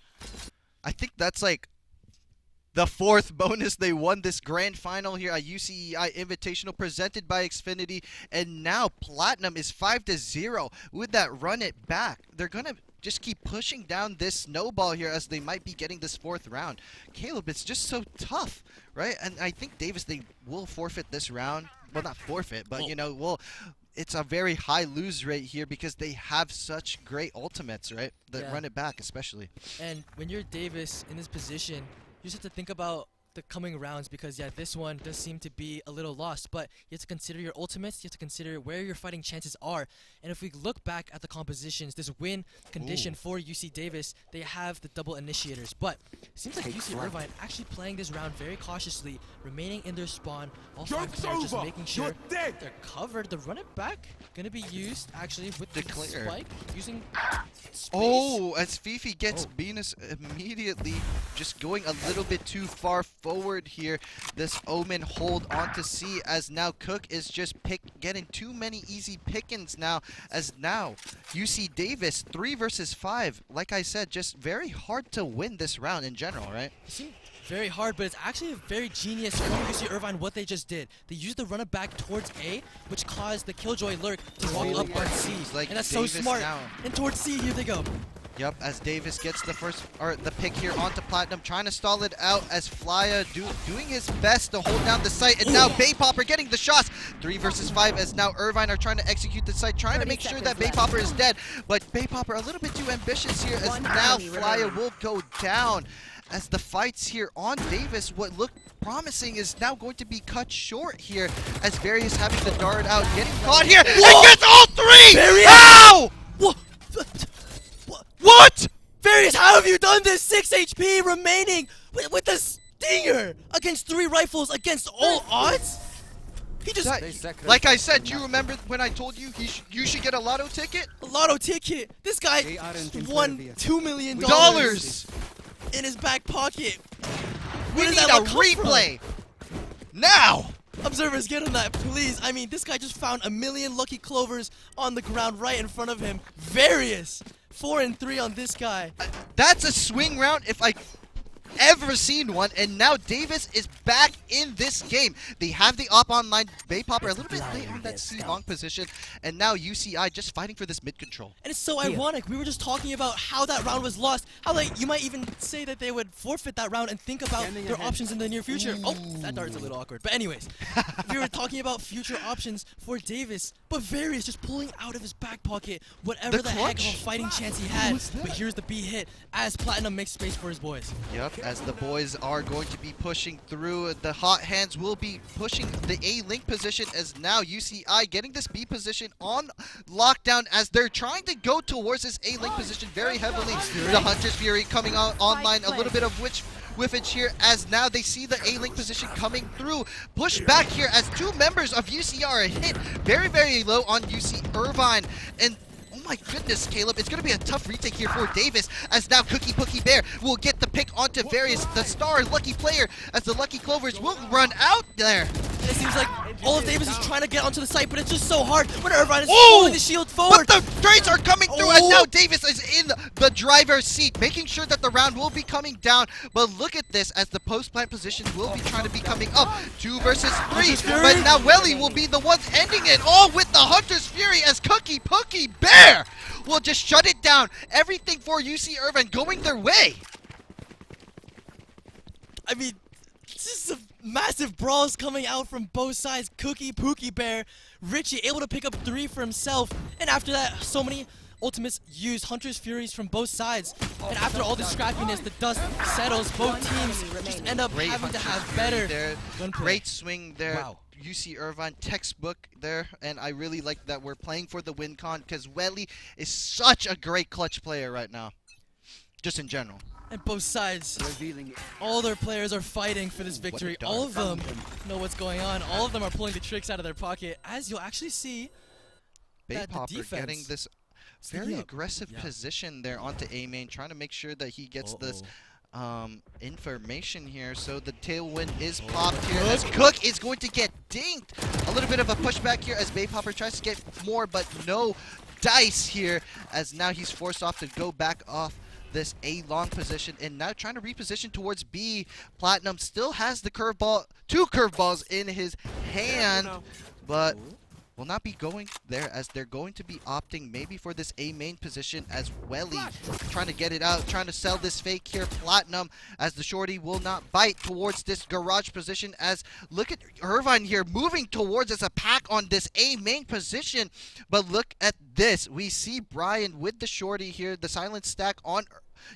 I think that's like the 4th bonus they won this grand final here at UCEI Invitational presented by Xfinity, and now Platinum is 5-0 with that run it back. They're gonna just keep pushing down this snowball here as they might be getting this 4th round. Caleb, it's just so tough, right? And I think Davis, they will forfeit this round. Well, not forfeit, but you know, it's a very high lose rate here because they have such great ultimates, right? That run it back especially. And when you're Davis in this position, you just have to think about the coming rounds, because this one does seem to be a little lost, but you have to consider your ultimates, you have to consider where your fighting chances are. And if we look back at the compositions, this win condition for UC Davis, they have the double initiators, but it seems like UC Irvine actually playing this round very cautiously, remaining in their spawn, all 5 players just making sure they're covered. The run it back gonna be used actually with the spike, using space. Oh, as Fifi gets Venus immediately just going a little bit too far forward here. This Omen hold on to C, as now Cook is just getting too many easy pickings now, as now UC Davis 3 versus 5. Like I said, just very hard to win this round in general, right? Very hard, but it's actually very genius from UC Irvine what they just did. They used the run it back towards A, which caused the Killjoy Lurk to walk up on C. Like and that's Davis so smart. now. And towards C, here they go. Yep, as Davis gets the pick here onto Platinum, trying to stall it out, as Flya doing his best to hold down the site, and now Baypopper getting the shots. 3 versus 5, as now Irvine are trying to execute the site, trying to make sure that Baypopper is dead, but Baypopper a little bit too ambitious here, as now Flya will go down, as the fights here on Davis, what looked promising is now going to be cut short here as Various having the dart out, getting caught here, and gets all three! Various! How? What? Various, how have you done this? 6 HP remaining with a stinger against 3 rifles against all odds? He just... Like I said, do you remember when I told you you should get a lotto ticket? A lotto ticket? This guy won $2 million in his back pocket. We Where need does a that come replay! from? Now! Observers, get on that, please. I mean, this guy just found 1 million lucky clovers on the ground right in front of him. Various! 4 and 3 on this guy. That's a swing round if I ever seen one, and now Davis is back in this game. They have the op online. Bay Popper a little bit late on that C-long position, and now UCI just fighting for this mid control. And it's so ironic. We were just talking about how that round was lost. How, like, you might even say that they would forfeit that round and think about their options in the near future. Oh, that dart's a little awkward. But anyways, we were talking about future options for Davis, but Various just pulling out of his back pocket whatever the heck of a fighting chance he had. But here's the B hit as Platinum makes space for his boys. Yep, as the boys are going to be pushing through. The hot hands will be pushing the A-link position as now UCI getting this B position on lockdown as they're trying to go towards this A-link position very heavily. The Hunter's Fury coming on online, a little bit of whiffage here as now they see the A-link position coming through. Push back here as 2 members of UCI are hit very, very low on UC Irvine. And oh my goodness, Caleb, it's going to be a tough retake here for Davis as now Cookie Pookie Bear will get the pick onto Various, the star lucky player, as the Lucky Clovers will run out there. And it seems like all of Davis is trying to get onto the site, but it's just so hard when Irvine is pulling the shield forward. But the trades are coming through, and now Davis is in the driver's seat, making sure that the round will be coming down. But look at this, as the post-plant position will be trying to be coming up. 2 versus 3, but now Welly will be the ones ending it all with the Hunter's Fury as Cookie Pookie Bear will just shut it down. Everything for UC Irvine going their way. I mean, this is massive brawls coming out from both sides. Cookie Pookie Bear, Richie able to pick up 3 for himself, and after that, so many ultimates use Hunter's Furies from both sides. And after all this scrappiness, the dust settles. Both teams just end up having to have better gunplay. Great swing there. Wow. UC Irvine textbook there, and I really like that we're playing for the win con because Welly is such a great clutch player right now, just in general. And both sides, all their players are fighting for this victory. All of them know what's going on. All of them are pulling the tricks out of their pocket, as you'll actually see that the defense getting this very aggressive position there onto A main, trying to make sure that he gets this information here. So the tailwind is popped here as Cook is going to get dinked. A little bit of a pushback here as Bay Popper tries to get more, but no dice here as now he's forced off to go back off this A long position and now trying to reposition towards B. Platinum still has the curveball, 2 curveballs in his hand, but will not be going there as they're going to be opting maybe for this A main position as Welly trying to get it out, trying to sell this fake here. Platinum as the shorty will not bite towards this garage position as look at Irvine here moving towards as a pack on this A main position. But look at this, we see Brian with the shorty here, the silent stack on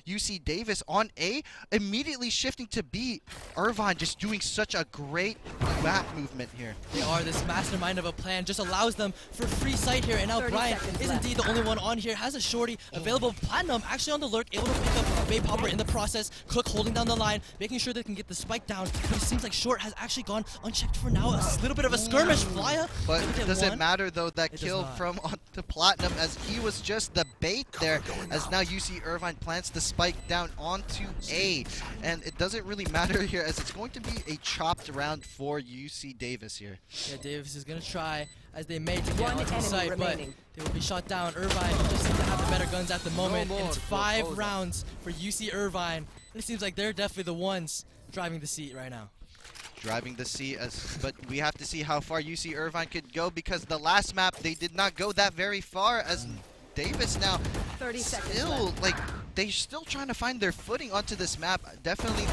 UC Davis on A, immediately shifting to B. Irvine just doing such a great back movement here. They are this mastermind of a plan, just allows them for free sight here, and now Brian is indeed the only one on here, has a shorty available. Platinum actually on the lurk, able to pick up Bay Popper in the process. Cook holding down the line, making sure they can get the spike down, but it seems like Short has actually gone unchecked for now. A little bit of a skirmish, Flya. But does it matter though, that kill from onto Platinum as he was just the bait there, as now UC Irvine plants the spike down onto A, and it doesn't really matter here as it's going to be a chopped round for UC Davis here. Yeah, Davis is going to try as they may to get onto the site, but they will be shot down. Irvine just seems to have the better guns at the moment, and it's 5 rounds for UC Irvine, and it seems like they're definitely the ones driving the seat right now. Driving the seat, but we have to see how far UC Irvine could go because the last map they did not go that very far as Davis now 30 seconds still left. like they're still trying to find their footing onto this map. Definitely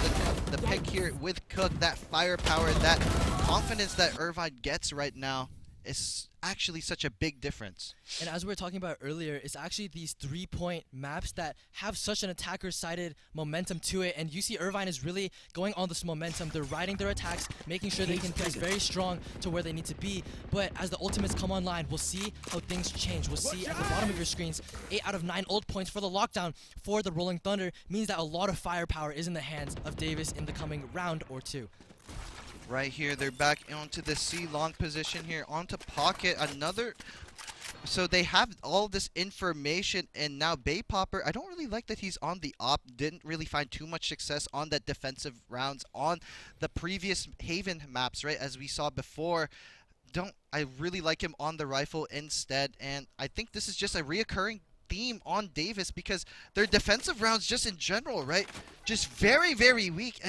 the pick here with Cook, that firepower, that confidence that Irvine gets right now is actually such a big difference. And as we were talking about earlier, it's actually these 3-point maps that have such an attacker-sided momentum to it, and UC Irvine is really going on this momentum. They're riding their attacks, making sure they can place very strong to where they need to be. But as the ultimates come online, we'll see how things change. We'll see at the bottom of your screens, 8 out of 9 ult points for the lockdown for the Rolling Thunder means that a lot of firepower is in the hands of Davis in the coming round or two. Right here, they're back onto the C long position here, onto Pocket, another. So they have all this information, and now Bay Popper, I don't really like that he's on the op, didn't really find too much success on that defensive rounds on the previous Haven maps, right, as we saw before. I really like him on the rifle instead, and I think this is just a reoccurring theme on Davis because their defensive rounds just in general, right, just very, very weak.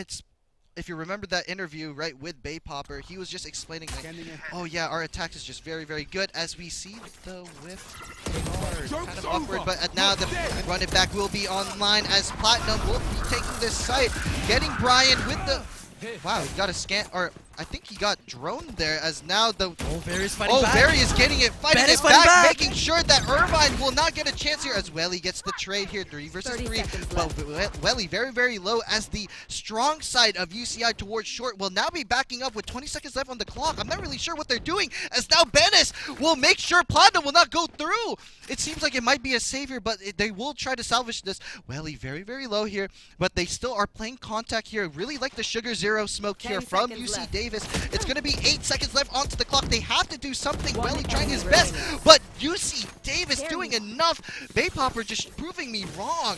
If you remember that interview, right, with Bay Popper, he was just explaining, like, oh yeah, our attack is just very, very good. As we see the whiff hard, kind of awkward, but now the run it back will be online as Platinum will be taking this site, getting Brian with the, wow, he got a scan, or I think he got droned there as now the... Oh, Barry's fighting back. Barry is getting it, fighting it back, making sure that Irvine will not get a chance here as Welly gets the trade here, 3 versus 3. But Welly very, very low as the strong side of UCI towards short will now be backing up with 20 seconds left on the clock. I'm not really sure what they're doing as now Bennis will make sure Platinum will not go through. It seems like it might be a savior, but they will try to salvage this. Welly very, very low here, but they still are playing contact here. Really like the Sugar Zero smoke here from UC Davis. It's going to be 8 seconds left onto the clock. They have to do something. Welly trying his best, but UC Davis doing enough. Bay Popper just proving me wrong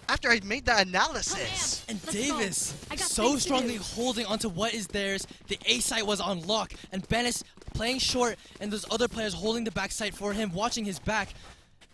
after I made that analysis. And Davis so strongly holding onto what is theirs. The A site was on lock, and Bennis playing short, and those other players holding the back site for him, watching his back.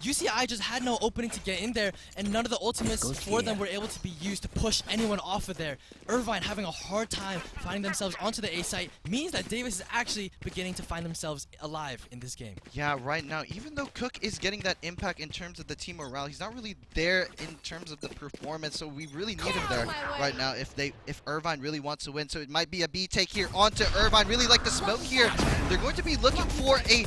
UCI just had no opening to get in there, and none of the ultimates for them were able to be used to push anyone off of there. Irvine having a hard time finding themselves onto the A site means that Davis is actually beginning to find themselves alive in this game. Yeah, right now, even though Cook is getting that impact in terms of the team morale, he's not really there in terms of the performance, so we really need him there right now if Irvine really wants to win. So it might be a B take here onto Irvine. Really like the smoke here. They're going to be looking for a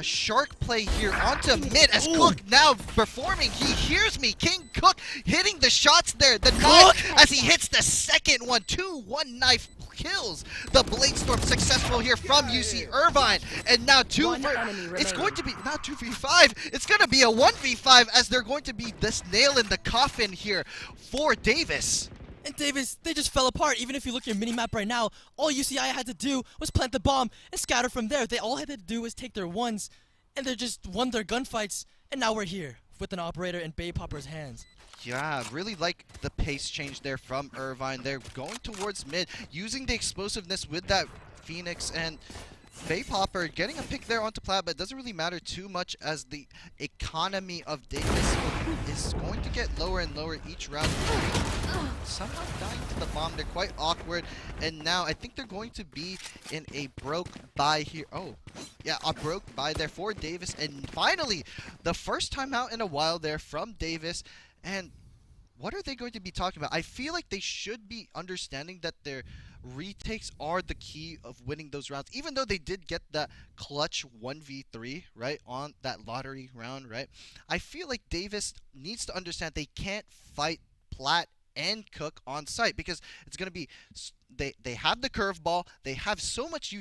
shark play here onto mid as Cook now performing. He hears me. King Cook hitting the shots there. The knife as he hits the second one. 2-1 knife kills the Blade Storm successful here from UC Irvine. And now it's going to be not 2v5. It's going to be a 1v5 as they're going to be this nail in the coffin here for Davis. And Davis, they just fell apart. Even if you look at your mini-map right now, all UCI had to do was plant the bomb and scatter from there. They all had to do was take their ones, and they just won their gunfights. And now we're here with an operator in Bay Popper's hands. Yeah, really like the pace change there from Irvine. They're going towards mid, using the explosiveness with that Phoenix, and Bay Popper getting a pick there onto Plat, but it doesn't really matter too much as the economy of Davis is going to get lower and lower each round. Someone dying to the bomb. They're quite awkward, and now I think they're going to be in a broke buy here. Oh, yeah, a broke buy there for Davis, and finally, the first time out in a while there from Davis. And what are they going to be talking about? I feel like they should be understanding that their retakes are the key of winning those rounds, even though they did get that clutch 1v3 right on that lottery round, right? I feel like Davis needs to understand they can't fight Plat and Cook on site because it's going to be they have the curveball, they have so much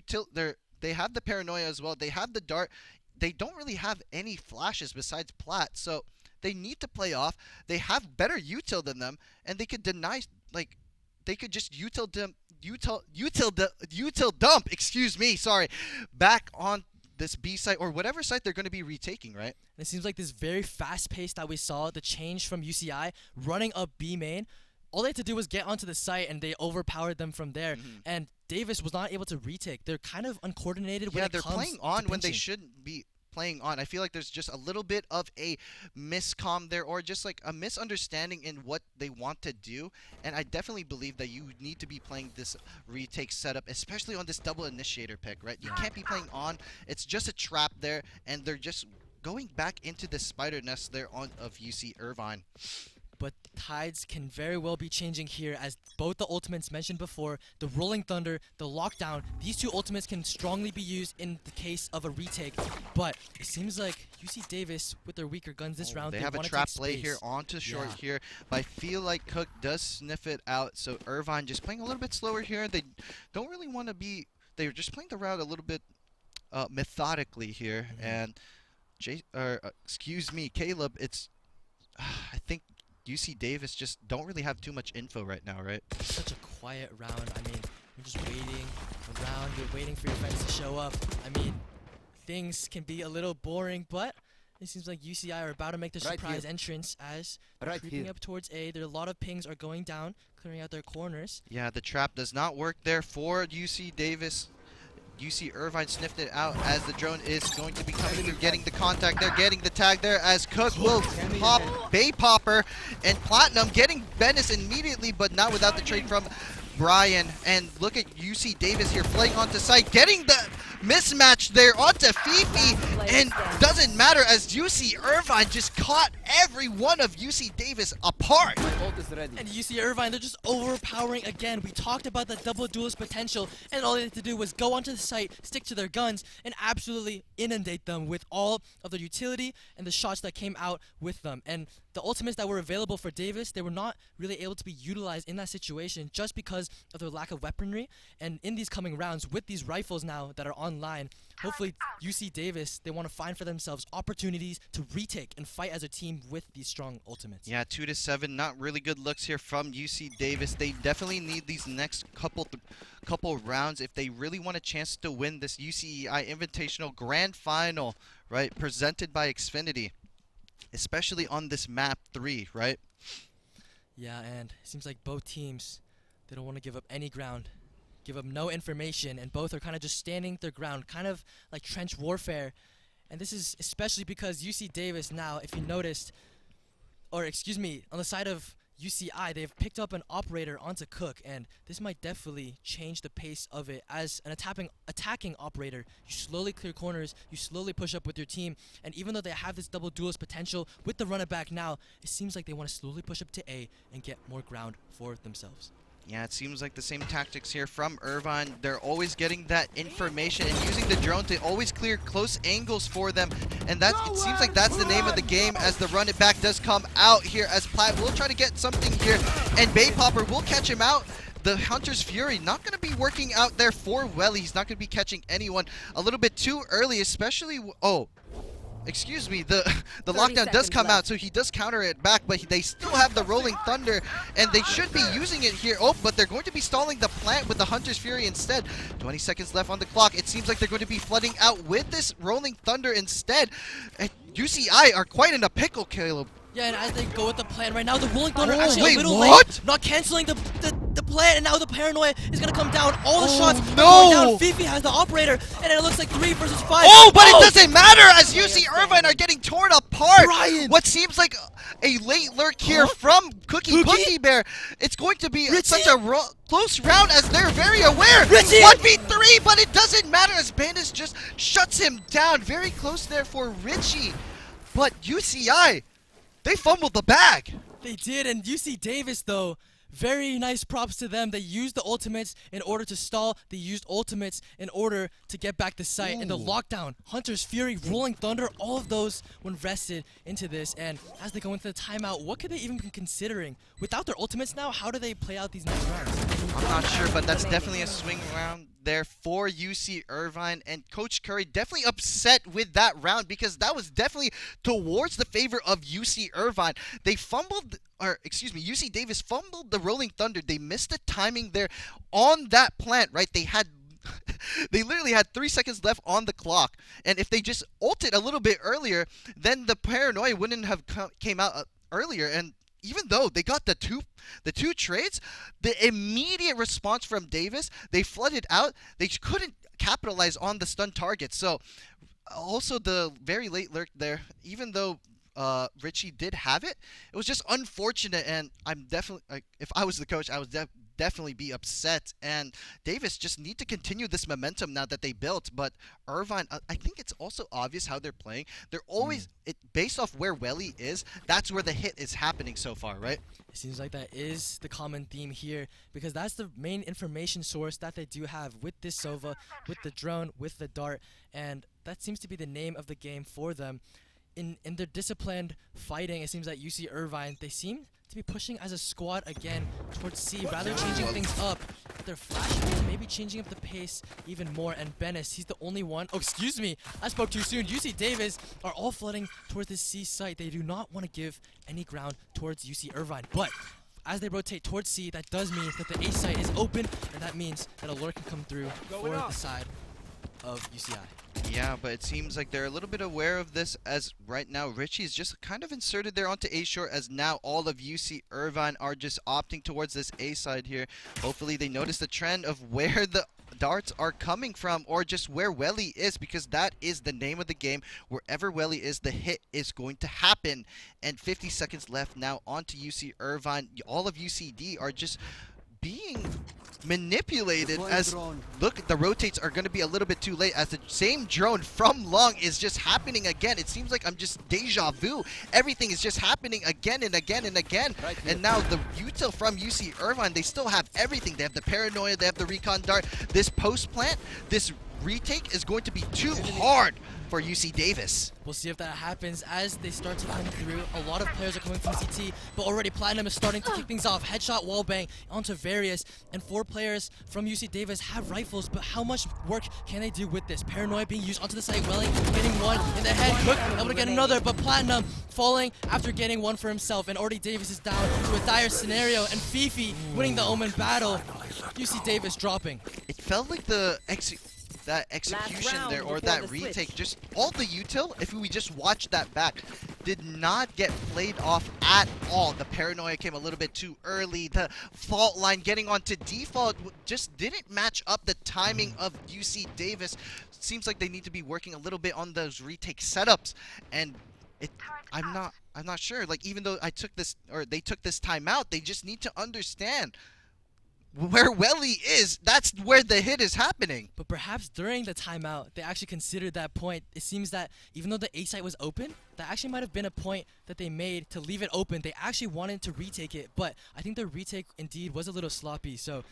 they have the paranoia as well, they have the dart, they don't really have any flashes besides Plat, so they need to play off. They have better util than them, and they could deny, like, they could just util dump, excuse me, sorry, back on this B site or whatever site they're going to be retaking, right? And it seems like this very fast pace that we saw, the change from UCI running up B main, all they had to do was get onto the site and they overpowered them from there. And Davis was not able to retake. They're kind of uncoordinated when it comes to they're playing on when they pinching. shouldn't be playing on. I feel like there's just a little bit of a miscomm there, or just like a misunderstanding in what they want to do, and I definitely believe that you need to be playing this retake setup, especially on this double initiator pick, right? You can't be playing on. It's just a trap there, and they're just going back into the spider nest there of UC Irvine. but tides can very well be changing here as both the ultimates mentioned before, the Rolling Thunder, the Lockdown, these two ultimates can strongly be used in the case of a retake. But it seems like UC Davis, with their weaker guns this round, they have a wanna trap take play space. here onto short here, but I feel like Cook does sniff it out. So Irvine just playing a little bit slower here. They don't really want to be. They're just playing the route a little bit methodically here. And excuse me, Caleb. It's I think UC Davis just don't really have too much info right now, right? Such a quiet round. I mean, you're just waiting around. You're waiting for your friends to show up. I mean, things can be a little boring, but it seems like UCI are about to make their surprise entrance as creeping up towards A. There are a lot of pings are going down, clearing out their corners. Yeah, the trap does not work there for UC Davis. UC Irvine sniffed it out as the drone is going to be coming through, getting the contact there, getting the tag there as Cook will pop Bay Popper, and Platinum getting Venice immediately, but not without the trade from Brian. And look at UC Davis here playing onto site, getting the mismatch there onto Fifi, and doesn't matter as UC Irvine just caught every one of UC Davis apart. And UC Irvine, they're just overpowering again. We talked about the double duelist potential, and all they had to do was go onto the site, stick to their guns, and absolutely inundate them with all of the utility and the shots that came out with them. And the ultimates that were available for Davis, they were not really able to be utilized in that situation just because of their lack of weaponry. And in these coming rounds, with these rifles now that are online, hopefully UC Davis, they want to find for themselves opportunities to retake and fight as a team with these strong ultimates. Yeah, 2-7, not really good looks here from UC Davis. They definitely need these next couple rounds if they really want a chance to win this UCEI Invitational Grand Final, right, presented by Xfinity, especially on this map 3, right? Yeah, and it seems like both teams, they don't want to give up any ground, give up no information, and both are kind of just standing their ground, kind of like trench warfare. And this is especially because UC Davis now, if you noticed, or excuse me, on the side of UCI, they've picked up an operator onto Cook, and this might definitely change the pace of it. As an attacking operator, you slowly clear corners, you slowly push up with your team, and even though they have this double duelist potential with the run it back now, it seems like they want to slowly push up to A and get more ground for themselves. Yeah, it seems like the same tactics here from Irvine. They're always getting that information and using the drone to always clear close angles for them. And it seems like that's the name of the game as the run it back does come out here as Platt will try to get something here. And Bay Popper will catch him out. The Hunter's Fury not going to be working out there for Welly. He's not going to be catching anyone a little bit too early, especially... Excuse me, the lockdown does come out, so he does counter it back, but they still have the Rolling Thunder, and they should be using it here. Oh, but they're going to be stalling the plant with the Hunter's Fury instead. 20 seconds left on the clock. It seems like they're going to be flooding out with this Rolling Thunder instead. And UCI are quite in a pickle, Caleb. Yeah, and as they go with the plan right now, the Rolling Thunder wait, a little what? late, not canceling the plan, and now the Paranoia is going to come down. All the shots are no! going down. Fifi has the operator, and it looks like 3 versus 5. Oh, but it doesn't matter as UC Irvine are getting torn apart. Brian! What seems like a late lurk here from Cookie Bear. It's going to be such a close round as they're very aware. 1v3, but it doesn't matter as Bandits just shuts him down. Very close there for Richie. But UCI, they fumbled the bag. They did, and UC Davis, though, very nice props to them. They used the ultimates in order to stall. They used ultimates in order to get back the site. And the lockdown, Hunter's Fury, Rolling Thunder, all of those when rested into this. And as they go into the timeout, what could they even be considering? Without their ultimates now, how do they play out these next rounds? I'm not sure, but that's definitely a swing round there for UC Irvine, and Coach Curry definitely upset with that round because that was definitely towards the favor of UC Irvine. They fumbled, or excuse me, UC Davis fumbled the Rolling Thunder. They missed the timing there on that plant, right? They literally had 3 seconds left on the clock, and if they just ulted a little bit earlier, then the Paranoia wouldn't have came out earlier. And even though they got the two trades, the immediate response from Davis, they flooded out. They couldn't capitalize on the stun target. So also the very late lurk there, even though Richie did have it, it was just unfortunate. And I'm definitely, if I was the coach, I would definitely be upset. And Davis just need to continue this momentum now that they built. But Irvine, I think it's also obvious how they're playing. They're always based off where Welly is. That's where the hit is happening so far, right? It seems like that is the common theme here, because that's the main information source that they do have with this Sova, with the drone, with the dart, and that seems to be the name of the game for them. In their disciplined fighting, it seems like UC Irvine, they seem to be pushing as a squad again towards C, rather changing things up. They're flashing in, maybe changing up the pace even more, and Bennis, he's the only one. Oh, excuse me, I spoke too soon. UC Davis are all flooding towards the C site. They do not want to give any ground towards UC Irvine, but as they rotate towards C, that does mean that the A site is open, and that means that a lure can come through for the side of UCI. Yeah, but it seems like they're a little bit aware of this, as right now Richie's just kind of inserted there onto A short, as now all of UC Irvine are just opting towards this A side here. Hopefully they notice the trend of where the darts are coming from, or just where Welly is, because that is the name of the game. Wherever Welly is, the hit is going to happen. And 50 seconds left now onto UC Irvine. All of UCD are just being manipulated, as look, the rotates are going to be a little bit too late, as the same drone from Long is just happening again. It seems like I'm just deja vu. Everything is just happening again and again and again. And now the util from UC Irvine, they still have everything. They have the paranoia, they have the recon dart. This post plant, this retake is going to be too hard for UC Davis. We'll see if that happens as they start to come through. A lot of players are coming from CT, but already Platinum is starting to kick things off. Headshot, wallbang onto Various, and 4 players from UC Davis have rifles, but how much work can they do with this? Paranoia being used onto the site, Welling getting one in the head, Cook able to get another, but Platinum falling after getting one for himself, and already Davis is down to a dire scenario, and Fifi winning the Omen battle. UC Davis dropping. It felt like that execution there, or that retake, just all the util, if we just watch that back, did not get played off at all. The paranoia came a little bit too early. The fault line getting onto default just didn't match up the timing of UC Davis. Seems like they need to be working a little bit on those retake setups, and I'm not sure. Like, even though they took this timeout, they just need to understand where Welly is. That's where the hit is happening. But perhaps during the timeout, they actually considered that point. It seems that even though the A site was open, that actually might have been a point that they made to leave it open. They actually wanted to retake it, but I think the retake indeed was a little sloppy. So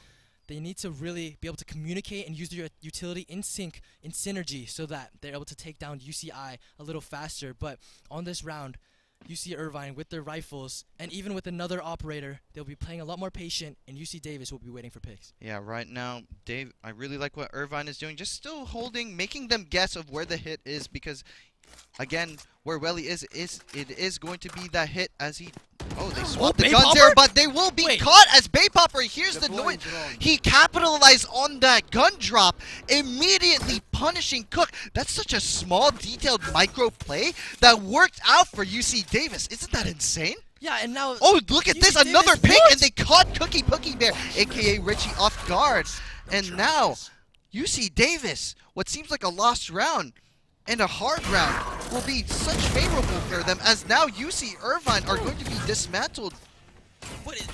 they need to really be able to communicate and use their utility in sync, in synergy, so that they're able to take down UCI a little faster. But on this round, UC Irvine with their rifles, and even with another operator, they'll be playing a lot more patient, and UC Davis will be waiting for picks. Yeah, right now, Dave, I really like what Irvine is doing. Just still holding, making them guess of where the hit is, because, again, where Welly is it is going to be that hit as he... Oh, they swapped the guns here, but they will be caught as Bay Popper. Here's the noise. He capitalized on that gun drop, immediately punishing Cook. That's such a small, detailed micro play that worked out for UC Davis. Isn't that insane? Yeah, and now... Oh, look at UC this. Davis, Another pick, what? and they caught Cookie Bear, a.k.a. Richie, off guard. And now, UC Davis, what seems like a lost round, and a hard round will be such favorable for them, as now UC Irvine are going to be dismantled.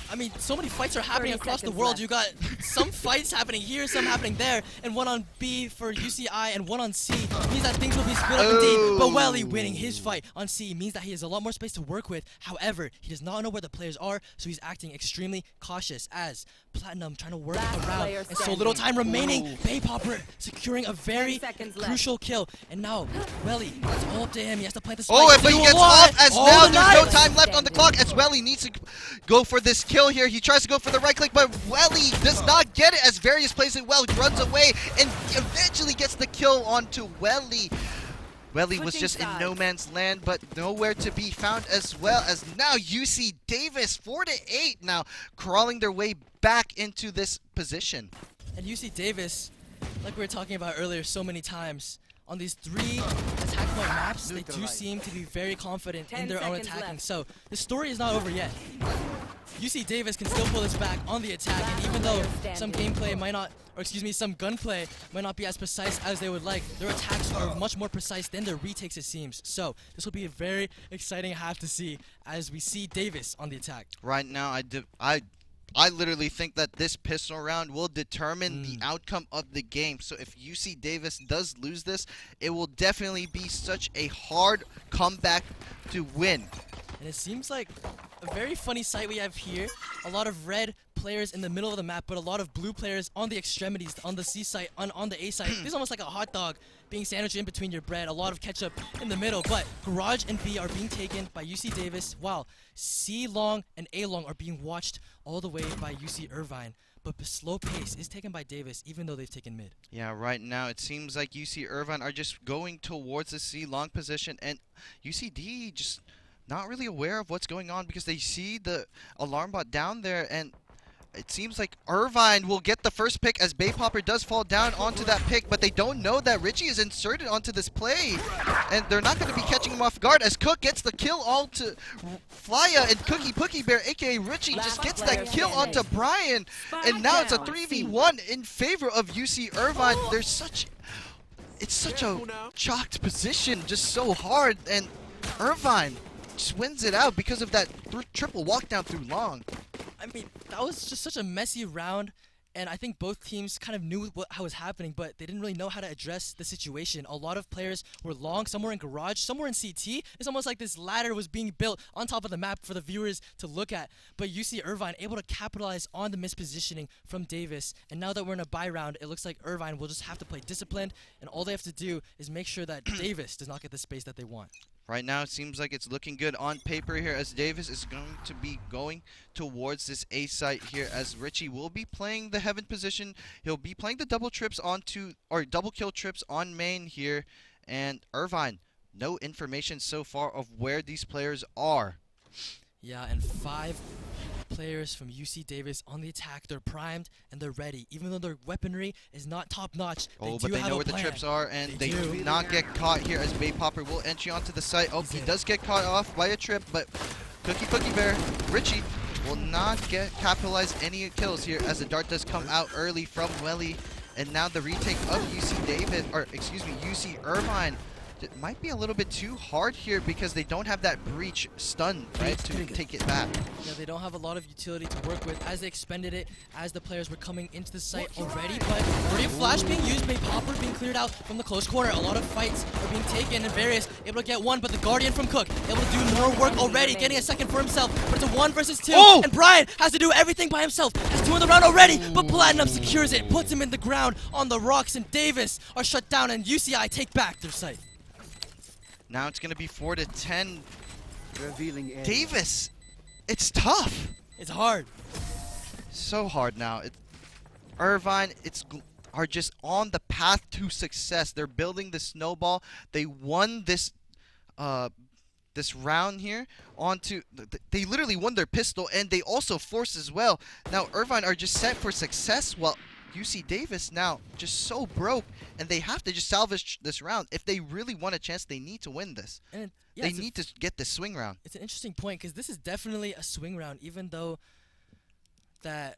I mean, so many fights are happening across the world. You got some fights happening here, some happening there, and one on B for UCI and one on C means that things will be split up indeed. But Welly winning his fight on C means that he has a lot more space to work with. However, he does not know where the players are, so he's acting extremely cautious as Platinum trying to work around, and so little time remaining. Bay Popper securing a very crucial kill, and now Welly, it's all up to him. He has to plant the spike. Oh, but he gets off, as now there's no time left on the clock, as Welly needs to go for this kill here. He tries to go for the right click, but Welly does not get it, as Various plays it well, runs away, and eventually gets the kill onto Welly. Welly was just in no man's land, but nowhere to be found, as well as now UC Davis 4-8 now crawling their way back into this position. And UC Davis, like we were talking about earlier so many times, on these 3 attack point maps, they do seem to be very confident in their own attacking. So the story is not over yet. UC Davis can still pull this back on the attack, and even though some gameplay might not, or excuse me, some gunplay might not be as precise as they would like, their attacks are much more precise than their retakes, it seems. So this will be a very exciting half to see as we see Davis on the attack. Right now, I literally think that this pistol round will determine the outcome of the game. So if UC Davis does lose this, it will definitely be such a hard comeback to win. And it seems like a very funny sight we have here. A lot of red players in the middle of the map, but a lot of blue players on the extremities, on the C site, on the A site. This is almost like a hot dog being sandwiched in between your bread. A lot of ketchup in the middle, but Garage and B are being taken by UC Davis, while C long and A long are being watched all the way by UC Irvine. But the slow pace is taken by Davis, even though they've taken mid. Yeah, right now it seems like UC Irvine are just going towards the C long position, and UCD just not really aware of what's going on because they see the alarm bot down there, and it seems like Irvine will get the first pick as Baypopper does fall down onto that pick, but they don't know that Richie is inserted onto this play, and they're not going to be catching him off guard as Cook gets the kill all to Flya, and Cookie Bear, aka Richie, just gets that kill onto Brian, and now it's a 3v1 in favor of UC Irvine. It's such a chalked position, just so hard, and Irvine just wins it out because of that triple walk down through long. I mean, that was just such a messy round, and I think both teams kind of knew how was happening, but they didn't really know how to address the situation. A lot of players were long, some were in Garage, some were in CT. It's almost like this ladder was being built on top of the map for the viewers to look at. But UC Irvine able to capitalize on the mispositioning from Davis, and now that we're in a bye round, it looks like Irvine will just have to play disciplined, and all they have to do is make sure that Davis does not get the space that they want. Right now, it seems like it's looking good on paper here as Davis is going to be going towards this A site here as Richie will be playing the heaven position. He'll be playing the double kill trips on main here. And Irvine, no information so far of where these players are. Yeah, and 5 players from UC Davis on the attack. They're primed and they're ready. Even though their weaponry is not top-notch, but they know where the trips are, and they do not get caught here as Baypopper will entry onto the site. Oh, he does get caught off by a trip, but Cookie Bear, Richie, will not capitalize any kills here as the dart does come out early from Welly. And now the retake of UC Irvine. It might be a little bit too hard here because they don't have that breach stun, right, to take it back. Yeah, they don't have a lot of utility to work with as they expended it, as the players were coming into the site already. But already a flash being used, Baypopper being cleared out from the close corner. A lot of fights are being taken, and Various able to get one, but the Guardian from Cook able to do more work already, getting a second for himself. But it's a 1 versus 2, and Brian has to do everything by himself. Has 2 in the round already, but Platinum secures it, puts him in the ground on the rocks, and Davis are shut down, and UCI take back their site. Now it's going to be 4-10. Davis, it's tough. It's hard. So hard now. Irvine, are just on the path to success. They're building the snowball. They won this round here they literally won their pistol, and they also forced as well. Now Irvine are just set for success, while UC Davis now just so broke, and they have to just salvage this round. If they really want a chance, they need to win this. And they need to get the swing round. It's an interesting point because this is definitely a swing round, even though that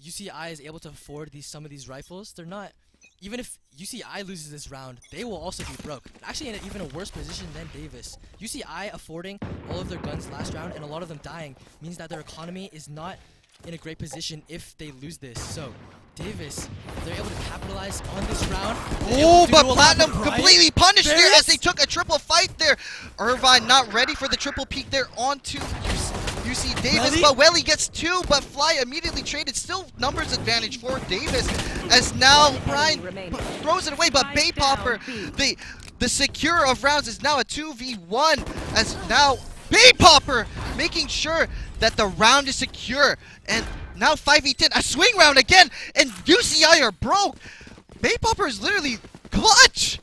UCI is able to afford some of these rifles. They're not. Even if UCI loses this round, they will also be broke. Actually, in even a worse position than Davis. UCI affording all of their guns last round and a lot of them dying means that their economy is not in a great position if they lose this. So Davis, they're able to capitalize on this round. Oh, but Platinum completely punished there as they took a triple fight there. Irvine not ready for the triple peek there onto UC Davis, but Welly gets 2, but Fly immediately traded. Still numbers advantage for Davis as now Brian throws it away, but Baypopper, the secure of rounds is now a 2v1 as now Baypopper making sure that the round is secure, and now 5v10, a swing round again, and UCI are broke. Baypopper is literally clutch.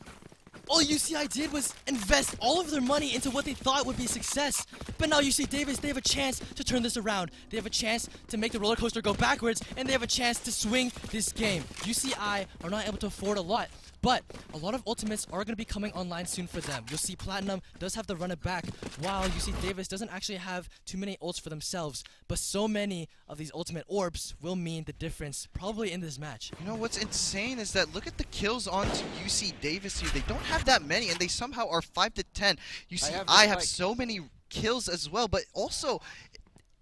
All UCI did was invest all of their money into what they thought would be success. But now UC Davis, they have a chance to turn this around. They have a chance to make the roller coaster go backwards, and they have a chance to swing this game. UCI are not able to afford a lot, but a lot of ultimates are going to be coming online soon for them. You'll see Platinum does have to run it back, while UC Davis doesn't actually have too many ults for themselves. But so many of these ultimate orbs will mean the difference probably in this match. You know what's insane is that look at the kills onto UC Davis here. They don't have that many, and they somehow are 5-10. UCI have so many kills as well, but also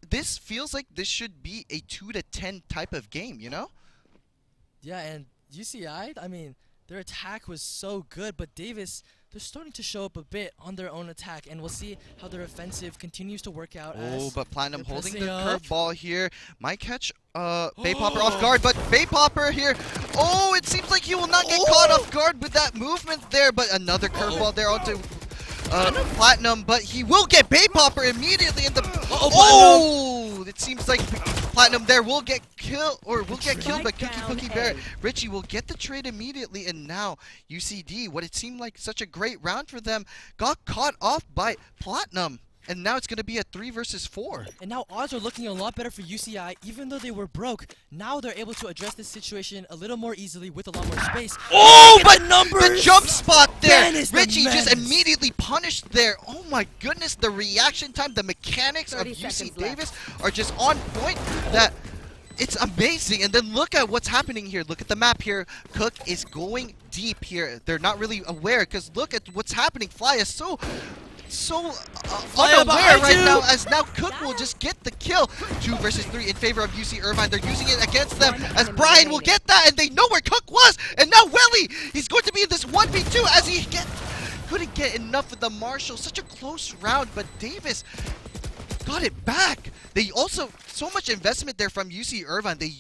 this feels like this should be a 2-10 type of game, you know? Yeah, and UCI, I mean, their attack was so good, but Davis, they're starting to show up a bit on their own attack, and we'll see how their offensive continues to work out. Oh, but Platinum they're holding the pressing up. curveball here. Might catch Bay Popper off guard, but Bay Popper here. Oh, it seems like he will not get caught off guard with that movement there, but another curveball there onto Platinum, but he will get Bay Popper immediately in the... Oh, it seems like Platinum there will get killed, or will get killed by Cookie Bear. Richie will get the trade immediately, and now UCD, what it seemed like such a great round for them, got caught off by Platinum. And now it's going to be a 3 versus 4. And now odds are looking a lot better for UCI, even though they were broke. Now they're able to address this situation a little more easily with a lot more space. Oh, but the jump spot there! Richie just immediately punished there. Oh my goodness, the reaction time, the mechanics of UC Davis are just on point. That it's amazing. And then look at what's happening here. Look at the map here. Cook is going deep here. They're not really aware because look at what's happening. Fly is so unaware right now, as now Cook will just get the kill. 2 versus 3 in favor of UC Irvine. They're using it against them, as Brian will get that, and they know where Cook was. And now Welly, he's going to be in this 1v2 as he couldn't get enough of the Marshall. Such a close round, but Davis got it back. They also, so much investment there from UC Irvine. They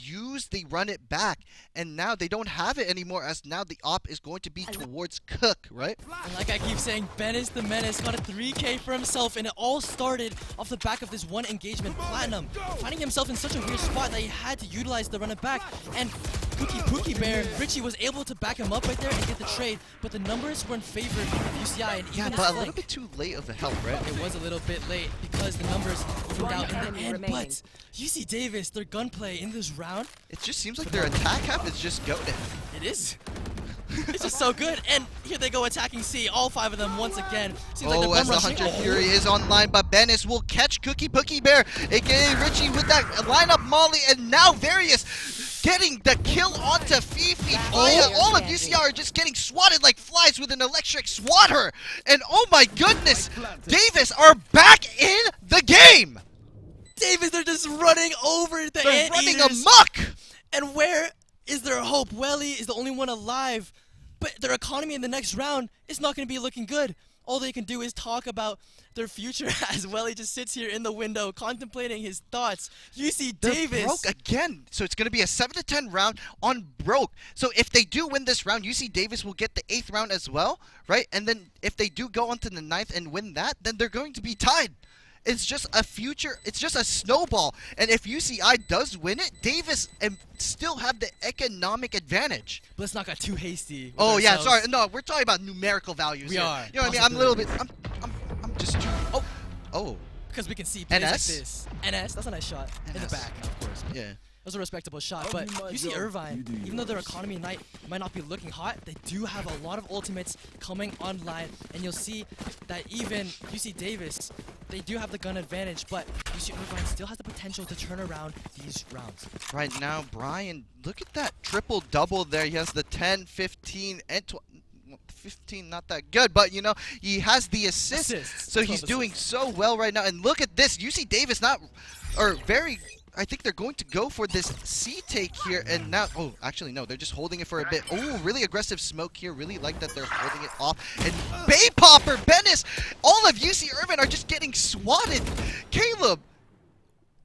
run it back, and now they don't have it anymore, as now the op is going to be towards Cook, right? And like I keep saying, Benes the Menace got a 3K for himself, and it all started off the back of this one engagement. Platinum finding himself in such a weird spot that he had to utilize the run it back, and Cookie Bear, Richie was able to back him up right there and get the trade, but the numbers were in favor of UCI, and even but a little bit too late of a help, right? It was a little bit late because the numbers evened out in the end, but UC Davis, their gunplay in this round, it just seems like their attack half is just goated. It is. It's just so good, and here they go attacking C, all 5 of them once again. Seems like as the Hunter Fury is online, but Benes will catch Cookie Bear, aka Richie, with that lineup molly, and now Various getting the kill onto Fifi. All of UCR are just getting swatted like flies with an electric swatter, and oh my goodness, Davis are back in the game. Davis, they're just running over the They're running amok. And where is their hope? Welly is the only one alive, but their economy in the next round is not going to be looking good. All they can do is talk about their future as Welly just sits here in the window contemplating his thoughts. UC Davis. They're broke again, so it's going to be a 7-10 round on broke. So if they do win this round, UC Davis will get the 8th round as well, right? And then if they do go on to the 9th and win that, then they're going to be tied. It's just a future, it's just a snowball. And if UCI does win it, Davis still have the economic advantage. But let's not get too hasty. Oh yeah, sorry. No, we're talking about numerical values. We here. are. You know what I mean? I'm a little bit, I'm just too, oh. Because we can see plays like NS? this. NS, that's a nice shot. In the back, of course. Yeah. It was a respectable shot, but UC Irvine, even though their economy might not be looking hot, they do have a lot of ultimates coming online, and you'll see that even UC Davis, they do have the gun advantage, but UC Irvine still has the potential to turn around these rounds. Right now, Brian, look at that triple-double there. He has the 10, 15, and 15, not that good, but you know, he has the assists. So he's doing so well right now. And look at this, UC Davis I think they're going to go for this C take here, and now, oh, actually no, they're just holding it for a bit. Oh, really aggressive smoke here. Really like that they're holding it off. And Bay Popper, Benes, all of UC Irvine are just getting swatted. Caleb,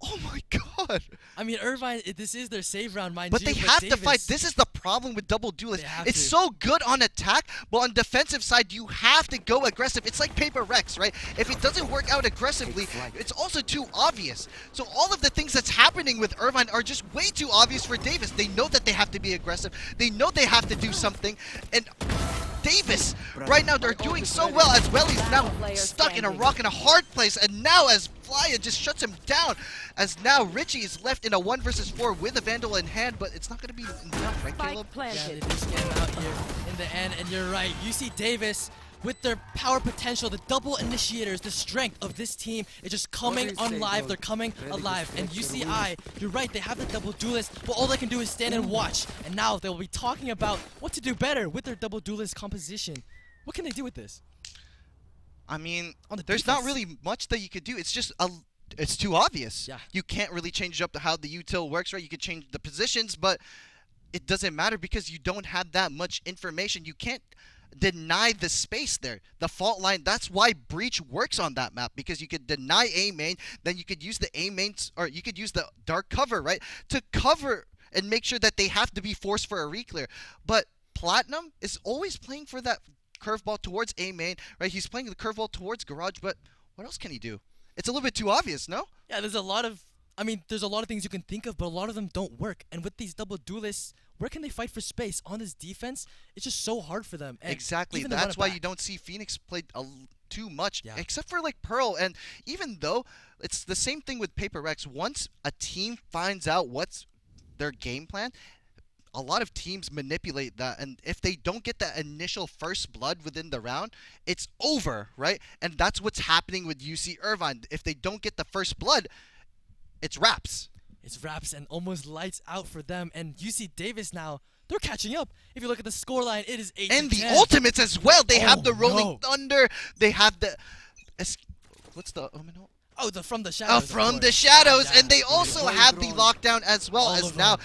oh my god. I mean, Irvine, this is their save round, mind but you. They have to fight. This is the problem with double duelists. It's so good on attack, but on defensive side, you have to go aggressive. It's like Paper Rex, right? If it doesn't work out aggressively, it's also too obvious. So all of the things that's happening with Irvine are just way too obvious for Davis. They know that they have to be aggressive. They know they have to do something. And Davis, right now, they're doing so well as well. He's now stuck in a rock and a hard place. And now as Flya just shuts him down, as now Richie is left in a 1 versus 4 with a Vandal in hand, but it's not going to be enough, right, Caleb? Yeah, they just get him out here in the end, and you're right. UC Davis, with their power potential, the double initiators, the strength of this team is just coming on live. They're coming alive. And UCI, you're right, they have the double duelist, but all they can do is stand and watch. And now they'll be talking about what to do better with their double duelist composition. What can they do with this? I mean, there's not really much that you could do. It's just it's too obvious. Yeah. You can't really change up how the util works, right? You could change the positions, but it doesn't matter because you don't have that much information. You can't deny the space there. The fault line, that's why breach works on that map, because you could deny A main, then you could use the A mains, or you could use the dark cover, right? To cover and make sure that they have to be forced for a reclear. But Platinum is always playing for that curveball towards A main, right? He's playing the curveball towards garage, but what else can he do? It's a little bit too obvious, no? Yeah, there's a lot of things you can think of, but a lot of them don't work. And with these double duelists, where can they fight for space on this defense? It's just so hard for them. And exactly. That's why you don't see Phoenix play too much, except for like Pearl. And even though it's the same thing with Paper Rex, once a team finds out what's their game plan, a lot of teams manipulate that, and if they don't get that initial first blood within the round, it's over, right? And that's what's happening with UC Irvine. If they don't get the first blood, it's wraps. It's wraps and almost lights out for them. And UC Davis now, they're catching up. If you look at the scoreline, it is 8 and to the 10. ultimates as well. They have the Rolling Thunder. They have the what's the Oh, the From the Shadows. From the Shadows, and they also have the lockdown as well. As now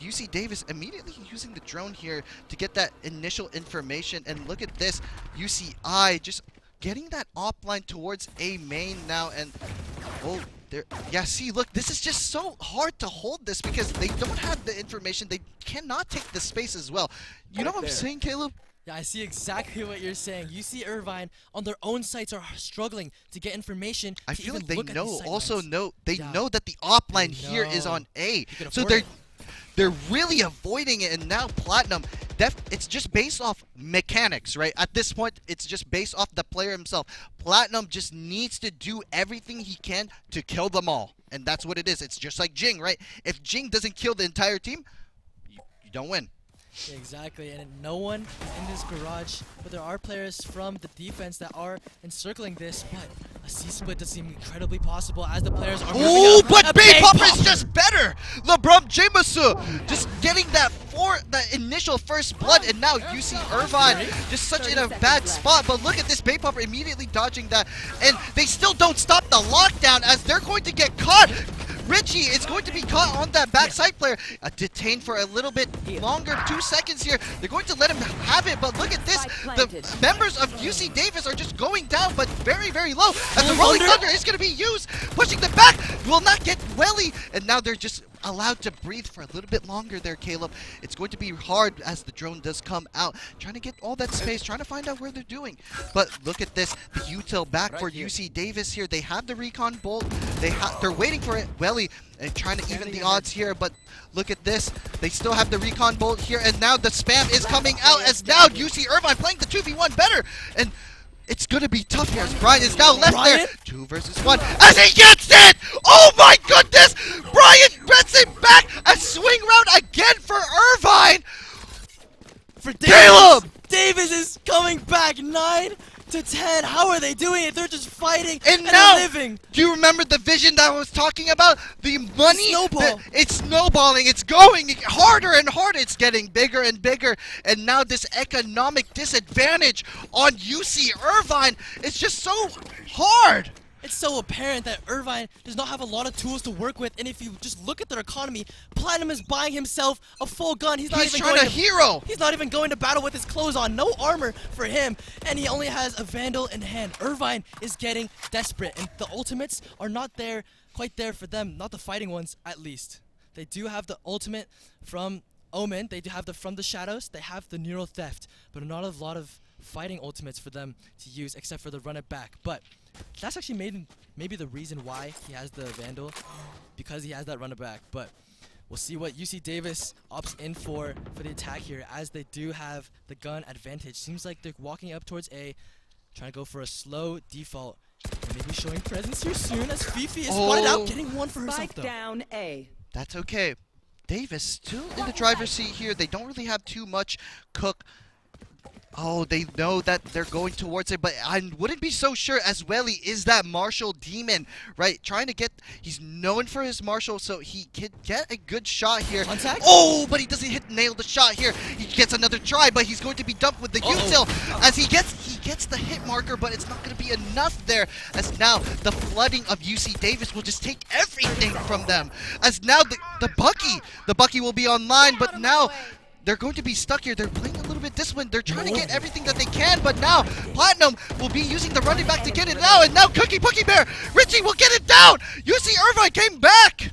UC Davis immediately using the drone here to get that initial information. And look at this, UCI just getting that op line towards A main now. And oh, there, yeah, see, look, this is just so hard to hold this because they don't have the information. They cannot take the space as well. You know what I'm saying, Caleb? Yeah, I see exactly what you're saying. UC Irvine on their own sites are struggling to get information. I to feel even like look they at know, these also sightlines. know, they know that the op line here is on A. So they're really avoiding it. And now Platinum, it's just based off mechanics, right? At this point, it's just based off the player himself. Platinum just needs to do everything he can to kill them all. And that's what it is. It's just like Jing, right? If Jing doesn't kill the entire team, you don't win. Exactly, and no one in this garage, but there are players from the defense that are encircling this, but a C-split does seem incredibly possible as the players are moving up. But Baypopper is just better! LeBron Jameson just getting that initial first blood, and now UC Irvine just such in a bad spot. But look at this, Baypopper immediately dodging that, and they still don't stop the lockdown as they're going to get caught. Richie is going to be caught on that backside player. Detained for a little bit longer, 2 seconds here. They're going to let him have it, but look at this. The members of UC Davis are just going down, but very, very low. As the Rolling Thunder is going to be used. Pushing them back. Will not get Welly. And now they're just allowed to breathe for a little bit longer there, Caleb. It's going to be hard as the drone does come out. Trying to get all that space, trying to find out where they're doing. But look at this. The util back for UC Davis here. They have the recon bolt. They're waiting for it. Welly and trying to even the odds here, but look at this. They still have the recon bolt here, and now the spam is coming out as now UC Irvine playing the 2v1 better. And it's going to be tough here as Brian is now left there. 2 versus 1 as he gets it! Oh my goodness! Brian gets it back! A swing round again for Irvine! For Caleb! Davis is coming back 9 to 10. How are they doing it? They're just fighting and now, living. Do you remember the vision that I was talking about? The money, Snowball. It's snowballing. It's going harder and harder. It's getting bigger and bigger. And now this economic disadvantage on UC Irvine is just so hard. It's so apparent that Irvine does not have a lot of tools to work with, and if you just look at their economy, Platinum is buying himself a full gun. He's not even trying going to hero. He's not even going to battle with his clothes on. No armor for him, and he only has a Vandal in hand. Irvine is getting desperate, and the ultimates are not there, quite there for them. Not the fighting ones, at least. They do have the ultimate from Omen. They do have the From the Shadows. They have the Neural Theft, but not a lot of fighting ultimates for them to use, except for the Run It Back. But that's actually maybe the reason why he has the Vandal, because he has that Run It Back. But we'll see what UC Davis opts in for the attack here, as they do have the gun advantage. Seems like they're walking up towards A, trying to go for a slow default, and maybe showing presence here soon as Fifi is spotted out, getting one for herself though. Down A. That's okay. Davis still in the driver's seat here. They don't really have too much cook. Oh, they know that they're going towards it, but I wouldn't be so sure as Welly is that Marshall demon, right? Trying to get, he's known for his Marshall, so he can get a good shot here. Contact? Oh, but he doesn't nail the shot here. He gets another try, but he's going to be dumped with the util as he gets the hit marker, but it's not going to be enough there, as now the flooding of UC Davis will just take everything from them. As now the Bucky will be online, but now they're going to be stuck here. They're playing a little bit disciplined. They're trying to get everything that they can, but now Platinum will be using the running back to get it out, and now Cookie Bear, Richie will get it down! UC Irvine came back!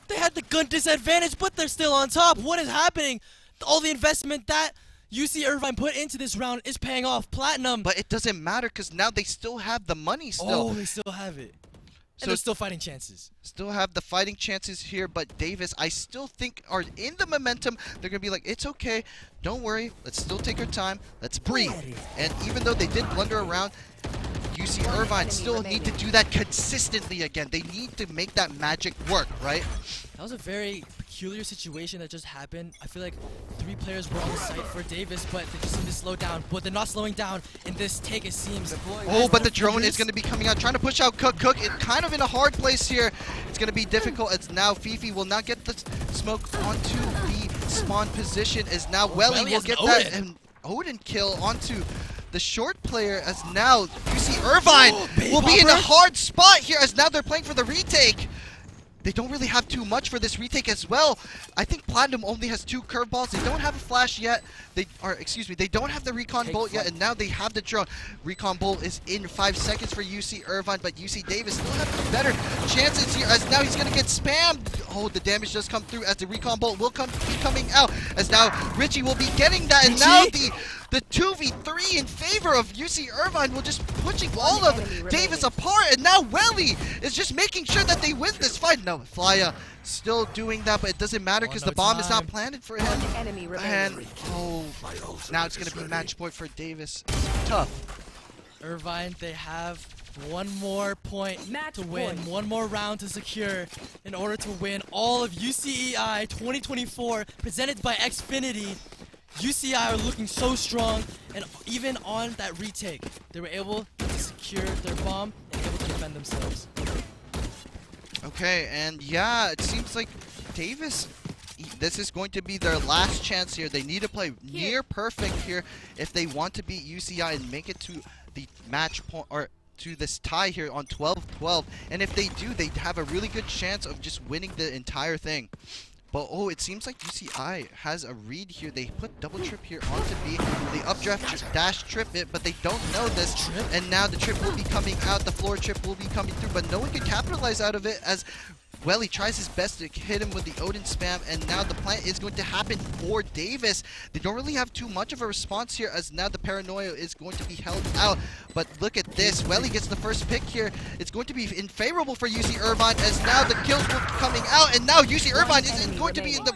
They had the gun disadvantage, but they're still on top. What is happening? All the investment that UC Irvine put into this round is paying off. Platinum. But it doesn't matter because now they still have the money still. Oh, they still have it. So And they're still fighting chances. Still have the fighting chances here, but Davis, I still think, are in the momentum. They're going to be like, it's okay. Don't worry. Let's still take our time. Let's breathe. And even though they did blunder around, UC Irvine still need to do that consistently again. They need to make that magic work, right? That was a very peculiar situation that just happened. I feel like 3 players were on the site for Davis, but they just seem to slow down. But they're not slowing down in this take, it seems. Oh, but the drone is going to be coming out, trying to push out Cook. Cook is kind of in a hard place here. It's going to be difficult as now Fifi will not get the smoke onto the spawn position, as now Welly will get that and Odin kill onto the short player, as now UC Irvine will be in a hard spot here, as now they're playing for the retake. They don't really have too much for this retake as well. I think Platinum only has 2 curveballs. They don't have a flash yet. They don't have the recon bolt yet, and now they have the drone. Recon bolt is in 5 seconds for UC Irvine, but UC Davis still have the better chances here, as now he's gonna get spammed. Oh, the damage does come through as the recon bolt will be coming out, as now Richie will be getting that, and now the 2v3 in favor of UC Irvine will just pushing all of Davis apart, and now Welly is just making sure that they win this fight. No, Flya still doing that, but it doesn't matter because the bomb is not planted for him. And now it's gonna be match point for Davis. Tough. Irvine, they have one more point to win, one more round to secure in order to win all of UCEI 2024 presented by Xfinity. UCI are looking so strong, and even on that retake, they were able to secure their bomb and able to defend themselves. Okay, and yeah, it seems like Davis, this is going to be their last chance here. They need to play near perfect here if they want to beat UCI and make it to the match point, or to this tie here on 12-12. And if they do, they have a really good chance of just winning the entire thing. But oh, it seems like UCI has a read here. They put double trip here onto B. They updraft dash trip it, but they don't know this. And now the trip will be coming out. The floor trip will be coming through, but no one can capitalize out of it, as Welly tries his best to hit him with the Odin spam, and now the plant is going to happen for Davis. They don't really have too much of a response here, as now the paranoia is going to be held out. But look at this, Welly gets the first pick here. It's going to be unfavorable for UC Irvine, as now the kills will be coming out, and now UC Irvine is going to be in the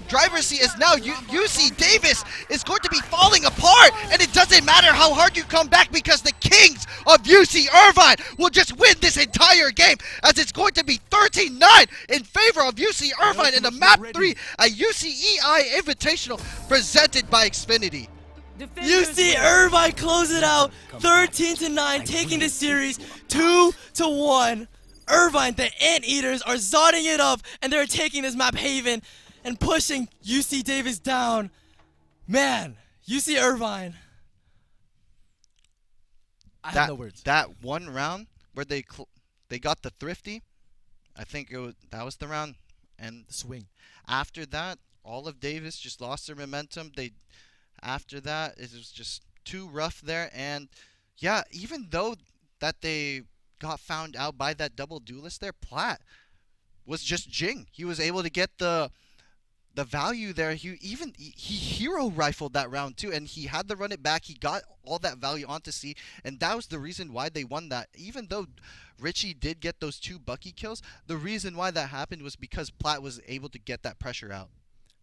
driver's seat, as now UC Davis is going to be falling apart, and it doesn't matter how hard you come back, because the Kings of UC Irvine will just win this entire game, as it's going to be 13-9 in favor of UC Irvine in the map 3, a UCEI Invitational presented by Xfinity. UC Irvine close it out 13-9, taking the series 2-1. Irvine, the Anteaters, are zodding it up, and they're taking this map Haven and pushing UC Davis down. Man, UC Irvine. I have no words. That one round where they got the thrifty, I think that was the round, and the swing. After that, all of Davis just lost their momentum. After that, it was just too rough there, and yeah, even though that they got found out by that double duelist there, Platt was just Jing. He was able to get the value there. He hero rifled that round too, and he had to run it back. He got all that value onto C, and that was the reason why they won that. Even though Richie did get those 2 Bucky kills, the reason why that happened was because Platt was able to get that pressure out.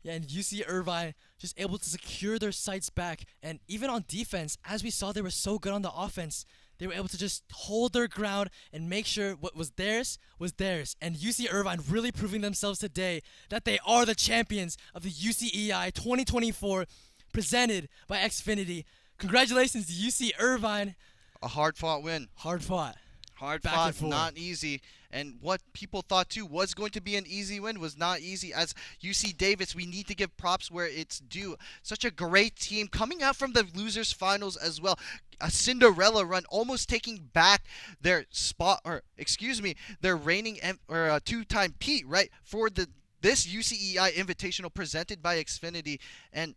Yeah, and UC Irvine just able to secure their sights back, and even on defense, as we saw, they were so good on the offense. They were able to just hold their ground and make sure what was theirs was theirs. And UC Irvine really proving themselves today that they are the champions of the UCEI 2024 presented by Xfinity. Congratulations to UC Irvine. A hard-fought win. Hard fought. Hard Back fought, and forth. not easy. And what people thought too was going to be an easy win was not easy. As UC Davis, we need to give props where it's due. Such a great team coming out from the losers finals as well. A Cinderella run, almost taking back their spot, or excuse me, their reigning two-time Pete, right, for this UCEI Invitational presented by Xfinity. And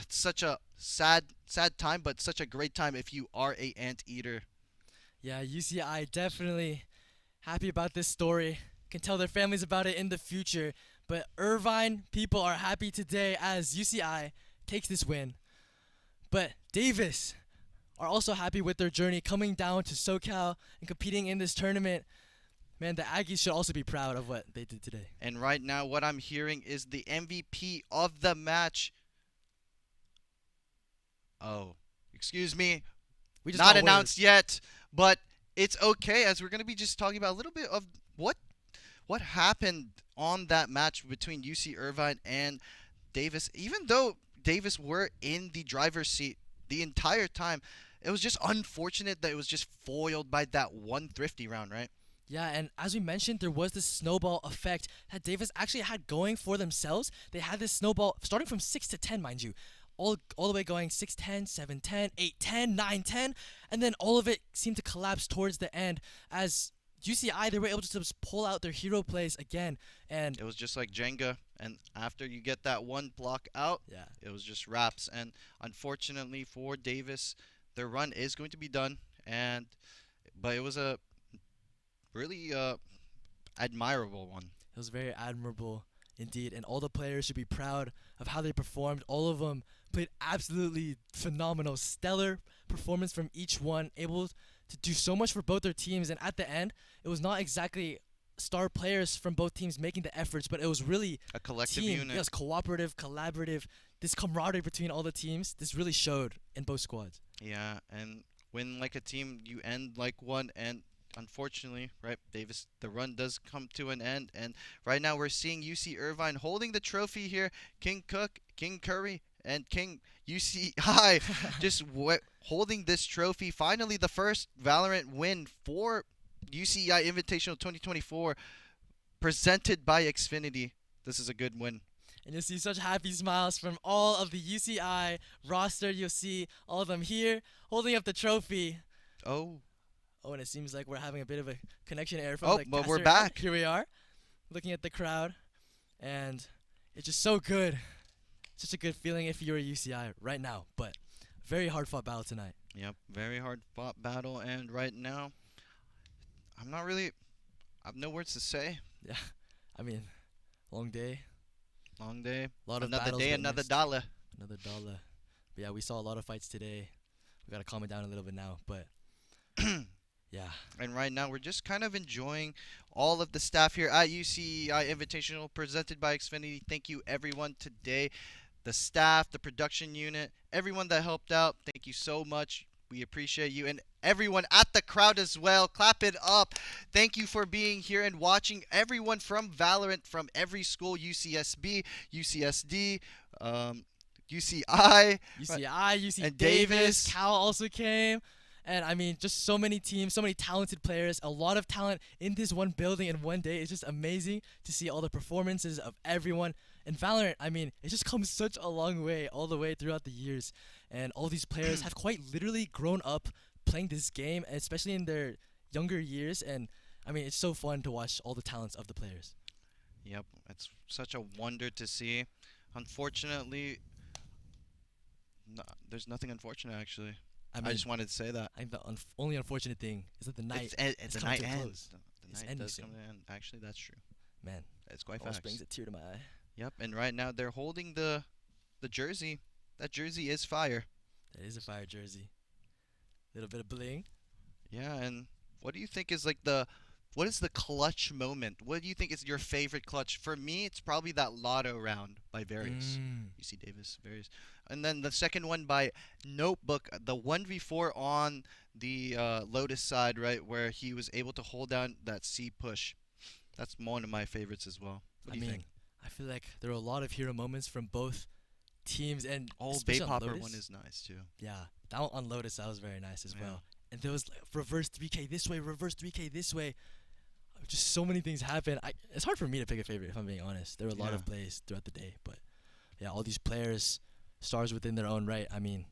it's such a sad time, but such a great time if you are a anteater. Yeah, UCI definitely happy about this story. Can tell their families about it in the future. But Irvine people are happy today as UCI takes this win. But Davis are also happy with their journey coming down to SoCal and competing in this tournament. Man, the Aggies should also be proud of what they did today. And right now, what I'm hearing is the MVP of the match. Oh, excuse me. We just not got announced word. yet, but it's okay, as we're going to be just talking about a little bit of what happened on that match between UC Irvine and Davis. Even though Davis were in the driver's seat the entire time, it was just unfortunate that it was just foiled by that one thrifty round, right? Yeah, and as we mentioned, there was this snowball effect that Davis actually had going for themselves. They had this snowball starting from 6 to 10, mind you. All the way going 6-10, 7-10, 8-10, 9-10, and then all of it seemed to collapse towards the end as UCI, they were able to just pull out their hero plays again. And it was just like Jenga, and after you get that one block out, yeah, it was just wraps. And unfortunately for Davis, their run is going to be done, but it was a really admirable one. It was very admirable indeed, and all the players should be proud of how they performed. All of them played absolutely phenomenal, stellar performance from each one, able to do so much for both their teams. And at the end, it was not exactly star players from both teams making the efforts, but it was really a collective team. unit. Yes, cooperative, collaborative. This camaraderie between all the teams, this really showed in both squads. Yeah, and when like a team, you end like one, and unfortunately, right, Davis, the run does come to an end. And right now we're seeing UC Irvine holding the trophy here. King Cook, King Curry, and King UCI just holding this trophy. Finally, the first Valorant win for UCI Invitational 2024 presented by Xfinity. This is a good win. And you'll see such happy smiles from all of the UCI roster. You'll see all of them here holding up the trophy. Oh, and it seems like we're having a bit of a connection error from the but we're caster. back. Here we are, looking at the crowd, and it's just so good. Such a good feeling if you're a UCI right now, but very hard fought battle tonight. Yep, very hard fought battle, and right now, I have no words to say. Yeah, I mean, long day. Long day. A lot of another battles day, another witnessed. dollar. Another dollar. But yeah, we saw a lot of fights today. We gotta calm it down a little bit now, but yeah. And right now, we're just kind of enjoying all of the staff here at UCEI Invitational presented by Xfinity. Thank you, everyone, today. The staff, the production unit, everyone that helped out, thank you so much. We appreciate you. And everyone at the crowd as well, clap it up. Thank you for being here and watching. Everyone from Valorant, from every school, UCSB, UCSD, UCI, UC and Davis. Cal also came. And I mean, just so many teams, so many talented players, a lot of talent in this one building in one day. It's just amazing to see all the performances of everyone. And Valorant, I mean, it just comes such a long way all the way throughout the years. And all these players have quite literally grown up playing this game, especially in their younger years. And I mean, it's so fun to watch all the talents of the players. Yep, it's such a wonder to see. Unfortunately, there's nothing unfortunate, actually. I just wanted to say that. I think the only unfortunate thing is that the night it's is the night coming to a ends. close. The night does come to an end. Actually, that's true. Man, it's quite almost fast. brings a tear to my eye. Yep, and right now they're holding the jersey. That jersey is fire. That is a fire jersey. Little bit of bling. Yeah, and what do you think is like what is the clutch moment? What do you think is your favorite clutch? For me, it's probably that lotto round by Various. UC Davis, Various. And then the second one by Notebook, the 1v4 on the Lotus side, right, where he was able to hold down that C push. That's one of my favorites as well. What do you think? I feel like there are a lot of hero moments from both teams, and Oh, especially Babe on Hopper Lotus. one is nice too. Yeah, that one on Lotus, that was very nice as Yeah. well. And there was like, reverse 3K this way, reverse 3K this way. Just so many things happen. It's hard for me to pick a favorite, if I'm being honest. There were a lot of plays throughout the day, but yeah, all these players, stars within their own right. I mean,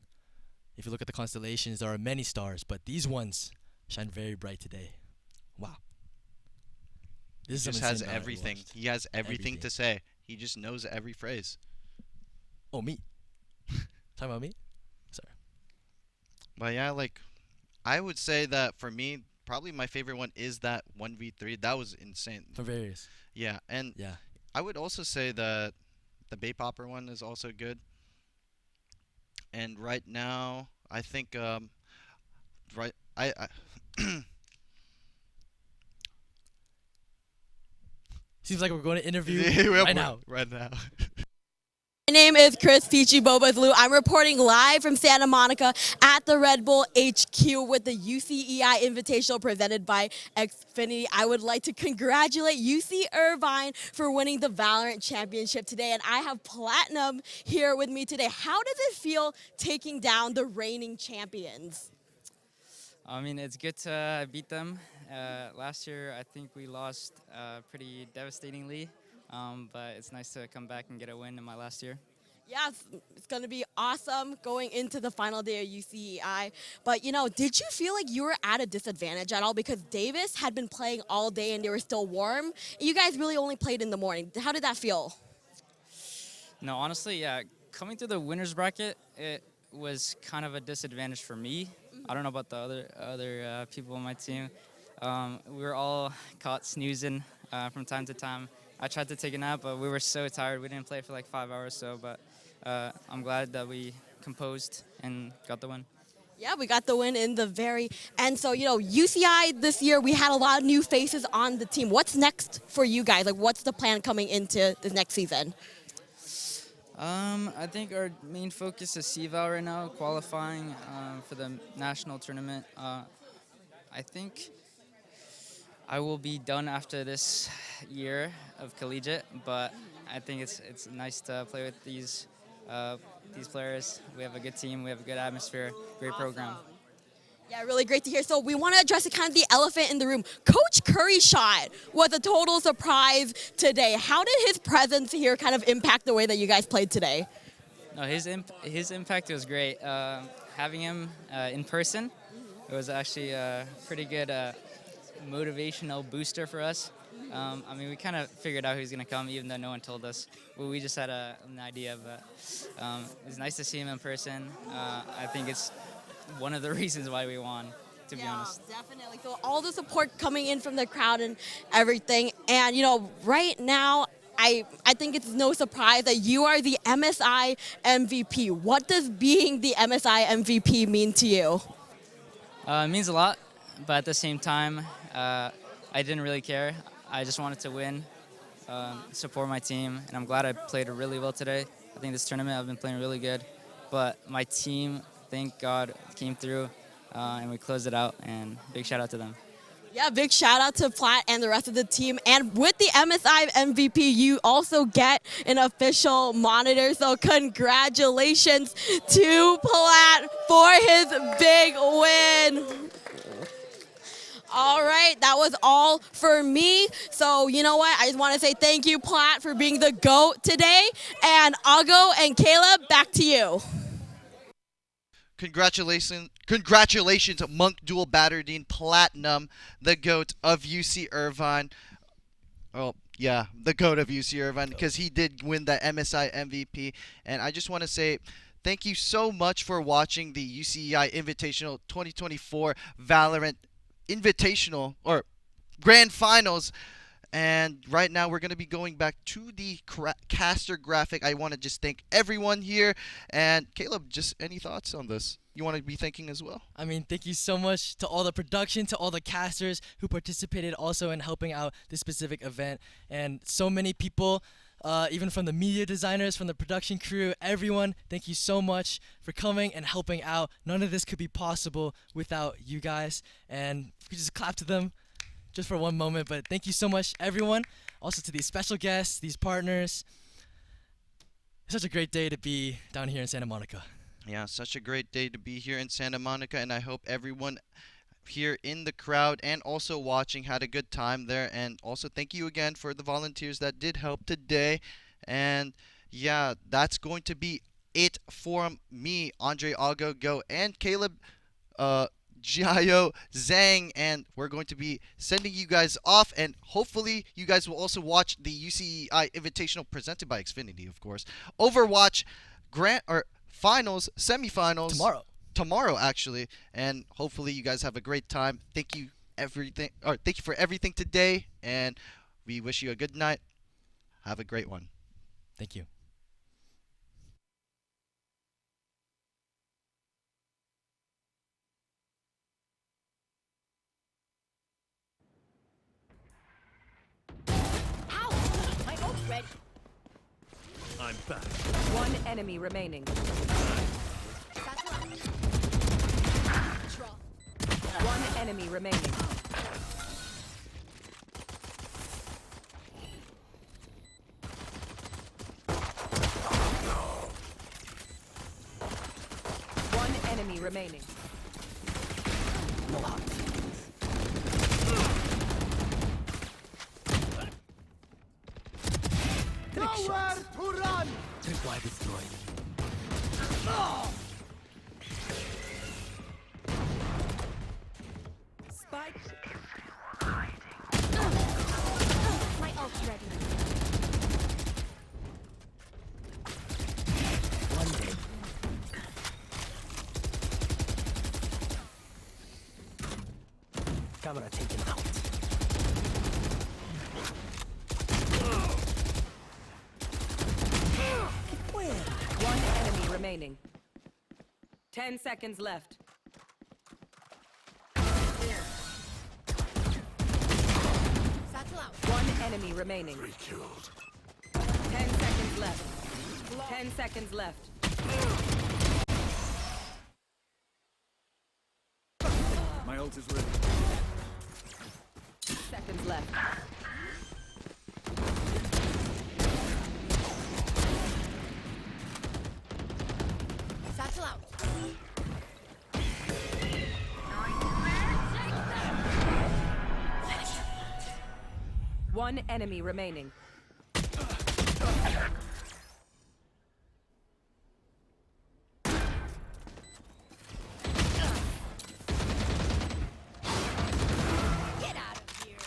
if you look at the constellations, there are many stars, but these ones shine very bright today. Wow. He This is just some has insane battle we everything. watched. He has everything to say. He just knows every phrase. Oh, me. Talking about me? Sorry. But yeah, like, I would say that for me, probably my favorite one is that 1v3. That was insane. For various. Yeah, and Yeah. I would also say that the Babe Hopper one is also good. And right now, I think, right, I Seems like we're going to interview Yeah, right now. Right now. My name is Chris Peachy Bobazlu. I'm reporting live from Santa Monica at the Red Bull HQ with the UCEI Invitational presented by Xfinity. I would like to congratulate UC Irvine for winning the VALORANT championship today, and I have Platinum here with me today. How does it feel taking down the reigning champions? I mean, it's good to beat them. Last year, I think we lost pretty devastatingly. But it's nice to come back and get a win in my last year. Yeah, it's going to be awesome going into the final day of UCEI. But, you know, did you feel like you were at a disadvantage at all? Because Davis had been playing all day and they were still warm. You guys really only played in the morning. How did that feel? No, honestly, yeah. Coming through the winner's bracket, it was kind of a disadvantage for me. I don't know about the other people on my team. We were all caught snoozing from time to time. I tried to take a nap, but we were so tired. We didn't play for like 5 hours, but I'm glad that we composed and got the win. Yeah, we got the win in the very end. So, you know, UCI this year, we had a lot of new faces on the team. What's next for you guys? Like, what's the plan coming into the next season? I think our main focus is CVAL right now, qualifying for the national tournament. I think I will be done after this year of collegiate, but I think it's nice to play with these players. We have a good team, we have a good atmosphere, great program. Yeah, really great to hear. So we want to address kind of the elephant in the room. Coach Curry's shot was a total surprise today. How did his presence here kind of impact the way that you guys played today? No, his impact was great. Having him in person, it was actually a pretty good motivational booster for us. I mean, we kind of figured out who's going to come, even though no one told us. Well, we just had an idea, but it's nice to see him in person. I think it's one of the reasons why we won, to be honest. Definitely. So all the support coming in from the crowd and everything. And, you know, right now, I think it's no surprise that you are the MSI MVP. What does being the MSI MVP mean to you? It means a lot, but at the same time, I didn't really care. I just wanted to win, support my team, and I'm glad I played really well today. I think this tournament I've been playing really good, but my team, thank God, came through, and we closed it out, and big shout out to them. Yeah, big shout out to Platt and the rest of the team. And with the MSI MVP, you also get an official monitor. So congratulations to Platt for his big win. All right, that was all for me. So you know what? I just want to say thank you, Platt, for being the GOAT today. And Ago and Caleb, back to you. Congratulations, Monk Dual Batterdine Platinum, the GOAT of UC Irvine. Oh, yeah, the GOAT of UC Irvine, because he did win the MSI MVP. And I just want to say thank you so much for watching the UCEI Invitational 2024 VALORANT Invitational, or Grand Finals. And right now we're going to be going back to the caster graphic. I want to just thank everyone here. And Caleb, just any thoughts on this? You want to be thanking as well? I mean, thank you so much to all the production, to all the casters who participated also in helping out this specific event. And so many people, even from the media designers, from the production crew, everyone, thank you so much for coming and helping out. None of this could be possible without you guys. And we just clap to them just for one moment. But thank you so much, everyone. Also to these special guests, these partners. It's such a great day to be down here in Santa Monica. Yeah, such a great day to be here in Santa Monica, and I hope everyone here in the crowd and also watching had a good time there. And also thank you again for the volunteers that did help today. And yeah, that's going to be it for me, Andre Go, and Caleb Giaio Zhang, and we're going to be sending you guys off, and hopefully you guys will also watch the UCEI Invitational presented by Xfinity, of course. Overwatch finals, semifinals tomorrow actually, and hopefully you guys have a great time. Thank you for everything today, and we wish you a good night. Have a great one. Thank you. My ult's ready. I'm back. One enemy remaining. One enemy remaining. One enemy remaining. Nowhere to run! Tripwire destroyed. Spike. My ult's ready. One day. Camera taken out. One enemy remaining. 10 seconds left. One enemy remaining. 10 seconds left. 10 seconds left. My ult is ready. Seconds left. Satchel out. One enemy remaining. Get out of here.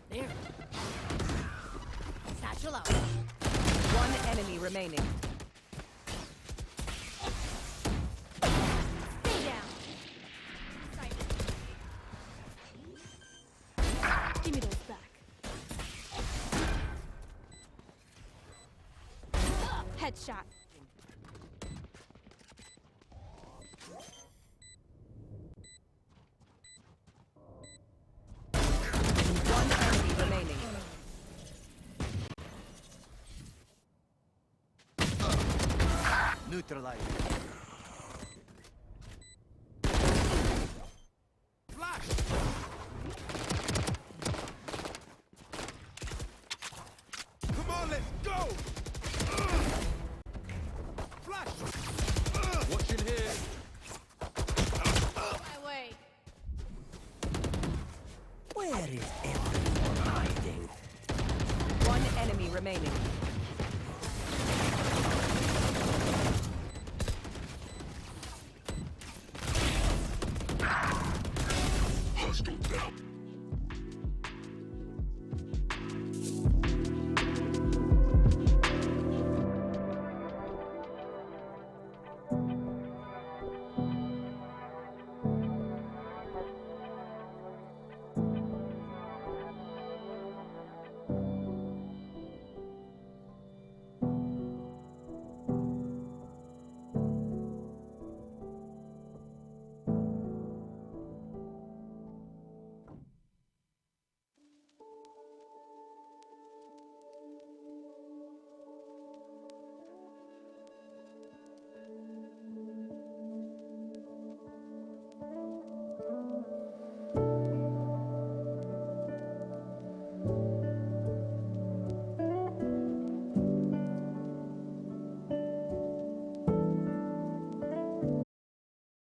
There. Satchel out. One enemy remaining. Stay down. Give me those back. Headshot. One enemy remaining. Neutralize. Flash! Come on, let's go! Flash! Watching here. My way. Where is